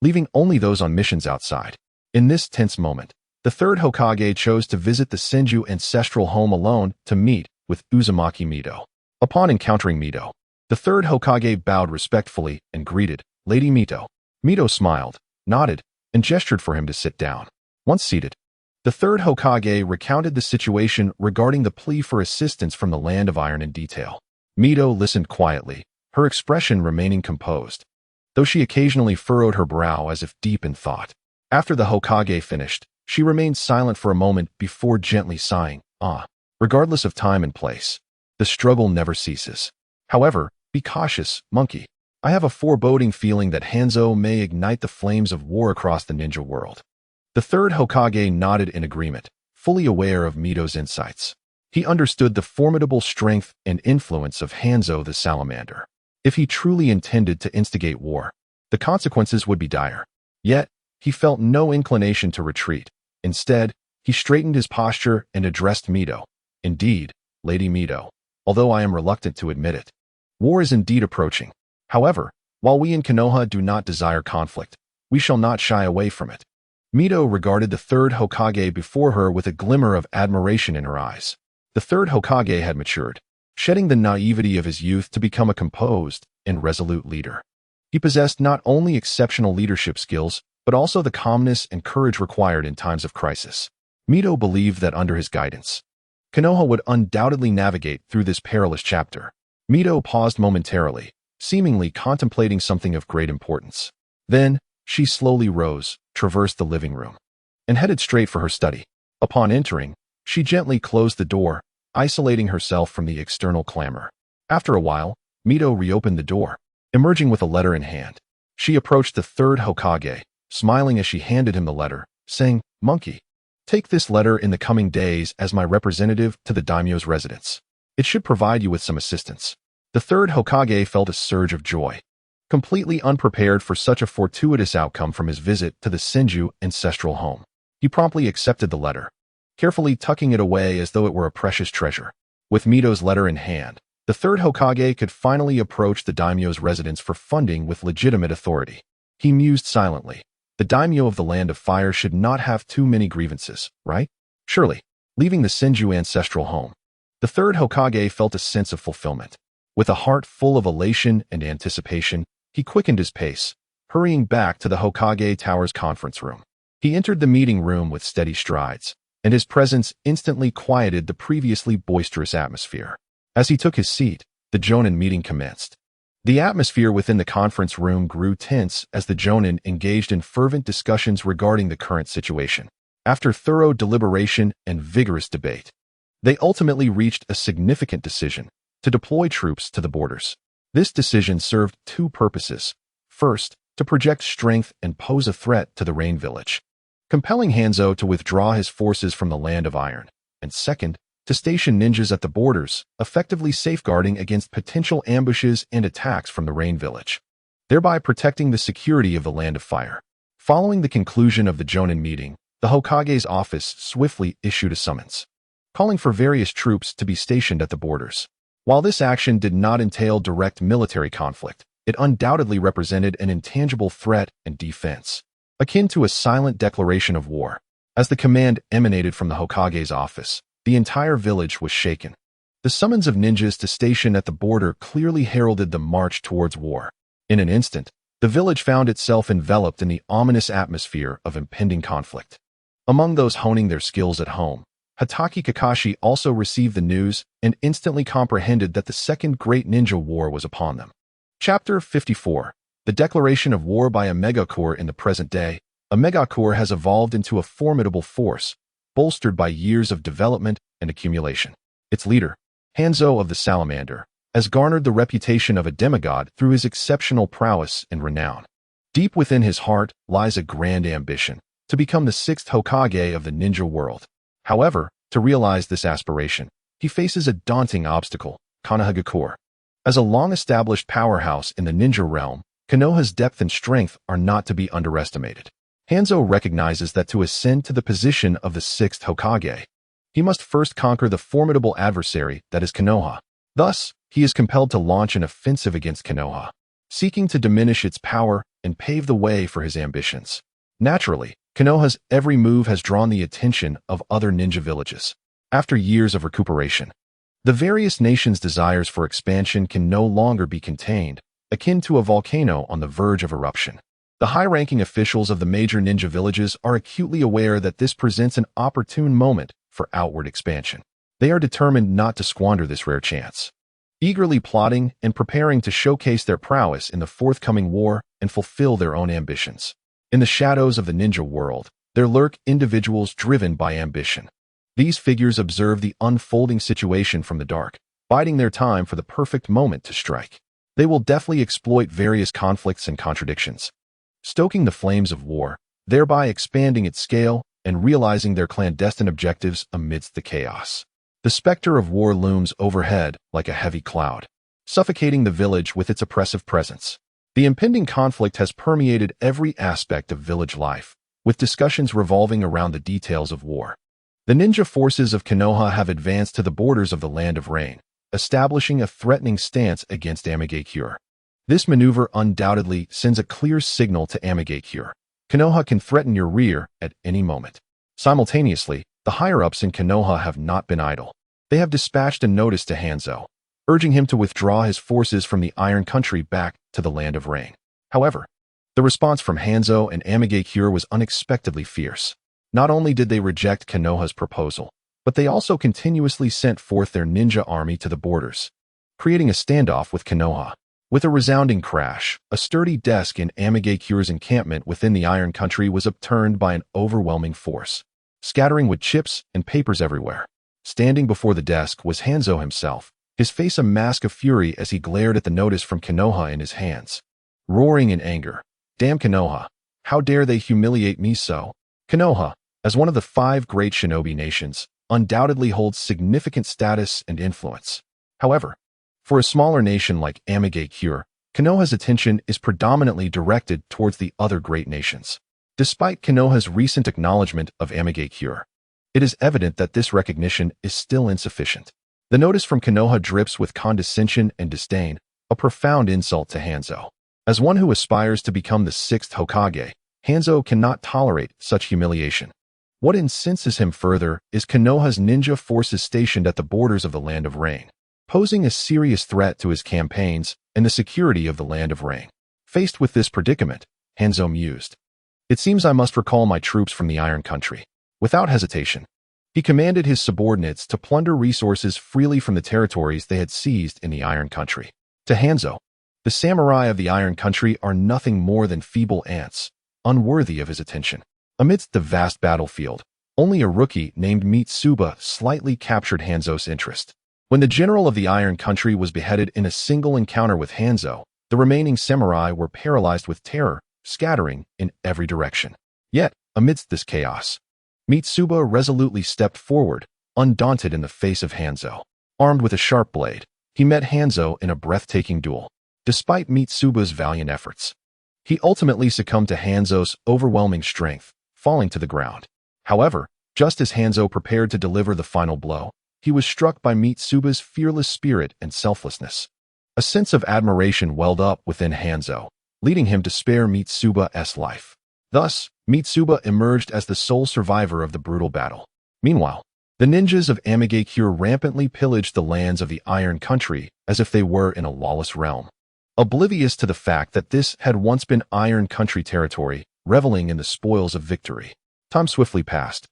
leaving only those on missions outside. In this tense moment, the third Hokage chose to visit the Senju ancestral home alone to meet with Uzumaki Mito. Upon encountering Mito, the third Hokage bowed respectfully and greeted Lady Mito. Mito smiled, nodded, and gestured for him to sit down. Once seated, the third Hokage recounted the situation regarding the plea for assistance from the Land of Iron in detail. Mito listened quietly, her expression remaining composed, though she occasionally furrowed her brow as if deep in thought. After the Hokage finished, she remained silent for a moment before gently sighing, regardless of time and place, the struggle never ceases. However, be cautious, monkey. I have a foreboding feeling that Hanzo may ignite the flames of war across the ninja world. The third Hokage nodded in agreement, fully aware of Mito's insights. He understood the formidable strength and influence of Hanzo the Salamander. If he truly intended to instigate war, the consequences would be dire. Yet, he felt no inclination to retreat. Instead, he straightened his posture and addressed Mito. Indeed, Lady Mito, although I am reluctant to admit it, war is indeed approaching. However, while we in Konoha do not desire conflict, we shall not shy away from it. Mito regarded the third Hokage before her with a glimmer of admiration in her eyes. The third Hokage had matured, shedding the naivety of his youth to become a composed and resolute leader. He possessed not only exceptional leadership skills, but also the calmness and courage required in times of crisis. Mito believed that under his guidance, Konoha would undoubtedly navigate through this perilous chapter. Mito paused momentarily, seemingly contemplating something of great importance. Then, she slowly rose, traversed the living room, and headed straight for her study. Upon entering, she gently closed the door, isolating herself from the external clamor. After a while, Mito reopened the door, emerging with a letter in hand. She approached the third Hokage, smiling as she handed him the letter, saying, "Monkey, take this letter in the coming days as my representative to the daimyo's residence. It should provide you with some assistance." The third Hokage felt a surge of joy. Completely unprepared for such a fortuitous outcome from his visit to the Senju ancestral home, he promptly accepted the letter, carefully tucking it away as though it were a precious treasure. With Mito's letter in hand, the third Hokage could finally approach the daimyo's residence for funding with legitimate authority. He mused silently. The daimyo of the Land of Fire should not have too many grievances, right? Surely. Leaving the Senju ancestral home, the third Hokage felt a sense of fulfillment. With a heart full of elation and anticipation, he quickened his pace, hurrying back to the Hokage Tower's conference room. He entered the meeting room with steady strides, and his presence instantly quieted the previously boisterous atmosphere. As he took his seat, the Jonin meeting commenced. The atmosphere within the conference room grew tense as the Jonin engaged in fervent discussions regarding the current situation. After thorough deliberation and vigorous debate, they ultimately reached a significant decision to deploy troops to the borders. This decision served two purposes. First, to project strength and pose a threat to the Rain Village, compelling Hanzo to withdraw his forces from the Land of Iron, and second, to station ninjas at the borders, effectively safeguarding against potential ambushes and attacks from the Rain Village, thereby protecting the security of the Land of Fire. Following the conclusion of the Jonin meeting, the Hokage's office swiftly issued a summons, calling for various troops to be stationed at the borders. While this action did not entail direct military conflict, it undoubtedly represented an intangible threat and defense, akin to a silent declaration of war. As the command emanated from the Hokage's office, the entire village was shaken. The summons of ninjas to station at the border clearly heralded the march towards war. In an instant, the village found itself enveloped in the ominous atmosphere of impending conflict. Among those honing their skills at home, Hatake Kakashi also received the news and instantly comprehended that the Second Great Ninja War was upon them. Chapter 54. The Declaration of War by a Megacorps. In the present day, a Megacorps has evolved into a formidable force, bolstered by years of development and accumulation. Its leader, Hanzo of the Salamander, has garnered the reputation of a demigod through his exceptional prowess and renown. Deep within his heart lies a grand ambition to become the sixth Hokage of the ninja world. However, to realize this aspiration, he faces a daunting obstacle, Konohagakure. As a long-established powerhouse in the ninja realm, Konoha's depth and strength are not to be underestimated. Hanzo recognizes that to ascend to the position of the sixth Hokage, he must first conquer the formidable adversary that is Konoha. Thus, he is compelled to launch an offensive against Konoha, seeking to diminish its power and pave the way for his ambitions. Naturally, Konoha's every move has drawn the attention of other ninja villages. After years of recuperation, the various nations' desires for expansion can no longer be contained, akin to a volcano on the verge of eruption. The high-ranking officials of the major ninja villages are acutely aware that this presents an opportune moment for outward expansion. They are determined not to squander this rare chance, eagerly plotting and preparing to showcase their prowess in the forthcoming war and fulfill their own ambitions. In the shadows of the ninja world, there lurk individuals driven by ambition. These figures observe the unfolding situation from the dark, biding their time for the perfect moment to strike. They will deftly exploit various conflicts and contradictions, stoking the flames of war, thereby expanding its scale and realizing their clandestine objectives amidst the chaos. The specter of war looms overhead like a heavy cloud, suffocating the village with its oppressive presence. The impending conflict has permeated every aspect of village life, with discussions revolving around the details of war. The ninja forces of Konoha have advanced to the borders of the Land of Rain, establishing a threatening stance against Amigakure. This maneuver undoubtedly sends a clear signal to Amigakure. Konoha can threaten your rear at any moment. Simultaneously, the higher-ups in Konoha have not been idle. They have dispatched a notice to Hanzo, urging him to withdraw his forces from the Iron Country back to the Land of Rain. However, the response from Hanzo and Amigakure was unexpectedly fierce. Not only did they reject Konoha's proposal, but they also continuously sent forth their ninja army to the borders, creating a standoff with Konoha. With a resounding crash, a sturdy desk in Amigakure's encampment within the Iron Country was upturned by an overwhelming force, scattering with chips and papers everywhere. Standing before the desk was Hanzo himself, his face a mask of fury as he glared at the notice from Konoha in his hands. Roaring in anger, "Damn Konoha! How dare they humiliate me so?" Konoha, as one of the 5 great shinobi nations, undoubtedly holds significant status and influence. However, for a smaller nation like Amigakure, Konoha's attention is predominantly directed towards the other great nations. Despite Konoha's recent acknowledgement of Amigakure, it is evident that this recognition is still insufficient. The notice from Konoha drips with condescension and disdain, a profound insult to Hanzo. As one who aspires to become the 6th Hokage, Hanzo cannot tolerate such humiliation. What incenses him further is Konoha's ninja forces stationed at the borders of the Land of Rain, posing a serious threat to his campaigns and the security of the Land of Rain. Faced with this predicament, Hanzo mused, "It seems I must recall my troops from the Iron Country." Without hesitation, he commanded his subordinates to plunder resources freely from the territories they had seized in the Iron Country. To Hanzo, the samurai of the Iron Country are nothing more than feeble ants, unworthy of his attention. Amidst the vast battlefield, only a rookie named Mitsuba slightly captured Hanzo's interest. When the general of the Iron Country was beheaded in a single encounter with Hanzo, the remaining samurai were paralyzed with terror, scattering in every direction. Yet, amidst this chaos, Mitsuba resolutely stepped forward, undaunted in the face of Hanzo. Armed with a sharp blade, he met Hanzo in a breathtaking duel. Despite Mitsuba's valiant efforts, he ultimately succumbed to Hanzo's overwhelming strength, falling to the ground. However, just as Hanzo prepared to deliver the final blow, he was struck by Mitsuba's fearless spirit and selflessness. A sense of admiration welled up within Hanzo, leading him to spare Mitsuba's life. Thus, Mitsuba emerged as the sole survivor of the brutal battle. Meanwhile, the ninjas of Amigakure rampantly pillaged the lands of the Iron Country as if they were in a lawless realm. Oblivious to the fact that this had once been Iron Country territory, reveling in the spoils of victory. Time swiftly passed,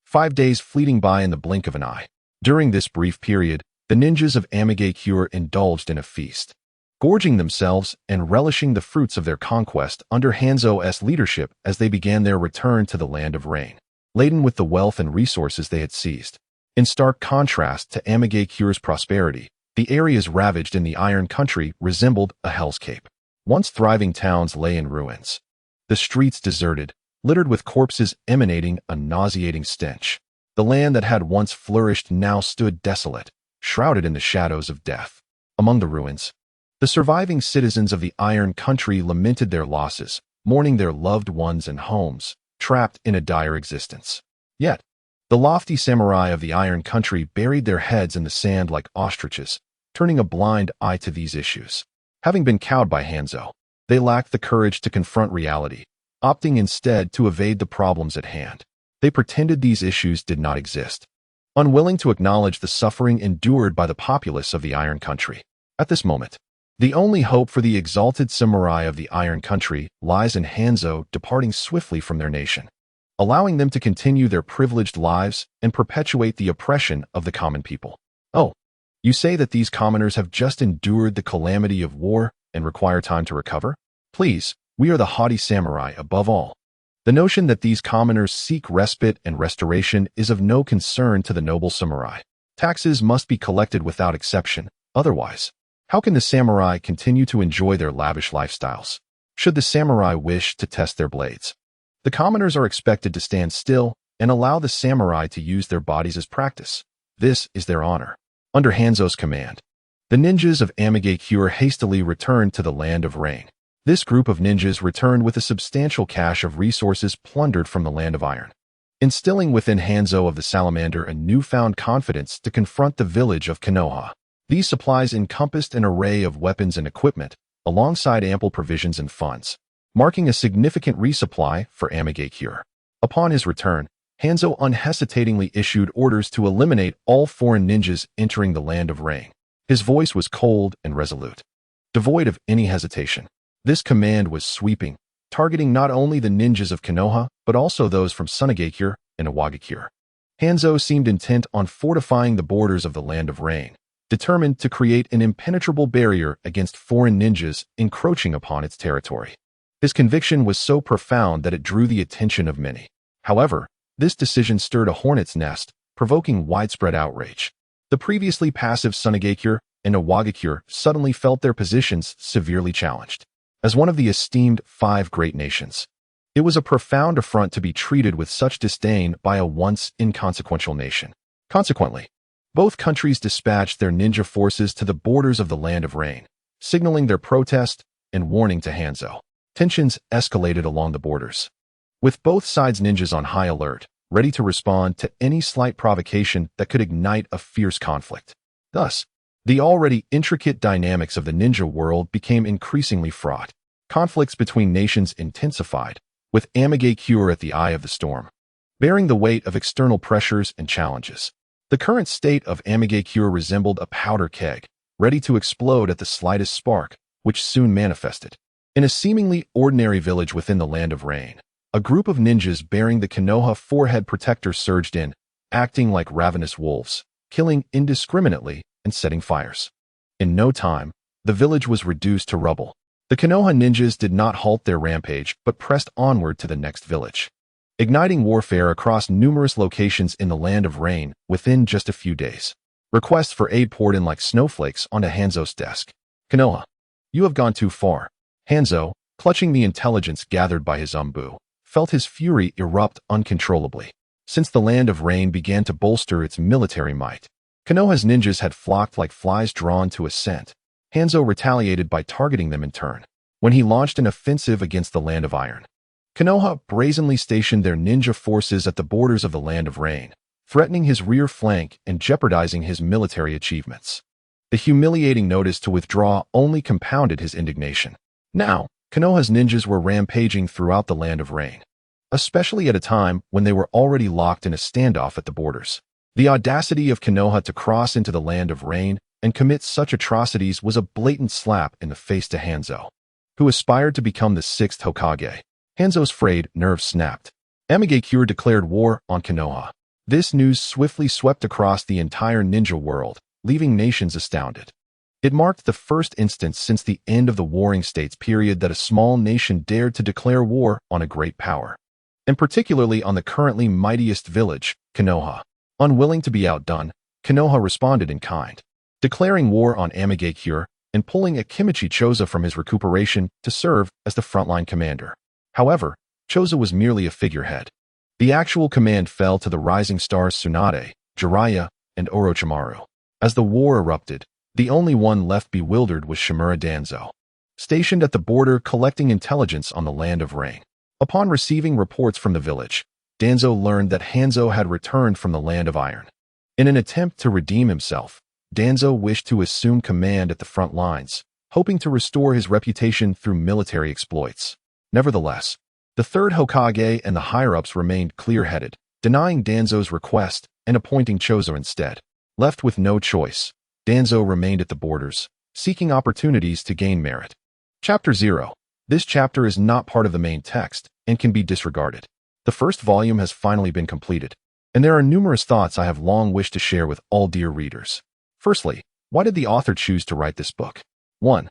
5 days fleeting by in the blink of an eye. During this brief period, the ninjas of Amigakure indulged in a feast, gorging themselves and relishing the fruits of their conquest under Hanzo's leadership as they began their return to the Land of Rain, laden with the wealth and resources they had seized. In stark contrast to Amigakure's prosperity, the areas ravaged in the Iron Country resembled a hellscape. Once thriving towns lay in ruins, the streets deserted, littered with corpses emanating a nauseating stench. The land that had once flourished now stood desolate, shrouded in the shadows of death. Among the ruins, the surviving citizens of the Iron Country lamented their losses, mourning their loved ones and homes, trapped in a dire existence. Yet, the lofty samurai of the Iron Country buried their heads in the sand like ostriches, turning a blind eye to these issues. Having been cowed by Hanzo, they lacked the courage to confront reality, opting instead to evade the problems at hand. They pretended these issues did not exist, unwilling to acknowledge the suffering endured by the populace of the Iron Country. At this moment, the only hope for the exalted samurai of the Iron Country lies in Hanzo departing swiftly from their nation, allowing them to continue their privileged lives and perpetuate the oppression of the common people. Oh, you say that these commoners have just endured the calamity of war and require time to recover? Please, we are the haughty samurai above all. The notion that these commoners seek respite and restoration is of no concern to the noble samurai. Taxes must be collected without exception, otherwise, how can the samurai continue to enjoy their lavish lifestyles? Should the samurai wish to test their blades, the commoners are expected to stand still and allow the samurai to use their bodies as practice. This is their honor. Under Hanzo's command, the ninjas of Amigakure hastily returned to the Land of Rain. This group of ninjas returned with a substantial cache of resources plundered from the Land of Iron, instilling within Hanzo of the Salamander a newfound confidence to confront the village of Konoha. These supplies encompassed an array of weapons and equipment, alongside ample provisions and funds, marking a significant resupply for Amigakure. Upon his return, Hanzo unhesitatingly issued orders to eliminate all foreign ninjas entering the Land of Rain. His voice was cold and resolute, devoid of any hesitation. This command was sweeping, targeting not only the ninjas of Konoha, but also those from Sunagakure and Iwagakure. Hanzo seemed intent on fortifying the borders of the Land of Rain, determined to create an impenetrable barrier against foreign ninjas encroaching upon its territory. His conviction was so profound that it drew the attention of many. However, this decision stirred a hornet's nest, provoking widespread outrage. The previously passive Sunagakure and Iwagakure suddenly felt their positions severely challenged. As one of the esteemed 5 great nations, it was a profound affront to be treated with such disdain by a once inconsequential nation. Consequently, both countries dispatched their ninja forces to the borders of the Land of Rain, signaling their protest and warning to Hanzo. Tensions escalated along the borders, with both sides' ninjas on high alert, ready to respond to any slight provocation that could ignite a fierce conflict. Thus, the already intricate dynamics of the ninja world became increasingly fraught. Conflicts between nations intensified, with Amigakure at the eye of the storm, bearing the weight of external pressures and challenges. The current state of Amigakure resembled a powder keg, ready to explode at the slightest spark, which soon manifested. In a seemingly ordinary village within the Land of Rain, a group of ninjas bearing the Konoha forehead protector surged in, acting like ravenous wolves, killing indiscriminately and setting fires. In no time, the village was reduced to rubble. The Konoha ninjas did not halt their rampage, but pressed onward to the next village, igniting warfare across numerous locations in the Land of Rain within just a few days. Requests for aid poured in like snowflakes onto Hanzo's desk. Konoha, you have gone too far. Hanzo, clutching the intelligence gathered by his umbu, felt his fury erupt uncontrollably. Since the Land of Rain began to bolster its military might, Konoha's ninjas had flocked like flies drawn to a scent. Hanzo retaliated by targeting them in turn, when he launched an offensive against the Land of Iron. Konoha brazenly stationed their ninja forces at the borders of the Land of Rain, threatening his rear flank and jeopardizing his military achievements. The humiliating notice to withdraw only compounded his indignation. Now, Konoha's ninjas were rampaging throughout the Land of Rain, especially at a time when they were already locked in a standoff at the borders. The audacity of Konoha to cross into the Land of Rain and commit such atrocities was a blatant slap in the face to Hanzo, who aspired to become the 6th Hokage. Hanzo's frayed nerves snapped. Amigakure declared war on Konoha. This news swiftly swept across the entire ninja world, leaving nations astounded. It marked the first instance since the end of the Warring States period that a small nation dared to declare war on a great power, and particularly on the currently mightiest village, Konoha. Unwilling to be outdone, Konoha responded in kind, declaring war on Amigakure and pulling Akimichi Choza from his recuperation to serve as the frontline commander. However, Choza was merely a figurehead. The actual command fell to the rising stars Tsunade, Jiraiya, and Orochimaru. As the war erupted, the only one left bewildered was Shimura Danzo, stationed at the border collecting intelligence on the Land of Rain. Upon receiving reports from the village, Danzo learned that Hanzo had returned from the Land of Iron. In an attempt to redeem himself, Danzo wished to assume command at the front lines, hoping to restore his reputation through military exploits. Nevertheless, the third Hokage and the higher-ups remained clear-headed, denying Danzo's request and appointing Chozo instead. Left with no choice, Danzo remained at the borders, seeking opportunities to gain merit. Chapter 0. This chapter is not part of the main text and can be disregarded. The first volume has finally been completed, and there are numerous thoughts I have long wished to share with all dear readers. Firstly, why did the author choose to write this book? 1.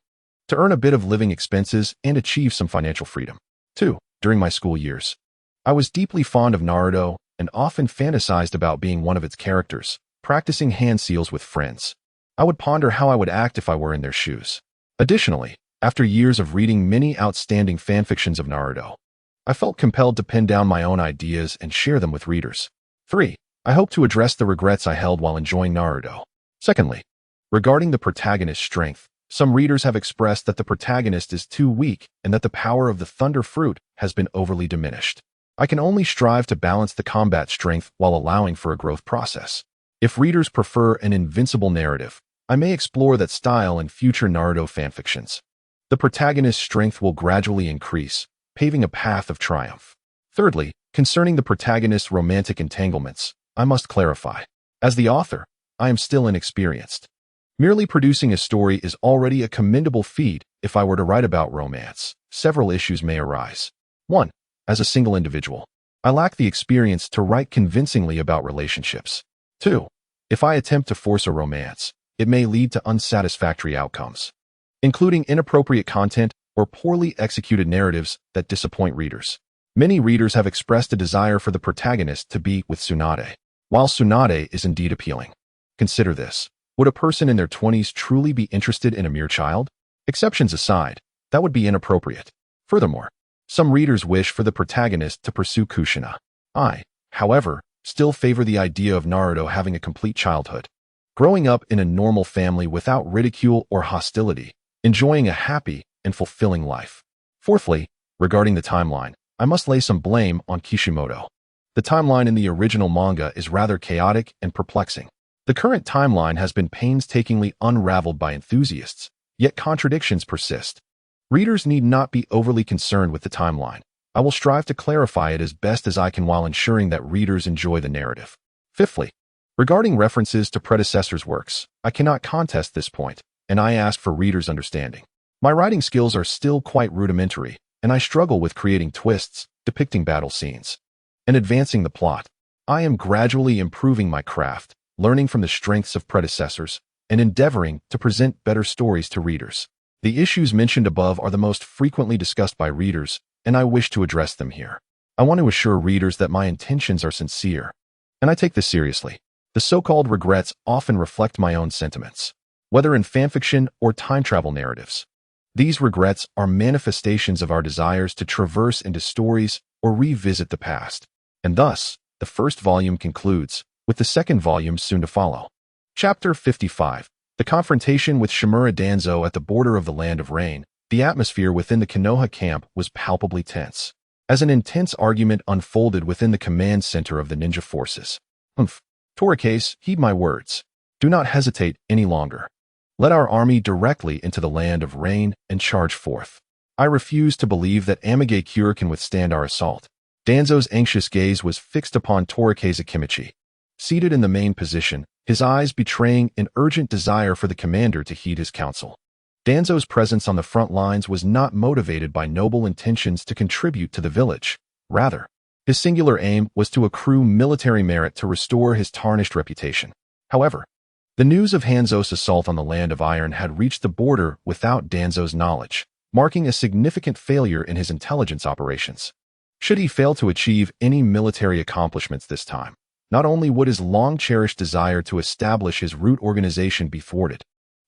To earn a bit of living expenses and achieve some financial freedom. 2. During my school years, I was deeply fond of Naruto and often fantasized about being one of its characters, practicing hand seals with friends. I would ponder how I would act if I were in their shoes. Additionally, after years of reading many outstanding fanfictions of Naruto, I felt compelled to pen down my own ideas and share them with readers. 3. I hope to address the regrets I held while enjoying Naruto. Secondly, regarding the protagonist's strength, some readers have expressed that the protagonist is too weak and that the power of the Thunder Fruit has been overly diminished. I can only strive to balance the combat strength while allowing for a growth process. If readers prefer an invincible narrative, I may explore that style in future Naruto fanfictions. The protagonist's strength will gradually increase, paving a path of triumph. Thirdly, concerning the protagonist's romantic entanglements, I must clarify. As the author, I am still inexperienced. Merely producing a story is already a commendable feat. If I were to write about romance, several issues may arise. 1. As a single individual, I lack the experience to write convincingly about relationships. 2. If I attempt to force a romance, it may lead to unsatisfactory outcomes, including inappropriate content or poorly executed narratives that disappoint readers. Many readers have expressed a desire for the protagonist to be with Tsunade. While Tsunade is indeed appealing, consider this. Would a person in their 20s truly be interested in a mere child? Exceptions aside, that would be inappropriate. Furthermore, some readers wish for the protagonist to pursue Kushina. I, however, still favor the idea of Naruto having a complete childhood, growing up in a normal family without ridicule or hostility, enjoying a happy and fulfilling life. Fourthly, regarding the timeline, I must lay some blame on Kishimoto. The timeline in the original manga is rather chaotic and perplexing. The current timeline has been painstakingly unraveled by enthusiasts, yet contradictions persist. Readers need not be overly concerned with the timeline. I will strive to clarify it as best as I can while ensuring that readers enjoy the narrative. Fifthly, regarding references to predecessors' works, I cannot contest this point, and I ask for readers' understanding. My writing skills are still quite rudimentary, and I struggle with creating twists, depicting battle scenes, and advancing the plot. I am gradually improving my craft, learning from the strengths of predecessors, and endeavoring to present better stories to readers. The issues mentioned above are the most frequently discussed by readers, and I wish to address them here. I want to assure readers that my intentions are sincere, and I take this seriously. The so-called regrets often reflect my own sentiments, whether in fanfiction or time travel narratives. These regrets are manifestations of our desires to traverse into stories or revisit the past. And thus, the first volume concludes, with the second volume soon to follow. Chapter 55. The confrontation with Shimura Danzo at the border of the Land of Rain. The atmosphere within the Konoha camp was palpably tense, as an intense argument unfolded within the command center of the ninja forces. Torikase, heed my words. Do not hesitate any longer. Let our army directly into the Land of Rain and charge forth. I refuse to believe that Amigakure can withstand our assault. Danzo's anxious gaze was fixed upon Torikase Akimichi, seated in the main position, his eyes betraying an urgent desire for the commander to heed his counsel. Danzo's presence on the front lines was not motivated by noble intentions to contribute to the village. Rather, his singular aim was to accrue military merit to restore his tarnished reputation. However, the news of Hanzo's assault on the Land of Iron had reached the border without Danzo's knowledge, marking a significant failure in his intelligence operations. Should he fail to achieve any military accomplishments this time, not only would his long-cherished desire to establish his root organization be thwarted,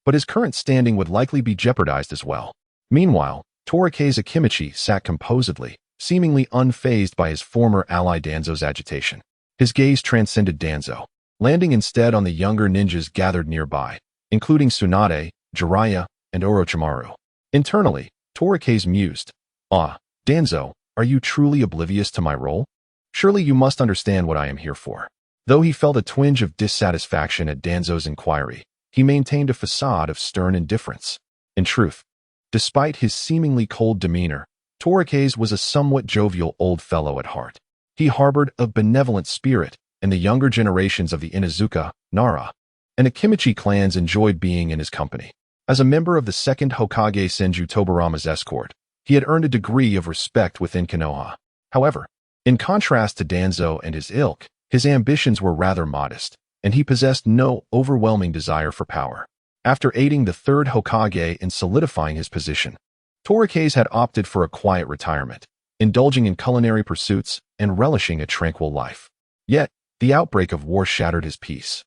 but his current standing would likely be jeopardized as well. Meanwhile, Torikase Akimichi sat composedly, seemingly unfazed by his former ally Danzo's agitation. His gaze transcended Danzo, landing instead on the younger ninjas gathered nearby, including Tsunade, Jiraiya, and Orochimaru. Internally, Torikase mused, Danzo, are you truly oblivious to my role? Surely you must understand what I am here for. Though he felt a twinge of dissatisfaction at Danzo's inquiry, he maintained a facade of stern indifference. In truth, despite his seemingly cold demeanor, Torikes was a somewhat jovial old fellow at heart. He harbored a benevolent spirit, and the younger generations of the Inuzuka, Nara, and Akimichi clans enjoyed being in his company. As a member of the second Hokage Senju Tobarama's escort, he had earned a degree of respect within Konoha. However, in contrast to Danzo and his ilk, his ambitions were rather modest, and he possessed no overwhelming desire for power. After aiding the third Hokage in solidifying his position, Torikes had opted for a quiet retirement, indulging in culinary pursuits and relishing a tranquil life. Yet, the outbreak of war shattered his peace,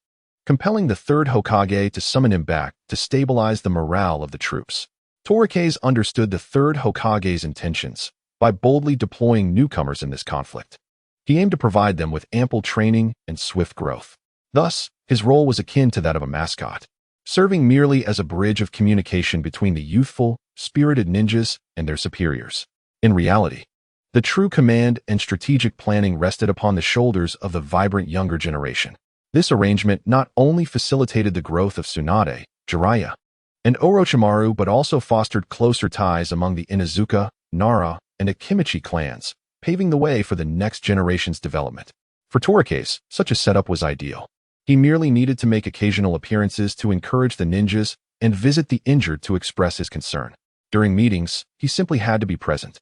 compelling the third Hokage to summon him back to stabilize the morale of the troops. Torikes understood the third Hokage's intentions by boldly deploying newcomers in this conflict. He aimed to provide them with ample training and swift growth. Thus, his role was akin to that of a mascot, serving merely as a bridge of communication between the youthful, spirited ninjas and their superiors. In reality, the true command and strategic planning rested upon the shoulders of the vibrant younger generation. This arrangement not only facilitated the growth of Tsunade, Jiraiya, and Orochimaru but also fostered closer ties among the Inuzuka, Nara, and Akimichi clans, paving the way for the next generation's development. For Torikes, such a setup was ideal. He merely needed to make occasional appearances to encourage the ninjas and visit the injured to express his concern. During meetings, he simply had to be present,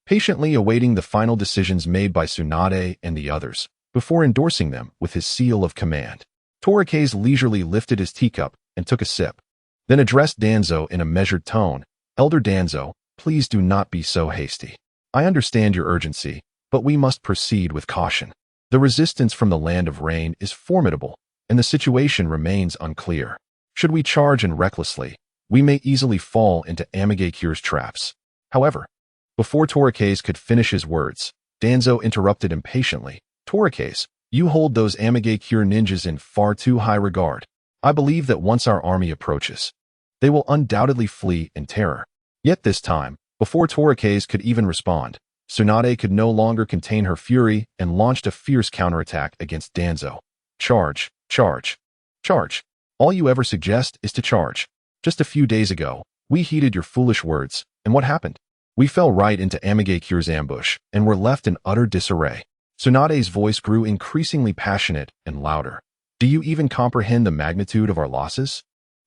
patiently awaiting the final decisions made by Tsunade and the others, before endorsing them with his seal of command. Torikes leisurely lifted his teacup and took a sip, then addressed Danzo in a measured tone. "Elder Danzo, please do not be so hasty. I understand your urgency, but we must proceed with caution. The resistance from the Land of Rain is formidable, and the situation remains unclear. Should we charge in recklessly, we may easily fall into Amagekyure's traps." However, before Torikes could finish his words, Danzo interrupted impatiently. "Torikes, you hold those Amagekyure ninjas in far too high regard. I believe that once our army approaches, they will undoubtedly flee in terror." Yet this time, before Torikes could even respond, Tsunade could no longer contain her fury and launched a fierce counterattack against Danzo. "Charge, charge, charge. All you ever suggest is to charge. Just a few days ago, we heeded your foolish words, and what happened? We fell right into Amagekyure's ambush and were left in utter disarray." Tsunade's voice grew increasingly passionate and louder. "Do you even comprehend the magnitude of our losses?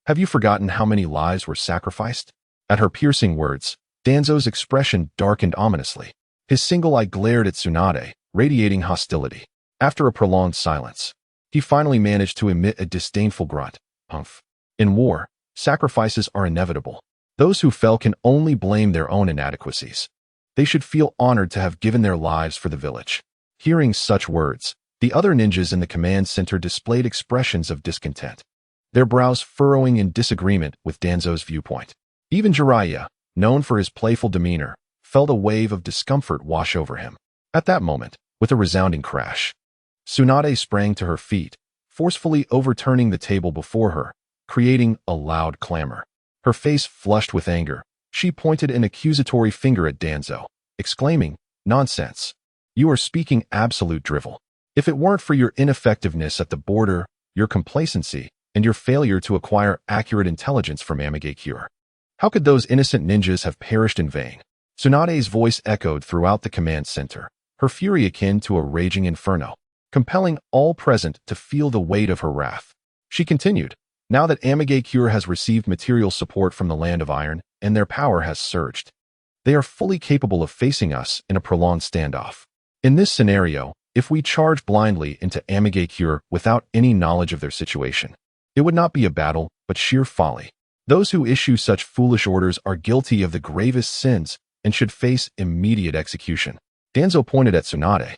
Have you forgotten how many lives were sacrificed?" At her piercing words, Danzo's expression darkened ominously. His single eye glared at Tsunade, radiating hostility. After a prolonged silence, he finally managed to emit a disdainful grunt. "Humph. In war, sacrifices are inevitable. Those who fell can only blame their own inadequacies. They should feel honored to have given their lives for the village." Hearing such words, the other ninjas in the command center displayed expressions of discontent, their brows furrowing in disagreement with Danzo's viewpoint. Even Jiraiya, known for his playful demeanor, felt a wave of discomfort wash over him. At that moment, with a resounding crash, Tsunade sprang to her feet, forcefully overturning the table before her, creating a loud clamor. Her face flushed with anger, she pointed an accusatory finger at Danzo, exclaiming, "Nonsense. You are speaking absolute drivel. If it weren't for your ineffectiveness at the border, your complacency, and your failure to acquire accurate intelligence from Amagekyure, how could those innocent ninjas have perished in vain?" Tsunade's voice echoed throughout the command center, her fury akin to a raging inferno, compelling all present to feel the weight of her wrath. She continued, "Now that Amagekyure has received material support from the Land of Iron and their power has surged, they are fully capable of facing us in a prolonged standoff. In this scenario, if we charge blindly into Amagekyure without any knowledge of their situation, it would not be a battle, but sheer folly. Those who issue such foolish orders are guilty of the gravest sins and should face immediate execution." Danzo pointed at Tsunade,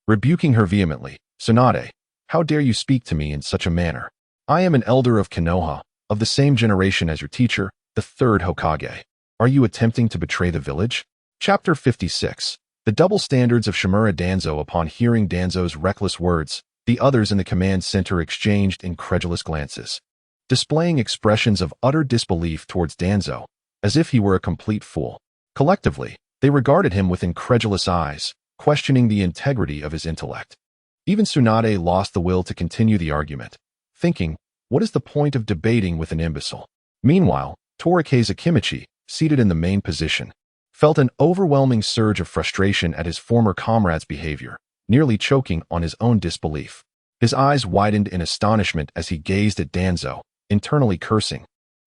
rebuking her vehemently. "Tsunade, how dare you speak to me in such a manner? I am an elder of Konoha, of the same generation as your teacher, the third Hokage. Are you attempting to betray the village?" Chapter 56. The double standards of Shimura Danzo. Upon hearing Danzo's reckless words, the others in the command center exchanged incredulous glances, displaying expressions of utter disbelief towards Danzo, as if he were a complete fool. Collectively, they regarded him with incredulous eyes, questioning the integrity of his intellect. Even Tsunade lost the will to continue the argument, thinking, what is the point of debating with an imbecile? Meanwhile, Torike's Akimichi, seated in the main position, felt an overwhelming surge of frustration at his former comrade's behavior, nearly choking on his own disbelief. His eyes widened in astonishment as he gazed at Danzo, internally cursing.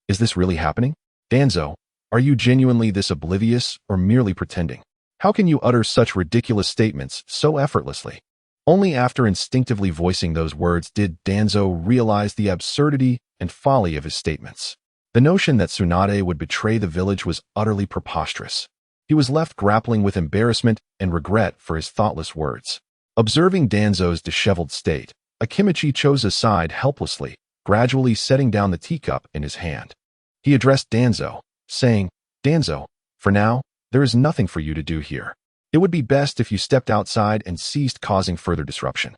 Is this really happening? Danzo, are you genuinely this oblivious or merely pretending? How can you utter such ridiculous statements so effortlessly? Only after instinctively voicing those words did Danzo realize the absurdity and folly of his statements. The notion that Tsunade would betray the village was utterly preposterous. He was left grappling with embarrassment and regret for his thoughtless words. Observing Danzo's disheveled state, Akimichi chose a side helplessly, gradually setting down the teacup in his hand. He addressed Danzo, saying, Danzo, for now, there is nothing for you to do here. It would be best if you stepped outside and ceased causing further disruption.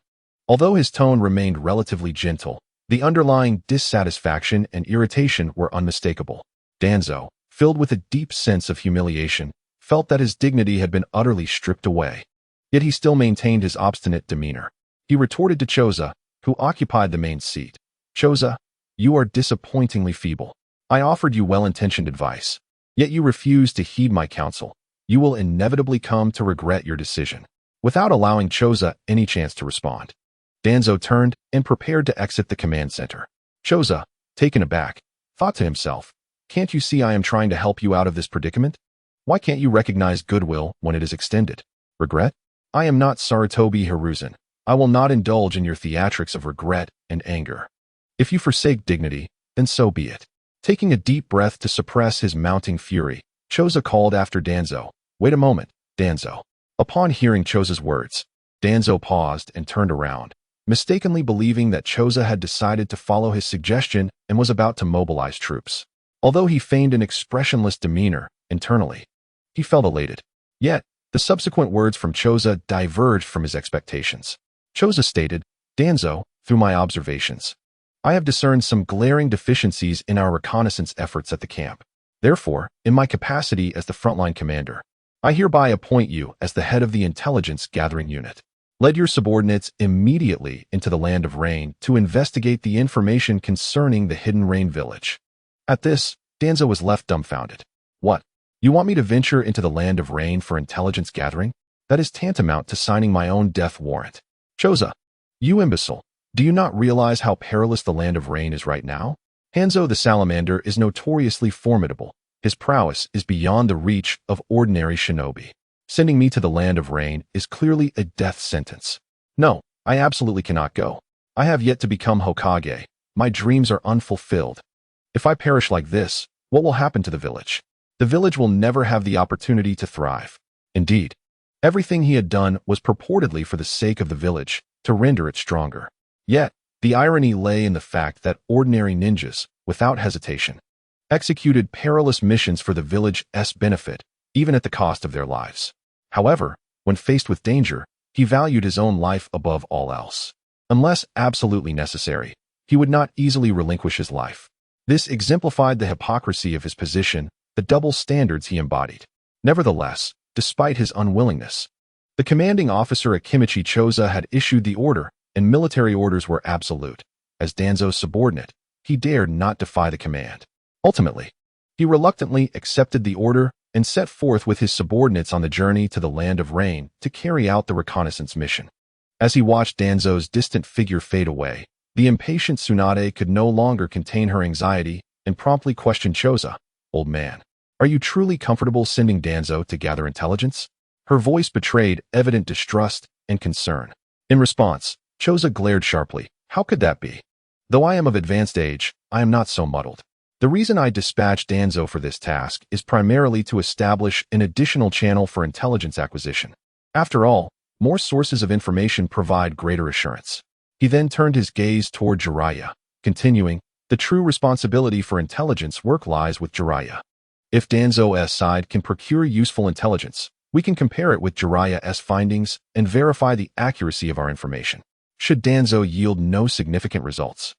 Although his tone remained relatively gentle, the underlying dissatisfaction and irritation were unmistakable. Danzo, filled with a deep sense of humiliation, felt that his dignity had been utterly stripped away. Yet he still maintained his obstinate demeanor. He retorted to Choza, who occupied the main seat. Choza, you are disappointingly feeble. I offered you well-intentioned advice, yet you refused to heed my counsel. You will inevitably come to regret your decision. Without allowing Choza any chance to respond, Danzo turned and prepared to exit the command center. Choza, taken aback, thought to himself, can't you see I am trying to help you out of this predicament? Why can't you recognize goodwill when it is extended? Regret? I am not Sarutobi Hiruzen. I will not indulge in your theatrics of regret and anger. If you forsake dignity, then so be it. Taking a deep breath to suppress his mounting fury, Choza called after Danzo. Wait a moment, Danzo. Upon hearing Choza's words, Danzo paused and turned around, mistakenly believing that Choza had decided to follow his suggestion and was about to mobilize troops. Although he feigned an expressionless demeanor, internally, he felt elated. Yet, the subsequent words from Choza diverged from his expectations. Choza stated, Danzo, through my observations, I have discerned some glaring deficiencies in our reconnaissance efforts at the camp. Therefore, in my capacity as the frontline commander, I hereby appoint you as the head of the intelligence gathering unit. Lead your subordinates immediately into the Land of Rain to investigate the information concerning the Hidden Rain Village. At this, Danzo was left dumbfounded. What? You want me to venture into the Land of Rain for intelligence gathering? That is tantamount to signing my own death warrant. Choza, you imbecile, do you not realize how perilous the Land of Rain is right now? Hanzo the Salamander is notoriously formidable. His prowess is beyond the reach of ordinary shinobi. Sending me to the Land of Rain is clearly a death sentence. No, I absolutely cannot go. I have yet to become Hokage. My dreams are unfulfilled. If I perish like this, what will happen to the village? The village will never have the opportunity to thrive. Indeed, everything he had done was purportedly for the sake of the village, to render it stronger. Yet, the irony lay in the fact that ordinary ninjas, without hesitation, executed perilous missions for the village's benefit, even at the cost of their lives. However, when faced with danger, he valued his own life above all else. Unless absolutely necessary, he would not easily relinquish his life. This exemplified the hypocrisy of his position, the double standards he embodied. Nevertheless, despite his unwillingness, the commanding officer Akimichi Choza had issued the order, and military orders were absolute. As Danzo's subordinate, he dared not defy the command. Ultimately, he reluctantly accepted the order and set forth with his subordinates on the journey to the Land of Rain to carry out the reconnaissance mission. As he watched Danzo's distant figure fade away, the impatient Tsunade could no longer contain her anxiety and promptly questioned Choza. Old man, are you truly comfortable sending Danzo to gather intelligence? Her voice betrayed evident distrust and concern. In response, Choza glared sharply. How could that be? Though I am of advanced age, I am not so muddled. The reason I dispatched Danzo for this task is primarily to establish an additional channel for intelligence acquisition. After all, more sources of information provide greater assurance. He then turned his gaze toward Jiraiya, continuing, the true responsibility for intelligence work lies with Jiraiya. If Danzo's side can procure useful intelligence, we can compare it with Jiraiya's findings and verify the accuracy of our information. Should Danzo yield no significant results,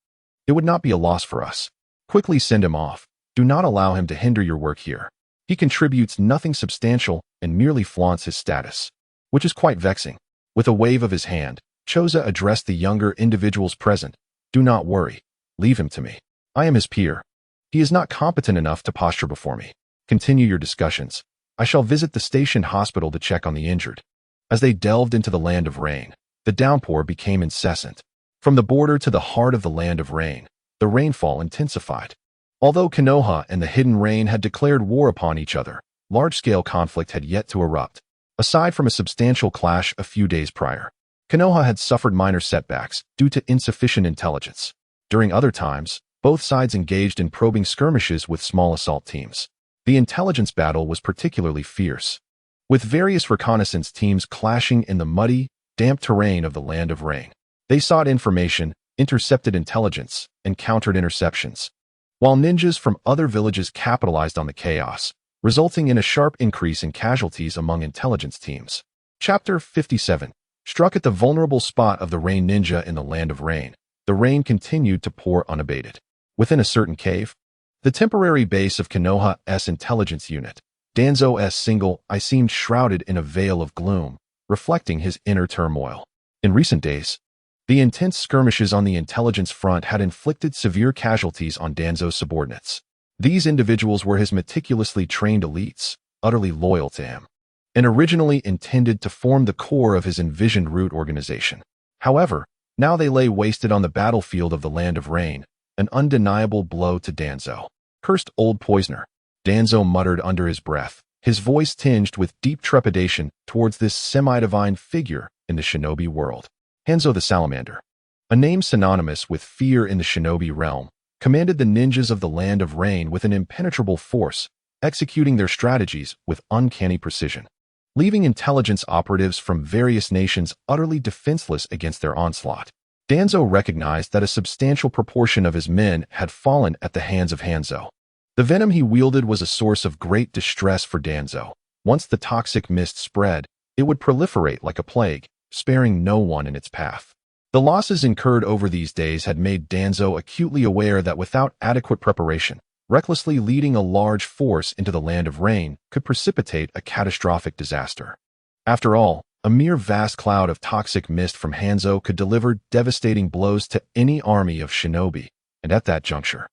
it would not be a loss for us. Quickly send him off. Do not allow him to hinder your work here. He contributes nothing substantial and merely flaunts his status, which is quite vexing. With a wave of his hand, Choza addressed the younger individuals present. Do not worry. Leave him to me. I am his peer. He is not competent enough to posture before me. Continue your discussions. I shall visit the station hospital to check on the injured. As they delved into the land of rain, the downpour became incessant. From the border to the heart of the land of rain, the rainfall intensified. Although Konoha and the Hidden Rain had declared war upon each other, large-scale conflict had yet to erupt. Aside from a substantial clash a few days prior, Konoha had suffered minor setbacks due to insufficient intelligence. During other times, both sides engaged in probing skirmishes with small assault teams. The intelligence battle was particularly fierce, with various reconnaissance teams clashing in the muddy, damp terrain of the land of rain. They sought information, intercepted intelligence, and countered interceptions, while ninjas from other villages capitalized on the chaos, resulting in a sharp increase in casualties among intelligence teams. Chapter 57. Struck at the vulnerable spot of the Rain Ninja in the land of rain, the rain continued to pour unabated. Within a certain cave, the temporary base of Konoha's intelligence unit, Danzo's single eye seemed shrouded in a veil of gloom, reflecting his inner turmoil. In recent days, the intense skirmishes on the intelligence front had inflicted severe casualties on Danzo's subordinates. These individuals were his meticulously trained elites, utterly loyal to him, and originally intended to form the core of his envisioned root organization. However, now they lay wasted on the battlefield of the land of rain, an undeniable blow to Danzo. Cursed old poisoner, Danzo muttered under his breath, his voice tinged with deep trepidation towards this semi-divine figure in the shinobi world. Hanzo the Salamander, a name synonymous with fear in the shinobi realm, commanded the ninjas of the land of rain with an impenetrable force, executing their strategies with uncanny precision, leaving intelligence operatives from various nations utterly defenseless against their onslaught. Danzo recognized that a substantial proportion of his men had fallen at the hands of Hanzo. The venom he wielded was a source of great distress for Danzo. Once the toxic mist spread, it would proliferate like a plague, sparing no one in its path. The losses incurred over these days had made Danzo acutely aware that without adequate preparation, recklessly leading a large force into the land of rain could precipitate a catastrophic disaster. After all, a mere vast cloud of toxic mist from Hanzo could deliver devastating blows to any army of shinobi, and at that juncture,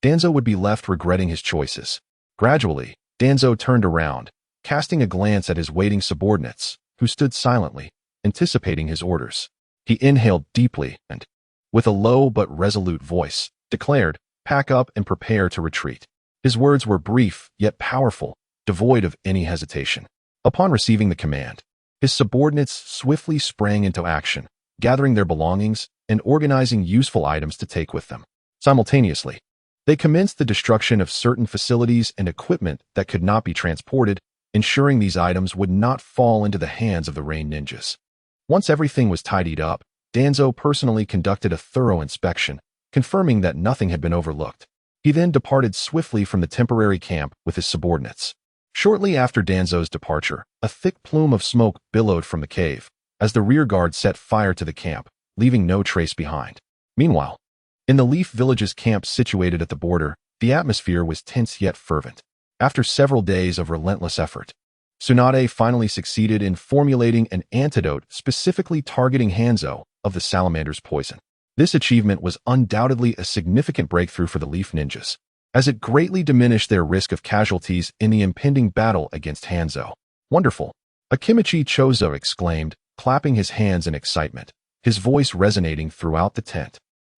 Danzo would be left regretting his choices. Gradually, Danzo turned around, casting a glance at his waiting subordinates, who stood silently, anticipating his orders. He inhaled deeply and, with a low but resolute voice, declared, "Pack up and prepare to retreat." His words were brief, yet powerful, devoid of any hesitation. Upon receiving the command, his subordinates swiftly sprang into action, gathering their belongings and organizing useful items to take with them. Simultaneously, they commenced the destruction of certain facilities and equipment that could not be transported, ensuring these items would not fall into the hands of the Rain Ninjas. Once everything was tidied up, Danzo personally conducted a thorough inspection, confirming that nothing had been overlooked. He then departed swiftly from the temporary camp with his subordinates. Shortly after Danzo's departure, a thick plume of smoke billowed from the cave, as the rear guard set fire to the camp, leaving no trace behind. Meanwhile, in the Leaf Village's camp situated at the border, the atmosphere was tense yet fervent. After several days of relentless effort, Tsunade finally succeeded in formulating an antidote specifically targeting Hanzo of the Salamander's poison. This achievement was undoubtedly a significant breakthrough for the Leaf Ninjas, as it greatly diminished their risk of casualties in the impending battle against Hanzo. "Wonderful!" Akimichi Chozo exclaimed, clapping his hands in excitement, his voice resonating throughout the tent.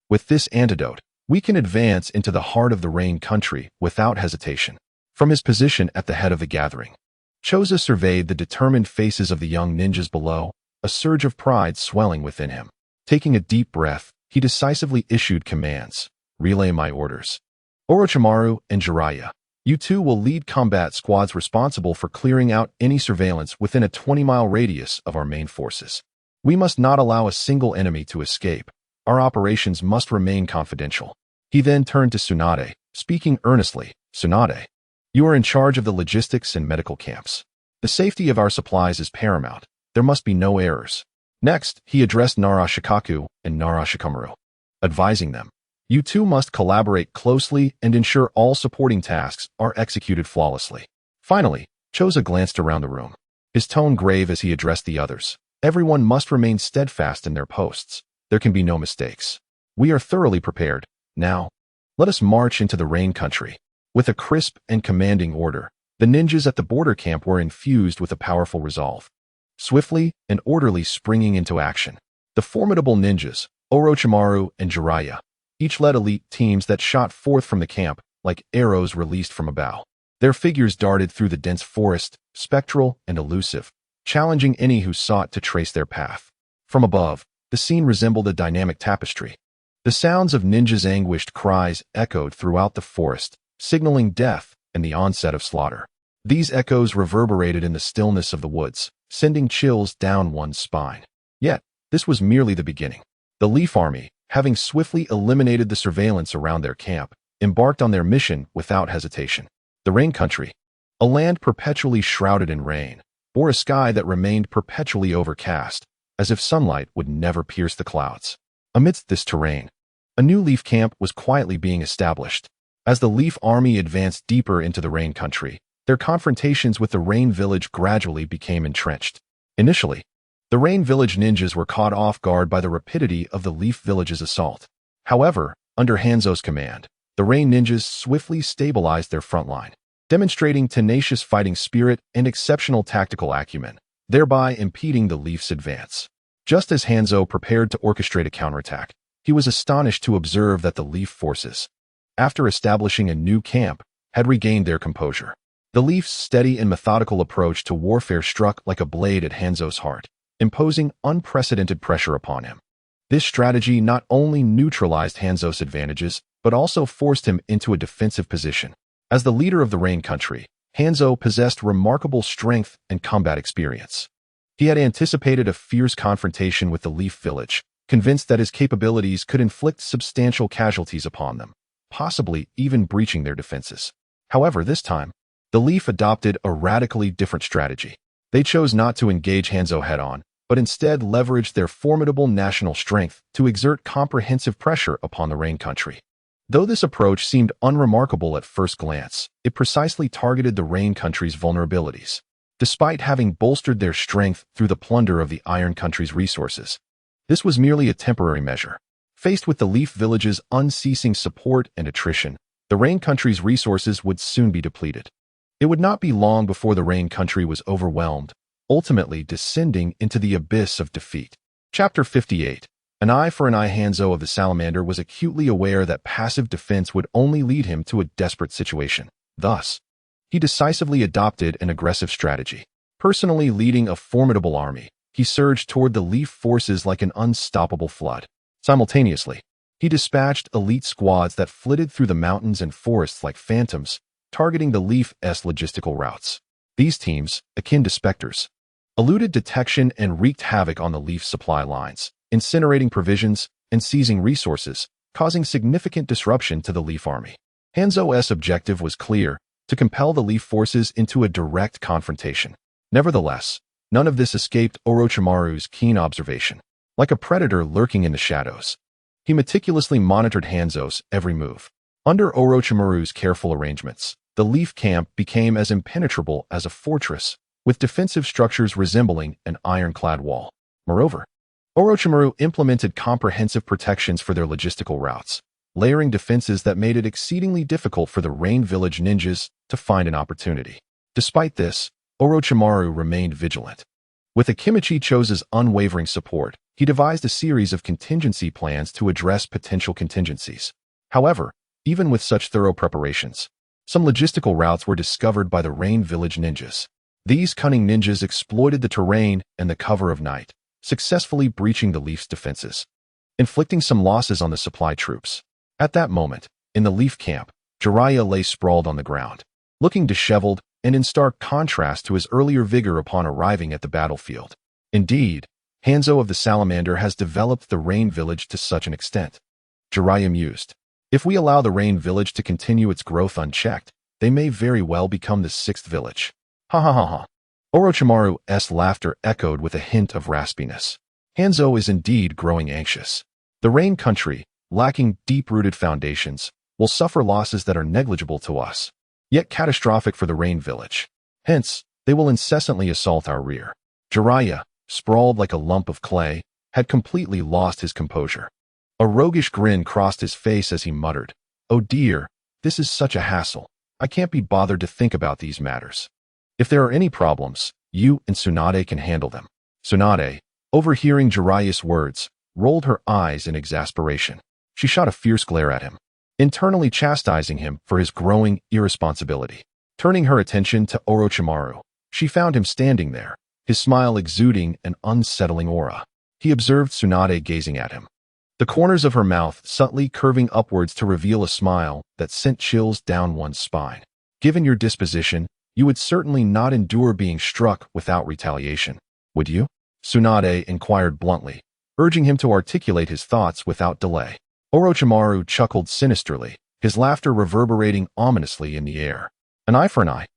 "With this antidote, we can advance into the heart of the Rain Country without hesitation." From his position at the head of the gathering, Chozo surveyed the determined faces of the young ninjas below, a surge of pride swelling within him. Taking a deep breath, he decisively issued commands. "Relay my orders. Orochimaru and Jiraiya, you two will lead combat squads responsible for clearing out any surveillance within a 20-mile radius of our main forces. We must not allow a single enemy to escape. Our operations must remain confidential." He then turned to Tsunade, speaking earnestly. "Tsunade, you are in charge of the logistics and medical camps. The safety of our supplies is paramount. There must be no errors." Next, he addressed Narashikaku and Narashikamaru, advising them, "You two must collaborate closely and ensure all supporting tasks are executed flawlessly." Finally, Chozo glanced around the room, his tone grave as he addressed the others. "Everyone must remain steadfast in their posts. There can be no mistakes. We are thoroughly prepared. Now, Let us march into the rain country. With a crisp and commanding order, the ninjas at the border camp were infused with a powerful resolve. Swiftly and orderly springing into action, the formidable ninjas, Orochimaru and Jiraiya, each led elite teams that shot forth from the camp like arrows released from a bow. Their figures darted through the dense forest, spectral and elusive, challenging any who sought to trace their path. From above, the scene resembled a dynamic tapestry. The sounds of ninjas' anguished cries echoed throughout the forest, signaling death and the onset of slaughter. These echoes reverberated in the stillness of the woods, sending chills down one's spine. Yet, this was merely the beginning. The Leaf Army, having swiftly eliminated the surveillance around their camp, embarked on their mission without hesitation. The Rain Country, a land perpetually shrouded in rain, bore a sky that remained perpetually overcast, as if sunlight would never pierce the clouds. Amidst this terrain, a new Leaf camp was quietly being established. As the Leaf Army advanced deeper into the Rain Country, their confrontations with the Rain Village gradually became entrenched. Initially, the Rain Village ninjas were caught off guard by the rapidity of the Leaf Village's assault. However, under Hanzo's command, the Rain ninjas swiftly stabilized their front line, demonstrating tenacious fighting spirit and exceptional tactical acumen, thereby impeding the Leaf's advance. Just as Hanzo prepared to orchestrate a counterattack, he was astonished to observe that the Leaf forces, after establishing a new camp, had regained their composure. The Leaf's steady and methodical approach to warfare struck like a blade at Hanzo's heart, imposing unprecedented pressure upon him. This strategy not only neutralized Hanzo's advantages, but also forced him into a defensive position. As the leader of the Rain Country, Hanzo possessed remarkable strength and combat experience. He had anticipated a fierce confrontation with the Leaf Village, convinced that his capabilities could inflict substantial casualties upon them, possibly even breaching their defenses. However, this time, the Leaf adopted a radically different strategy. They chose not to engage Hanzo head-on, but instead leveraged their formidable national strength to exert comprehensive pressure upon the Rain Country. Though this approach seemed unremarkable at first glance, it precisely targeted the Rain Country's vulnerabilities. Despite having bolstered their strength through the plunder of the Iron Country's resources, this was merely a temporary measure. Faced with the Leaf Village's unceasing support and attrition, the Rain Country's resources would soon be depleted. It would not be long before the Rain Country was overwhelmed, ultimately descending into the abyss of defeat. Chapter 58. An eye for an eye. Hanzo of the Salamander was acutely aware that passive defense would only lead him to a desperate situation. Thus, he decisively adopted an aggressive strategy. Personally leading a formidable army, he surged toward the Leaf forces like an unstoppable flood. Simultaneously, he dispatched elite squads that flitted through the mountains and forests like phantoms, targeting the Leaf's logistical routes. These teams, akin to specters, eluded detection and wreaked havoc on the Leaf's supply lines, incinerating provisions and seizing resources, causing significant disruption to the Leaf Army. Hanzo's objective was clear: to compel the Leaf forces into a direct confrontation. Nevertheless, none of this escaped Orochimaru's keen observation. Like a predator lurking in the shadows, he meticulously monitored Hanzo's every move. Under Orochimaru's careful arrangements, the Leaf camp became as impenetrable as a fortress, with defensive structures resembling an ironclad wall. Moreover, Orochimaru implemented comprehensive protections for their logistical routes, layering defenses that made it exceedingly difficult for the Rain Village ninjas to find an opportunity. Despite this, Orochimaru remained vigilant. With Akimichi Chose's unwavering support, he devised a series of contingency plans to address potential contingencies. However, even with such thorough preparations, some logistical routes were discovered by the Rain Village ninjas. These cunning ninjas exploited the terrain and the cover of night, successfully breaching the Leaf's defenses, inflicting some losses on the supply troops. At that moment, in the Leaf camp, Jiraiya lay sprawled on the ground, looking disheveled and in stark contrast to his earlier vigor upon arriving at the battlefield. Indeed, Hanzo of the Salamander has developed the Rain Village to such an extent. Jiraiya mused. If we allow the Rain Village to continue its growth unchecked, they may very well become the sixth village. Ha ha ha ha. Orochimaru's laughter echoed with a hint of raspiness. Hanzo is indeed growing anxious. The Rain Country, lacking deep-rooted foundations, will suffer losses that are negligible to us, yet catastrophic for the Rain Village. Hence, they will incessantly assault our rear. Jiraiya, sprawled like a lump of clay, had completely lost his composure. A roguish grin crossed his face as he muttered, Oh dear, this is such a hassle. I can't be bothered to think about these matters. If there are any problems, you and Tsunade can handle them. Tsunade, overhearing Jiraiya's words, rolled her eyes in exasperation. She shot a fierce glare at him, internally chastising him for his growing irresponsibility. Turning her attention to Orochimaru, she found him standing there, his smile exuding an unsettling aura. He observed Tsunade gazing at him, the corners of her mouth subtly curving upwards to reveal a smile that sent chills down one's spine. Given your disposition, you would certainly not endure being struck without retaliation, would you? Tsunade inquired bluntly, urging him to articulate his thoughts without delay. Orochimaru chuckled sinisterly, his laughter reverberating ominously in the air. An eye for an eye.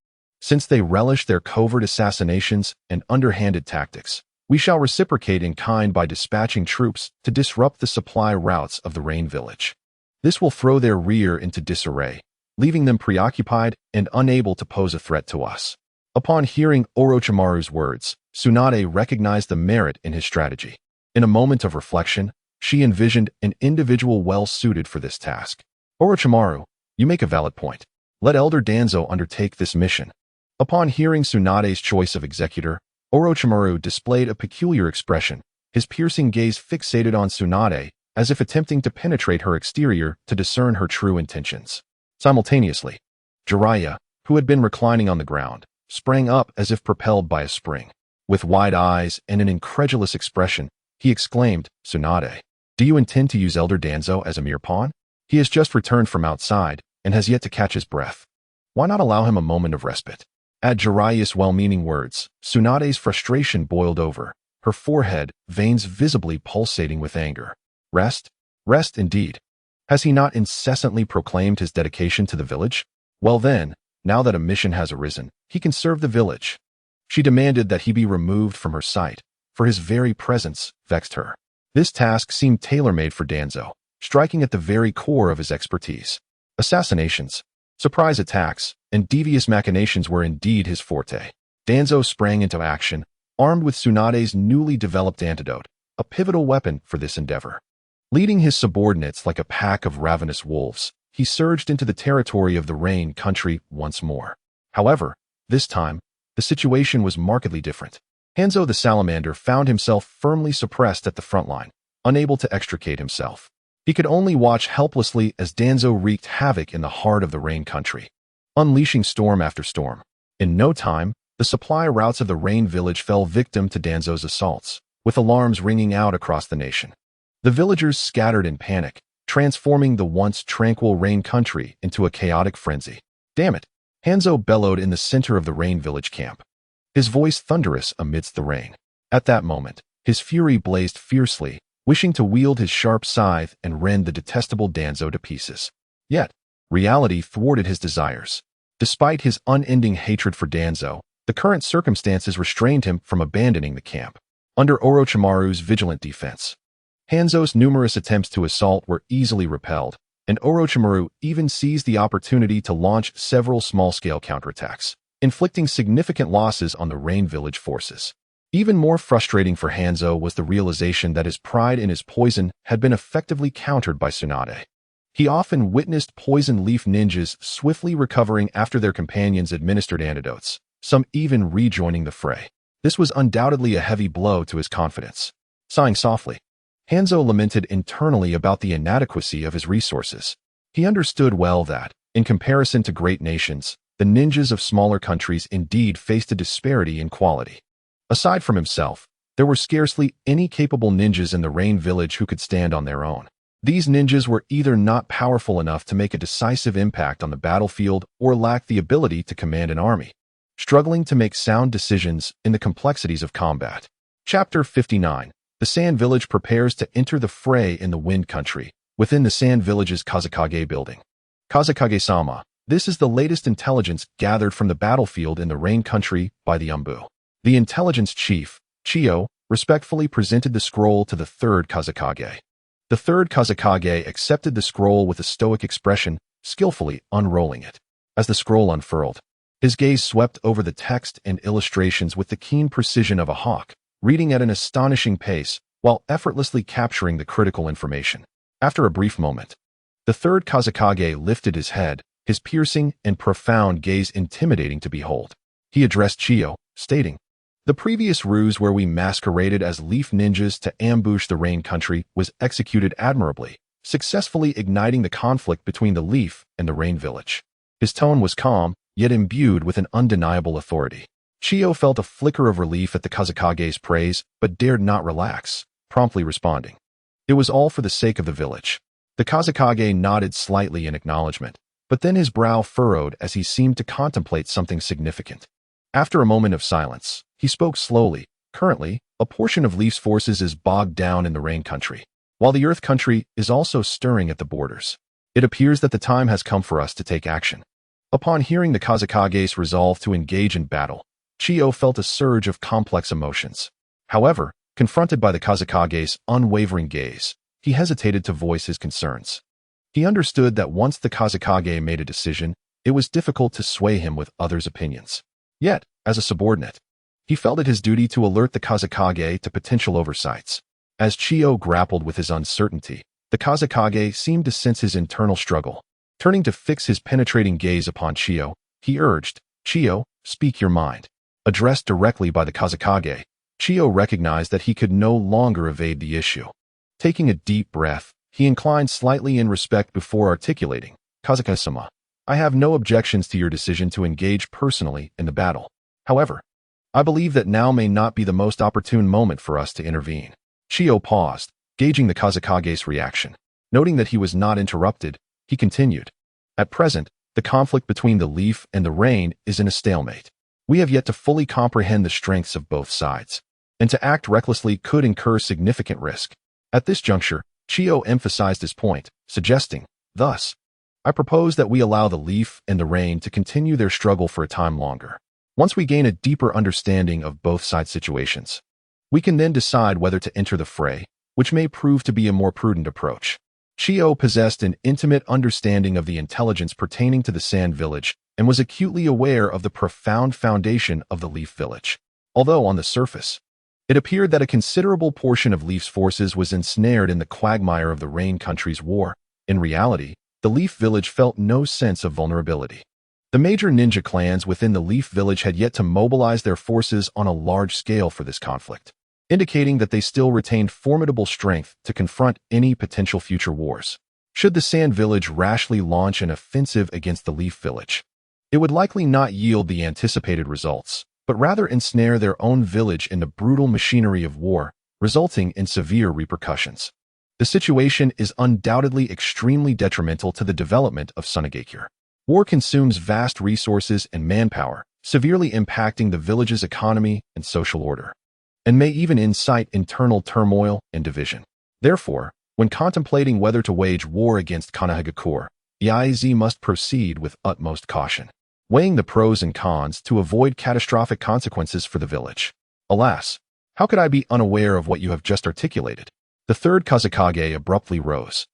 Since they relish their covert assassinations and underhanded tactics, we shall reciprocate in kind by dispatching troops to disrupt the supply routes of the Rain Village. This will throw their rear into disarray, leaving them preoccupied and unable to pose a threat to us. Upon hearing Orochimaru's words, Tsunade recognized the merit in his strategy. In a moment of reflection, she envisioned an individual well-suited for this task. Orochimaru, you make a valid point. Let Elder Danzo undertake this mission. Upon hearing Tsunade's choice of executor, Orochimaru displayed a peculiar expression, his piercing gaze fixated on Tsunade, as if attempting to penetrate her exterior to discern her true intentions. Simultaneously, Jiraiya, who had been reclining on the ground, sprang up as if propelled by a spring. With wide eyes and an incredulous expression, he exclaimed, Tsunade, do you intend to use Elder Danzo as a mere pawn? He has just returned from outside and has yet to catch his breath. Why not allow him a moment of respite? At Jiraiya's well-meaning words, Tsunade's frustration boiled over, her forehead, veins visibly pulsating with anger. Rest? Rest indeed. Has he not incessantly proclaimed his dedication to the village? Well then, now that a mission has arisen, he can serve the village. She demanded that he be removed from her sight, for his very presence vexed her. This task seemed tailor-made for Danzo, striking at the very core of his expertise. Assassinations, surprise attacks, and devious machinations were indeed his forte. Danzo sprang into action, armed with Tsunade's newly developed antidote, a pivotal weapon for this endeavor. Leading his subordinates like a pack of ravenous wolves, he surged into the territory of the Rain country once more. However, this time, the situation was markedly different. Hanzo the Salamander found himself firmly suppressed at the front line, unable to extricate himself. He could only watch helplessly as Danzo wreaked havoc in the heart of the Rain country, unleashing storm after storm. In no time, the supply routes of the Rain village fell victim to Danzo's assaults, with alarms ringing out across the nation. The villagers scattered in panic, transforming the once tranquil Rain country into a chaotic frenzy. Damn it! Hanzo bellowed in the center of the Rain village camp, his voice thunderous amidst the rain. At that moment, his fury blazed fiercely, wishing to wield his sharp scythe and rend the detestable Danzo to pieces. Yet, reality thwarted his desires. Despite his unending hatred for Danzo, the current circumstances restrained him from abandoning the camp. Under Orochimaru's vigilant defense, Hanzo's numerous attempts to assault were easily repelled, and Orochimaru even seized the opportunity to launch several small-scale counterattacks, inflicting significant losses on the Rain village forces. Even more frustrating for Hanzo was the realization that his pride in his poison had been effectively countered by Tsunade. He often witnessed poison leaf ninjas swiftly recovering after their companions administered antidotes, some even rejoining the fray. This was undoubtedly a heavy blow to his confidence. Sighing softly, Hanzo lamented internally about the inadequacy of his resources. He understood well that, in comparison to great nations, the ninjas of smaller countries indeed faced a disparity in quality. Aside from himself, there were scarcely any capable ninjas in the Rain village who could stand on their own. These ninjas were either not powerful enough to make a decisive impact on the battlefield or lacked the ability to command an army, struggling to make sound decisions in the complexities of combat. Chapter 59. The Sand Village prepares to enter the fray in the Wind Country, within the Sand Village's Kazekage building. Kazekage-sama, this is the latest intelligence gathered from the battlefield in the Rain Country by the Umbu. The intelligence chief, Chiyo, respectfully presented the scroll to the third Kazekage. The third Kazekage accepted the scroll with a stoic expression, skillfully unrolling it. As the scroll unfurled, his gaze swept over the text and illustrations with the keen precision of a hawk, reading at an astonishing pace while effortlessly capturing the critical information. After a brief moment, The third Kazekage lifted his head, his piercing and profound gaze intimidating to behold. He addressed Chiyo, stating, "The previous ruse where we masqueraded as leaf ninjas to ambush the Rain Country was executed admirably, successfully igniting the conflict between the Leaf and the Rain Village." His tone was calm, yet imbued with an undeniable authority. Chiyo felt a flicker of relief at the Kazekage's praise, but dared not relax, promptly responding, "It was all for the sake of the village." The Kazekage nodded slightly in acknowledgement, but then his brow furrowed as he seemed to contemplate something significant. After a moment of silence, he spoke slowly. "Currently, a portion of Leaf's forces is bogged down in the Rain Country, while the Earth Country is also stirring at the borders. It appears that the time has come for us to take action." Upon hearing the Kazekage's resolve to engage in battle, Chiyo felt a surge of complex emotions. However, confronted by the Kazekage's unwavering gaze, he hesitated to voice his concerns. He understood that once the Kazekage made a decision, it was difficult to sway him with others' opinions. Yet, as a subordinate, he felt it his duty to alert the Kazekage to potential oversights. As Chiyo grappled with his uncertainty, the Kazekage seemed to sense his internal struggle. Turning to fix his penetrating gaze upon Chiyo, he urged, "Chiyo, speak your mind." Addressed directly by the Kazekage, Chiyo recognized that he could no longer evade the issue. Taking a deep breath, he inclined slightly in respect before articulating, "Kazekage-sama, I have no objections to your decision to engage personally in the battle. However, I believe that now may not be the most opportune moment for us to intervene." Chiyo paused, gauging the Kazekage's reaction. Noting that he was not interrupted, he continued, "At present, the conflict between the Leaf and the Rain is in a stalemate. We have yet to fully comprehend the strengths of both sides, and to act recklessly could incur significant risk." At this juncture, Chiyo emphasized his point, suggesting, "Thus, I propose that we allow the Leaf and the Rain to continue their struggle for a time longer. Once we gain a deeper understanding of both sides' situations, we can then decide whether to enter the fray, which may prove to be a more prudent approach." Chiyo possessed an intimate understanding of the intelligence pertaining to the Sand Village and was acutely aware of the profound foundation of the Leaf Village. Although on the surface, it appeared that a considerable portion of Leaf's forces was ensnared in the quagmire of the Rain Country's war, in reality, the Leaf Village felt no sense of vulnerability. The major ninja clans within the Leaf Village had yet to mobilize their forces on a large scale for this conflict, indicating that they still retained formidable strength to confront any potential future wars. Should the Sand Village rashly launch an offensive against the Leaf Village, it would likely not yield the anticipated results, but rather ensnare their own village in the brutal machinery of war, resulting in severe repercussions. The situation is undoubtedly extremely detrimental to the development of Sunagakure. War consumes vast resources and manpower, severely impacting the village's economy and social order, and may even incite internal turmoil and division. Therefore, when contemplating whether to wage war against Kanahagakure, Yaizi must proceed with utmost caution, weighing the pros and cons to avoid catastrophic consequences for the village. "Alas, how could I be unaware of what you have just articulated?" The third Kazekage abruptly rose,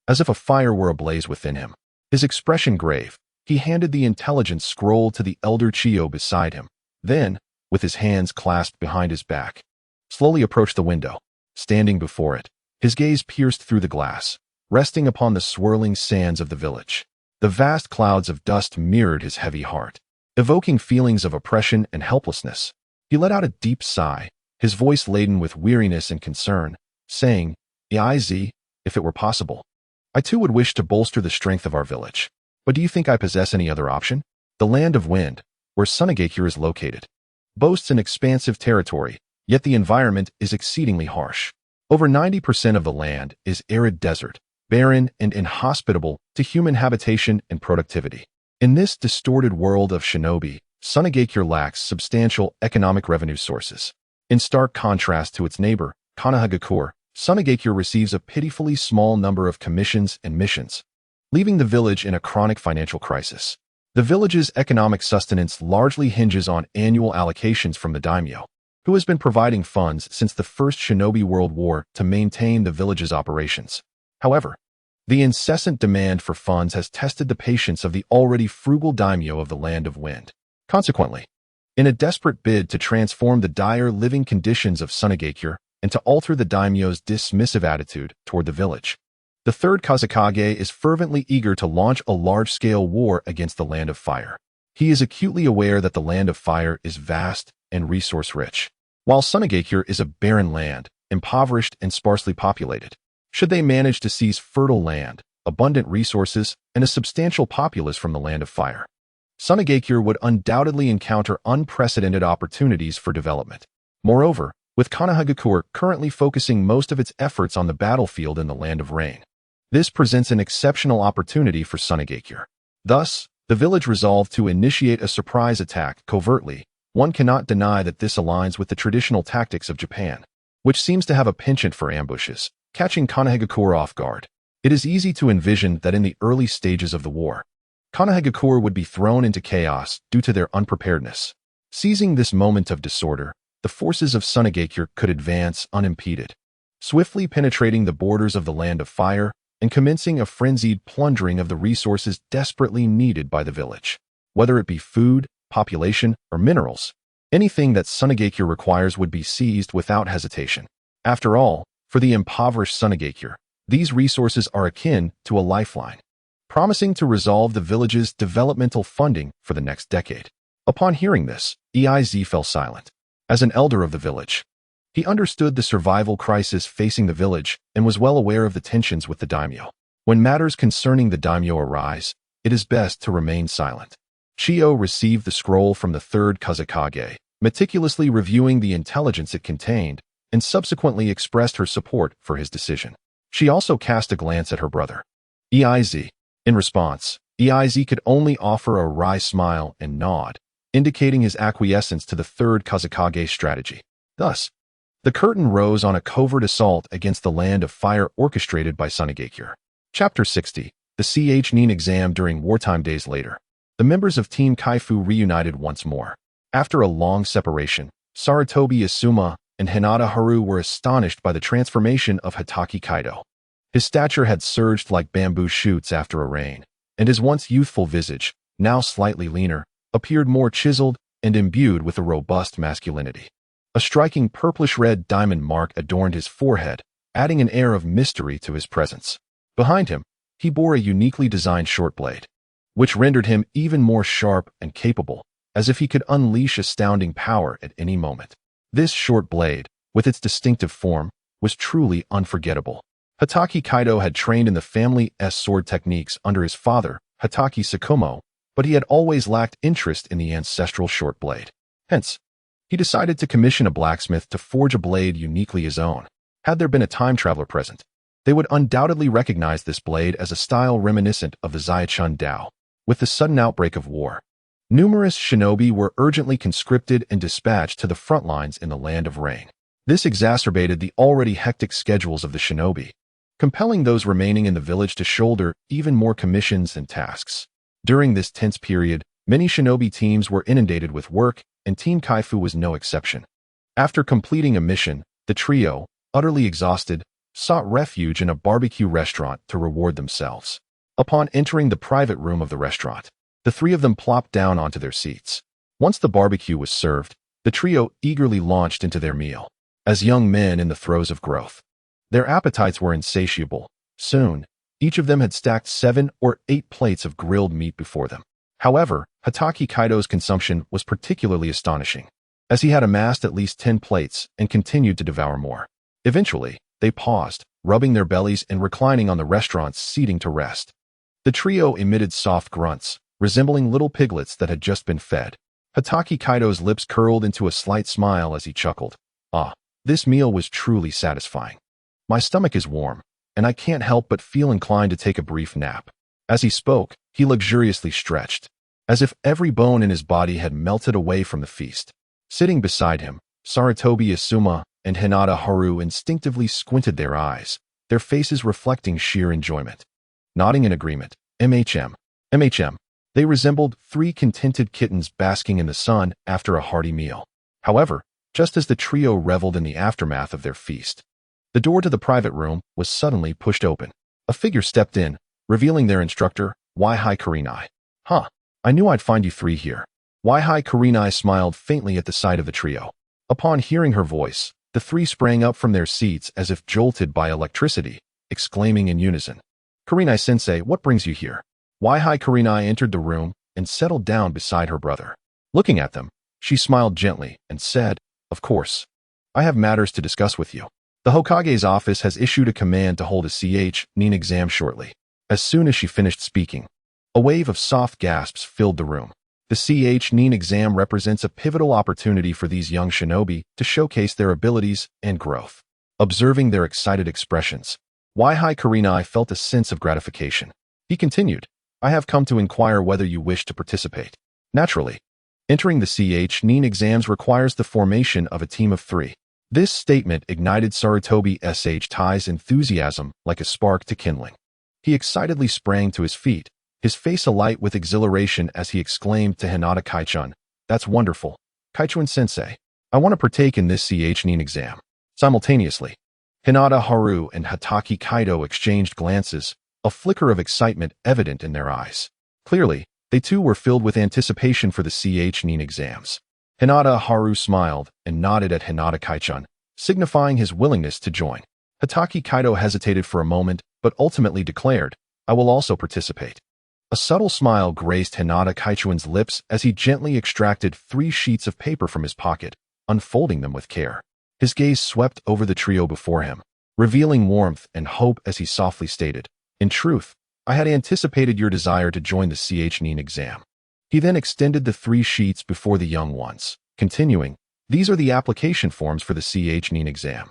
as if a fire were ablaze within him. His expression grave, he handed the intelligence scroll to the elder Chiyo beside him, then, with his hands clasped behind his back, slowly approached the window. Standing before it, his gaze pierced through the glass, resting upon the swirling sands of the village. The vast clouds of dust mirrored his heavy heart, evoking feelings of oppression and helplessness. He let out a deep sigh, his voice laden with weariness and concern, saying, "Yaizi, if it were possible, I too would wish to bolster the strength of our village. But do you think I possess any other option? The Land of Wind, where Sunagakure is located, boasts an expansive territory, yet the environment is exceedingly harsh. Over 90% of the land is arid desert, barren and inhospitable to human habitation and productivity. In this distorted world of shinobi, Sunagakure lacks substantial economic revenue sources. In stark contrast to its neighbor, Kanahagakure, Sunagakure receives a pitifully small number of commissions and missions, leaving the village in a chronic financial crisis. The village's economic sustenance largely hinges on annual allocations from the daimyo, who has been providing funds since the First Shinobi World War to maintain the village's operations. However, the incessant demand for funds has tested the patience of the already frugal daimyo of the Land of Wind. Consequently, in a desperate bid to transform the dire living conditions of Sunagakure and to alter the daimyo's dismissive attitude toward the village, The third Kazekage is fervently eager to launch a large-scale war against the Land of Fire. He is acutely aware that the Land of Fire is vast and resource-rich, while Sunagakure is a barren land, impoverished and sparsely populated. Should they manage to seize fertile land, abundant resources, and a substantial populace from the Land of Fire, Sunagakure would undoubtedly encounter unprecedented opportunities for development. Moreover, with Konohagakure currently focusing most of its efforts on the battlefield in the Land of Rain, this presents an exceptional opportunity for Sunagakure. Thus, the village resolved to initiate a surprise attack covertly. One cannot deny that this aligns with the traditional tactics of Japan, which seems to have a penchant for ambushes, catching Konohagakure off guard. It is easy to envision that in the early stages of the war, Konohagakure would be thrown into chaos due to their unpreparedness. Seizing this moment of disorder, the forces of Sunagakure could advance unimpeded, swiftly penetrating the borders of the Land of Fire and commencing a frenzied plundering of the resources desperately needed by the village. Whether it be food, population, or minerals, anything that Sunagakure requires would be seized without hesitation. After all, for the impoverished Sunagakure, these resources are akin to a lifeline, promising to resolve the village's developmental funding for the next decade. Upon hearing this, Eiz fell silent. As an elder of the village, he understood the survival crisis facing the village and was well aware of the tensions with the daimyo. When matters concerning the daimyo arise, it is best to remain silent. Chiyo received the scroll from the third Kazekage, meticulously reviewing the intelligence it contained, and subsequently expressed her support for his decision. She also cast a glance at her brother, Eiz. In response, Eiz could only offer a wry smile and nod, indicating his acquiescence to the third Kazekage strategy. Thus, the curtain rose on a covert assault against the Land of Fire orchestrated by Sunagakure. Chapter 60. The Ch-Nin exam during wartime. Days later, the members of Team Kaifu reunited once more. After a long separation, Sarutobi Asuma and Hinata Haru were astonished by the transformation of Hatake Kaido. His stature had surged like bamboo shoots after a rain, and his once youthful visage, now slightly leaner, appeared more chiseled and imbued with a robust masculinity. A striking purplish-red diamond mark adorned his forehead, adding an air of mystery to his presence. Behind him, he bore a uniquely designed short blade, which rendered him even more sharp and capable, as if he could unleash astounding power at any moment. This short blade, with its distinctive form, was truly unforgettable. Hatake Kaido had trained in the family's sword techniques under his father, Hatake Sakumo, but he had always lacked interest in the ancestral short blade. Hence, he decided to commission a blacksmith to forge a blade uniquely his own. Had there been a time traveler present, they would undoubtedly recognize this blade as a style reminiscent of the Zaichun Dao. With the sudden outbreak of war, numerous shinobi were urgently conscripted and dispatched to the front lines in the Land of Rain. This exacerbated the already hectic schedules of the shinobi, compelling those remaining in the village to shoulder even more commissions and tasks. During this tense period, many shinobi teams were inundated with work, and Team Kaifu was no exception. After completing a mission, the trio, utterly exhausted, sought refuge in a barbecue restaurant to reward themselves. Upon entering the private room of the restaurant, the three of them plopped down onto their seats. Once the barbecue was served, the trio eagerly launched into their meal. As young men in the throes of growth, their appetites were insatiable. Soon, each of them had stacked 7 or 8 plates of grilled meat before them. However, Hatake Kaido's consumption was particularly astonishing, as he had amassed at least 10 plates and continued to devour more. Eventually, they paused, rubbing their bellies and reclining on the restaurant's seating to rest. The trio emitted soft grunts, resembling little piglets that had just been fed. Hatake Kaido's lips curled into a slight smile as he chuckled. Ah, this meal was truly satisfying. My stomach is warm, and I can't help but feel inclined to take a brief nap. As he spoke, he luxuriously stretched, as if every bone in his body had melted away from the feast. Sitting beside him, Sarutobi Asuma and Hinata Haru instinctively squinted their eyes, their faces reflecting sheer enjoyment. Nodding in agreement, MHM. They resembled 3 contented kittens basking in the sun after a hearty meal. However, just as the trio reveled in the aftermath of their feast, the door to the private room was suddenly pushed open. A figure stepped in, revealing their instructor, Waihai Kurenai. Huh, I knew I'd find you 3 here. Waihai Kurenai smiled faintly at the sight of the trio. Upon hearing her voice, the 3 sprang up from their seats as if jolted by electricity, exclaiming in unison. Kurenai-sensei, what brings you here? Wai Kurenai entered the room and settled down beside her brother. Looking at them, she smiled gently and said, of course. I have matters to discuss with you. The Hokage's office has issued a command to hold a Nin exam shortly. As soon as she finished speaking, a wave of soft gasps filled the room. The Nin exam represents a pivotal opportunity for these young shinobi to showcase their abilities and growth. Observing their excited expressions, Wai Kurenai felt a sense of gratification. He continued, I have come to inquire whether you wish to participate. Naturally, entering the Nin exams requires the formation of a team of 3. This statement ignited Sarutobi Tai's enthusiasm like a spark to kindling. He excitedly sprang to his feet, his face alight with exhilaration as he exclaimed to Hinata Kaichun, that's wonderful. Kaichun-sensei, I want to partake in this Nin exam. Simultaneously, Hinata Haru and Hatake Kaido exchanged glances, a flicker of excitement evident in their eyes. Clearly, they too were filled with anticipation for the Nin exams. Hinata Haru smiled and nodded at Hinata Kaichun, signifying his willingness to join. Hatake Kaido hesitated for a moment, but ultimately declared, I will also participate. A subtle smile graced Hinata Kaichun's lips as he gently extracted 3 sheets of paper from his pocket, unfolding them with care. His gaze swept over the trio before him, revealing warmth and hope as he softly stated, in truth, I had anticipated your desire to join the Nin exam. He then extended the 3 sheets before the young ones, continuing, these are the application forms for the Nin exam.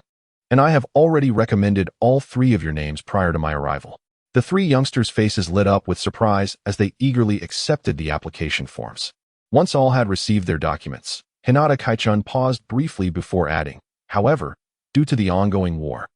And I have already recommended all 3 of your names prior to my arrival. The 3 youngsters' faces lit up with surprise as they eagerly accepted the application forms. Once all had received their documents, Hinata Kaichun paused briefly before adding, however, due to the ongoing war,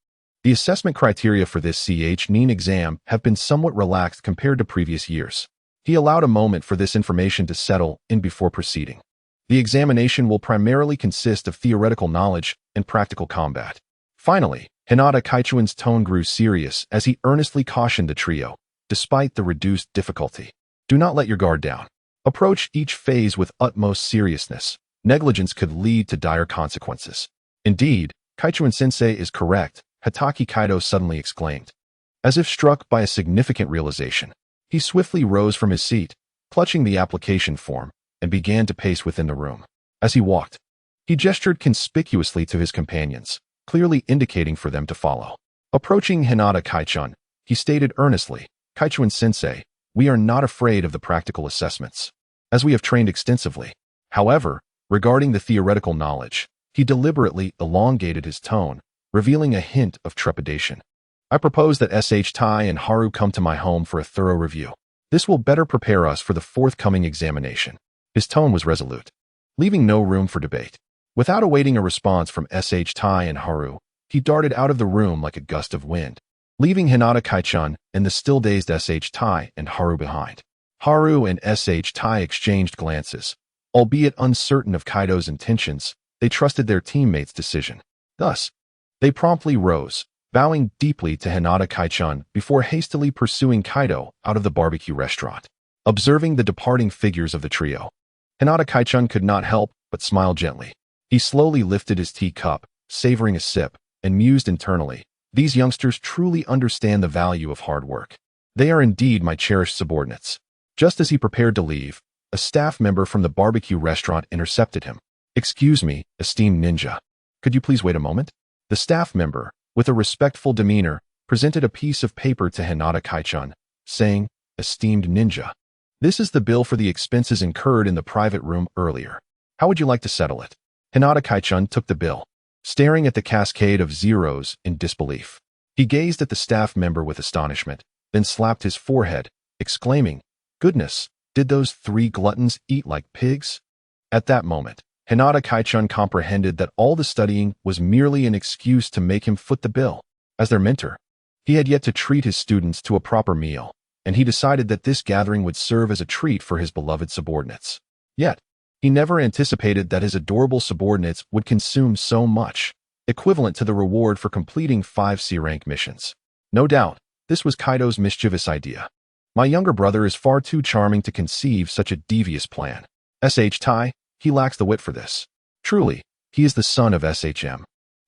the assessment criteria for this Nin exam have been somewhat relaxed compared to previous years. He allowed a moment for this information to settle in before proceeding. The examination will primarily consist of theoretical knowledge and practical combat. Finally, Hinata Kaichun's tone grew serious as he earnestly cautioned the trio, despite the reduced difficulty. Do not let your guard down. Approach each phase with utmost seriousness. Negligence could lead to dire consequences. Indeed, Kaichun-sensei is correct, Hatake Kaido suddenly exclaimed. As if struck by a significant realization, he swiftly rose from his seat, clutching the application form, and began to pace within the room. As he walked, he gestured conspicuously to his companions, clearly indicating for them to follow. Approaching Hinata Kaichun, he stated earnestly, Kaichun-sensei, we are not afraid of the practical assessments, as we have trained extensively. However, regarding the theoretical knowledge, he deliberately elongated his tone, revealing a hint of trepidation. I propose that Tai and Haru come to my home for a thorough review. This will better prepare us for the forthcoming examination. His tone was resolute, leaving no room for debate. Without awaiting a response from Tai and Haru, he darted out of the room like a gust of wind, leaving Hinata Kaichun and the still-dazed Tai and Haru behind. Haru and Tai exchanged glances. Albeit uncertain of Kaido's intentions, they trusted their teammates' decision. Thus, they promptly rose, bowing deeply to Hinata Kaichun before hastily pursuing Kaido out of the barbecue restaurant. Observing the departing figures of the trio, Hinata Kaichun could not help but smile gently. He slowly lifted his teacup, savoring a sip, and mused internally, these youngsters truly understand the value of hard work. They are indeed my cherished subordinates. Just as he prepared to leave, a staff member from the barbecue restaurant intercepted him. Excuse me, esteemed ninja. Could you please wait a moment? The staff member, with a respectful demeanor, presented a piece of paper to Hinata Kaichun, saying, esteemed ninja, this is the bill for the expenses incurred in the private room earlier. How would you like to settle it? Hinata Kaichun took the bill, staring at the cascade of zeros in disbelief. He gazed at the staff member with astonishment, then slapped his forehead, exclaiming, goodness, did those 3 gluttons eat like pigs? At that moment, Hinata Kaichun comprehended that all the studying was merely an excuse to make him foot the bill. As their mentor, he had yet to treat his students to a proper meal, and he decided that this gathering would serve as a treat for his beloved subordinates. Yet, he never anticipated that his adorable subordinates would consume so much, equivalent to the reward for completing 5 C-rank missions. No doubt, this was Kaido's mischievous idea. My younger brother is far too charming to conceive such a devious plan. Tai, he lacks the wit for this. Truly, he is the son of SHM,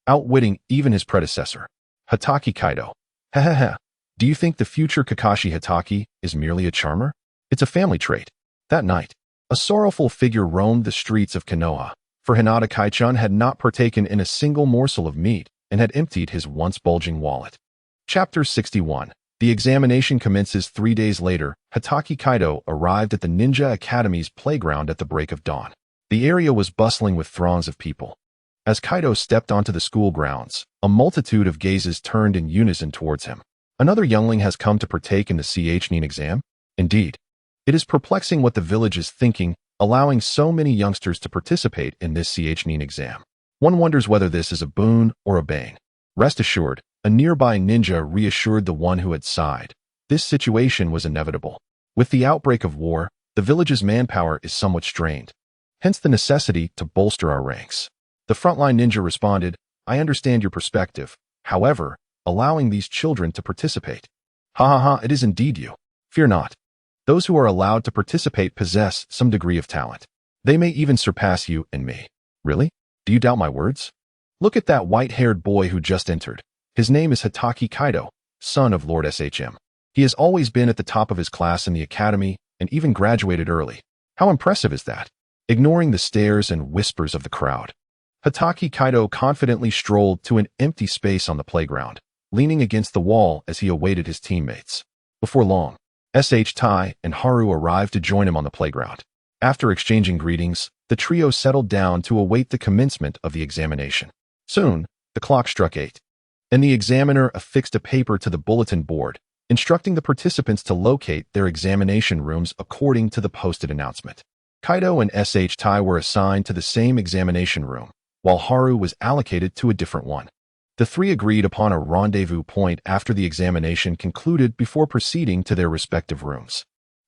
outwitting even his predecessor. Hatake Kaido, Hehehe. Do you think the future Kakashi Hatake is merely a charmer? It's a family trait. That night, a sorrowful figure roamed the streets of Konoha, for Hinata Kaichun had not partaken in a single morsel of meat and had emptied his once bulging wallet. Chapter 61. The examination commences 3 days later. Hatake Kaido arrived at the Ninja Academy's playground at the break of dawn. The area was bustling with throngs of people. As Kaido stepped onto the school grounds, a multitude of gazes turned in unison towards him. Another youngling has come to partake in the CH-NIN exam? Indeed. It is perplexing what the village is thinking, allowing so many youngsters to participate in this CH-NIN exam. One wonders whether this is a boon or a bane. Rest assured, a nearby ninja reassured the one who had sighed. This situation was inevitable. With the outbreak of war, the village's manpower is somewhat strained. Hence the necessity to bolster our ranks. The frontline ninja responded, I understand your perspective. However, allowing these children to participate. Ha ha ha, it is indeed you. Fear not. Those who are allowed to participate possess some degree of talent. They may even surpass you and me. Really? Do you doubt my words? Look at that white-haired boy who just entered. His name is Hatake Kaido, son of Lord SHM. He has always been at the top of his class in the academy and even graduated early. How impressive is that? Ignoring the stares and whispers of the crowd, Hatake Kaido confidently strolled to an empty space on the playground, leaning against the wall as he awaited his teammates. Before long, Tai and Haru arrived to join him on the playground. After exchanging greetings, the trio settled down to await the commencement of the examination. Soon, the clock struck 8, and the examiner affixed a paper to the bulletin board, instructing the participants to locate their examination rooms according to the posted announcement. Kaido and Tai were assigned to the same examination room, while Haru was allocated to a different one. The three agreed upon a rendezvous point after the examination concluded before proceeding to their respective rooms.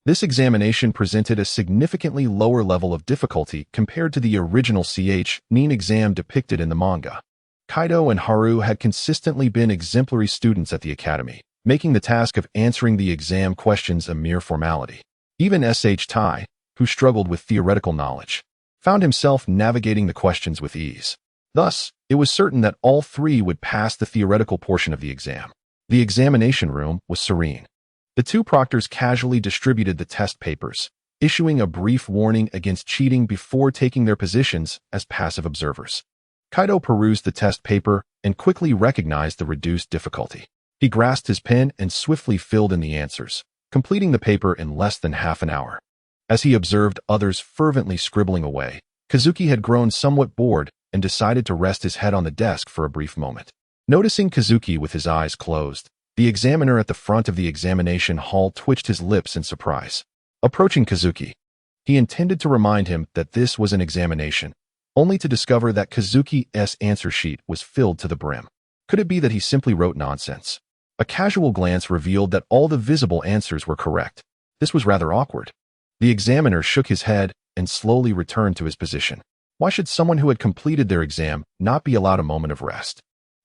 This examination presented a significantly lower level of difficulty compared to the original CH-NIN exam depicted in the manga. Kaido and Haru had consistently been exemplary students at the academy, making the task of answering the exam questions a mere formality. Even Tai, who struggled with theoretical knowledge, found himself navigating the questions with ease. Thus, it was certain that all three would pass the theoretical portion of the exam. The examination room was serene. The two proctors casually distributed the test papers, issuing a brief warning against cheating before taking their positions as passive observers. Kaido perused the test paper and quickly recognized the reduced difficulty. He grasped his pen and swiftly filled in the answers, completing the paper in less than half an hour. As he observed others fervently scribbling away, Kazuki had grown somewhat bored and decided to rest his head on the desk for a brief moment. Noticing Kazuki with his eyes closed, the examiner at the front of the examination hall twitched his lips in surprise. Approaching Kazuki, he intended to remind him that this was an examination, only to discover that Kazuki's answer sheet was filled to the brim. Could it be that he simply wrote nonsense? A casual glance revealed that all the visible answers were correct. This was rather awkward. The examiner shook his head and slowly returned to his position. Why should someone who had completed their exam not be allowed a moment of rest?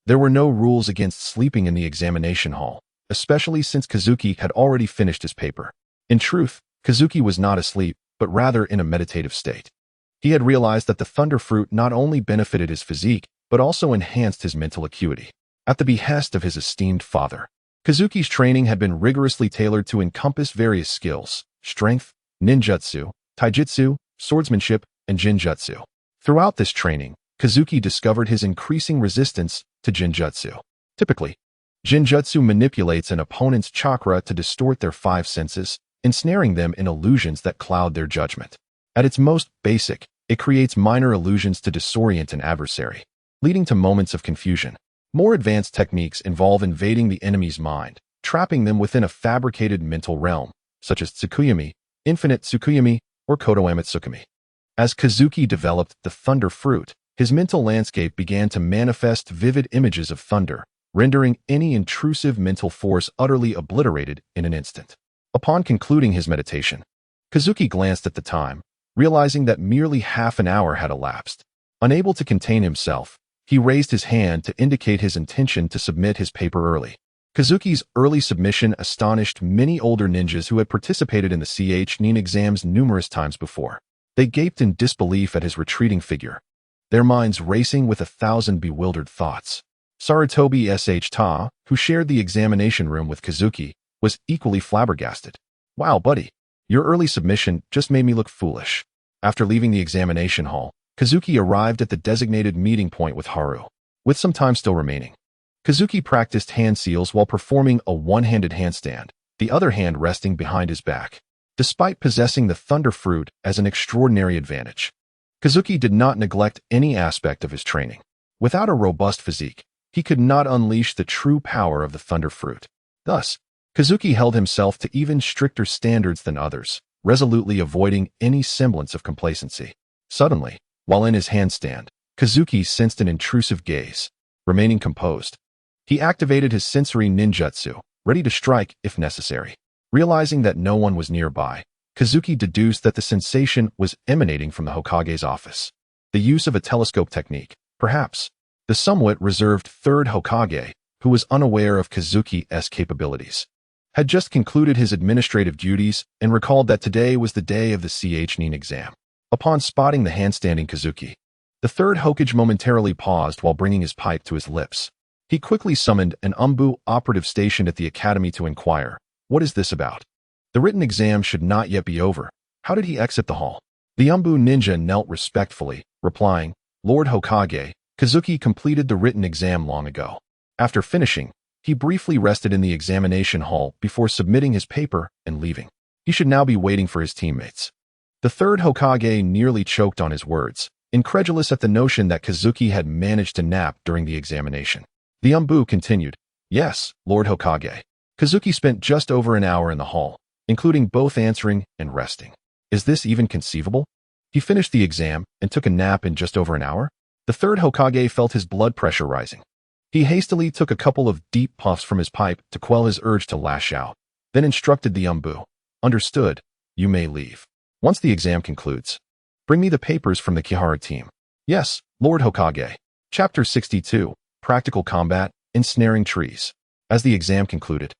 There were no rules against sleeping in the examination hall, especially since Kazuki had already finished his paper. In truth, Kazuki was not asleep, but rather in a meditative state. He had realized that the thunder fruit not only benefited his physique, but also enhanced his mental acuity. At the behest of his esteemed father, Kazuki's training had been rigorously tailored to encompass various skills: strength, ninjutsu, taijutsu, swordsmanship, and jinjutsu. Throughout this training, Kazuki discovered his increasing resistance to jinjutsu. Typically, jinjutsu manipulates an opponent's chakra to distort their five senses, ensnaring them in illusions that cloud their judgment. At its most basic, it creates minor illusions to disorient an adversary, leading to moments of confusion. More advanced techniques involve invading the enemy's mind, trapping them within a fabricated mental realm, such as Tsukuyami, Infinite Tsukuyami, or Kodoama Tsukumi. As Kazuki developed the thunder fruit, his mental landscape began to manifest vivid images of thunder, rendering any intrusive mental force utterly obliterated in an instant. Upon concluding his meditation, Kazuki glanced at the time, realizing that merely half an hour had elapsed. Unable to contain himself, he raised his hand to indicate his intention to submit his paper early. Kazuki's early submission astonished many older ninjas who had participated in the CH-NIN exams numerous times before. They gaped in disbelief at his retreating figure, their minds racing with 1,000 bewildered thoughts. Sarutobi Sh. Ta, who shared the examination room with Kazuki, was equally flabbergasted. Wow, buddy. Your early submission just made me look foolish. After leaving the examination hall, Kazuki arrived at the designated meeting point with Haru, with some time still remaining. Kazuki practiced hand seals while performing a one-handed handstand, the other hand resting behind his back. Despite possessing the thunder fruit as an extraordinary advantage, Kazuki did not neglect any aspect of his training. Without a robust physique, he could not unleash the true power of the thunder fruit. Thus, Kazuki held himself to even stricter standards than others, resolutely avoiding any semblance of complacency. Suddenly, while in his handstand, Kazuki sensed an intrusive gaze. Remaining composed, he activated his sensory ninjutsu, ready to strike if necessary. Realizing that no one was nearby, Kazuki deduced that the sensation was emanating from the Hokage's office. The use of a telescope technique, perhaps. The somewhat reserved third Hokage, who was unaware of Kazuki's capabilities, had just concluded his administrative duties and recalled that today was the day of the Nin exam. Upon spotting the handstanding Kazuki, the third Hokage momentarily paused while bringing his pipe to his lips. He quickly summoned an Umbu operative stationed at the academy to inquire, "What is this about?" The written exam should not yet be over. How did he exit the hall? The Umbu ninja knelt respectfully, replying, "Lord Hokage, Kazuki completed the written exam long ago." After finishing, he briefly rested in the examination hall before submitting his paper and leaving. He should now be waiting for his teammates. The third Hokage nearly choked on his words, incredulous at the notion that Kazuki had managed to nap during the examination. The Umbu continued, "Yes, Lord Hokage. Kazuki spent just over an hour in the hall, including both answering and resting. Is this even conceivable? He finished the exam and took a nap in just over an hour?" The third Hokage felt his blood pressure rising. He hastily took a couple of deep puffs from his pipe to quell his urge to lash out, then instructed the Umbu, "Understood, you may leave. Once the exam concludes, bring me the papers from the Kiharu team." "Yes, Lord Hokage." Chapter 62, Practical Combat, Ensnaring Trees. As the exam concluded,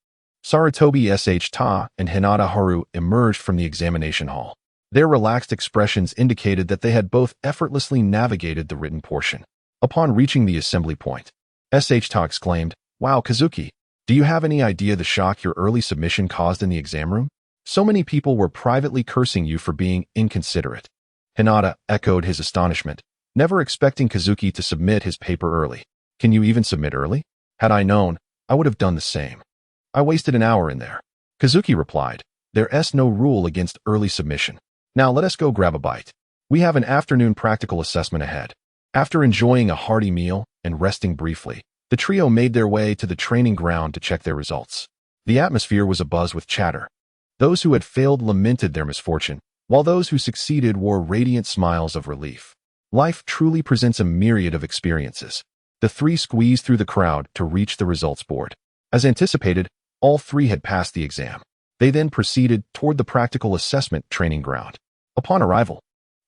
Sarutobi Sh. Ta and Hinata Haru emerged from the examination hall. Their relaxed expressions indicated that they had both effortlessly navigated the written portion. Upon reaching the assembly point, Sh. Ta exclaimed, "Wow, Kazuki, do you have any idea the shock your early submission caused in the exam room? So many people were privately cursing you for being inconsiderate." Hinata echoed his astonishment, never expecting Kazuki to submit his paper early. "Can you even submit early? Had I known, I would have done the same. I wasted an hour in there." Kazuki replied, "There's no rule against early submission. Now let us go grab a bite. We have an afternoon practical assessment ahead." After enjoying a hearty meal and resting briefly, the trio made their way to the training ground to check their results. The atmosphere was abuzz with chatter. Those who had failed lamented their misfortune, while those who succeeded wore radiant smiles of relief. Life truly presents a myriad of experiences. The three squeezed through the crowd to reach the results board. As anticipated, all three had passed the exam. They then proceeded toward the practical assessment training ground. Upon arrival,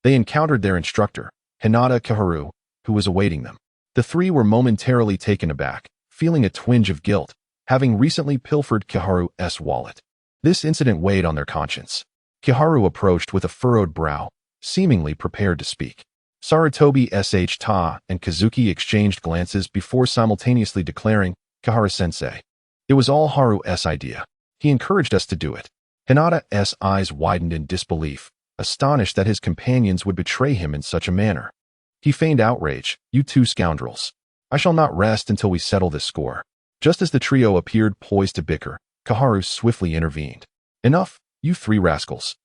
they encountered their instructor, Hinata Kiharu, who was awaiting them. The three were momentarily taken aback, feeling a twinge of guilt, having recently pilfered Kiharu's wallet. This incident weighed on their conscience. Kiharu approached with a furrowed brow, seemingly prepared to speak. Sarutobi Sh. Ta and Kazuki exchanged glances before simultaneously declaring, "Kihara-sensei. It was all Haru's idea. He encouraged us to do it." Hinata's eyes widened in disbelief, astonished that his companions would betray him in such a manner. He feigned outrage, "You two scoundrels. I shall not rest until we settle this score." Just as the trio appeared poised to bicker, Kiharu swiftly intervened. "Enough, you three rascals.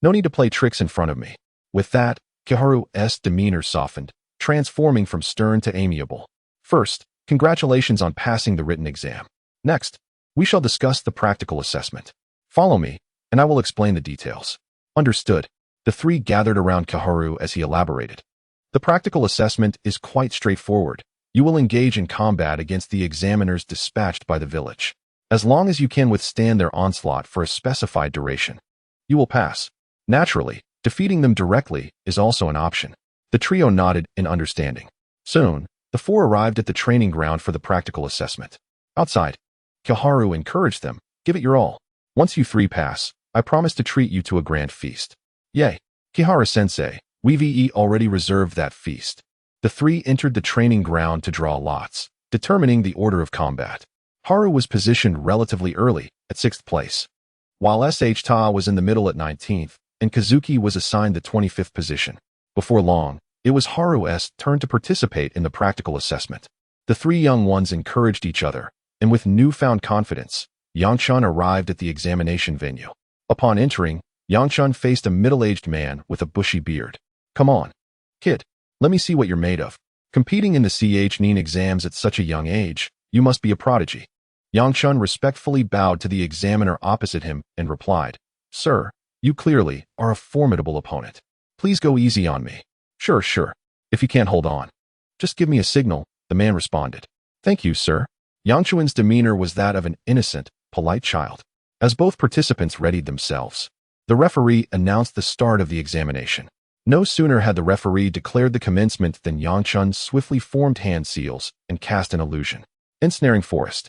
No need to play tricks in front of me." With that, Kiharu's demeanor softened, transforming from stern to amiable. "First, congratulations on passing the written exam. Next, we shall discuss the practical assessment. Follow me, and I will explain the details." "Understood." The three gathered around Kiharu as he elaborated. "The practical assessment is quite straightforward. You will engage in combat against the examiners dispatched by the village. As long as you can withstand their onslaught for a specified duration, you will pass. Naturally, defeating them directly is also an option." The trio nodded in understanding. Soon, the four arrived at the training ground for the practical assessment. Outside, Kiharu encouraged them, "Give it your all. Once you three pass, I promise to treat you to a grand feast." "Yay, Kihara-sensei, we've already reserved that feast." The three entered the training ground to draw lots. determining the order of combat. Haru was positioned relatively early, at 6th place, while Ta was in the middle at 19th, and Kazuki was assigned the 25th position. Before long, it was Haru's turn to participate in the practical assessment. The three young ones encouraged each other, and with newfound confidence, Yangchun arrived at the examination venue. Upon entering, Yangchun faced a middle-aged man with a bushy beard. "Come on, kid, let me see what you're made of. Competing in the CHNIN exams at such a young age, you must be a prodigy." Yangchun respectfully bowed to the examiner opposite him and replied, "Sir, you clearly are a formidable opponent. Please go easy on me." Sure. If you can't hold on, just give me a signal," the man responded. "Thank you, sir." Yangchun's demeanor was that of an innocent, polite child. As both participants readied themselves, the referee announced the start of the examination. No sooner had the referee declared the commencement than Yangchun swiftly formed hand seals and cast an illusion. Ensnaring forest.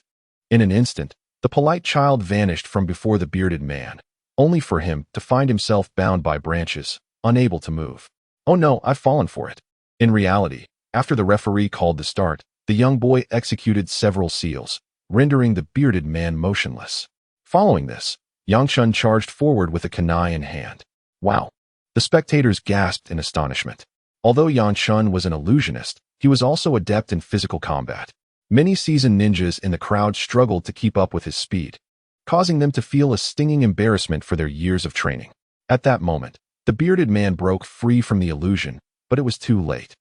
In an instant, the polite child vanished from before the bearded man, only for him to find himself bound by branches, unable to move. "Oh no, I've fallen for it." In reality, after the referee called the start, the young boy executed several seals, rendering the bearded man motionless. Following this, Yangchun charged forward with a kunai in hand. "Wow!" The spectators gasped in astonishment. Although Yangchun was an illusionist, he was also adept in physical combat. Many seasoned ninjas in the crowd struggled to keep up with his speed, causing them to feel a stinging embarrassment for their years of training. At that moment, the bearded man broke free from the illusion, but it was too late.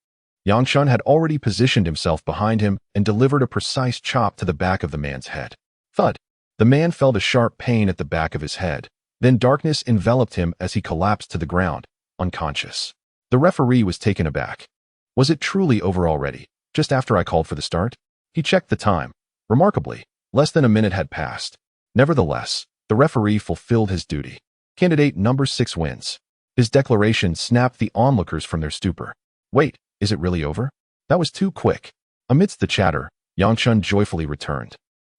Yangchun had already positioned himself behind him and delivered a precise chop to the back of the man's head. Thud! The man felt a sharp pain at the back of his head. Then darkness enveloped him as he collapsed to the ground, unconscious. The referee was taken aback. Was it truly over already, just after I called for the start? He checked the time. Remarkably, less than a minute had passed. Nevertheless, the referee fulfilled his duty. Candidate number 6 wins. His declaration snapped the onlookers from their stupor. "Wait, is it really over? That was too quick." Amidst the chatter, Yangchun joyfully returned,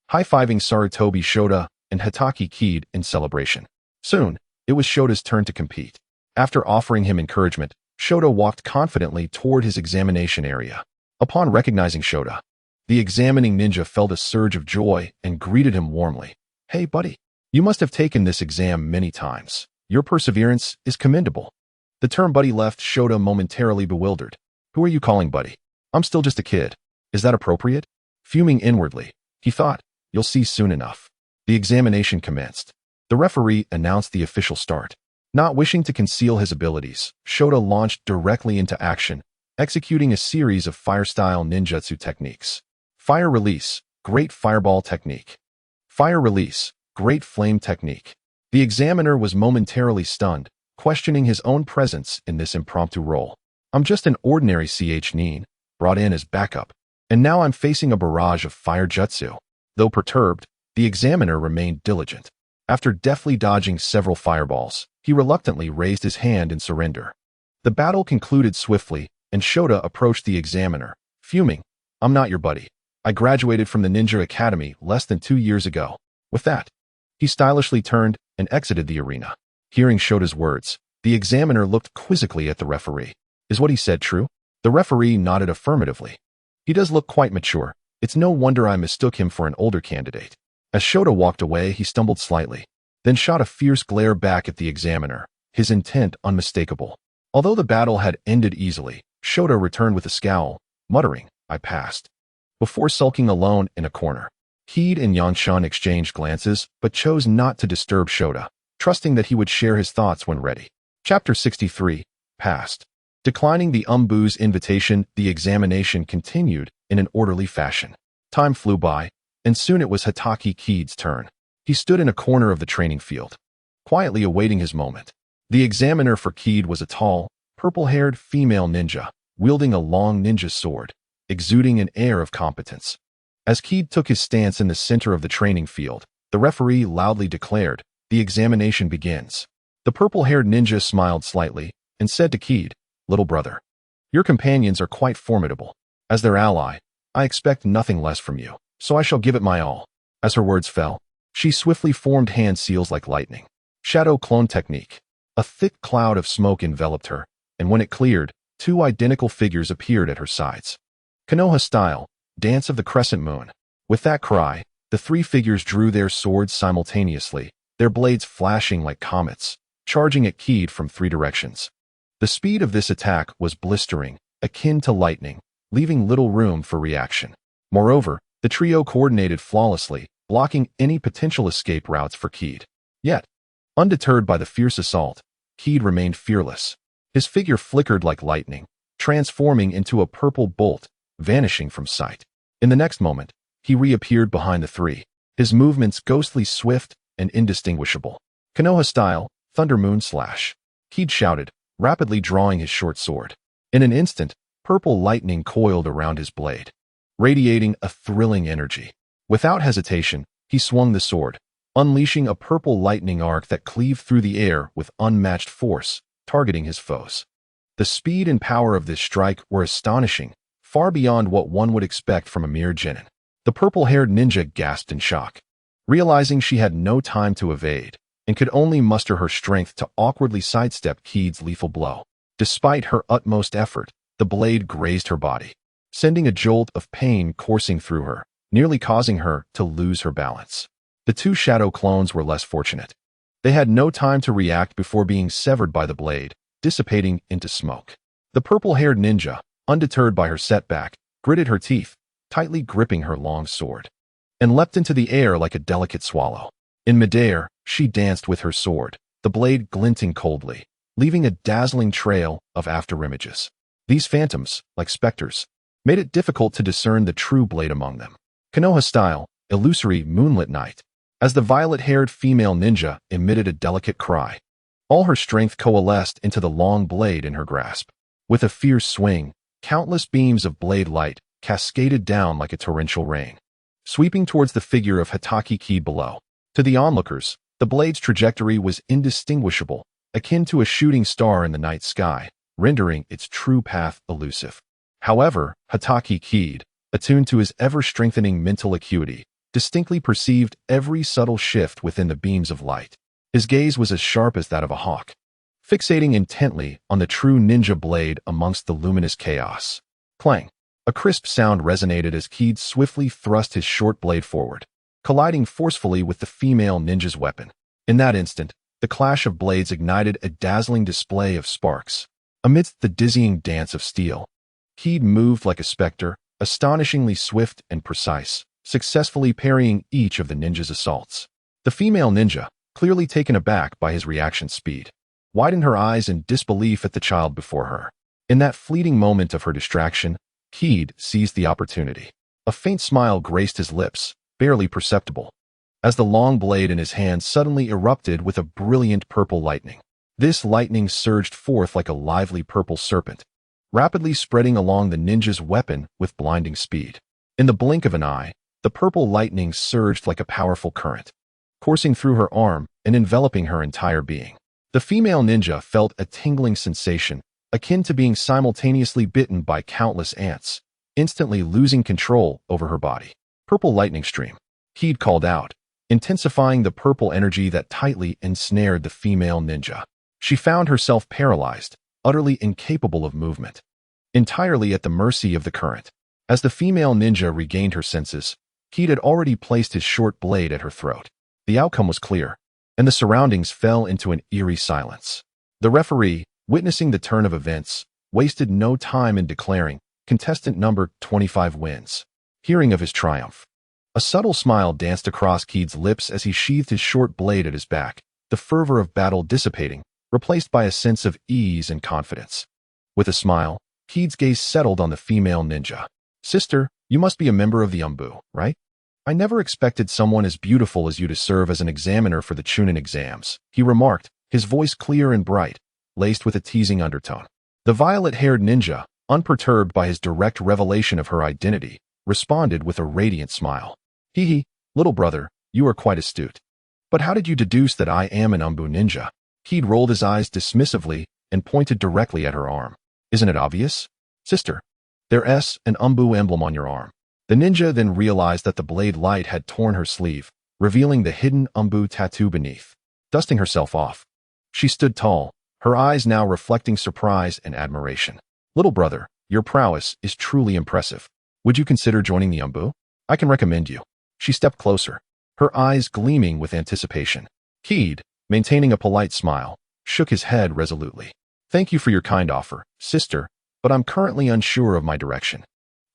high-fiving Sarutobi Shota and Hitaki Kid in celebration. Soon, it was Shota's turn to compete. After offering him encouragement, Shota walked confidently toward his examination area. Upon recognizing Shota, the examining ninja felt a surge of joy and greeted him warmly. "Hey, buddy, you must have taken this exam many times. Your perseverance is commendable." The term buddy left Shota momentarily bewildered. "Who are you calling buddy? I'm still just a kid. Is that appropriate?" Fuming inwardly, he thought, "You'll see soon enough." The examination commenced. The referee announced the official start. Not wishing to conceal his abilities, Shota launched directly into action, executing a series of fire-style ninjutsu techniques. Fire release, great fireball technique. Fire release, great flame technique. The examiner was momentarily stunned, questioning his own presence in this impromptu role. "I'm just an ordinary CHNIN, brought in as backup, and now I'm facing a barrage of fire jutsu." Though perturbed, the examiner remained diligent. After deftly dodging several fireballs, he reluctantly raised his hand in surrender. The battle concluded swiftly, and Shota approached the examiner, fuming. "I'm not your buddy. I graduated from the Ninja Academy less than 2 years ago." With that, he stylishly turned and exited the arena. Hearing Shota's words, the examiner looked quizzically at the referee. "Is what he said true?" The referee nodded affirmatively. "He does look quite mature. It's no wonder I mistook him for an older candidate." As Shota walked away, he stumbled slightly, then shot a fierce glare back at the examiner, his intent unmistakable. Although the battle had ended easily, Shota returned with a scowl, muttering, "I passed," before sulking alone in a corner. Kid and Yangchun exchanged glances, but chose not to disturb Shota, trusting that he would share his thoughts when ready. Chapter 63, Past. Declining the Umbu's invitation, the examination continued in an orderly fashion. Time flew by, and soon it was Hitaki Kid's turn. He stood in a corner of the training field, quietly awaiting his moment. The examiner for Kid was a tall, purple-haired female ninja, wielding a long ninja sword, exuding an air of competence. As Kid took his stance in the center of the training field, the referee loudly declared, "The examination begins." The purple-haired ninja smiled slightly and said to Kid, "Little brother, your companions are quite formidable. As their ally, I expect nothing less from you, so I shall give it my all." As her words fell, she swiftly formed hand seals like lightning. Shadow clone technique. A thick cloud of smoke enveloped her, and when it cleared, 2 identical figures appeared at her sides. Konoha style, Dance of the Crescent Moon. With that cry, the three figures drew their swords simultaneously, their blades flashing like comets, charging at Keed from three directions. The speed of this attack was blistering, akin to lightning, leaving little room for reaction. Moreover, the trio coordinated flawlessly, blocking any potential escape routes for Keed. Yet, undeterred by the fierce assault, Keed remained fearless. His figure flickered like lightning, transforming into a purple bolt, vanishing from sight. In the next moment, he reappeared behind the three, his movements ghostly swift and indistinguishable. Konoha style, Thunder Moon Slash. Keed shouted, rapidly drawing his short sword. In an instant, purple lightning coiled around his blade, radiating a thrilling energy. Without hesitation, he swung the sword, unleashing a purple lightning arc that cleaved through the air with unmatched force, targeting his foes. The speed and power of this strike were astonishing, far beyond what one would expect from a mere genin. The purple-haired ninja gasped in shock, realizing she had no time to evade, and could only muster her strength to awkwardly sidestep Keed's lethal blow. Despite her utmost effort, the blade grazed her body, sending a jolt of pain coursing through her, nearly causing her to lose her balance. The two shadow clones were less fortunate. They had no time to react before being severed by the blade, dissipating into smoke. The purple-haired ninja, undeterred by her setback, gritted her teeth, tightly gripping her long sword, and leapt into the air like a delicate swallow. In midair, she danced with her sword, the blade glinting coldly, leaving a dazzling trail of afterimages. These phantoms, like specters, made it difficult to discern the true blade among them. Konoha style, illusory moonlit night. As the violet-haired female ninja emitted a delicate cry, all her strength coalesced into the long blade in her grasp. With a fierce swing, countless beams of blade light cascaded down like a torrential rain, sweeping towards the figure of Hatake Keed below. To the onlookers, the blade's trajectory was indistinguishable, akin to a shooting star in the night sky, rendering its true path elusive. However, Hatake Keed, attuned to his ever-strengthening mental acuity, distinctly perceived every subtle shift within the beams of light. His gaze was as sharp as that of a hawk, fixating intently on the true ninja blade amongst the luminous chaos. Clang! A crisp sound resonated as Keed swiftly thrust his short blade forward, colliding forcefully with the female ninja's weapon. In that instant, the clash of blades ignited a dazzling display of sparks. Amidst the dizzying dance of steel, Keed moved like a specter, astonishingly swift and precise, successfully parrying each of the ninja's assaults. The female ninja, clearly taken aback by his reaction speed, widened her eyes in disbelief at the child before her. In that fleeting moment of her distraction, Keed seized the opportunity. A faint smile graced his lips, barely perceptible, as the long blade in his hand suddenly erupted with a brilliant purple lightning. This lightning surged forth like a lively purple serpent, rapidly spreading along the ninja's weapon with blinding speed. In the blink of an eye, the purple lightning surged like a powerful current, coursing through her arm and enveloping her entire being. The female ninja felt a tingling sensation, akin to being simultaneously bitten by countless ants, instantly losing control over her body. Purple lightning stream, Keed called out, intensifying the purple energy that tightly ensnared the female ninja. She found herself paralyzed, utterly incapable of movement, entirely at the mercy of the current. As the female ninja regained her senses, Keed had already placed his short blade at her throat. The outcome was clear, and the surroundings fell into an eerie silence. The referee, witnessing the turn of events, wasted no time in declaring, contestant number 25 wins. Hearing of his triumph, a subtle smile danced across Keed's lips as he sheathed his short blade at his back, the fervor of battle dissipating, replaced by a sense of ease and confidence. With a smile, Keed's gaze settled on the female ninja. "Sister, you must be a member of the Umbu, right? I never expected someone as beautiful as you to serve as an examiner for the Chunin exams," he remarked, his voice clear and bright, laced with a teasing undertone. The violet-haired ninja, unperturbed by his direct revelation of her identity, responded with a radiant smile. "Hee hee, little brother, you are quite astute. But how did you deduce that I am an Umbu ninja?" Keed rolled his eyes dismissively and pointed directly at her arm. "Isn't it obvious? Sister, there's an Umbu emblem on your arm." The ninja then realized that the blade light had torn her sleeve, revealing the hidden Umbu tattoo beneath. Dusting herself off, she stood tall, her eyes now reflecting surprise and admiration. "Little brother, your prowess is truly impressive. Would you consider joining the Umbu? I can recommend you. She stepped closer, her eyes gleaming with anticipation. Keed, maintaining a polite smile, shook his head resolutely. Thank you for your kind offer, sister, but I'm currently unsure of my direction.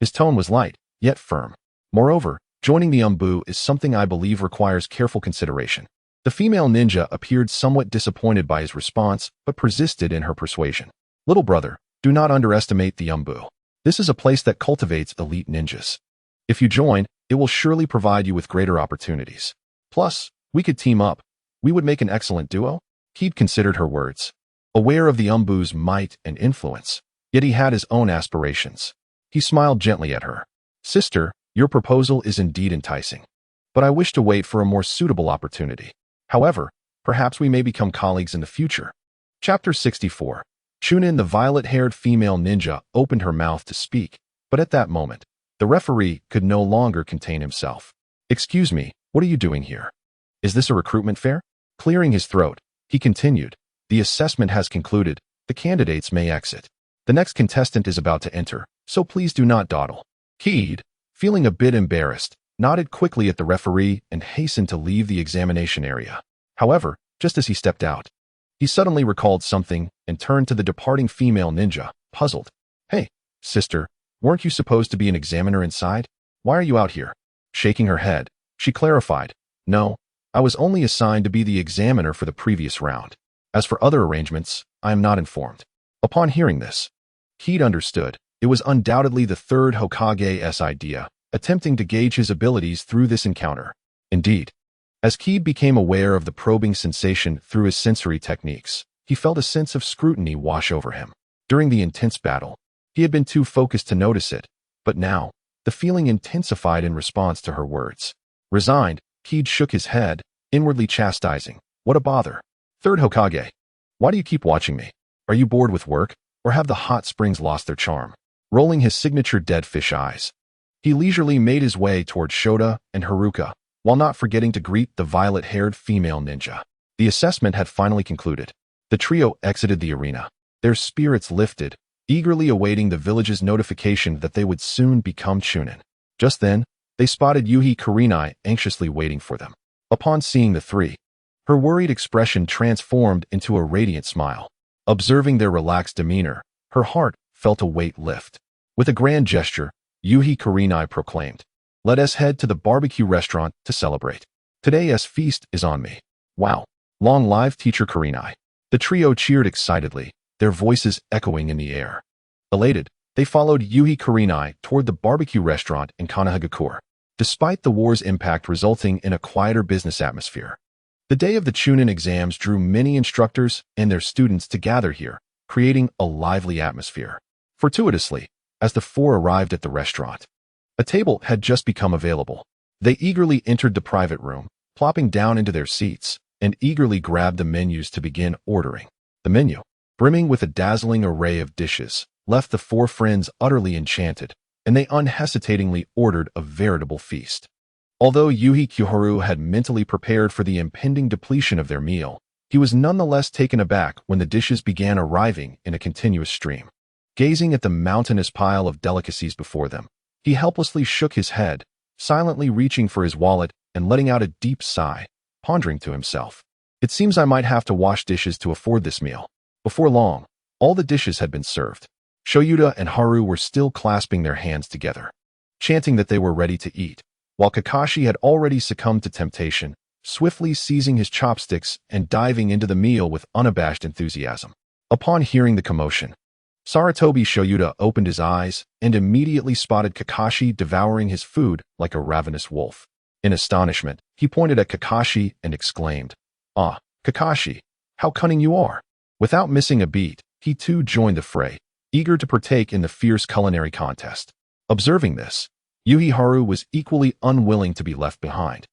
His tone was light, yet firm. Moreover, joining the Umbu is something I believe requires careful consideration. The female ninja appeared somewhat disappointed by his response, but persisted in her persuasion. Little brother, do not underestimate the Umbu. This is a place that cultivates elite ninjas. If you join, it will surely provide you with greater opportunities. Plus, we could team up. We would make an excellent duo. He'd considered her words, aware of the Umbu's might and influence, yet he had his own aspirations. He smiled gently at her. Sister, your proposal is indeed enticing, but I wish to wait for a more suitable opportunity. However, perhaps we may become colleagues in the future. Chapter 64. Chunin, the violet-haired female ninja, opened her mouth to speak, but at that moment, the referee could no longer contain himself. Excuse me, what are you doing here? Is this a recruitment fair? Clearing his throat, he continued, the assessment has concluded, the candidates may exit. The next contestant is about to enter, so please do not dawdle. Keed, feeling a bit embarrassed, nodded quickly at the referee and hastened to leave the examination area. However, just as he stepped out, he suddenly recalled something and turned to the departing female ninja, puzzled. Hey, sister, weren't you supposed to be an examiner inside? Why are you out here? Shaking her head, she clarified, no, I was only assigned to be the examiner for the previous round. As for other arrangements, I am not informed. Upon hearing this, Keed understood. It was undoubtedly the third Hokage's idea, attempting to gauge his abilities through this encounter. Indeed, as Keed became aware of the probing sensation through his sensory techniques, he felt a sense of scrutiny wash over him. During the intense battle, he had been too focused to notice it, but now, the feeling intensified in response to her words. Resigned, Keed shook his head, inwardly chastising. What a bother. Third Hokage, why do you keep watching me? Are you bored with work, or have the hot springs lost their charm? Rolling his signature dead fish eyes, he leisurely made his way toward Shota and Haruka, while not forgetting to greet the violet-haired female ninja. The assessment had finally concluded. The trio exited the arena, their spirits lifted, eagerly awaiting the village's notification that they would soon become Chunin. Just then, they spotted Yuhi Kurenai anxiously waiting for them. Upon seeing the three, her worried expression transformed into a radiant smile. Observing their relaxed demeanor, her heart felt a weight lift. With a grand gesture, Yuhi Kurenai proclaimed, let us head to the barbecue restaurant to celebrate. Today's feast is on me. Wow. Long live Teacher Kurenai. The trio cheered excitedly, their voices echoing in the air. Elated, they followed Yuhi Kurenai toward the barbecue restaurant in Kanahagakure, despite the war's impact resulting in a quieter business atmosphere. The day of the Chunin exams drew many instructors and their students to gather here, creating a lively atmosphere. Fortuitously, as the four arrived at the restaurant, a table had just become available. They eagerly entered the private room, plopping down into their seats, and eagerly grabbed the menus to begin ordering. The menu, brimming with a dazzling array of dishes, left the four friends utterly enchanted, and they unhesitatingly ordered a veritable feast. Although Yuhi Kuharu had mentally prepared for the impending depletion of their meal, he was nonetheless taken aback when the dishes began arriving in a continuous stream. Gazing at the mountainous pile of delicacies before them, he helplessly shook his head, silently reaching for his wallet and letting out a deep sigh, pondering to himself. It seems I might have to wash dishes to afford this meal. Before long, all the dishes had been served. Shoyuta and Haru were still clasping their hands together, chanting that they were ready to eat, while Kakashi had already succumbed to temptation, swiftly seizing his chopsticks and diving into the meal with unabashed enthusiasm. Upon hearing the commotion, Saratobi Shoyuta opened his eyes and immediately spotted Kakashi devouring his food like a ravenous wolf. In astonishment, he pointed at Kakashi and exclaimed, "Ah, Kakashi, how cunning you are!" Without missing a beat, he too joined the fray, eager to partake in the fierce culinary contest. Observing this, Yuhi Haru was equally unwilling to be left behind,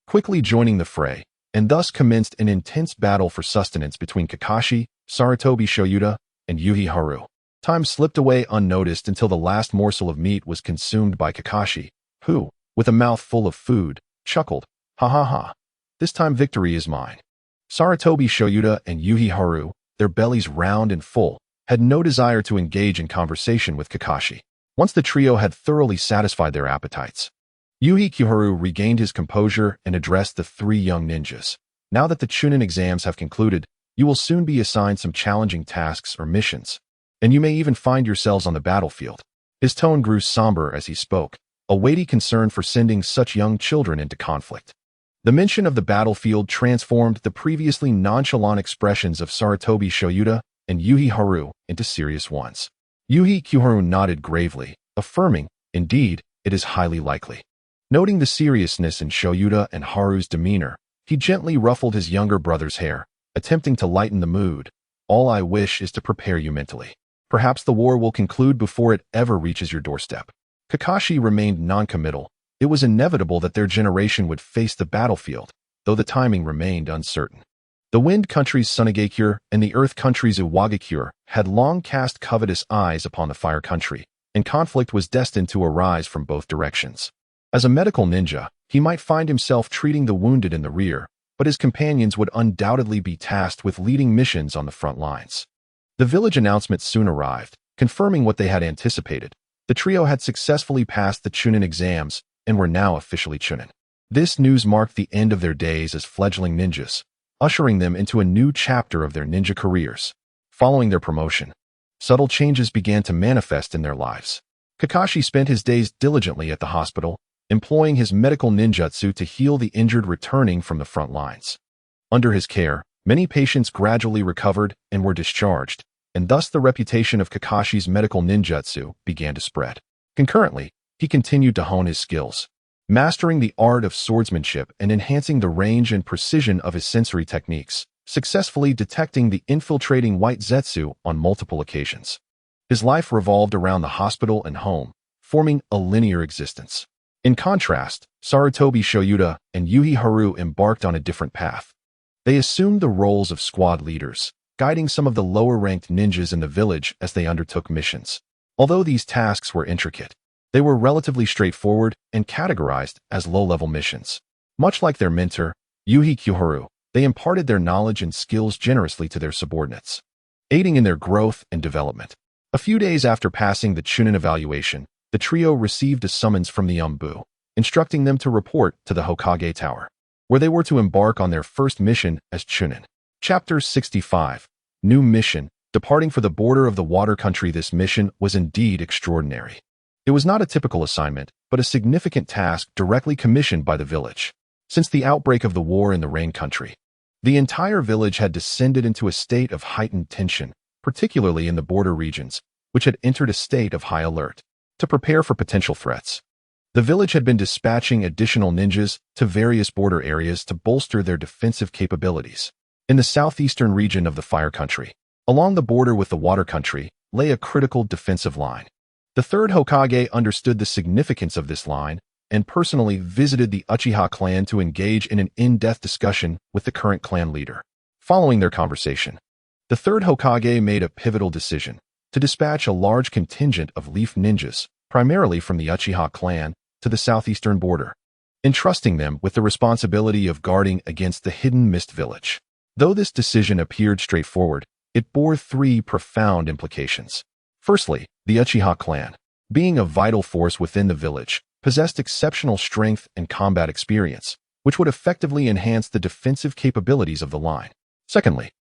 quickly joining the fray, and thus commenced an intense battle for sustenance between Kakashi, Saratobi Shoyuta, and Yuhi Haru. Time slipped away unnoticed until the last morsel of meat was consumed by Kakashi, who, with a mouth full of food, chuckled, "Ha ha ha, this time victory is mine." Saratobi Shoyuta and Yuhi Haru, their bellies round and full, had no desire to engage in conversation with Kakashi. Once the trio had thoroughly satisfied their appetites, Yuhi Kuharu regained his composure and addressed the three young ninjas. Now that the Chunin exams have concluded, you will soon be assigned some challenging tasks or missions, and you may even find yourselves on the battlefield. His tone grew somber as he spoke, a weighty concern for sending such young children into conflict. The mention of the battlefield transformed the previously nonchalant expressions of Sarutobi Shoyuta and Yuhi Haru into serious ones. Yuhi Kuharu nodded gravely, affirming, "Indeed, it is highly likely." Noting the seriousness in Shoyuta and Haru's demeanor, he gently ruffled his younger brother's hair, attempting to lighten the mood. "All I wish is to prepare you mentally. Perhaps the war will conclude before it ever reaches your doorstep." Kakashi remained noncommittal. It was inevitable that their generation would face the battlefield, though the timing remained uncertain. The Wind Country's Sunagakure and the Earth Country's Iwagakure had long cast covetous eyes upon the Fire Country, and conflict was destined to arise from both directions. As a medical ninja, he might find himself treating the wounded in the rear, but his companions would undoubtedly be tasked with leading missions on the front lines. The village announcement soon arrived, confirming what they had anticipated. The trio had successfully passed the Chunin exams and were now officially Chunin. This news marked the end of their days as fledgling ninjas, ushering them into a new chapter of their ninja careers. Following their promotion, subtle changes began to manifest in their lives. Kakashi spent his days diligently at the hospital, employing his medical ninjutsu to heal the injured returning from the front lines. Under his care, many patients gradually recovered and were discharged, and thus the reputation of Kakashi's medical ninjutsu began to spread. Concurrently, he continued to hone his skills, mastering the art of swordsmanship and enhancing the range and precision of his sensory techniques, successfully detecting the infiltrating white zetsu on multiple occasions. His life revolved around the hospital and home, forming a linear existence. In contrast, Sarutobi Shoyuta and Yuhi Haru embarked on a different path. They assumed the roles of squad leaders, guiding some of the lower-ranked ninjas in the village as they undertook missions. Although these tasks were intricate, they were relatively straightforward and categorized as low-level missions. Much like their mentor, Yuhi Kuharu, they imparted their knowledge and skills generously to their subordinates, aiding in their growth and development. A few days after passing the Chunin evaluation, the trio received a summons from the Umbu, instructing them to report to the Hokage Tower, where they were to embark on their first mission as Chunin. Chapter 65. New Mission. Departing for the border of the Water Country. This mission was indeed extraordinary. It was not a typical assignment, but a significant task directly commissioned by the village. Since the outbreak of the war in the Rain Country, the entire village had descended into a state of heightened tension, particularly in the border regions, which had entered a state of high alert. To prepare for potential threats, the village had been dispatching additional ninjas to various border areas to bolster their defensive capabilities. In the southeastern region of the Fire Country, along the border with the Water Country, lay a critical defensive line. The third Hokage understood the significance of this line and personally visited the Uchiha clan to engage in an in-depth discussion with the current clan leader. Following their conversation, the third Hokage made a pivotal decision to dispatch a large contingent of leaf ninjas, primarily from the Uchiha clan, to the southeastern border, entrusting them with the responsibility of guarding against the Hidden Mist Village. Though this decision appeared straightforward, it bore three profound implications. Firstly, the Uchiha clan, being a vital force within the village, possessed exceptional strength and combat experience, which would effectively enhance the defensive capabilities of the line. Secondly,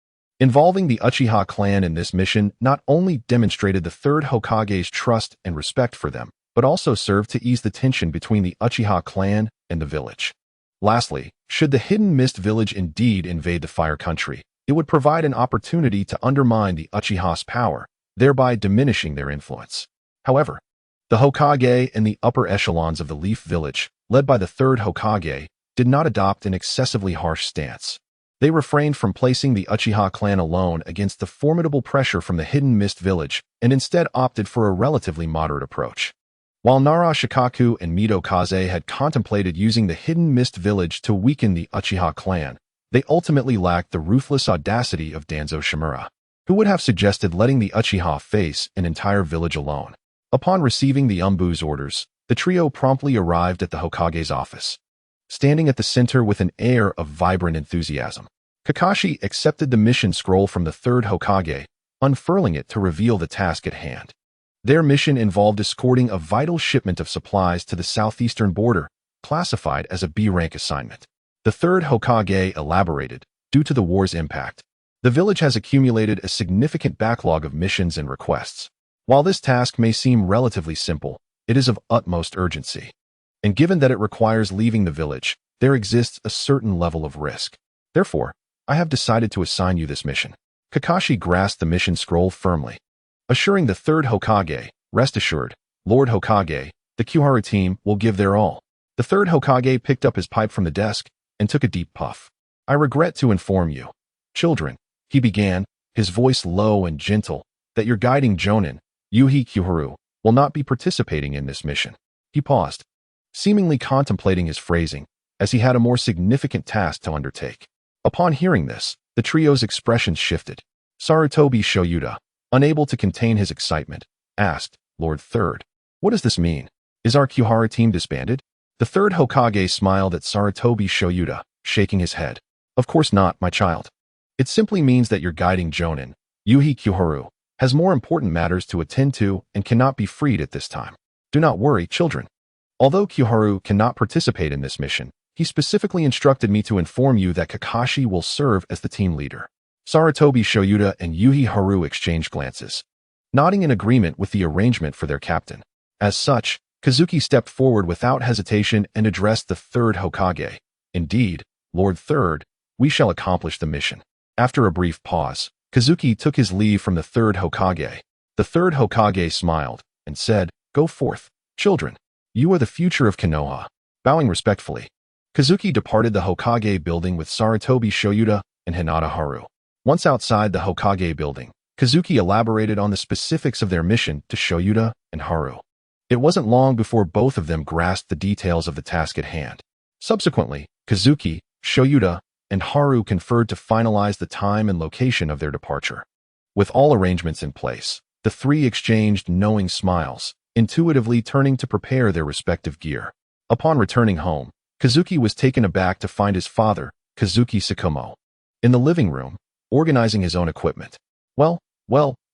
involving the Uchiha clan in this mission not only demonstrated the third Hokage's trust and respect for them, but also served to ease the tension between the Uchiha clan and the village. Lastly, should the Hidden Mist Village indeed invade the Fire Country, it would provide an opportunity to undermine the Uchiha's power, thereby diminishing their influence. However, the Hokage and the upper echelons of the Leaf Village, led by the third Hokage, did not adopt an excessively harsh stance. They refrained from placing the Uchiha clan alone against the formidable pressure from the Hidden Mist Village and instead opted for a relatively moderate approach. While Nara Shikaku and Mido Kaze had contemplated using the Hidden Mist Village to weaken the Uchiha clan, they ultimately lacked the ruthless audacity of Danzo Shimura, who would have suggested letting the Uchiha face an entire village alone. Upon receiving the Umbu's orders, the trio promptly arrived at the Hokage's office. Standing at the center with an air of vibrant enthusiasm, Kakashi accepted the mission scroll from the third Hokage, unfurling it to reveal the task at hand. Their mission involved escorting a vital shipment of supplies to the southeastern border, classified as a B-rank assignment. The third Hokage elaborated, due to the war's impact, the village has accumulated a significant backlog of missions and requests. While this task may seem relatively simple, it is of utmost urgency. And given that it requires leaving the village, there exists a certain level of risk. Therefore, I have decided to assign you this mission. Kakashi grasped the mission scroll firmly, assuring the third Hokage, rest assured, Lord Hokage, the Kyuharu team will give their all. The third Hokage picked up his pipe from the desk and took a deep puff. I regret to inform you, children, he began, his voice low and gentle, that your guiding Jonin, Yuhi Kyuharu, will not be participating in this mission. He paused, seemingly contemplating his phrasing, as he had a more significant task to undertake. Upon hearing this, the trio's expressions shifted. Sarutobi Shoyuta, unable to contain his excitement, asked, Lord Third, what does this mean? Is our Kyuharu team disbanded? The third Hokage smiled at Sarutobi Shoyuta, shaking his head. Of course not, my child. It simply means that your guiding Jonin, Yuhi Kyuharu, has more important matters to attend to and cannot be freed at this time. Do not worry, children. Although Kyuharu cannot participate in this mission, he specifically instructed me to inform you that Kakashi will serve as the team leader. Sarutobi Shoyuta and Yuhi Haru exchanged glances, nodding in agreement with the arrangement for their captain. As such, Kazuki stepped forward without hesitation and addressed the third Hokage. Indeed, Lord Third, we shall accomplish the mission. After a brief pause, Kazuki took his leave from the third Hokage. The third Hokage smiled and said, Go forth, children. You are the future of Konoha. Bowing respectfully, Kazuki departed the Hokage building with Sarutobi Shoyuta and Hinata Haru. Once outside the Hokage building, Kazuki elaborated on the specifics of their mission to Shoyuta and Haru. It wasn't long before both of them grasped the details of the task at hand. Subsequently, Kazuki, Shoyuta, and Haru conferred to finalize the time and location of their departure. With all arrangements in place, the three exchanged knowing smiles, intuitively turning to prepare their respective gear. Upon returning home, Kazuki was taken aback to find his father, Kazuki Tsukumo, in the living room, organizing his own equipment. Well,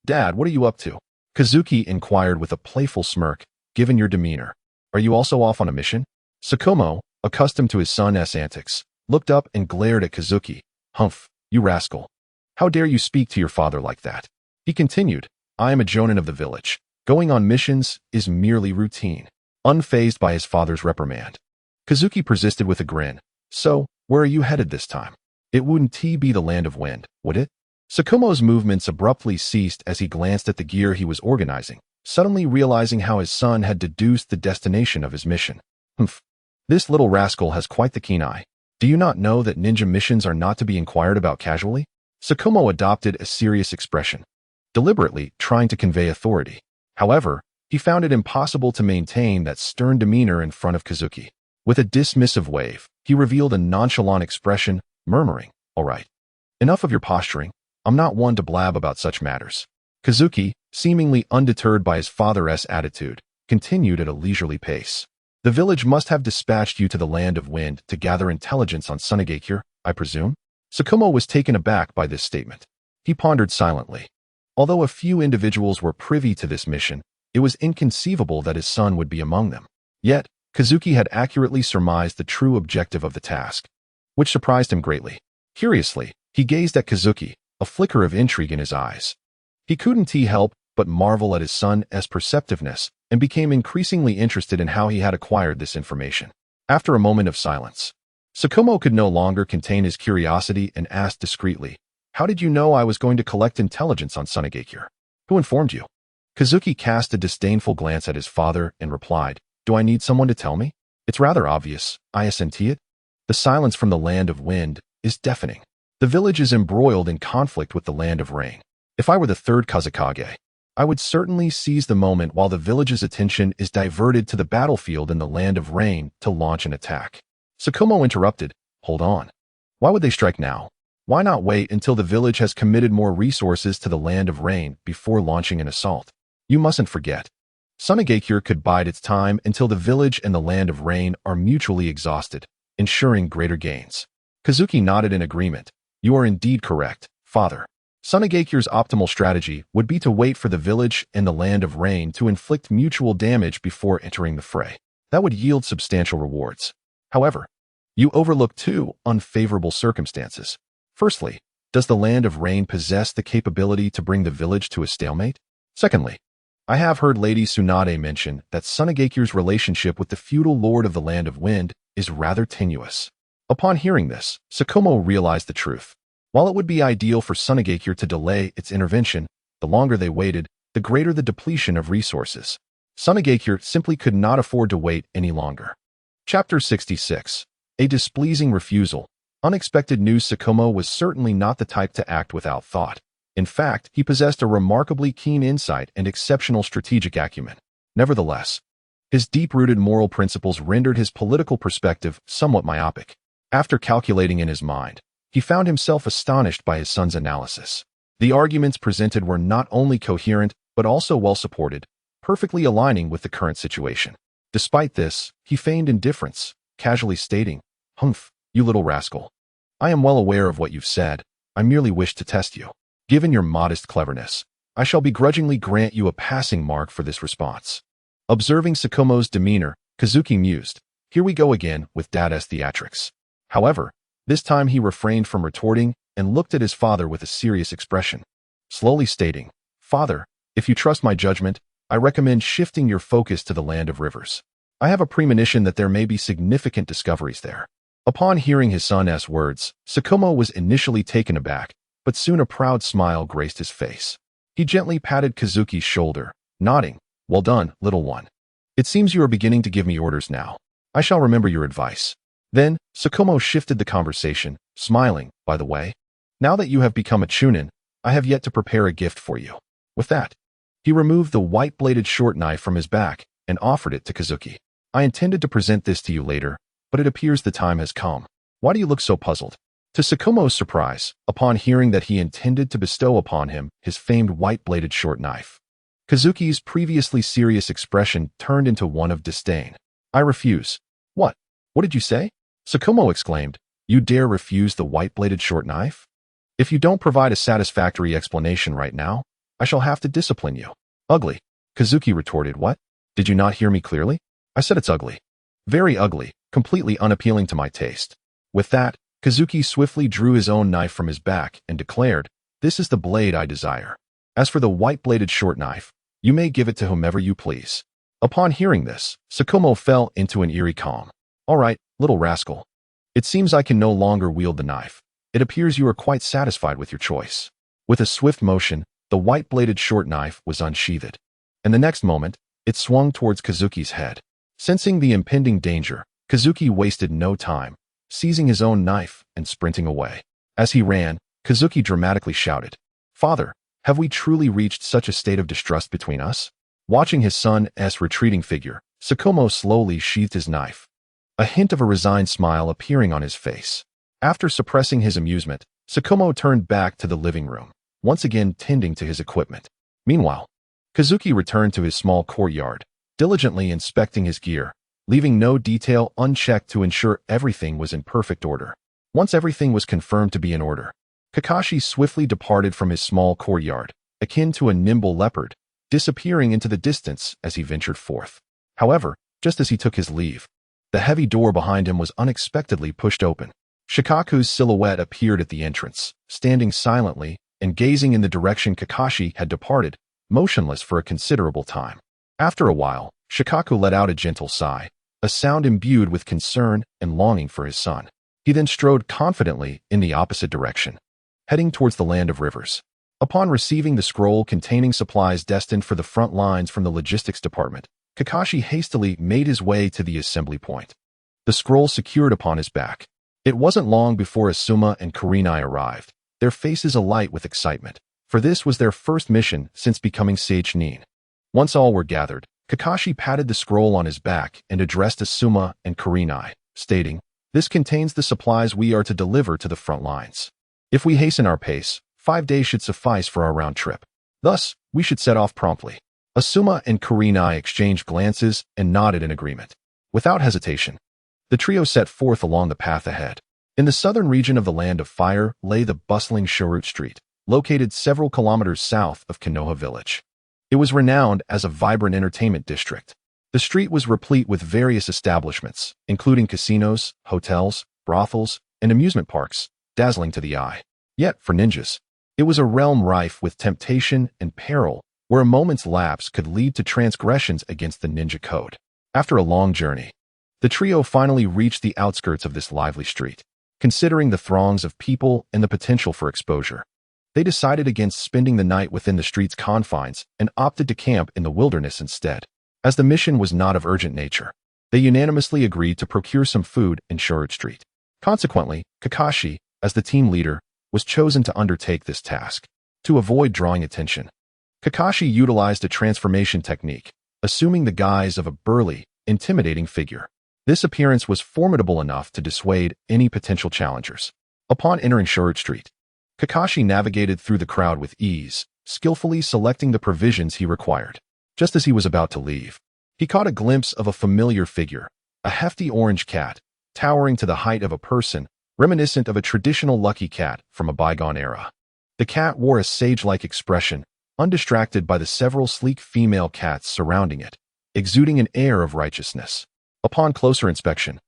Dad, what are you up to? Kazuki inquired with a playful smirk, given your demeanor. Are you also off on a mission? Tsukumo, accustomed to his son's antics, looked up and glared at Kazuki. Humph, you rascal. How dare you speak to your father like that? He continued, I am a jonin of the village. Going on missions is merely routine. Unfazed by his father's reprimand, Kazuki persisted with a grin. So, where are you headed this time? It wouldn't be the land of wind, would it? Tsukumo's movements abruptly ceased as he glanced at the gear he was organizing, suddenly realizing how his son had deduced the destination of his mission. Humph. This little rascal has quite the keen eye. Do you not know that ninja missions are not to be inquired about casually? Tsukumo adopted a serious expression, deliberately trying to convey authority. However, he found it impossible to maintain that stern demeanor in front of Kazuki. With a dismissive wave, he revealed a nonchalant expression, murmuring, All right. Enough of your posturing. I'm not one to blab about such matters. Kazuki, seemingly undeterred by his father's attitude, continued at a leisurely pace. The village must have dispatched you to the land of wind to gather intelligence on Sunagakure, I presume? Tsukumo was taken aback by this statement. He pondered silently. Although a few individuals were privy to this mission, it was inconceivable that his son would be among them. Yet, Kazuki had accurately surmised the true objective of the task, which surprised him greatly. Curiously, he gazed at Kazuki, a flicker of intrigue in his eyes. He couldn't help but marvel at his son's perceptiveness and became increasingly interested in how he had acquired this information. After a moment of silence, Tsukumo could no longer contain his curiosity and asked discreetly, How did you know I was going to collect intelligence on Sunagakure? Who informed you? Kazuki cast a disdainful glance at his father and replied, Do I need someone to tell me? It's rather obvious, I assent it. The silence from the land of wind is deafening. The village is embroiled in conflict with the land of rain. If I were the third Kazekage, I would certainly seize the moment while the village's attention is diverted to the battlefield in the land of rain to launch an attack. Tsukumo interrupted, Hold on. Why would they strike now? Why not wait until the village has committed more resources to the land of rain before launching an assault? You mustn't forget. Sunagakure could bide its time until the village and the land of rain are mutually exhausted, ensuring greater gains. Kazuki nodded in agreement. You are indeed correct, father. Sunagakure's optimal strategy would be to wait for the village and the land of rain to inflict mutual damage before entering the fray. That would yield substantial rewards. However, you overlook two unfavorable circumstances. Firstly, does the land of rain possess the capability to bring the village to a stalemate? Secondly, I have heard Lady Tsunade mention that Sunagakure's relationship with the feudal lord of the land of wind is rather tenuous. Upon hearing this, Tsukumo realized the truth. While it would be ideal for Sunagakure to delay its intervention, the longer they waited, the greater the depletion of resources. Sunagakure simply could not afford to wait any longer. Chapter 66. A displeasing refusal. Unexpected news. Tsukumo was certainly not the type to act without thought. In fact, he possessed a remarkably keen insight and exceptional strategic acumen. Nevertheless, his deep-rooted moral principles rendered his political perspective somewhat myopic. After calculating in his mind, he found himself astonished by his son's analysis. The arguments presented were not only coherent, but also well-supported, perfectly aligning with the current situation. Despite this, he feigned indifference, casually stating, "Humph, you little rascal. I am well aware of what you've said. I merely wish to test you. Given your modest cleverness, I shall begrudgingly grant you a passing mark for this response." Observing Tsukumo's demeanor, Kazuki mused, "Here we go again with Dada's theatrics." However, this time he refrained from retorting and looked at his father with a serious expression, slowly stating, "Father, if you trust my judgment, I recommend shifting your focus to the land of rivers. I have a premonition that there may be significant discoveries there." Upon hearing his son's words, Tsukumo was initially taken aback, but soon a proud smile graced his face. He gently patted Kazuki's shoulder, nodding, "Well done, little one. It seems you are beginning to give me orders now. I shall remember your advice." Then, Tsukumo shifted the conversation, smiling, "By the way, now that you have become a chunin, I have yet to prepare a gift for you." With that, he removed the white-bladed short knife from his back and offered it to Kazuki. "I intended to present this to you later, but it appears the time has come. Why do you look so puzzled?" To Tsukumo's surprise, upon hearing that he intended to bestow upon him his famed white-bladed short knife, Kazuki's previously serious expression turned into one of disdain. "I refuse." "What? What did you say?" Tsukumo exclaimed. "You dare refuse the white-bladed short knife? If you don't provide a satisfactory explanation right now, I shall have to discipline you." "Ugly," Kazuki retorted. "What? Did you not hear me clearly? I said it's ugly. Very ugly, completely unappealing to my taste." With that, Kazuki swiftly drew his own knife from his back and declared, "This is the blade I desire. As for the white-bladed short knife, you may give it to whomever you please." Upon hearing this, Tsukumo fell into an eerie calm. "All right, little rascal. It seems I can no longer wield the knife. It appears you are quite satisfied with your choice." With a swift motion, the white-bladed short knife was unsheathed, and the next moment, it swung towards Kazuki's head. Sensing the impending danger, Kazuki wasted no time, seizing his own knife and sprinting away. As he ran, Kazuki dramatically shouted, "Father, have we truly reached such a state of distrust between us?" Watching his son's retreating figure, Tsukumo slowly sheathed his knife, a hint of a resigned smile appearing on his face. After suppressing his amusement, Tsukumo turned back to the living room, once again tending to his equipment. Meanwhile, Kazuki returned to his small courtyard, diligently inspecting his gear, leaving no detail unchecked to ensure everything was in perfect order. Once everything was confirmed to be in order, Kakashi swiftly departed from his small courtyard, akin to a nimble leopard, disappearing into the distance as he ventured forth. However, just as he took his leave, the heavy door behind him was unexpectedly pushed open. Shikaku's silhouette appeared at the entrance, standing silently and gazing in the direction Kakashi had departed, motionless for a considerable time. After a while, Shikaku let out a gentle sigh, a sound imbued with concern and longing for his son. He then strode confidently in the opposite direction, heading towards the land of rivers. Upon receiving the scroll containing supplies destined for the front lines from the logistics department, Kakashi hastily made his way to the assembly point, the scroll secured upon his back. It wasn't long before Asuma and Kurenai arrived, their faces alight with excitement, for this was their first mission since becoming Sage Nin. Once all were gathered, Kakashi patted the scroll on his back and addressed Asuma and Kurenai, stating, "This contains the supplies we are to deliver to the front lines. If we hasten our pace, 5 days should suffice for our round trip. Thus, we should set off promptly." Asuma and Kurenai exchanged glances and nodded in agreement. Without hesitation, the trio set forth along the path ahead. In the southern region of the Land of Fire lay the bustling Shurut Street, located several kilometers south of Konoha village. It was renowned as a vibrant entertainment district. The street was replete with various establishments, including casinos, hotels, brothels, and amusement parks, dazzling to the eye. Yet, for ninjas, it was a realm rife with temptation and peril, where a moment's lapse could lead to transgressions against the ninja code. After a long journey, the trio finally reached the outskirts of this lively street. Considering the throngs of people and the potential for exposure, they decided against spending the night within the street's confines and opted to camp in the wilderness instead. As the mission was not of urgent nature, they unanimously agreed to procure some food in Short Street. Consequently, Kakashi, as the team leader, was chosen to undertake this task. To avoid drawing attention, Kakashi utilized a transformation technique, assuming the guise of a burly, intimidating figure. This appearance was formidable enough to dissuade any potential challengers. Upon entering Short Street, Kakashi navigated through the crowd with ease, skillfully selecting the provisions he required. Just as he was about to leave, he caught a glimpse of a familiar figure, a hefty orange cat, towering to the height of a person, reminiscent of a traditional lucky cat from a bygone era. The cat wore a sage-like expression, undistracted by the several sleek female cats surrounding it, exuding an air of righteousness. Upon closer inspection,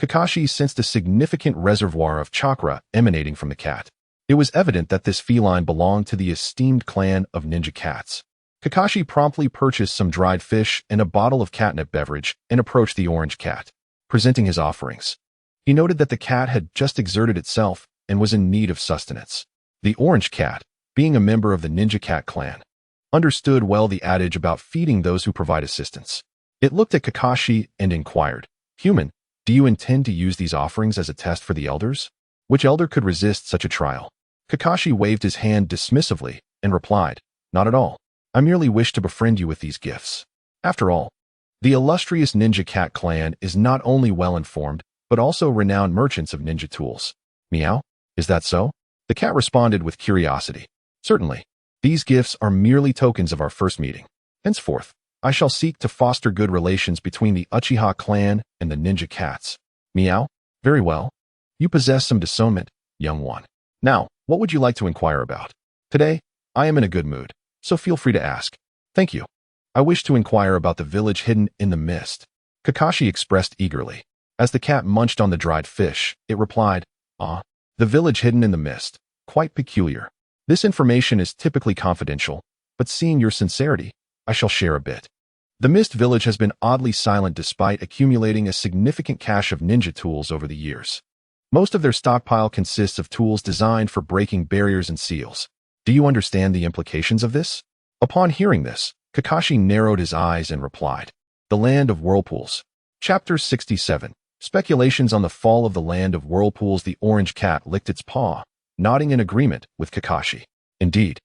Kakashi sensed a significant reservoir of chakra emanating from the cat. It was evident that this feline belonged to the esteemed clan of ninja cats. Kakashi promptly purchased some dried fish and a bottle of catnip beverage and approached the orange cat, presenting his offerings. He noted that the cat had just exerted itself and was in need of sustenance. The orange cat, being a member of the ninja cat clan, understood well the adage about feeding those who provide assistance. It looked at Kakashi and inquired, "Human, do you intend to use these offerings as a test for the elders? Which elder could resist such a trial?" Kakashi waved his hand dismissively and replied, "Not at all. I merely wish to befriend you with these gifts." After all, the illustrious Ninja Cat clan is not only well-informed, but also renowned merchants of ninja tools. "Meow? Is that so?" The cat responded with curiosity. "Certainly. These gifts are merely tokens of our first meeting. Henceforth, I shall seek to foster good relations between the Uchiha clan and the Ninja Cats." "Meow? Very well. You possess some discernment, young one. Now, what would you like to inquire about? Today, I am in a good mood, so feel free to ask." "Thank you. I wish to inquire about the village hidden in the mist," Kakashi expressed eagerly. As the cat munched on the dried fish, it replied, "Ah, the village hidden in the mist. Quite peculiar. This information is typically confidential, but seeing your sincerity, I shall share a bit. The Mist Village has been oddly silent despite accumulating a significant cache of ninja tools over the years. Most of their stockpile consists of tools designed for breaking barriers and seals. Do you understand the implications of this?" Upon hearing this, Kakashi narrowed his eyes and replied, "The Land of Whirlpools." Chapter 67. Speculations on the fall of the Land of Whirlpools. The orange cat licked its paw, nodding in agreement with Kakashi. "Indeed,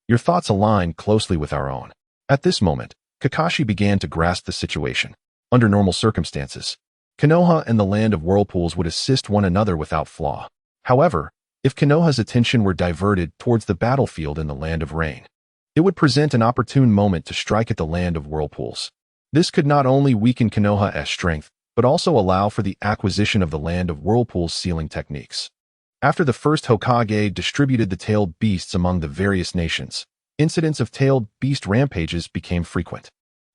your thoughts align closely with our own." At this moment, Kakashi began to grasp the situation. Under normal circumstances, Konoha and the Land of Whirlpools would assist one another without flaw. However, if Konoha's attention were diverted towards the battlefield in the Land of Rain, it would present an opportune moment to strike at the Land of Whirlpools. This could not only weaken Konoha's strength, but also allow for the acquisition of the Land of Whirlpools' sealing techniques. After the first Hokage distributed the tailed beasts among the various nations, incidents of tailed beast rampages became frequent.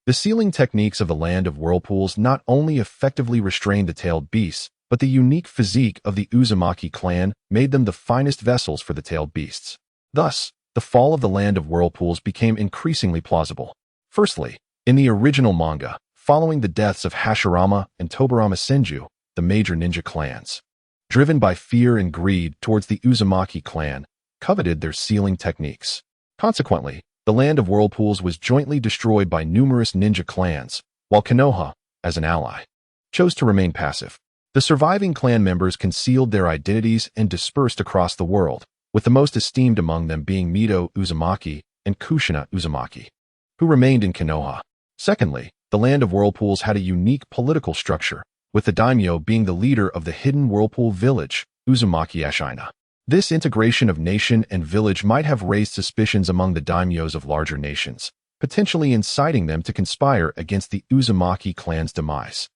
The sealing techniques of the Land of Whirlpools not only effectively restrained the tailed beasts, but the unique physique of the Uzumaki clan made them the finest vessels for the tailed beasts. Thus, the fall of the Land of Whirlpools became increasingly plausible. Firstly, in the original manga, following the deaths of Hashirama and Tobirama Senju, the major ninja clans, driven by fear and greed towards the Uzumaki clan, coveted their sealing techniques. Consequently, the Land of Whirlpools was jointly destroyed by numerous ninja clans, while Konoha, as an ally, chose to remain passive. The surviving clan members concealed their identities and dispersed across the world, with the most esteemed among them being Mito Uzumaki and Kushina Uzumaki, who remained in Konoha. Secondly, the Land of Whirlpools had a unique political structure, with the daimyo being the leader of the hidden Whirlpool village, Uzumaki Ashina. This integration of nation and village might have raised suspicions among the daimyos of larger nations, potentially inciting them to conspire against the Uzumaki clan's demise.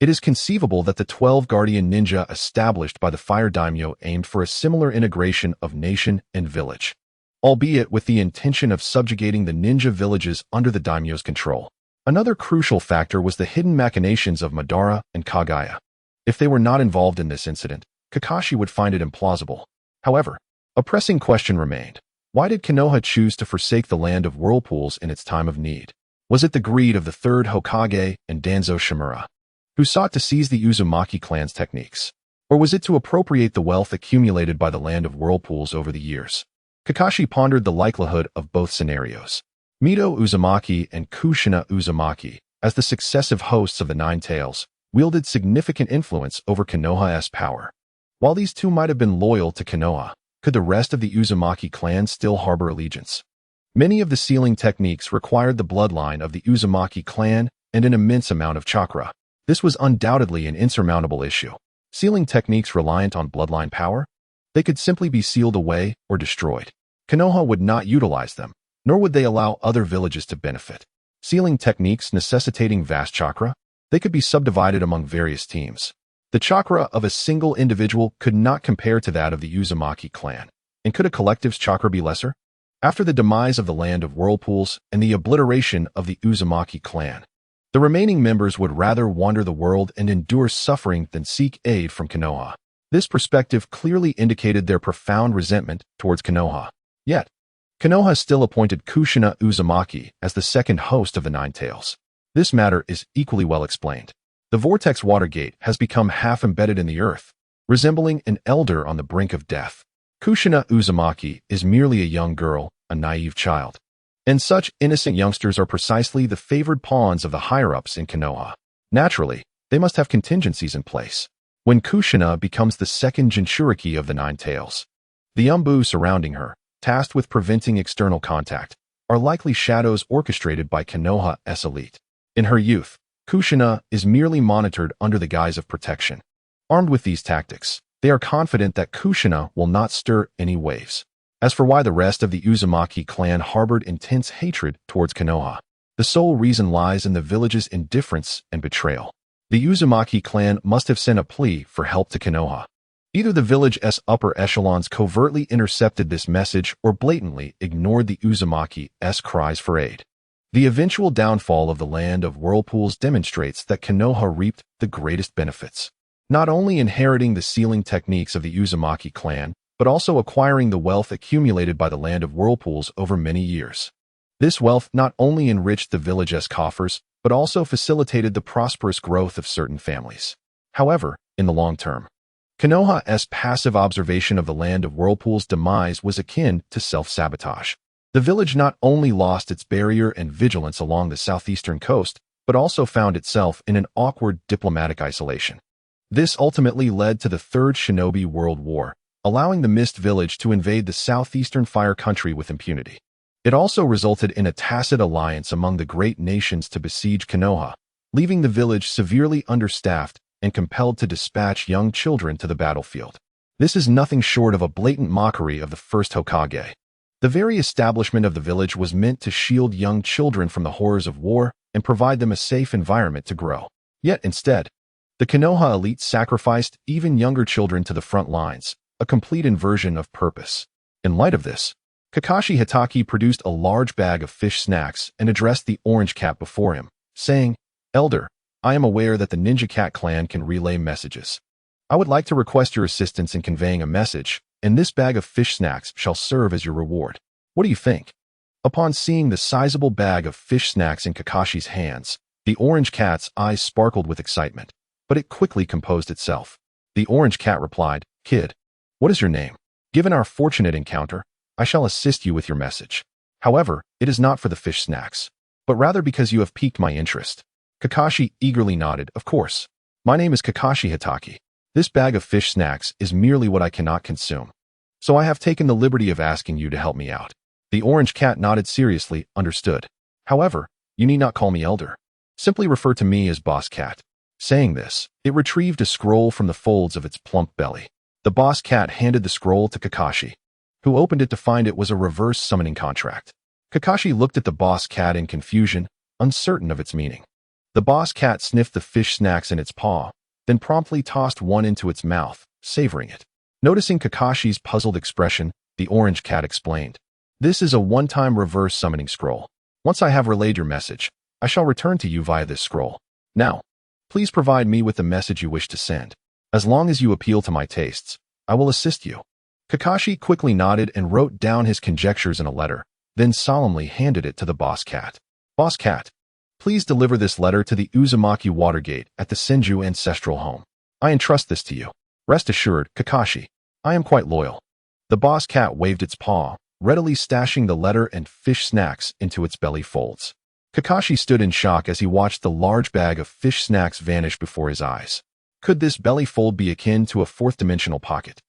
It is conceivable that the 12 guardian ninja established by the fire daimyo aimed for a similar integration of nation and village. albeit with the intention of subjugating the ninja villages under the daimyo's control. Another crucial factor was the hidden machinations of Madara and Kaguya. If they were not involved in this incident, Kakashi would find it implausible. However, a pressing question remained. Why did Konoha choose to forsake the land of whirlpools in its time of need? Was it the greed of the third Hokage and Danzo Shimura, who sought to seize the Uzumaki clan's techniques? Or was it to appropriate the wealth accumulated by the land of whirlpools over the years? Kakashi pondered the likelihood of both scenarios. Mito Uzumaki and Kushina Uzumaki, as the successive hosts of the Nine Tails, wielded significant influence over Konoha's power. While these two might have been loyal to Konoha, could the rest of the Uzumaki clan still harbor allegiance? Many of the sealing techniques required the bloodline of the Uzumaki clan and an immense amount of chakra. This was undoubtedly an insurmountable issue. Sealing techniques reliant on bloodline power? They could simply be sealed away or destroyed. Konoha would not utilize them, nor would they allow other villages to benefit. Sealing techniques necessitating vast chakra? They could be subdivided among various teams. The chakra of a single individual could not compare to that of the Uzumaki clan. And could a collective's chakra be lesser? After the demise of the land of whirlpools and the obliteration of the Uzumaki clan, the remaining members would rather wander the world and endure suffering than seek aid from Konoha. This perspective clearly indicated their profound resentment towards Konoha. Yet, Konoha still appointed Kushina Uzumaki as the second host of the Nine Tails. This matter is equally well explained. The Vortex Water Gate has become half embedded in the earth, resembling an elder on the brink of death. Kushina Uzumaki is merely a young girl, a naive child. And such innocent youngsters are precisely the favored pawns of the higher-ups in Konoha. Naturally, they must have contingencies in place. When Kushina becomes the second Jinchuriki of the Nine Tails, the Umbu surrounding her, tasked with preventing external contact, are likely shadows orchestrated by Konoha's elite. In her youth, Kushina is merely monitored under the guise of protection. Armed with these tactics, they are confident that Kushina will not stir any waves. As for why the rest of the Uzumaki clan harbored intense hatred towards Konoha, the sole reason lies in the village's indifference and betrayal. The Uzumaki clan must have sent a plea for help to Konoha. Either the village's upper echelons covertly intercepted this message or blatantly ignored the Uzumaki's cries for aid. The eventual downfall of the land of whirlpools demonstrates that Konoha reaped the greatest benefits, not only inheriting the sealing techniques of the Uzumaki clan, but also acquiring the wealth accumulated by the land of whirlpools over many years. This wealth not only enriched the village's coffers, but also facilitated the prosperous growth of certain families. However, in the long term, Konoha's passive observation of the land of whirlpools' demise was akin to self-sabotage. The village not only lost its barrier and vigilance along the southeastern coast, but also found itself in an awkward diplomatic isolation. This ultimately led to the Third Shinobi World War, allowing the Mist Village to invade the southeastern Fire Country with impunity. It also resulted in a tacit alliance among the great nations to besiege Konoha, leaving the village severely understaffed and compelled to dispatch young children to the battlefield. This is nothing short of a blatant mockery of the first Hokage. The very establishment of the village was meant to shield young children from the horrors of war and provide them a safe environment to grow. Yet instead, the Konoha elite sacrificed even younger children to the front lines, a complete inversion of purpose. In light of this, Kakashi Hitaki produced a large bag of fish snacks and addressed the orange cat before him, saying, "Elder, I am aware that the Ninja Cat clan can relay messages. I would like to request your assistance in conveying a message, and this bag of fish snacks shall serve as your reward. What do you think?" Upon seeing the sizable bag of fish snacks in Kakashi's hands, the orange cat's eyes sparkled with excitement, but it quickly composed itself. The orange cat replied, "Kid, what is your name? Given our fortunate encounter, I shall assist you with your message. However, it is not for the fish snacks, but rather because you have piqued my interest." Kakashi eagerly nodded, "Of course. My name is Kakashi Hitaki. This bag of fish snacks is merely what I cannot consume, so I have taken the liberty of asking you to help me out." The orange cat nodded seriously, "Understood. However, you need not call me elder. Simply refer to me as Boss Cat." Saying this, it retrieved a scroll from the folds of its plump belly. The Boss Cat handed the scroll to Kakashi, who opened it to find it was a reverse summoning contract. Kakashi looked at the Boss Cat in confusion, uncertain of its meaning. The Boss Cat sniffed the fish snacks in its paw, then promptly tossed one into its mouth, savoring it. Noticing Kakashi's puzzled expression, the orange cat explained, This is a one-time reverse summoning scroll. Once I have relayed your message, I shall return to you via this scroll. Now, please provide me with the message you wish to send. As long as you appeal to my tastes, I will assist you. Kakashi quickly nodded and wrote down his conjectures in a letter, then solemnly handed it to the boss cat. Boss cat, please deliver this letter to the Uzumaki Watergate at the Senju ancestral home. I entrust this to you. Rest assured, Kakashi, I am quite loyal. The boss cat waved its paw, readily stashing the letter and fish snacks into its belly folds. Kakashi stood in shock as he watched the large bag of fish snacks vanish before his eyes. Could this belly fold be akin to a fourth-dimensional pocket?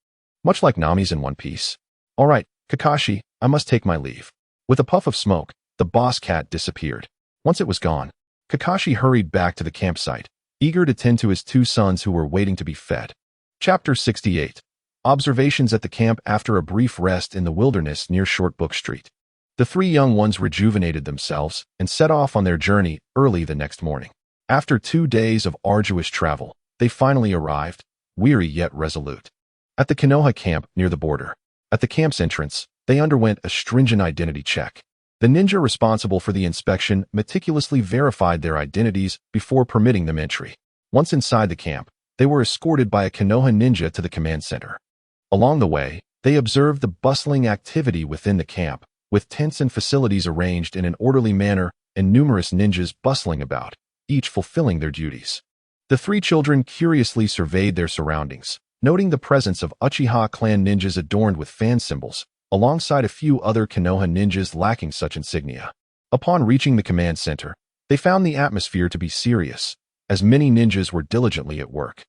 Much like Nami's in One Piece. All right, Kakashi, I must take my leave. With a puff of smoke, the boss cat disappeared. Once it was gone, Kakashi hurried back to the campsite, eager to tend to his two sons who were waiting to be fed. Chapter 68. Observations at the camp after a brief rest in the wilderness near Shortbook Street. The three young ones rejuvenated themselves and set off on their journey early the next morning. After 2 days of arduous travel, they finally arrived, weary yet resolute. At the Konoha camp near the border. At the camp's entrance, they underwent a stringent identity check. The ninja responsible for the inspection meticulously verified their identities before permitting them entry. Once inside the camp, they were escorted by a Konoha ninja to the command center. Along the way, they observed the bustling activity within the camp, with tents and facilities arranged in an orderly manner and numerous ninjas bustling about, each fulfilling their duties. The three children curiously surveyed their surroundings, noting the presence of Uchiha clan ninjas adorned with fan symbols, alongside a few other Konoha ninjas lacking such insignia. Upon reaching the command center, they found the atmosphere to be serious, as many ninjas were diligently at work.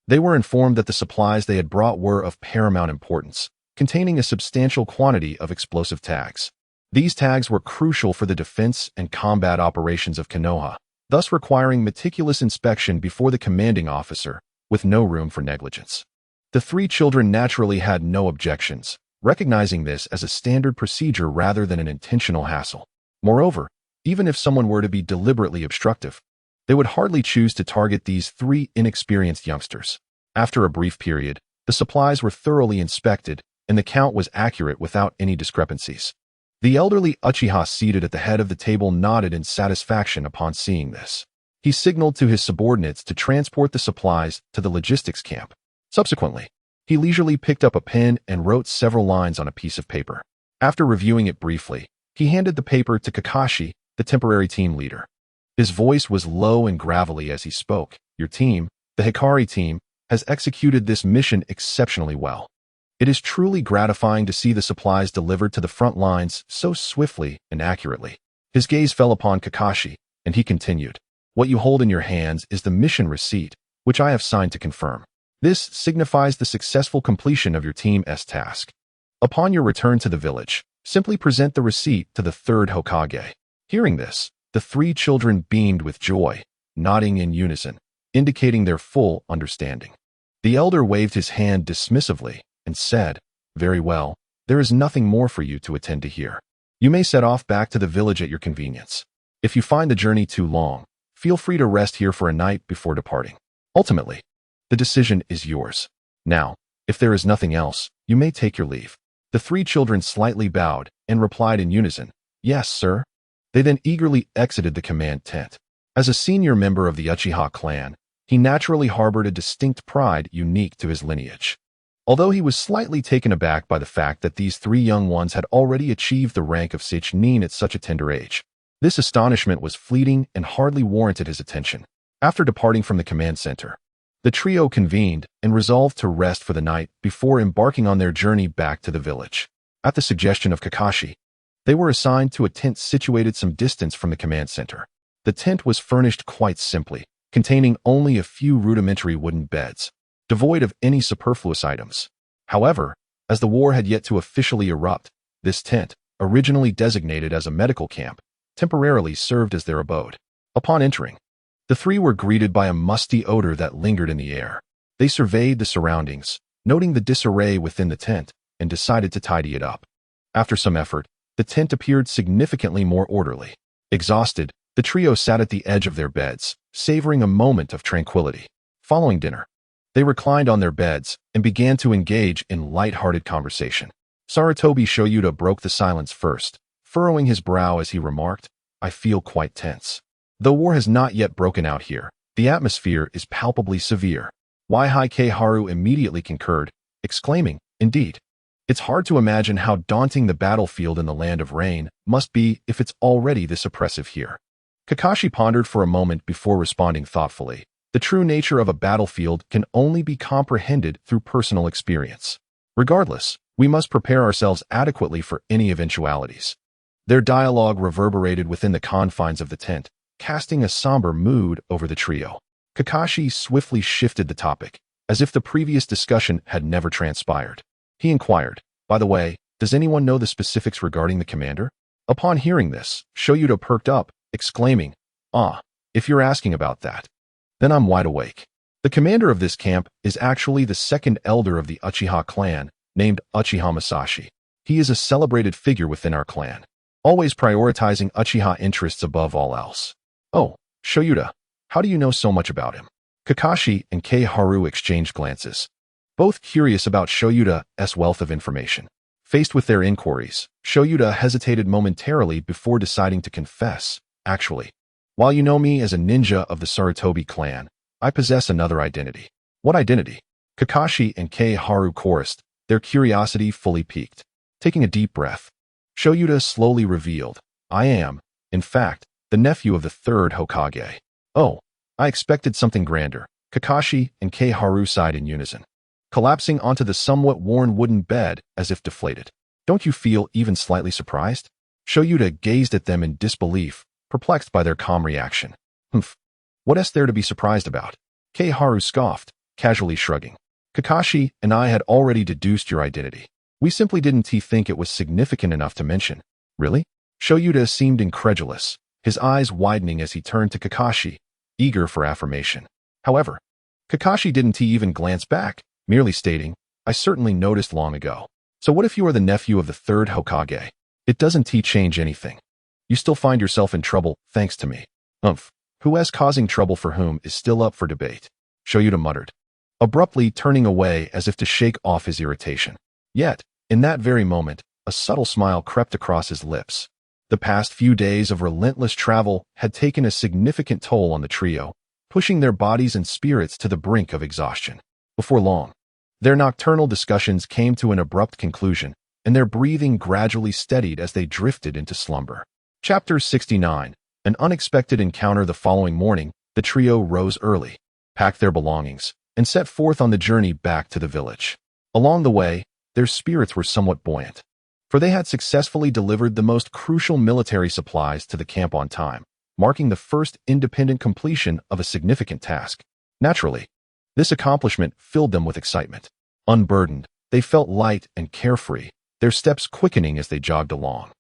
They were informed that the supplies they had brought were of paramount importance, containing a substantial quantity of explosive tags. These tags were crucial for the defense and combat operations of Konoha, thus requiring meticulous inspection before the commanding officer, with no room for negligence. The three children naturally had no objections, recognizing this as a standard procedure rather than an intentional hassle. Moreover, even if someone were to be deliberately obstructive, they would hardly choose to target these three inexperienced youngsters. After a brief period, the supplies were thoroughly inspected, and the count was accurate without any discrepancies. The elderly Uchiha seated at the head of the table nodded in satisfaction upon seeing this. He signaled to his subordinates to transport the supplies to the logistics camp. Subsequently, he leisurely picked up a pen and wrote several lines on a piece of paper. After reviewing it briefly, he handed the paper to Kakashi, the temporary team leader. His voice was low and gravelly as he spoke. Your team, the Hikari team, has executed this mission exceptionally well. It is truly gratifying to see the supplies delivered to the front lines so swiftly and accurately. His gaze fell upon Kakashi, and he continued. What you hold in your hands is the mission receipt, which I have signed to confirm. This signifies the successful completion of your team's task. Upon your return to the village, simply present the receipt to the third Hokage. Hearing this, the three children beamed with joy, nodding in unison, indicating their full understanding. The elder waved his hand dismissively and said, Very well, there is nothing more for you to attend to here. You may set off back to the village at your convenience. If you find the journey too long, feel free to rest here for a night before departing. Ultimately, the decision is yours. Now, if there is nothing else, you may take your leave. The three children slightly bowed and replied in unison, Yes, sir. They then eagerly exited the command tent. As a senior member of the Uchiha clan, he naturally harbored a distinct pride unique to his lineage. Although he was slightly taken aback by the fact that these three young ones had already achieved the rank of Seichnin at such a tender age, this astonishment was fleeting and hardly warranted his attention. After departing from the command center, the trio convened and resolved to rest for the night before embarking on their journey back to the village. At the suggestion of Kakashi, they were assigned to a tent situated some distance from the command center. The tent was furnished quite simply, containing only a few rudimentary wooden beds, devoid of any superfluous items. However, as the war had yet to officially erupt, this tent, originally designated as a medical camp, temporarily served as their abode. Upon entering, the three were greeted by a musty odor that lingered in the air. They surveyed the surroundings, noting the disarray within the tent, and decided to tidy it up. After some effort, the tent appeared significantly more orderly. Exhausted, the trio sat at the edge of their beds, savoring a moment of tranquility. Following dinner, they reclined on their beds and began to engage in light-hearted conversation. Sarutobi Shoyuta broke the silence first, furrowing his brow as he remarked, I feel quite tense. Though war has not yet broken out here, the atmosphere is palpably severe. Waihei Haru immediately concurred, exclaiming, Indeed. It's hard to imagine how daunting the battlefield in the land of rain must be if it's already this oppressive here. Kakashi pondered for a moment before responding thoughtfully. The true nature of a battlefield can only be comprehended through personal experience. Regardless, we must prepare ourselves adequately for any eventualities. Their dialogue reverberated within the confines of the tent, casting a somber mood over the trio. Kakashi swiftly shifted the topic, as if the previous discussion had never transpired. He inquired, By the way, does anyone know the specifics regarding the commander? Upon hearing this, Shoyuta perked up, exclaiming, if you're asking about that, then I'm wide awake. The commander of this camp is actually the second elder of the Uchiha clan, named Uchiha Masashi. He is a celebrated figure within our clan, always prioritizing Uchiha interests above all else. Oh, Shoyuta, how do you know so much about him? Kakashi and Kei Haru exchanged glances, both curious about Shoyuta's wealth of information. Faced with their inquiries, Shoyuta hesitated momentarily before deciding to confess, Actually, while you know me as a ninja of the Sarutobi clan, I possess another identity. What identity? Kakashi and Kei Haru chorused, their curiosity fully piqued. Taking a deep breath, Shoyuta slowly revealed, I am, in fact, the nephew of the third Hokage. Oh, I expected something grander. Kakashi and Kei Haru sighed in unison, collapsing onto the somewhat worn wooden bed as if deflated. Don't you feel even slightly surprised? Shoyuta gazed at them in disbelief, perplexed by their calm reaction. What is there to be surprised about? Kei Haru scoffed, casually shrugging. Kakashi and I had already deduced your identity. We simply didn't think it was significant enough to mention. Really? Shoyuta seemed incredulous, his eyes widening as he turned to Kakashi, eager for affirmation. However, Kakashi didn't even glance back, merely stating, I certainly noticed long ago. So what if you are the nephew of the third Hokage? It doesn't change anything. You still find yourself in trouble, thanks to me. Who is causing trouble for whom is still up for debate, Shoyuta muttered, abruptly turning away as if to shake off his irritation. Yet, in that very moment, a subtle smile crept across his lips. The past few days of relentless travel had taken a significant toll on the trio, pushing their bodies and spirits to the brink of exhaustion. Before long, their nocturnal discussions came to an abrupt conclusion, and their breathing gradually steadied as they drifted into slumber. Chapter 69. An unexpected encounter. The following morning, the trio rose early, packed their belongings, and set forth on the journey back to the village. Along the way, their spirits were somewhat buoyant, for they had successfully delivered the most crucial military supplies to the camp on time, marking the first independent completion of a significant task. Naturally, this accomplishment filled them with excitement. Unburdened, they felt light and carefree, their steps quickening as they jogged along,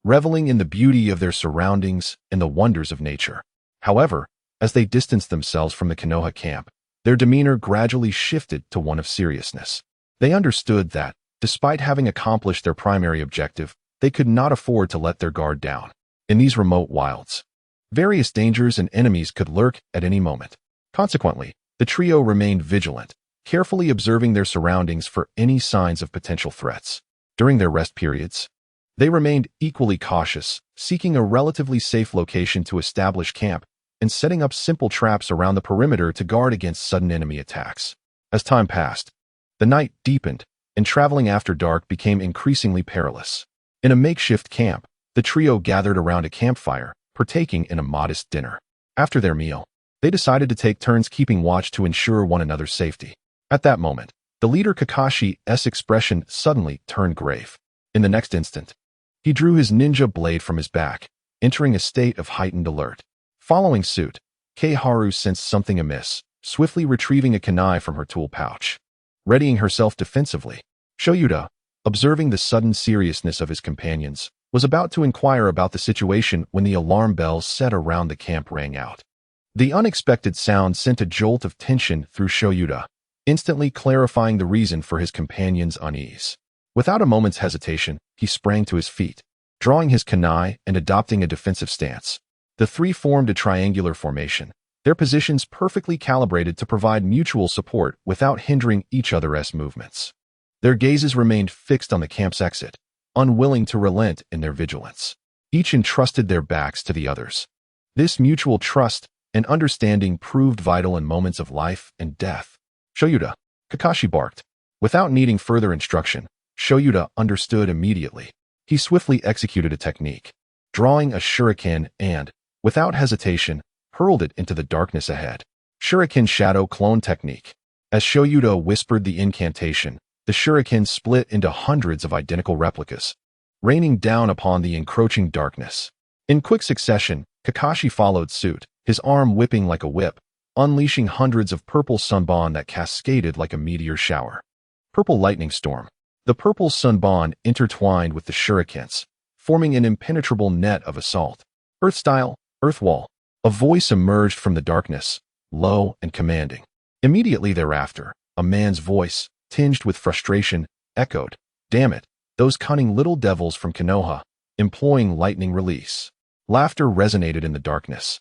reveling in the beauty of their surroundings and the wonders of nature. However, as they distanced themselves from the Konoha camp, their demeanor gradually shifted to one of seriousness. They understood that, despite having accomplished their primary objective, they could not afford to let their guard down. In these remote wilds, various dangers and enemies could lurk at any moment. Consequently, the trio remained vigilant, carefully observing their surroundings for any signs of potential threats. During their rest periods, they remained equally cautious, seeking a relatively safe location to establish camp and setting up simple traps around the perimeter to guard against sudden enemy attacks. As time passed, the night deepened, and traveling after dark became increasingly perilous. In a makeshift camp, the trio gathered around a campfire, partaking in a modest dinner. After their meal, they decided to take turns keeping watch to ensure one another's safety. At that moment, the leader Kakashi's expression suddenly turned grave. In the next instant, he drew his ninja blade from his back, entering a state of heightened alert. Following suit, Kei Haru sensed something amiss, swiftly retrieving a kunai from her tool pouch. Readying herself defensively, Shoyuta, observing the sudden seriousness of his companions, was about to inquire about the situation when the alarm bells set around the camp rang out. The unexpected sound sent a jolt of tension through Shoyuta, instantly clarifying the reason for his companion's unease. Without a moment's hesitation, he sprang to his feet, drawing his kunai and adopting a defensive stance. The three formed a triangular formation, their positions perfectly calibrated to provide mutual support without hindering each other's movements. Their gazes remained fixed on the camp's exit, unwilling to relent in their vigilance. Each entrusted their backs to the others. This mutual trust and understanding proved vital in moments of life and death. Shoyuta, Kakashi barked. Without needing further instruction, Shoyuta understood immediately. He swiftly executed a technique, drawing a shuriken and, without hesitation, hurled it into the darkness ahead. Shuriken Shadow Clone Technique. As Shoyuta whispered the incantation, the shuriken split into hundreds of identical replicas, raining down upon the encroaching darkness. In quick succession, Kakashi followed suit, his arm whipping like a whip, unleashing hundreds of purple sunbon that cascaded like a meteor shower. Purple Lightning Storm. The purple sunbon intertwined with the shurikens, forming an impenetrable net of assault. Earth Style, Earth Wall. A voice emerged from the darkness, low and commanding. Immediately thereafter, a man's voice, tinged with frustration, echoed, "Damn it, those cunning little devils from Konoha, employing lightning release." Laughter resonated in the darkness.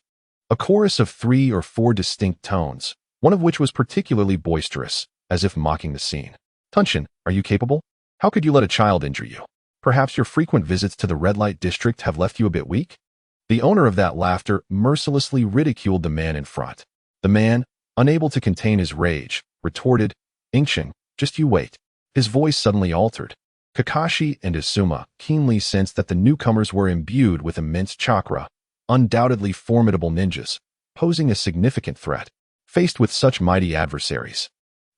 A chorus of 3 or 4 distinct tones, one of which was particularly boisterous, as if mocking the scene. "Tunshin, are you capable? How could you let a child injure you? Perhaps your frequent visits to the red light district have left you a bit weak?" The owner of that laughter mercilessly ridiculed the man in front. The man, unable to contain his rage, retorted, "Inkshin, just you wait." His voice suddenly altered. Kakashi and Izuma keenly sensed that the newcomers were imbued with immense chakra, undoubtedly formidable ninjas, posing a significant threat. Faced with such mighty adversaries,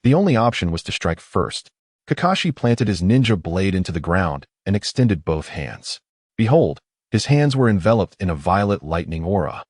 the only option was to strike first. Kakashi planted his ninja blade into the ground and extended both hands. Behold, his hands were enveloped in a violet lightning aura,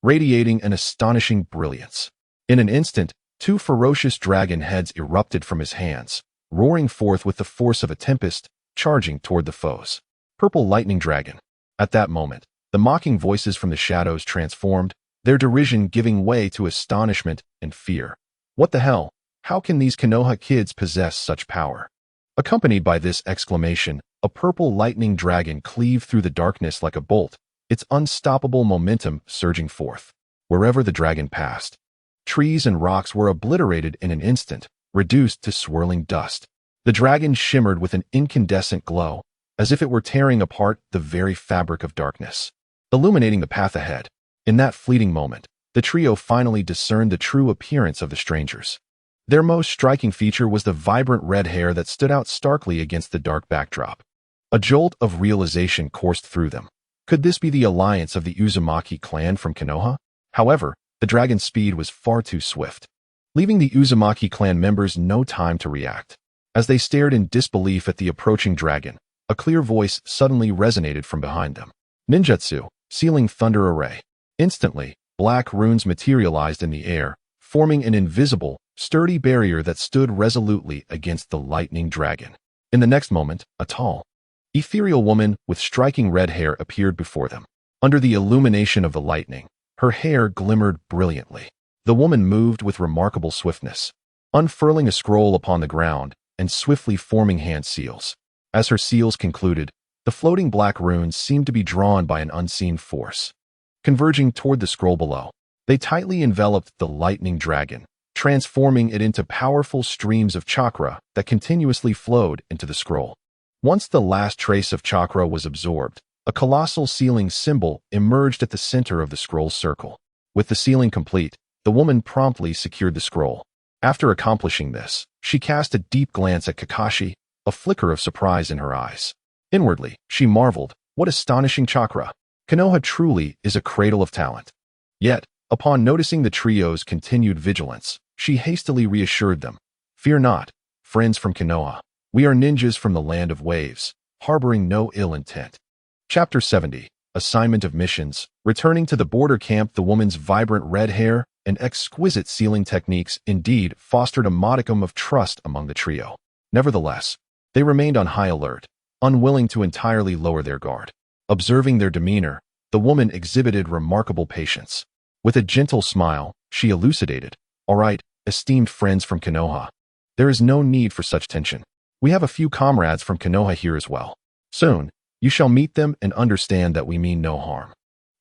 radiating an astonishing brilliance. In an instant, 2 ferocious dragon heads erupted from his hands, roaring forth with the force of a tempest, charging toward the foes. Purple Lightning Dragon. At that moment, the mocking voices from the shadows transformed, their derision giving way to astonishment and fear. "What the hell? How can these Konoha kids possess such power?" Accompanied by this exclamation, a purple lightning dragon cleaved through the darkness like a bolt, its unstoppable momentum surging forth. Wherever the dragon passed, trees and rocks were obliterated in an instant, reduced to swirling dust. The dragon shimmered with an incandescent glow, as if it were tearing apart the very fabric of darkness, illuminating the path ahead. In that fleeting moment, the trio finally discerned the true appearance of the strangers. Their most striking feature was the vibrant red hair that stood out starkly against the dark backdrop. A jolt of realization coursed through them. Could this be the alliance of the Uzumaki clan from Konoha? However, the dragon's speed was far too swift, leaving the Uzumaki clan members no time to react. As they stared in disbelief at the approaching dragon, a clear voice suddenly resonated from behind them. "Ninjutsu, Sealing Thunder Array." Instantly, black runes materialized in the air, forming an invisible, sturdy barrier that stood resolutely against the lightning dragon. In the next moment, a tall, ethereal woman with striking red hair appeared before them. Under the illumination of the lightning, her hair glimmered brilliantly. The woman moved with remarkable swiftness, unfurling a scroll upon the ground and swiftly forming hand seals. As her seals concluded, the floating black runes seemed to be drawn by an unseen force. Converging toward the scroll below, they tightly enveloped the lightning dragon, transforming it into powerful streams of chakra that continuously flowed into the scroll. Once the last trace of chakra was absorbed, a colossal sealing symbol emerged at the center of the scroll's circle. With the sealing complete, the woman promptly secured the scroll. After accomplishing this, she cast a deep glance at Kakashi, a flicker of surprise in her eyes. Inwardly, she marveled, what astonishing chakra! Konoha truly is a cradle of talent. Yet, upon noticing the trio's continued vigilance, she hastily reassured them. "Fear not, friends from Konoha. We are ninjas from the land of waves, harboring no ill intent." Chapter 70. Assignment of Missions. Returning to the border camp, the woman's vibrant red hair and exquisite sealing techniques indeed fostered a modicum of trust among the trio. Nevertheless, they remained on high alert, unwilling to entirely lower their guard. Observing their demeanor, the woman exhibited remarkable patience. With a gentle smile, she elucidated, "All right, esteemed friends from Konoha. There is no need for such tension. We have a few comrades from Konoha here as well. Soon, you shall meet them and understand that we mean no harm."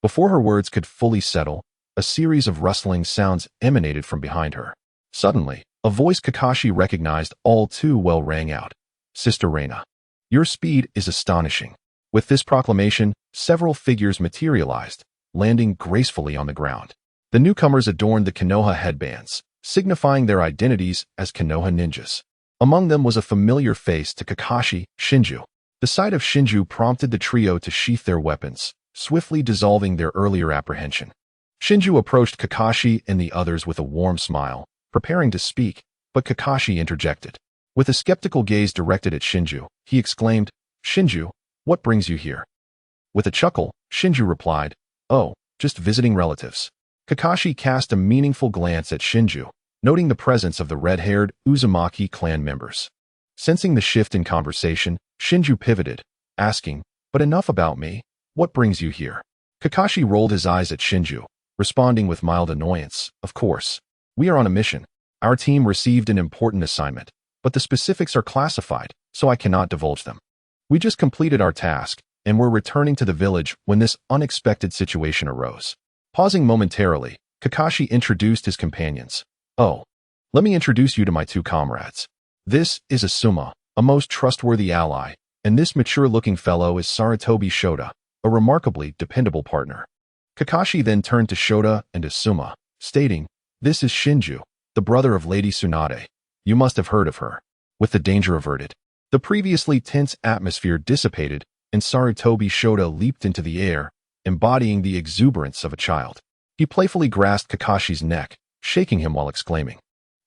Before her words could fully settle, a series of rustling sounds emanated from behind her. Suddenly, a voice Kakashi recognized all too well rang out. Sister Reina. Your speed is astonishing." With this proclamation, several figures materialized, landing gracefully on the ground. The newcomers adorned the Konoha headbands, signifying their identities as Konoha ninjas. Among them was a familiar face to Kakashi, Shinju. The sight of Shinju prompted the trio to sheath their weapons, swiftly dissolving their earlier apprehension. Shinju approached Kakashi and the others with a warm smile, preparing to speak, but Kakashi interjected. With a skeptical gaze directed at Shinju, he exclaimed, "Shinju, what brings you here?" With a chuckle, Shinju replied, "Oh, just visiting relatives." Kakashi cast a meaningful glance at Shinju, noting the presence of the red-haired Uzumaki clan members. Sensing the shift in conversation, Shinju pivoted, asking, "But enough about me. What brings you here?" Kakashi rolled his eyes at Shinju, responding with mild annoyance, "Of course. We are on a mission. Our team received an important assignment, but the specifics are classified, so I cannot divulge them. We just completed our task, and were returning to the village when this unexpected situation arose." Pausing momentarily, Kakashi introduced his companions. "Oh, let me introduce you to my two comrades. This is Asuma, a most trustworthy ally, and this mature-looking fellow is Sarutobi Shota, a remarkably dependable partner." Kakashi then turned to Shota and Asuma, stating, "This is Shinju, the brother of Lady Tsunade. You must have heard of her." With the danger averted, the previously tense atmosphere dissipated, and Sarutobi Shota leaped into the air, embodying the exuberance of a child. He playfully grasped Kakashi's neck, shaking him while exclaiming,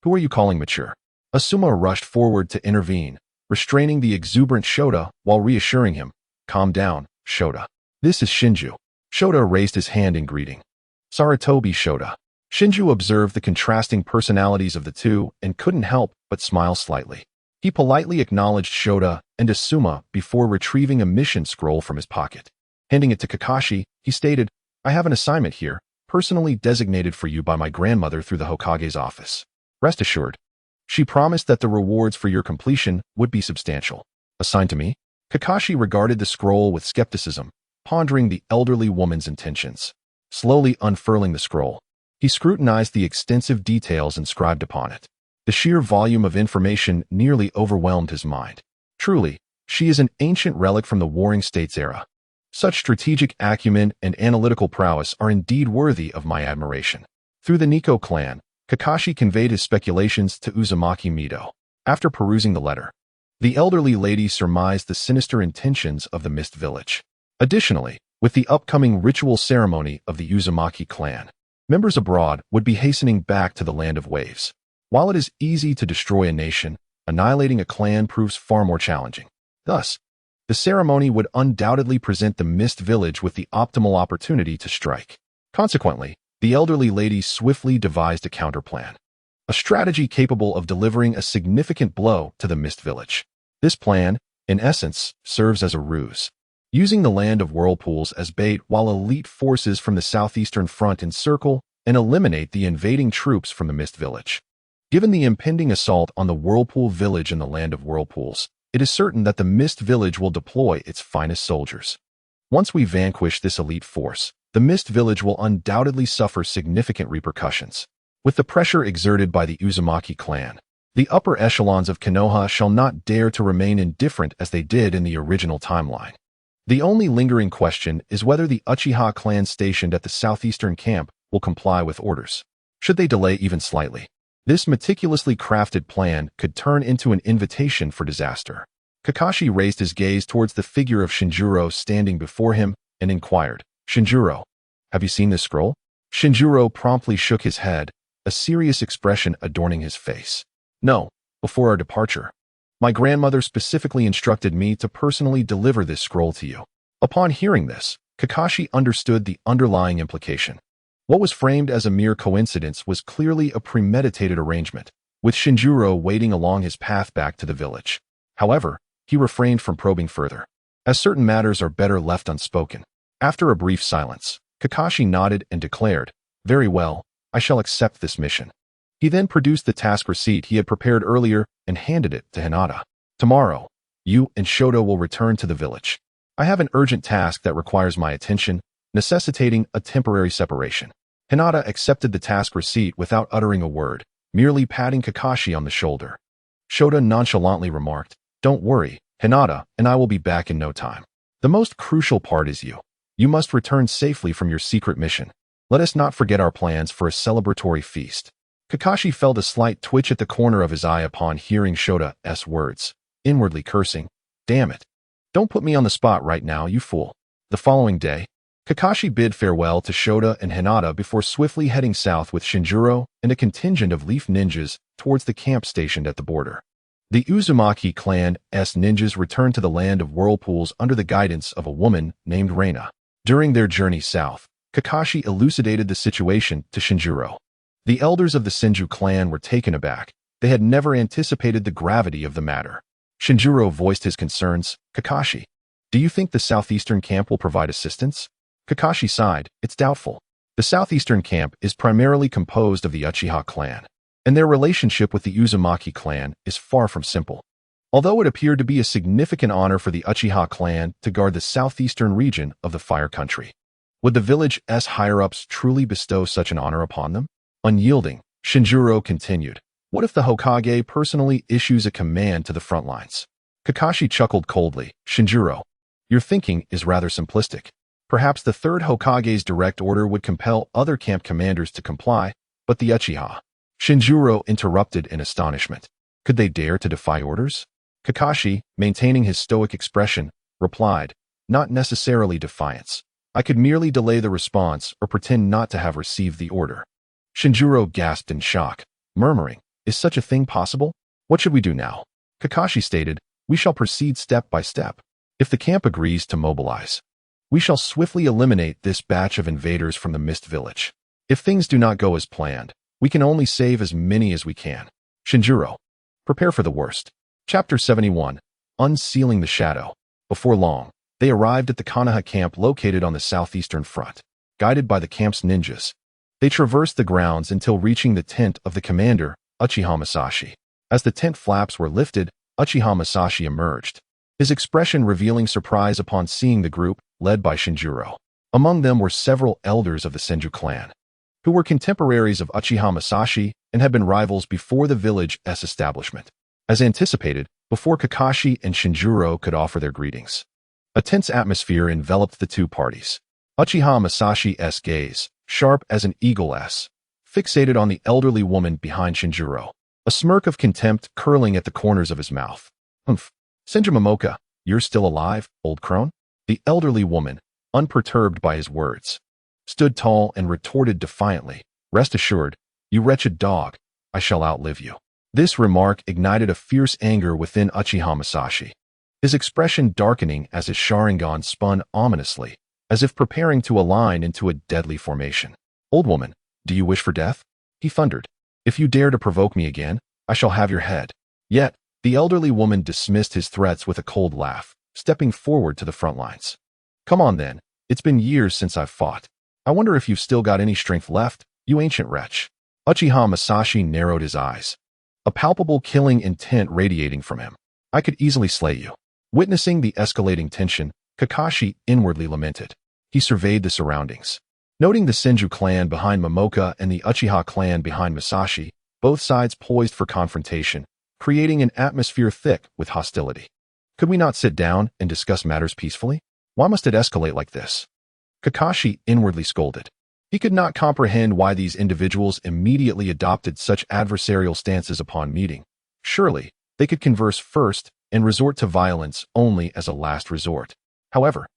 "Who are you calling mature?" Asuma rushed forward to intervene, restraining the exuberant Shota while reassuring him, "Calm down, Shota. This is Shinju." Shota raised his hand in greeting. "Sarutobi Shota." Shinju observed the contrasting personalities of the two and couldn't help but smile slightly. He politely acknowledged Shota and Asuma before retrieving a mission scroll from his pocket. Handing it to Kakashi, he stated, "I have an assignment here, personally designated for you by my grandmother through the Hokage's office. Rest assured, she promised that the rewards for your completion would be substantial." "Assigned to me?" Kakashi regarded the scroll with skepticism, pondering the elderly woman's intentions. Slowly unfurling the scroll, he scrutinized the extensive details inscribed upon it. The sheer volume of information nearly overwhelmed his mind. Truly, she is an ancient relic from the Warring States era. Such strategic acumen and analytical prowess are indeed worthy of my admiration. Through the Nikko clan, Kakashi conveyed his speculations to Uzumaki Mido. After perusing the letter, the elderly lady surmised the sinister intentions of the Mist Village. Additionally, with the upcoming ritual ceremony of the Uzumaki clan, members abroad would be hastening back to the Land of Waves. While it is easy to destroy a nation, annihilating a clan proves far more challenging. Thus, the ceremony would undoubtedly present the Mist Village with the optimal opportunity to strike. Consequently, the elderly lady swiftly devised a counterplan, a strategy capable of delivering a significant blow to the Mist Village. This plan, in essence, serves as a ruse, using the Land of Whirlpools as bait while elite forces from the southeastern front encircle and eliminate the invading troops from the Mist Village. Given the impending assault on the Whirlpool Village in the Land of Whirlpools, it is certain that the Mist Village will deploy its finest soldiers. Once we vanquish this elite force, the Mist Village will undoubtedly suffer significant repercussions. With the pressure exerted by the Uzumaki clan, the upper echelons of Konoha shall not dare to remain indifferent as they did in the original timeline. The only lingering question is whether the Uchiha clan stationed at the southeastern camp will comply with orders. Should they delay even slightly, this meticulously crafted plan could turn into an invitation for disaster. Kakashi raised his gaze towards the figure of Shinjuro standing before him and inquired, "Shinjuro, have you seen this scroll?" Shinjuro promptly shook his head, a serious expression adorning his face. "No, before our departure, my grandmother specifically instructed me to personally deliver this scroll to you." Upon hearing this, Kakashi understood the underlying implication. What was framed as a mere coincidence was clearly a premeditated arrangement, with Shinjuro waiting along his path back to the village. However, he refrained from probing further, as certain matters are better left unspoken. After a brief silence, Kakashi nodded and declared, "Very well, I shall accept this mission." He then produced the task receipt he had prepared earlier and handed it to Hinata. "Tomorrow, you and Shota will return to the village. I have an urgent task that requires my attention, necessitating a temporary separation." Hinata accepted the task receipt without uttering a word, merely patting Kakashi on the shoulder. Shota nonchalantly remarked, Don't worry, Hinata and I will be back in no time. The most crucial part is you. You must return safely from your secret mission. Let us not forget our plans for a celebratory feast. Kakashi felt a slight twitch at the corner of his eye upon hearing Shota's words, inwardly cursing. Damn it. Don't put me on the spot right now, you fool. The following day, Kakashi bid farewell to Shota and Hinata before swiftly heading south with Shinjiro and a contingent of Leaf ninjas towards the camp stationed at the border. The Uzumaki clan's ninjas returned to the land of whirlpools under the guidance of a woman named Reina. During their journey south, Kakashi elucidated the situation to Shinjiro. The elders of the Senju clan were taken aback. They had never anticipated the gravity of the matter. Shinjiro voiced his concerns. Kakashi, do you think the southeastern camp will provide assistance? Kakashi sighed. It's doubtful. The southeastern camp is primarily composed of the Uchiha clan, and their relationship with the Uzumaki clan is far from simple. Although it appeared to be a significant honor for the Uchiha clan to guard the southeastern region of the Fire Country, would the village's higher-ups truly bestow such an honor upon them? Unyielding, Shinjiro continued. What if the Hokage personally issues a command to the front lines? Kakashi chuckled coldly. Shinjiro, your thinking is rather simplistic. Perhaps the third Hokage's direct order would compel other camp commanders to comply, but the Uchiha. Shinjiro interrupted in astonishment. Could they dare to defy orders? Kakashi, maintaining his stoic expression, replied, not necessarily defiance. I could merely delay the response or pretend not to have received the order. Shinjiro gasped in shock, murmuring, is such a thing possible? What should we do now? Kakashi stated, we shall proceed step by step. If the camp agrees to mobilize, we shall swiftly eliminate this batch of invaders from the Mist Village. If things do not go as planned, we can only save as many as we can. Shinjiro, prepare for the worst. Chapter 71, Unsealing the Shadow. Before long, they arrived at the Konoha camp located on the southeastern front. Guided by the camp's ninjas, they traversed the grounds until reaching the tent of the commander, Uchiha Masashi. As the tent flaps were lifted, Uchiha Masashi emerged, his expression revealing surprise upon seeing the group, led by Shinjiro. Among them were several elders of the Senju clan, who were contemporaries of Uchiha Masashi and had been rivals before the village's establishment. As anticipated, before Kakashi and Shinjiro could offer their greetings, a tense atmosphere enveloped the two parties. Uchiha Masashi's gaze, sharp as an eagle's, fixated on the elderly woman behind Shinjiro, a smirk of contempt curling at the corners of his mouth. Humph. Senju Momoka, you're still alive, old crone? The elderly woman, unperturbed by his words, stood tall and retorted defiantly, rest assured, you wretched dog, I shall outlive you. This remark ignited a fierce anger within Uchiha Masashi, his expression darkening as his Sharingan spun ominously, as if preparing to align into a deadly formation. Old woman, do you wish for death? He thundered. If you dare to provoke me again, I shall have your head. Yet, the elderly woman dismissed his threats with a cold laugh, stepping forward to the front lines. Come on then, it's been years since I've fought. I wonder if you've still got any strength left, you ancient wretch. Uchiha Masashi narrowed his eyes, a palpable killing intent radiating from him. I could easily slay you. Witnessing the escalating tension, Kakashi inwardly lamented. He surveyed the surroundings, noting the Senju clan behind Momoka and the Uchiha clan behind Masashi, both sides poised for confrontation, creating an atmosphere thick with hostility. Could we not sit down and discuss matters peacefully? Why must it escalate like this? Kakashi inwardly scolded. He could not comprehend why these individuals immediately adopted such adversarial stances upon meeting. Surely, they could converse first and resort to violence only as a last resort. However,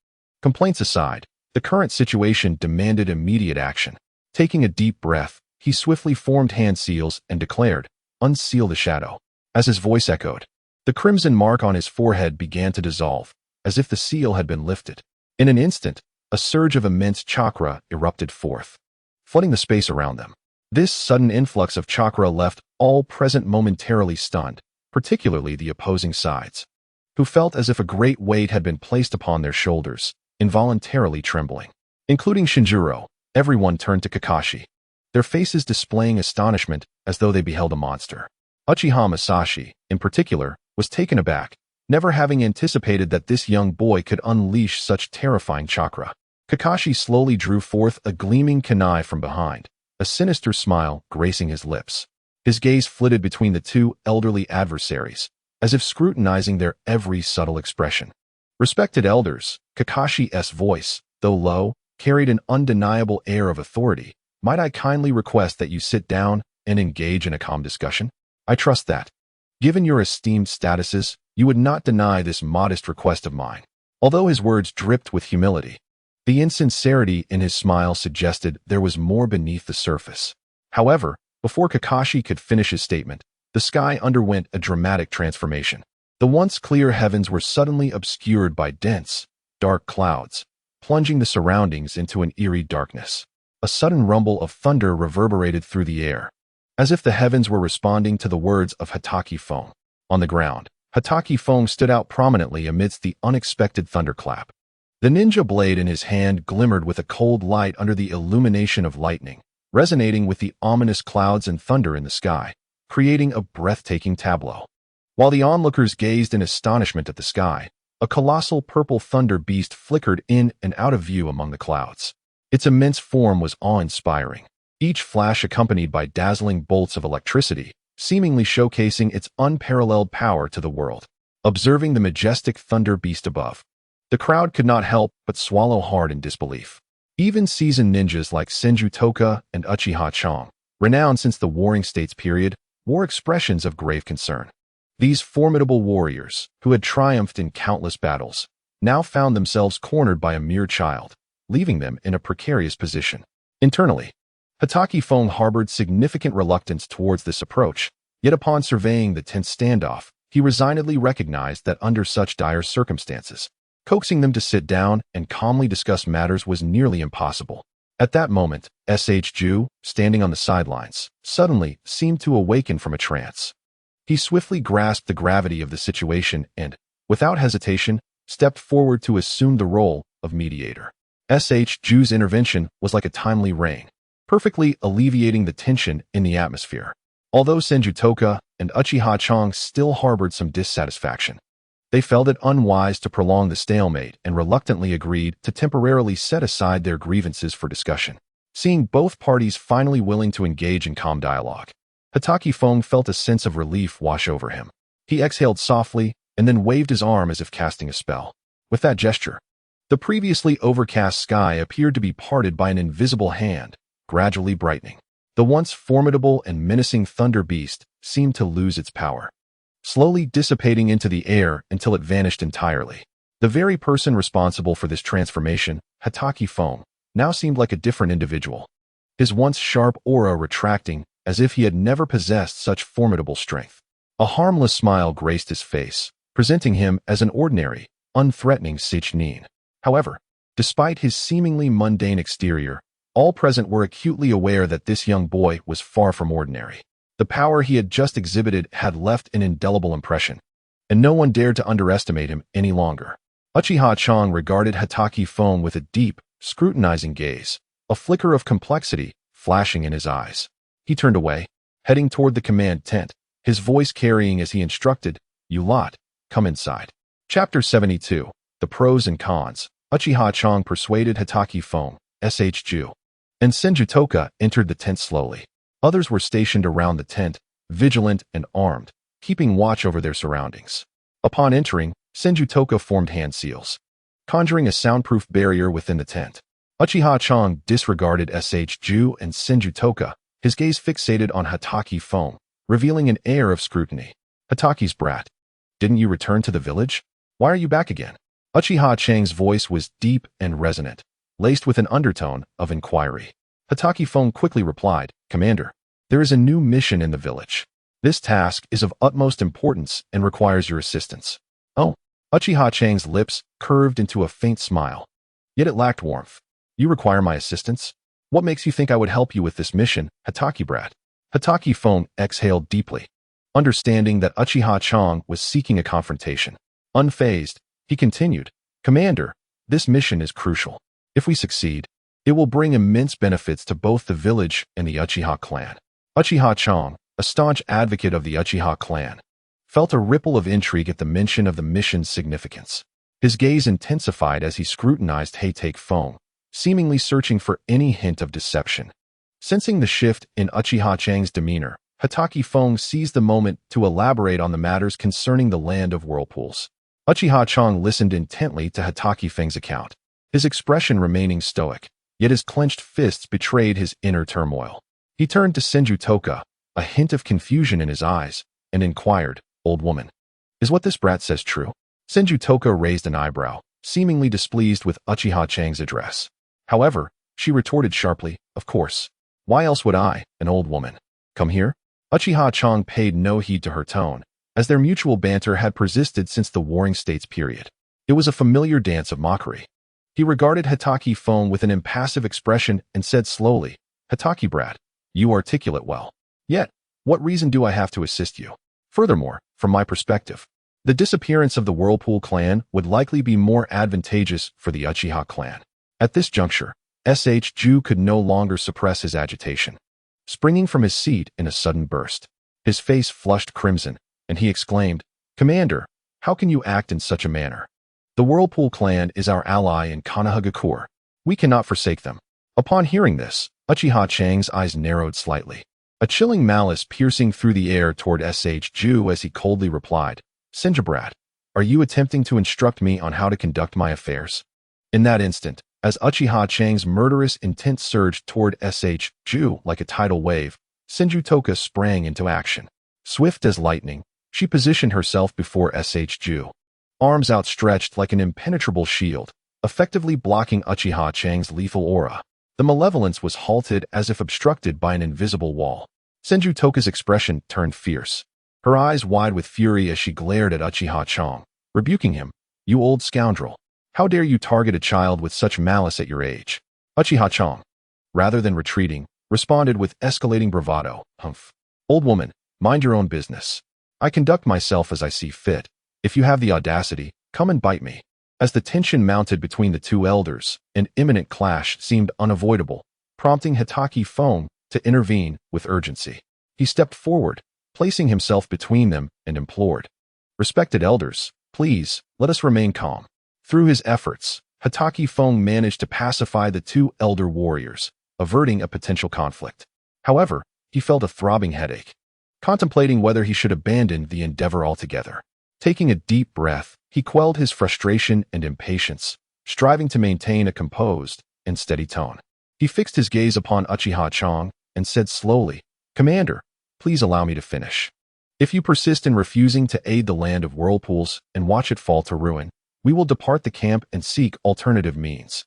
complaints aside, the current situation demanded immediate action. Taking a deep breath, he swiftly formed hand seals and declared, "Unseal the shadow." As his voice echoed, the crimson mark on his forehead began to dissolve, as if the seal had been lifted. In an instant, a surge of immense chakra erupted forth, flooding the space around them. This sudden influx of chakra left all present momentarily stunned, particularly the opposing sides, who felt as if a great weight had been placed upon their shoulders, involuntarily trembling. Including Shinjiro, everyone turned to Kakashi, their faces displaying astonishment as though they beheld a monster. Uchiha Masashi, in particular, was taken aback, never having anticipated that this young boy could unleash such terrifying chakra. Kakashi slowly drew forth a gleaming kunai from behind, a sinister smile gracing his lips. His gaze flitted between the two elderly adversaries, as if scrutinizing their every subtle expression. Respected elders, Kakashi's voice, though low, carried an undeniable air of authority. Might I kindly request that you sit down and engage in a calm discussion? I trust that, given your esteemed statuses, you would not deny this modest request of mine. Although his words dripped with humility, the insincerity in his smile suggested there was more beneath the surface. However, before Kakashi could finish his statement, the sky underwent a dramatic transformation. The once clear heavens were suddenly obscured by dense, dark clouds, plunging the surroundings into an eerie darkness. A sudden rumble of thunder reverberated through the air, as if the heavens were responding to the words of Hatake Feng. On the ground, Hatake Feng stood out prominently amidst the unexpected thunderclap. The ninja blade in his hand glimmered with a cold light under the illumination of lightning, resonating with the ominous clouds and thunder in the sky, creating a breathtaking tableau. While the onlookers gazed in astonishment at the sky, a colossal purple thunder beast flickered in and out of view among the clouds. Its immense form was awe-inspiring, each flash accompanied by dazzling bolts of electricity, seemingly showcasing its unparalleled power to the world. Observing the majestic thunder beast above, the crowd could not help but swallow hard in disbelief. Even seasoned ninjas like Senju Toka and Uchiha Chong, renowned since the Warring States period, wore expressions of grave concern. These formidable warriors, who had triumphed in countless battles, now found themselves cornered by a mere child, leaving them in a precarious position. Internally, Hatake Feng harbored significant reluctance towards this approach, yet upon surveying the tense standoff, he resignedly recognized that under such dire circumstances, coaxing them to sit down and calmly discuss matters was nearly impossible. At that moment, Ju, standing on the sidelines, suddenly seemed to awaken from a trance. He swiftly grasped the gravity of the situation and, without hesitation, stepped forward to assume the role of mediator. Ju's intervention was like a timely rain, perfectly alleviating the tension in the atmosphere. Although Senju Toka and Uchiha Chong still harbored some dissatisfaction, they felt it unwise to prolong the stalemate and reluctantly agreed to temporarily set aside their grievances for discussion. Seeing both parties finally willing to engage in calm dialogue, Hatake Feng felt a sense of relief wash over him. He exhaled softly and then waved his arm as if casting a spell. With that gesture, the previously overcast sky appeared to be parted by an invisible hand, gradually brightening. The once formidable and menacing thunder beast seemed to lose its power, slowly dissipating into the air until it vanished entirely. The very person responsible for this transformation, Hatake Feng, now seemed like a different individual, his once sharp aura retracting as if he had never possessed such formidable strength. A harmless smile graced his face, presenting him as an ordinary, unthreatening Seichnin. However, despite his seemingly mundane exterior, all present were acutely aware that this young boy was far from ordinary. The power he had just exhibited had left an indelible impression, and no one dared to underestimate him any longer. Uchiha Chong regarded Hatake Feng with a deep, scrutinizing gaze, a flicker of complexity flashing in his eyes. He turned away, heading toward the command tent, his voice carrying as he instructed, "You lot, come inside." Chapter 72, The Pros and Cons. Uchiha Chong persuaded Hatake Feng, Ju, and Senju Toka entered the tent slowly. Others were stationed around the tent, vigilant and armed, keeping watch over their surroundings. Upon entering, Senju Toka formed hand seals, conjuring a soundproof barrier within the tent. Uchiha Chong disregarded Ju and Senju Toka, his gaze fixated on Hatake Feng, revealing an air of scrutiny. "Hatake's brat, didn't you return to the village? Why are you back again?" Uchiha Chang's voice was deep and resonant, laced with an undertone of inquiry. Hatake Feng quickly replied, "Commander, there is a new mission in the village. This task is of utmost importance and requires your assistance." "Oh." Uchiha Chang's lips curved into a faint smile, yet it lacked warmth. "You require my assistance? What makes you think I would help you with this mission, Hatake brat?" Hatake Feng exhaled deeply, understanding that Uchiha Chong was seeking a confrontation. Unfazed, he continued, "Commander, this mission is crucial. If we succeed, it will bring immense benefits to both the village and the Uchiha clan." Uchiha Chong, a staunch advocate of the Uchiha clan, felt a ripple of intrigue at the mention of the mission's significance. His gaze intensified as he scrutinized Hatake Feng, seemingly searching for any hint of deception. Sensing the shift in Uchiha Chang's demeanor, Hataki Feng seized the moment to elaborate on the matters concerning the land of whirlpools. Uchiha Chang listened intently to Hataki Feng's account, his expression remaining stoic, yet his clenched fists betrayed his inner turmoil. He turned to Senju Toka, a hint of confusion in his eyes, and inquired, "Old woman, is what this brat says true?" Senju Toka raised an eyebrow, seemingly displeased with Uchiha Chang's address. However, she retorted sharply, "Of course. Why else would I, an old woman, come here?" Uchiha Chang paid no heed to her tone, as their mutual banter had persisted since the Warring States period. It was a familiar dance of mockery. He regarded Hataki Feng with an impassive expression and said slowly, "Hataki brat, you articulate well. Yet, what reason do I have to assist you? Furthermore, from my perspective, the disappearance of the Whirlpool clan would likely be more advantageous for the Uchiha clan." At this juncture, Ju could no longer suppress his agitation. Springing from his seat in a sudden burst, his face flushed crimson, and he exclaimed, "Commander, how can you act in such a manner? The Whirlpool clan is our ally in Konohagakure. We cannot forsake them." Upon hearing this, Uchiha Chang's eyes narrowed slightly, a chilling malice piercing through the air toward Ju as he coldly replied, "Senju brat, are you attempting to instruct me on how to conduct my affairs?" In that instant, as Uchiha Chang's murderous intent surged toward Ju like a tidal wave, Senju Toka sprang into action. Swift as lightning, she positioned herself before Ju, arms outstretched like an impenetrable shield, effectively blocking Uchiha Chang's lethal aura. The malevolence was halted as if obstructed by an invisible wall. Senju Toka's expression turned fierce, her eyes wide with fury as she glared at Uchiha Chang, rebuking him, "You old scoundrel. How dare you target a child with such malice at your age?" Uchiha Chang, rather than retreating, responded with escalating bravado, "Humph. Old woman, mind your own business. I conduct myself as I see fit. If you have the audacity, come and bite me." As the tension mounted between the two elders, an imminent clash seemed unavoidable, prompting Hataki Feng to intervene with urgency. He stepped forward, placing himself between them, and implored, "Respected elders, please, let us remain calm." Through his efforts, Hataki Feng managed to pacify the two elder warriors, averting a potential conflict. However, he felt a throbbing headache, contemplating whether he should abandon the endeavor altogether. Taking a deep breath, he quelled his frustration and impatience, striving to maintain a composed and steady tone. He fixed his gaze upon Uchiha Chang and said slowly, "Commander, please allow me to finish. If you persist in refusing to aid the land of whirlpools and watch it fall to ruin, we will depart the camp and seek alternative means."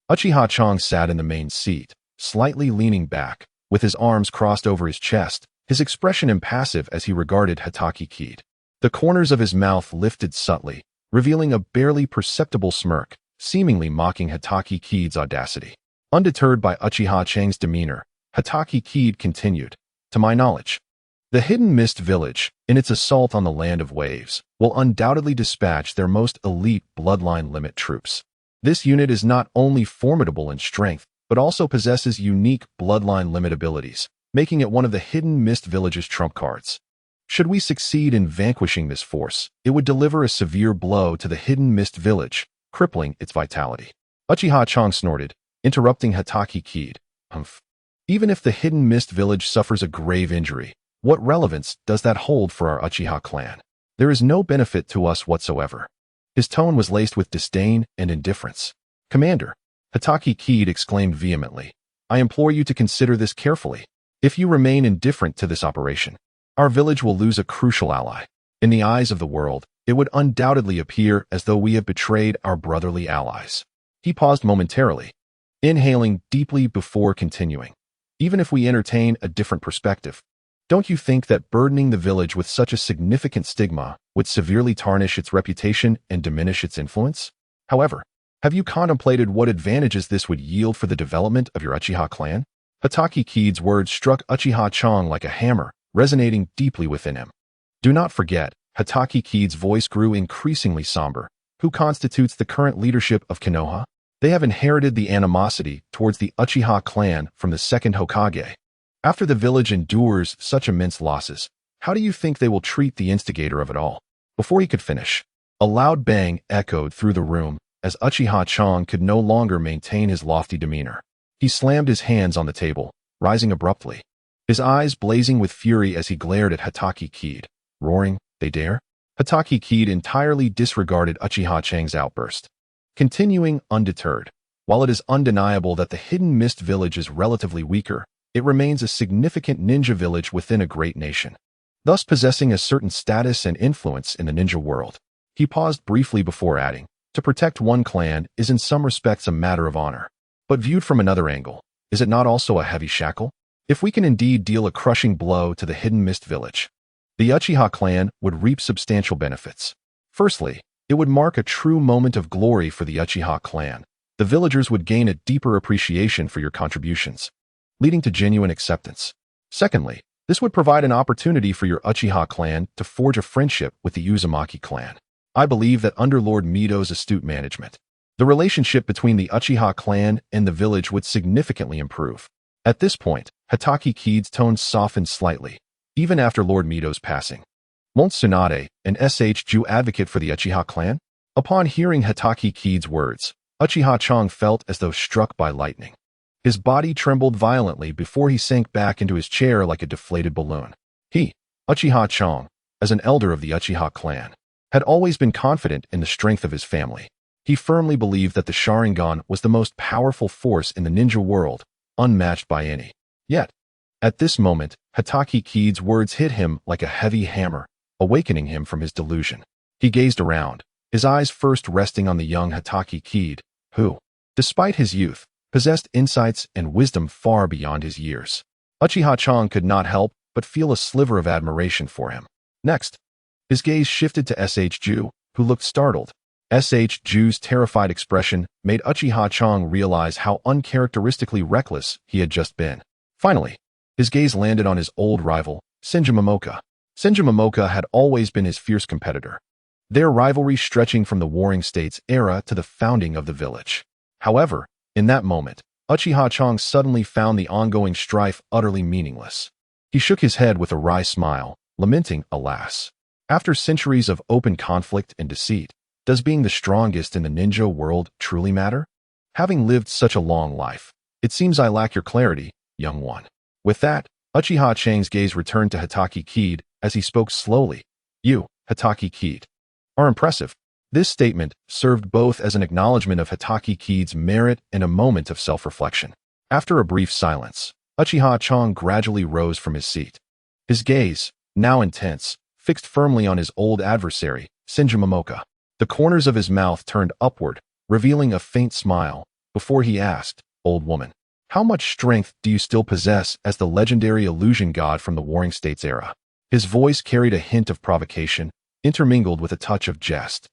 Uchiha Chang sat in the main seat, slightly leaning back, with his arms crossed over his chest, his expression impassive as he regarded Hataki Kid. The corners of his mouth lifted subtly, revealing a barely perceptible smirk, seemingly mocking Hataki Kid's audacity. Undeterred by Uchiha Chang's demeanor, Hataki Kid continued, "To my knowledge, the Hidden Mist Village, in its assault on the Land of Waves, will undoubtedly dispatch their most elite bloodline limit troops. This unit is not only formidable in strength, but also possesses unique bloodline limit abilities, making it one of the Hidden Mist Village's trump cards. Should we succeed in vanquishing this force, it would deliver a severe blow to the Hidden Mist Village, crippling its vitality." Uchiha Chang snorted, interrupting Hataki Kid, "Humph. Even if the Hidden Mist Village suffers a grave injury, what relevance does that hold for our Uchiha clan? There is no benefit to us whatsoever." His tone was laced with disdain and indifference. "Commander," Hataki Kid exclaimed vehemently, "I implore you to consider this carefully. If you remain indifferent to this operation, our village will lose a crucial ally. In the eyes of the world, it would undoubtedly appear as though we have betrayed our brotherly allies." He paused momentarily, inhaling deeply before continuing. "Even if we entertain a different perspective, don't you think that burdening the village with such a significant stigma would severely tarnish its reputation and diminish its influence? However, have you contemplated what advantages this would yield for the development of your Uchiha clan?" Hataki Kid's words struck Uchiha Chang like a hammer, resonating deeply within him. "Do not forget," Hataki Kid's voice grew increasingly somber, "who constitutes the current leadership of Konoha? They have inherited the animosity towards the Uchiha clan from the second Hokage. After the village endures such immense losses, how do you think they will treat the instigator of it all?" Before he could finish, a loud bang echoed through the room as Uchiha Chang could no longer maintain his lofty demeanor. He slammed his hands on the table, rising abruptly. his eyes blazing with fury as he glared at Hatake Kid, roaring, "They dare?" Hatake Kid entirely disregarded Uchiha Chang's outburst, continuing undeterred. While it is undeniable that the Hidden Mist village is relatively weaker, it remains a significant ninja village within a great nation, thus possessing a certain status and influence in the ninja world. He paused briefly before adding, "To protect one clan is in some respects a matter of honor. But viewed from another angle, is it not also a heavy shackle? If we can indeed deal a crushing blow to the Hidden Mist village, the Uchiha clan would reap substantial benefits. Firstly, it would mark a true moment of glory for the Uchiha clan. The villagers would gain a deeper appreciation for your contributions, leading to genuine acceptance. Secondly, this would provide an opportunity for your Uchiha clan to forge a friendship with the Uzumaki clan. I believe that under Lord Mido's astute management, the relationship between the Uchiha clan and the village would significantly improve." At this point, Hatake Kid's tone softened slightly, even after Lord Mido's passing. "Won't Tsunade, an Ju advocate for the Uchiha clan?" Upon hearing Hatake Kid's words, Uchiha Chang felt as though struck by lightning. His body trembled violently before he sank back into his chair like a deflated balloon. He, Uchiha Chang, as an elder of the Uchiha clan, had always been confident in the strength of his family. He firmly believed that the Sharingan was the most powerful force in the ninja world, unmatched by any. Yet, at this moment, Hatake Kid's words hit him like a heavy hammer, awakening him from his delusion. He gazed around, his eyes first resting on the young Hatake Kid, who, despite his youth, possessed insights and wisdom far beyond his years. Uchiha Chang could not help but feel a sliver of admiration for him. Next, his gaze shifted to Ju, who looked startled. Ju's terrified expression made Uchiha Chang realize how uncharacteristically reckless he had just been. Finally, his gaze landed on his old rival, Senju Momoka. Senju Momoka had always been his fierce competitor, their rivalry stretching from the Warring States era to the founding of the village. However, in that moment, Uchiha Chang suddenly found the ongoing strife utterly meaningless. He shook his head with a wry smile, lamenting, "Alas, after centuries of open conflict and deceit, does being the strongest in the ninja world truly matter? Having lived such a long life, it seems I lack your clarity, young one." With that, Uchiha Chang's gaze returned to Hatake Kid as he spoke slowly. "You, Hatake Kid, are impressive." This statement served both as an acknowledgement of Hatake Kid's merit and a moment of self-reflection. After a brief silence, Uchiha Chang gradually rose from his seat. His gaze, now intense, fixed firmly on his old adversary, Senju Momoka. The corners of his mouth turned upward, revealing a faint smile, before he asked, "Old woman, how much strength do you still possess as the legendary illusion god from the Warring States era?" His voice carried a hint of provocation, intermingled with a touch of jest.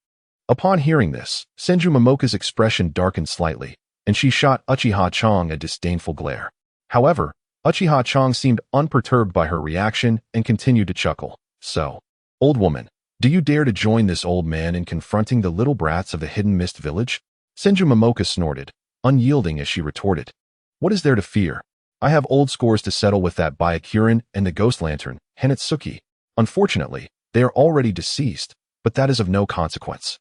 Upon hearing this, Senju Momoka's expression darkened slightly, and she shot Uchiha Chang a disdainful glare. However, Uchiha Chang seemed unperturbed by her reaction and continued to chuckle. "So, old woman, do you dare to join this old man in confronting the little brats of the Hidden Mist village?" Senju Momoka snorted, unyielding as she retorted, "What is there to fear? I have old scores to settle with that Byakuren and the Ghost Lantern, Henitsuki. Unfortunately, they are already deceased, but that is of no consequence.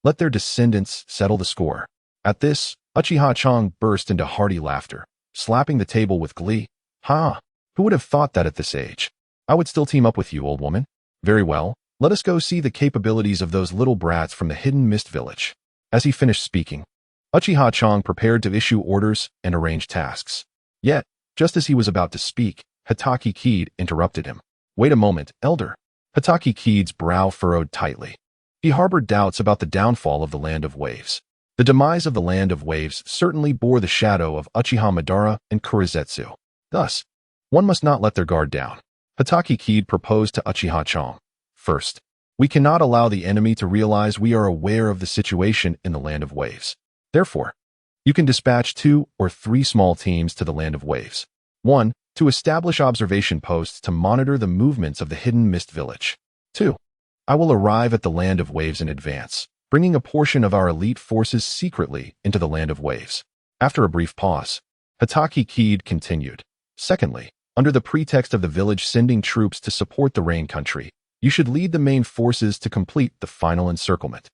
Let their descendants settle the score." At this, Uchiha Chang burst into hearty laughter, slapping the table with glee. "Ha! Who would have thought that at this age? I would still team up with you, old woman. Very well, let us go see the capabilities of those little brats from the Hidden Mist village." As he finished speaking, Uchiha Chang prepared to issue orders and arrange tasks. Yet, just as he was about to speak, Hatake Kid interrupted him. "Wait a moment, elder." Hatake Kid's brow furrowed tightly. He harbored doubts about the downfall of the Land of Waves. The demise of the Land of Waves certainly bore the shadow of Uchiha Madara and Kurizetsu. Thus, one must not let their guard down. Hatake Kid proposed to Uchiha Chang. "First, we cannot allow the enemy to realize we are aware of the situation in the Land of Waves. Therefore, you can dispatch 2 or 3 small teams to the Land of Waves. 1, to establish observation posts to monitor the movements of the Hidden Mist village. 2, I will arrive at the Land of Waves in advance, bringing a portion of our elite forces secretly into the Land of Waves." After a brief pause, Hatake Kid continued. "Secondly, under the pretext of the village sending troops to support the Rain Country, you should lead the main forces to complete the final encirclement."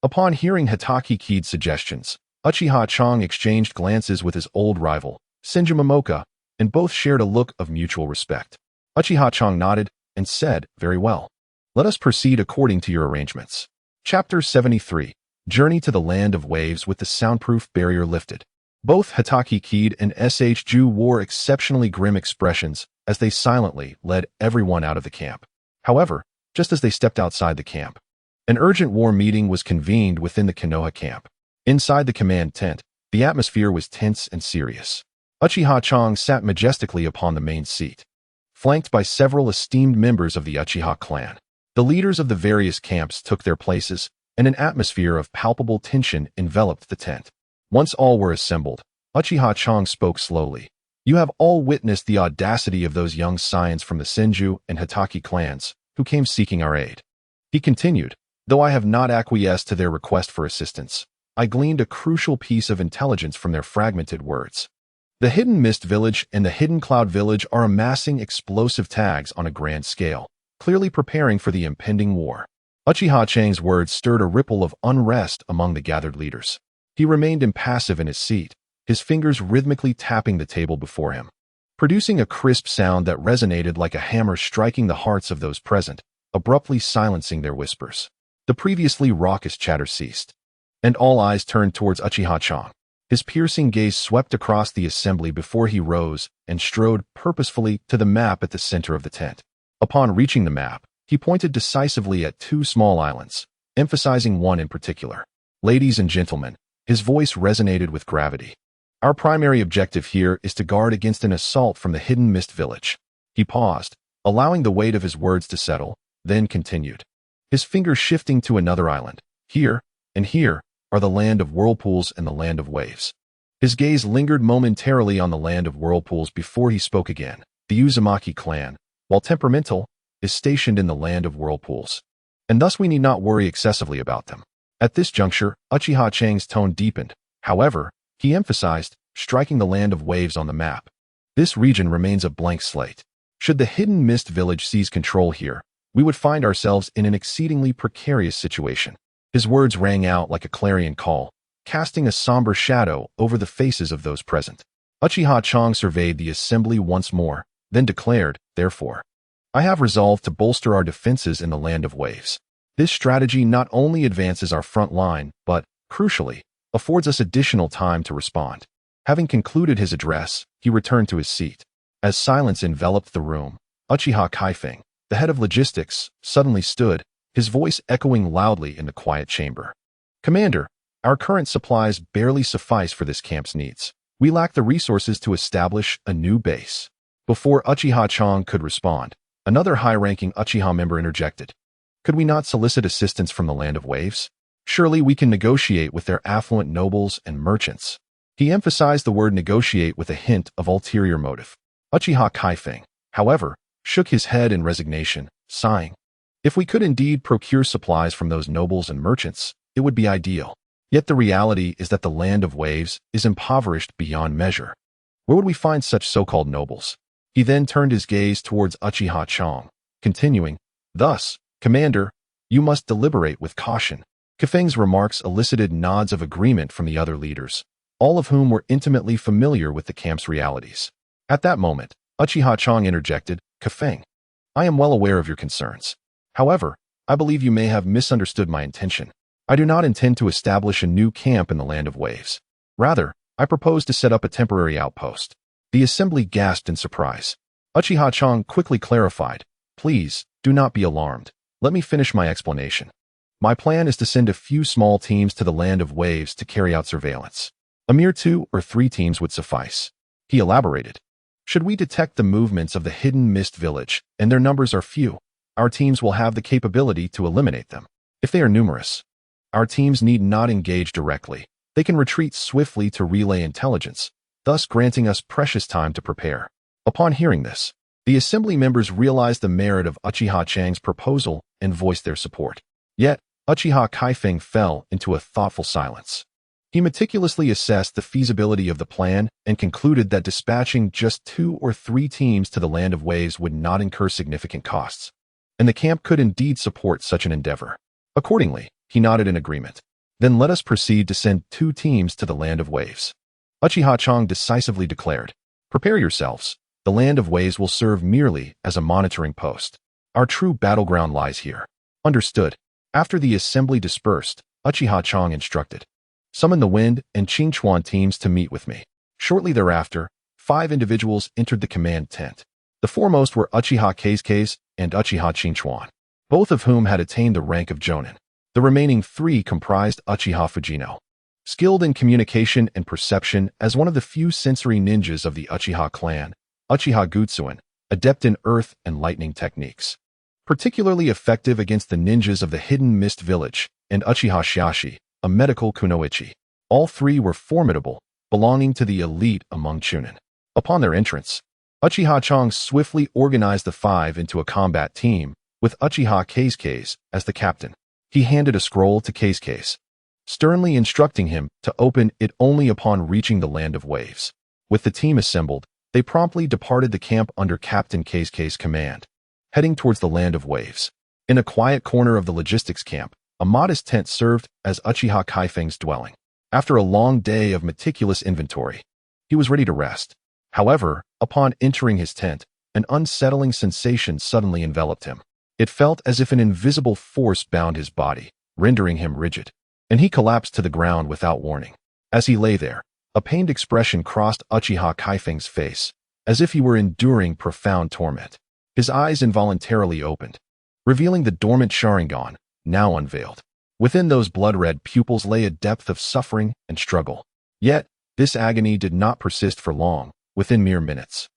Upon hearing Hatake Kid's suggestions, Uchiha Chang exchanged glances with his old rival, Senju Momoka, and both shared a look of mutual respect. Uchiha Chang nodded and said, "Very well. Let us proceed according to your arrangements." Chapter 73. Journey to the Land of Waves with the soundproof barrier lifted. Both Hitaki Kid and SH Ju wore exceptionally grim expressions as they silently led everyone out of the camp. However, just as they stepped outside the camp, an urgent war meeting was convened within the Konoha camp. Inside the command tent, the atmosphere was tense and serious. Uchiha Chang sat majestically upon the main seat, flanked by several esteemed members of the Uchiha clan. The leaders of the various camps took their places, and an atmosphere of palpable tension enveloped the tent. Once all were assembled, Uchiha Chang spoke slowly. "You have all witnessed the audacity of those young scions from the Senju and Hitaki clans who came seeking our aid." He continued, "Though I have not acquiesced to their request for assistance, I gleaned a crucial piece of intelligence from their fragmented words. The Hidden Mist Village and the Hidden Cloud Village are amassing explosive tags on a grand scale, clearly preparing for the impending war." Uchiha Chang's words stirred a ripple of unrest among the gathered leaders. He remained impassive in his seat, his fingers rhythmically tapping the table before him, producing a crisp sound that resonated like a hammer striking the hearts of those present, abruptly silencing their whispers. The previously raucous chatter ceased, and all eyes turned towards Uchiha Chang. His piercing gaze swept across the assembly before he rose and strode purposefully to the map at the center of the tent. Upon reaching the map, he pointed decisively at two small islands, emphasizing one in particular. "Ladies and gentlemen," his voice resonated with gravity, "our primary objective here is to guard against an assault from the Hidden Mist Village." He paused, allowing the weight of his words to settle, then continued, his fingers shifting to another island. "Here, and here, are the Land of Whirlpools and the Land of Waves." His gaze lingered momentarily on the Land of Whirlpools before he spoke again. "The Uzumaki clan, while temperamental, is stationed in the Land of Whirlpools, and thus we need not worry excessively about them." At this juncture, Uchiha Chang's tone deepened. However, he emphasized, striking the Land of Waves on the map. "This region remains a blank slate. Should the Hidden Mist Village seize control here, we would find ourselves in an exceedingly precarious situation." His words rang out like a clarion call, casting a somber shadow over the faces of those present. Uchiha Chang surveyed the assembly once more, then declared, "Therefore, I have resolved to bolster our defenses in the Land of Waves. This strategy not only advances our front line, but, crucially, affords us additional time to respond." Having concluded his address, he returned to his seat. As silence enveloped the room, Uchiha Kaifeng, the head of logistics, suddenly stood, his voice echoing loudly in the quiet chamber. "Commander, our current supplies barely suffice for this camp's needs. We lack the resources to establish a new base." Before Uchiha Chang could respond, another high-ranking Uchiha member interjected. "Could we not solicit assistance from the Land of Waves? Surely we can negotiate with their affluent nobles and merchants." He emphasized the word negotiate with a hint of ulterior motive. Uchiha Kaifeng, however, shook his head in resignation, sighing. "If we could indeed procure supplies from those nobles and merchants, it would be ideal. Yet the reality is that the Land of Waves is impoverished beyond measure. Where would we find such so-called nobles?" He then turned his gaze towards Uchiha Chang, continuing, "Thus, Commander, you must deliberate with caution." Kaifeng's remarks elicited nods of agreement from the other leaders, all of whom were intimately familiar with the camp's realities. At that moment, Uchiha Chang interjected, "Kaifeng, I am well aware of your concerns. However, I believe you may have misunderstood my intention. I do not intend to establish a new camp in the Land of Waves. Rather, I propose to set up a temporary outpost." The assembly gasped in surprise. Uchiha Chang quickly clarified, "Please, do not be alarmed. Let me finish my explanation. My plan is to send a few small teams to the Land of Waves to carry out surveillance. A mere 2 or 3 teams would suffice." He elaborated, "Should we detect the movements of the Hidden Mist Village, and their numbers are few, our teams will have the capability to eliminate them. If they are numerous, our teams need not engage directly. They can retreat swiftly to relay intelligence, thus granting us precious time to prepare." Upon hearing this, the assembly members realized the merit of Uchiha Chang's proposal and voiced their support. Yet, Uchiha Kaifeng fell into a thoughtful silence. He meticulously assessed the feasibility of the plan and concluded that dispatching just 2 or 3 teams to the Land of Waves would not incur significant costs, and the camp could indeed support such an endeavor. Accordingly, he nodded in agreement. "Then let us proceed to send 2 teams to the Land of Waves." Uchiha Chang decisively declared. Prepare yourselves. The land of waves will serve merely as a monitoring post. Our true battleground lies here. Understood. After the assembly dispersed, Uchiha Chang instructed, "Summon the Wind and Qingchuan teams to meet with me." Shortly thereafter, 5 individuals entered the command tent. The foremost were Uchiha Keisuke and Uchiha Qingchuan, both of whom had attained the rank of Jonin. The remaining 3 comprised Uchiha Fujino, skilled in communication and perception as one of the few sensory ninjas of the Uchiha clan, Uchiha Gutsuin, adept in earth and lightning techniques, particularly effective against the ninjas of the Hidden Mist Village, and Uchiha Shiashi, a medical kunoichi. All 3 were formidable, belonging to the elite among Chunin. Upon their entrance, Uchiha Chang swiftly organized the 5 into a combat team, with Uchiha Keisuke as the captain. He handed a scroll to Keisuke, sternly instructing him to open it only upon reaching the land of waves. With the team assembled, they promptly departed the camp under Captain Keisuke's command, heading towards the land of waves. In a quiet corner of the logistics camp, a modest tent served as Uchiha Kaifeng's dwelling. After a long day of meticulous inventory, he was ready to rest. However, upon entering his tent, an unsettling sensation suddenly enveloped him. It felt as if an invisible force bound his body, rendering him rigid, and he collapsed to the ground without warning. As he lay there, a pained expression crossed Uchiha Kaifeng's face, as if he were enduring profound torment. His eyes involuntarily opened, revealing the dormant Sharingan, now unveiled. Within those blood-red pupils lay a depth of suffering and struggle. Yet, this agony did not persist for long. Within mere minutes,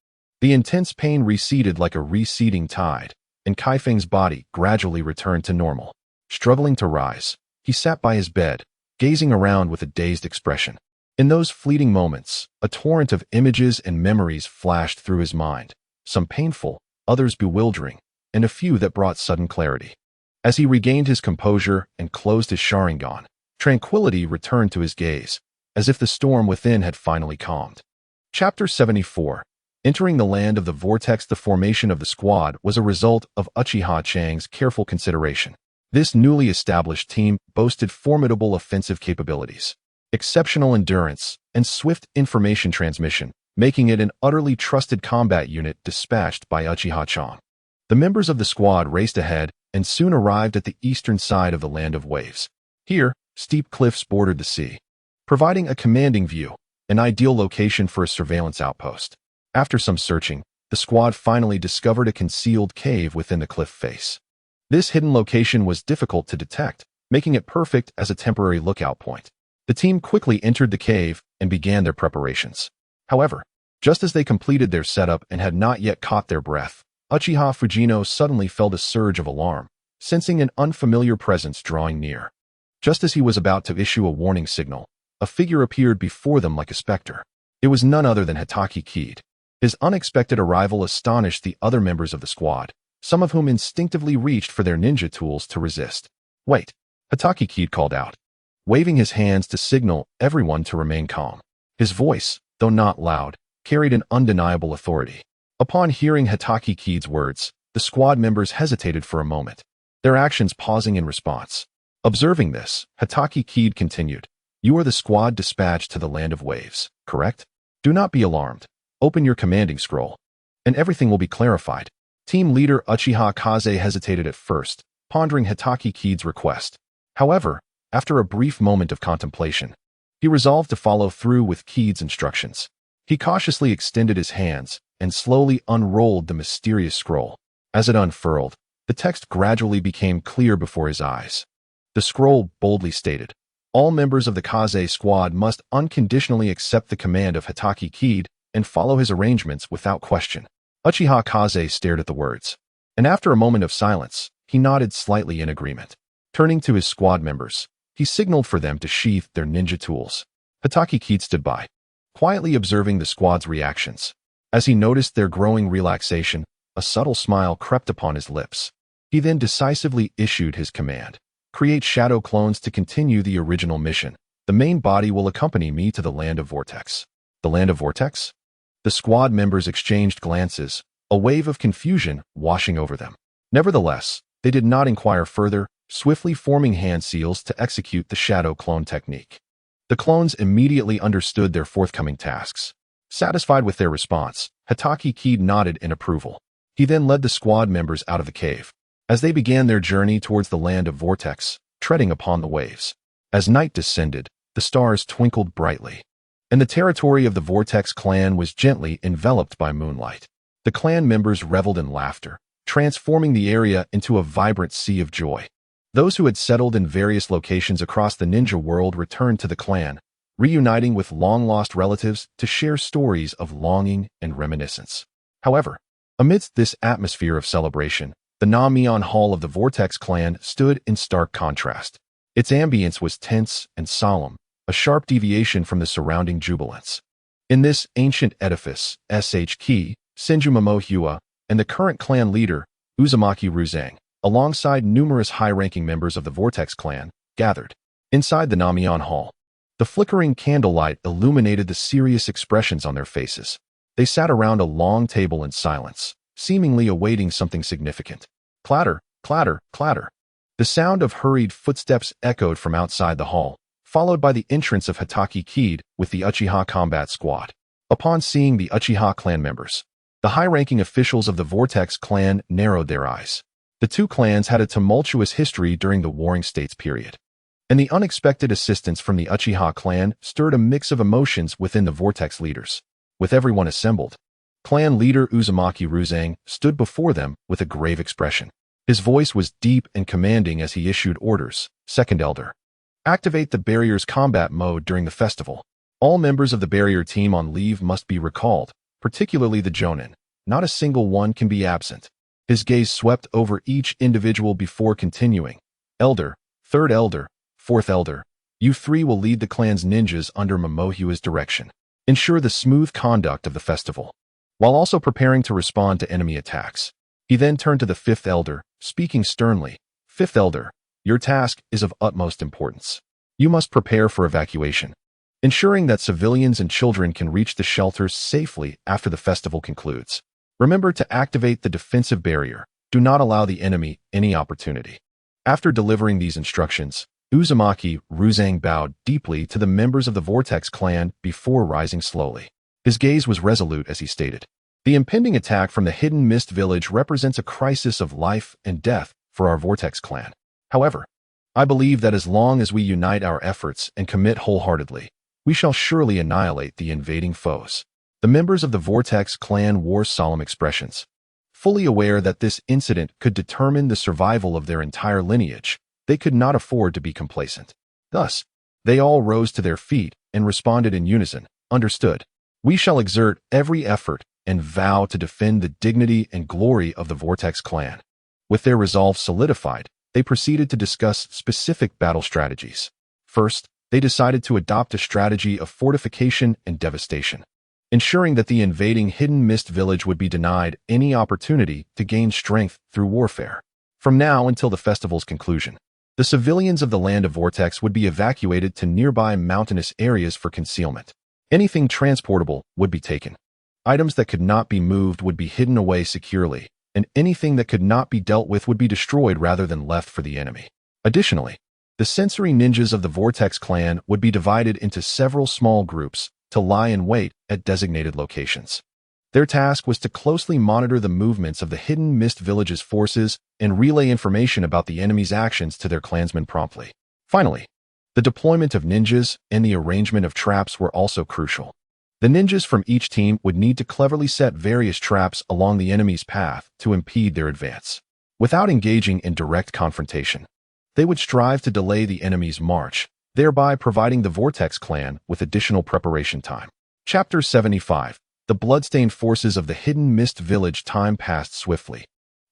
the intense pain receded like a receding tide, and Kaifeng's body gradually returned to normal. Struggling to rise, he sat by his bed, gazing around with a dazed expression. In those fleeting moments, a torrent of images and memories flashed through his mind, some painful, others bewildering, and a few that brought sudden clarity. As he regained his composure and closed his Sharingan, tranquility returned to his gaze, as if the storm within had finally calmed. Chapter 74. Entering the land of the vortex. The formation of the squad was a result of Uchiha Chang's careful consideration. This newly established team boasted formidable offensive capabilities, exceptional endurance, and swift information transmission, making it an utterly trusted combat unit dispatched by Uchiha Chang. The members of the squad raced ahead and soon arrived at the eastern side of the land of waves. Here, steep cliffs bordered the sea, providing a commanding view, an ideal location for a surveillance outpost. After some searching, the squad finally discovered a concealed cave within the cliff face. This hidden location was difficult to detect, making it perfect as a temporary lookout point. The team quickly entered the cave and began their preparations. However, just as they completed their setup and had not yet caught their breath, Uchiha Fujino suddenly felt a surge of alarm, sensing an unfamiliar presence drawing near. Just as he was about to issue a warning signal, a figure appeared before them like a specter. It was none other than Hitaki Kid. His unexpected arrival astonished the other members of the squad, some of whom instinctively reached for their ninja tools to resist. "Wait," Hitaki Kid called out, waving his hands to signal everyone to remain calm. His voice, though not loud, carried an undeniable authority. Upon hearing Hitaki Kid's words, the squad members hesitated for a moment, their actions pausing in response. Observing this, Hitaki Kid continued, "You are the squad dispatched to the land of waves, correct? Do not be alarmed. Open your commanding scroll, and everything will be clarified." Team leader Uchiha Kaze hesitated at first, pondering Hitaki Kid's request. However, after a brief moment of contemplation, he resolved to follow through with Kid's instructions. He cautiously extended his hands and slowly unrolled the mysterious scroll. As it unfurled, the text gradually became clear before his eyes. The scroll boldly stated, "All members of the Kaze squad must unconditionally accept the command of Hitaki Kid and follow his arrangements without question." Uchiha Kaze stared at the words, and after a moment of silence, he nodded slightly in agreement. Turning to his squad members, he signaled for them to sheath their ninja tools. Hitaki Kid stood by, quietly observing the squad's reactions. As he noticed their growing relaxation, a subtle smile crept upon his lips. He then decisively issued his command. "Create shadow clones to continue the original mission. The main body will accompany me to the land of vortex." The land of vortex? The squad members exchanged glances, a wave of confusion washing over them. Nevertheless, they did not inquire further, swiftly forming hand seals to execute the shadow clone technique. The clones immediately understood their forthcoming tasks. Satisfied with their response, Hatake Kid nodded in approval. He then led the squad members out of the cave. As they began their journey towards the land of Vortex, treading upon the waves. As night descended, the stars twinkled brightly. And the territory of the Vortex clan was gently enveloped by moonlight. The clan members reveled in laughter, transforming the area into a vibrant sea of joy. Those who had settled in various locations across the ninja world returned to the clan, reuniting with long-lost relatives to share stories of longing and reminiscence. However, amidst this atmosphere of celebration, the Namion Hall of the Vortex clan stood in stark contrast. Its ambience was tense and solemn, a sharp deviation from the surrounding jubilance. In this ancient edifice, S.H. Ki, Senju Momohua, and the current clan leader, Uzumaki Ruzang, alongside numerous high-ranking members of the Vortex clan, gathered. Inside the Namion Hall, the flickering candlelight illuminated the serious expressions on their faces. They sat around a long table in silence, seemingly awaiting something significant. Clatter, clatter, clatter. The sound of hurried footsteps echoed from outside the hall, followed by the entrance of Hatake Kid with the Uchiha combat squad. Upon seeing the Uchiha clan members, the high-ranking officials of the Vortex clan narrowed their eyes. The two clans had a tumultuous history during the Warring States period, and the unexpected assistance from the Uchiha clan stirred a mix of emotions within the Vortex leaders. With everyone assembled, clan leader Uzumaki Ruzang stood before them with a grave expression. His voice was deep and commanding as he issued orders. Second Elder, activate the barrier's combat mode during the festival. All members of the barrier team on leave must be recalled, particularly the Jonin. Not a single one can be absent. His gaze swept over each individual before continuing. Elder, Third Elder, Fourth Elder, you three will lead the clan's ninjas under Momohua's direction. Ensure the smooth conduct of the festival, while also preparing to respond to enemy attacks. He then turned to the Fifth Elder, speaking sternly. Fifth Elder, your task is of utmost importance. You must prepare for evacuation, ensuring that civilians and children can reach the shelters safely after the festival concludes. Remember to activate the defensive barrier. Do not allow the enemy any opportunity. After delivering these instructions, Uzumaki Ruzang bowed deeply to the members of the Vortex clan before rising slowly. His gaze was resolute as he stated, the impending attack from the Hidden Mist village represents a crisis of life and death for our Vortex clan. However, I believe that as long as we unite our efforts and commit wholeheartedly, we shall surely annihilate the invading foes. The members of the Vortex clan wore solemn expressions. Fully aware that this incident could determine the survival of their entire lineage, they could not afford to be complacent. Thus, they all rose to their feet and responded in unison. Understood. We shall exert every effort and vow to defend the dignity and glory of the Vortex clan. With their resolve solidified, they proceeded to discuss specific battle strategies. First, they decided to adopt a strategy of fortification and devastation, ensuring that the invading Hidden Mist village would be denied any opportunity to gain strength through warfare. From now until the festival's conclusion, the civilians of the land of Vortex would be evacuated to nearby mountainous areas for concealment. Anything transportable would be taken. Items that could not be moved would be hidden away securely, and anything that could not be dealt with would be destroyed rather than left for the enemy. Additionally, the sensory ninjas of the Vortex clan would be divided into several small groups to lie in wait at designated locations. Their task was to closely monitor the movements of the Hidden Mist village's forces and relay information about the enemy's actions to their clansmen promptly. Finally, the deployment of ninjas and the arrangement of traps were also crucial. The ninjas from each team would need to cleverly set various traps along the enemy's path to impede their advance. Without engaging in direct confrontation, they would strive to delay the enemy's march, thereby providing the Vortex clan with additional preparation time. Chapter 75. The bloodstained forces of the Hidden Mist village. Time passed swiftly,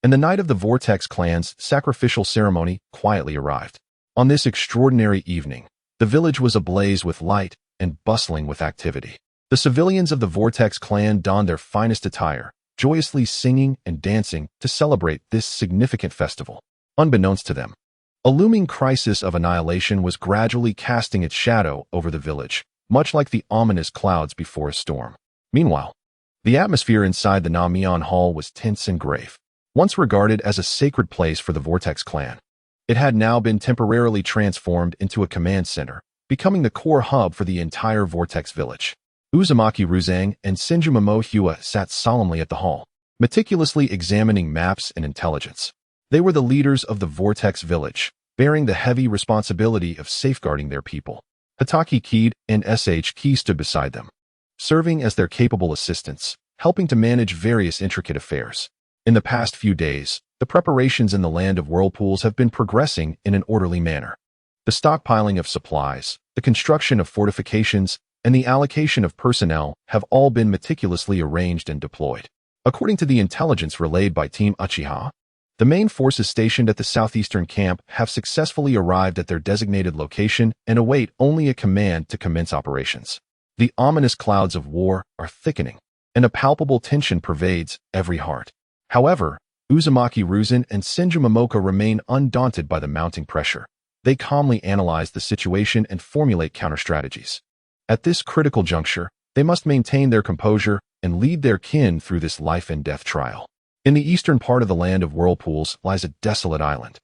and the night of the Vortex clan's sacrificial ceremony quietly arrived. On this extraordinary evening, the village was ablaze with light and bustling with activity. The civilians of the Vortex clan donned their finest attire, joyously singing and dancing to celebrate this significant festival. Unbeknownst to them, a looming crisis of annihilation was gradually casting its shadow over the village, much like the ominous clouds before a storm. Meanwhile, the atmosphere inside the Namion Hall was tense and grave. Once regarded as a sacred place for the Vortex clan, it had now been temporarily transformed into a command center, becoming the core hub for the entire Vortex village. Uzumaki Ruzang and Shinju Momohua sat solemnly at the hall, meticulously examining maps and intelligence. They were the leaders of the Vortex Village, bearing the heavy responsibility of safeguarding their people. Hitaki Kid and SH Ki stood beside them, serving as their capable assistants, helping to manage various intricate affairs. In the past few days, the preparations in the Land of Whirlpools have been progressing in an orderly manner. The stockpiling of supplies, the construction of fortifications, and the allocation of personnel have all been meticulously arranged and deployed. According to the intelligence relayed by Team Uchiha, the main forces stationed at the southeastern camp have successfully arrived at their designated location and await only a command to commence operations. The ominous clouds of war are thickening, and a palpable tension pervades every heart. However, Uzumaki Ruzan and Shinju Momoka remain undaunted by the mounting pressure. They calmly analyze the situation and formulate counter-strategies. At this critical juncture, they must maintain their composure and lead their kin through this life-and-death trial. In the eastern part of the Land of Whirlpools lies a desolate island,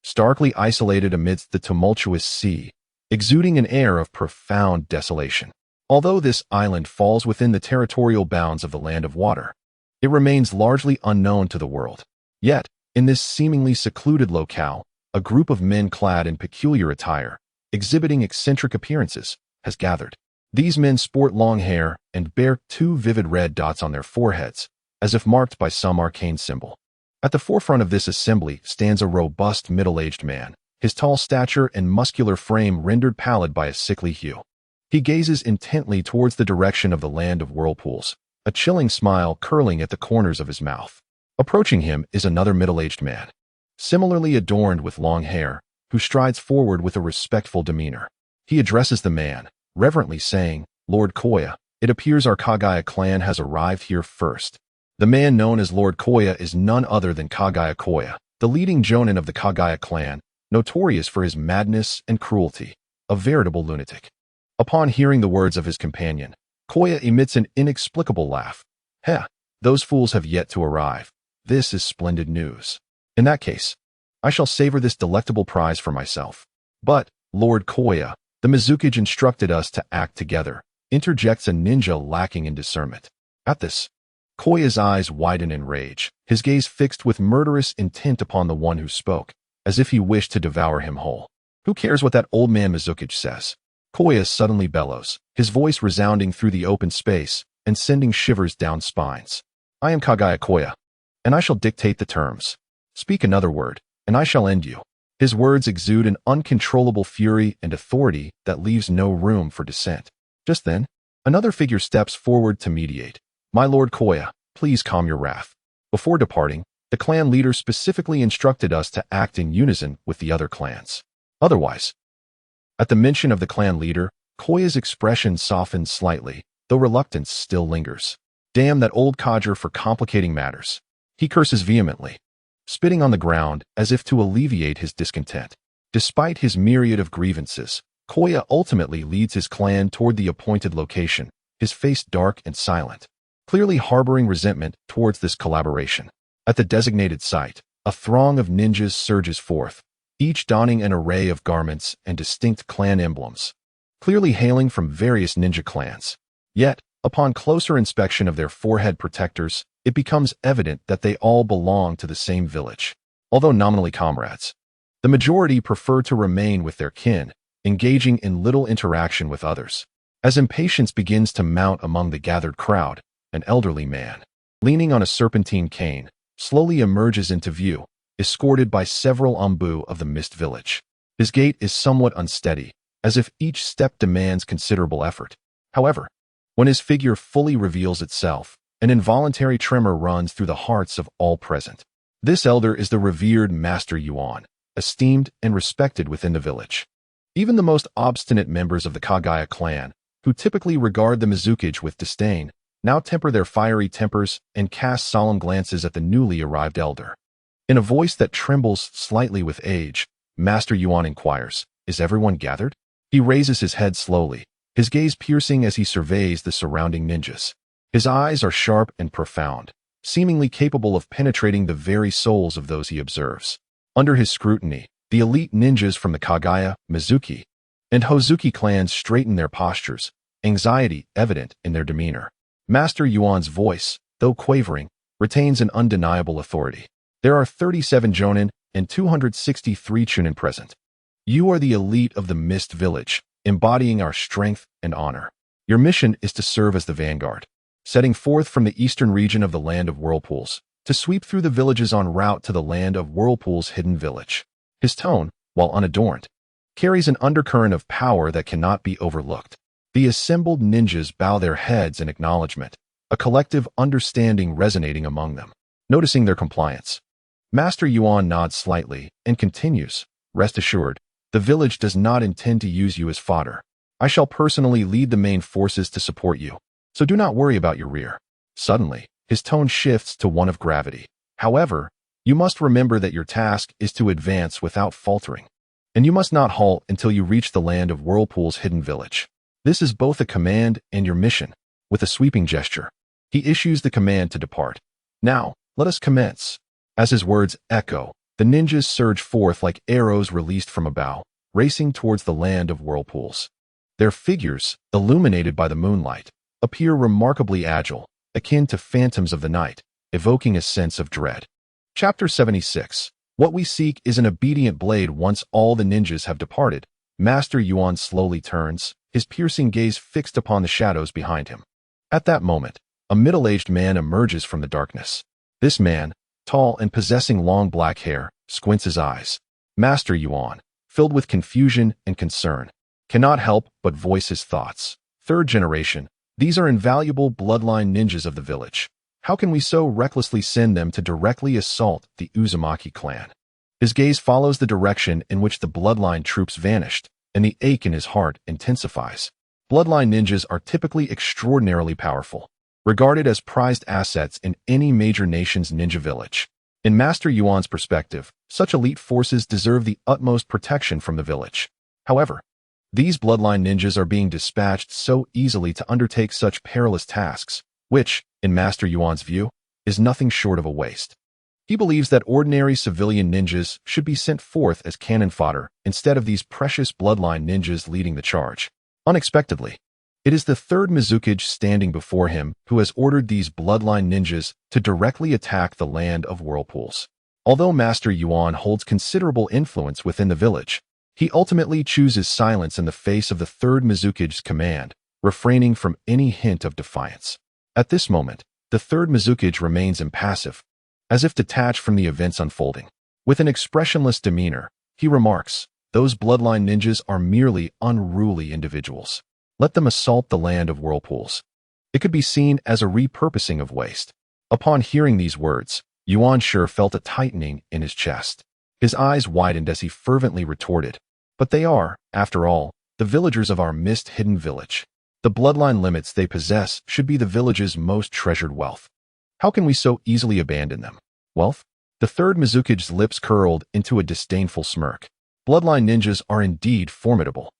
starkly isolated amidst the tumultuous sea, exuding an air of profound desolation. Although this island falls within the territorial bounds of the Land of Water, it remains largely unknown to the world. Yet, in this seemingly secluded locale, a group of men clad in peculiar attire, exhibiting eccentric appearances, has gathered. These men sport long hair and bear two vivid red dots on their foreheads, as if marked by some arcane symbol. At the forefront of this assembly stands a robust middle-aged man, his tall stature and muscular frame rendered pallid by a sickly hue. He gazes intently towards the direction of the Land of Whirlpools, a chilling smile curling at the corners of his mouth. Approaching him is another middle-aged man, similarly adorned with long hair, who strides forward with a respectful demeanor. He addresses the man, reverently saying, "Lord Koya, it appears our Kagaya clan has arrived here first." The man known as Lord Koya is none other than Kagaya Koya, the leading jonin of the Kagaya clan, notorious for his madness and cruelty, a veritable lunatic. Upon hearing the words of his companion, Koya emits an inexplicable laugh. "Heh, those fools have yet to arrive. This is splendid news. In that case, I shall savor this delectable prize for myself." "But, Lord Koya, the Mizukage instructed us to act together," interjects a ninja lacking in discernment. At this, Koya's eyes widen in rage, his gaze fixed with murderous intent upon the one who spoke, as if he wished to devour him whole. "Who cares what that old man Mizukage says?" Koya suddenly bellows, his voice resounding through the open space and sending shivers down spines. "I am Kagaya Koya, and I shall dictate the terms. Speak another word, and I shall end you." His words exude an uncontrollable fury and authority that leaves no room for dissent. Just then, another figure steps forward to mediate. "My Lord Koya, please calm your wrath." Before departing, the clan leader specifically instructed us to act in unison with the other clans. Otherwise, at the mention of the clan leader, Koya's expression softens slightly, though reluctance still lingers. "Damn that old codger for complicating matters." He curses vehemently, spitting on the ground as if to alleviate his discontent. Despite his myriad of grievances, Koya ultimately leads his clan toward the appointed location, his face dark and silent, clearly harboring resentment towards this collaboration. At the designated site, a throng of ninjas surges forth, each donning an array of garments and distinct clan emblems, clearly hailing from various ninja clans. Yet, upon closer inspection of their forehead protectors, it becomes evident that they all belong to the same village. Although nominally comrades, the majority prefer to remain with their kin, engaging in little interaction with others. As impatience begins to mount among the gathered crowd, an elderly man, leaning on a serpentine cane, slowly emerges into view, escorted by several Umbu of the Mist Village. His gait is somewhat unsteady, as if each step demands considerable effort. However, when his figure fully reveals itself, an involuntary tremor runs through the hearts of all present. This elder is the revered Master Yuan, esteemed and respected within the village. Even the most obstinate members of the Kagaya clan, who typically regard the Mizukage with disdain, now temper their fiery tempers and cast solemn glances at the newly arrived elder. In a voice that trembles slightly with age, Master Yuan inquires, "Is everyone gathered?" He raises his head slowly, his gaze piercing as he surveys the surrounding ninjas. His eyes are sharp and profound, seemingly capable of penetrating the very souls of those he observes. Under his scrutiny, the elite ninjas from the Kagaya, Mizuki, and Hozuki clans straighten their postures, anxiety evident in their demeanor. Master Yuan's voice, though quavering, retains an undeniable authority. There are 37 Jonin and 263 Chunin present. You are the elite of the Mist Village, embodying our strength and honor. Your mission is to serve as the vanguard, setting forth from the eastern region of the Land of Whirlpools, to sweep through the villages en route to the Land of Whirlpool's hidden village. His tone, while unadorned, carries an undercurrent of power that cannot be overlooked. The assembled ninjas bow their heads in acknowledgement, a collective understanding resonating among them. Noticing their compliance, Master Yuan nods slightly and continues, "Rest assured, the village does not intend to use you as fodder. I shall personally lead the main forces to support you, so do not worry about your rear." Suddenly, his tone shifts to one of gravity. "However, you must remember that your task is to advance without faltering, and you must not halt until you reach the Land of Whirlpool's hidden village. This is both a command and your mission." With a sweeping gesture, he issues the command to depart. "Now, let us commence." As his words echo, the ninjas surge forth like arrows released from a bow, racing towards the Land of Whirlpools. Their figures, illuminated by the moonlight, appear remarkably agile, akin to phantoms of the night, evoking a sense of dread. Chapter 76. What we seek is an obedient blade. Once all the ninjas have departed, Master Yuan slowly turns, his piercing gaze fixed upon the shadows behind him. At that moment, a middle-aged man emerges from the darkness. This man, tall and possessing long black hair, squints his eyes. Master Yuan, filled with confusion and concern, cannot help but voice his thoughts. Third generation, these are invaluable bloodline ninjas of the village. How can we so recklessly send them to directly assault the Uzumaki clan? His gaze follows the direction in which the bloodline troops vanished, and the ache in his heart intensifies. Bloodline ninjas are typically extraordinarily powerful, regarded as prized assets in any major nation's ninja village. In Master Yuan's perspective, such elite forces deserve the utmost protection from the village. However, these bloodline ninjas are being dispatched so easily to undertake such perilous tasks, which, in Master Yuan's view, is nothing short of a waste. He believes that ordinary civilian ninjas should be sent forth as cannon fodder instead of these precious bloodline ninjas leading the charge. Unexpectedly, it is the third Mizukage standing before him who has ordered these bloodline ninjas to directly attack the Land of Whirlpools. Although Master Yuan holds considerable influence within the village, he ultimately chooses silence in the face of the third Mizukage's command, refraining from any hint of defiance. At this moment, the third Mizukage remains impassive, as if detached from the events unfolding. With an expressionless demeanor, he remarks, "Those bloodline ninjas are merely unruly individuals. Let them assault the Land of Whirlpools." It could be seen as a repurposing of waste. Upon hearing these words, Yuan Shi felt a tightening in his chest. His eyes widened as he fervently retorted, "But they are, after all, the villagers of our mist-hidden village. The bloodline limits they possess should be the village's most treasured wealth. How can we so easily abandon them?" Wealth? The third Mizukage's lips curled into a disdainful smirk. Bloodline ninjas are indeed formidable,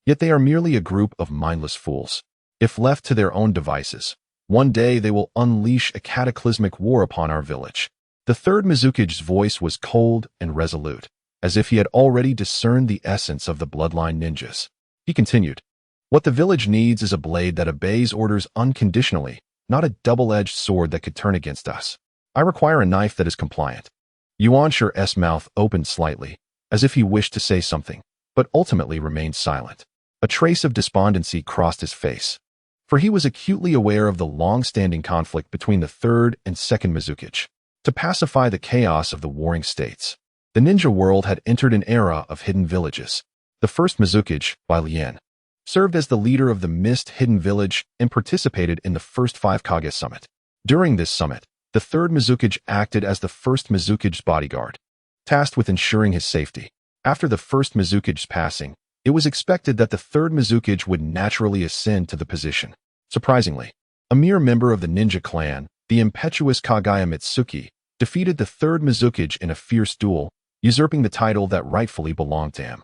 yet they are merely a group of mindless fools. If left to their own devices, one day they will unleash a cataclysmic war upon our village. The third Mizukage's voice was cold and resolute, as if he had already discerned the essence of the bloodline ninjas. He continued, "What the village needs is a blade that obeys orders unconditionally, not a double-edged sword that could turn against us. I require a knife that is compliant." Yuan Shi's mouth opened slightly, as if he wished to say something, but ultimately remained silent. A trace of despondency crossed his face, for he was acutely aware of the long-standing conflict between the third and second Mizukage. To pacify the chaos of the warring states, the ninja world had entered an era of hidden villages. The first Mizukage, Bai Lian, served as the leader of the Mist Hidden Village and participated in the first 5 Kage Summit. During this summit, the third Mizukage acted as the first Mizukage's bodyguard, tasked with ensuring his safety. After the first Mizukage's passing, it was expected that the third Mizukage would naturally ascend to the position. Surprisingly, a mere member of the ninja clan, the impetuous Kagaya Mitsuki, defeated the third Mizukage in a fierce duel, usurping the title that rightfully belonged to him.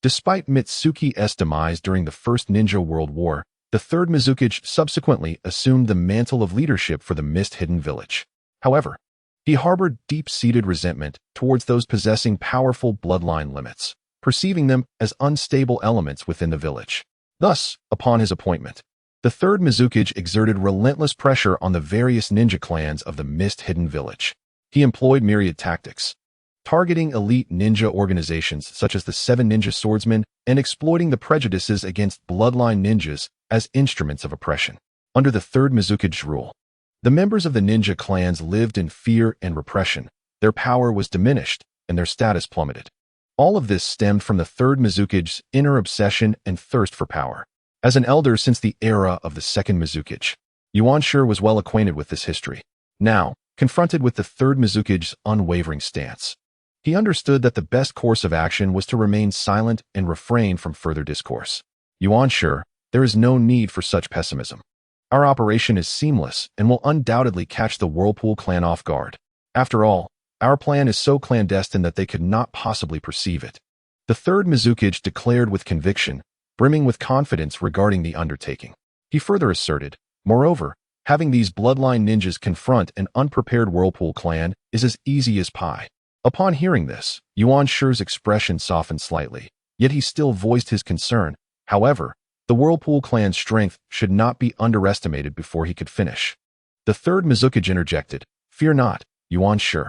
Despite Mitsuki's demise during the First Ninja World War, the third Mizukage subsequently assumed the mantle of leadership for the Mist Hidden Village. However, he harbored deep-seated resentment towards those possessing powerful bloodline limits, perceiving them as unstable elements within the village. Thus, upon his appointment, The third Mizukage exerted relentless pressure on the various ninja clans of the mist-hidden village. He employed myriad tactics, targeting elite ninja organizations such as the Seven Ninja Swordsmen and exploiting the prejudices against bloodline ninjas as instruments of oppression. Under the third Mizukage rule, the members of the ninja clans lived in fear and repression. Their power was diminished, and their status plummeted. All of this stemmed from the third Mizukage's inner obsession and thirst for power. As an elder since the era of the second Mizukage, Yuan Shi was well acquainted with this history. Now, confronted with the third Mizukage's unwavering stance, he understood that the best course of action was to remain silent and refrain from further discourse. Yuan Shi, there is no need for such pessimism. Our operation is seamless and will undoubtedly catch the Whirlpool clan off guard. After all, our plan is so clandestine that they could not possibly perceive it. The third Mizukage declared with conviction, brimming with confidence regarding the undertaking. He further asserted, moreover, having these bloodline ninjas confront an unprepared Whirlpool clan is as easy as pie. Upon hearing this, Yuan Shi's expression softened slightly, yet he still voiced his concern. However, the Whirlpool clan's strength should not be underestimated before he could finish. The third Mizukage interjected, "Fear not, Yuan Shi.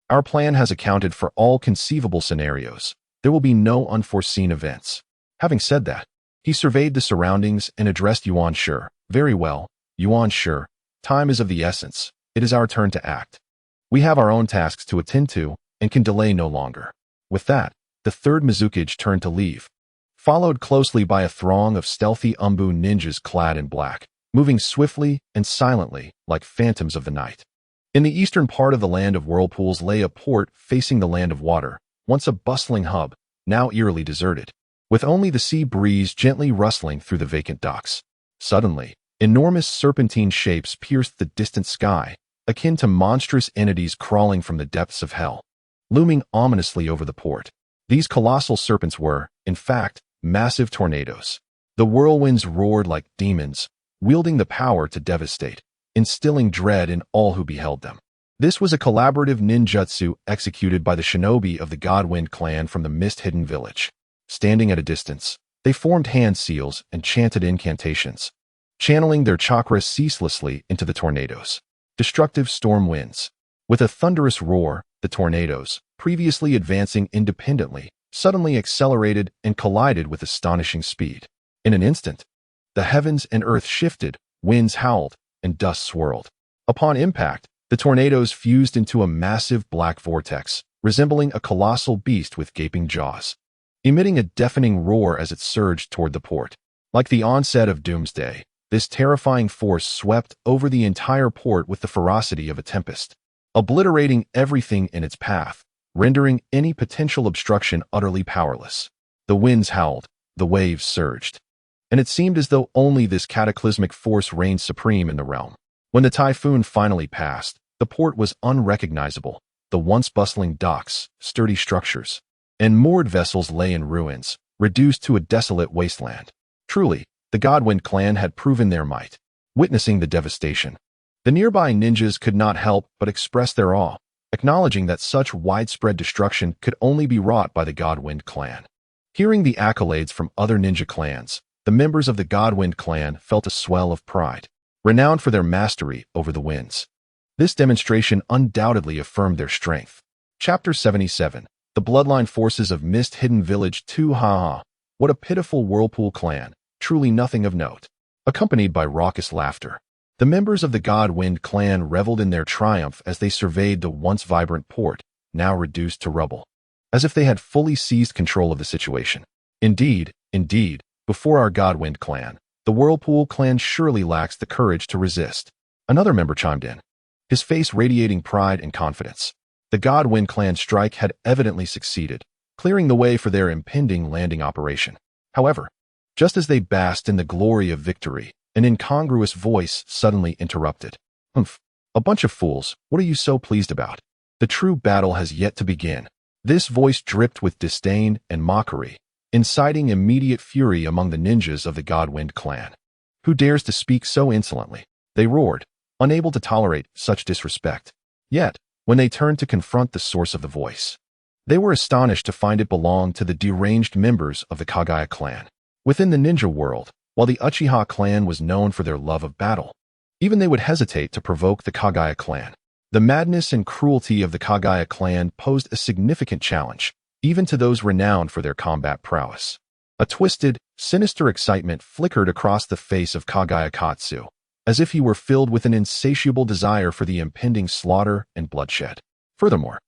Our plan has accounted for all conceivable scenarios. There will be no unforeseen events." Having said that, he surveyed the surroundings and addressed Yuan Shi. "Very well, Yuan Shi. Time is of the essence. It is our turn to act. We have our own tasks to attend to and can delay no longer." With that, the third Mizukage turned to leave, followed closely by a throng of stealthy Umbu ninjas clad in black, moving swiftly and silently like phantoms of the night. In the eastern part of the land of whirlpools lay a port facing the land of water, once a bustling hub, now eerily deserted, with only the sea breeze gently rustling through the vacant docks. Suddenly, enormous serpentine shapes pierced the distant sky, akin to monstrous entities crawling from the depths of hell, looming ominously over the port. These colossal serpents were, in fact, massive tornadoes. The whirlwinds roared like demons, wielding the power to devastate, instilling dread in all who beheld them. This was a collaborative ninjutsu executed by the shinobi of the Godwind clan from the mist-hidden village. Standing at a distance, they formed hand seals and chanted incantations, channeling their chakra ceaselessly into the tornadoes. Destructive storm winds. With a thunderous roar, the tornadoes, previously advancing independently, suddenly accelerated and collided with astonishing speed. In an instant, the heavens and earth shifted, winds howled, and dust swirled. Upon impact, the tornadoes fused into a massive black vortex, resembling a colossal beast with gaping jaws, emitting a deafening roar as it surged toward the port. Like the onset of doomsday, this terrifying force swept over the entire port with the ferocity of a tempest, obliterating everything in its path, rendering any potential obstruction utterly powerless. The winds howled, the waves surged, and it seemed as though only this cataclysmic force reigned supreme in the realm. When the typhoon finally passed, the port was unrecognizable. The once bustling docks, sturdy structures, and moored vessels lay in ruins, reduced to a desolate wasteland. Truly, the Godwind clan had proven their might. Witnessing the devastation, the nearby ninjas could not help but express their awe, acknowledging that such widespread destruction could only be wrought by the Godwind clan. Hearing the accolades from other ninja clans, the members of the Godwind clan felt a swell of pride, renowned for their mastery over the winds. This demonstration undoubtedly affirmed their strength. Chapter 77. The Bloodline Forces of Mist-Hidden Village 2. Ha! What a pitiful Whirlpool clan, truly nothing of note. Accompanied by raucous laughter, the members of the Godwind clan reveled in their triumph as they surveyed the once vibrant port, now reduced to rubble, as if they had fully seized control of the situation. Indeed, before our Godwind clan, the Whirlpool clan surely lacks the courage to resist. Another member chimed in, his face radiating pride and confidence. The Godwind clan strike had evidently succeeded, clearing the way for their impending landing operation. However, just as they basked in the glory of victory, an incongruous voice suddenly interrupted. "Humph, a bunch of fools, what are you so pleased about? The true battle has yet to begin." This voice dripped with disdain and mockery, inciting immediate fury among the ninjas of the Godwind clan. Who dares to speak so insolently? They roared, unable to tolerate such disrespect. Yet, when they turned to confront the source of the voice, they were astonished to find it belonged to the deranged members of the Kagaya clan. Within the ninja world, while the Uchiha clan was known for their love of battle. Even they would hesitate to provoke the Kagaya clan. The madness and cruelty of the Kagaya clan posed a significant challenge, even to those renowned for their combat prowess. A twisted, sinister excitement flickered across the face of Kagaya Katsu, as if he were filled with an insatiable desire for the impending slaughter and bloodshed. Furthermore,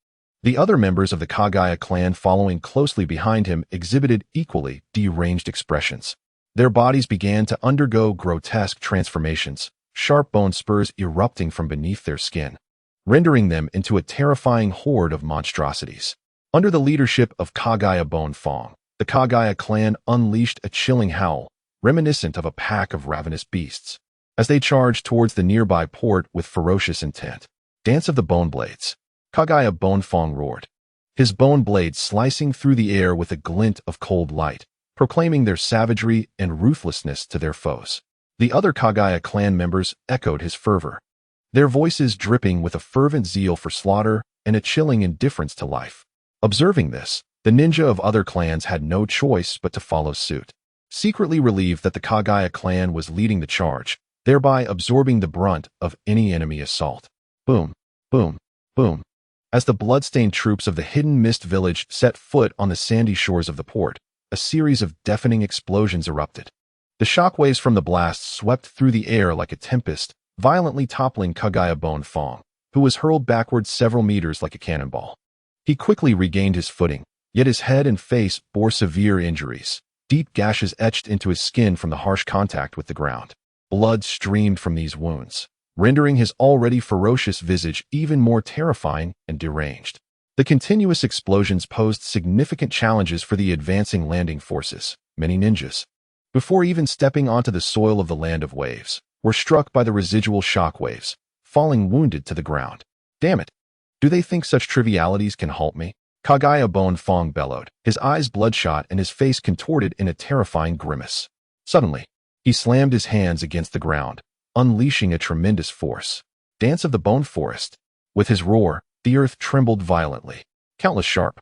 the other members of the Kagaya clan following closely behind him exhibited equally deranged expressions. Their bodies began to undergo grotesque transformations, sharp bone spurs erupting from beneath their skin, rendering them into a terrifying horde of monstrosities. Under the leadership of Kagaya Bone Fong, the Kagaya clan unleashed a chilling howl, reminiscent of a pack of ravenous beasts, as they charged towards the nearby port with ferocious intent. Dance of the Bone Blades. Kagaya Bone Fong roared, his bone blades slicing through the air with a glint of cold light, proclaiming their savagery and ruthlessness to their foes. The other Kagaya clan members echoed his fervor, their voices dripping with a fervent zeal for slaughter and a chilling indifference to life. Observing this, the ninja of other clans had no choice but to follow suit, secretly relieved that the Kagaya clan was leading the charge, thereby absorbing the brunt of any enemy assault. Boom, boom, boom. As the blood-stained troops of the Hidden Mist village set foot on the sandy shores of the port, a series of deafening explosions erupted. The shockwaves from the blast swept through the air like a tempest, violently toppling Kagaya Bone Fong, who was hurled backwards several meters like a cannonball. He quickly regained his footing, yet his head and face bore severe injuries, deep gashes etched into his skin from the harsh contact with the ground. Blood streamed from these wounds, rendering his already ferocious visage even more terrifying and deranged. The continuous explosions posed significant challenges for the advancing landing forces. Many ninjas, before even stepping onto the soil of the Land of Waves, were struck by the residual shockwaves, falling wounded to the ground. Damn it! Do they think such trivialities can halt me? Kagaya Bone Fong bellowed, his eyes bloodshot and his face contorted in a terrifying grimace. Suddenly, he slammed his hands against the ground, unleashing a tremendous force. Dance of the Bone Forest. With his roar, the earth trembled violently. Countless sharp,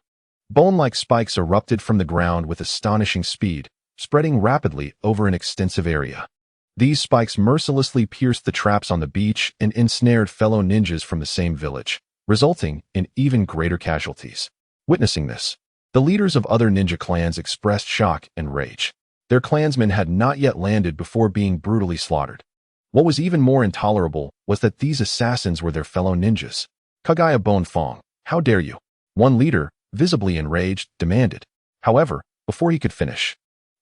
bone-like spikes erupted from the ground with astonishing speed, spreading rapidly over an extensive area. These spikes mercilessly pierced the traps on the beach and ensnared fellow ninjas from the same village, resulting in even greater casualties. Witnessing this, the leaders of other ninja clans expressed shock and rage. Their clansmen had not yet landed before being brutally slaughtered. What was even more intolerable was that these assassins were their fellow ninjas. Kagaya Bone Fong, how dare you? One leader, visibly enraged, demanded. However, before he could finish,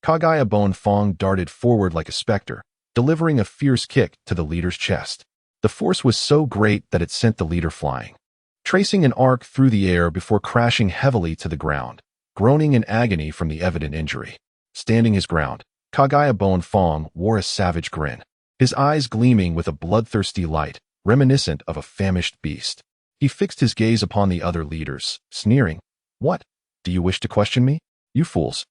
Kagaya Bone Fong darted forward like a specter, delivering a fierce kick to the leader's chest. The force was so great that it sent the leader flying, tracing an arc through the air before crashing heavily to the ground, groaning in agony from the evident injury. Standing his ground, Kagaya Bone Fong wore a savage grin, his eyes gleaming with a bloodthirsty light, reminiscent of a famished beast. He fixed his gaze upon the other leaders, sneering. What? Do you wish to question me? You fools.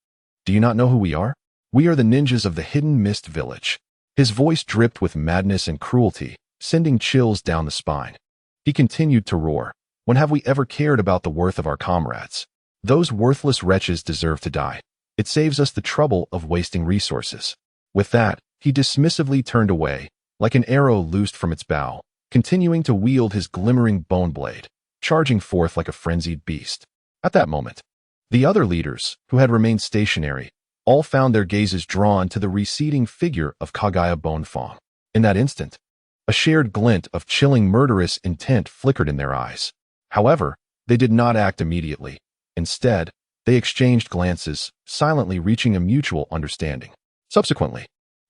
Do you not know who we are? We are the ninjas of the Hidden Mist village. His voice dripped with madness and cruelty, sending chills down the spine. He continued to roar. When have we ever cared about the worth of our comrades? Those worthless wretches deserve to die. It saves us the trouble of wasting resources. With that, he dismissively turned away, like an arrow loosed from its bow, continuing to wield his glimmering bone blade, charging forth like a frenzied beast. At that moment, the other leaders, who had remained stationary, all found their gazes drawn to the receding figure of Kagaya Bone Fong. In that instant, a shared glint of chilling murderous intent flickered in their eyes. However, they did not act immediately. Instead, they exchanged glances, silently reaching a mutual understanding. Subsequently,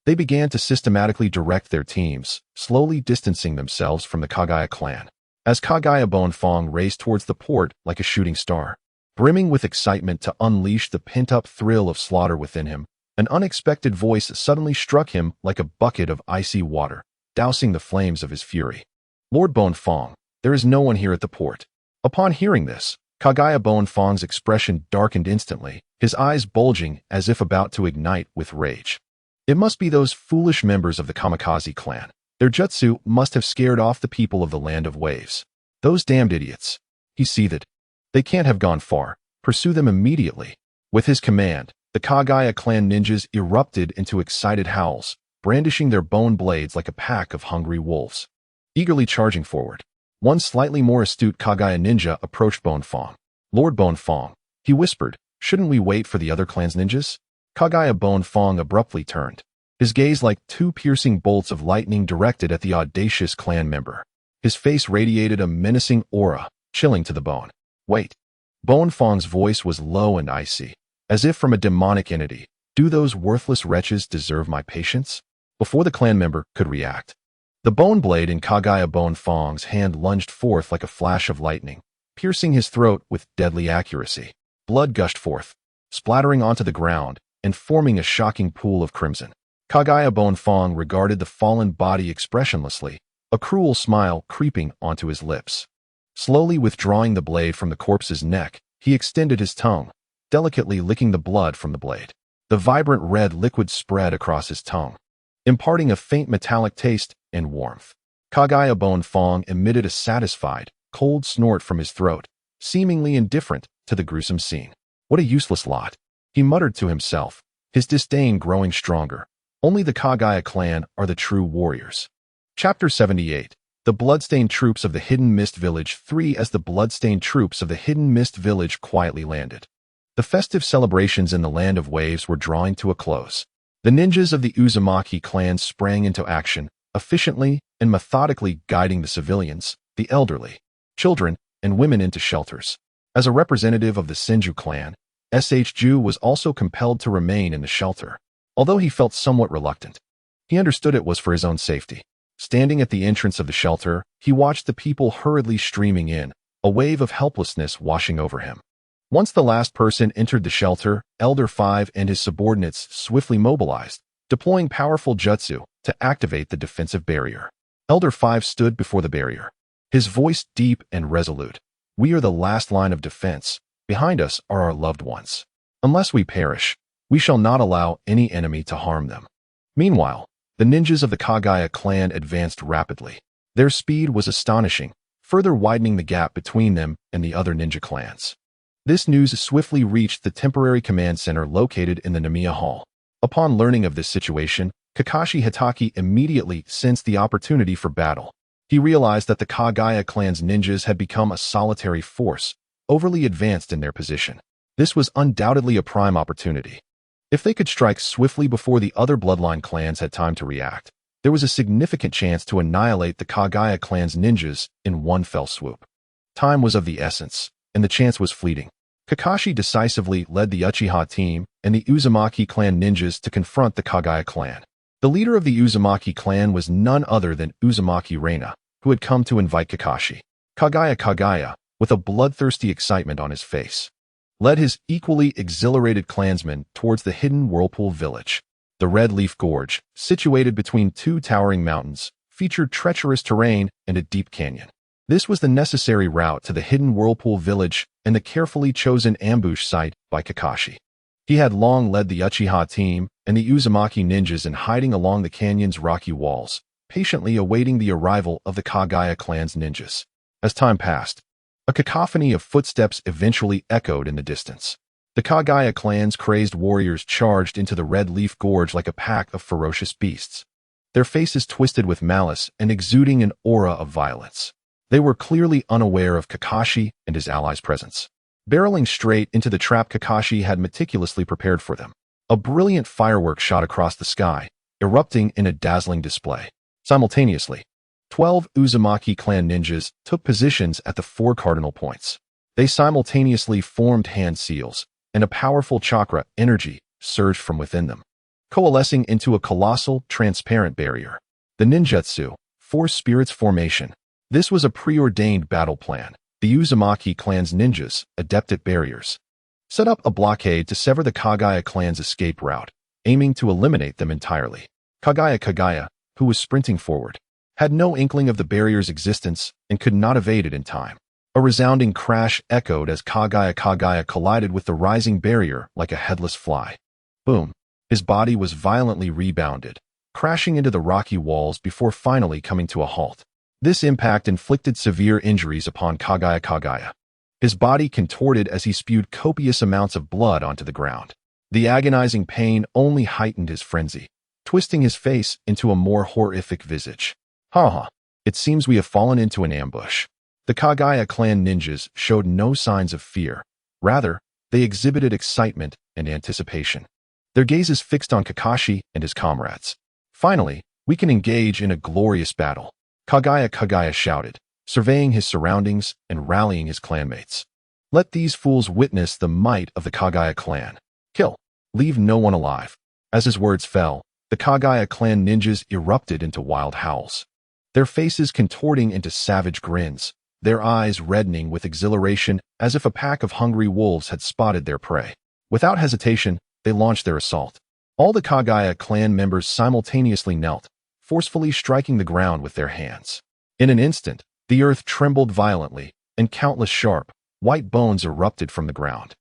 they began to systematically direct their teams, slowly distancing themselves from the Kagaya clan. As Kagaya Bone Fong raced towards the port like a shooting star, brimming with excitement to unleash the pent-up thrill of slaughter within him, an unexpected voice suddenly struck him like a bucket of icy water, dousing the flames of his fury. Lord Bone Fong, there is no one here at the port. Upon hearing this, Kagaya Bone Fong's expression darkened instantly, his eyes bulging as if about to ignite with rage. It must be those foolish members of the Kamikaze clan. Their jutsu must have scared off the people of the Land of Waves. Those damned idiots. He seethed. They can't have gone far. Pursue them immediately. With his command, The Kagaya clan ninjas erupted into excited howls, brandishing their bone blades like a pack of hungry wolves, eagerly charging forward. One slightly more astute Kagaya ninja approached Bone Fong. "Lord Bone Fong," he whispered, "shouldn't we wait for the other clan's ninjas?" Kagaya Bone Fong abruptly turned, his gaze like two piercing bolts of lightning directed at the audacious clan member. His face radiated a menacing aura, chilling to the bone. "Wait." Bone Fong's voice was low and icy, as if from a demonic entity. "Do those worthless wretches deserve my patience?" Before the clan member could react, the bone blade in Kagaya Bone Fong's hand lunged forth like a flash of lightning, piercing his throat with deadly accuracy. Blood gushed forth, splattering onto the ground and forming a shocking pool of crimson. Kagaya Bone Fong regarded the fallen body expressionlessly, a cruel smile creeping onto his lips. Slowly withdrawing the blade from the corpse's neck, he extended his tongue, delicately licking the blood from the blade. The vibrant red liquid spread across his tongue, imparting a faint metallic taste and warmth. Kagaya Bone Fong emitted a satisfied, cold snort from his throat, seemingly indifferent to the gruesome scene. "What a useless lot," he muttered to himself, his disdain growing stronger. Only the Kagaya clan are the true warriors. Chapter 78. The Bloodstained Troops of the Hidden Mist Village 3. As the bloodstained troops of the Hidden Mist Village quietly landed, the festive celebrations in the Land of Waves were drawing to a close. The ninjas of the Uzumaki clan sprang into action, efficiently and methodically guiding the civilians, the elderly, children, and women into shelters. As a representative of the Senju clan, Ju was also compelled to remain in the shelter. Although he felt somewhat reluctant, he understood it was for his own safety. Standing at the entrance of the shelter, he watched the people hurriedly streaming in, a wave of helplessness washing over him. Once the last person entered the shelter, Elder 5 and his subordinates swiftly mobilized, deploying powerful jutsu to activate the defensive barrier. Elder 5 stood before the barrier, his voice deep and resolute. "We are the last line of defense. Behind us are our loved ones. Unless we perish, we shall not allow any enemy to harm them." Meanwhile, the ninjas of the Kagaya clan advanced rapidly. Their speed was astonishing, further widening the gap between them and the other ninja clans. This news swiftly reached the temporary command center located in the Namiya Hall. Upon learning of this situation, Kakashi Hitaki immediately sensed the opportunity for battle. He realized that the Kagaya clan's ninjas had become a solitary force, overly advanced in their position. This was undoubtedly a prime opportunity. If they could strike swiftly before the other bloodline clans had time to react, there was a significant chance to annihilate the Kagaya clan's ninjas in one fell swoop. Time was of the essence, and the chance was fleeting. Kakashi decisively led the Uchiha team and the Uzumaki clan ninjas to confront the Kagaya clan. The leader of the Uzumaki clan was none other than Uzumaki Reina, who had come to invite Kakashi. Kagaya, with a bloodthirsty excitement on his face, led his equally exhilarated clansmen towards the hidden Whirlpool Village. The Red Leaf Gorge, situated between two towering mountains, featured treacherous terrain and a deep canyon. This was the necessary route to the hidden Whirlpool Village and the carefully chosen ambush site by Kakashi. He had long led the Uchiha team and the Uzumaki ninjas in hiding along the canyon's rocky walls, patiently awaiting the arrival of the Kagaya clan's ninjas. As time passed, a cacophony of footsteps eventually echoed in the distance. The Kagaya clan's crazed warriors charged into the Red Leaf Gorge like a pack of ferocious beasts, their faces twisted with malice and exuding an aura of violence. They were clearly unaware of Kakashi and his allies' presence. Barreling straight into the trap Kakashi had meticulously prepared for them, a brilliant firework shot across the sky, erupting in a dazzling display. Simultaneously, 12 Uzumaki clan ninjas took positions at the 4 cardinal points. They simultaneously formed hand seals, and a powerful chakra energy surged from within them, coalescing into a colossal, transparent barrier. The ninjutsu, 4 spirits formation. This was a preordained battle plan. The Uzumaki clan's ninjas, adept at barriers, set up a blockade to sever the Kagaya clan's escape route, aiming to eliminate them entirely. Kagaya, who was sprinting forward, had no inkling of the barrier's existence and could not evade it in time. A resounding crash echoed as Kagaya collided with the rising barrier like a headless fly. Boom! His body was violently rebounded, crashing into the rocky walls before finally coming to a halt. This impact inflicted severe injuries upon Kagaya. His body contorted as he spewed copious amounts of blood onto the ground. The agonizing pain only heightened his frenzy, twisting his face into a more horrific visage. Ha ha, it seems we have fallen into an ambush. The Kagaya clan ninjas showed no signs of fear. Rather, they exhibited excitement and anticipation. Their gazes fixed on Kakashi and his comrades. Finally, we can engage in a glorious battle, Kagaya shouted, surveying his surroundings and rallying his clanmates. Let these fools witness the might of the Kagaya clan. Kill. Leave no one alive. As his words fell, the Kagaya clan ninjas erupted into wild howls, their faces contorting into savage grins, their eyes reddening with exhilaration as if a pack of hungry wolves had spotted their prey. Without hesitation, they launched their assault. All the Kagaya clan members simultaneously knelt, forcefully striking the ground with their hands. In an instant, the earth trembled violently, and countless sharp, white bones erupted from the ground,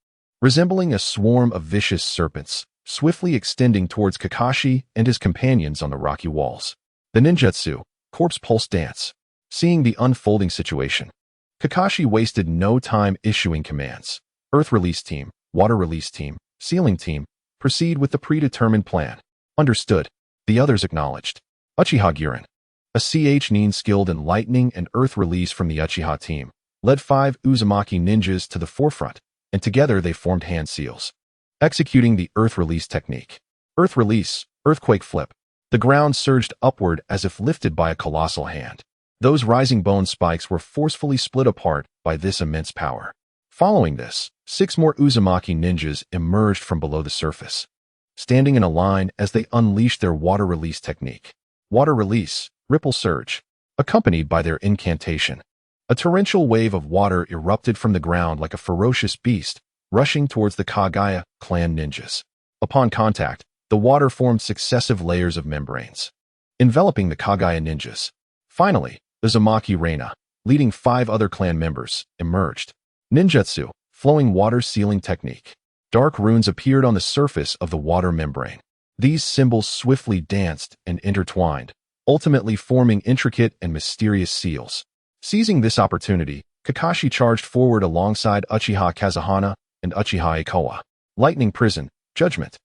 resembling a swarm of vicious serpents, swiftly extending towards Kakashi and his companions on the rocky walls. The ninjutsu, corpse pulse dance. Seeing the unfolding situation, Kakashi wasted no time issuing commands. Earth release team, water release team, sealing team, proceed with the predetermined plan. Understood. The others acknowledged. Uchiha Girin, a nin skilled in lightning and earth release from the Uchiha team, led 5 Uzumaki ninjas to the forefront, and together they formed hand seals, executing the earth release technique. Earth release, earthquake flip. The ground surged upward as if lifted by a colossal hand. Those rising bone spikes were forcefully split apart by this immense power. Following this, 6 more Uzumaki ninjas emerged from below the surface, standing in a line as they unleashed their water release technique. Water release, ripple surge, accompanied by their incantation. A torrential wave of water erupted from the ground like a ferocious beast, rushing towards the Kagaya clan ninjas. Upon contact, the water formed successive layers of membranes, enveloping the Kagaya ninjas. Finally, the Uzumaki Reina, leading 5 other clan members, emerged. Ninjutsu, flowing water sealing technique. Dark runes appeared on the surface of the water membrane. These symbols swiftly danced and intertwined, ultimately forming intricate and mysterious seals. Seizing this opportunity, Kakashi charged forward alongside Uchiha Kazuhana and Uchiha Ikawa. Lightning Prison, Judgment.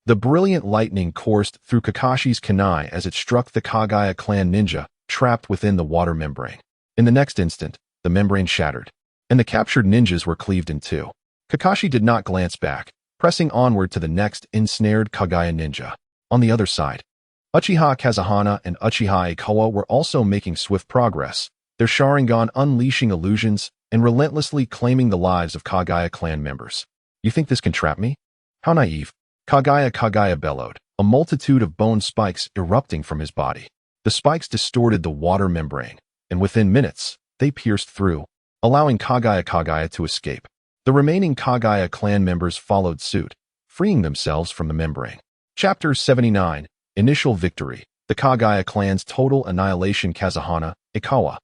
The brilliant lightning coursed through Kakashi's kunai as it struck the Kagaya clan ninja, trapped within the water membrane. In the next instant, the membrane shattered, and the captured ninjas were cleaved in two. Kakashi did not glance back, pressing onward to the next ensnared Kagaya ninja. On the other side, Uchiha Kazuhana and Uchiha Ikawa were also making swift progress, their Sharingan unleashing illusions and relentlessly claiming the lives of Kagaya clan members. You think this can trap me? How naive. Kagaya bellowed, a multitude of bone spikes erupting from his body. The spikes distorted the water membrane, and within minutes, they pierced through, allowing Kagaya to escape. The remaining Kagaya clan members followed suit, freeing themselves from the membrane. Chapter 79, Initial Victory, the Kagaya clan's total annihilation. Kazuhana, Ikawa.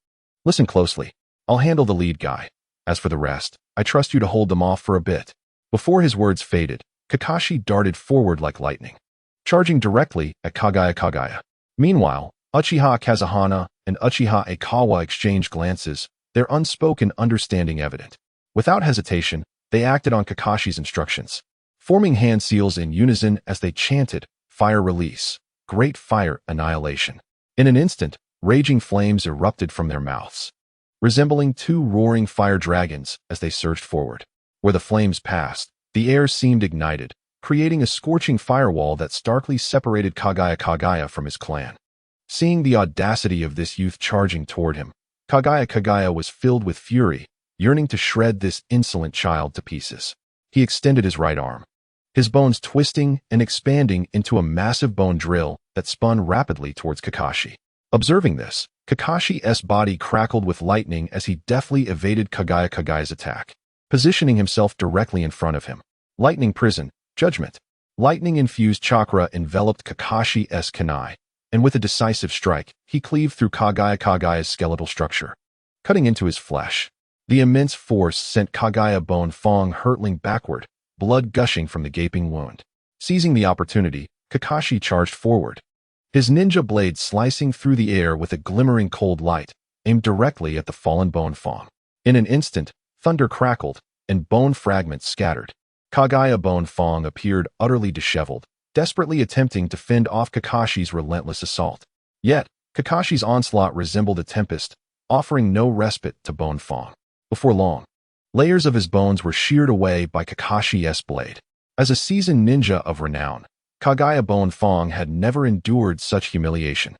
Listen closely. I'll handle the lead guy. As for the rest, I trust you to hold them off for a bit. Before his words faded, Kakashi darted forward like lightning, charging directly at Kagaya. Meanwhile, Uchiha Kazuhana and Uchiha Ikawa exchanged glances, their unspoken understanding evident. Without hesitation, they acted on Kakashi's instructions, forming hand seals in unison as they chanted, "Fire release, great fire annihilation." In an instant, raging flames erupted from their mouths, resembling 2 roaring fire dragons as they surged forward. Where the flames passed, the air seemed ignited, creating a scorching firewall that starkly separated Kagaya from his clan. Seeing the audacity of this youth charging toward him, Kagaya was filled with fury, yearning to shred this insolent child to pieces. He extended his right arm, his bones twisting and expanding into a massive bone drill that spun rapidly towards Kakashi. Observing this, Kakashi's body crackled with lightning as he deftly evaded Kagaya's attack, positioning himself directly in front of him. Lightning Prison, Judgment. Lightning-infused chakra enveloped Kakashi's kunai, and with a decisive strike, he cleaved through Kagaya's skeletal structure, cutting into his flesh. The immense force sent Kagaya bone fong hurtling backward, blood gushing from the gaping wound. Seizing the opportunity, Kakashi charged forward, his ninja blade slicing through the air with a glimmering cold light, aimed directly at the fallen bone fong. In an instant, thunder crackled, and bone fragments scattered. Kagaya Bone Fong appeared utterly disheveled, desperately attempting to fend off Kakashi's relentless assault. Yet, Kakashi's onslaught resembled a tempest, offering no respite to Bone Fong. Before long, layers of his bones were sheared away by Kakashi's blade. As a seasoned ninja of renown, Kagaya Bone Fong had never endured such humiliation.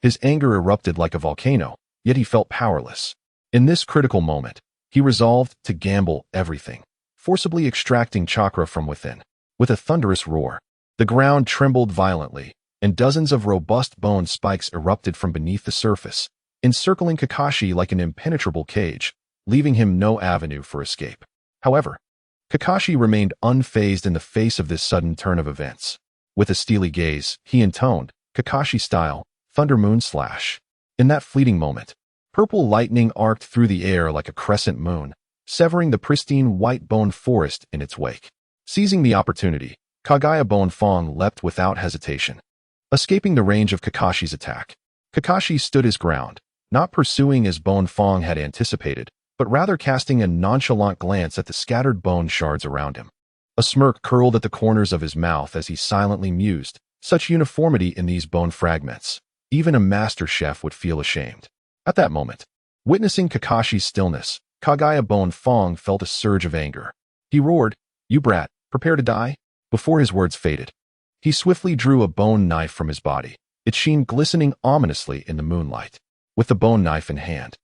His anger erupted like a volcano, yet he felt powerless. In this critical moment, he resolved to gamble everything, forcibly extracting chakra from within. With a thunderous roar, the ground trembled violently, and dozens of robust bone spikes erupted from beneath the surface, encircling Kakashi like an impenetrable cage, leaving him no avenue for escape. However, Kakashi remained unfazed in the face of this sudden turn of events. With a steely gaze, he intoned, Kakashi style, Thunder Moon Slash. In that fleeting moment, purple lightning arced through the air like a crescent moon, severing the pristine white bone forest in its wake. Seizing the opportunity, Kagaya Bone Fong leapt without hesitation. Escaping the range of Kakashi's attack, Kakashi stood his ground, not pursuing as Bone Fong had anticipated, but rather casting a nonchalant glance at the scattered bone shards around him. A smirk curled at the corners of his mouth as he silently mused, such uniformity in these bone fragments. Even a master chef would feel ashamed. At that moment, witnessing Kakashi's stillness, Kagaya Bone Fong felt a surge of anger. He roared, "You brat, prepare to die?" Before his words faded, he swiftly drew a bone knife from his body, its sheen glistening ominously in the moonlight. With the bone knife in hand,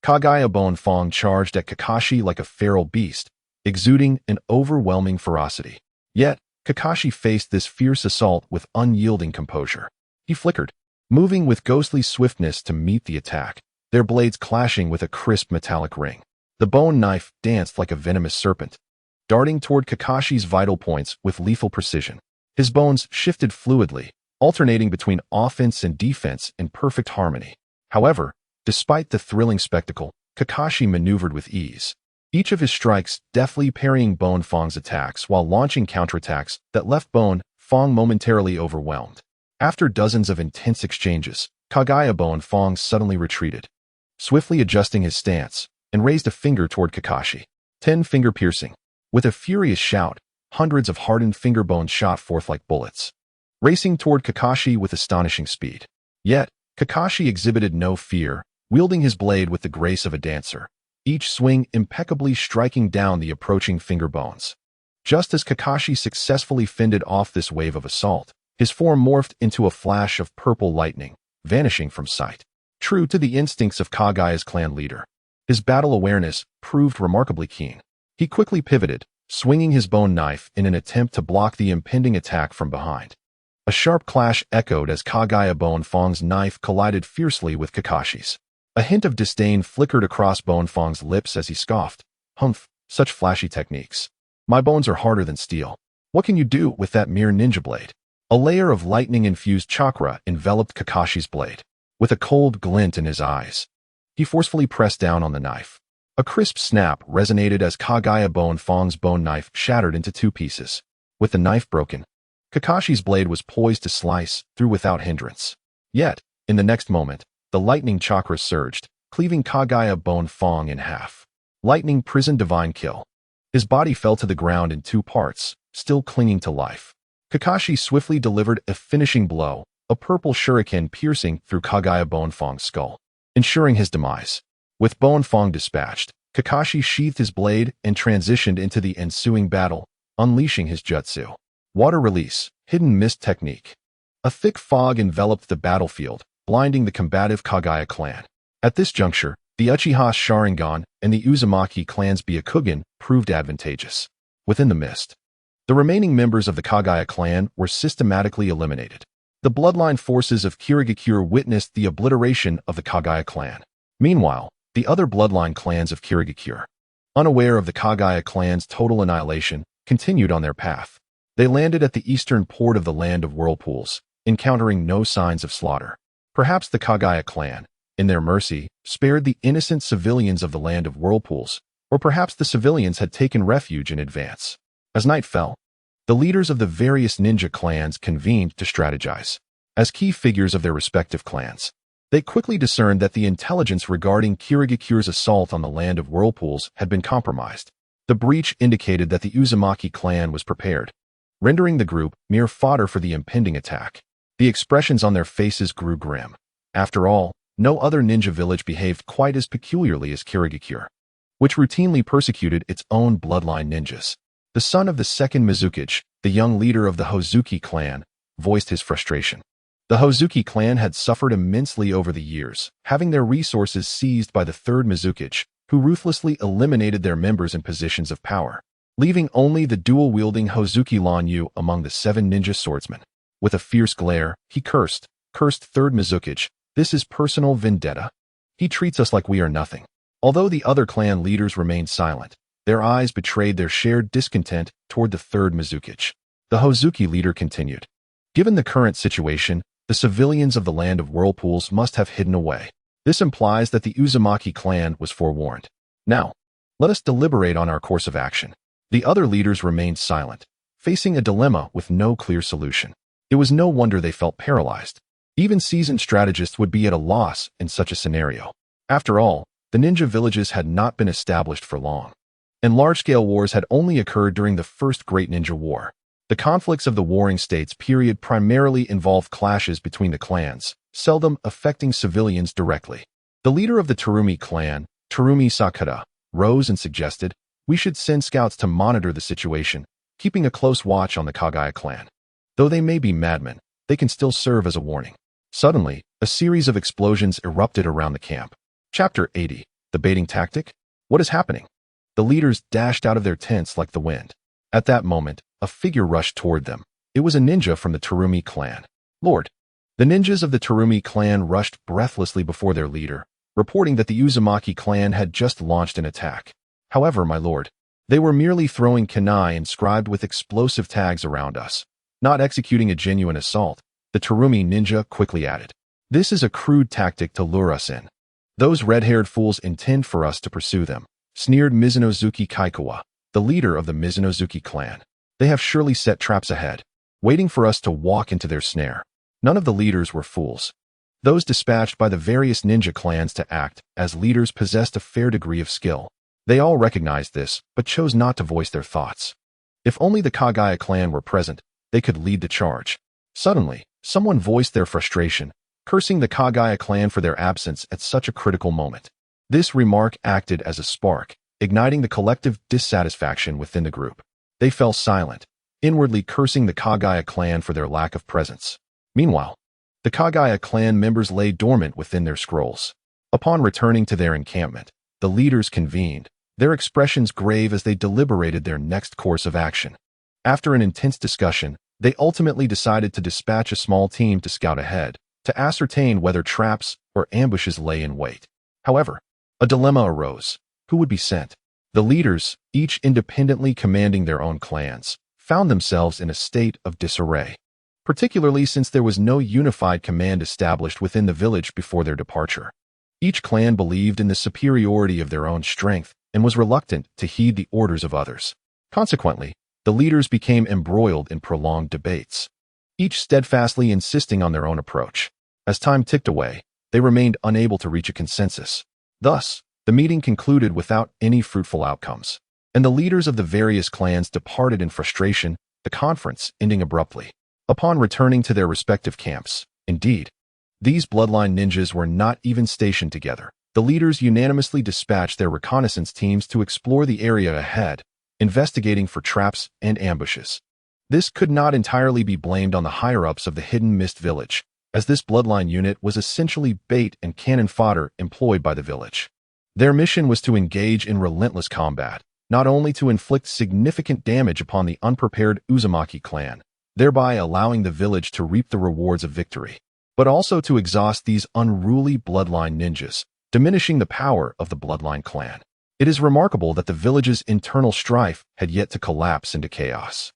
Kagaya Bone Fong charged at Kakashi like a feral beast, exuding an overwhelming ferocity. Yet, Kakashi faced this fierce assault with unyielding composure. He flickered, moving with ghostly swiftness to meet the attack, their blades clashing with a crisp metallic ring. The bone knife danced like a venomous serpent, darting toward Kakashi's vital points with lethal precision. His bones shifted fluidly, alternating between offense and defense in perfect harmony. However, despite the thrilling spectacle, Kakashi maneuvered with ease, each of his strikes deftly parrying Bone Fong's attacks while launching counterattacks that left Bone Fong momentarily overwhelmed. After dozens of intense exchanges, Kagaya Bone Fong suddenly retreated, swiftly adjusting his stance, and raised a finger toward Kakashi. 10-finger piercing. With a furious shout, hundreds of hardened finger bones shot forth like bullets, racing toward Kakashi with astonishing speed. Yet, Kakashi exhibited no fear, wielding his blade with the grace of a dancer, each swing impeccably striking down the approaching finger bones. Just as Kakashi successfully fended off this wave of assault, his form morphed into a flash of purple lightning, vanishing from sight. True to the instincts of Kagaya's clan leader, his battle awareness proved remarkably keen. He quickly pivoted, swinging his bone knife in an attempt to block the impending attack from behind. A sharp clash echoed as Kagaya Bone Fong's knife collided fiercely with Kakashi's. A hint of disdain flickered across Bone Fong's lips as he scoffed. "Humph, such flashy techniques. My bones are harder than steel. What can you do with that mere ninja blade?" A layer of lightning-infused chakra enveloped Kakashi's blade. With a cold glint in his eyes, he forcefully pressed down on the knife. A crisp snap resonated as Kagaya Bone Fong's bone knife shattered into two pieces. With the knife broken, Kakashi's blade was poised to slice through without hindrance. Yet, in the next moment, the lightning chakra surged, cleaving Kagaya Bone Fong in half. Lightning Prison Divine Kill. His body fell to the ground in two parts, still clinging to life. Kakashi swiftly delivered a finishing blow, a purple shuriken piercing through Kagaya Bone Fong's skull, ensuring his demise. With Bone Fong dispatched, Kakashi sheathed his blade and transitioned into the ensuing battle, unleashing his jutsu. Water Release, Hidden Mist Technique. A thick fog enveloped the battlefield, blinding the combative Kagaya clan. At this juncture, the Uchiha Sharingan and the Uzumaki clan's Byakugan proved advantageous. Within the mist, the remaining members of the Kagaya clan were systematically eliminated. The bloodline forces of Kirigakure witnessed the obliteration of the Kagaya clan. Meanwhile, the other bloodline clans of Kirigakure, unaware of the Kagaya clan's total annihilation, continued on their path. They landed at the eastern port of the Land of Whirlpools, encountering no signs of slaughter. Perhaps the Kagaya clan, in their mercy, spared the innocent civilians of the Land of Whirlpools, or perhaps the civilians had taken refuge in advance. As night fell, the leaders of the various ninja clans convened to strategize. As key figures of their respective clans, they quickly discerned that the intelligence regarding Kirigakure's assault on the Land of Whirlpools had been compromised. The breach indicated that the Uzumaki clan was prepared, rendering the group mere fodder for the impending attack. The expressions on their faces grew grim. After all, no other ninja village behaved quite as peculiarly as Kirigakure, which routinely persecuted its own bloodline ninjas. The son of the second Mizukage, the young leader of the Hozuki clan, voiced his frustration. The Hozuki clan had suffered immensely over the years, having their resources seized by the third Mizukage, who ruthlessly eliminated their members in positions of power, leaving only the dual-wielding Hozuki Lanyu among the 7 ninja swordsmen. With a fierce glare, he cursed third Mizukage, "This is personal vendetta. He treats us like we are nothing." Although the other clan leaders remained silent, their eyes betrayed their shared discontent toward the third Mizukage. The Hozuki leader continued. "Given the current situation, the civilians of the land of whirlpools must have hidden away. This implies that the Uzumaki clan was forewarned. Now, let us deliberate on our course of action." The other leaders remained silent, facing a dilemma with no clear solution. It was no wonder they felt paralyzed. Even seasoned strategists would be at a loss in such a scenario. After all, the ninja villages had not been established for long, and large-scale wars had only occurred during the First Great Ninja War. The conflicts of the Warring States period primarily involved clashes between the clans, seldom affecting civilians directly. The leader of the Terumi clan, Terumi Sakata, rose and suggested, "We should send scouts to monitor the situation, keeping a close watch on the Kagaya clan. Though they may be madmen, they can still serve as a warning." Suddenly, a series of explosions erupted around the camp. Chapter 80. The Baiting Tactic? What is happening? The leaders dashed out of their tents like the wind. At that moment, a figure rushed toward them. It was a ninja from the Terumi clan. "Lord!" The ninjas of the Terumi clan rushed breathlessly before their leader, reporting that the Uzumaki clan had just launched an attack. "However, my lord, they were merely throwing kunai inscribed with explosive tags around us, not executing a genuine assault," the Terumi ninja quickly added. "This is a crude tactic to lure us in. Those red-haired fools intend for us to pursue them," sneered Mizunozuki Kaikawa, the leader of the Mizunozuki clan. "They have surely set traps ahead, waiting for us to walk into their snare." None of the leaders were fools. Those dispatched by the various ninja clans to act as leaders possessed a fair degree of skill. They all recognized this, but chose not to voice their thoughts. If only the Kagaya clan were present, they could lead the charge. Suddenly, someone voiced their frustration, cursing the Kagaya clan for their absence at such a critical moment. This remark acted as a spark, igniting the collective dissatisfaction within the group. They fell silent, inwardly cursing the Kagaya clan for their lack of presence. Meanwhile, the Kagaya clan members lay dormant within their scrolls. Upon returning to their encampment, the leaders convened, their expressions grave as they deliberated their next course of action. After an intense discussion, they ultimately decided to dispatch a small team to scout ahead, to ascertain whether traps or ambushes lay in wait. However, a dilemma arose. Who would be sent? The leaders, each independently commanding their own clans, found themselves in a state of disarray, particularly since there was no unified command established within the village before their departure. Each clan believed in the superiority of their own strength and was reluctant to heed the orders of others. Consequently, the leaders became embroiled in prolonged debates, each steadfastly insisting on their own approach. As time ticked away, they remained unable to reach a consensus. Thus, the meeting concluded without any fruitful outcomes, and the leaders of the various clans departed in frustration, the conference ending abruptly. Upon returning to their respective camps, indeed, these bloodline ninjas were not even stationed together. The leaders unanimously dispatched their reconnaissance teams to explore the area ahead, investigating for traps and ambushes. This could not entirely be blamed on the higher-ups of the Hidden Mist village, as this bloodline unit was essentially bait and cannon fodder employed by the village. Their mission was to engage in relentless combat, not only to inflict significant damage upon the unprepared Uzumaki clan, thereby allowing the village to reap the rewards of victory, but also to exhaust these unruly bloodline ninjas, diminishing the power of the bloodline clan. It is remarkable that the village's internal strife had yet to collapse into chaos.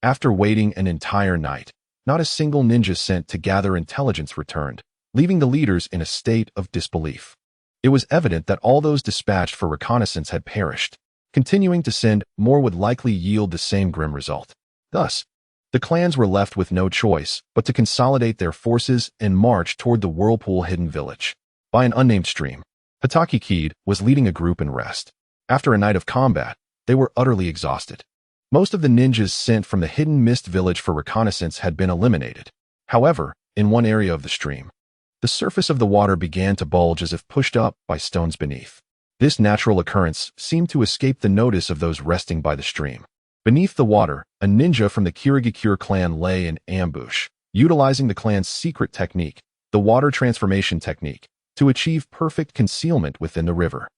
After waiting an entire night, not a single ninja sent to gather intelligence returned, leaving the leaders in a state of disbelief. It was evident that all those dispatched for reconnaissance had perished. Continuing to send more would likely yield the same grim result. Thus, the clans were left with no choice but to consolidate their forces and march toward the Whirlpool Hidden Village. By an unnamed stream, Hataki Kid was leading a group in rest. After a night of combat, they were utterly exhausted. Most of the ninjas sent from the hidden mist village for reconnaissance had been eliminated. However, in one area of the stream, the surface of the water began to bulge as if pushed up by stones beneath. This natural occurrence seemed to escape the notice of those resting by the stream. Beneath the water, a ninja from the Kirigakure clan lay in ambush, utilizing the clan's secret technique, the water transformation technique, to achieve perfect concealment within the river.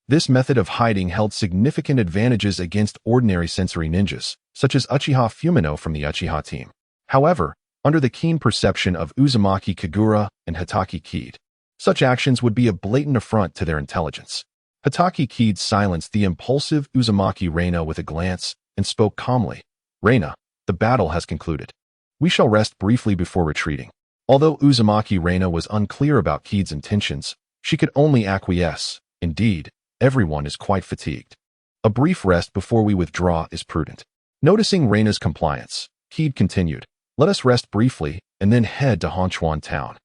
This method of hiding held significant advantages against ordinary sensory ninjas, such as Uchiha Fumino from the Uchiha team. However, under the keen perception of Uzumaki Kagura and Hitaki Kid, such actions would be a blatant affront to their intelligence. Hitaki Kid silenced the impulsive Uzumaki Reina with a glance and spoke calmly. "Reina, the battle has concluded. We shall rest briefly before retreating." Although Uzumaki Reina was unclear about Kid's intentions, she could only acquiesce. Indeed, everyone is quite fatigued. A brief rest before we withdraw is prudent. Noticing Reina's compliance, Kid continued, "Let us rest briefly and then head to Honchuan town.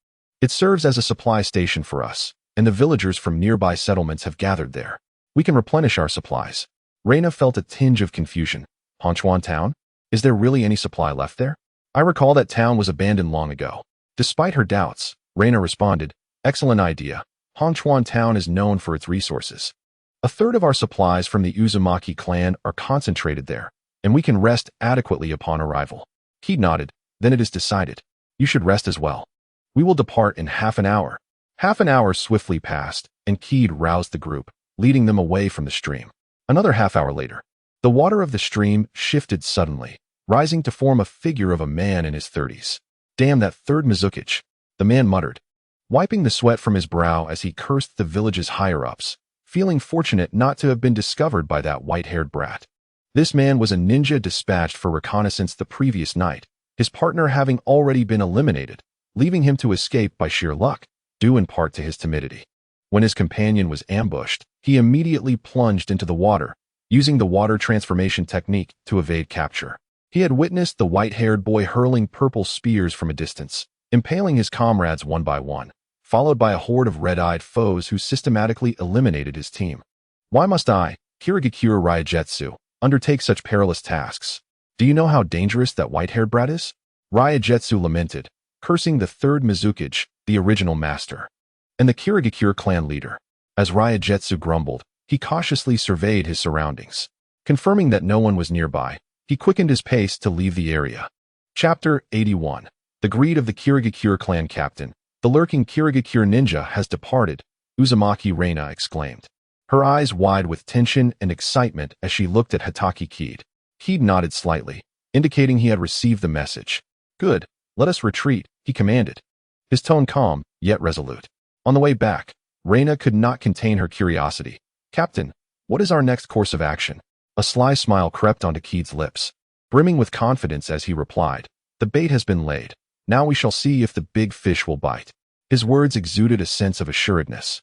It serves as a supply station for us, and the villagers from nearby settlements have gathered there. We can replenish our supplies." Reina felt a tinge of confusion. Honchuan town? Is there really any supply left there? I recall that town was abandoned long ago. Despite her doubts, Reina responded, "Excellent idea. Honchuan town is known for its resources. A third of our supplies from the Uzumaki clan are concentrated there, and we can rest adequately upon arrival." Kid nodded. "Then it is decided. You should rest as well. We will depart in half an hour." Half an hour swiftly passed, and Kid roused the group, leading them away from the stream. Another half hour later, the water of the stream shifted suddenly, rising to form a figure of a man in his 30s. "Damn that third Mizukage," the man muttered, wiping the sweat from his brow as he cursed the village's higher-ups, feeling fortunate not to have been discovered by that white-haired brat. This man was a ninja dispatched for reconnaissance the previous night, his partner having already been eliminated, leaving him to escape by sheer luck, due in part to his timidity. When his companion was ambushed, he immediately plunged into the water, using the water transformation technique to evade capture. He had witnessed the white-haired boy hurling purple spears from a distance, impaling his comrades one by one, followed by a horde of red-eyed foes who systematically eliminated his team. "Why must I, Kirigakure Ryajetsu, undertake such perilous tasks? Do you know how dangerous that white-haired brat is?" Ryajetsu lamented, cursing the third Mizukage, the original master, and the Kirigakure clan leader. As Ryajetsu grumbled, he cautiously surveyed his surroundings. Confirming that no one was nearby, he quickened his pace to leave the area. Chapter 81. The greed of the Kirigakure clan captain. "The lurking Kirigakure ninja has departed," Uzumaki Reina exclaimed, her eyes wide with tension and excitement as she looked at Hitaki Kid. Kid nodded slightly, indicating he had received the message. "Good, let us retreat," he commanded, his tone calm, yet resolute. On the way back, Reina could not contain her curiosity. "Captain, what is our next course of action?" A sly smile crept onto Kid's lips, brimming with confidence as he replied, "The bait has been laid. Now we shall see if the big fish will bite." His words exuded a sense of assuredness,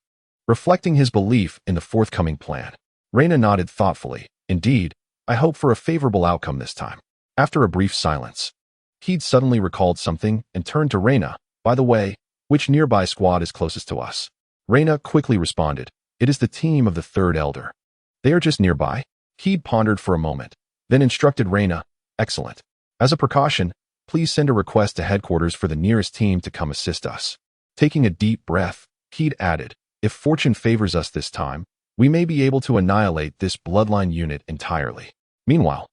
reflecting his belief in the forthcoming plan. Reina nodded thoughtfully. "Indeed, I hope for a favorable outcome this time." After a brief silence, Kid suddenly recalled something and turned to Reina. "By the way, which nearby squad is closest to us?" Reina quickly responded, "It is the team of the third elder. They are just nearby." Kid pondered for a moment, then instructed Reina, "Excellent. As a precaution, please send a request to headquarters for the nearest team to come assist us." Taking a deep breath, Kid added, "If fortune favors us this time, we may be able to annihilate this bloodline unit entirely." Meanwhile,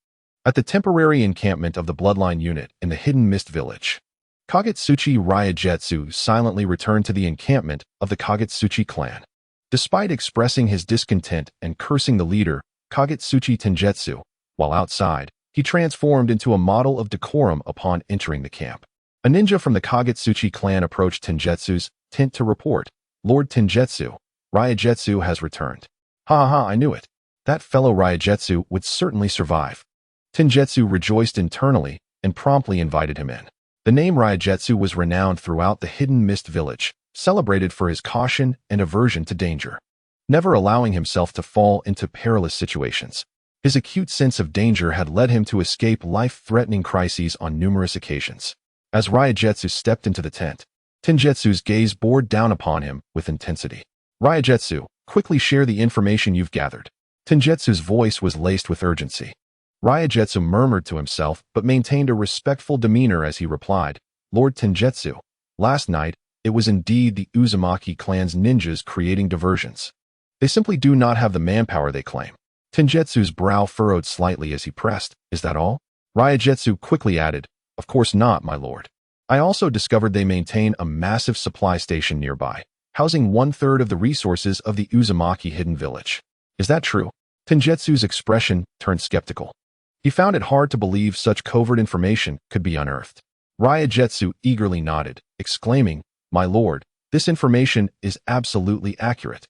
at the temporary encampment of the bloodline unit in the hidden mist village, Kagetsuchi Ryajetsu silently returned to the encampment of the Kagetsuchi clan. Despite expressing his discontent and cursing the leader, Kagetsuchi Tenjetsu, while outside, he transformed into a model of decorum upon entering the camp. A ninja from the Kagetsuchi clan approached Tenjetsu's tent to report, "Lord Tenjetsu, Ryajetsu has returned." "Ha ha, I knew it. That fellow Ryajetsu would certainly survive." Tenjetsu rejoiced internally and promptly invited him in. The name Ryajetsu was renowned throughout the hidden mist village, celebrated for his caution and aversion to danger, never allowing himself to fall into perilous situations. His acute sense of danger had led him to escape life-threatening crises on numerous occasions. As Ryajetsu stepped into the tent, Tenjetsu's gaze bore down upon him with intensity. "Ryajetsu, quickly share the information you've gathered." Tenjetsu's voice was laced with urgency. Ryajetsu murmured to himself but maintained a respectful demeanor as he replied, Lord Tenjetsu, last night, it was indeed the Uzumaki clan's ninjas creating diversions. They simply do not have the manpower they claim. Tenjetsu's brow furrowed slightly as he pressed, is that all? Ryajetsu quickly added, of course not, my lord. I also discovered they maintain a massive supply station nearby, housing 1/3 of the resources of the Uzumaki hidden village. Is that true? Tenjetsu's expression turned skeptical. He found it hard to believe such covert information could be unearthed. Ryajetsu eagerly nodded, exclaiming, my lord, this information is absolutely accurate.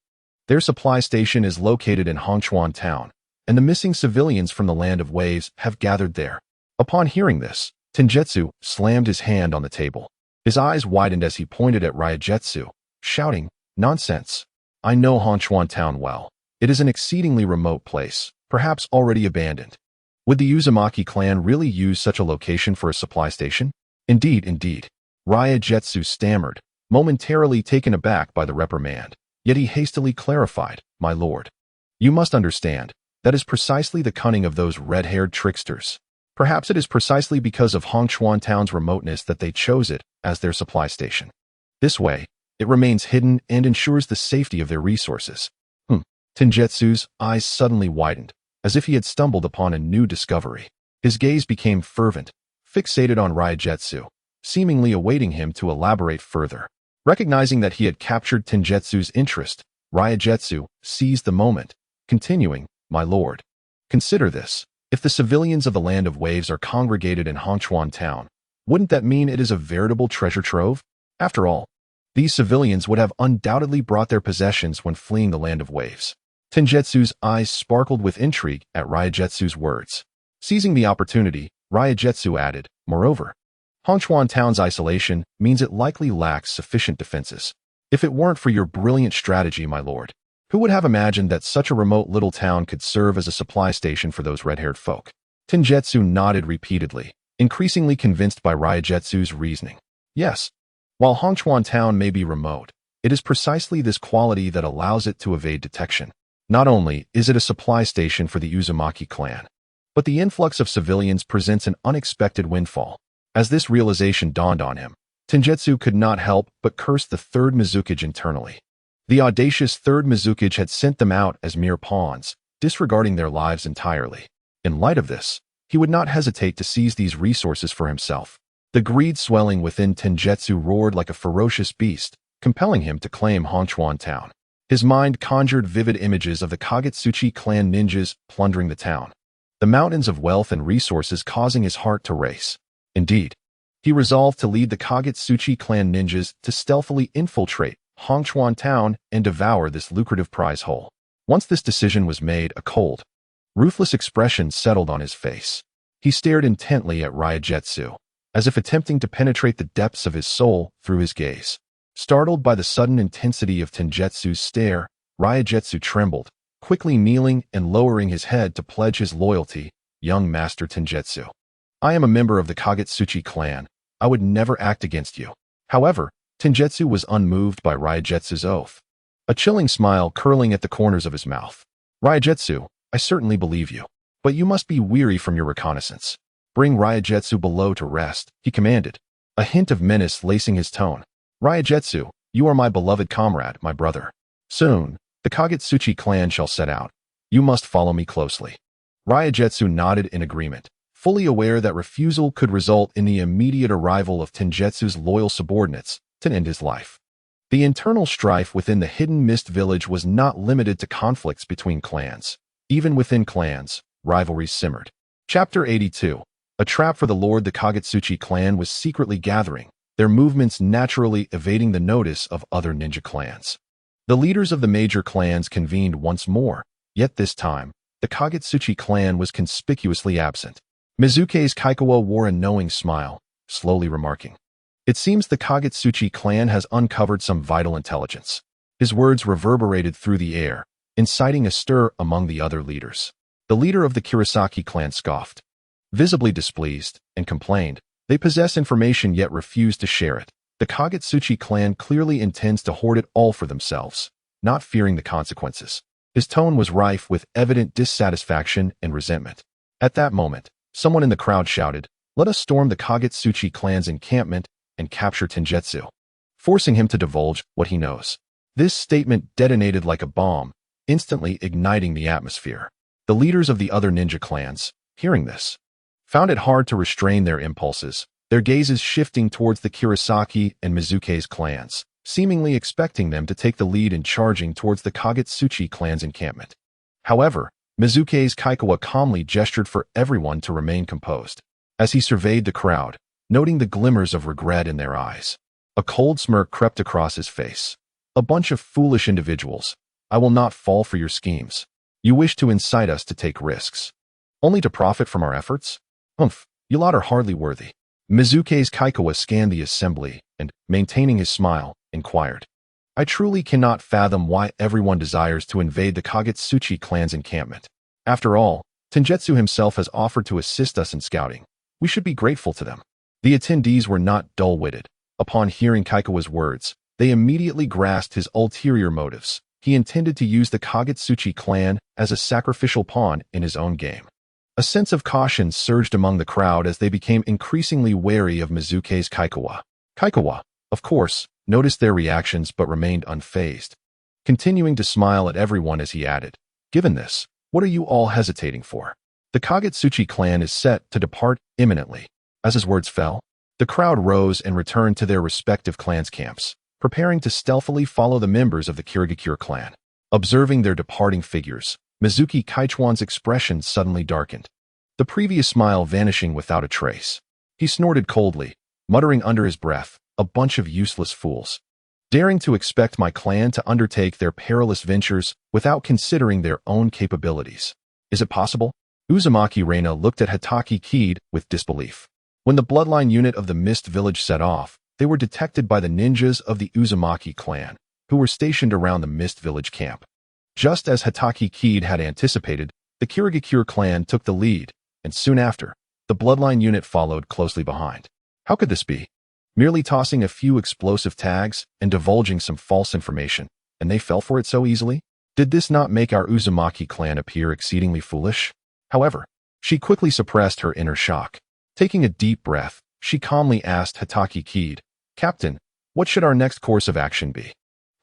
Their supply station is located in Hongchuan Town, and the missing civilians from the Land of Waves have gathered there. Upon hearing this, Tenjetsu slammed his hand on the table. His eyes widened as he pointed at Ryajetsu, shouting, nonsense. I know Hongchuan Town well. It is an exceedingly remote place, perhaps already abandoned. Would the Uzumaki clan really use such a location for a supply station? Indeed. Ryajetsu stammered, momentarily taken aback by the reprimand. Yet he hastily clarified, my lord. You must understand, that is precisely the cunning of those red-haired tricksters. Perhaps it is precisely because of Hongchuan Town's remoteness that they chose it as their supply station. This way, it remains hidden and ensures the safety of their resources. Tenjetsu's eyes suddenly widened, as if he had stumbled upon a new discovery. His gaze became fervent, fixated on Ryajetsu, seemingly awaiting him to elaborate further. Recognizing that he had captured Tenjetsu's interest, Ryajetsu seized the moment, continuing, my lord. Consider this. If the civilians of the Land of Waves are congregated in Hongchuan Town, wouldn't that mean it is a veritable treasure trove? After all, these civilians would have undoubtedly brought their possessions when fleeing the Land of Waves. Tenjetsu's eyes sparkled with intrigue at Ryajetsu's words. Seizing the opportunity, Ryajetsu added, moreover, Hongchuan Town's isolation means it likely lacks sufficient defenses. If it weren't for your brilliant strategy, my lord, who would have imagined that such a remote little town could serve as a supply station for those red-haired folk? Tenjetsu nodded repeatedly, increasingly convinced by Ryajetsu's reasoning. Yes, while Hongchuan Town may be remote, it is precisely this quality that allows it to evade detection. Not only is it a supply station for the Uzumaki clan, but the influx of civilians presents an unexpected windfall. As this realization dawned on him, Tenjetsu could not help but curse the third Mizukage internally. The audacious third Mizukage had sent them out as mere pawns, disregarding their lives entirely. In light of this, he would not hesitate to seize these resources for himself. The greed swelling within Tenjetsu roared like a ferocious beast, compelling him to claim Hongchuan Town. His mind conjured vivid images of the Kagetsuchi clan ninjas plundering the town, the mountains of wealth and resources causing his heart to race. Indeed, he resolved to lead the Kagetsuchi clan ninjas to stealthily infiltrate Hongchuan Town and devour this lucrative prize whole. Once this decision was made, a cold, ruthless expression settled on his face. He stared intently at Ryajetsu, as if attempting to penetrate the depths of his soul through his gaze. Startled by the sudden intensity of Tenjetsu's stare, Ryajetsu trembled, quickly kneeling and lowering his head to pledge his loyalty. Young Master Tenjetsu, I am a member of the Kagetsuchi clan. I would never act against you. However, Tenjetsu was unmoved by Ryajetsu's oath, a chilling smile curling at the corners of his mouth. Ryajetsu, I certainly believe you, but you must be weary from your reconnaissance. Bring Ryajetsu below to rest, he commanded, a hint of menace lacing his tone. Ryajetsu, you are my beloved comrade, my brother. Soon, the Kagetsuchi clan shall set out. You must follow me closely. Ryajetsu nodded in agreement, fully aware that refusal could result in the immediate arrival of Tenjetsu's loyal subordinates to end his life. The internal strife within the Hidden Mist village was not limited to conflicts between clans. Even within clans, rivalries simmered. Chapter 82. A trap for the Lord. The Kagetsuchi clan was secretly gathering, their movements naturally evading the notice of other ninja clans. The leaders of the major clans convened once more, yet this time, the Kagetsuchi clan was conspicuously absent. Mizuke's Kaikawa wore a knowing smile, slowly remarking, it seems the Kagetsuchi clan has uncovered some vital intelligence. His words reverberated through the air, inciting a stir among the other leaders. The leader of the Kurosaki clan scoffed, visibly displeased, and complained, they possess information yet refuse to share it. The Kagetsuchi clan clearly intends to hoard it all for themselves, not fearing the consequences. His tone was rife with evident dissatisfaction and resentment. At that moment, someone in the crowd shouted, "Let us storm the Kagetsuchi clan's encampment and capture Tenjitsu," forcing him to divulge what he knows. This statement detonated like a bomb, instantly igniting the atmosphere. The leaders of the other ninja clans, hearing this, found it hard to restrain their impulses, their gazes shifting towards the Kurosaki and Mizuke's clans, seemingly expecting them to take the lead in charging towards the Kagetsuchi clan's encampment. However, Mizuke's Kaikawa calmly gestured for everyone to remain composed. As he surveyed the crowd, noting the glimmers of regret in their eyes, a cold smirk crept across his face. "A bunch of foolish individuals. I will not fall for your schemes. You wish to incite us to take risks, only to profit from our efforts? Humph, you lot are hardly worthy." Mizuke's Kaikawa scanned the assembly and, maintaining his smile, inquired, "I truly cannot fathom why everyone desires to invade the Kagetsuchi clan's encampment. After all, Tenjitsu himself has offered to assist us in scouting. We should be grateful to them." The attendees were not dull-witted. Upon hearing Kaikawa's words, they immediately grasped his ulterior motives. He intended to use the Kagetsuchi clan as a sacrificial pawn in his own game. A sense of caution surged among the crowd as they became increasingly wary of Mizuke's Kaikawa. Kaikawa, of course, noticed their reactions but remained unfazed, continuing to smile at everyone as he added, "Given this, what are you all hesitating for? The Kagetsuchi clan is set to depart imminently." As his words fell, the crowd rose and returned to their respective clans' camps, preparing to stealthily follow the members of the Kirigakure clan. Observing their departing figures, Mizuki Kaichuan's expression suddenly darkened, the previous smile vanishing without a trace. He snorted coldly, muttering under his breath, "A bunch of useless fools, daring to expect my clan to undertake their perilous ventures without considering their own capabilities. Is it possible?" Uzumaki Reina looked at Hitaki Kid with disbelief. When the bloodline unit of the Mist Village set off, they were detected by the ninjas of the Uzumaki clan, who were stationed around the Mist Village camp. Just as Hitaki Kid had anticipated, the Kirigakure clan took the lead, and soon after, the bloodline unit followed closely behind. How could this be? Merely tossing a few explosive tags and divulging some false information, and they fell for it so easily? Did this not make our Uzumaki clan appear exceedingly foolish? However, she quickly suppressed her inner shock. Taking a deep breath, she calmly asked Hitaki Kid, "Captain, what should our next course of action be?"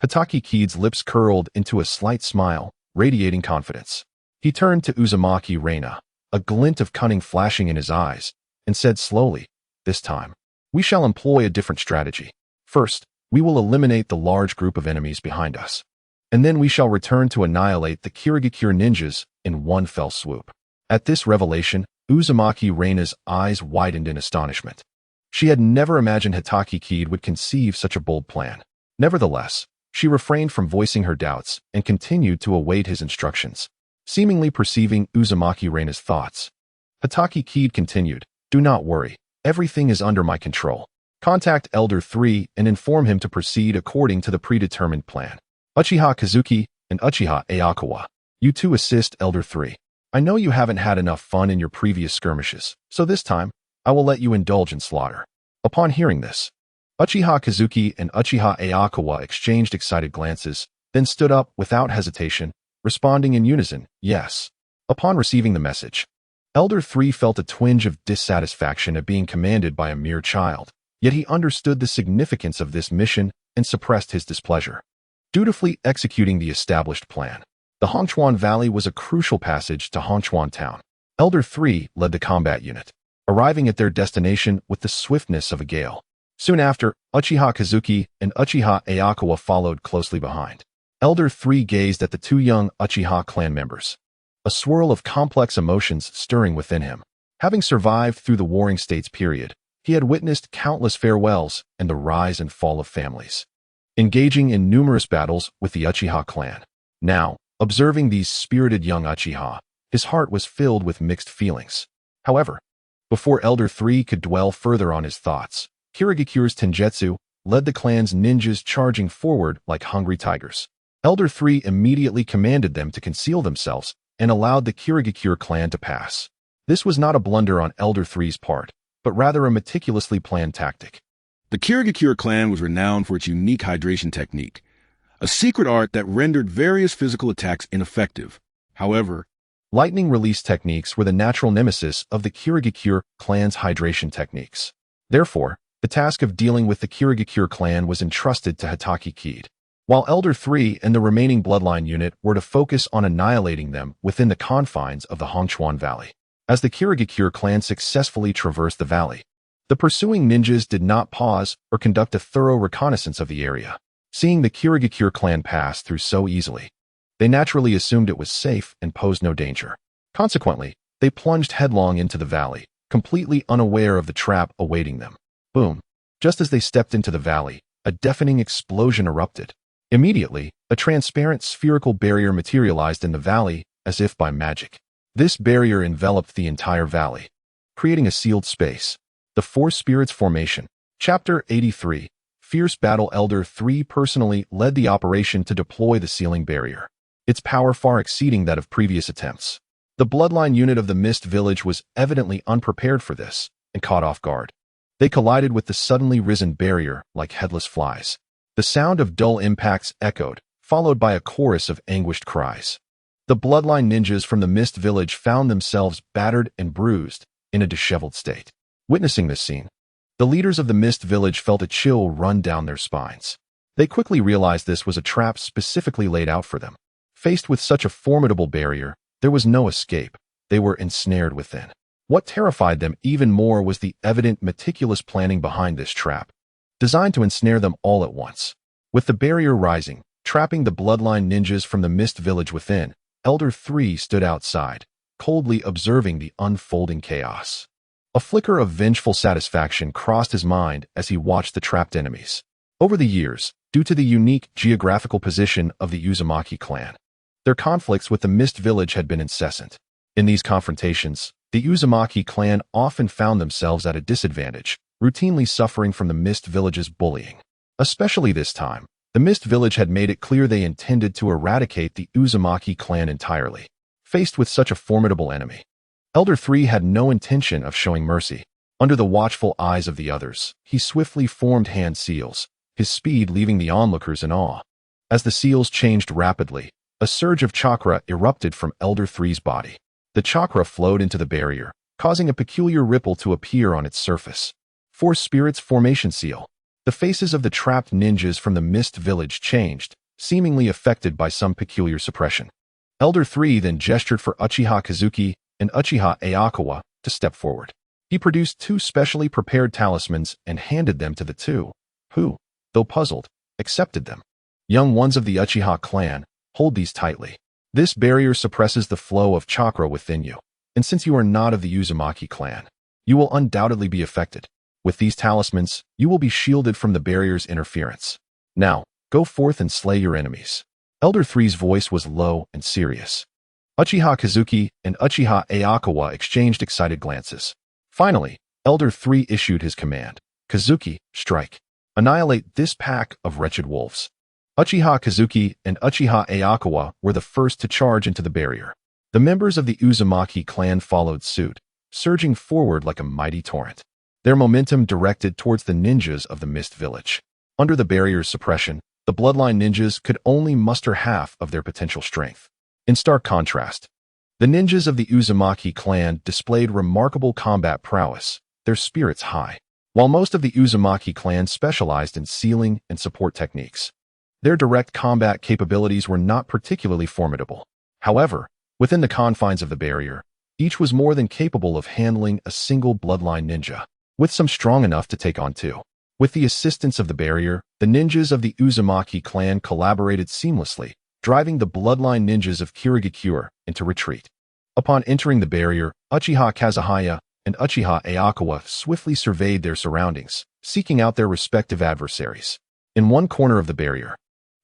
Hitaki Kid's lips curled into a slight smile, radiating confidence. He turned to Uzumaki Reina, a glint of cunning flashing in his eyes, and said slowly, "This time, we shall employ a different strategy. First, we will eliminate the large group of enemies behind us, and then we shall return to annihilate the Kirigakure ninjas in one fell swoop." At this revelation, Uzumaki Reina's eyes widened in astonishment. She had never imagined Hitaki Kid would conceive such a bold plan. Nevertheless, she refrained from voicing her doubts and continued to await his instructions, seemingly perceiving Uzumaki Reina's thoughts. Hitaki Kid continued, "Do not worry, everything is under my control. Contact Elder 3 and inform him to proceed according to the predetermined plan. Uchiha Kazuki and Uchiha Ayakawa, you two assist Elder 3. I know you haven't had enough fun in your previous skirmishes, so this time, I will let you indulge in slaughter." Upon hearing this, Uchiha Kazuki and Uchiha Ayakawa exchanged excited glances, then stood up without hesitation, responding in unison, "Yes." Upon receiving the message, Elder 3 felt a twinge of dissatisfaction at being commanded by a mere child, yet he understood the significance of this mission and suppressed his displeasure. Dutifully executing the established plan, the Hongchuan Valley was a crucial passage to Hongchuan Town. Elder 3 led the combat unit, arriving at their destination with the swiftness of a gale. Soon after, Uchiha Kazuki and Uchiha Ayakawa followed closely behind. Elder 3 gazed at the two young Uchiha clan members, a swirl of complex emotions stirring within him. Having survived through the Warring States period, he had witnessed countless farewells and the rise and fall of families, engaging in numerous battles with the Uchiha clan. Now, observing these spirited young Uchiha, his heart was filled with mixed feelings. However, before Elder 3 could dwell further on his thoughts, Kirigakure's Tenjitsu led the clan's ninjas charging forward like hungry tigers. Elder 3 immediately commanded them to conceal themselves and allowed the Kirigakure clan to pass. This was not a blunder on Elder 3's part, but rather a meticulously planned tactic. The Kirigakure clan was renowned for its unique hydration technique, a secret art that rendered various physical attacks ineffective. However, lightning release techniques were the natural nemesis of the Kirigakure clan's hydration techniques. Therefore, the task of dealing with the Kirigakure clan was entrusted to Hatake Kid, while Elder 3 and the remaining bloodline unit were to focus on annihilating them within the confines of the Hongchuan Valley. As the Kirigakure clan successfully traversed the valley, the pursuing ninjas did not pause or conduct a thorough reconnaissance of the area. Seeing the Kirigakure clan pass through so easily, they naturally assumed it was safe and posed no danger. Consequently, they plunged headlong into the valley, completely unaware of the trap awaiting them. Boom! Just as they stepped into the valley, a deafening explosion erupted. Immediately, a transparent spherical barrier materialized in the valley as if by magic. This barrier enveloped the entire valley, creating a sealed space. The Four Spirits Formation. Chapter 83. Fierce Battle. Elder 3 personally led the operation to deploy the sealing barrier, its power far exceeding that of previous attempts. The bloodline unit of the Mist Village was evidently unprepared for this and caught off guard. They collided with the suddenly risen barrier like headless flies. The sound of dull impacts echoed, followed by a chorus of anguished cries. The bloodline ninjas from the Mist Village found themselves battered and bruised, in a disheveled state. Witnessing this scene, the leaders of the Mist Village felt a chill run down their spines. They quickly realized this was a trap specifically laid out for them. Faced with such a formidable barrier, there was no escape. They were ensnared within. What terrified them even more was the evident meticulous planning behind this trap, designed to ensnare them all at once. With the barrier rising, trapping the bloodline ninjas from the Mist Village within, Elder 3 stood outside, coldly observing the unfolding chaos. A flicker of vengeful satisfaction crossed his mind as he watched the trapped enemies. Over the years, due to the unique geographical position of the Uzumaki clan, their conflicts with the Mist Village had been incessant. In these confrontations, the Uzumaki clan often found themselves at a disadvantage, routinely suffering from the Mist Village's bullying. Especially this time, the Mist Village had made it clear they intended to eradicate the Uzumaki clan entirely. Faced with such a formidable enemy, Elder 3 had no intention of showing mercy. Under the watchful eyes of the others, he swiftly formed hand seals, his speed leaving the onlookers in awe. As the seals changed rapidly, a surge of chakra erupted from Elder 3's body. The chakra flowed into the barrier, causing a peculiar ripple to appear on its surface. Four Spirits Formation Seal. The faces of the trapped ninjas from the Mist Village changed, seemingly affected by some peculiar suppression. Elder 3 then gestured for Uchiha Kazuki and Uchiha Ayakawa to step forward. He produced two specially prepared talismans and handed them to the two, who, though puzzled, accepted them. Young ones of the Uchiha clan, hold these tightly. This barrier suppresses the flow of chakra within you, and since you are not of the Uzumaki clan, you will undoubtedly be affected. With these talismans, you will be shielded from the barrier's interference. Now, go forth and slay your enemies. Elder 3's voice was low and serious. Uchiha Kazuki and Uchiha Ayakawa exchanged excited glances. Finally, Elder 3 issued his command. Kazuki, strike. Annihilate this pack of wretched wolves. Uchiha Kazuki and Uchiha Ayakawa were the first to charge into the barrier. The members of the Uzumaki clan followed suit, surging forward like a mighty torrent, their momentum directed towards the ninjas of the Mist Village. Under the barrier's suppression, the bloodline ninjas could only muster half of their potential strength. In stark contrast, the ninjas of the Uzumaki clan displayed remarkable combat prowess, their spirits high. While most of the Uzumaki clan specialized in sealing and support techniques, their direct combat capabilities were not particularly formidable. However, within the confines of the barrier, each was more than capable of handling a single bloodline ninja, with some strong enough to take on two. With the assistance of the barrier, the ninjas of the Uzumaki clan collaborated seamlessly, driving the bloodline ninjas of Kirigakure into retreat. Upon entering the barrier, Uchiha Kazuhaya and Uchiha Ayakawa swiftly surveyed their surroundings, seeking out their respective adversaries. In one corner of the barrier,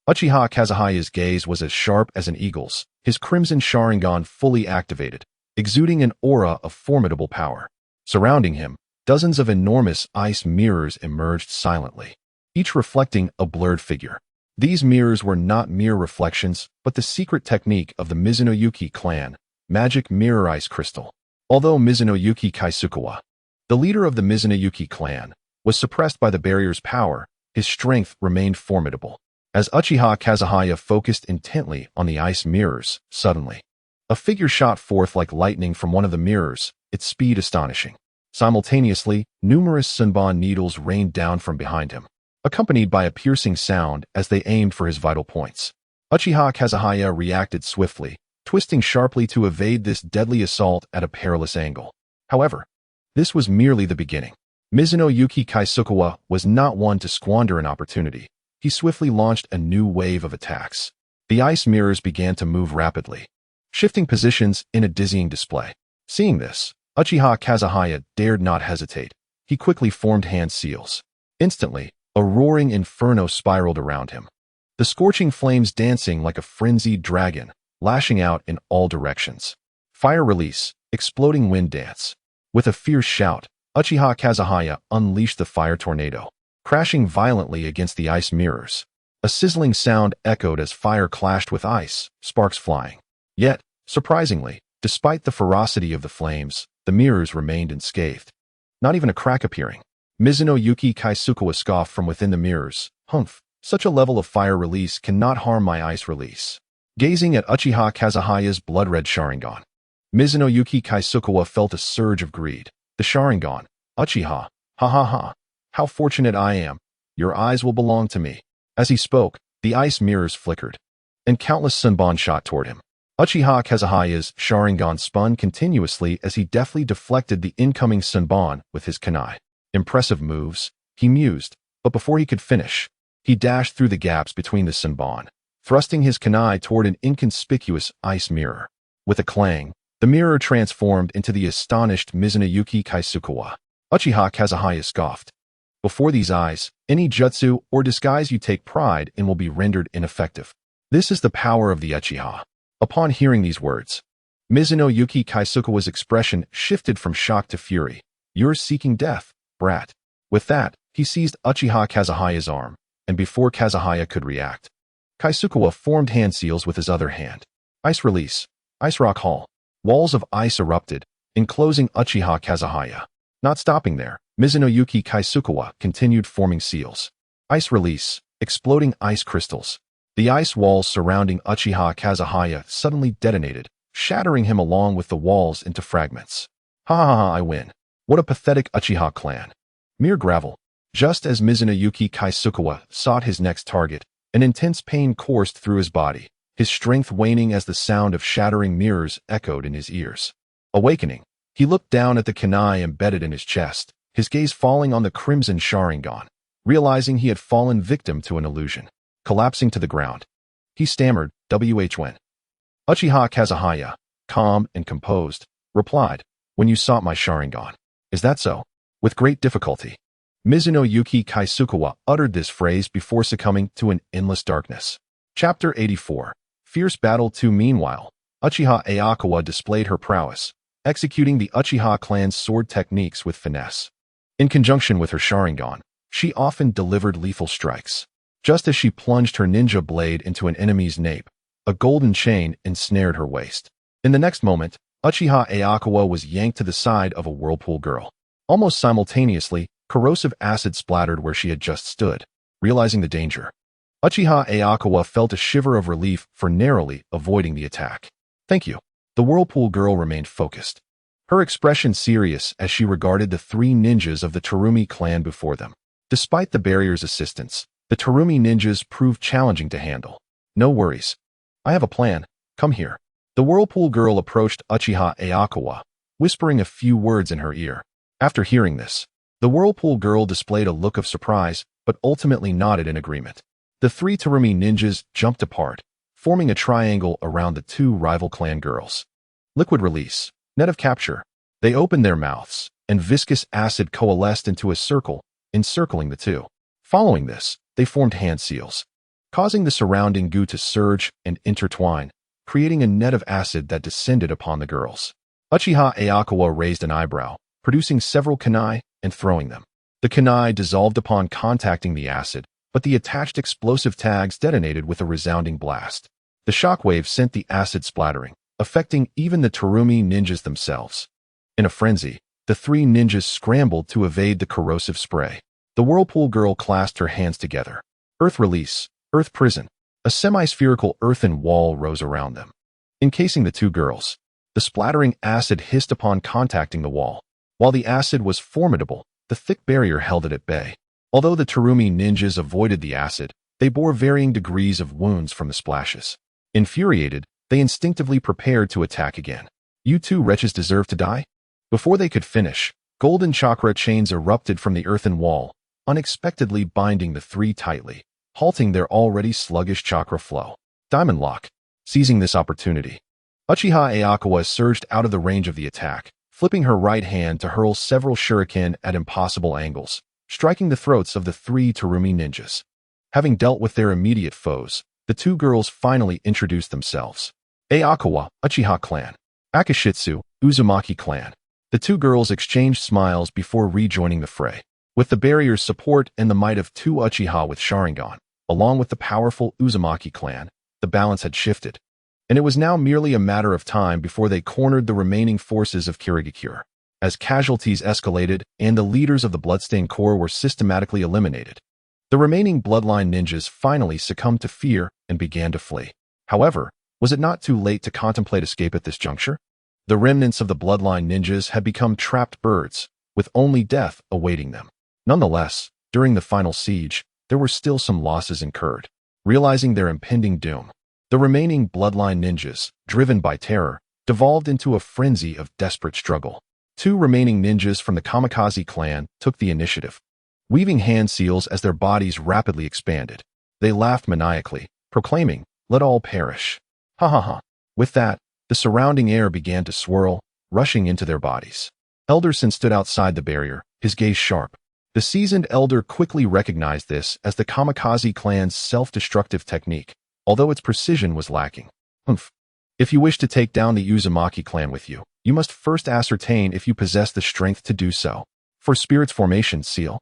Uchiha Kazuhaya's gaze was as sharp as an eagle's, his crimson Sharingan fully activated, exuding an aura of formidable power. Surrounding him, dozens of enormous ice mirrors emerged silently, each reflecting a blurred figure. These mirrors were not mere reflections, but the secret technique of the Mizuno-yuki clan, magic mirror ice crystal. Although Mizuno-yuki Kaisukawa, the leader of the Mizuno-yuki clan, was suppressed by the barrier's power, his strength remained formidable. As Uchiha Kazuhaya focused intently on the ice mirrors, suddenly, a figure shot forth like lightning from one of the mirrors, its speed astonishing. Simultaneously, numerous Senbon needles rained down from behind him, accompanied by a piercing sound as they aimed for his vital points. Uchiha Kazuhaya reacted swiftly, twisting sharply to evade this deadly assault at a perilous angle. However, this was merely the beginning. Mizuno Yuki Kaisukawa was not one to squander an opportunity. He swiftly launched a new wave of attacks. The ice mirrors began to move rapidly, shifting positions in a dizzying display. Seeing this, Uchiha Kazuhaya dared not hesitate. He quickly formed hand seals. Instantly, a roaring inferno spiraled around him, the scorching flames dancing like a frenzied dragon, lashing out in all directions. Fire release, exploding wind dance. With a fierce shout, Uchiha Kazuhaya unleashed the fire tornado, crashing violently against the ice mirrors. A sizzling sound echoed as fire clashed with ice, sparks flying. Yet, surprisingly, despite the ferocity of the flames, the mirrors remained unscathed. Not even a crack appearing. Mizuno Yuki Kaisukawa scoffed from within the mirrors. Humph, such a level of fire release cannot harm my ice release. Gazing at Uchiha Kazuhaya's blood-red Sharingan, Mizuno Yuki Kaisukawa felt a surge of greed. The Sharingan. Uchiha. Ha ha ha. How fortunate I am. Your eyes will belong to me. As he spoke, the ice mirrors flickered, and countless Senbon shot toward him. Uchiha Kazuhaya's Sharingan spun continuously as he deftly deflected the incoming Senbon with his kunai. Impressive moves, he mused, but before he could finish, he dashed through the gaps between the Senbon, thrusting his kunai toward an inconspicuous ice mirror. With a clang, the mirror transformed into the astonished Mizuno Yuki Kaisukawa. Uchiha Kazuhaya scoffed. Before these eyes, any jutsu or disguise you take pride in will be rendered ineffective. This is the power of the Uchiha. Upon hearing these words, Mizuno Yuki Kaisukawa's expression shifted from shock to fury. You're seeking death, brat. With that, he seized Uchiha Kazuhaya's arm, and before Kazuhaya could react, Kaisukawa formed hand seals with his other hand. Ice release. Ice rock hall. Walls of ice erupted, enclosing Uchiha Kazuhaya. Not stopping there, Mizuno Yuki Kaisukawa continued forming seals. Ice release. Exploding ice crystals. The ice walls surrounding Uchiha Kazuhaya suddenly detonated, shattering him along with the walls into fragments. Ha ha ha, I win. What a pathetic Uchiha clan. Mere gravel. Just as Mizuno Yuki Kaisukawa sought his next target, an intense pain coursed through his body, his strength waning as the sound of shattering mirrors echoed in his ears. Awakening, he looked down at the kunai embedded in his chest, his gaze falling on the crimson Sharingan. Realizing he had fallen victim to an illusion. Collapsing to the ground, he stammered, when? Uchiha Kazuhaya, calm and composed, replied, when you sought my Sharingan. Is that so? With great difficulty, Mizuno Yuki Kaisukawa uttered this phrase before succumbing to an endless darkness. Chapter 84. Fierce Battle 2. Meanwhile, Uchiha Ayakawa displayed her prowess, executing the Uchiha clan's sword techniques with finesse. In conjunction with her Sharingan, she often delivered lethal strikes. Just as she plunged her ninja blade into an enemy's nape, a golden chain ensnared her waist. In the next moment, Uchiha Ayakawa was yanked to the side of a whirlpool girl. Almost simultaneously, corrosive acid splattered where she had just stood. Realizing the danger, Uchiha Ayakawa felt a shiver of relief for narrowly avoiding the attack. Thank you. The whirlpool girl remained focused, her expression serious as she regarded the three ninjas of the Terumi clan before them. Despite the barrier's assistance, the Terumi ninjas proved challenging to handle. No worries. I have a plan. Come here. The whirlpool girl approached Uchiha Ayakawa, whispering a few words in her ear. After hearing this, the whirlpool girl displayed a look of surprise, but ultimately nodded in agreement. The three Terumi ninjas jumped apart, forming a triangle around the two rival clan girls. Liquid release. Net of capture. They opened their mouths, and viscous acid coalesced into a circle, encircling the two. Following this, they formed hand seals, causing the surrounding goo to surge and intertwine, creating a net of acid that descended upon the girls. Uchiha Ayakawa raised an eyebrow, producing several kunai and throwing them. The kunai dissolved upon contacting the acid, but the attached explosive tags detonated with a resounding blast. The shockwave sent the acid splattering, affecting even the Terumi ninjas themselves. In a frenzy, the three ninjas scrambled to evade the corrosive spray. The whirlpool girl clasped her hands together. Earth release. Earth prison. A semi-spherical earthen wall rose around them, encasing the two girls. The splattering acid hissed upon contacting the wall. While the acid was formidable, the thick barrier held it at bay. Although the Terumi ninjas avoided the acid, they bore varying degrees of wounds from the splashes. Infuriated, they instinctively prepared to attack again. You two wretches deserve to die? Before they could finish, golden chakra chains erupted from the earthen wall, unexpectedly binding the three tightly, halting their already sluggish chakra flow. Diamond Lock. Seizing this opportunity, Uchiha Ayakawa surged out of the range of the attack, flipping her right hand to hurl several shuriken at impossible angles, striking the throats of the three Terumi ninjas. Having dealt with their immediate foes, the two girls finally introduced themselves. Ayakawa, Uchiha clan. Akashitsu, Uzumaki clan. The two girls exchanged smiles before rejoining the fray. With the barrier's support and the might of two Uchiha with Sharingan, along with the powerful Uzumaki clan, the balance had shifted, and it was now merely a matter of time before they cornered the remaining forces of Kirigakure. As casualties escalated and the leaders of the Bloodstained Corps were systematically eliminated, the remaining Bloodline ninjas finally succumbed to fear and began to flee. However, was it not too late to contemplate escape at this juncture? The remnants of the Bloodline ninjas had become trapped birds, with only death awaiting them. Nonetheless, during the final siege, there were still some losses incurred. Realizing their impending doom, the remaining Bloodline ninjas, driven by terror, devolved into a frenzy of desperate struggle. Two remaining ninjas from the Kamikaze clan took the initiative, weaving hand seals as their bodies rapidly expanded. They laughed maniacally, proclaiming, "Let all perish." Ha ha ha. With that, the surrounding air began to swirl, rushing into their bodies. Elderson stood outside the barrier, his gaze sharp. The seasoned elder quickly recognized this as the Kamikaze clan's self-destructive technique, although its precision was lacking. Humph. If you wish to take down the Uzumaki clan with you, you must first ascertain if you possess the strength to do so. For Spirit's formation seal,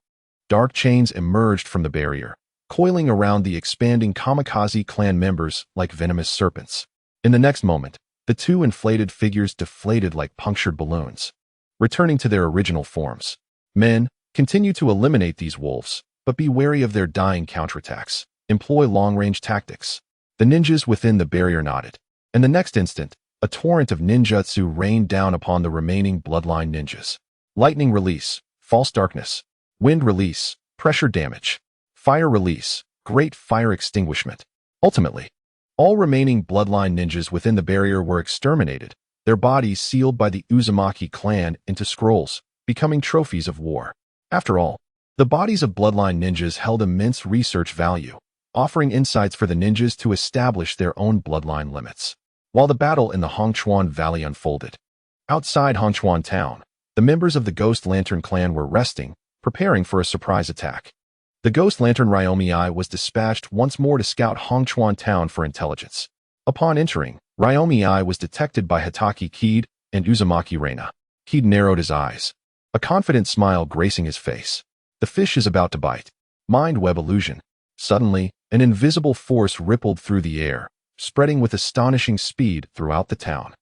dark chains emerged from the barrier, coiling around the expanding Kamikaze clan members like venomous serpents. In the next moment, the two inflated figures deflated like punctured balloons, returning to their original forms. Men, continue to eliminate these wolves, but be wary of their dying counterattacks. Employ long-range tactics. The ninjas within the barrier nodded. In the next instant, a torrent of ninjutsu rained down upon the remaining Bloodline ninjas. Lightning release, false darkness. Wind release, pressure damage. Fire release, great fire extinguishment. Ultimately, all remaining Bloodline ninjas within the barrier were exterminated, their bodies sealed by the Uzumaki clan into scrolls, becoming trophies of war. After all, the bodies of Bloodline ninjas held immense research value, offering insights for the ninjas to establish their own bloodline limits. While the battle in the Hongchuan Valley unfolded, outside Hongchuan town, the members of the Ghost Lantern clan were resting, preparing for a surprise attack. The Ghost Lantern Ryomi was dispatched once more to scout Hongchuan town for intelligence. Upon entering, Ryomi was detected by Hitaki Kid and Uzumaki Reina. Kid narrowed his eyes, a confident smile gracing his face. The fish is about to bite. Mind web illusion. Suddenly, an invisible force rippled through the air, spreading with astonishing speed throughout the town.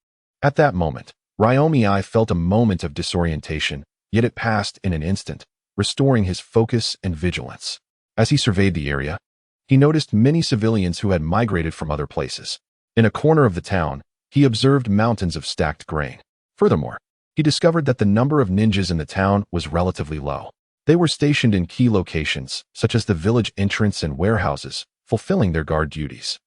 At that moment, Ryomi felt a moment of disorientation, yet it passed in an instant, restoring his focus and vigilance. As he surveyed the area, he noticed many civilians who had migrated from other places. In a corner of the town, he observed mountains of stacked grain. Furthermore, he discovered that the number of ninjas in the town was relatively low. They were stationed in key locations, such as the village entrance and warehouses, fulfilling their guard duties.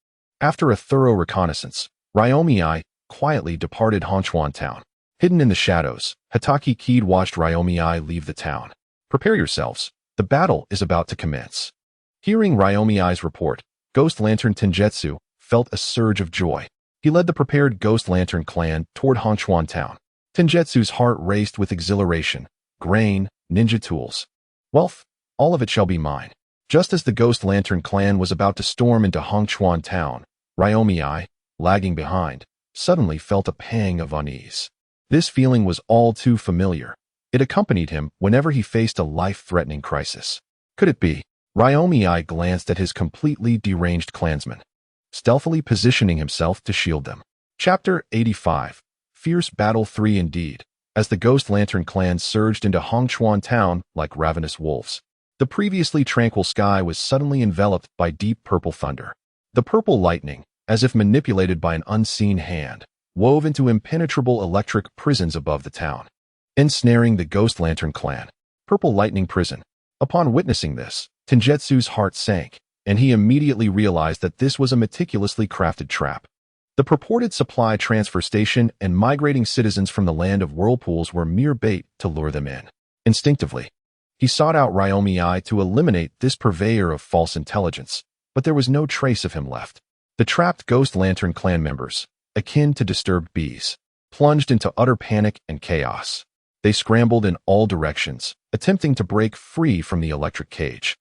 After a thorough reconnaissance, Ryomi quietly departed Hongchuan town. Hidden in the shadows, Hitaki Kid watched Ryomi leave the town. Prepare yourselves. The battle is about to commence. Hearing Ryomi's report, Ghost Lantern Tenjutsu felt a surge of joy. He led the prepared Ghost Lantern clan toward Hongchuan town. Tenjutsu's heart raced with exhilaration. Grain, ninja tools, wealth, all of it shall be mine. Just as the Ghost Lantern clan was about to storm into Hongchuan town, Ryomi, lagging behind, suddenly felt a pang of unease. This feeling was all too familiar. It accompanied him whenever he faced a life-threatening crisis. Could it be? Ryomi glanced at his completely deranged clansmen, stealthily positioning himself to shield them. Chapter 85. Fierce Battle 3 indeed. As the Ghost Lantern clan surged into Hongchuan town like ravenous wolves, The previously tranquil sky was suddenly enveloped by deep purple thunder. The purple lightning, as if manipulated by an unseen hand, wove into impenetrable electric prisons above the town, ensnaring the Ghost Lantern clan. Purple Lightning Prison. Upon witnessing this, Tengetsu's heart sank, and he immediately realized that this was a meticulously crafted trap. The purported supply transfer station and migrating citizens from the land of whirlpools were mere bait to lure them in. Instinctively, he sought out Ryomi to eliminate this purveyor of false intelligence, but there was no trace of him left. The trapped Ghost Lantern clan members, akin to disturbed bees, plunged into utter panic and chaos. They scrambled in all directions, attempting to break free from the electric cage.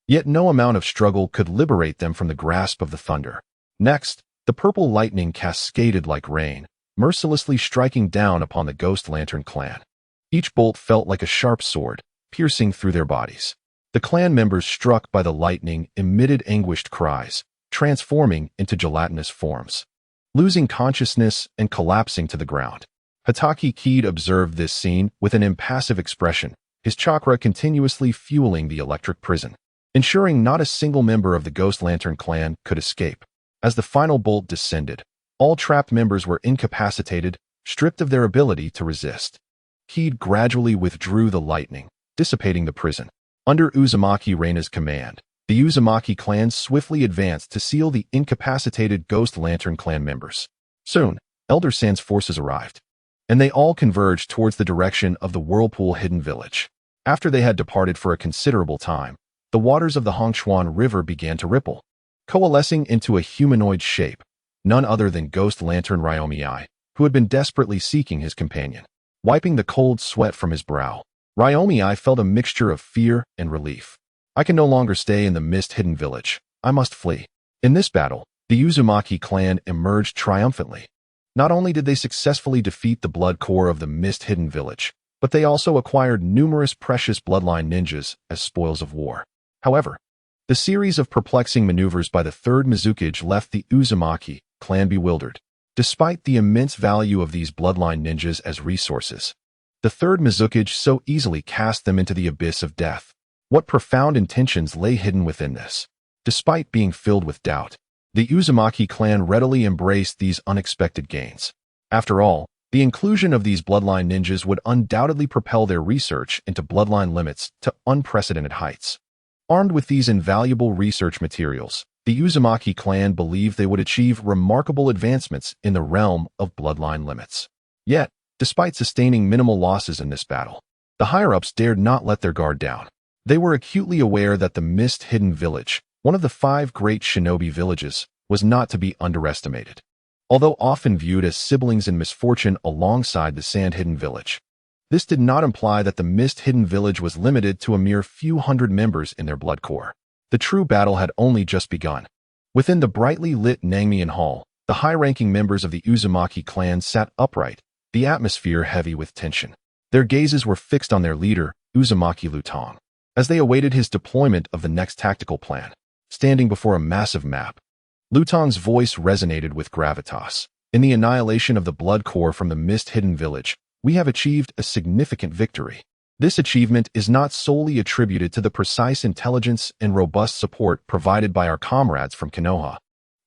Yet no amount of struggle could liberate them from the grasp of the thunder. Next, the purple lightning cascaded like rain, mercilessly striking down upon the Ghost Lantern clan. Each bolt felt like a sharp sword, piercing through their bodies. The clan members struck by the lightning emitted anguished cries, transforming into gelatinous forms, losing consciousness and collapsing to the ground. Hatake Kid observed this scene with an impassive expression, his chakra continuously fueling the electric prison, ensuring not a single member of the Ghost Lantern clan could escape. As the final bolt descended, all trapped members were incapacitated, stripped of their ability to resist. Kid gradually withdrew the lightning, dissipating the prison. Under Uzumaki Reina's command, the Uzumaki clan swiftly advanced to seal the incapacitated Ghost Lantern clan members. Soon, Elder Sand's forces arrived, and they all converged towards the direction of the Whirlpool Hidden Village. After they had departed for a considerable time, the waters of the Hongshuan River began to ripple, coalescing into a humanoid shape, none other than Ghost Lantern Ryomi, who had been desperately seeking his companion. Wiping the cold sweat from his brow, Ryomi felt a mixture of fear and relief. I can no longer stay in the Mist-Hidden Village. I must flee. In this battle, the Uzumaki clan emerged triumphantly. Not only did they successfully defeat the Blood Core of the Mist-Hidden Village, but they also acquired numerous precious bloodline ninjas as spoils of war. However, the series of perplexing maneuvers by the third Mizukage left the Uzumaki clan bewildered. Despite the immense value of these bloodline ninjas as resources, the third Mizukage so easily cast them into the abyss of death. What profound intentions lay hidden within this? Despite being filled with doubt, the Uzumaki clan readily embraced these unexpected gains. After all, the inclusion of these bloodline ninjas would undoubtedly propel their research into bloodline limits to unprecedented heights. Armed with these invaluable research materials, the Uzumaki clan believed they would achieve remarkable advancements in the realm of bloodline limits. Yet, despite sustaining minimal losses in this battle, the higher-ups dared not let their guard down. They were acutely aware that the Mist-Hidden Village, one of the 5 great shinobi villages, was not to be underestimated. Although often viewed as siblings in misfortune alongside the Sand-Hidden Village, this did not imply that the Mist-Hidden Village was limited to a mere few hundred members in their blood core. The true battle had only just begun. Within the brightly lit Nangmian Hall, the high-ranking members of the Uzumaki clan sat upright, the atmosphere heavy with tension. Their gazes were fixed on their leader, Uzumaki Lutong, as they awaited his deployment of the next tactical plan. Standing before a massive map, Lutong's voice resonated with gravitas. In the annihilation of the blood core from the Mist-Hidden Village, we have achieved a significant victory. This achievement is not solely attributed to the precise intelligence and robust support provided by our comrades from Konoha,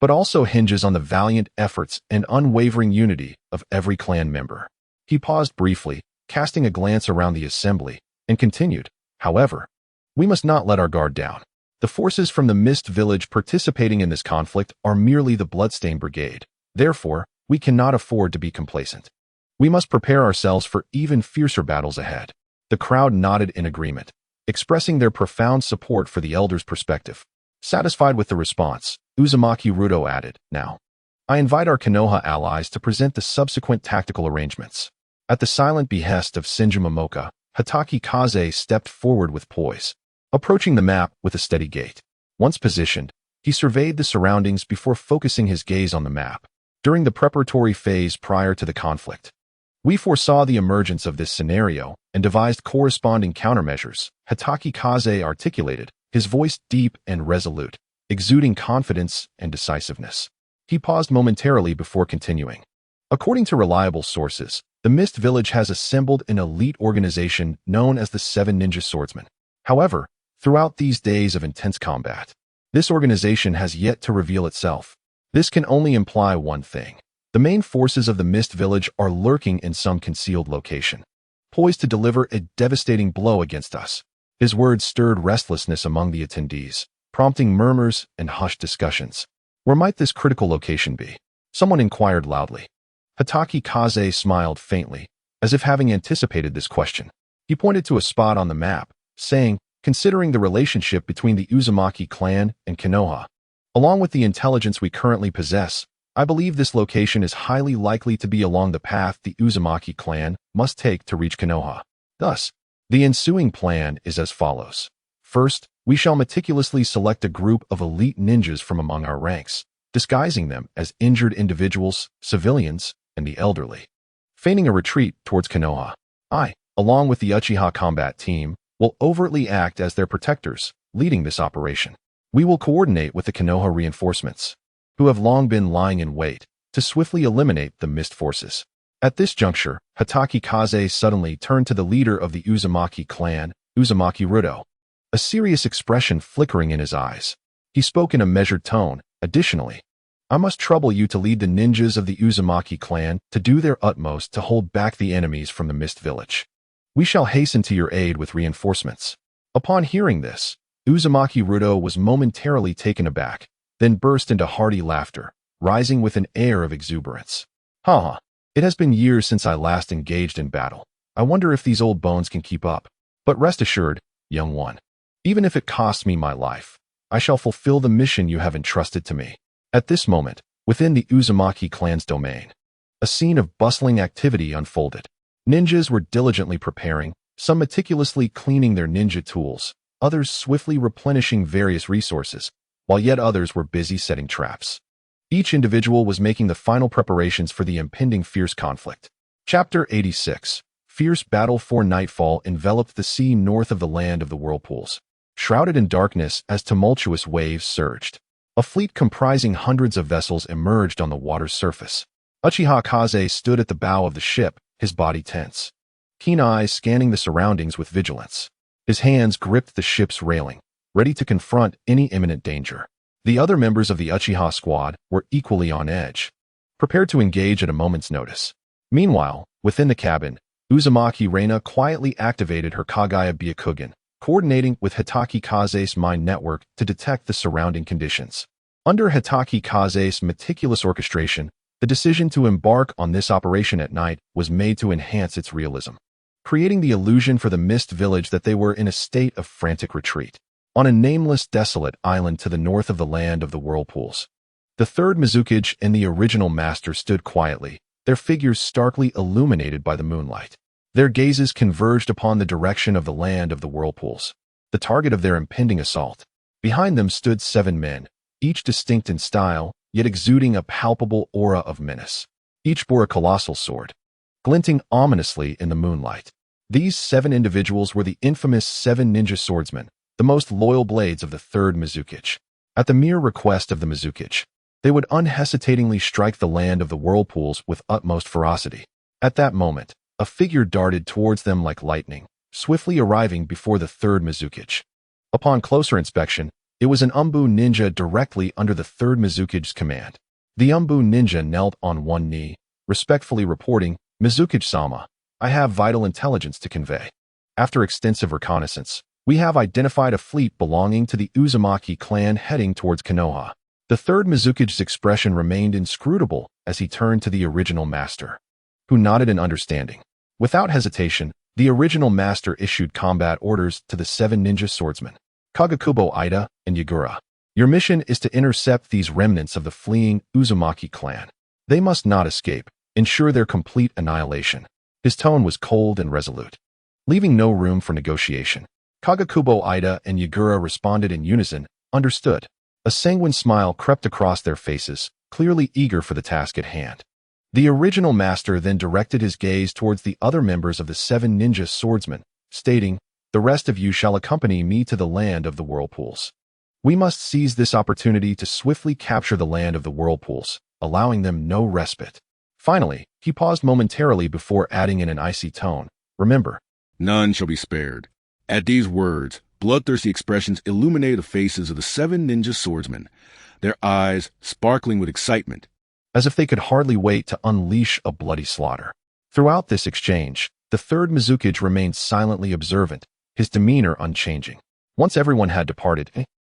but also hinges on the valiant efforts and unwavering unity of every clan member. He paused briefly, casting a glance around the assembly, and continued, however, we must not let our guard down. The forces from the Mist Village participating in this conflict are merely the Bloodstain Brigade. Therefore, we cannot afford to be complacent. We must prepare ourselves for even fiercer battles ahead. The crowd nodded in agreement, expressing their profound support for the elder's perspective. Satisfied with the response, Uzumaki Rudo added, now, I invite our Konoha allies to present the subsequent tactical arrangements. At the silent behest of Shinju Momoka, Hatake Kaze stepped forward with poise, approaching the map with a steady gait. Once positioned, he surveyed the surroundings before focusing his gaze on the map. During the preparatory phase prior to the conflict, we foresaw the emergence of this scenario and devised corresponding countermeasures, Hatake Kaze articulated, his voice deep and resolute, exuding confidence and decisiveness. He paused momentarily before continuing. According to reliable sources, the Mist Village has assembled an elite organization known as the 7 Ninja Swordsmen. However, throughout these days of intense combat. This organization has yet to reveal itself. This can only imply one thing. The main forces of the Mist Village are lurking in some concealed location, poised to deliver a devastating blow against us. His words stirred restlessness among the attendees, prompting murmurs and hushed discussions. Where might this critical location be? Someone inquired loudly. Hitaki Kaze smiled faintly, as if having anticipated this question. He pointed to a spot on the map, saying, considering the relationship between the Uzumaki clan and Konoha, along with the intelligence we currently possess, I believe this location is highly likely to be along the path the Uzumaki clan must take to reach Konoha. Thus, the ensuing plan is as follows. First, we shall meticulously select a group of elite ninjas from among our ranks, disguising them as injured individuals, civilians, and the elderly. Feigning a retreat towards Konoha, I, along with the Uchiha combat team, will overtly act as their protectors, leading this operation. We will coordinate with the Konoha reinforcements, who have long been lying in wait, to swiftly eliminate the Mist forces. At this juncture, Hitaki Kaze suddenly turned to the leader of the Uzumaki clan, Uzumaki Rudo, a serious expression flickering in his eyes. He spoke in a measured tone. Additionally, I must trouble you to lead the ninjas of the Uzumaki clan to do their utmost to hold back the enemies from the Mist Village. We shall hasten to your aid with reinforcements. Upon hearing this, Uzumaki Rudo was momentarily taken aback, then burst into hearty laughter, rising with an air of exuberance. Ha! It has been years since I last engaged in battle. I wonder if these old bones can keep up. But rest assured, young one, even if it costs me my life, I shall fulfill the mission you have entrusted to me. At this moment, within the Uzumaki clan's domain, a scene of bustling activity unfolded. Ninjas were diligently preparing, some meticulously cleaning their ninja tools, others swiftly replenishing various resources, while yet others were busy setting traps. Each individual was making the final preparations for the impending fierce conflict. Chapter 86. Fierce battle for nightfall enveloped the sea north of the land of the whirlpools, shrouded in darkness as tumultuous waves surged. A fleet comprising hundreds of vessels emerged on the water's surface. Uchiha Kaze stood at the bow of the ship, his body tense, keen eyes scanning the surroundings with vigilance. His hands gripped the ship's railing, ready to confront any imminent danger. The other members of the Uchiha squad were equally on edge, prepared to engage at a moment's notice. Meanwhile, within the cabin, Uzumaki Reina quietly activated her Kagaya Byakugan, coordinating with Hitaki Kaze's mind network to detect the surrounding conditions. Under Hitaki Kaze's meticulous orchestration, the decision to embark on this operation at night was made to enhance its realism, creating the illusion for the Mist Village that they were in a state of frantic retreat, on a nameless desolate island to the north of the land of the whirlpools. The third Mizukage and the original master stood quietly, their figures starkly illuminated by the moonlight. Their gazes converged upon the direction of the land of the whirlpools, the target of their impending assault. Behind them stood 7 men, each distinct in style, yet exuding a palpable aura of menace. Each bore a colossal sword, glinting ominously in the moonlight. These 7 individuals were the infamous 7 ninja swordsmen, the most loyal blades of the third Mizukage. At the mere request of the Mizukage, they would unhesitatingly strike the land of the whirlpools with utmost ferocity. At that moment, a figure darted towards them like lightning, swiftly arriving before the third Mizukage. Upon closer inspection, it was an Umbu ninja directly under the third Mizukage's command. The Umbu ninja knelt on one knee, respectfully reporting, "Mizukage-sama, I have vital intelligence to convey. After extensive reconnaissance, we have identified a fleet belonging to the Uzumaki clan heading towards Konoha." The third Mizukage's expression remained inscrutable as he turned to the original master, who nodded in understanding. Without hesitation, the original master issued combat orders to the 7 ninja swordsmen, Kagakubo Ida and Yagura. Your mission is to intercept these remnants of the fleeing Uzumaki clan. They must not escape. Ensure their complete annihilation. His tone was cold and resolute, leaving no room for negotiation. Kagakubo Ida and Yagura responded in unison, understood. A sanguine smile crept across their faces, clearly eager for the task at hand. The original master then directed his gaze towards the other members of the 7 ninja swordsmen, stating, "The rest of you shall accompany me to the land of the whirlpools. We must seize this opportunity to swiftly capture the land of the whirlpools, allowing them no respite." Finally, he paused momentarily before adding in an icy tone, "Remember, None shall be spared." At these words, Bloodthirsty expressions illuminated the faces of the 7 ninja swordsmen, their eyes sparkling with excitement. As if they could hardly wait to unleash a bloody slaughter. Throughout this exchange, the third Mizukage remained silently observant, his demeanor unchanging. Once everyone had departed,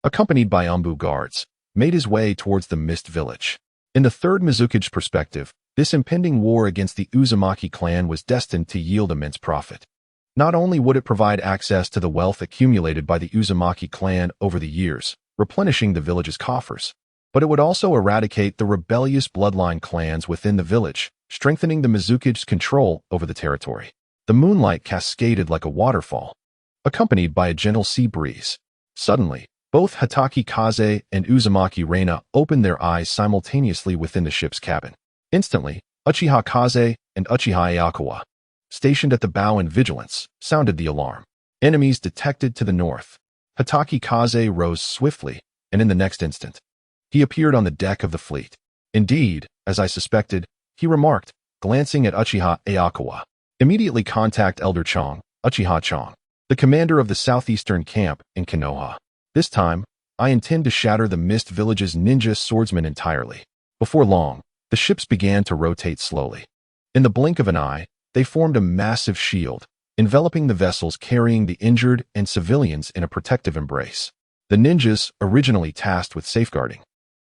accompanied by Umbu guards, made his way towards the Mist Village. In the third Mizukage perspective, this impending war against the Uzumaki clan was destined to yield immense profit. Not only would it provide access to the wealth accumulated by the Uzumaki clan over the years, replenishing the village's coffers, but it would also eradicate the rebellious bloodline clans within the village, strengthening the Mizukage's control over the territory. The moonlight cascaded like a waterfall, accompanied by a gentle sea breeze. Suddenly, both Hatake Kaze and Uzumaki Reina opened their eyes simultaneously within the ship's cabin. Instantly, Uchiha Kaze and Uchiha Ayakawa, stationed at the bow in vigilance, sounded the alarm. Enemies detected to the north. Hatake Kaze rose swiftly, and in the next instant, he appeared on the deck of the fleet. Indeed, as I suspected, he remarked, glancing at Uchiha Ayakawa. Immediately contact Elder Chong, Uchiha Chong, the commander of the southeastern camp in Konoha. This time, I intend to shatter the Mist Village's ninja swordsmen entirely. Before long, the ships began to rotate slowly. In the blink of an eye, they formed a massive shield, enveloping the vessels carrying the injured and civilians in a protective embrace. The ninjas, originally tasked with safeguarding,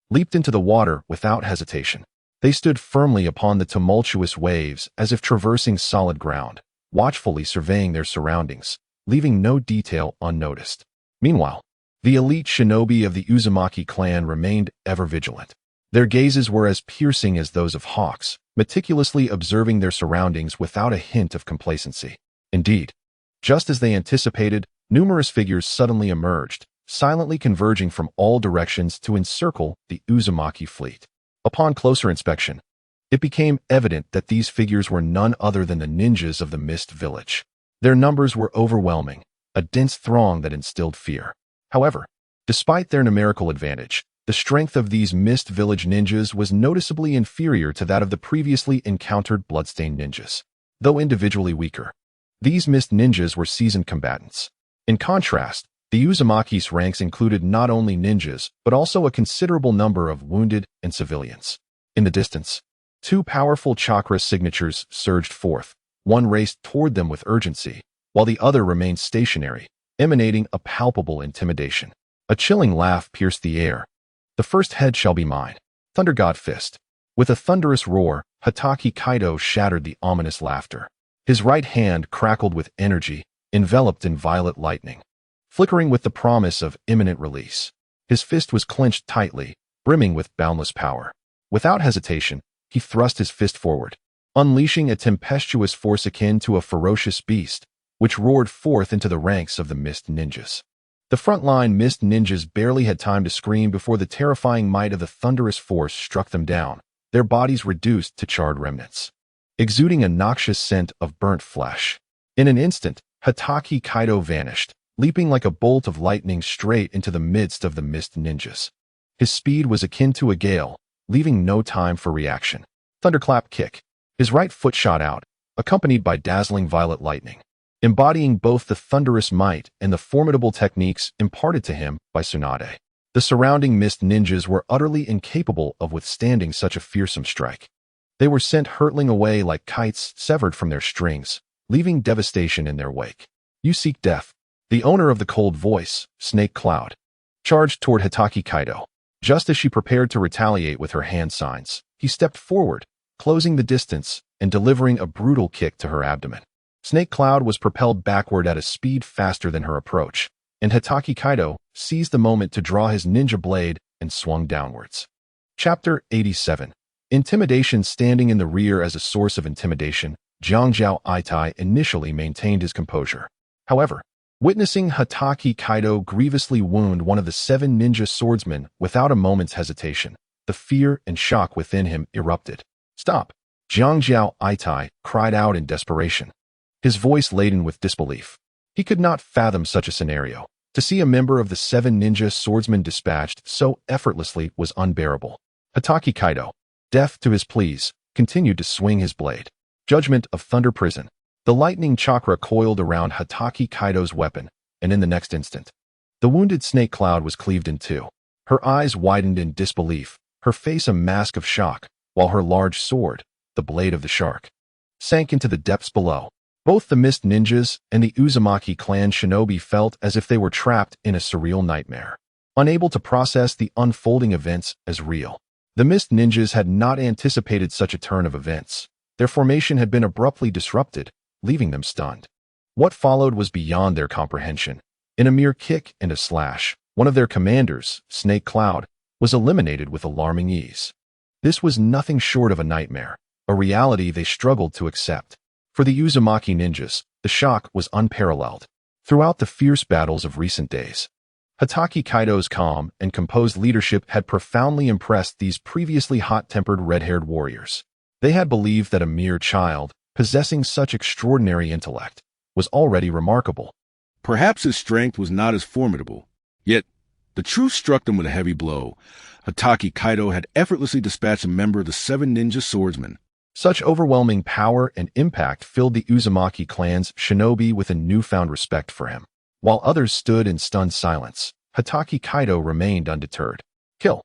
leaped into the water without hesitation. They stood firmly upon the tumultuous waves as if traversing solid ground, watchfully surveying their surroundings, leaving no detail unnoticed. Meanwhile, the elite shinobi of the Uzumaki clan remained ever vigilant. Their gazes were as piercing as those of hawks, meticulously observing their surroundings without a hint of complacency. Indeed, just as they anticipated, numerous figures suddenly emerged, silently converging from all directions to encircle the Uzumaki fleet. Upon closer inspection, it became evident that these figures were none other than the ninjas of the Mist Village. Their numbers were overwhelming, a dense throng that instilled fear. However, despite their numerical advantage, the strength of these Mist Village ninjas was noticeably inferior to that of the previously encountered Bloodstained ninjas. Though individually weaker, these Mist ninjas were seasoned combatants. In contrast, the Uzumaki's ranks included not only ninjas, but also a considerable number of wounded and civilians. In the distance, 2 powerful chakra signatures surged forth. One raced toward them with urgency, while the other remained stationary, emanating a palpable intimidation. A chilling laugh pierced the air. The first head shall be mine. Thunder God Fist. With a thunderous roar, Hatake Kaido shattered the ominous laughter. His right hand crackled with energy, enveloped in violet lightning, flickering with the promise of imminent release. His fist was clenched tightly, brimming with boundless power. Without hesitation, he thrust his fist forward, unleashing a tempestuous force akin to a ferocious beast, which roared forth into the ranks of the Mist Ninjas. The frontline Mist Ninjas barely had time to scream before the terrifying might of the thunderous force struck them down, their bodies reduced to charred remnants, exuding a noxious scent of burnt flesh. In an instant, Hatake Kaido vanished, leaping like a bolt of lightning straight into the midst of the Mist Ninjas. His speed was akin to a gale, leaving no time for reaction. Thunderclap kick. His right foot shot out, accompanied by dazzling violet lightning, embodying both the thunderous might and the formidable techniques imparted to him by Tsunade. The surrounding Mist Ninjas were utterly incapable of withstanding such a fearsome strike. They were sent hurtling away like kites severed from their strings, leaving devastation in their wake. You seek death. The owner of the cold voice, Snake Cloud, charged toward Hatake Kaido. Just as she prepared to retaliate with her hand signs, he stepped forward, closing the distance and delivering a brutal kick to her abdomen. Snake Cloud was propelled backward at a speed faster than her approach, and Hatake Kaido seized the moment to draw his ninja blade and swung downwards. Chapter 87. Intimidation. Standing in the rear as a source of intimidation, Jiangjiao Aitai initially maintained his composure. However, witnessing Hatake Kaido grievously wound one of the 7 ninja swordsmen without a moment's hesitation, the fear and shock within him erupted. Stop! Jiangjiao Aitai cried out in desperation, his voice laden with disbelief. He could not fathom such a scenario. To see a member of the 7 ninja swordsmen dispatched so effortlessly was unbearable. Hatake Kaido, deaf to his pleas, continued to swing his blade. Judgment of Thunder Prison. The lightning chakra coiled around Hatake Kaido's weapon, and in the next instant, the wounded snake cloud was cleaved in two. Her eyes widened in disbelief, her face a mask of shock, while her large sword, the blade of the shark, sank into the depths below. Both the Mist Ninjas and the Uzumaki clan shinobi felt as if they were trapped in a surreal nightmare, unable to process the unfolding events as real. The Mist Ninjas had not anticipated such a turn of events. Their formation had been abruptly disrupted, leaving them stunned. What followed was beyond their comprehension. In a mere kick and a slash, one of their commanders, Snake Cloud, was eliminated with alarming ease. This was nothing short of a nightmare, a reality they struggled to accept. For the Uzumaki ninjas, the shock was unparalleled. Throughout the fierce battles of recent days, Hatake Kaido's calm and composed leadership had profoundly impressed these previously hot-tempered red-haired warriors. They had believed that a mere child, possessing such extraordinary intellect, was already remarkable. Perhaps his strength was not as formidable. Yet, the truth struck them with a heavy blow. Hatake Kaido had effortlessly dispatched a member of the 7 ninja swordsmen. Such overwhelming power and impact filled the Uzumaki clan's shinobi with a newfound respect for him. While others stood in stunned silence, Hatake Kaido remained undeterred. Kill!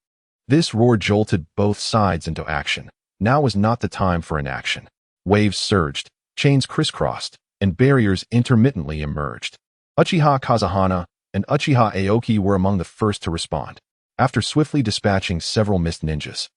This roar jolted both sides into action. Now was not the time for inaction. Waves surged, chains crisscrossed, and barriers intermittently emerged. Uchiha Kazahana and Uchiha Aoki were among the first to respond. After swiftly dispatching several Mist Ninjas,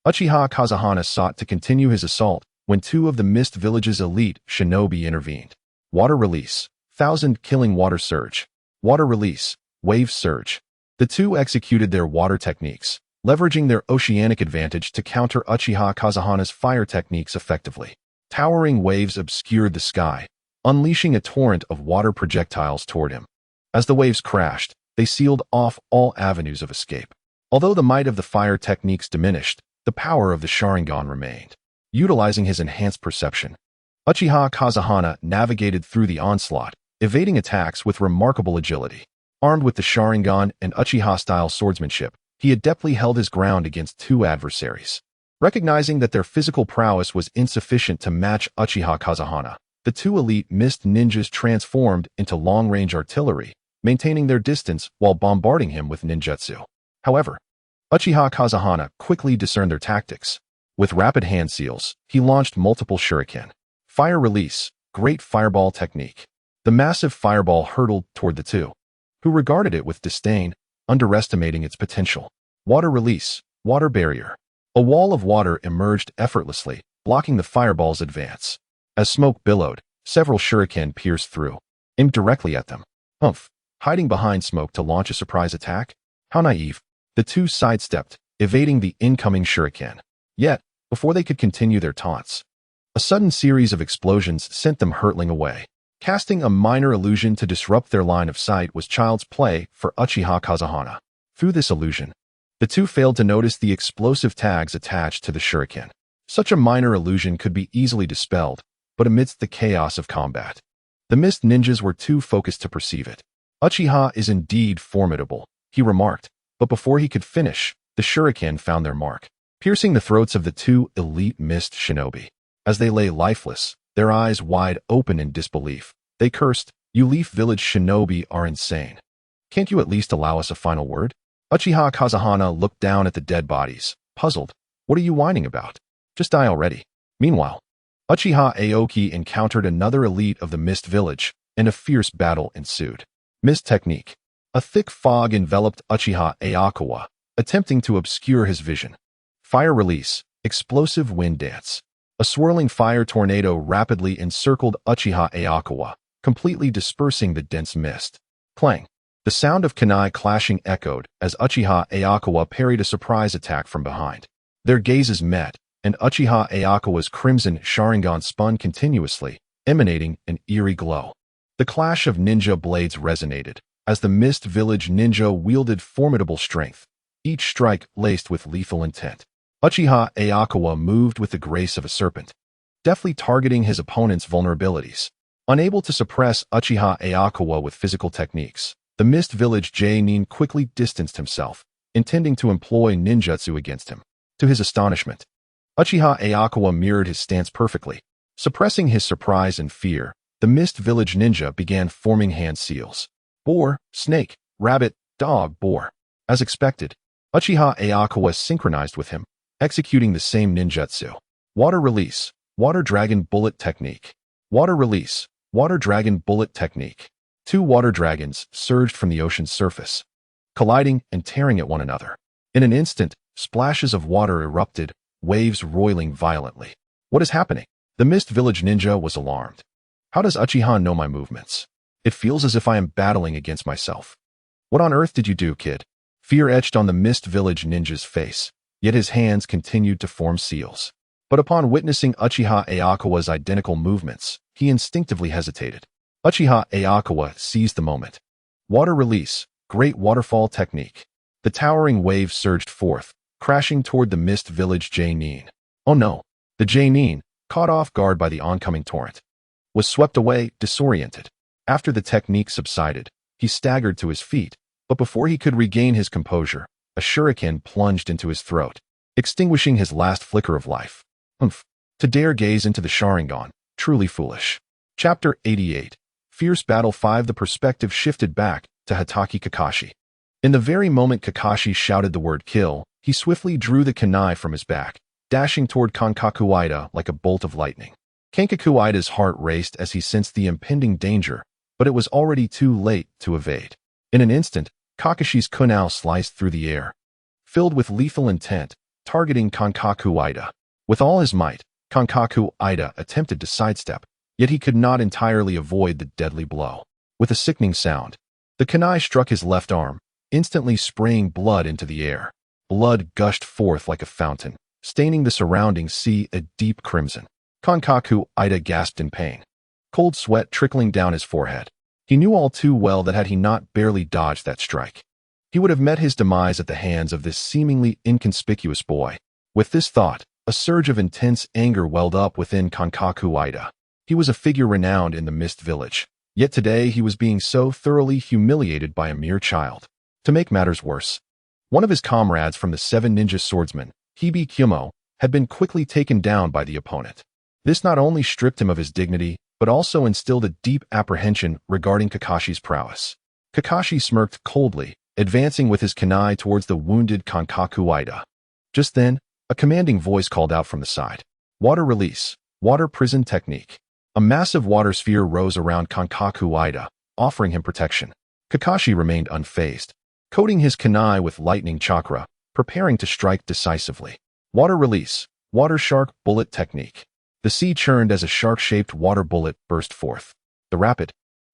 Uchiha Kazahana sought to continue his assault when 2 of the Mist Village's elite shinobi intervened. Water release, 1,000 killing water surge. Water release, wave surge. The 2 executed their water techniques, leveraging their oceanic advantage to counter Uchiha Kazahana's fire techniques effectively. Towering waves obscured the sky, unleashing a torrent of water projectiles toward him. As the waves crashed, they sealed off all avenues of escape. Although the might of the fire techniques diminished, the power of the Sharingan remained. Utilizing his enhanced perception, Uchiha Kazahana navigated through the onslaught, evading attacks with remarkable agility. Armed with the Sharingan and Uchiha-style swordsmanship, he adeptly held his ground against 2 adversaries. Recognizing that their physical prowess was insufficient to match Uchiha Kazahana, the 2 elite Mist Ninjas transformed into long-range artillery, maintaining their distance while bombarding him with ninjutsu. However, Uchiha Kazahana quickly discerned their tactics. With rapid hand seals, he launched multiple shuriken. Fire release, great fireball technique. The massive fireball hurtled toward the 2, who regarded it with disdain, underestimating its potential. Water release, water barrier. A wall of water emerged effortlessly, blocking the fireball's advance. As smoke billowed, several shuriken pierced through, aimed directly at them. Humph! Hiding behind smoke to launch a surprise attack? How naive. The 2 sidestepped, evading the incoming shuriken. Yet, before they could continue their taunts, a sudden series of explosions sent them hurtling away. Casting a minor illusion to disrupt their line of sight was child's play for Uchiha Kazahana. Through this illusion, the 2 failed to notice the explosive tags attached to the shuriken. Such a minor illusion could be easily dispelled, but amidst the chaos of combat, the Mist Ninjas were too focused to perceive it. Uchiha is indeed formidable, he remarked, but before he could finish, the shuriken found their mark, piercing the throats of the 2 elite Mist shinobi. As they lay lifeless, their eyes wide open in disbelief, they cursed, "You Leaf Village shinobi are insane. Can't you at least allow us a final word?" Uchiha Kazahana looked down at the dead bodies, puzzled. "What are you whining about? Just die already." Meanwhile, Uchiha Aoki encountered another elite of the Mist Village, and a fierce battle ensued. Mist technique. A thick fog enveloped Uchiha Aokawa, attempting to obscure his vision. Fire release, explosive wind dance. A swirling fire tornado rapidly encircled Uchiha Aokawa, completely dispersing the dense mist. Clang. The sound of kunai clashing echoed as Uchiha Aokawa parried a surprise attack from behind. Their gazes met, and Uchiha Aokawa's crimson Sharingan spun continuously, emanating an eerie glow. The clash of ninja blades resonated, as the Mist Village ninja wielded formidable strength, each strike laced with lethal intent. Uchiha Aokawa moved with the grace of a serpent, deftly targeting his opponent's vulnerabilities. Unable to suppress Uchiha Aokawa with physical techniques, the Mist Village Nin quickly distanced himself, intending to employ ninjutsu against him. To his astonishment, Uchiha Aokawa mirrored his stance perfectly. Suppressing his surprise and fear, the Mist Village ninja began forming hand seals. Boar, snake, rabbit, dog, boar. As expected, Uchiha Ayakawa synchronized with him, executing the same ninjutsu. Water release, water dragon bullet technique. Water release, water dragon bullet technique. Two water dragons surged from the ocean's surface, colliding and tearing at one another. In an instant, splashes of water erupted, waves roiling violently. What is happening? The Mist Village ninja was alarmed. How does Uchiha know my movements? It feels as if I am battling against myself. What on earth did you do, kid? Fear etched on the Mist Village ninja's face, yet his hands continued to form seals. But upon witnessing Uchiha Ayakawa's identical movements, he instinctively hesitated. Uchiha Ayakawa seized the moment. Water release, great waterfall technique. The towering wave surged forth, crashing toward the Mist Village Jainin. Oh no! The Jainin, caught off guard by the oncoming torrent, was swept away, disoriented. After the technique subsided, he staggered to his feet, but before he could regain his composure, a shuriken plunged into his throat, extinguishing his last flicker of life. To dare gaze into the Sharingan, truly foolish. Chapter 88. Fierce Battle 5. The perspective shifted back to Hatake Kakashi. In the very moment Kakashi shouted the word kill, he swiftly drew the kunai from his back, dashing toward Kankaku Ida like a bolt of lightning. Kankaku Ida's heart raced as he sensed the impending danger, but it was already too late to evade. In an instant, Kakashi's kunai sliced through the air, filled with lethal intent, targeting Kankaku Ida. With all his might, Kankaku Ida attempted to sidestep, yet he could not entirely avoid the deadly blow. With a sickening sound, the kunai struck his left arm, instantly spraying blood into the air. Blood gushed forth like a fountain, staining the surrounding sea a deep crimson. Kankaku Ida gasped in pain, cold sweat trickling down his forehead. He knew all too well that had he not barely dodged that strike, he would have met his demise at the hands of this seemingly inconspicuous boy. With this thought, a surge of intense anger welled up within Kankaku Ida. He was a figure renowned in the Mist Village, yet today he was being so thoroughly humiliated by a mere child. To make matters worse, one of his comrades from the 7 ninja swordsmen, Hibi Kyumo, had been quickly taken down by the opponent. This not only stripped him of his dignity, but also instilled a deep apprehension regarding Kakashi's prowess. Kakashi smirked coldly, advancing with his kunai towards the wounded Kankaku Ida. Just then, a commanding voice called out from the side. Water release, water prison technique. A massive water sphere rose around Kankaku Ida, offering him protection. Kakashi remained unfazed, coating his kunai with lightning chakra, preparing to strike decisively. Water release, water shark bullet technique. The sea churned as a shark-shaped water bullet burst forth. The rapid,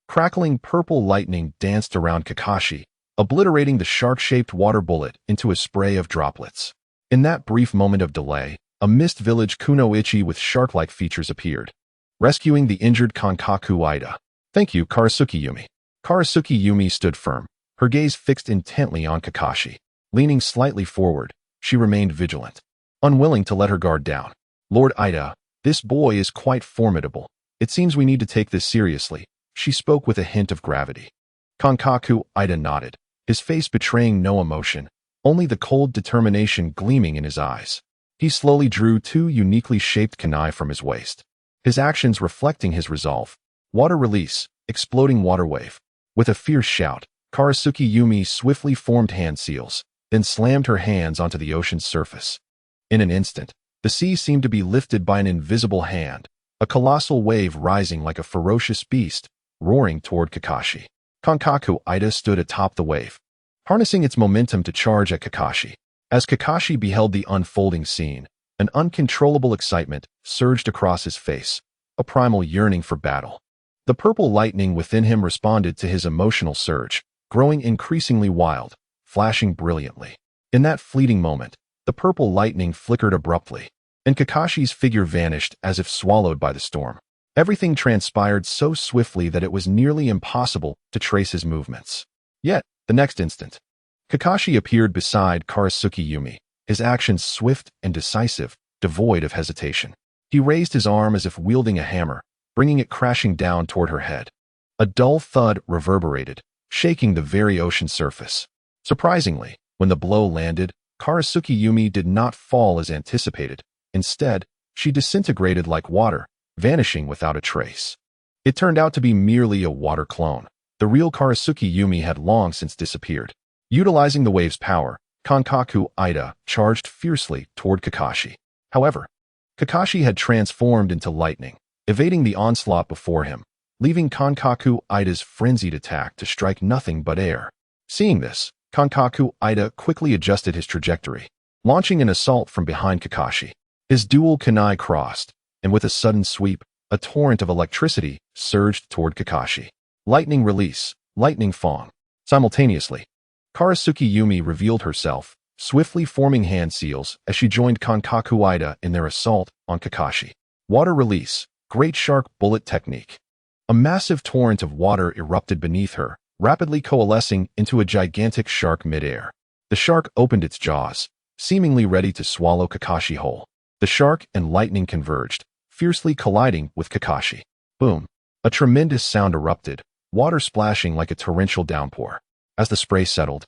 crackling purple lightning danced around Kakashi, obliterating the shark-shaped water bullet into a spray of droplets. In that brief moment of delay, a Mist Village kunoichi with shark-like features appeared, rescuing the injured Kankaku Ida. Thank you, Karasuki Yumi. Karasuki Yumi stood firm, her gaze fixed intently on Kakashi. Leaning slightly forward, she remained vigilant, unwilling to let her guard down. Lord Ida, this boy is quite formidable. It seems we need to take this seriously, she spoke with a hint of gravity. Kankaku Ida nodded, his face betraying no emotion, only the cold determination gleaming in his eyes. He slowly drew 2 uniquely shaped kunai from his waist, his actions reflecting his resolve. Water release, exploding water wave. With a fierce shout, Karasuki Yumi swiftly formed hand seals, then slammed her hands onto the ocean's surface. In an instant, the sea seemed to be lifted by an invisible hand, a colossal wave rising like a ferocious beast, roaring toward Kakashi. Kankaku Ida stood atop the wave, harnessing its momentum to charge at Kakashi. As Kakashi beheld the unfolding scene, an uncontrollable excitement surged across his face, a primal yearning for battle. The purple lightning within him responded to his emotional surge, growing increasingly wild, flashing brilliantly. In that fleeting moment, the purple lightning flickered abruptly, and Kakashi's figure vanished as if swallowed by the storm. Everything transpired so swiftly that it was nearly impossible to trace his movements. Yet, the next instant, Kakashi appeared beside Karasuki Yumi, his actions swift and decisive, devoid of hesitation. He raised his arm as if wielding a hammer, bringing it crashing down toward her head. A dull thud reverberated, shaking the very ocean surface. Surprisingly, when the blow landed, Karasuki Yumi did not fall as anticipated. Instead, she disintegrated like water, vanishing without a trace. It turned out to be merely a water clone, The real Karasuki Yumi had long since disappeared. Utilizing the wave's power, Kankaku Ida charged fiercely toward Kakashi. However, Kakashi had transformed into lightning, evading the onslaught before him, leaving Kankaku Ida's frenzied attack to strike nothing but air. Seeing this, Kankaku Ida quickly adjusted his trajectory, launching an assault from behind Kakashi. His dual kunai crossed, and with a sudden sweep, a torrent of electricity surged toward Kakashi. Lightning release, lightning fong. Simultaneously, Karasuki Yumi revealed herself, swiftly forming hand seals as she joined Kankaku Ida in their assault on Kakashi. Water release, great shark bullet technique. A massive torrent of water erupted beneath her, rapidly coalescing into a gigantic shark midair. The shark opened its jaws, seemingly ready to swallow Kakashi whole. The shark and lightning converged, fiercely colliding with Kakashi. Boom! A tremendous sound erupted, water splashing like a torrential downpour. As the spray settled,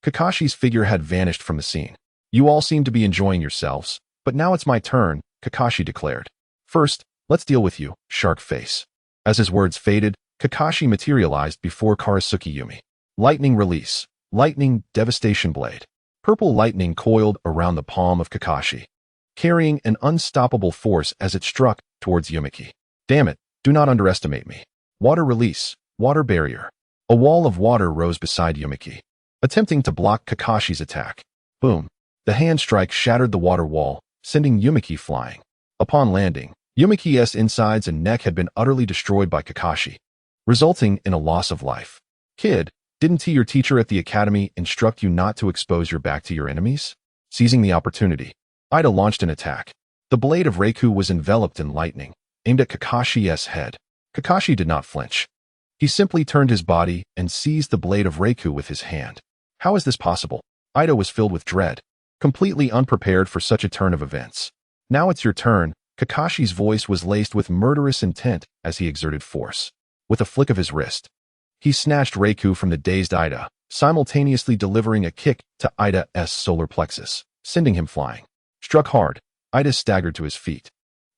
Kakashi's figure had vanished from the scene. You all seem to be enjoying yourselves, but now it's my turn, Kakashi declared. First, let's deal with you, shark face. As his words faded, Kakashi materialized before Karasuki Yumi. Lightning release, lightning devastation blade. Purple lightning coiled around the palm of Kakashi, carrying an unstoppable force as it struck towards Yumiki. Damn it, do not underestimate me. Water release, water barrier. A wall of water rose beside Yumiki, attempting to block Kakashi's attack. Boom. The hand strike shattered the water wall, sending Yumiki flying. Upon landing, Yumiki's insides and neck had been utterly destroyed by Kakashi, resulting in a loss of life. Kid, didn't your teacher at the academy instruct you not to expose your back to your enemies? Seizing the opportunity, Ida launched an attack. The blade of Reiku was enveloped in lightning, aimed at Kakashi's head. Kakashi did not flinch. He simply turned his body and seized the blade of Reiku with his hand. How is this possible? Ida was filled with dread, completely unprepared for such a turn of events. Now it's your turn. Kakashi's voice was laced with murderous intent as he exerted force. With a flick of his wrist, he snatched Reiku from the dazed Ida, simultaneously delivering a kick to Ida's solar plexus, sending him flying. Struck hard, Ida staggered to his feet,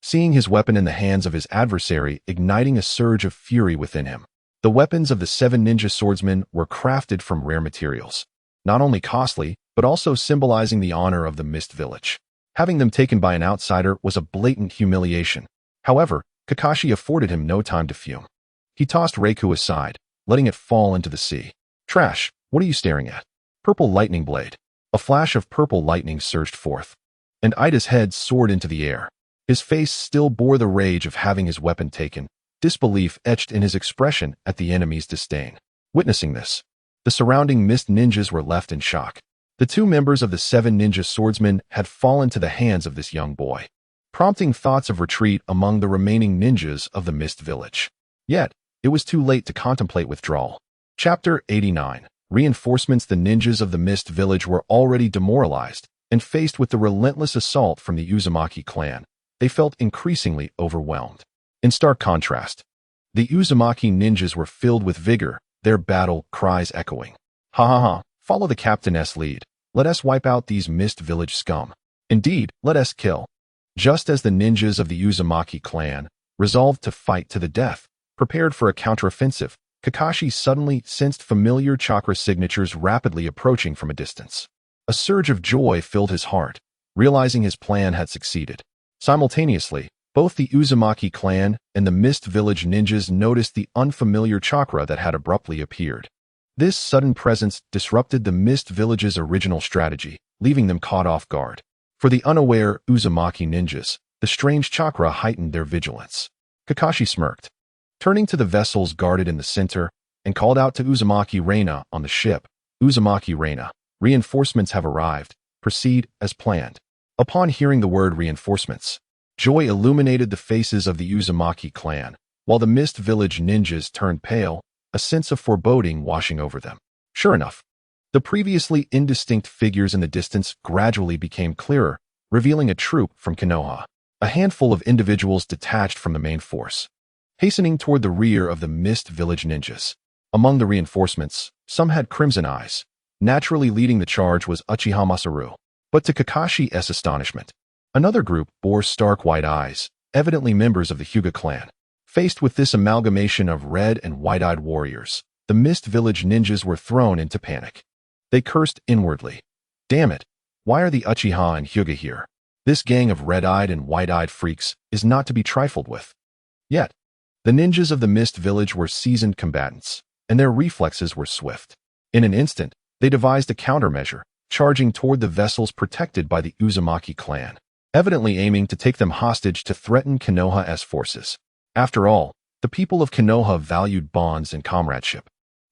seeing his weapon in the hands of his adversary igniting a surge of fury within him. The weapons of the 7 ninja swordsmen were crafted from rare materials, not only costly, but also symbolizing the honor of the Mist Village. Having them taken by an outsider was a blatant humiliation. However, Kakashi afforded him no time to fume. He tossed Reiku aside, letting it fall into the sea. Trash, what are you staring at? Purple lightning blade. A flash of purple lightning surged forth, and Ida's head soared into the air. His face still bore the rage of having his weapon taken, disbelief etched in his expression at the enemy's disdain. Witnessing this, the surrounding Mist ninjas were left in shock. The 2 members of the 7 ninja swordsmen had fallen to the hands of this young boy, prompting thoughts of retreat among the remaining ninjas of the Mist Village. Yet, it was too late to contemplate withdrawal. Chapter 89. Reinforcements. The ninjas of the Mist Village were already demoralized, and faced with the relentless assault from the Uzumaki clan, they felt increasingly overwhelmed. In stark contrast, the Uzumaki ninjas were filled with vigor, their battle cries echoing. Ha ha ha, follow the captain's lead. Let us wipe out these Mist Village scum. Indeed, let us kill. Just as the ninjas of the Uzumaki clan resolved to fight to the death, prepared for a counteroffensive, Kakashi suddenly sensed familiar chakra signatures rapidly approaching from a distance. A surge of joy filled his heart, realizing his plan had succeeded. Simultaneously, both the Uzumaki clan and the Mist Village ninjas noticed the unfamiliar chakra that had abruptly appeared. This sudden presence disrupted the Mist Village's original strategy, leaving them caught off guard. For the unaware Uzumaki ninjas, the strange chakra heightened their vigilance. Kakashi smirked, turning to the vessels guarded in the center, and called out to Uzumaki Reina on the ship. Uzumaki Reina, reinforcements have arrived. Proceed as planned. Upon hearing the word reinforcements, joy illuminated the faces of the Uzumaki clan, while the Mist Village ninjas turned pale, a sense of foreboding washing over them. Sure enough, the previously indistinct figures in the distance gradually became clearer, revealing a troop from Konoha. A handful of individuals detached from the main force, hastening toward the rear of the Mist Village ninjas. Among the reinforcements, some had crimson eyes. Naturally leading the charge was Uchiha Masaru. But to Kakashi's astonishment, another group bore stark white eyes, evidently members of the Hyuga clan. Faced with this amalgamation of red and white-eyed warriors, the Mist Village ninjas were thrown into panic. They cursed inwardly. Damn it! Why are the Uchiha and Hyuga here? This gang of red-eyed and white-eyed freaks is not to be trifled with. Yet, the ninjas of the Mist Village were seasoned combatants, and their reflexes were swift. In an instant, they devised a countermeasure, charging toward the vessels protected by the Uzumaki clan, evidently aiming to take them hostage to threaten Konoha's forces. After all, the people of Konoha valued bonds and comradeship.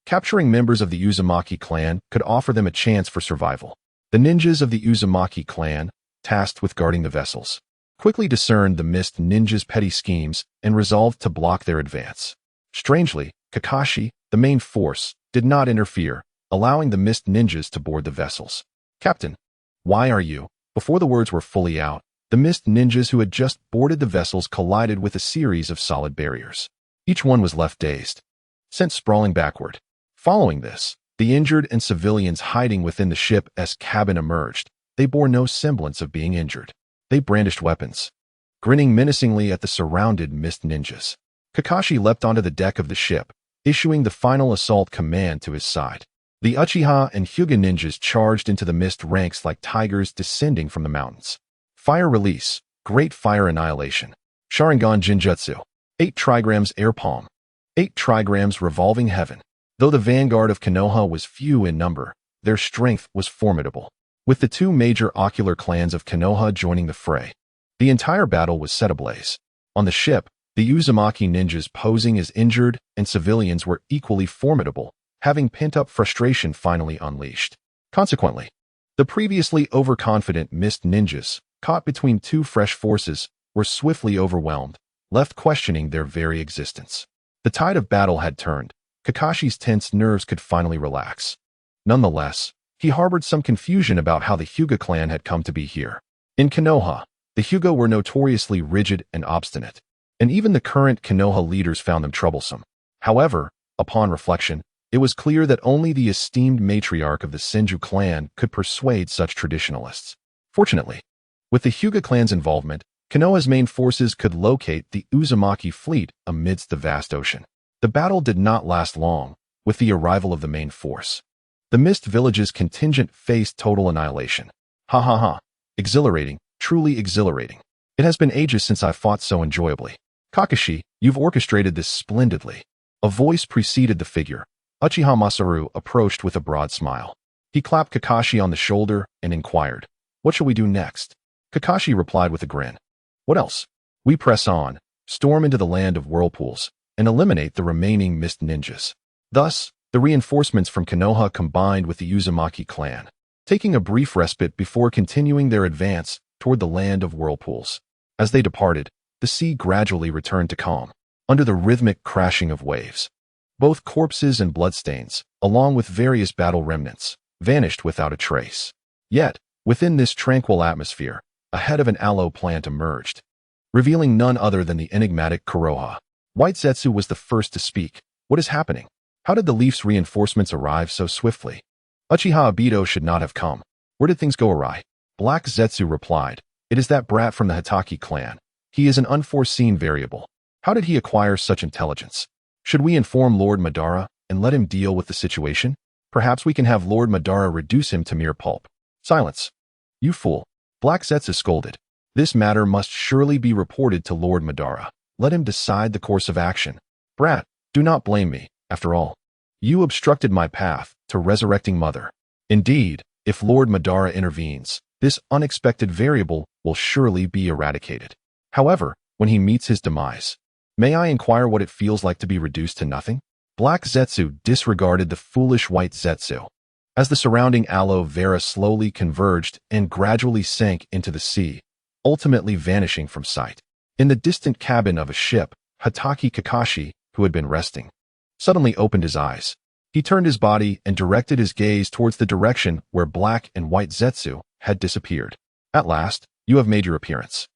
Capturing members of the Uzumaki clan could offer them a chance for survival. The ninjas of the Uzumaki clan, tasked with guarding the vessels, quickly discerned the Mist ninjas' petty schemes and resolved to block their advance. Strangely, Kakashi, the main force, did not interfere, allowing the Mist ninjas to board the vessels. "Captain, why are you?" Before the words were fully out, the Mist ninjas who had just boarded the vessels collided with a series of solid barriers. Each one was left dazed, sent sprawling backward. Following this, the injured and civilians hiding within the ship's cabin emerged. They bore no semblance of being injured. They brandished weapons, grinning menacingly at the surrounded Mist ninjas. Kakashi leapt onto the deck of the ship, issuing the final assault command to his side. The Uchiha and Hyuga ninjas charged into the Mist ranks like tigers descending from the mountains. Fire release, Great Fire Annihilation, Sharingan Jinjutsu, 8 trigrams Air Palm, 8 trigrams Revolving Heaven. Though the vanguard of Konoha was few in number, their strength was formidable. With the 2 major ocular clans of Konoha joining the fray, the entire battle was set ablaze. On the ship, the Uzumaki ninjas posing as injured and civilians were equally formidable, having pent-up frustration finally unleashed. Consequently, the previously overconfident Mist ninjas, caught between 2 fresh forces, were swiftly overwhelmed, left questioning their very existence. The tide of battle had turned. Kakashi's tense nerves could finally relax. Nonetheless, he harbored some confusion about how the Hyuga clan had come to be here. In Konoha, the Hyuga were notoriously rigid and obstinate, and even the current Konoha leaders found them troublesome. However, upon reflection, it was clear that only the esteemed matriarch of the Senju clan could persuade such traditionalists. Fortunately, with the Hyuga clan's involvement, Konoha's main forces could locate the Uzumaki fleet amidst the vast ocean. The battle did not last long. With the arrival of the main force, the Mist Village's contingent faced total annihilation. Ha ha ha. Exhilarating, truly exhilarating. It has been ages since I fought so enjoyably. Kakashi, you've orchestrated this splendidly. A voice preceded the figure. Uchiha Masaru approached with a broad smile. He clapped Kakashi on the shoulder and inquired, "What shall we do next?" Kakashi replied with a grin. "What else? We press on, storm into the land of whirlpools, and eliminate the remaining Mist ninjas." Thus, the reinforcements from Konoha combined with the Uzumaki clan, taking a brief respite before continuing their advance toward the land of whirlpools. As they departed, the sea gradually returned to calm, under the rhythmic crashing of waves. Both corpses and bloodstains, along with various battle remnants, vanished without a trace. Yet, within this tranquil atmosphere, a head of an aloe plant emerged, revealing none other than the enigmatic Kuroha. White Zetsu was the first to speak. "What is happening? How did the Leaf's reinforcements arrive so swiftly? Uchiha Obito should not have come. Where did things go awry?" Black Zetsu replied, "It is that brat from the Hitaki clan. He is an unforeseen variable. How did he acquire such intelligence? Should we inform Lord Madara and let him deal with the situation? Perhaps we can have Lord Madara reduce him to mere pulp." "Silence. You fool." Black Zetsu scolded. "This matter must surely be reported to Lord Madara. Let him decide the course of action. Brat, do not blame me. After all, you obstructed my path to resurrecting Mother. Indeed, if Lord Madara intervenes, this unexpected variable will surely be eradicated. However, when he meets his demise, may I inquire what it feels like to be reduced to nothing?" Black Zetsu disregarded the foolish White Zetsu, as the surrounding aloe vera slowly converged and gradually sank into the sea, ultimately vanishing from sight. In the distant cabin of a ship, Hitaki Kakashi, who had been resting, suddenly opened his eyes. He turned his body and directed his gaze towards the direction where Black and White Zetsu had disappeared. "At last, you have made your appearance.